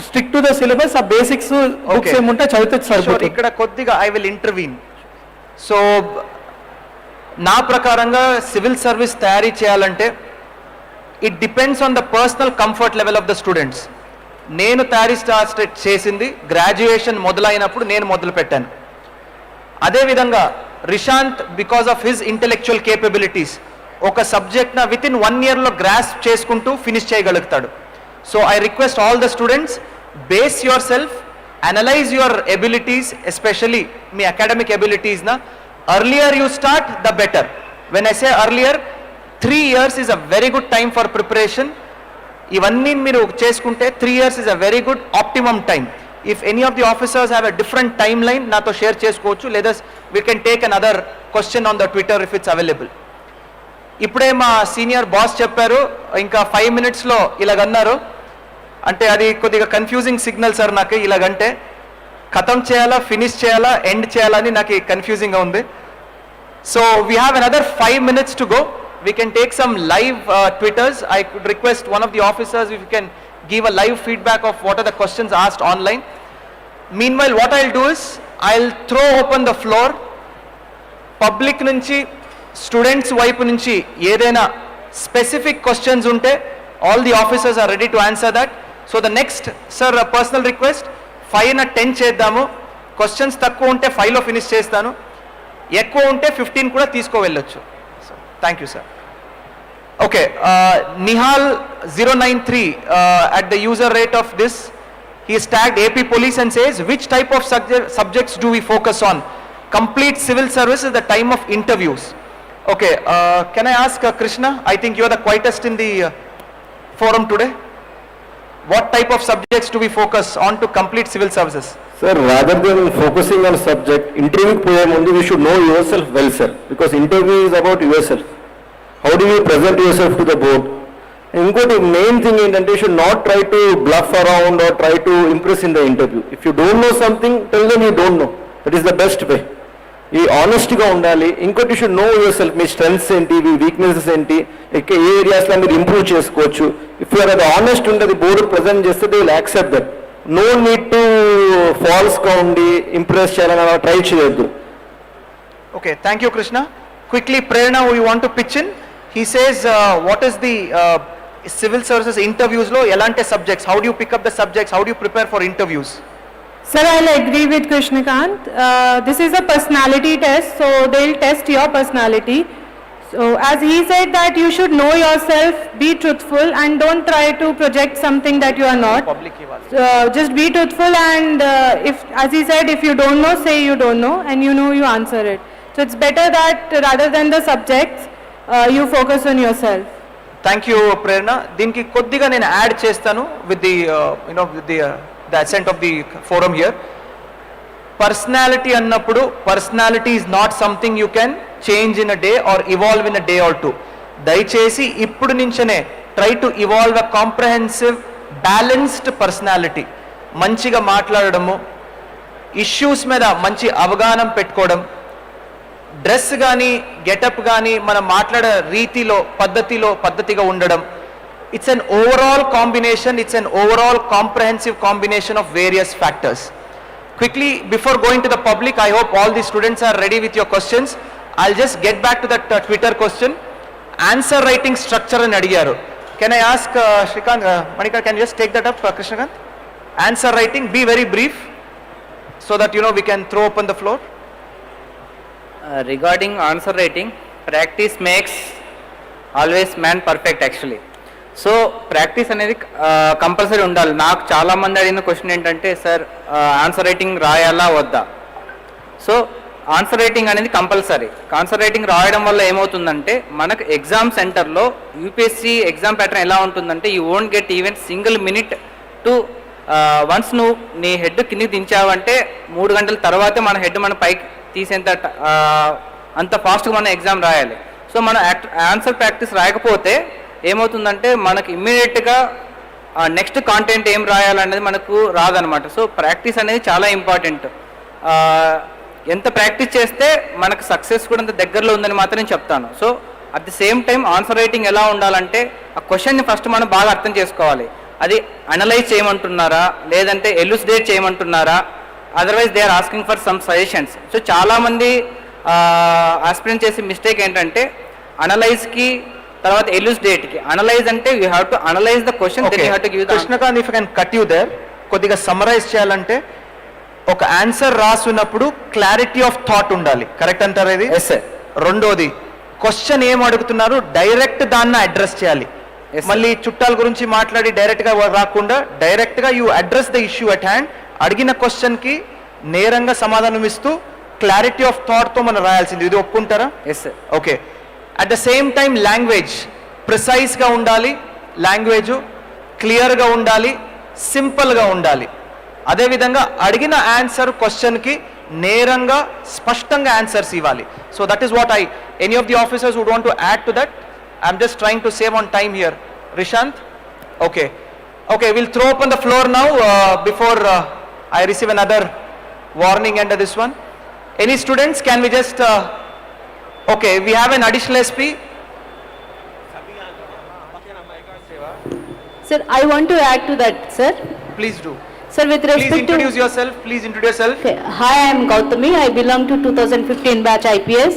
స్ట్రిక్ట్ టు ద సిలబస్, ఆ బేసిక్స్ బుక్స్ ఏముంటే చదివితే సరిపోతుంది. ఇక్కడ కొద్దిగా ఐ విల్ ఇంటర్వీన్. సో నా ప్రకారంగా సివిల్ సర్వీస్ తయారీ చేయాలంటే it depends on the personal comfort level of the students. నేను తయారీ స్టార్ట్ చేసింది గ్రాడ్యుయేషన్ మొదలైనప్పుడు నేను మొదలు పెట్టాను. అదేవిధంగా Rishanth because of his intellectual capabilities ఒక సబ్జెక్ట్న విత్ ఇన్ 1 year గ్రాస్ప్ చేసుకుంటూ ఫినిష్ చేయగలుగుతాడు. So I request all the students, base yourself, analyse your abilities, especially మీ అకాడమిక్ ఎబిలిటీస్న. Earlier you start the better. When I say earlier, 3 years is a very good time for preparation. ఇవన్నీ మీరు చేసుకుంటే 3 years is a very good optimum time. If any of the officers have a different timeline, నాతో share చేసుకోవచ్చు, లేదా we can take another question on the Twitter if it's available. ఇప్పుడే మా senior boss చెప్పారు, ఇంకా 5 minutesలో ఇలాగన్నారు. అంటే అది కొద్దిగా కన్ఫ్యూజింగ్ సిగ్నల్ సార్ నాకు. ఇలాగంటే ఖతం చేయాలా, ఫినిష్ చేయాలా, ఎండ్ చేయాలని నాకు కన్ఫ్యూజింగ్గా ఉంది. So we have another 5 minutes to go. We can take some live Twitters. I could request one of the officers if you can give a live feedback of what are the questions asked online. Meanwhile, what I'll do is, I'll throw open the floor. Public nunchi, students వైపు నుంచి ఏదైనా specific questions ఉంటే, all the officers are ready to answer that. So the next, sir, a personal request, 5 na 10 చేద్దాము. Questions తక్కువ ఉంటే 5లో finish చేస్తాను, ఎక్కువ ఉంటే 15 కూడా తీసుకో వెళ్ళొచ్చు. So thank you, sir. Okay, Nihal 093 at the user rate of this, he is tagged AP Police and says, which type of subjects do we focus on? Complete civil service is the time of interviews. Okay, can I ask Krishna? I think you are the quietest in the forum today. What type of subjects do we focus on to complete civil services? Sir, rather than focusing on subject, interview poye mundu you should know yourself well, sir, because interview is about yourself. How do you present yourself to the board? Inkoti main thing ఏంటంటే you should not try to bluff around or try to impress in the interview. If you don't know something, tell them you don't know. That is the best way. ఈ ఆనెస్ట్గా ఉండాలి. ఇంకోటి you should know yourself, మీ strengths ఏంటి, మీ weaknesses ఏంటి, ఏ ఏరియాస్లో మీరు ఇంప్రూవ్ చేసుకోవచ్చు. ఇఫ్ యూఆర్ అది ఆనెస్ట్ ఉంటుంది, బోర్డు ప్రజెంట్ చేస్తే they will accept that. No need to ఫాల్స్గా ఉండి ఇంప్రెస్ చేయాలని అలా ట్రై చేయొద్దు. Okay, thank you Krishna. Quickly Prerana, we want to pitch in. He says what is the civil services ఇంటర్వ్యూస్లో ఎలాంటి subjects, how do you pick up the subjects, how do you prepare for interviews? Sir, I'll agree with Krishnakant. This is a personality test, so they'll test your personality. So as he said that you should know yourself, be truthful and don't try to project something that you are not. Just be truthful and if, as he said, if you don't know, say you don't know and you know, you answer it. So it's better that rather than the subjects, you focus on yourself. Thank you, Prerna. దీనికి కొద్దిగా నేను add చేస్తాను with the with the ascent of the forum here. Personality annappudu, personality is not something you can change in a day or evolve in a day or two. దయచేసి ఇప్పుడు నుంచనే try to evolve a comprehensive balanced personality. మంచిగా మాట్లాడడము, issues మీద మంచి అవగాహన పెట్టుకోవడం, dress కానీ getup కానీ మనం మాట్లాడే రీతిలో పద్ధతిగా ఉండడం. It's an overall combination, it's an overall comprehensive combination of various factors. Quickly, before going to the public, I hope all the students are ready with your questions. I'll just get back to that Twitter question. Answer writing structure and adigaru. Can I ask Shrikant, Manika, can you just take that up, Krishnakant? Answer writing, be very brief so that we can throw open the floor. Regarding answer writing, practice makes always man perfect actually. So practice అనేది compulsory ఉండాలి. నాకు చాలామంది అడిగిన question ఏంటంటే, sir answer writing రాయాలా వద్దా? So answer writing అనేది compulsory. Answer writing రాయడం వల్ల ఏమవుతుందంటే, మనకు ఎగ్జామ్ సెంటర్లో యూపీఎస్సీ ఎగ్జామ్ ప్యాటర్న్ ఎలా ఉంటుందంటే, you won't get even single minute to once నువ్వు నీ హెడ్ కిందికి దించావంటే 3 గంటల తర్వాతే మన హెడ్ మన పైకి తీసేంత అంత ఫాస్ట్గా మనం ఎగ్జామ్ రాయాలి. సో మనం ఆన్సర్ ప్రాక్టీస్ రాయకపోతే ఏమవుతుందంటే మనకి ఇమ్మీడియట్గా నెక్స్ట్ కాంటెంట్ ఏం రాయాలనేది మనకు రాదనమాట. సో ప్రాక్టీస్ అనేది చాలా ఇంపార్టెంట్. ఎంత ప్రాక్టీస్ చేస్తే మనకు సక్సెస్ కూడా అంత దగ్గరలో ఉందని మాత్రం నేను చెప్తాను. So at the same time answer writing ఎలా ఉండాలంటే ఆ క్వశ్చన్ని ఫస్ట్ మనం బాగా అర్థం చేసుకోవాలి. అది అనలైజ్ చేయమంటున్నారా, లేదంటే ఎలుసిడేట్ చేయమంటున్నారా, otherwise they are asking for some suggestions. So చాలామంది ఆస్పిరెంట్ చేసే మిస్టేక్ ఏంటంటే అనలైజ్కి తర్వాత ఎలుసిడేట్కి. అనలైజ్ అంటే you have to analyse the question, then you have to give the Krishnakanth, if I can cut you there, కొద్దిగా సమ్మరైజ్ చేయాలంటే ఒక ఆన్సర్ రాస్తున్నప్పుడు క్లారిటీ ఆఫ్ థాట్ ఉండాలి, కరెక్ట్ అంటారు ఇది? Yes sir. రెండోది, క్వశ్చన్ ఏం అడుగుతున్నారు డైరెక్ట్ దాన్ని అడ్రస్ చేయాలి. మళ్ళీ చుట్టాల గురించి మాట్లాడి డైరెక్ట్గా రాకుండా డైరెక్ట్గా you address the issue at hand. అడిగిన క్వశ్చన్కి నేరంగా సమాధానం ఇస్తూ క్లారిటీ ఆఫ్ థాట్తో మనం రాయాల్సింది. ఇది ఒప్పుకుంటారా? Yes sir. Okay. At the same time language ప్రిసైజ్గా ఉండాలి, లాంగ్వేజ్ క్లియర్గా ఉండాలి, సింపుల్గా ఉండాలి. అదేవిధంగా అడిగిన ఆన్సర్ క్వశ్చన్కి నేరంగా స్పష్టంగా ఆన్సర్స్ ఇవ్వాలి. So that is what any of the officers would want to add to that. I'm just trying to save on time here. Rishanth? Okay, okay, will throw up on the floor now before I receive another warning under this one. Any students, can we just okay, we have an additional SP. Sir, I want to add to that, sir. Please do. Sir, with respect Please introduce yourself. Please introduce yourself. Okay. Hi, I am Gautami. I belong to 2015 batch IPS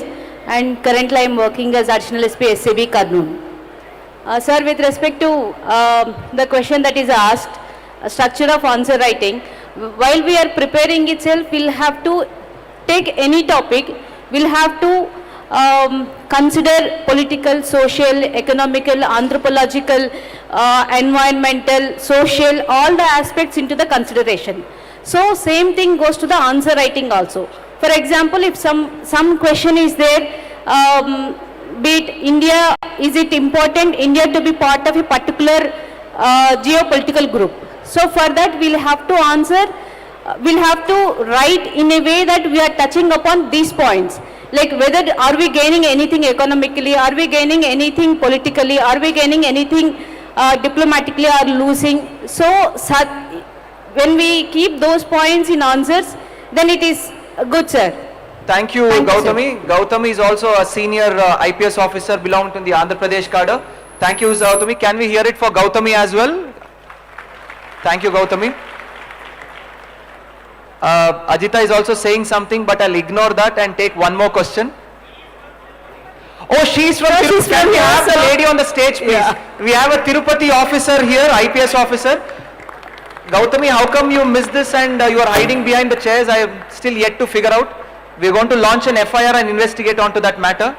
and currently I am working as additional SP SAB Karnool. Sir, with respect to the question that is asked, structure of answer writing, while we are preparing itself, we'll have to take any topic, we'll have to consider political, social, economical, anthropological, environmental, social, all the aspects into the consideration. So same thing goes to the answer writing also. For example, if some question is there, be it India, is it important India to be part of a particular geopolitical group? So for that we'll have to answer, we'll have to write in a way that we are touching upon these points. Like whether are we gaining anything economically, are we gaining anything politically, are we gaining anything diplomatically or losing. So when we keep those points in answers, then it is good, sir. Thank you, Gautami. Gautami is also a senior IPS officer belonging to the Andhra Pradesh cadre. Thank you, Gautami. Can we hear it for Gautami as well? Thank you, Gautami. Ajita is also saying something, but I'll ignore that and take one more question. Oh, she's from Tirupati. Can we have the lady on the stage, please? Yeah. We have a Tirupati officer here, IPS officer. Gautami, how come you missed this and you are hiding behind the chairs? I am still yet to figure out. We're going to launch an FIR and investigate onto that matter.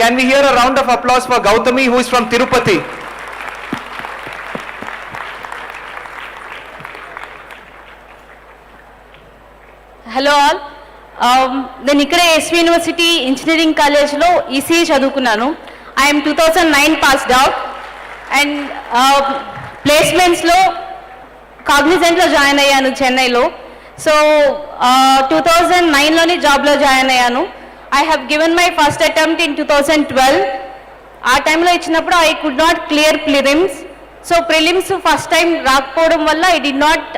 Can we hear a round of applause for Gautami, who is from Tirupati? Hello all, నేను ఇక్కడే SV university engineering కాలేజ్లో ECE చదువుకున్నాను. I'm 2009 passed out and ప్లేస్మెంట్స్లో కాగ్నిజెంట్లో join అయ్యాను చెన్నైలో. So 2009లోని జాబ్లో జాయిన్ అయ్యాను. I have given my first attempt in 2012. ఆ టైంలో ఇచ్చినప్పుడు I could not clear prelims. So prelims first time రాకపోవడం వల్ల I did not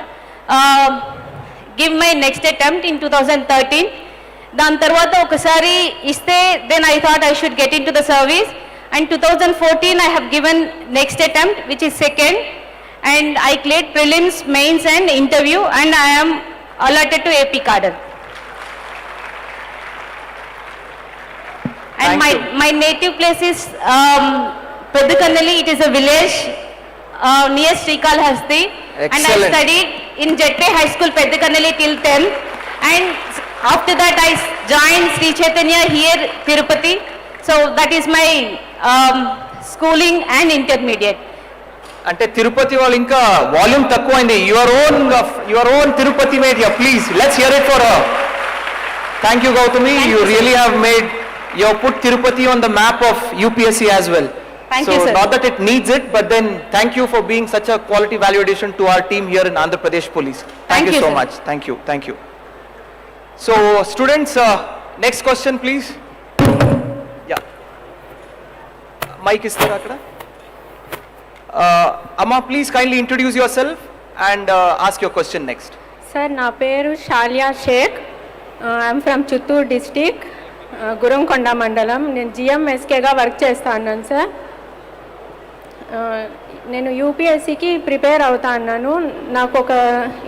give my next attempt in 2013. దాని తర్వాత ఒకసారి ఇస్తే then I thought I should get into the service, and 2014 I have given next attempt, which is second, and I cleared prelims, mains and interview, and I am allotted to AP cadre. And my native place is Pedukannali. It is a village near Srikalahasti. And I studied in Jetpay High School, Pedukannali till 10th. And after that I joined Sri Chaitanya here, Tirupati. So that is my schooling and intermediate. అంటే తిరుపతి వాళ్ళు ఇంకా volume తక్కువైంది. Your own Tirupati made here, please let's hear it for her. Thank you Gautami. You really have made, you have put Tirupati on the map of UPSC as well. Thank so you, sir. Not that it needs it, but then thank you for being such a quality value addition to our team here in Andhra Pradesh Police. Thank you so much. Thank you. So students, next question please. Yeah, mic ఇస్తారు అక్కడ. అమ్మా please kindly introduce yourself and ask your question next. Sir నా పేరు Shaliya Shaik. I'm from Chittoor district, Gurramkonda మండలం. నేను జిఎంఎస్కేగా work చేస్తా ఉన్నాను sir. నేను యూపీఎస్సికి ప్రిపేర్ అవుతా అన్నాను. నాకు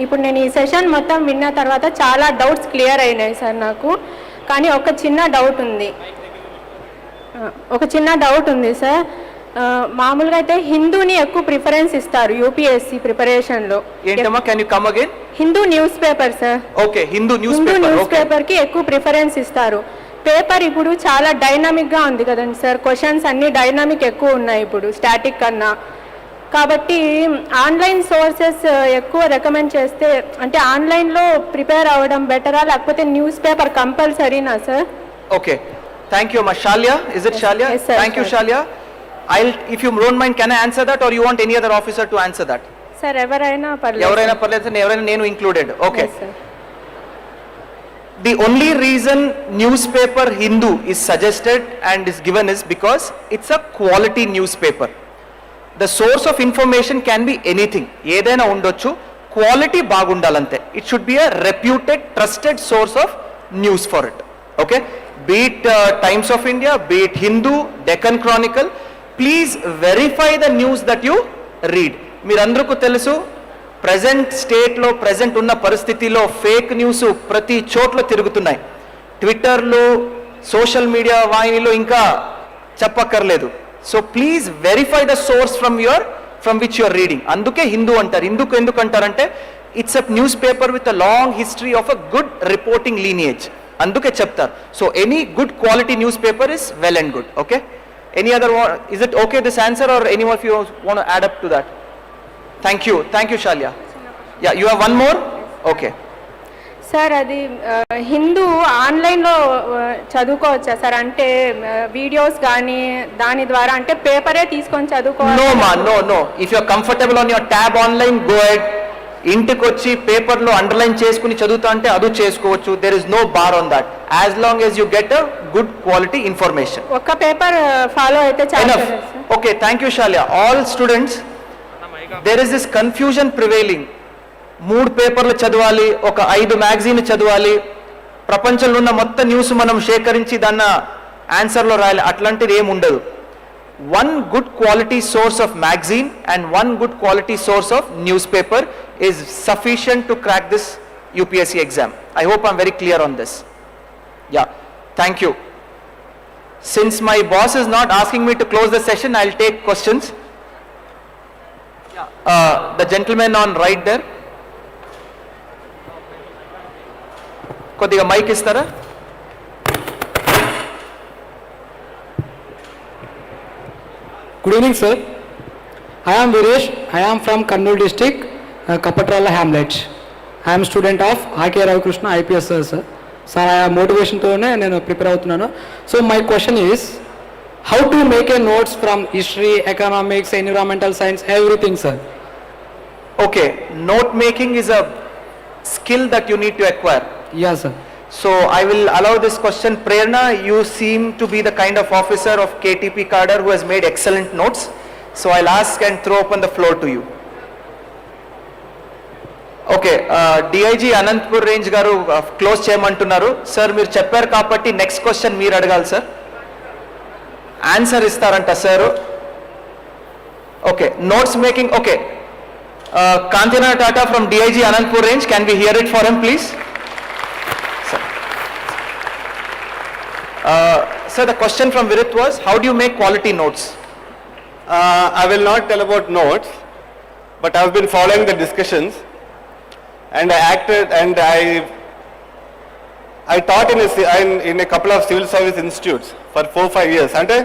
ఇప్పుడు నేను ఈ సెషన్ మొత్తం విన్న తర్వాత చాలా డౌట్స్ క్లియర్ అయినాయి సార్ నాకు. కానీ ఒక చిన్న డౌట్ ఉంది సార్. మామూలుగా అయితే హిందూని ఎక్కువ ప్రిఫరెన్స్ ఇస్తారు యూపీఎస్సి ప్రిపరేషన్లో. ఏంటమ్మా, can you come again? Hindu news paper sir. Okay, Hindu news పేపర్కి ఎక్కువ ప్రిఫరెన్స్ ఇస్తారు. పేపర్ ఇప్పుడు చాలా డైనామిక్గా ఉంది కదండి సార్. క్వశ్చన్స్ అన్నీ డైనామిక్ ఎక్కువ ఉన్నాయి ఇప్పుడు స్టాటిక్ కన్నా. కాబట్టి ఆన్లైన్ సోర్సెస్ ఎక్కువ రికమెండ్ చేస్తే, అంటే ఆన్లైన్లో ప్రిపేర్ అవ్వడం బెటరా లేకపోతే న్యూస్ పేపర్ కంపల్సరీనా సార్? ఓకే, థ్యాంక్ యూ అమ్మా. Shaliya, is it Shaliya? Thank you Shaliya. If you don't mind, can I answer that, or you want any other officer to answer that? Sir ఎవరైనా పర్లేదు. ఎవరైనా పర్లేదు, నేను included. Okay. The only reason newspaper Hindu is suggested and is given is because it's a quality newspaper. The source of information can be anything. ఏదైనా ఉండొచ్చు, quality బాగుండాలంతే. It should be a reputed, trusted source of news for it. Okay? Be it Times of India, be it Hindu, Deccan Chronicle, please verify the news that you read. మీరందరికీ తెలుసు, present స్టేట్లో present ఉన్న పరిస్థితిలో fake news ప్రతి చోట్ల తిరుగుతున్నాయి. ట్విట్టర్లో, social media వాహినిలో ఇంకా చెప్పక్కర్లేదు. So please verify the source from which you're reading. అందుకే హిందూ అంటారు. ఎందుకు అంటారంటే it's a news paper with a long history of a good reporting lineage. అందుకే చెప్తారు. So any good quality news paper is well and good. Okay, any other one? Is it okay this answer, or anyone of you want to add up to that? Thank you Shalia. Yeah, you have one more? Okay. Sir అది హిందూ ఆన్లైన్లో చదువుకోవచ్చా sir? అంటే videos కానీ దాని ద్వారా, అంటే పేపరే తీసుకొని చదువుకోవాలి? No ma, no. If you are comfortable on your tab online, go ahead. ఇంటికి వచ్చి పేపర్లో అండర్లైన్ చేసుకుని చదువుతా అంటే అది చేసుకోవచ్చు. There is no bar on that, as long as you get a good quality information. ఒక్క పేపర్ ఫాలో అయితే చాలు. Okay, thank you Shaliya. All students, there is this confusion prevailing. 3 పేపర్లు చదవాలి, ఒక 5 మ్యాగజైన్ చదవాలి, ప్రపంచంలో ఉన్న మొత్తం న్యూస్ మనం సేకరించి దాన్ని ఆన్సర్లో రాయాలి. అట్లాంటిది ఏమి ఉండదు. One good quality source of magazine and one good quality source of newspaper is sufficient to crack this UPSC exam. I hope I'm very clear on this. Yeah, thank you. Since my boss is not asking me to close the session, I'll take questions. The gentleman on right there. కొద్దిగా mic ఇస్తారా? Good evening, sir. I am Viresh. I am from Kannur district, Kapatrala hamlet. I am student of A.K. Ravikrishna IPS sir. Sir, I am motivation tone nenu prepare avutunnanu. So my question is, how to make a notes from history, economics, environmental science, everything, sir? Okay, note making is a skill that you need to acquire. Yes, sir. So I will allow this question. Prerna, you seem to be the kind of officer of KTP cadre who has made excellent notes. So I'll ask and throw open the floor to you. Okay, DIG Anantpur range garu close cheyamantunnaru. Sir, meer chepparu kabatti next question meer adagali sir. Answer istaranta sir. Okay, notes making. Okay, Kantina Tata from DIG Anantpur range, can we hear it for him please? Sir, the question from Virit was, how do you make quality notes? I will not tell about notes, but I have been following the discussions, and I acted, and I taught in a couple of civil service institutes for 4-5 years. అంటే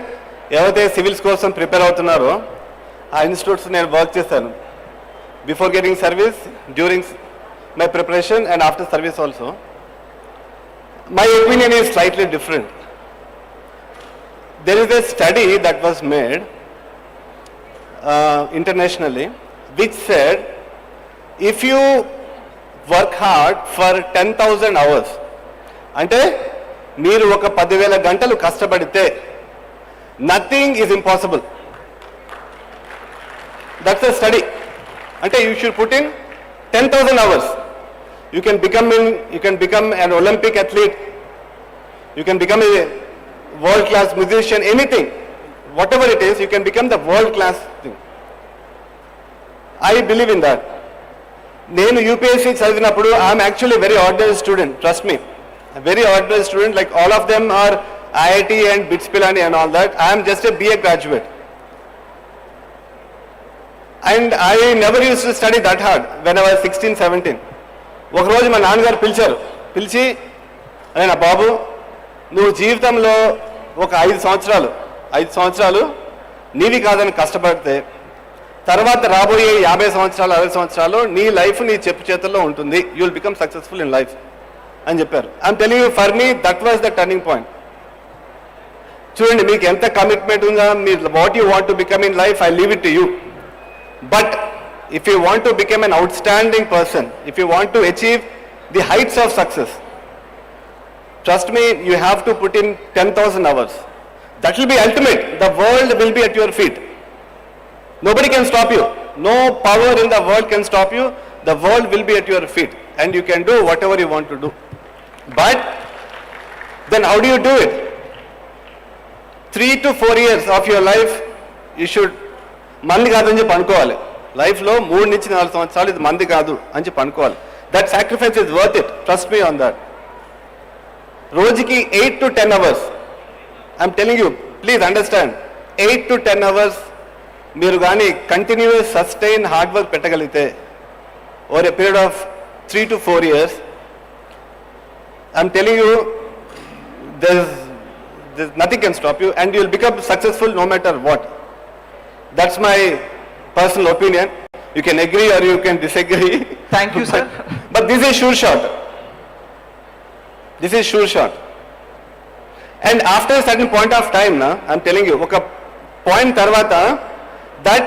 ఎవరైతే civils కోసం prepare అవుతున్నారో ఆ institutes నేను work చేశాను. Before getting service, during my preparation and after service also. My opinion is slightly different. There is a study that was made internationally which said if you work hard for 10,000 hours, అంటే మీరు ఒక 10,000 గంటలు కష్టపడితే nothing is impossible. That's a study. అంటే you should put in 10,000 hours. You can become an Olympic athlete. You can become a world-class musician, anything. Whatever it is, you can become the world-class thing. I believe in that. నేను UPSC చదివినప్పుడు I'm actually very ordinary student, trust me, very ordinary student, like all of them are IIT and BITS Pilani and all that. I'm just a BA graduate and I never use to study that hard when I was 16-17. ఒకరోజు మా నాన్నగారు పిలిచి అరే నా బాబు, నువ్వు జీవితంలో ఒక 5 సంవత్సరాలు నీవి కాదని కష్టపడితే తర్వాత రాబోయే 50 సంవత్సరాలు 60 సంవత్సరాలు నీ లైఫ్ నీ చెప్పు చేతుల్లో ఉంటుంది. You will become successful in life అని చెప్పారు. I'm telling you, for me that was the turning point. చూడండి మీకు ఎంత కమిట్మెంట్ ఉందా, మీరు what you want to become in life, I leave it to you. But if you want to become an outstanding person, if you want to achieve the heights of success, trust me, you have to put in 10,000 hours. That will be ultimate. The world will be at your feet. Nobody can stop you. No power in the world can stop you. The world will be at your feet and you can do whatever you want to do. But then how do you do it? 3 to 4 years of your life you should మంది కాదని చెప్పి అనుకోవాలి. లైఫ్లో 3 నుంచి 4 సంవత్సరాలు ఇది మంది కాదు అని చెప్పి అనుకోవాలి. That sacrifice is worth it, trust me on that. రోజుకి 8 to 10 hours, I'm telling you, please understand, 8 to 10 hours మీరు కానీ కంటిన్యూస్ సస్టైన్ హార్డ్ వర్క్ పెట్టగలిగితే over a period of 3 to 4 years, I'm telling you, there's nothing can stop you and you will become successful no matter what. That's my personal opinion. You can agree or you can disagree. Thank you, sir. But this is sure shot. This is sure shot. And after a certain point of time, I'm telling you, oka point tarvata, that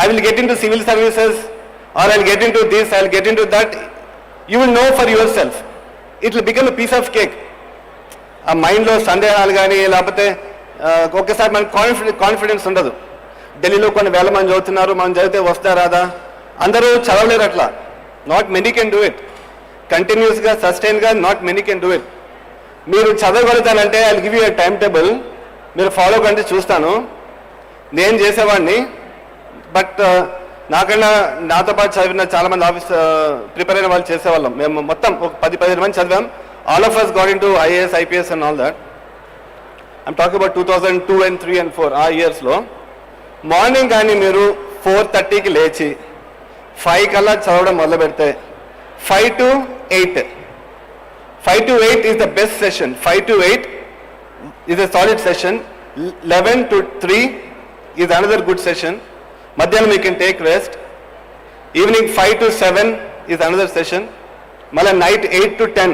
I will get into civil services or I'll get into this, I'll get into that. You will know for yourself. It will become a piece of cake. ఆ మైండ్లో సందేహాలు కానీ లేకపోతే ఒక్కసారి మనకు confidence ఉండదు. ఢిల్లీలో కొన్ని వేల మంది చదువుతున్నారు, మనం చదివితే వస్తా రాదా, అందరూ చదవలేరు అట్లా. Not many can do it కంటిన్యూస్గా సస్టైన్గా, not many can do it. మీరు చదవగలుగుతానంటే I will give you a time table, మీరు ఫాలో కంటే చూస్తాను. నేను చేసేవాడిని, బట్ నాకన్నా నాతో పాటు చదివిన చాలామంది ఆఫీస్ ప్రిపేర్ అయిన వాళ్ళు చేసేవాళ్ళం. మేము మొత్తం ఒక 10-15 మంది చదివాం. All of us got into IAS, IPS and all that. I'm talking about 2002 and 3 and 4 ఆ ఇయర్స్లో. మార్నింగ్ కానీ మీరు 4:30కి లేచి 5 కల్లా చదవడం మొదలు పెడితే 5 to 8 is the best session. 5 to 8 is a solid session. 11 to 3 is another good session. మధ్యాహ్నం you can take rest. Evening 5 to 7 is another session. మళ్ళీ నైట్ 8 to 10.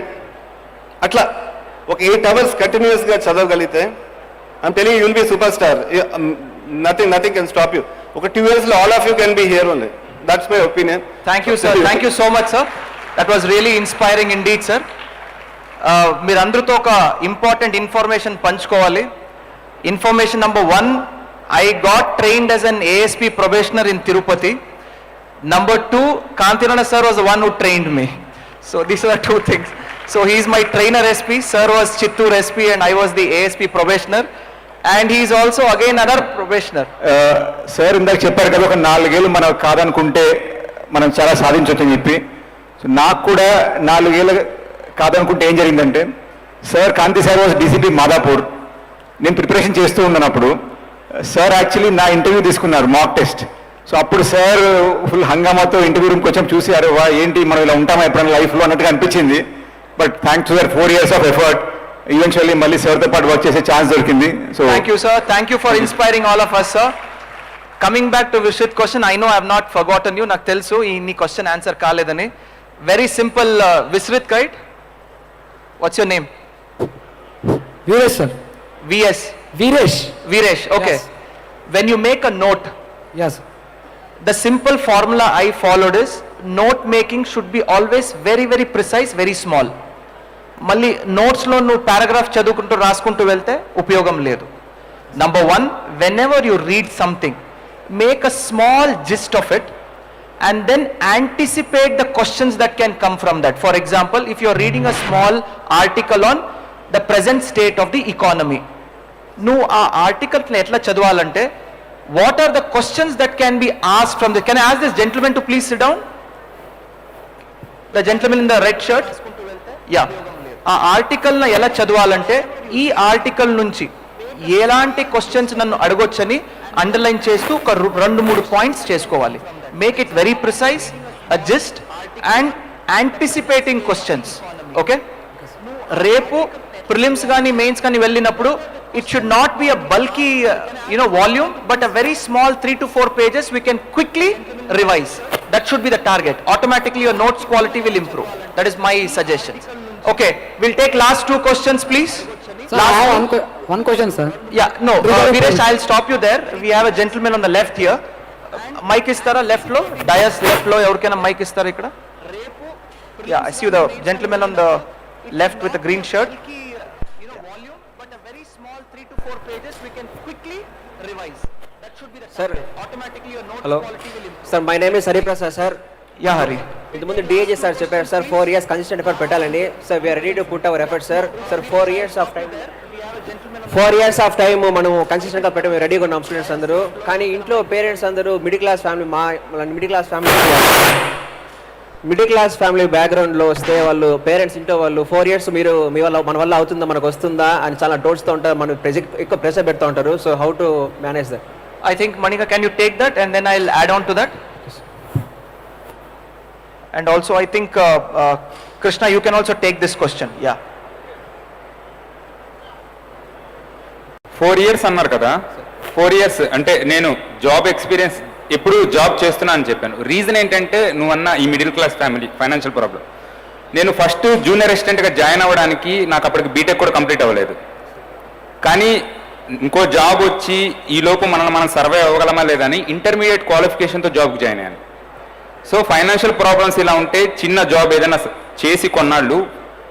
అట్లా ఒక 8 hours కంటిన్యూస్గా చదవగలిగితే I'm telling you will be super star. Nothing can stop you. ఒక 2 yearsలో all of you can be here only. That's my opinion. Thank you sir, thank you so much sir. That was really inspiring indeed sir. మీరు అందరితో ఒక important information పంచుకోవాలి. Information number 1, I got trained as an ASP probationer in Tirupati. Number 2, Kantirana sir was the one who trained me. So these are the 2 things. So he is my trainer SP, sir was Chittoor SP and I was the ASP probationer, and he is also again another probationer. Sir ఇందాక చెప్పారు కదా, ఒక 4 ఏళ్ళు మనం కాదనుకుంటే మనం చాలా సాధించవచ్చని చెప్పి. So నాకు కూడా 4 ఏళ్ళు కాదనుకుంటే ఏం జరిగిందంటే, sir Kanthi sir was DCP Madhapur. నేను ప్రిపరేషన్ చేస్తూ ఉన్నప్పుడు సార్ యాక్చువల్లీ నా ఇంటర్వ్యూ తీసుకున్నారు, మాక్ టెస్ట్. సో అప్పుడు సార్ ఫుల్ హంగామాతో ఇంటర్వ్యూ రూమ్కి వచ్చాం, చూసి అరే వా ఏంటి మనం ఇలా ఉంటామా ఎప్పుడైనా లైఫ్లో అన్నట్టుగా అనిపించింది. But thanks to their 4 years of effort eventually మళ్ళీ సార్తో పాటు వర్క్ చేసే ఛాన్స్ దొరికింది. So thank you sir, thank you for inspiring all of us sir. Coming back to Vishwith question, I know I have not forgotten you. నాకు తెలుసు నీ question answer కాలేదని. Very simple Vishwith kite, what's your name? Veeresh sir. VS Veeresh, okay. When you make a note, yes, the simple formula I followed is note making should be always very precise, very small. మళ్ళీ నోట్స్లో నువ్వు paragraph చదువుకుంటూ రాసుకుంటూ వెళ్తే ఉపయోగం లేదు. Number 1, whenever you read something, make a small gist of it and then anticipate the questions that can come from that. For example, if you are reading a small article on the present state of the economy, నువ్వు ఆ ఆర్టికల్ని ఎట్లా చదవాలంటే what are the questions that can be asked from the, can I ask this gentleman to please sit down? The gentleman in the red shirt? Yeah. ఆ ఆర్టికల్ని ఎలా చదవాలంటే ఈ article నుంచి ఎలాంటి క్వశ్చన్స్ నన్ను అడగొచ్చని అండర్లైన్ చేస్తూ ఒక 2-3 పాయింట్స్ చేసుకోవాలి. Make it very precise, a gist and anticipating questions. Okay, రేపు ప్రిలిమ్స్ కానీ మెయిన్స్ కానీ వెళ్ళినప్పుడు it should not be a bulky volume, but a very small 3 to 4 pages we can quickly revise. That should be the target. Automatically your notes quality will improve. That is my suggestion. Okay, we'll take last 2 questions please. Sir, I have one question, sir. Yeah, no, Viresh, I'll stop you there. We have a gentleman on the left here. Mic istara left lo, dais left lo, evarkaina mic istara ikkada? Yeah, I see the gentleman on the left with the green shirt. Volume, but a very small 3 to 4 pages we can quickly revise. That should be the target. Automatically your notes quality will improve. Sir, my name is Hari Prasad, sir. Yeah, Hari. ఇంతకుముందు DAG sir చెప్పారు sir 4 years consistent effort పెట్టాలండి. Sir we are ready to put our effort sir. Sir 4 years of time మనం కన్సిస్టెంట్గా పెట్టడం రెడీగా ఉన్నాం students అందరూ. కానీ ఇంట్లో పేరెంట్స్ అందరూ మిడిల్ క్లాస్ ఫ్యామిలీ బ్యాక్గ్రౌండ్లో వస్తే వాళ్ళు పేరెంట్స్ ఇంట్లో వాళ్ళు 4 years మీరు మన వల్ల అవుతుందా, మనకు వస్తుందా అని చాలా డౌట్స్తో ఉంటారు, మన ఎక్కువ ప్రెషర్ పెడుతూ ఉంటారు. So how to manage that? I think Manika, can you take that and then I'll add on to that? And also I think Krishna, you can also take this question. Yeah. 4 years అన్నారు కదా, 4 years అంటే నేను job experience ఎప్పుడు job చేస్తున్నా అని చెప్పాను. Reason ఏంటంటే నువ్వు అన్న ఈ middle class family financial problem. నేను ఫస్ట్ జూనియర్ అసిస్టెంట్గా జాయిన్ అవ్వడానికి నాకు అప్పటికి బీటెక్ కూడా కంప్లీట్ అవ్వలేదు. కానీ ఇంకో జాబ్ వచ్చి ఈ లోపు మనం సర్వే అవ్వగలమా లేదని ఇంటర్మీడియట్ క్వాలిఫికేషన్తో జాబ్కి జాయిన్ అయ్యాను. సో ఫైనాన్షియల్ ప్రాబ్లమ్స్ ఇలా ఉంటే చిన్న జాబ్ ఏదైనా చేసి కొన్నాళ్ళు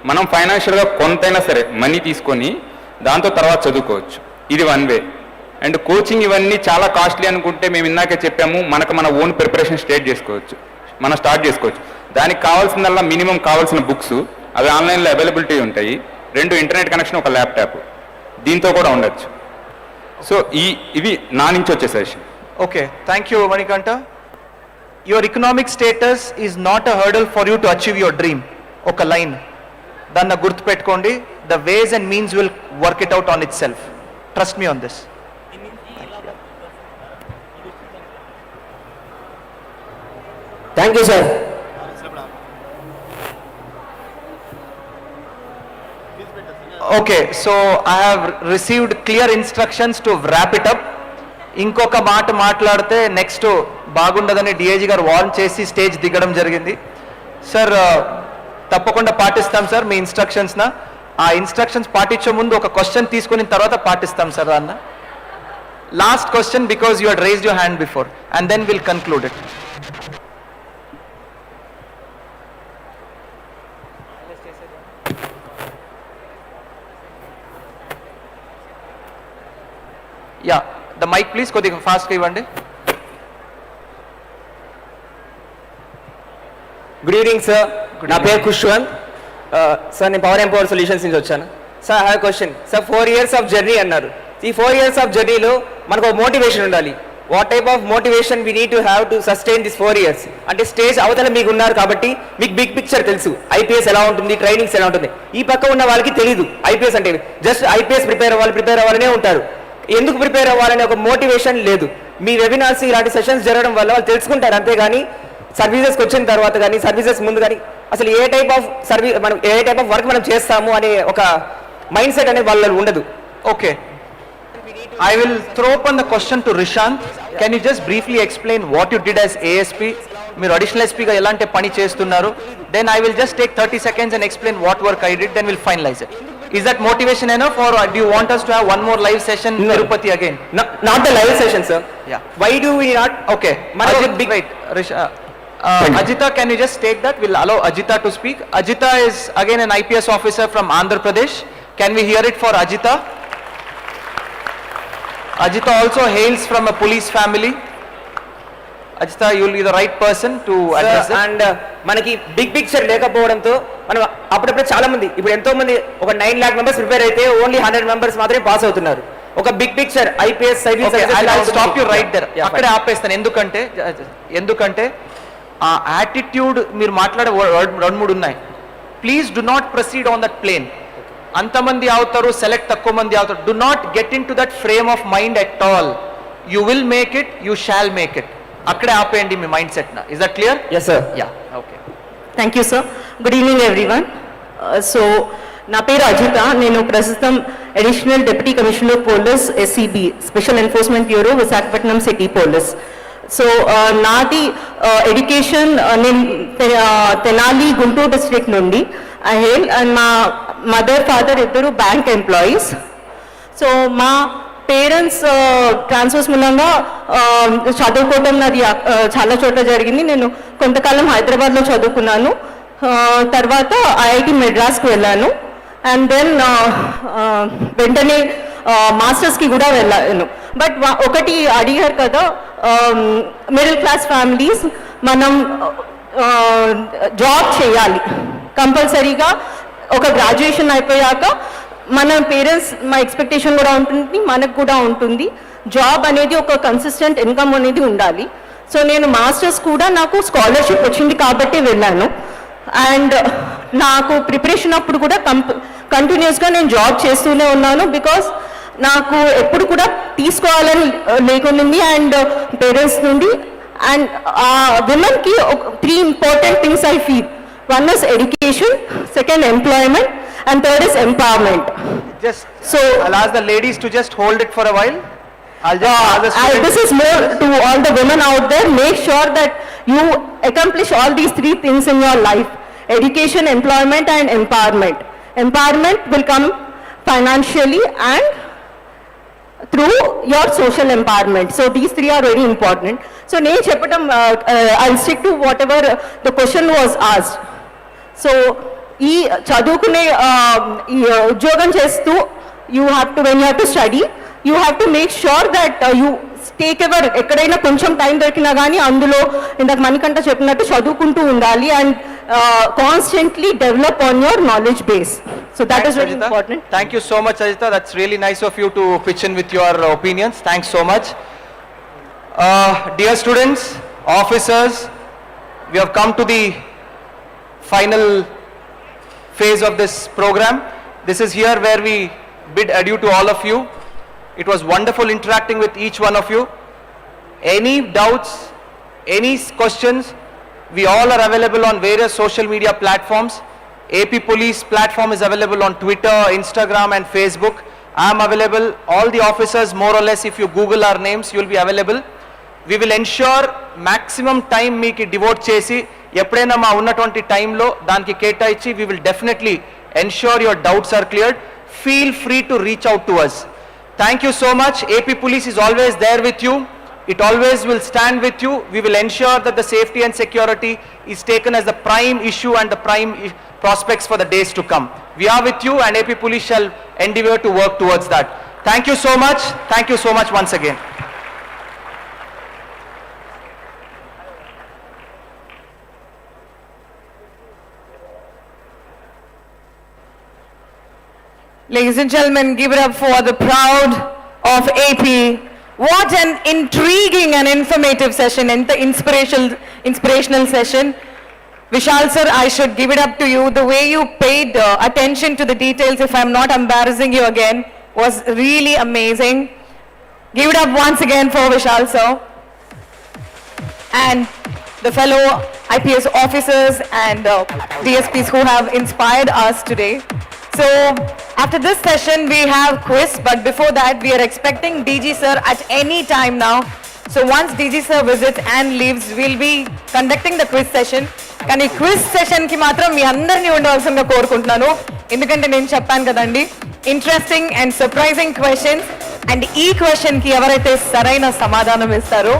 మనం ఫైనాన్షియల్గా కొంతైనా సరే మనీ తీసుకొని దాంతో తర్వాత చదువుకోవచ్చు. ఇది 1 వే. అండ్ కోచింగ్ ఇవన్నీ చాలా కాస్ట్లీ అనుకుంటే మేము ఇందాకే చెప్పాము, మన ఓన్ ప్రిపరేషన్ స్టార్ట్ చేసుకోవచ్చు. దానికి కావాల్సిందల్లా మినిమం కావాల్సిన బుక్స్ అవి ఆన్లైన్లో అవైలబిలిటీ ఉంటాయి. 2 ఇంటర్నెట్ కనెక్షన్, ఒక ల్యాప్టాప్, దీంతో కూడా ఉండొచ్చు. సో ఇవి నా నుంచి వచ్చే suggestion. Okay, thank you Manikanta. Your economic status is not a hurdle for you to achieve your dream. ఒక లైన్ దాన్ని గుర్తుపెట్టుకోండి. The ways and means will work it out on itself. Trust me on this. Thank you, sir. Okay, so I have received clear instructions to wrap it up. ఇంకొక మాట మాట్లాడితే next బాగుండదని DIG గారు warn చేసి stage దిగడం జరిగింది. Sir తప్పకుండా పాటిస్తాం సార్ మీ ఇన్స్ట్రక్షన్స్న. ఆ ఇన్స్ట్రక్షన్స్ పాటించే ముందు ఒక క్వశ్చన్ తీసుకుని తర్వాత పాటిస్తాం సార్ అన్న. Last question because you had raised your hand before and then will conclude it. Yeah, the mic please కొద్దిగా ఫాస్ట్గా ఇవ్వండి. గుడ్ ఈవినింగ్ సార్, నా పేరు ఖుష్వంత్ సార్. నేను పవర్ ఎంపవర్ సొల్యూషన్స్ నుంచి వచ్చాను sir. Have question sir. 4 years of journey అన్నారు. ఈ 4 years ఆఫ్ జర్నీలో మనకు ఒక మోటివేషన్ ఉండాలి. What type of motivation we need to have to sustain this 4 years? అంటే స్టేజ్ అవతల మీకు ఉన్నారు కాబట్టి మీకు బిగ్ పిక్చర్ తెలుసు, ఐపీఎస్ ఎలా ఉంటుంది, ట్రైనింగ్స్ ఎలా ఉంటుంది. ఈ పక్క ఉన్న వాళ్ళకి తెలియదు ఐపీఎస్ అంటే. జస్ట్ ఐపీఎస్ ప్రిపేర్ అవ్వాలనే ఉంటారు. ఎందుకు ప్రిపేర్ అవ్వాలనే ఒక మోటివేషన్ లేదు. మీ వెబినార్స్ ఇలాంటి సెషన్స్ జరగడం వల్ల వాళ్ళు తెలుసుకుంటారు. అంతేగాని సర్వీసెస్కి వచ్చిన తర్వాత కానీ సర్వీసెస్ ముందు కానీ అసలు ఏ టైప్ ఆఫ్ వర్క్ మనం చేస్తాము అనే ఒక మైండ్ సెట్ అనేది వాళ్ళలో ఉండదు. Okay, I will throw open the question to Rishant. Can you just briefly explain what you did as ASP? మీరు అడిషనల్ ఎస్పీగా ఎలాంటి పని చేస్తున్నారు? Then I will just take 30 seconds and explain what work I did, then we'll finalize it. Is that motivation enough or do you want us to have one more live session in Tirupati again? Not the live session, sir. Yeah. Why do we not? Okay. Wait, Ajita, can you just take that? We'll allow Ajita to speak. Ajita is again an IPS officer from Andhra Pradesh. Can we hear it for Ajita? Ajita also hails from a police family. Ajita, you will be the right person to address it. And మనకి big picture లేకపోవడంతో మనం అప్పుడప్పుడు చాలా మంది ఇప్పుడు ఎంతో మంది ఒక 9 lakh మెంబర్స్ ప్రిపేర్ అయితే ఓన్లీ 100 మెంబర్స్ మాత్రమే పాస్ అవుతున్నారు. ఒక big picture IPS civil services stop you right there. అక్కడే ఆపేస్తాను. ఎందుకంటే ఆ యాటిట్యూడ్ మీరు మాట్లాడే రెండు మూడు ఉన్నాయి. Please do not proceed on that plane. అంతమంది అవుతారు, సెలెక్ట్ తక్కువ మంది అవుతారు. Do not get into that frame of mind at all. You will make it, you shall make it. అక్కడే ఆపేయండి మీ మైండ్ సెట్ నా. Is that clear? yes sir. Yeah, okay. Thank you sir. Good evening everyone. So నా పేరు అజిత. నేను ప్రస్తుతం additional deputy commissioner police SCB special enforcement bureau Visakhapatnam city police. So నాది education నేను తెనాలి గుంటూరు డిస్ట్రిక్ట్ నుండి ఐ హేల్. అండ్ మా mother father ఇద్దరు bank employees. So మా పేరెంట్స్ ట్రాన్స్ఫర్స్ మూలంగా చదువుకోవటం నాది చాలా చోట్ల జరిగింది. నేను కొంతకాలం హైదరాబాద్లో చదువుకున్నాను. తర్వాత ఐఐటి మెడ్రాస్కి వెళ్ళాను. అండ్ దెన్ వెంటనే మాస్టర్స్కి కూడా వెళ్ళాను. బట్ ఒకటి అడిగారు కదా, మిడిల్ క్లాస్ ఫ్యామిలీస్ మనం జాబ్ చేయాలి కంపల్సరీగా. ఒక గ్రాడ్యుయేషన్ అయిపోయాక మన పేరెంట్స్ మా ఎక్స్పెక్టేషన్ కూడా ఉంటుంది, మనకు కూడా ఉంటుంది. జాబ్ అనేది ఒక కన్సిస్టెంట్ ఇన్కమ్ అనేది ఉండాలి. సో నేను మాస్టర్స్ కూడా నాకు స్కాలర్షిప్ వచ్చింది కాబట్టి వెళ్ళాను. అండ్ నాకు ప్రిపరేషన్ అప్పుడు కూడా కంటిన్యూస్గా నేను జాబ్ చేస్తూనే ఉన్నాను. బికాస్ నాకు ఎప్పుడు కూడా తీసుకోవాలని లేకుండింది అండ్ పేరెంట్స్ నుండి. అండ్ విమెన్కి 3 important things I feel. One is education, second employment, and third is empowerment. So I'll ask the ladies to just hold it for a while. This is more to all the women out there. Make sure that you accomplish all these 3 things in your life: education, employment and empowerment. Empowerment will come financially and through your social empowerment. So these 3 are very important. So నేను చెప్పడం I'll stick to whatever the question was asked. So ఈ చదువుకునే ఈ ఉద్యోగం చేస్తూ you have to when you have to study you have to make sure that you take ever ఎక్కడైనా కొంచెం time దొరికినా కానీ అందులో ఇందాక మణికంఠ చెప్పినట్టు చదువుకుంటూ ఉండాలి. And constantly develop on your knowledge base. So that is very important. Thank you so much Ajita. That's really nice of you to pitch in with your opinions. Thanks so much. Dear students, officers, we have come to the final phase of this program. This is here where we bid adieu to all of you. It was wonderful interacting with each one of you. Any doubts, any questions, we all are available on various social media platforms. AP Police platform is available on Twitter, Instagram and Facebook. I am available. All the officers, more or less, if you Google our names, you will be available. We will ensure maximum time meeki devote chesi ఎప్పుడైనా మా ఉన్నటువంటి టైంలో దానికి కేటాయించి we will definitely ensure your doubts are cleared. Feel free to reach out to us. Thank you so much. AP Police is always there with you. It always will stand with you. We will ensure that the safety and security is taken as the prime issue and the prime prospects for the days to come. We are with you and AP Police shall endeavor to work towards that. Thank you so much. Thank you so much once again. Ladies and gentlemen, give it up for the proud of AP. What an intriguing and informative session and the inspirational session. Vishal sir, I should give it up to you. The way you paid attention to the details, if I'm not embarrassing you again, was really amazing. Give it up once again for Vishal sir. And the fellow IPS officers and DSPs who have inspired us today. So after this session we have quiz, but before that we are expecting DG sir at any time now. So once DG sir visits and leaves, we'll be conducting the quiz session. కానీ quiz session కి మాత్రం మీ అందరినీ ఉండవలసిందిగా కోరుకుంటున్నాను. ఎందుకంటే నేను చెప్పాను కదండి, interesting and surprising questions and ఈ క్వశ్చన్ కి ఎవరైతే సరైన సమాధానం ఇస్తారో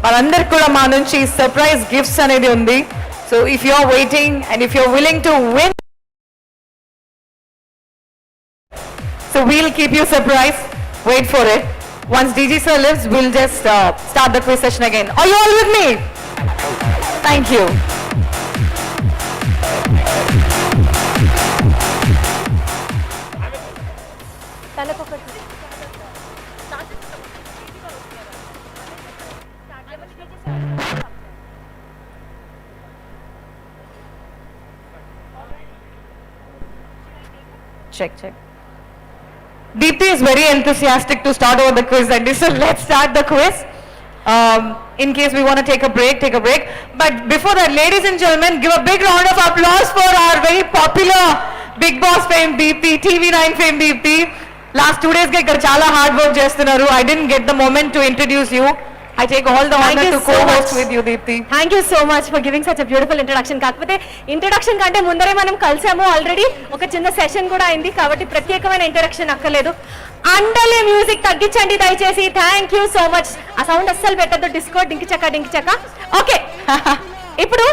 వాళ్ళందరికీ కూడా మా నుంచి సర్ప్రైజ్ గిఫ్ట్స్ అనేది ఉంది. So if you are waiting and if you are willing to win, so we'll keep you surprised. Wait for it. Once DG sir leaves, we'll just start the quiz session again. Are you all with me? Thank you. Check. Deepthi is very enthusiastic to start over the quiz, and so let's start the quiz. In case we want to take a break. But before that, ladies and gentlemen, give a big round of applause for our very popular Big Boss fame Deepthi, TV9 fame Deepthi. Last 2 days ga ikkada chaala hard work chestunaru. I didn't get the moment to introduce you. I take all the honor to co-host with you, Deepthi. Thank you so much for giving such a beautiful introduction. కాకపోతే introduction కంటే ముందరే మనం కలిసాము already, ఒక చిన్న session కూడా అయింది కాబట్టి ప్రత్యేకమైన ఇంట్రడక్షన్ అక్కర్లేదు. అండలే మ్యూజిక్ తగ్గించండి దయచేసి. Thank you so much. ఆ సౌండ్ అస్సలు పెట్టద్దు. డిస్కో డింకి చక్క. ఓకే, ఇప్పుడు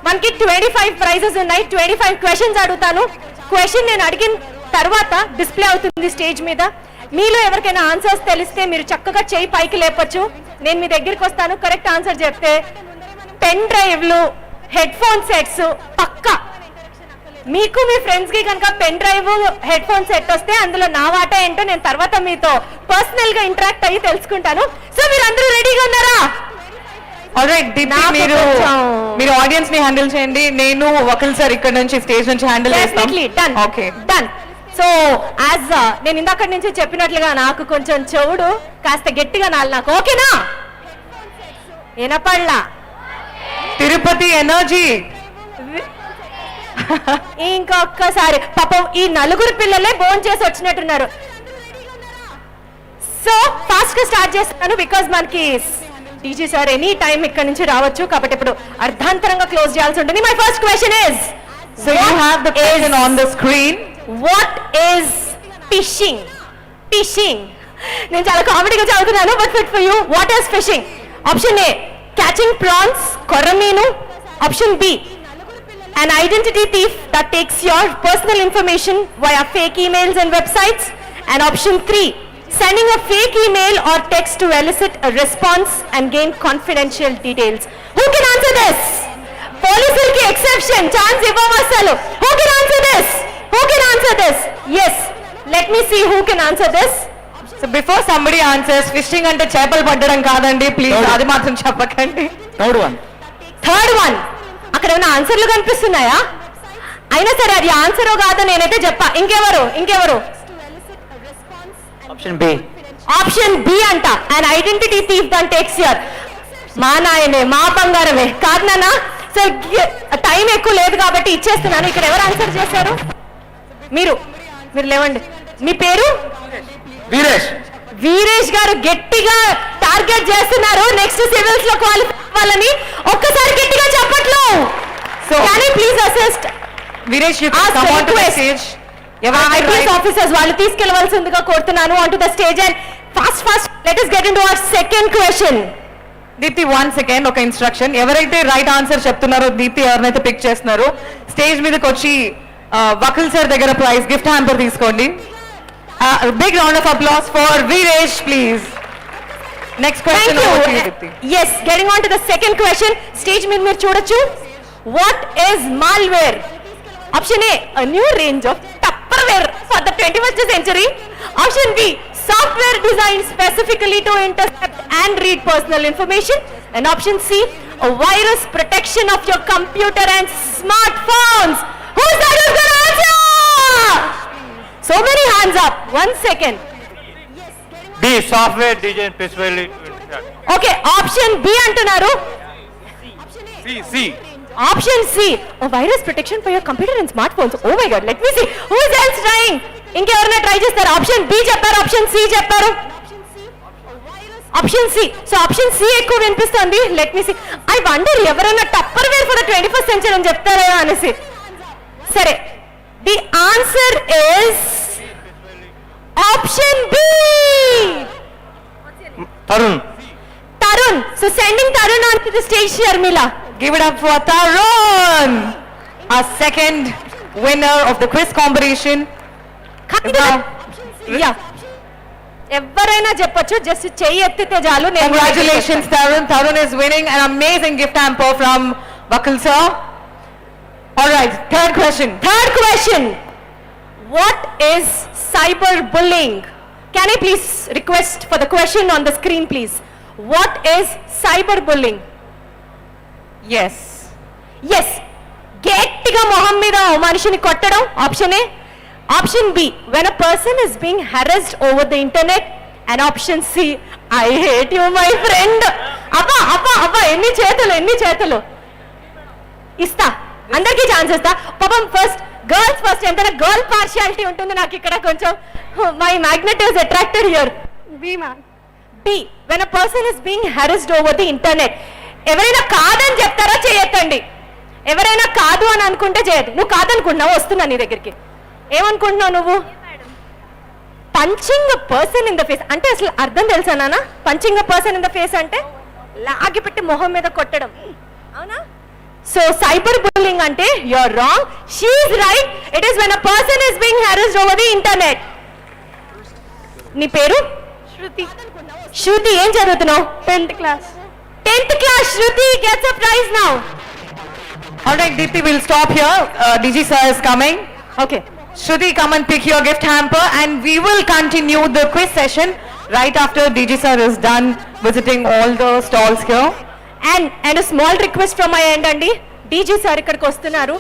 మనకి 25 ప్రైజెస్ ఉన్నాయి. 25 క్వశ్చన్స్ అడుగుతాను. క్వశ్చన్ నేను అడిగిన తర్వాత డిస్ప్లే అవుతుంది స్టేజ్ మీద. మీలో ఎవరికైనా ఆన్సర్స్ తెలిస్తే మీరు చక్కగా చేయి పైకి లేపొచ్చు. నేను మీ దగ్గరికి వస్తాను. కరెక్ట్ ఆన్సర్ చెప్తే పెన్ డ్రైవ్లు, హెడ్ ఫోన్ సెట్స్ పక్కా. మీకు మీ ఫ్రెండ్స్ కి కనుక pen drive, head phone set వస్తే అందులో నా వాటా ఏంటో నేను తర్వాత మీతో పర్సనల్ గా ఇంటరాక్ట్ అయ్యి తెలుసుకుంటాను. సో మీరు అందరూ రెడీగా ఉన్నారా? ఆల్రైట్ దీప్తి, మీరు ఆడియన్స్ ని హ్యాండిల్ చేయండి. నేను వకీల్ సార్ ఇక్కడ నుంచి స్టేజ్ నుంచి హ్యాండిల్ చేస్తాను. Okay, done. సో యాజ్ నేను ఇందాక నుంచి చెప్పినట్లుగా నాకు కొంచెం చెవుడు కాస్త గట్టిగా నాకు ఓకేనా? వినపడలా? తిరుపతి ఎనర్జీ. ఇంకొక్కసారి పాపం ఈ నలుగురు పిల్లలే బోన్ చేసి వచ్చినట్టున్నారు. సో ఫాస్ట్ గా స్టార్ట్ చేస్తాను బికాజ్ మనకి టీజీ సార్ ఎనీ టైం ఇక్కడ నుంచి రావచ్చు కాబట్టి ఇప్పుడు అర్ధాంతరంగా క్లోజ్ చేయాల్సి ఉంటుంది. My first question is, so you have the question on the screen. What is phishing? నేను చాలా కామెడీగా చదువుతున్నాను, but fit for you. What is phishing? Option A catching prawns, కొర్రమీను. Option B an identity thief that takes your personal information via fake emails and websites. And option 3, sending a fake email or text to elicit a response and gain confidential details. Who can answer this? Police exception, chance ivvavasalu. Who can answer this? Yes, let me see who can answer this. So before somebody answers, fishing ante chepal paddadam kaadandi, please adi matram cheppakandi. Third one. అక్కడ ఏమైనా ఆన్సర్లు కనిపిస్తున్నాయా? అయినా సరే అది answer కాదో నేనైతే చెప్పా. ఇంకెవరు? ఆప్షన్ బి అంట. And identity thief that takes your. మా నాయనే, మా బంగారమే. కాదు నాన్న. సో టైం ఎక్కువ లేదు కాబట్టి ఇచ్చేస్తున్నాను. ఇక్కడ ఎవరు ఆన్సర్ చేశారు? మీరు లేవండి. మీ పేరు? వీరేష్ గారు గట్టిగా టార్గెట్ చేస్తున్నారు నెక్స్ట్ సివిల్స్ లో క్వాలిఫై అవ్వాలని. ఒక్కసారి గట్టిగా చెప్పట్లు. So can you please assist Veeresh? You can come on to the stage. IPS officers వాళ్ళు తీసుకెళ్లవలసిందిగా కోరుతున్నాను on to the stage. And fast let us get into our second question. Deepti 1 second, ఒక instruction. ఎవరైతే రైట్ ఆన్సర్ చెప్తున్నారో దీప్తి ఎవరినైతే pick చేస్తున్నారో stage మీదకి వచ్చి వకీల్ సార్ దగ్గర ప్రైజ్ గిఫ్ట్ హ్యాంపర్ తీసుకోండి. Big round of applause for Veeresh, please. Next question. Yes, getting on to the second question. Stage మీద మీరు చూడొచ్చు. What is malware? Option A, a new range of Tupperware for the 21st century. Option B, software designed specifically to intercept and read personal information. And option C, a virus protection of your computer and smartphones. Who's that? Who's gonna answer? So many hands up. 1 second. B, software design specifically. Okay, option B అంటున్నారు. C. Option C, a virus protection for your computer and smartphones. Oh my god, let me see. Who is else trying? ఇంకెవరైనా try చేస్తారు? Option B చెప్పారు, option C చెప్పారు. Option C. So option C ఎక్కువ వినిపిస్తుంది. Let me see. I wonder ఎవరైనా Tupperware for the 21st century అని చెప్తారా అనేసి. సరే, the answer is Option B. Tarun. Tarun. So sending Tarun onto the stage, Sharmila. Give it up for Tarun, our second winner of the quiz competition. Yeah. ఎవరైనా చెప్పొచ్చు, just చెయ్యి ఎత్తితే చాలు. Congratulations, Tarun. Tarun is winning an amazing gift hamper from Vakil sir. All right, third question. Third question. What is cyberbullying? Can I please request for the question on the screen, please? What is cyberbullying? Yes. Yes. గట్టిగా మొహం మీద మనిషిని కొట్టడం option A. Option B, when a person is being harassed over the internet. And option C, I hate you my friend. అబ్బా అబ్బా అబ్బా, ఎన్ని చేతులు ఇస్తా, అందరికీ ఛాన్స్ ఇస్తా. పాపం ఫస్ట్ గర్ల్స్ ఫస్ట్, ఎంతైనా గర్ల్ పార్షియాలిటీ ఉంటుంది నాకు ఇక్కడ కొంచెం. My magnet is attracted here. B, when a person is being harassed over the internet. ఎవరైనా కాదని చెప్తారా చేయొద్దండి. ఎవరైనా కాదు అని అనుకుంటే చేయదు. నువ్వు కాదనుకుంటున్నావు, వస్తున్నా నీ దగ్గరికి. ఏమనుకుంటున్నావు నువ్వు? Punching person in the face అంటే అసలు అర్థం తెలుసా నాన్న? Punching person in the face అంటే లాగి పెట్టి మొహం మీద కొట్టడం, అవునా? సో సైబర్ బుల్లింగ్ అంటే you are wrong, she is right. It is when a person is being harassed over the internet. నీ పేరు? శృతి. శృతి, ఏం చదువుతున్నావు? 10th class. 10th class. Shruti gets a prize now. All right, Deepthi, we'll stop here. DG sir is coming. Okay. Shruti, come and pick your gift hamper and we will continue the quiz session right after DG sir is done visiting all the stalls here. And a small request from my end అండి. DG sir ఇక్కడికి వస్తున్నారు.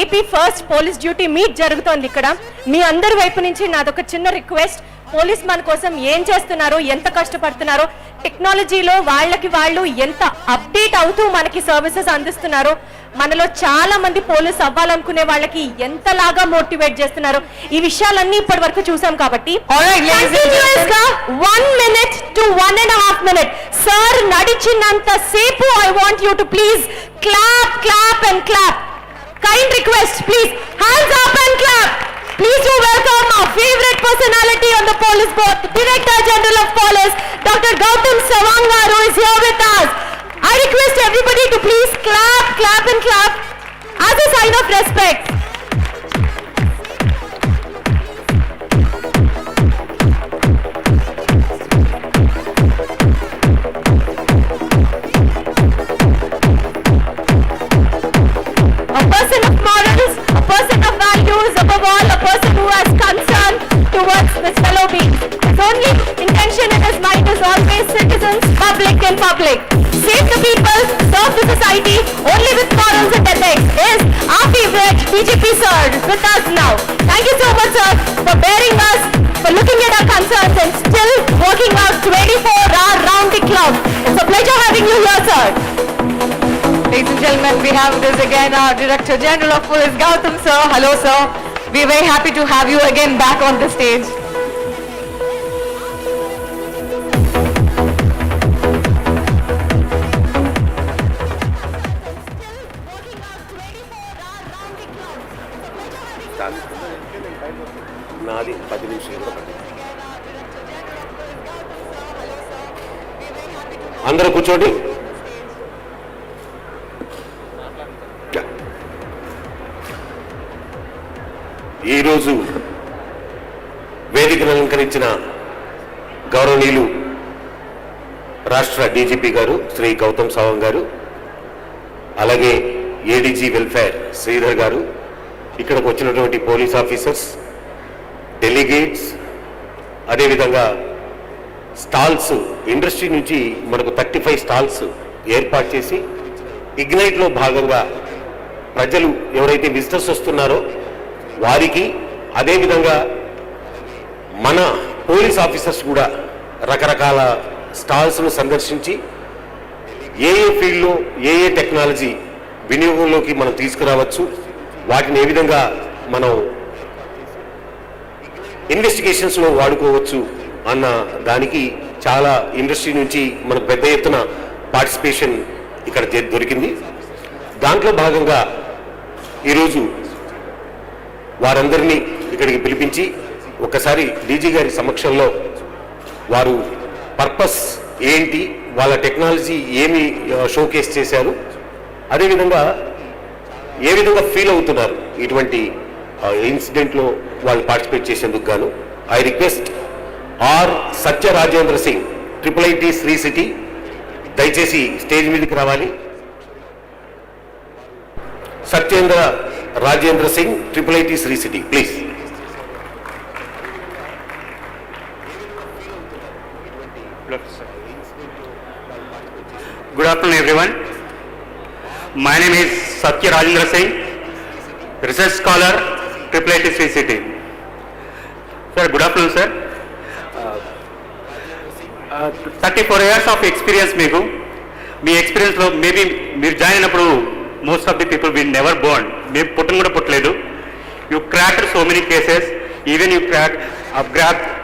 AP first police duty meet జరుగుతోంది ఇక్కడ. మీ అందరి వైపు నుంచి నాదొక చిన్న రిక్వెస్ట్. పోలీస్ మన కోసం ఏం చేస్తున్నారో, ఎంత కష్టపడుతున్నారో, టెక్నాలజీలో వాళ్ళకి వాళ్ళు ఎంత అప్డేట్ అవుతూ మనకి సర్వీసెస్ అందిస్తున్నారో, మనలో చాలా మంది పోలీస్ అవ్వాలనుకునే వాళ్ళకి ఎంతలాగా మోటివేట్ చేస్తున్నారు, ఈ విషయాలన్నీ ఇప్పటి వరకు చూసాం కాబట్టి 1 minute to 1.5 minutes సార్ నడిచినంత సేపు I want you to please clap and clap. Kind request, please, hands up and clap. Please do welcome our favorite personality on the police board, Director General of Police, Dr. Gautam Savanga, who is here with us. I request everybody to please clap and clap as a sign of respect. A person of morals, a person of values, above all, a person who has concern towards his fellow beings. His only intention in his mind is always citizens, public and public. Save the people, serve the society, only with morals and ethics is our favorite DGP sir with us now. Thank you so much, sir, for bearing us, for looking at our concerns and still working out 24-hour round the clock. It's a pleasure having you here, sir. Ladies and gentlemen, we have this again our Director General of Police, Gautam sir. Hello sir. We are very happy to have you again back on the stage. నాది 10 నిమిషాలు. అందరూ కూర్చోండి. ఈరోజు వేదికను అలంకరించిన గౌరవనీయులు రాష్ట్ర DGP గారు శ్రీ గౌతమ్ సవాంగ్ గారు, అలాగే ఏడీజీ వెల్ఫేర్ శ్రీధర్ గారు, ఇక్కడికి వచ్చినటువంటి పోలీస్ ఆఫీసర్స్, డెలిగేట్స్, అదేవిధంగా స్టాల్స్, ఇండస్ట్రీ నుంచి మనకు 35 స్టాల్స్ ఏర్పాటు చేసి ఇగ్నైట్లో భాగంగా ప్రజలు ఎవరైతే విజిటర్స్ వస్తున్నారో వారికి, అదేవిధంగా మన పోలీస్ ఆఫీసర్స్ కూడా రకరకాల స్టాల్స్ను సందర్శించి ఏ ఫీల్డ్లో ఏ టెక్నాలజీ వినియోగంలోకి మనం తీసుకురావచ్చు, వాటిని ఏ విధంగా మనం ఇన్వెస్టిగేషన్స్లో వాడుకోవచ్చు అన్న దానికి చాలా ఇండస్ట్రీ నుంచి మనకు పెద్ద ఎత్తున పార్టిసిపేషన్ ఇక్కడ దొరికింది. దాంట్లో భాగంగా ఈరోజు వారందరినీ ఇక్కడికి పిలిపించి ఒకసారి డీజీ గారి సమక్షంలో వారు పర్పస్ ఏంటి, వాళ్ళ టెక్నాలజీ ఏమి షోకేస్ చేశారు, అదేవిధంగా ఏ విధంగా ఫీల్ అవుతున్నారు ఇటువంటి ఇన్సిడెంట్లో వాళ్ళు పార్టిసిపేట్ చేసేందుకు గాను. I request R Satya Rajendra Singh, IIIT Sri City, దయచేసి స్టేజ్ మీదకి రావాలి. Satyendra Rajendra Singh, IIIT Sri City, please. Good afternoon, everyone. My name is Satya Rajendra Singh, research scholar, IIIT Sri City. Sir, good afternoon, sir. 34 years of experience మీకు. మీ ఎక్స్పీరియన్స్లో maybe మీరు join అయినప్పుడు most of the people we never born, మేము పుట్టను కూడా పుట్టలేదు. You cracked so many cases, even you crack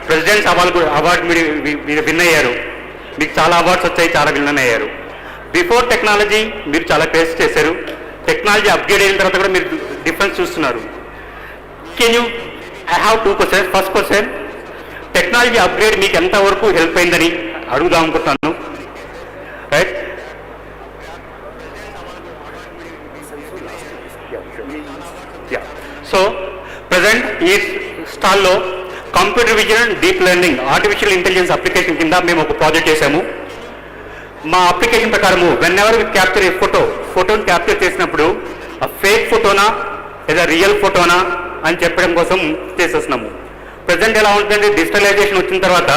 president's award మీరు విన్ అయ్యారు. మీకు చాలా అవార్డ్స్ వచ్చాయి, చాలా విన్ అయ్యారు. బిఫోర్ టెక్నాలజీ మీరు చాలా ఫేస్ చేశారు. టెక్నాలజీ అప్గ్రేడ్ అయిన తర్వాత కూడా మీరు డిఫరెన్స్ చూస్తున్నారు. Can you, I have 2 questions. First question, technology upgrade మీకు ఎంతవరకు హెల్ప్ అయిందని అడుగుదాం అనుకుంటున్నాను. రైట్, సో ప్రజెంట్ ఈ స్టాల్లో computer vision, deep learning, artificial intelligence application కింద మేము ఒక ప్రాజెక్ట్ చేశాము. మా అప్లికేషన్ ప్రకారము whenever we capture a ఫోటోని క్యాప్చర్ చేసినప్పుడు ఆ ఫేక్ ఫోటోనా లేదా రియల్ ఫోటోనా అని చెప్పడం కోసం చేసేస్తున్నాము. ప్రజెంట్ ఎలా ఉంటుందంటే డిజిటలైజేషన్ వచ్చిన తర్వాత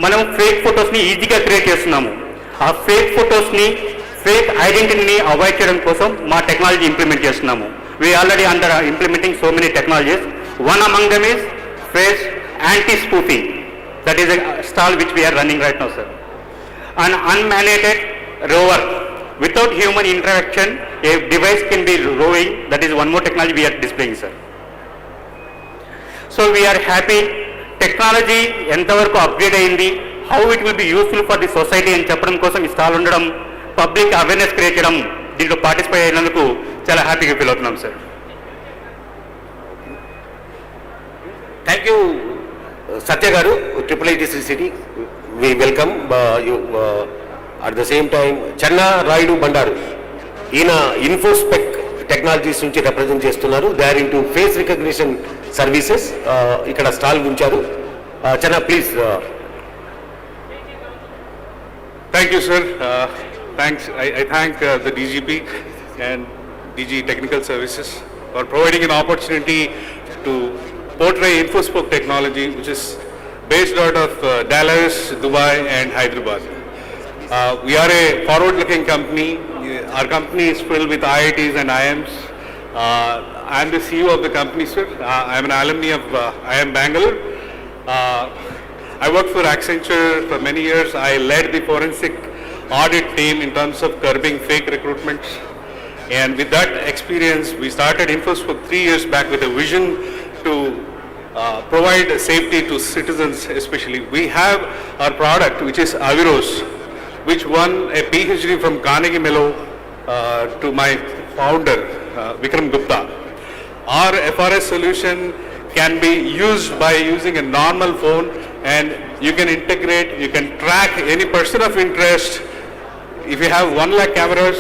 మనం ఫేక్ ఫొటోస్ని ఈజీగా క్రియేట్ చేస్తున్నాము. ఆ ఫేక్ ఫొటోస్ని, ఫేక్ ఐడెంటిటీని అవాయిడ్ చేయడం కోసం మా టెక్నాలజీ ఇంప్లిమెంట్ చేస్తున్నాము. We already under implementing so many technologies. One among them is face anti-spoofing. That is a stall which we are running right now, sir. An unmanned rover. Without human interaction, a device can be roving. That is one more technology we are displaying, sir. So we are happy. Technology ఎంతవరకు upgrade అయింది, how it will be useful for the society అని చెప్పడం కోసం ఈ stall ఉండడం, public awareness create చేయడం, దీంట్లో participate అయినందుకు చాలా హ్యాపీగా ఫీల్ అవుతున్నాం sir. Thank you Satya garu, IIIT Sri City. We welcome you. At the same time Chenna Rayudu Bandaru, ఈయన ఇన్ఫోస్పెక్ టెక్నాలజీస్ నుంచి రిప్రజెంట్ చేస్తున్నారు. They are into face recognition services. ఇక్కడ స్టాల్ ఉంచారు. Chenna, please. Thank you sir. Thanks. I thank the DGP and DG Technical Services for providing an opportunity to portray InfoSpoke technology, which is based out of Dallas, Dubai and Hyderabad. We are a forward-looking company. Our company is filled with IITs and IIMs. I am the CEO of the company, sir. I am an alumni of IIM Bangalore. I worked for Accenture for many years. I led the forensic audit team in terms of curbing fake recruitments, and with that experience we started InfoSpoke 3 years back with a vision to provide safety to citizens. Especially we have our product which is Aviros, which won a PhD from Carnegie Mellon to my founder Vikram Gupta. Our FRS solution can be used by using a normal phone, and you can integrate, you can track any person of interest. If you have 1 lakh cameras,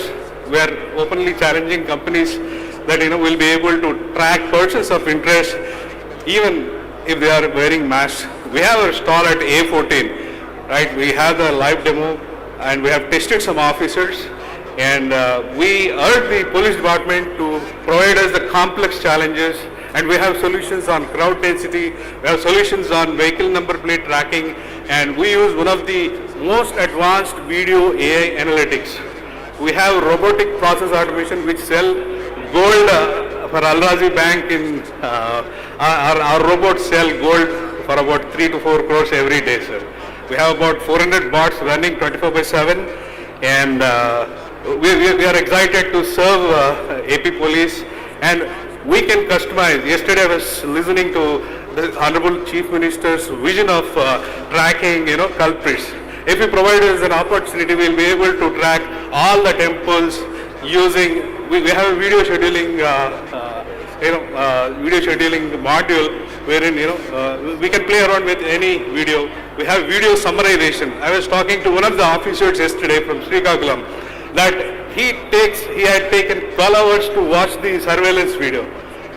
we are openly challenging companies that will be able to track persons of interest even if they are wearing masks. We have our stall at A14, right? We have the live demo and we have tested some officers, and we urge the police department to provide us the complex challenges, and we have solutions on crowd density, we have solutions on vehicle number plate tracking, and we use one of the most advanced video AI analytics. We have robotic process automation which sell gold for Al-Razi Bank. In our robots sell gold for about 3 to 4 crores every day, sir. We have about 400 bots running 24/7, and we are excited to serve AP Police, and we can customize. Yesterday I was listening to the Honorable Chief Minister's vision of tracking, culprits. If we provide us an opportunity, we'll be able to track all the temples using. We have a video scheduling, video scheduling module wherein, we can play around with any video. We have video summarization. I was talking to one of the officers yesterday from Srikakulam that he had taken 12 hours to watch the surveillance video.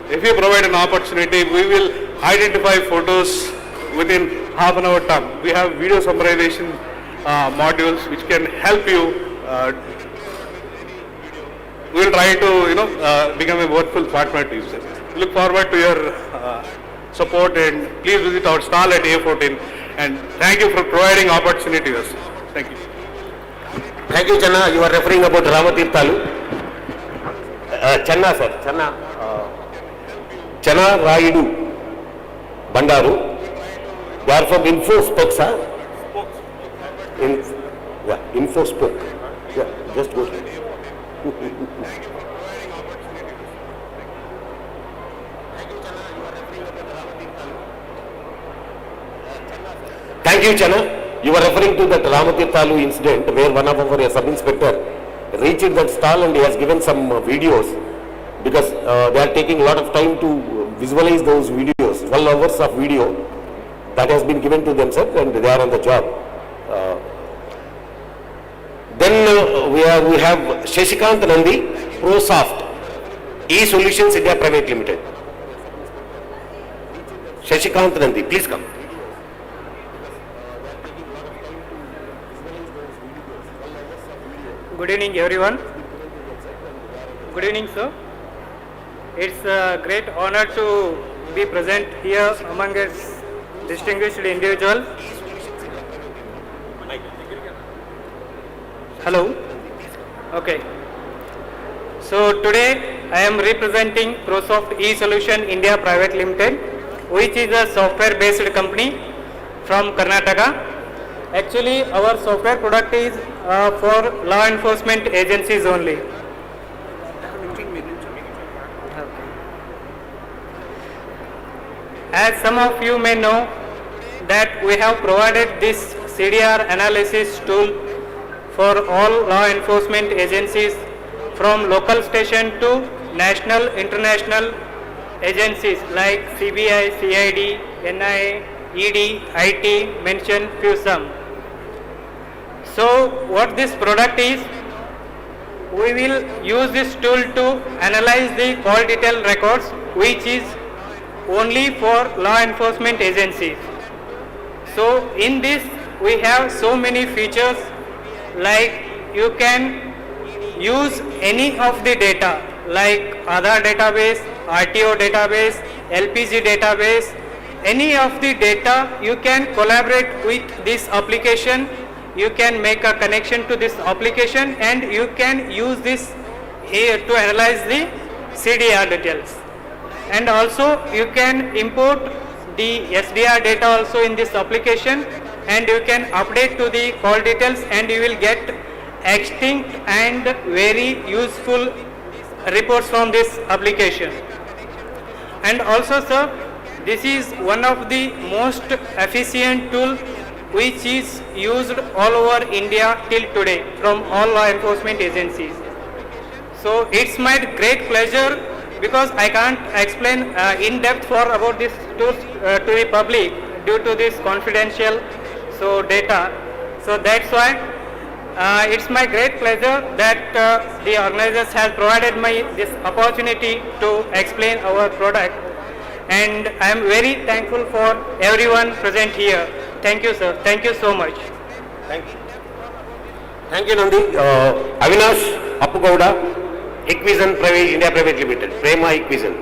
If you provide an opportunity, we will identify photos within half an hour time. We have video summarization modules which can help you. We will try to become a worthwhile partner to you, sir. Look forward to your support, and please visit our stall at A14, and thank you for providing opportunity to us. Thank you. Thank you, Channa. You are referring about Ramatirthalu. Channa, sir. Channa Raidu Bandaru. They are from InfoSpoke, sir. InfoSpoke. Yeah, just go ahead. Thank you, Channa. You were referring to that Ramatirthalu incident where one of our sub-inspector reached that stall and he has given some videos, because they are taking a lot of time to visualize those videos. 12 hours of video that has been given to them, sir, and they are on the job. Then we have Shashikant Nandi, ProSoft, E-Solutions India Private Limited. Shashikant Nandi, please come. Good evening, everyone. Good evening, sir. It's a great honor to be present here among us distinguished individuals. Hello. Okay. So today I am representing ProSoft E-Solution India Private Limited, which is a software-based company from Karnataka. Actually, our software product is for law enforcement agencies only. As some of you may know that we have provided this CDR analysis tool for all law enforcement agencies from local station to national, international agencies like CBI, CID, NIA, ED, IT, mention few some. So what this product is, we will use this tool to analyze the call detail records, which is only for law enforcement agencies. So in this we have so many features, like you can use any of the data like Aadhaar database, RTO database, LPG database, any of the data you can collaborate with this application. You can make a connection to this application and you can use this here to analyze the CDR details. And also you can import the SDR data also in this application, and you can update to the call details, and you will get extinct and very useful reports from this application. And also, sir, this is one of the most efficient tool which is used all over India till today from all law enforcement agencies. So it's my great pleasure, because I can't explain in depth about this tools to the public due to this confidential data. So that's why it's my great pleasure that the organizers have provided this opportunity to explain our product, and I am very thankful for everyone present here. Thank you, sir. Thank you so much. Thank you. Thank you, Nandi. Avinash Appugowda, Equizen Private India Private Limited, Prema Equizen.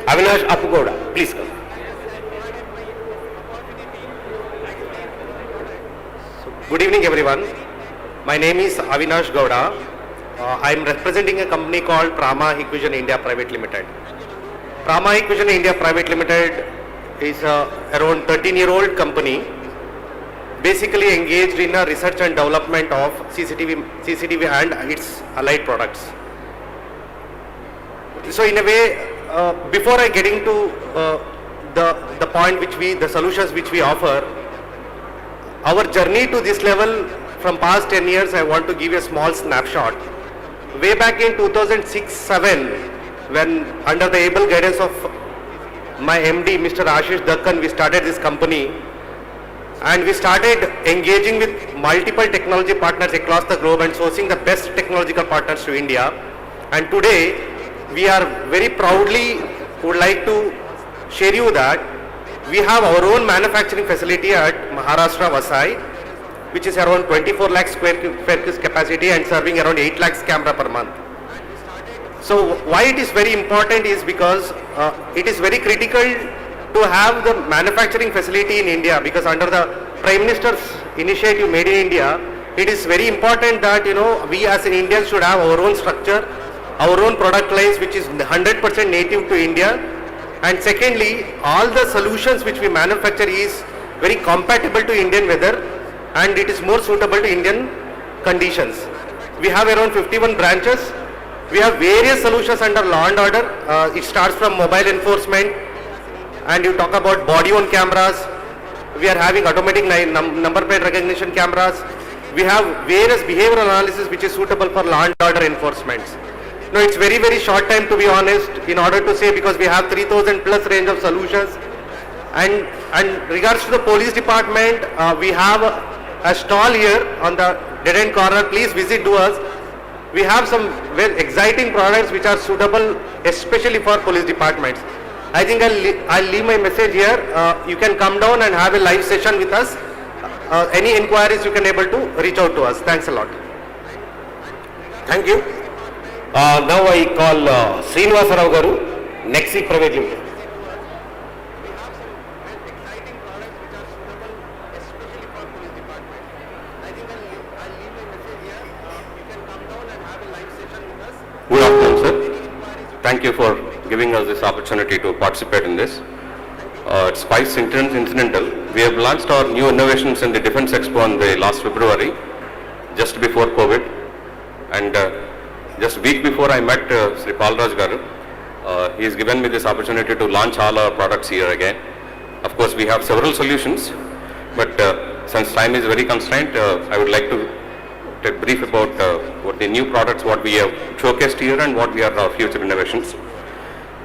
Avinash Appugowda, please come. Good evening, everyone. My name is Avinash Gowda. I am representing a company called Prama Equizen India Private Limited. Prama Equizen India Private Limited is around 13-year-old company, basically engaged in a research and development of CCTV and its allied products. So in a way, before I get into the point the solutions which we offer, our journey to this level from past 10 years, I want to give you a small snapshot. Way back in 2006-07, when under the able guidance of my MD, Mr. Ashish Dakkan, we started this company, and we started engaging with multiple technology partners across the globe and sourcing the best technological partners to India. And today, we are very proudly would like to share you that we have our own manufacturing facility at Maharashtra, Vasai, which is around 24 lakh square feet capacity and serving around 8 lakhs camera per month. So why it is very important is because it is very critical to have the manufacturing facility in India, because under the Prime Minister's initiative Made in India, it is very important that we as an Indians should have our own structure, our own product lines which is 100% native to India. And secondly, all the solutions which we manufacture is very compatible to Indian weather and it is more suitable to Indian conditions. We have around 51 branches. We have various solutions under law and order. It starts from mobile enforcement, and you talk about body-worn cameras. We are having automatic number plate recognition cameras. We have various behavioral analysis which is suitable for law and order enforcements. No, it's very, very short time to be honest in order to say, because we have 3,000 plus range of solutions. And regards to the police department, we have a stall here on the dead end corner. Please visit to us. We have some very exciting products which are suitable especially for police departments. I think I'll leave my message here. You can come down and have a live session with us. Any inquiries you can able to reach out to us. Thanks a lot. Thank you. Now I call Srinivasa Rao Garu, Nexi Private Limited. Good afternoon, sir. Thank you for giving us this opportunity to participate in this. It's quite incidental. We have launched our new innovations in the Defense Expo in the last February, just before COVID. And just a week before I met Sri Palraj Garu, he has given me this opportunity to launch all our products here again. Of course, we have several solutions, but since time is very constrained, I would like to brief about what the new products, what we have showcased here and what we are our future innovations.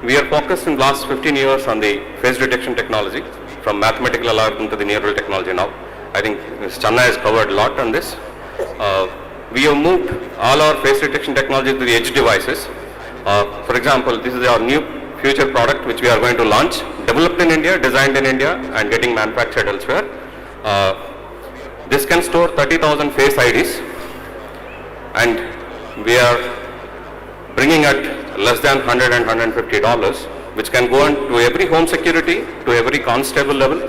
We are focused in the last 15 years on the face detection technology, from mathematical algorithm to the neural technology now. I think Ms. Channa has covered a lot on this. We have moved all our face detection technology to the edge devices. For example, this is our new future product which we are going to launch, developed in India, designed in India and getting manufactured elsewhere. This can store 30,000 face IDs, and we are bringing at less than $100 and $150, which can go into every home security, to every constable level.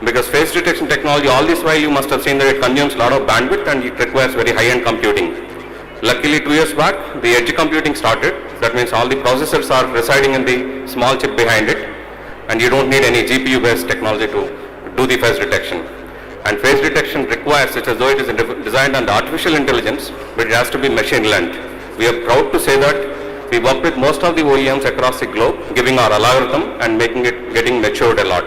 Because face detection technology, all this while you must have seen that it consumes a lot of bandwidth and it requires very high-end computing. Luckily 2 years back, the edge computing started. That means all the processors are residing in the small chip behind it, and you don't need any GPU-based technology to do the face detection. And face detection requires, such as though it is designed under artificial intelligence, but it has to be machine learned. We are proud to say that we work with most of the OEMs across the globe, giving our algorithm and making it getting matured a lot.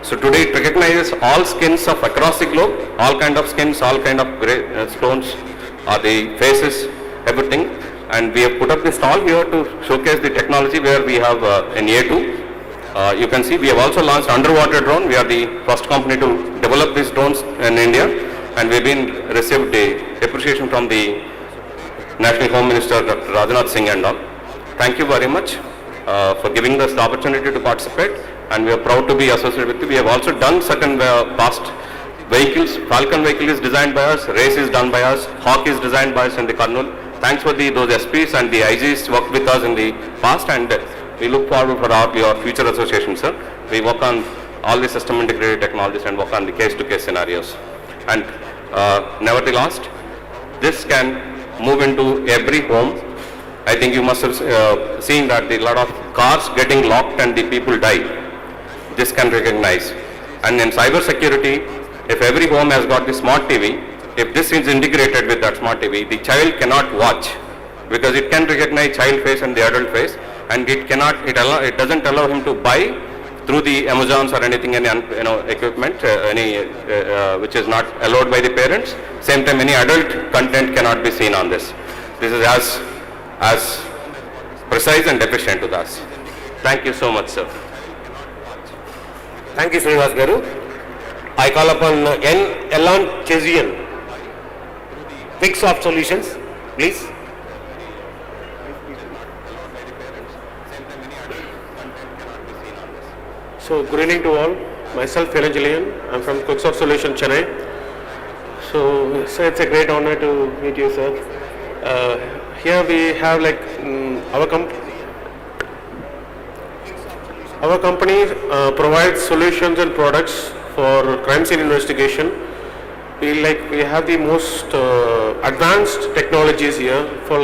So today it recognizes all skins of across the globe, all kind of skins, all kind of gray stones, the faces, everything. And we have put up this stall here to showcase the technology where we have an A2. You can see we have also launched underwater drone. We are the first company to develop these drones in India, and we've been received the appreciation from the National Home Minister Dr. Rajnath Singh and all. Thank you very much for giving us the opportunity to participate, and we are proud to be associated with you. We have also done certain past vehicles. Falcon vehicle is designed by us, Race is done by us, Hawk is designed by us in the Kurnool. Thanks for those SPs and the IGs worked with us in the past, and we look forward for your future association, sir. We work on all the system integrated technologies and work on the case-to-case scenarios. And never the last, this can move into every home. I think you must have seen that a lot of cars getting locked and the people die. This can recognize. And in cyber security, if every home has got the smart TV, if this is integrated with that smart TV, the child cannot watch, because it can recognize child face and the adult face, and it doesn't allow him to buy through the Amazons or anything, any equipment, which is not allowed by the parents. Same time, any adult content cannot be seen on this. This is as precise and efficient to us. Thank you so much, sir. Thank you, Srinivas Garu. I call upon N. Elan Chezian, Quicksoft Solutions, please. So, good evening to all. Myself, Elan Chezian. I'm from Quicksoft Solutions, Chennai. So, sir, it's a great honor to meet you, sir. Here we have like our company provides solutions and products for crime scene investigation. We have the most advanced technologies here for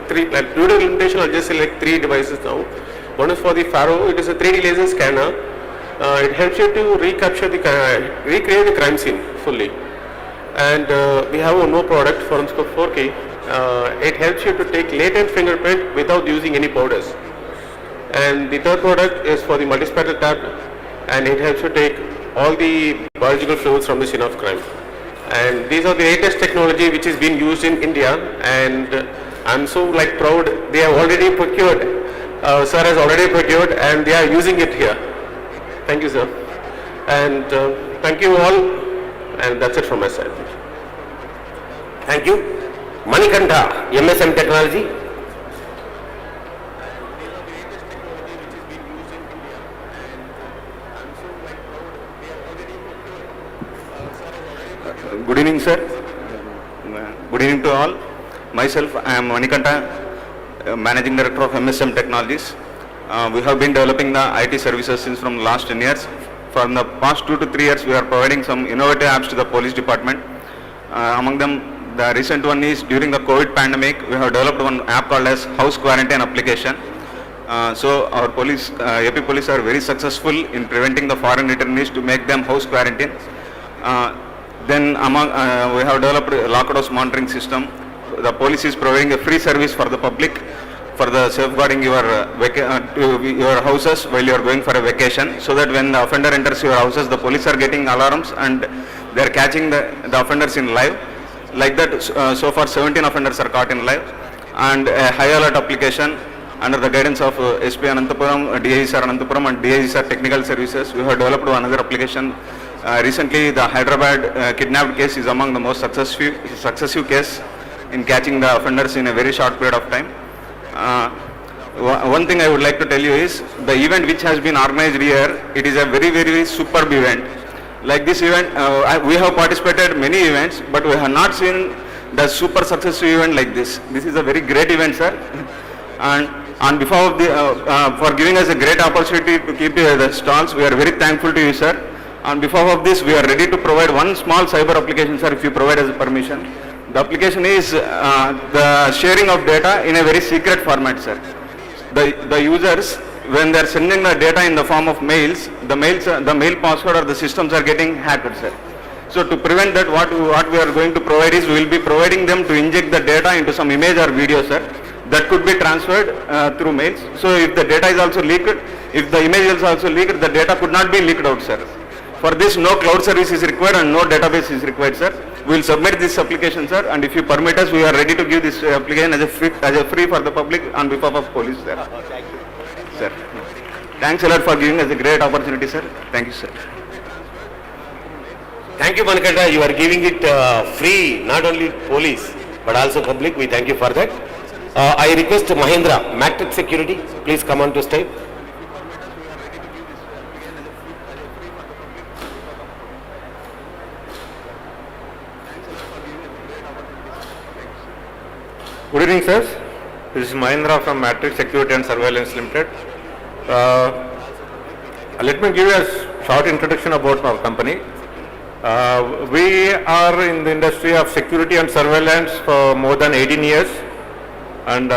three. Like due to limitation, I'll just say like 3 devices now. One is for the Faro. It is a 3D laser scanner. It helps you to recreate the crime scene fully. And we have one more product, Forensic 4K. It helps you to take latent fingerprint without using any powders. And the third product is for the multispectral tab, and it helps you take all the biological fluids from the scene of crime. And these are the latest technology which is being used in India, and I'm so proud they have already procured. Sir has already procured, and they are using it here. Thank you, sir. And thank you all, and that's it from my side. Thank you. Manikanta, MSM Technology. Good evening, sir. Good evening to all. Myself, I am Manikanta, Managing Director of MSM Technologies. We have been developing the IT services since from last 10 years. For the past 2 to 3 years, we are providing some innovative apps to the police department. Among them, the recent one is during the COVID pandemic, we have developed one app called as House Quarantine Application. So our police, AP police are very successful in preventing the foreign returnees to make them house quarantine. Then we have developed a lockhouse monitoring system. The police is providing a free service for the public for the safeguarding your houses while you are going for a vacation, so that when the offender enters your houses, the police are getting alarms and they are catching the offenders in live. Like that, so far 17 offenders are caught in live. And a high alert application under the guidance of SP Anantapuram, DISR Anantapuram and DISR Technical Services, we have developed another application. Recently, the Hyderabad kidnapped case is among the most successive case in catching the offenders in a very short period of time. One thing I would like to tell you is the event which has been organized here, it is a very, very superb event. Like this event, we have participated many events, but we have not seen the super successful event like this. This is a very great event, sir. And on behalf of the, for giving us a great opportunity to keep the stalls, we are very thankful to you, sir. On behalf of this, we are ready to provide one small cyber application, sir, if you provide us permission. The application is the sharing of data in a very secret format, sir. The users, when they are sending the data in the form of mails, the mail password or the systems are getting hacked, sir. So to prevent that, what we are going to provide is, we will be providing them to inject the data into some image or video, sir, that could be transferred through mails. So if the data is also leaked, if the image is also leaked, the data could not be leaked out, sir. For this, no cloud service is required and no database is required, sir. We will submit this application, sir, and if you permit us, we are ready to give this application as a free for the public on behalf of police, sir. Sir, thanks a lot for giving us a great opportunity, sir. Thank you, sir. Thank you, Manikanta. You are giving it free, not only police, but also public. We thank you for that. I request Mahendra, Matrix Security, please come on to stage. Good evening, sirs. This is Mahendra from Matrix Security and Surveillance Limited. Let me give you a short introduction about our company. We are in the industry of security and surveillance for more than 18 years, and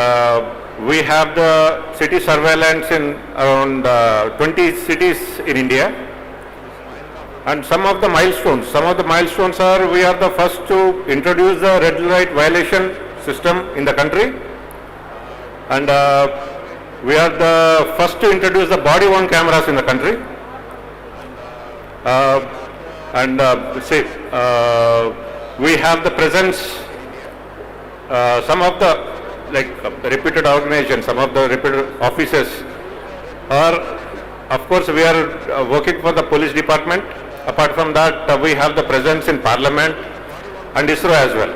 we have the city surveillance in around 20 cities in India. And some of the milestones are, we are the first to introduce the red light violation system in the country, and we are the first to introduce the body-worn cameras in the country, we have the presence, some of the reputed organizations, some of the reputed offices are Of course, we are working for the police department. Apart from that, we have the presence in Parliament and ISRO as well.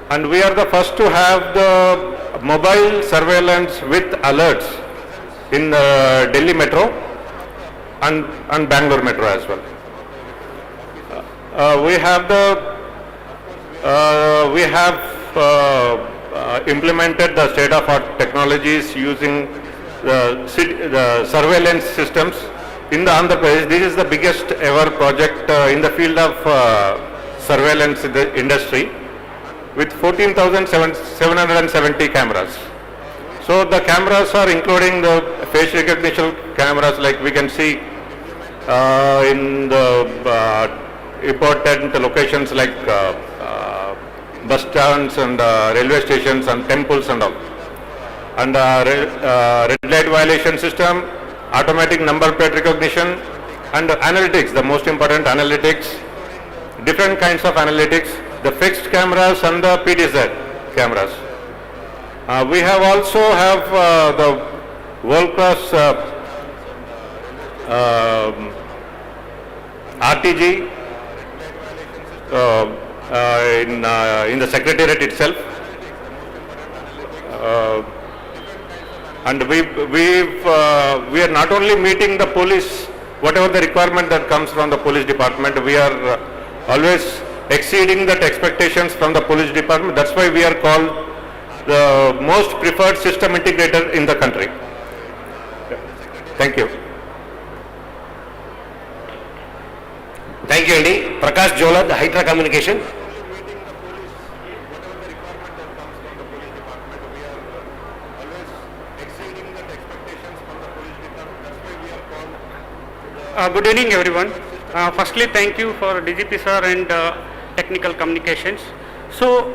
And we are the first to have the mobile surveillance with alerts in Delhi Metro and Bangalore Metro as well. We have implemented the state-of-art technologies using the surveillance systems in the Andhra Pradesh. This is the biggest ever project in the field of surveillance in the industry, with 14,770 cameras. So the cameras are including the face recognition cameras, like we can see in the important locations like bus stands and railway stations and temples and all. And red light violation system, automatic number plate recognition, and analytics, the most important analytics, different kinds of analytics, the fixed cameras and the PTZ cameras. We have also have the world-class RTG in the secretariat itself. And we are not only meeting the police, whatever the requirement that comes from the police department, we are always exceeding that expectations from the police department. That's why we are called the most preferred system integrator in the country. Thank you. Thank you, Andy. Prakash Jola, the Hydra Communication. Good evening, everyone. Firstly, thank you for DGP sir and technical communications. So,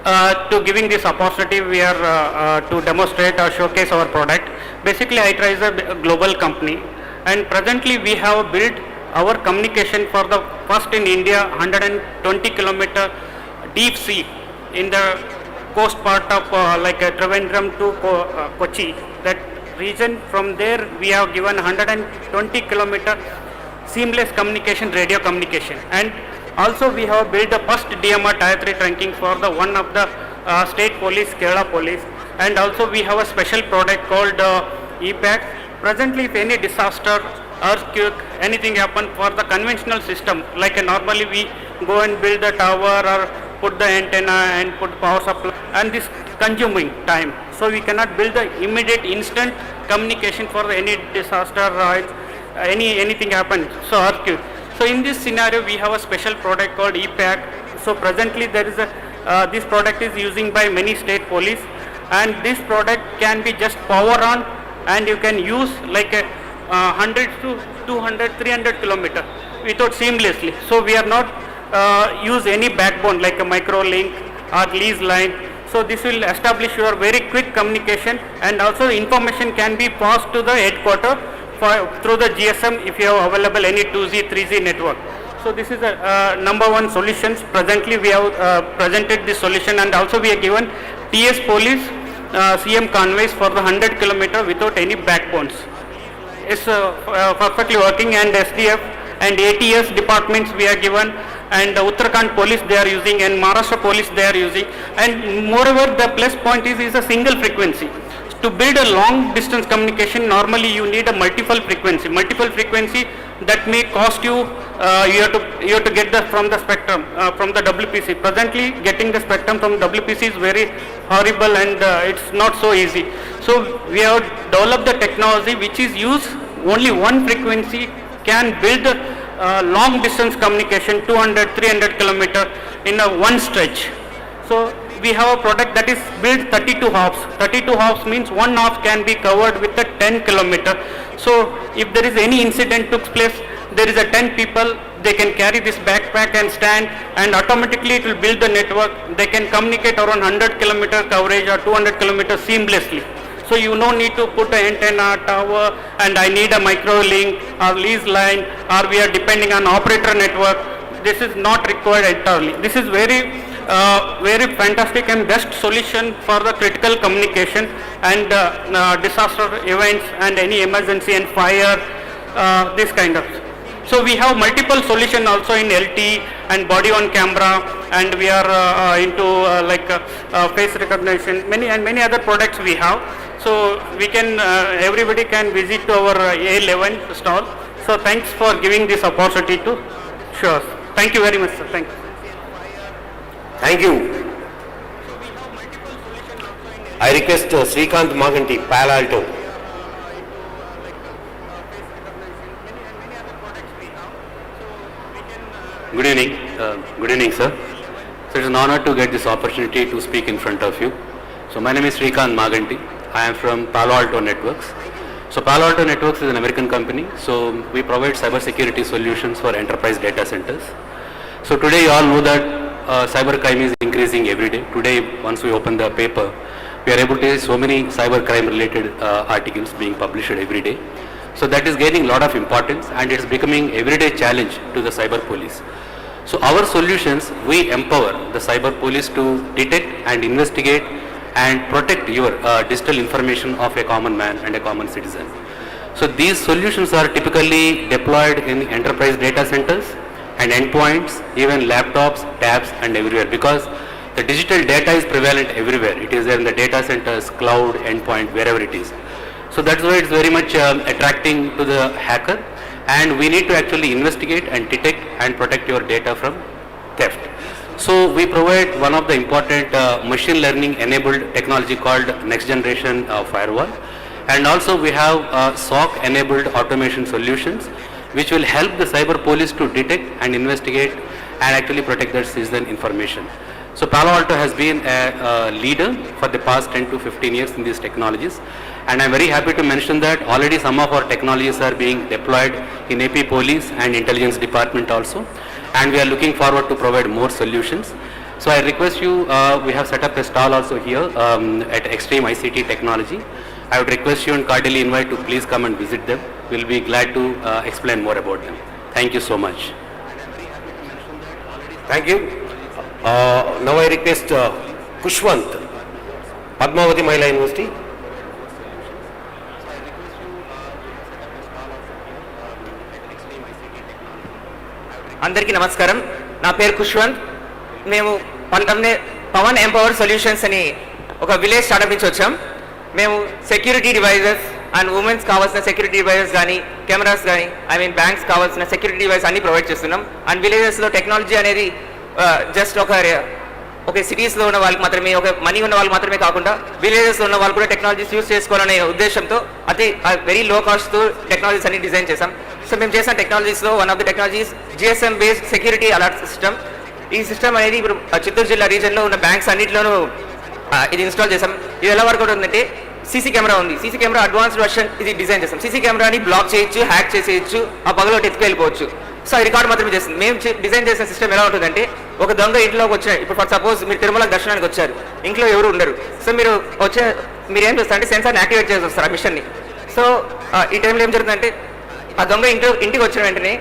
to giving this opportunity, we are to demonstrate or showcase our product. Basically, Hydra is a global company, and presently we have built our communication for the first in India 120 kilometer deep sea in the coast part of like Trivandrum to Kochi. That region, from there we have given 120 kilometer seamless communication, radio communication, and also we have built the first DMR Tier 3 trunking for the one of the state police, Kerala police, and also we have a special product called EPAC. Presently, if any disaster, earthquake, anything happen, for the conventional system, like normally we go and build the tower or put the antenna and put power supply, and this consuming time. So we cannot build the immediate instant communication for any disaster, anything happen, so earthquake. So in this scenario, we have a special product called EPAC. So presently there is a, this product is using by many state police, and this product can be just power on, and you can use like a 100 to 200, 300 kilometer without seamlessly. So we are not use any backbone like a micro link or lease line. So this will establish your very quick communication, and also information can be passed to the headquarter through the GSM if you have available any 2G, 3G network. So this is a number one solutions. Presently we have presented this solution, and also we have given TS police CM convoys for the 100 kilometer without any backbones. It's perfectly working, and SDF and ATS departments we are given, and Uttarakhand police they are using, and Maharashtra police they are using, and moreover the plus point is a single frequency. To build a long distance communication, normally you need a multiple frequency that may cost you, you have to get the from the spectrum from the WPC. Presently getting the spectrum from WPC is very horrible, and it's not so easy. So we have developed the technology which is used only one frequency can build long distance communication 200, 300 kilometer in a one stretch. So we have a product that is built 32 hops. 32 hops means one half can be covered with a 10 kilometer. So if there is any incident took place, there is a 10 people, they can carry this backpack and stand, and automatically it will build the network. They can communicate around 100 kilometer coverage or 200 kilometers seamlessly. So you no need to put an antenna, tower, and I need a micro link or lease line, or we are depending on operator network. This is not required entirely. This is very very fantastic and best solution for the critical communication and disaster events and any emergency and fire, this kind of. So we have multiple solution also in LT and body on camera, and we are into face recognition, many other products we have. So we can, everybody can visit our A11 stall. So thanks for giving this opportunity to show us. Thank you very much, sir. Thank you. Thank you. I request Srikanth Maganti, Palo Alto. Good evening. Good evening, sir. So it's an honor to get this opportunity to speak in front of you. So my name is Srikanth Maganti. I am from Palo Alto Networks. So Palo Alto Networks is an American company. So we provide cybersecurity solutions for enterprise data centers. So today you all know that cybercrime is increasing every day. Today, once we open the paper, we are able to see so many cybercrime related articles being published every day. So that is gaining a lot of importance, and it's becoming everyday challenge to the cyber police. So our solutions, we empower the cyber police to detect and investigate and protect your digital information of a common man and a common citizen. So these solutions are typically deployed in enterprise data centers and endpoints, even laptops, tabs, and everywhere, because the digital data is prevalent everywhere. It is there in the data centers, cloud, endpoint, wherever it is. So that's why it's very much attracting to the hacker, and we need to actually investigate and detect and protect your data from theft. So we provide one of the important machine learning enabled technology called next generation firewall, and also we have SOC enabled automation solutions which will help the cyber police to detect and investigate and actually protect their citizen information. So Palo Alto has been a leader for the past 10 to 15 years in these technologies, and I'm very happy to mention that already some of our technologies are being deployed in AP Police and Intelligence Department also, and we are looking forward to provide more solutions. So I request you, we have set up a stall also here at Extreme ICT Technology. I would request you and cordially invite to please come and visit them. We'll be glad to explain more about them. Thank you so much. Thank you. Now I request Kushwant, Padmavati Mahila University. అందరికీ నమస్కారం. నా పేరు కుష్వంత్. మేము Pawan empower solutions అని ఒక village startup నుంచి వచ్చాం. మేము సెక్యూరిటీ డివైజెస్ అండ్ ఉమెన్స్ కావాల్సిన సెక్యూరిటీ డివైజెస్ కానీ, కెమెరాస్ కానీ, బ్యాంక్స్ కావాల్సిన సెక్యూరిటీ డివైస్ అన్ని ప్రొవైడ్ చేస్తున్నాం. అండ్ విలేజెస్లో టెక్నాలజీ అనేది జస్ట్ ఒక సిటీస్లో ఉన్న వాళ్ళకి మాత్రమే, ఒక మనీ ఉన్న వాళ్ళకి మాత్రమే కాకుండా విలేజెస్లో ఉన్న వాళ్ళు కూడా టెక్నాలజీస్ యూస్ చేసుకోవాలనే ఉద్దేశంతో వెరీ లో కాస్ట్తో టెక్నాలజీస్ అన్ని డిజైన్ చేసాం. సో మేము చేసిన టెక్నాలజీస్లో one of the technologies GSM based security alert system. ఈ సిస్టమ్ అనేది ఇప్పుడు చిత్తూరు జిల్లా రీజన్లో ఉన్న బ్యాంక్స్ అన్నింటిలోనూ ఇది ఇన్స్టాల్ చేసాం. ఇది ఎలా వర్క్ అవుతుందంటే, సీసీ కెమెరా ఉంది. సీసీ కెమెరా అడ్వాన్స్డ్ వర్షన్ ఇది డిజైన్ చేస్తాం. సీసీ కెమెరాని బ్లాక్ చేయొచ్చు, హ్యాక్ చేసేయచ్చు, ఆ పగలోటి ఎత్తుకెళ్ళిపోవచ్చు. సో అది రికార్డ్ మాత్రమే చేస్తుంది. మేము డిజైన్ చేసిన సిస్టమ్ ఎలా ఉంటుందంటే, ఒక దొంగ ఇంట్లోకి వచ్చారు. ఇప్పుడు ఫర్ సపోజ్ మీరు తిరుమల దర్శనానికి వచ్చారు, ఇంట్లో ఎవరు ఉండరు. సో మీరు ఏం చేస్తారంటే సెన్సార్ని యాక్టివేట్ చేసి వస్తారు ఆ మిషన్ని. సో ఈ టైంలో ఏం జరుగుతుందంటే, ఆ దొంగ ఇంటికి వచ్చిన వెంటనే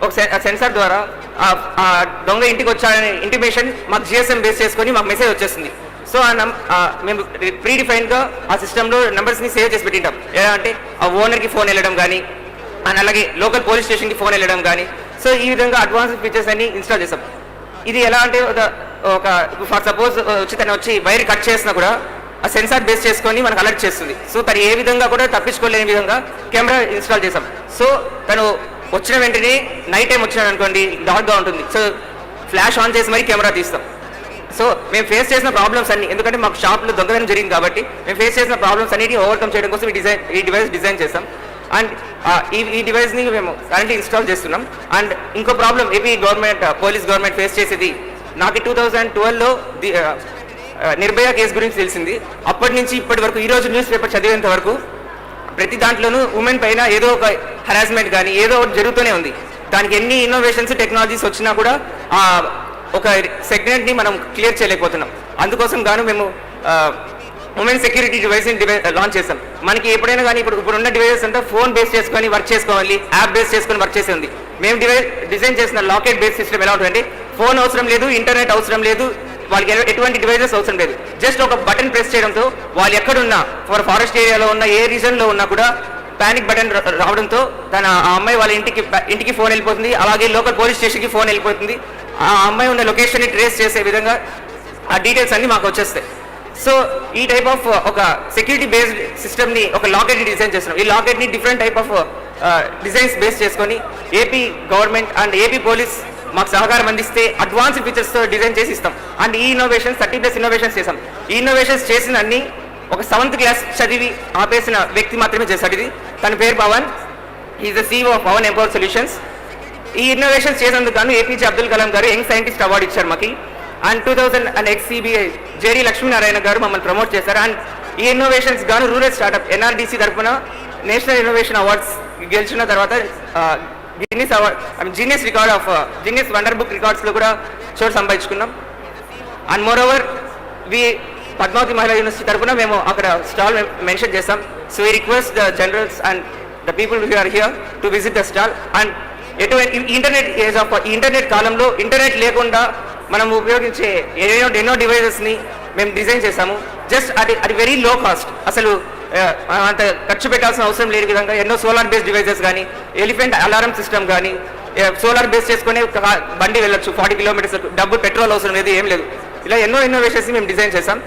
ఒక సెన్సార్ ద్వారా ఆ దొంగ ఇంటికి వచ్చారనే ఇంటిమేషన్ మాకు GSM బేస్ చేసుకొని మాకు మెసేజ్ వచ్చేస్తుంది. సో మేము ప్రీడిఫైన్గా ఆ సిస్టంలో నెంబర్స్ని సేవ్ చేసి పెట్టింటాం. ఎలా అంటే ఆ ఓనర్కి ఫోన్ వెళ్ళడం కానీ, అండ్ అలాగే లోకల్ పోలీస్ స్టేషన్కి ఫోన్ వెళ్ళడం కానీ. సో ఈ విధంగా అడ్వాన్స్ ఫీచర్స్ అన్ని ఇన్స్టాల్ చేస్తాం. ఇది ఎలా అంటే, ఒక ఫర్ సపోజ్ తను వచ్చి వైర్ కట్ చేసినా కూడా ఆ సెన్సార్ బేస్ చేసుకొని మనకు అలర్ట్ చేస్తుంది. సో తను ఏ విధంగా కూడా తప్పించుకోలేని విధంగా కెమెరా ఇన్స్టాల్ చేసాం. సో తను వచ్చిన వెంటనే నైట్ టైం వచ్చినాడు అనుకోండి, డార్క్గా ఉంటుంది. సో ఫ్లాష్ ఆన్ చేసి మరీ కెమెరా తీస్తాం. సో మేము ఫేస్ చేసిన ప్రాబ్లమ్స్ అన్ని, ఎందుకంటే మాకు షాప్లో దొంగతనం జరిగింది కాబట్టి మేము ఫేస్ చేసిన ప్రాబ్లమ్స్ అన్నిటిని ఓవర్కమ్ చేయడం కోసం ఈ డివైస్ డిజైన్ చేస్తాం. అండ్ ఈ డివైస్ని మేము కరెంట్లీ ఇన్స్టాల్ చేస్తున్నాం. అండ్ ఇంకో problem AP police government face చేసేది, నాకు 2012లో నిర్భయ కేసు గురించి తెలిసింది. అప్పటి నుంచి ఇప్పటి వరకు ఈరోజు న్యూస్ పేపర్ చదివేంత వరకు ప్రతి దాంట్లోనూ ఉమెన్ పైన ఏదో ఒక హరాస్మెంట్ కానీ ఏదో ఒకటి జరుగుతూనే ఉంది. దానికి ఎన్ని ఇన్నోవేషన్స్ టెక్నాలజీస్ వచ్చినా కూడా ఒక సెగ్మెంట్ని మనం క్లియర్ చేయలేకపోతున్నాం. అందుకోసం గాను మేము ఉమెన్ సెక్యూరిటీ డివైస్ని లాంచ్ చేస్తాం. మనకి ఎప్పుడైనా కానీ ఇప్పుడు ఉన్న డివైసెస్ అంతా ఫోన్ బేస్ చేసుకొని వర్క్ చేసుకోవాలి, యాప్ బేస్ చేసుకొని వర్క్ చేసి ఉంది. మేము డిజైన్ చేసిన లాకెట్ బేస్ సిస్టమ్ ఎలా ఉంటుందంటే, ఫోన్ అవసరం లేదు, ఇంటర్నెట్ అవసరం లేదు, వాళ్ళకి ఎటువంటి డివైజెస్ అవసరం లేదు. జస్ట్ ఒక బటన్ ప్రెస్ చేయడంతో వాళ్ళు ఎక్కడున్నా ఫారెస్ట్ ఏరియాలో ఉన్న ఏ రీజన్లో ఉన్నా కూడా పానిక్ బటన్ రావడంతో ఆ అమ్మాయి వాళ్ళ ఇంటికి ఫోన్ వెళ్ళిపోతుంది. అలాగే లోకల్ పోలీస్ స్టేషన్కి ఫోన్ వెళ్ళిపోతుంది. ఆ అమ్మాయి ఉన్న లొకేషన్ని ట్రేస్ చేసే విధంగా ఆ డీటెయిల్స్ అన్నీ మాకు వచ్చేస్తాయి. సో ఈ టైప్ ఆఫ్ ఒక సెక్యూరిటీ బేస్డ్ సిస్టమ్ని ఒక లాకెట్ని డిజైన్ చేస్తున్నాం. ఈ లాకెట్ని different type of designs base చేసుకొని AP government and AP police మాకు సహకారం అందిస్తే అడ్వాన్స్డ్ ఫీచర్స్తో డిజైన్ చేసి ఇస్తాం. అండ్ ఈ ఇన్నోవేషన్స్ 30+ ఇన్నోవేషన్స్ చేసాం. ఈ ఇన్నోవేషన్స్ చేసిన అన్ని ఒక 7th క్లాస్ చదివి ఆపేసిన వ్యక్తి మాత్రమే చేశాడు. ఇది తన పేరు Pavan. Is the CEO of Pavan empower solutions. ఈ ఇన్నోవేషన్స్ చేసినందుకు గాను ఏపీజే అబ్దుల్ కలాం గారు యంగ్ సైంటిస్ట్ అవార్డు ఇచ్చారు మాకు. అండ్ 2000 CBI జేడి లక్ష్మీనారాయణ గారు మమ్మల్ని ప్రమోట్ చేశారు. అండ్ ఈ ఇన్నోవేషన్స్ గాను రూరల్ స్టార్ట్అప్ NRDC తరఫున నేషనల్ ఇన్నోవేషన్ అవార్డ్స్ గెలిచిన తర్వాత గిన్నిస్ వండర్ బుక్ రికార్డ్స్లో కూడా చోటు సంపాదించుకున్నాం. And moreover Padmavathi Mahila university తరఫున మేము అక్కడ స్టాల్ మెన్షన్ చేస్తాం. So we request the generals and the people who are here to visit the stall. And internet కాలంలో ఇంటర్నెట్ లేకుండా మనం ఉపయోగించే ఎన్నో డివైజెస్ని మేము డిజైన్ చేసాము. జస్ట్ అది వెరీ లో కాస్ట్, అసలు అంత ఖర్చు పెట్టాల్సిన అవసరం లేని విధంగా ఎన్నో సోలార్ బేస్డ్ డివైజెస్ కానీ, ఎలిఫెంట్ అలారం సిస్టమ్ కానీ, సోలార్ బేస్ చేసుకునే బండి వెళ్ళొచ్చు 40 kilometers, డబ్బు పెట్రోల్ అవసరం లేదు, ఏం లేదు. ఇలా ఎన్నో ఇన్నోవేషన్స్ మేము డిజైన్ చేసాం.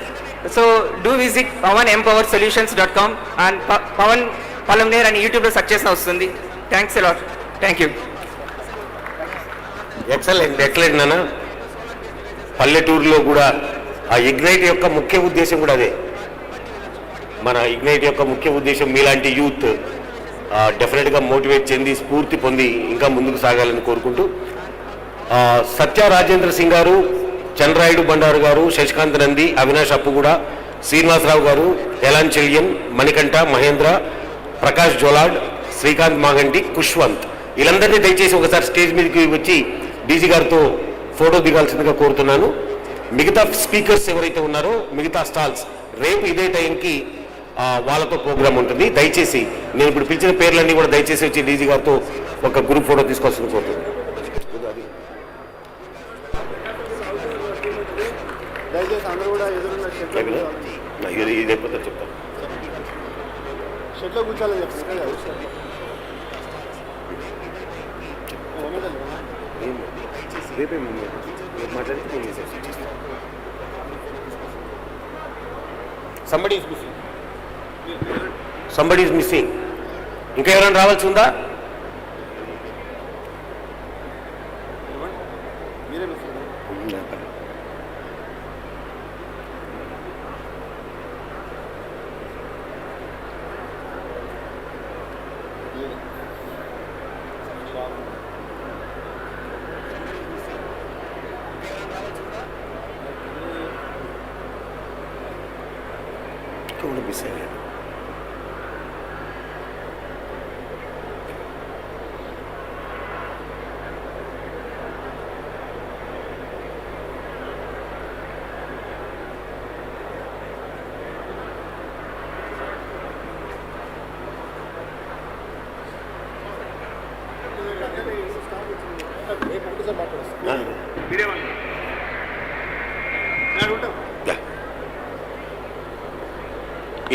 So do visit pawanempowersolutions.com and Pavan Palamner అని యూట్యూబ్లో సెర్చ్ చేసిన వస్తుంది. Thanks a lot. Thank you. Excellent నాన్న. పల్లెటూరులో కూడా ఆ ఇగ్నైట్ యొక్క ముఖ్య ఉద్దేశం కూడా అదే. మన ఇగ్నైట్ యొక్క ముఖ్య ఉద్దేశం మీలాంటి యూత్ డెఫినెట్గా మోటివేట్ చెంది స్ఫూర్తి పొంది ఇంకా ముందుకు సాగాలని కోరుకుంటూ, సత్య రాజేంద్ర సింగ్ గారు, చంద్రాయుడు బండారు గారు, శశికాంత్ నంది, అవినాష్ అప్పుగూడ, శ్రీనివాసరావు గారు, ఎలాన్ చెలియన్, మణికంఠ, మహేంద్ర, ప్రకాష్ జోలాడ్, శ్రీకాంత్ మాగంటి, కుష్వంత్, వీళ్ళందరినీ దయచేసి ఒకసారి స్టేజ్ మీదకి వచ్చి డీజీ గారితో ఫోటో దిగాల్సిందిగా కోరుతున్నాను. మిగతా స్పీకర్స్ ఎవరైతే ఉన్నారో మిగతా స్టాల్స్ రేపు ఇదే టైంకి వాళ్ళతో ప్రోగ్రామ్ ఉంటుంది. దయచేసి నేను ఇప్పుడు పిలిచిన పేర్లన్నీ కూడా దయచేసి వచ్చి డీజీ గారితో ఒక గ్రూప్ ఫోటో తీసుకోవాల్సింది కోరుతున్నాను. ఇది అయిపోతే చెప్తాను. రేపే మాట్లాడితే somebody is missing. ఇంకా ఎవరైనా రావాల్సి ఉందా? మిస్ అయ్యాడు.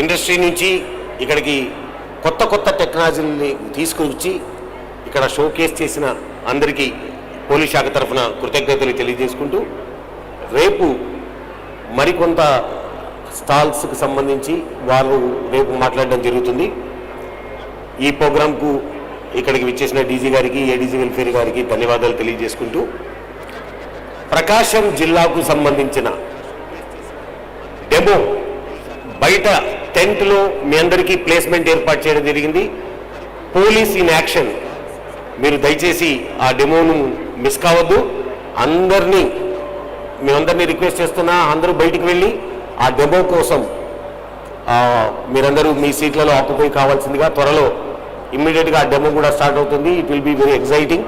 ఇండస్ట్రీ నుంచి ఇక్కడికి కొత్త టెక్నాలజీని తీసుకొచ్చి ఇక్కడ షోకేస్ చేసిన అందరికీ పోలీస్ శాఖ తరఫున కృతజ్ఞతలు తెలియజేసుకుంటూ, రేపు మరికొంత స్టాల్స్కి సంబంధించి వాళ్ళు రేపు మాట్లాడడం జరుగుతుంది. ఈ ప్రోగ్రాంకు ఇక్కడికి విచ్చేసిన డీజీ గారికి, ఏడీజీ వెల్ఫేర్ గారికి ధన్యవాదాలు తెలియజేసుకుంటూ, ప్రకాశం జిల్లాకు సంబంధించిన డెమో బయట టెంట్లో మీ అందరికీ ప్లేస్మెంట్ ఏర్పాటు చేయడం జరిగింది. Police in action. మీరు దయచేసి ఆ డెమోను మిస్ కావద్దు. మేమందరినీ రిక్వెస్ట్ చేస్తున్నా, అందరూ బయటికి వెళ్ళి ఆ డెమో కోసం మీరందరూ మీ సీట్లలో ఆక్యుపై కావాల్సిందిగా. త్వరలో ఇమ్మీడియట్గా ఆ డెమో కూడా స్టార్ట్ అవుతుంది. It will be very exciting.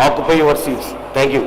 Occupy your seats. Thank you.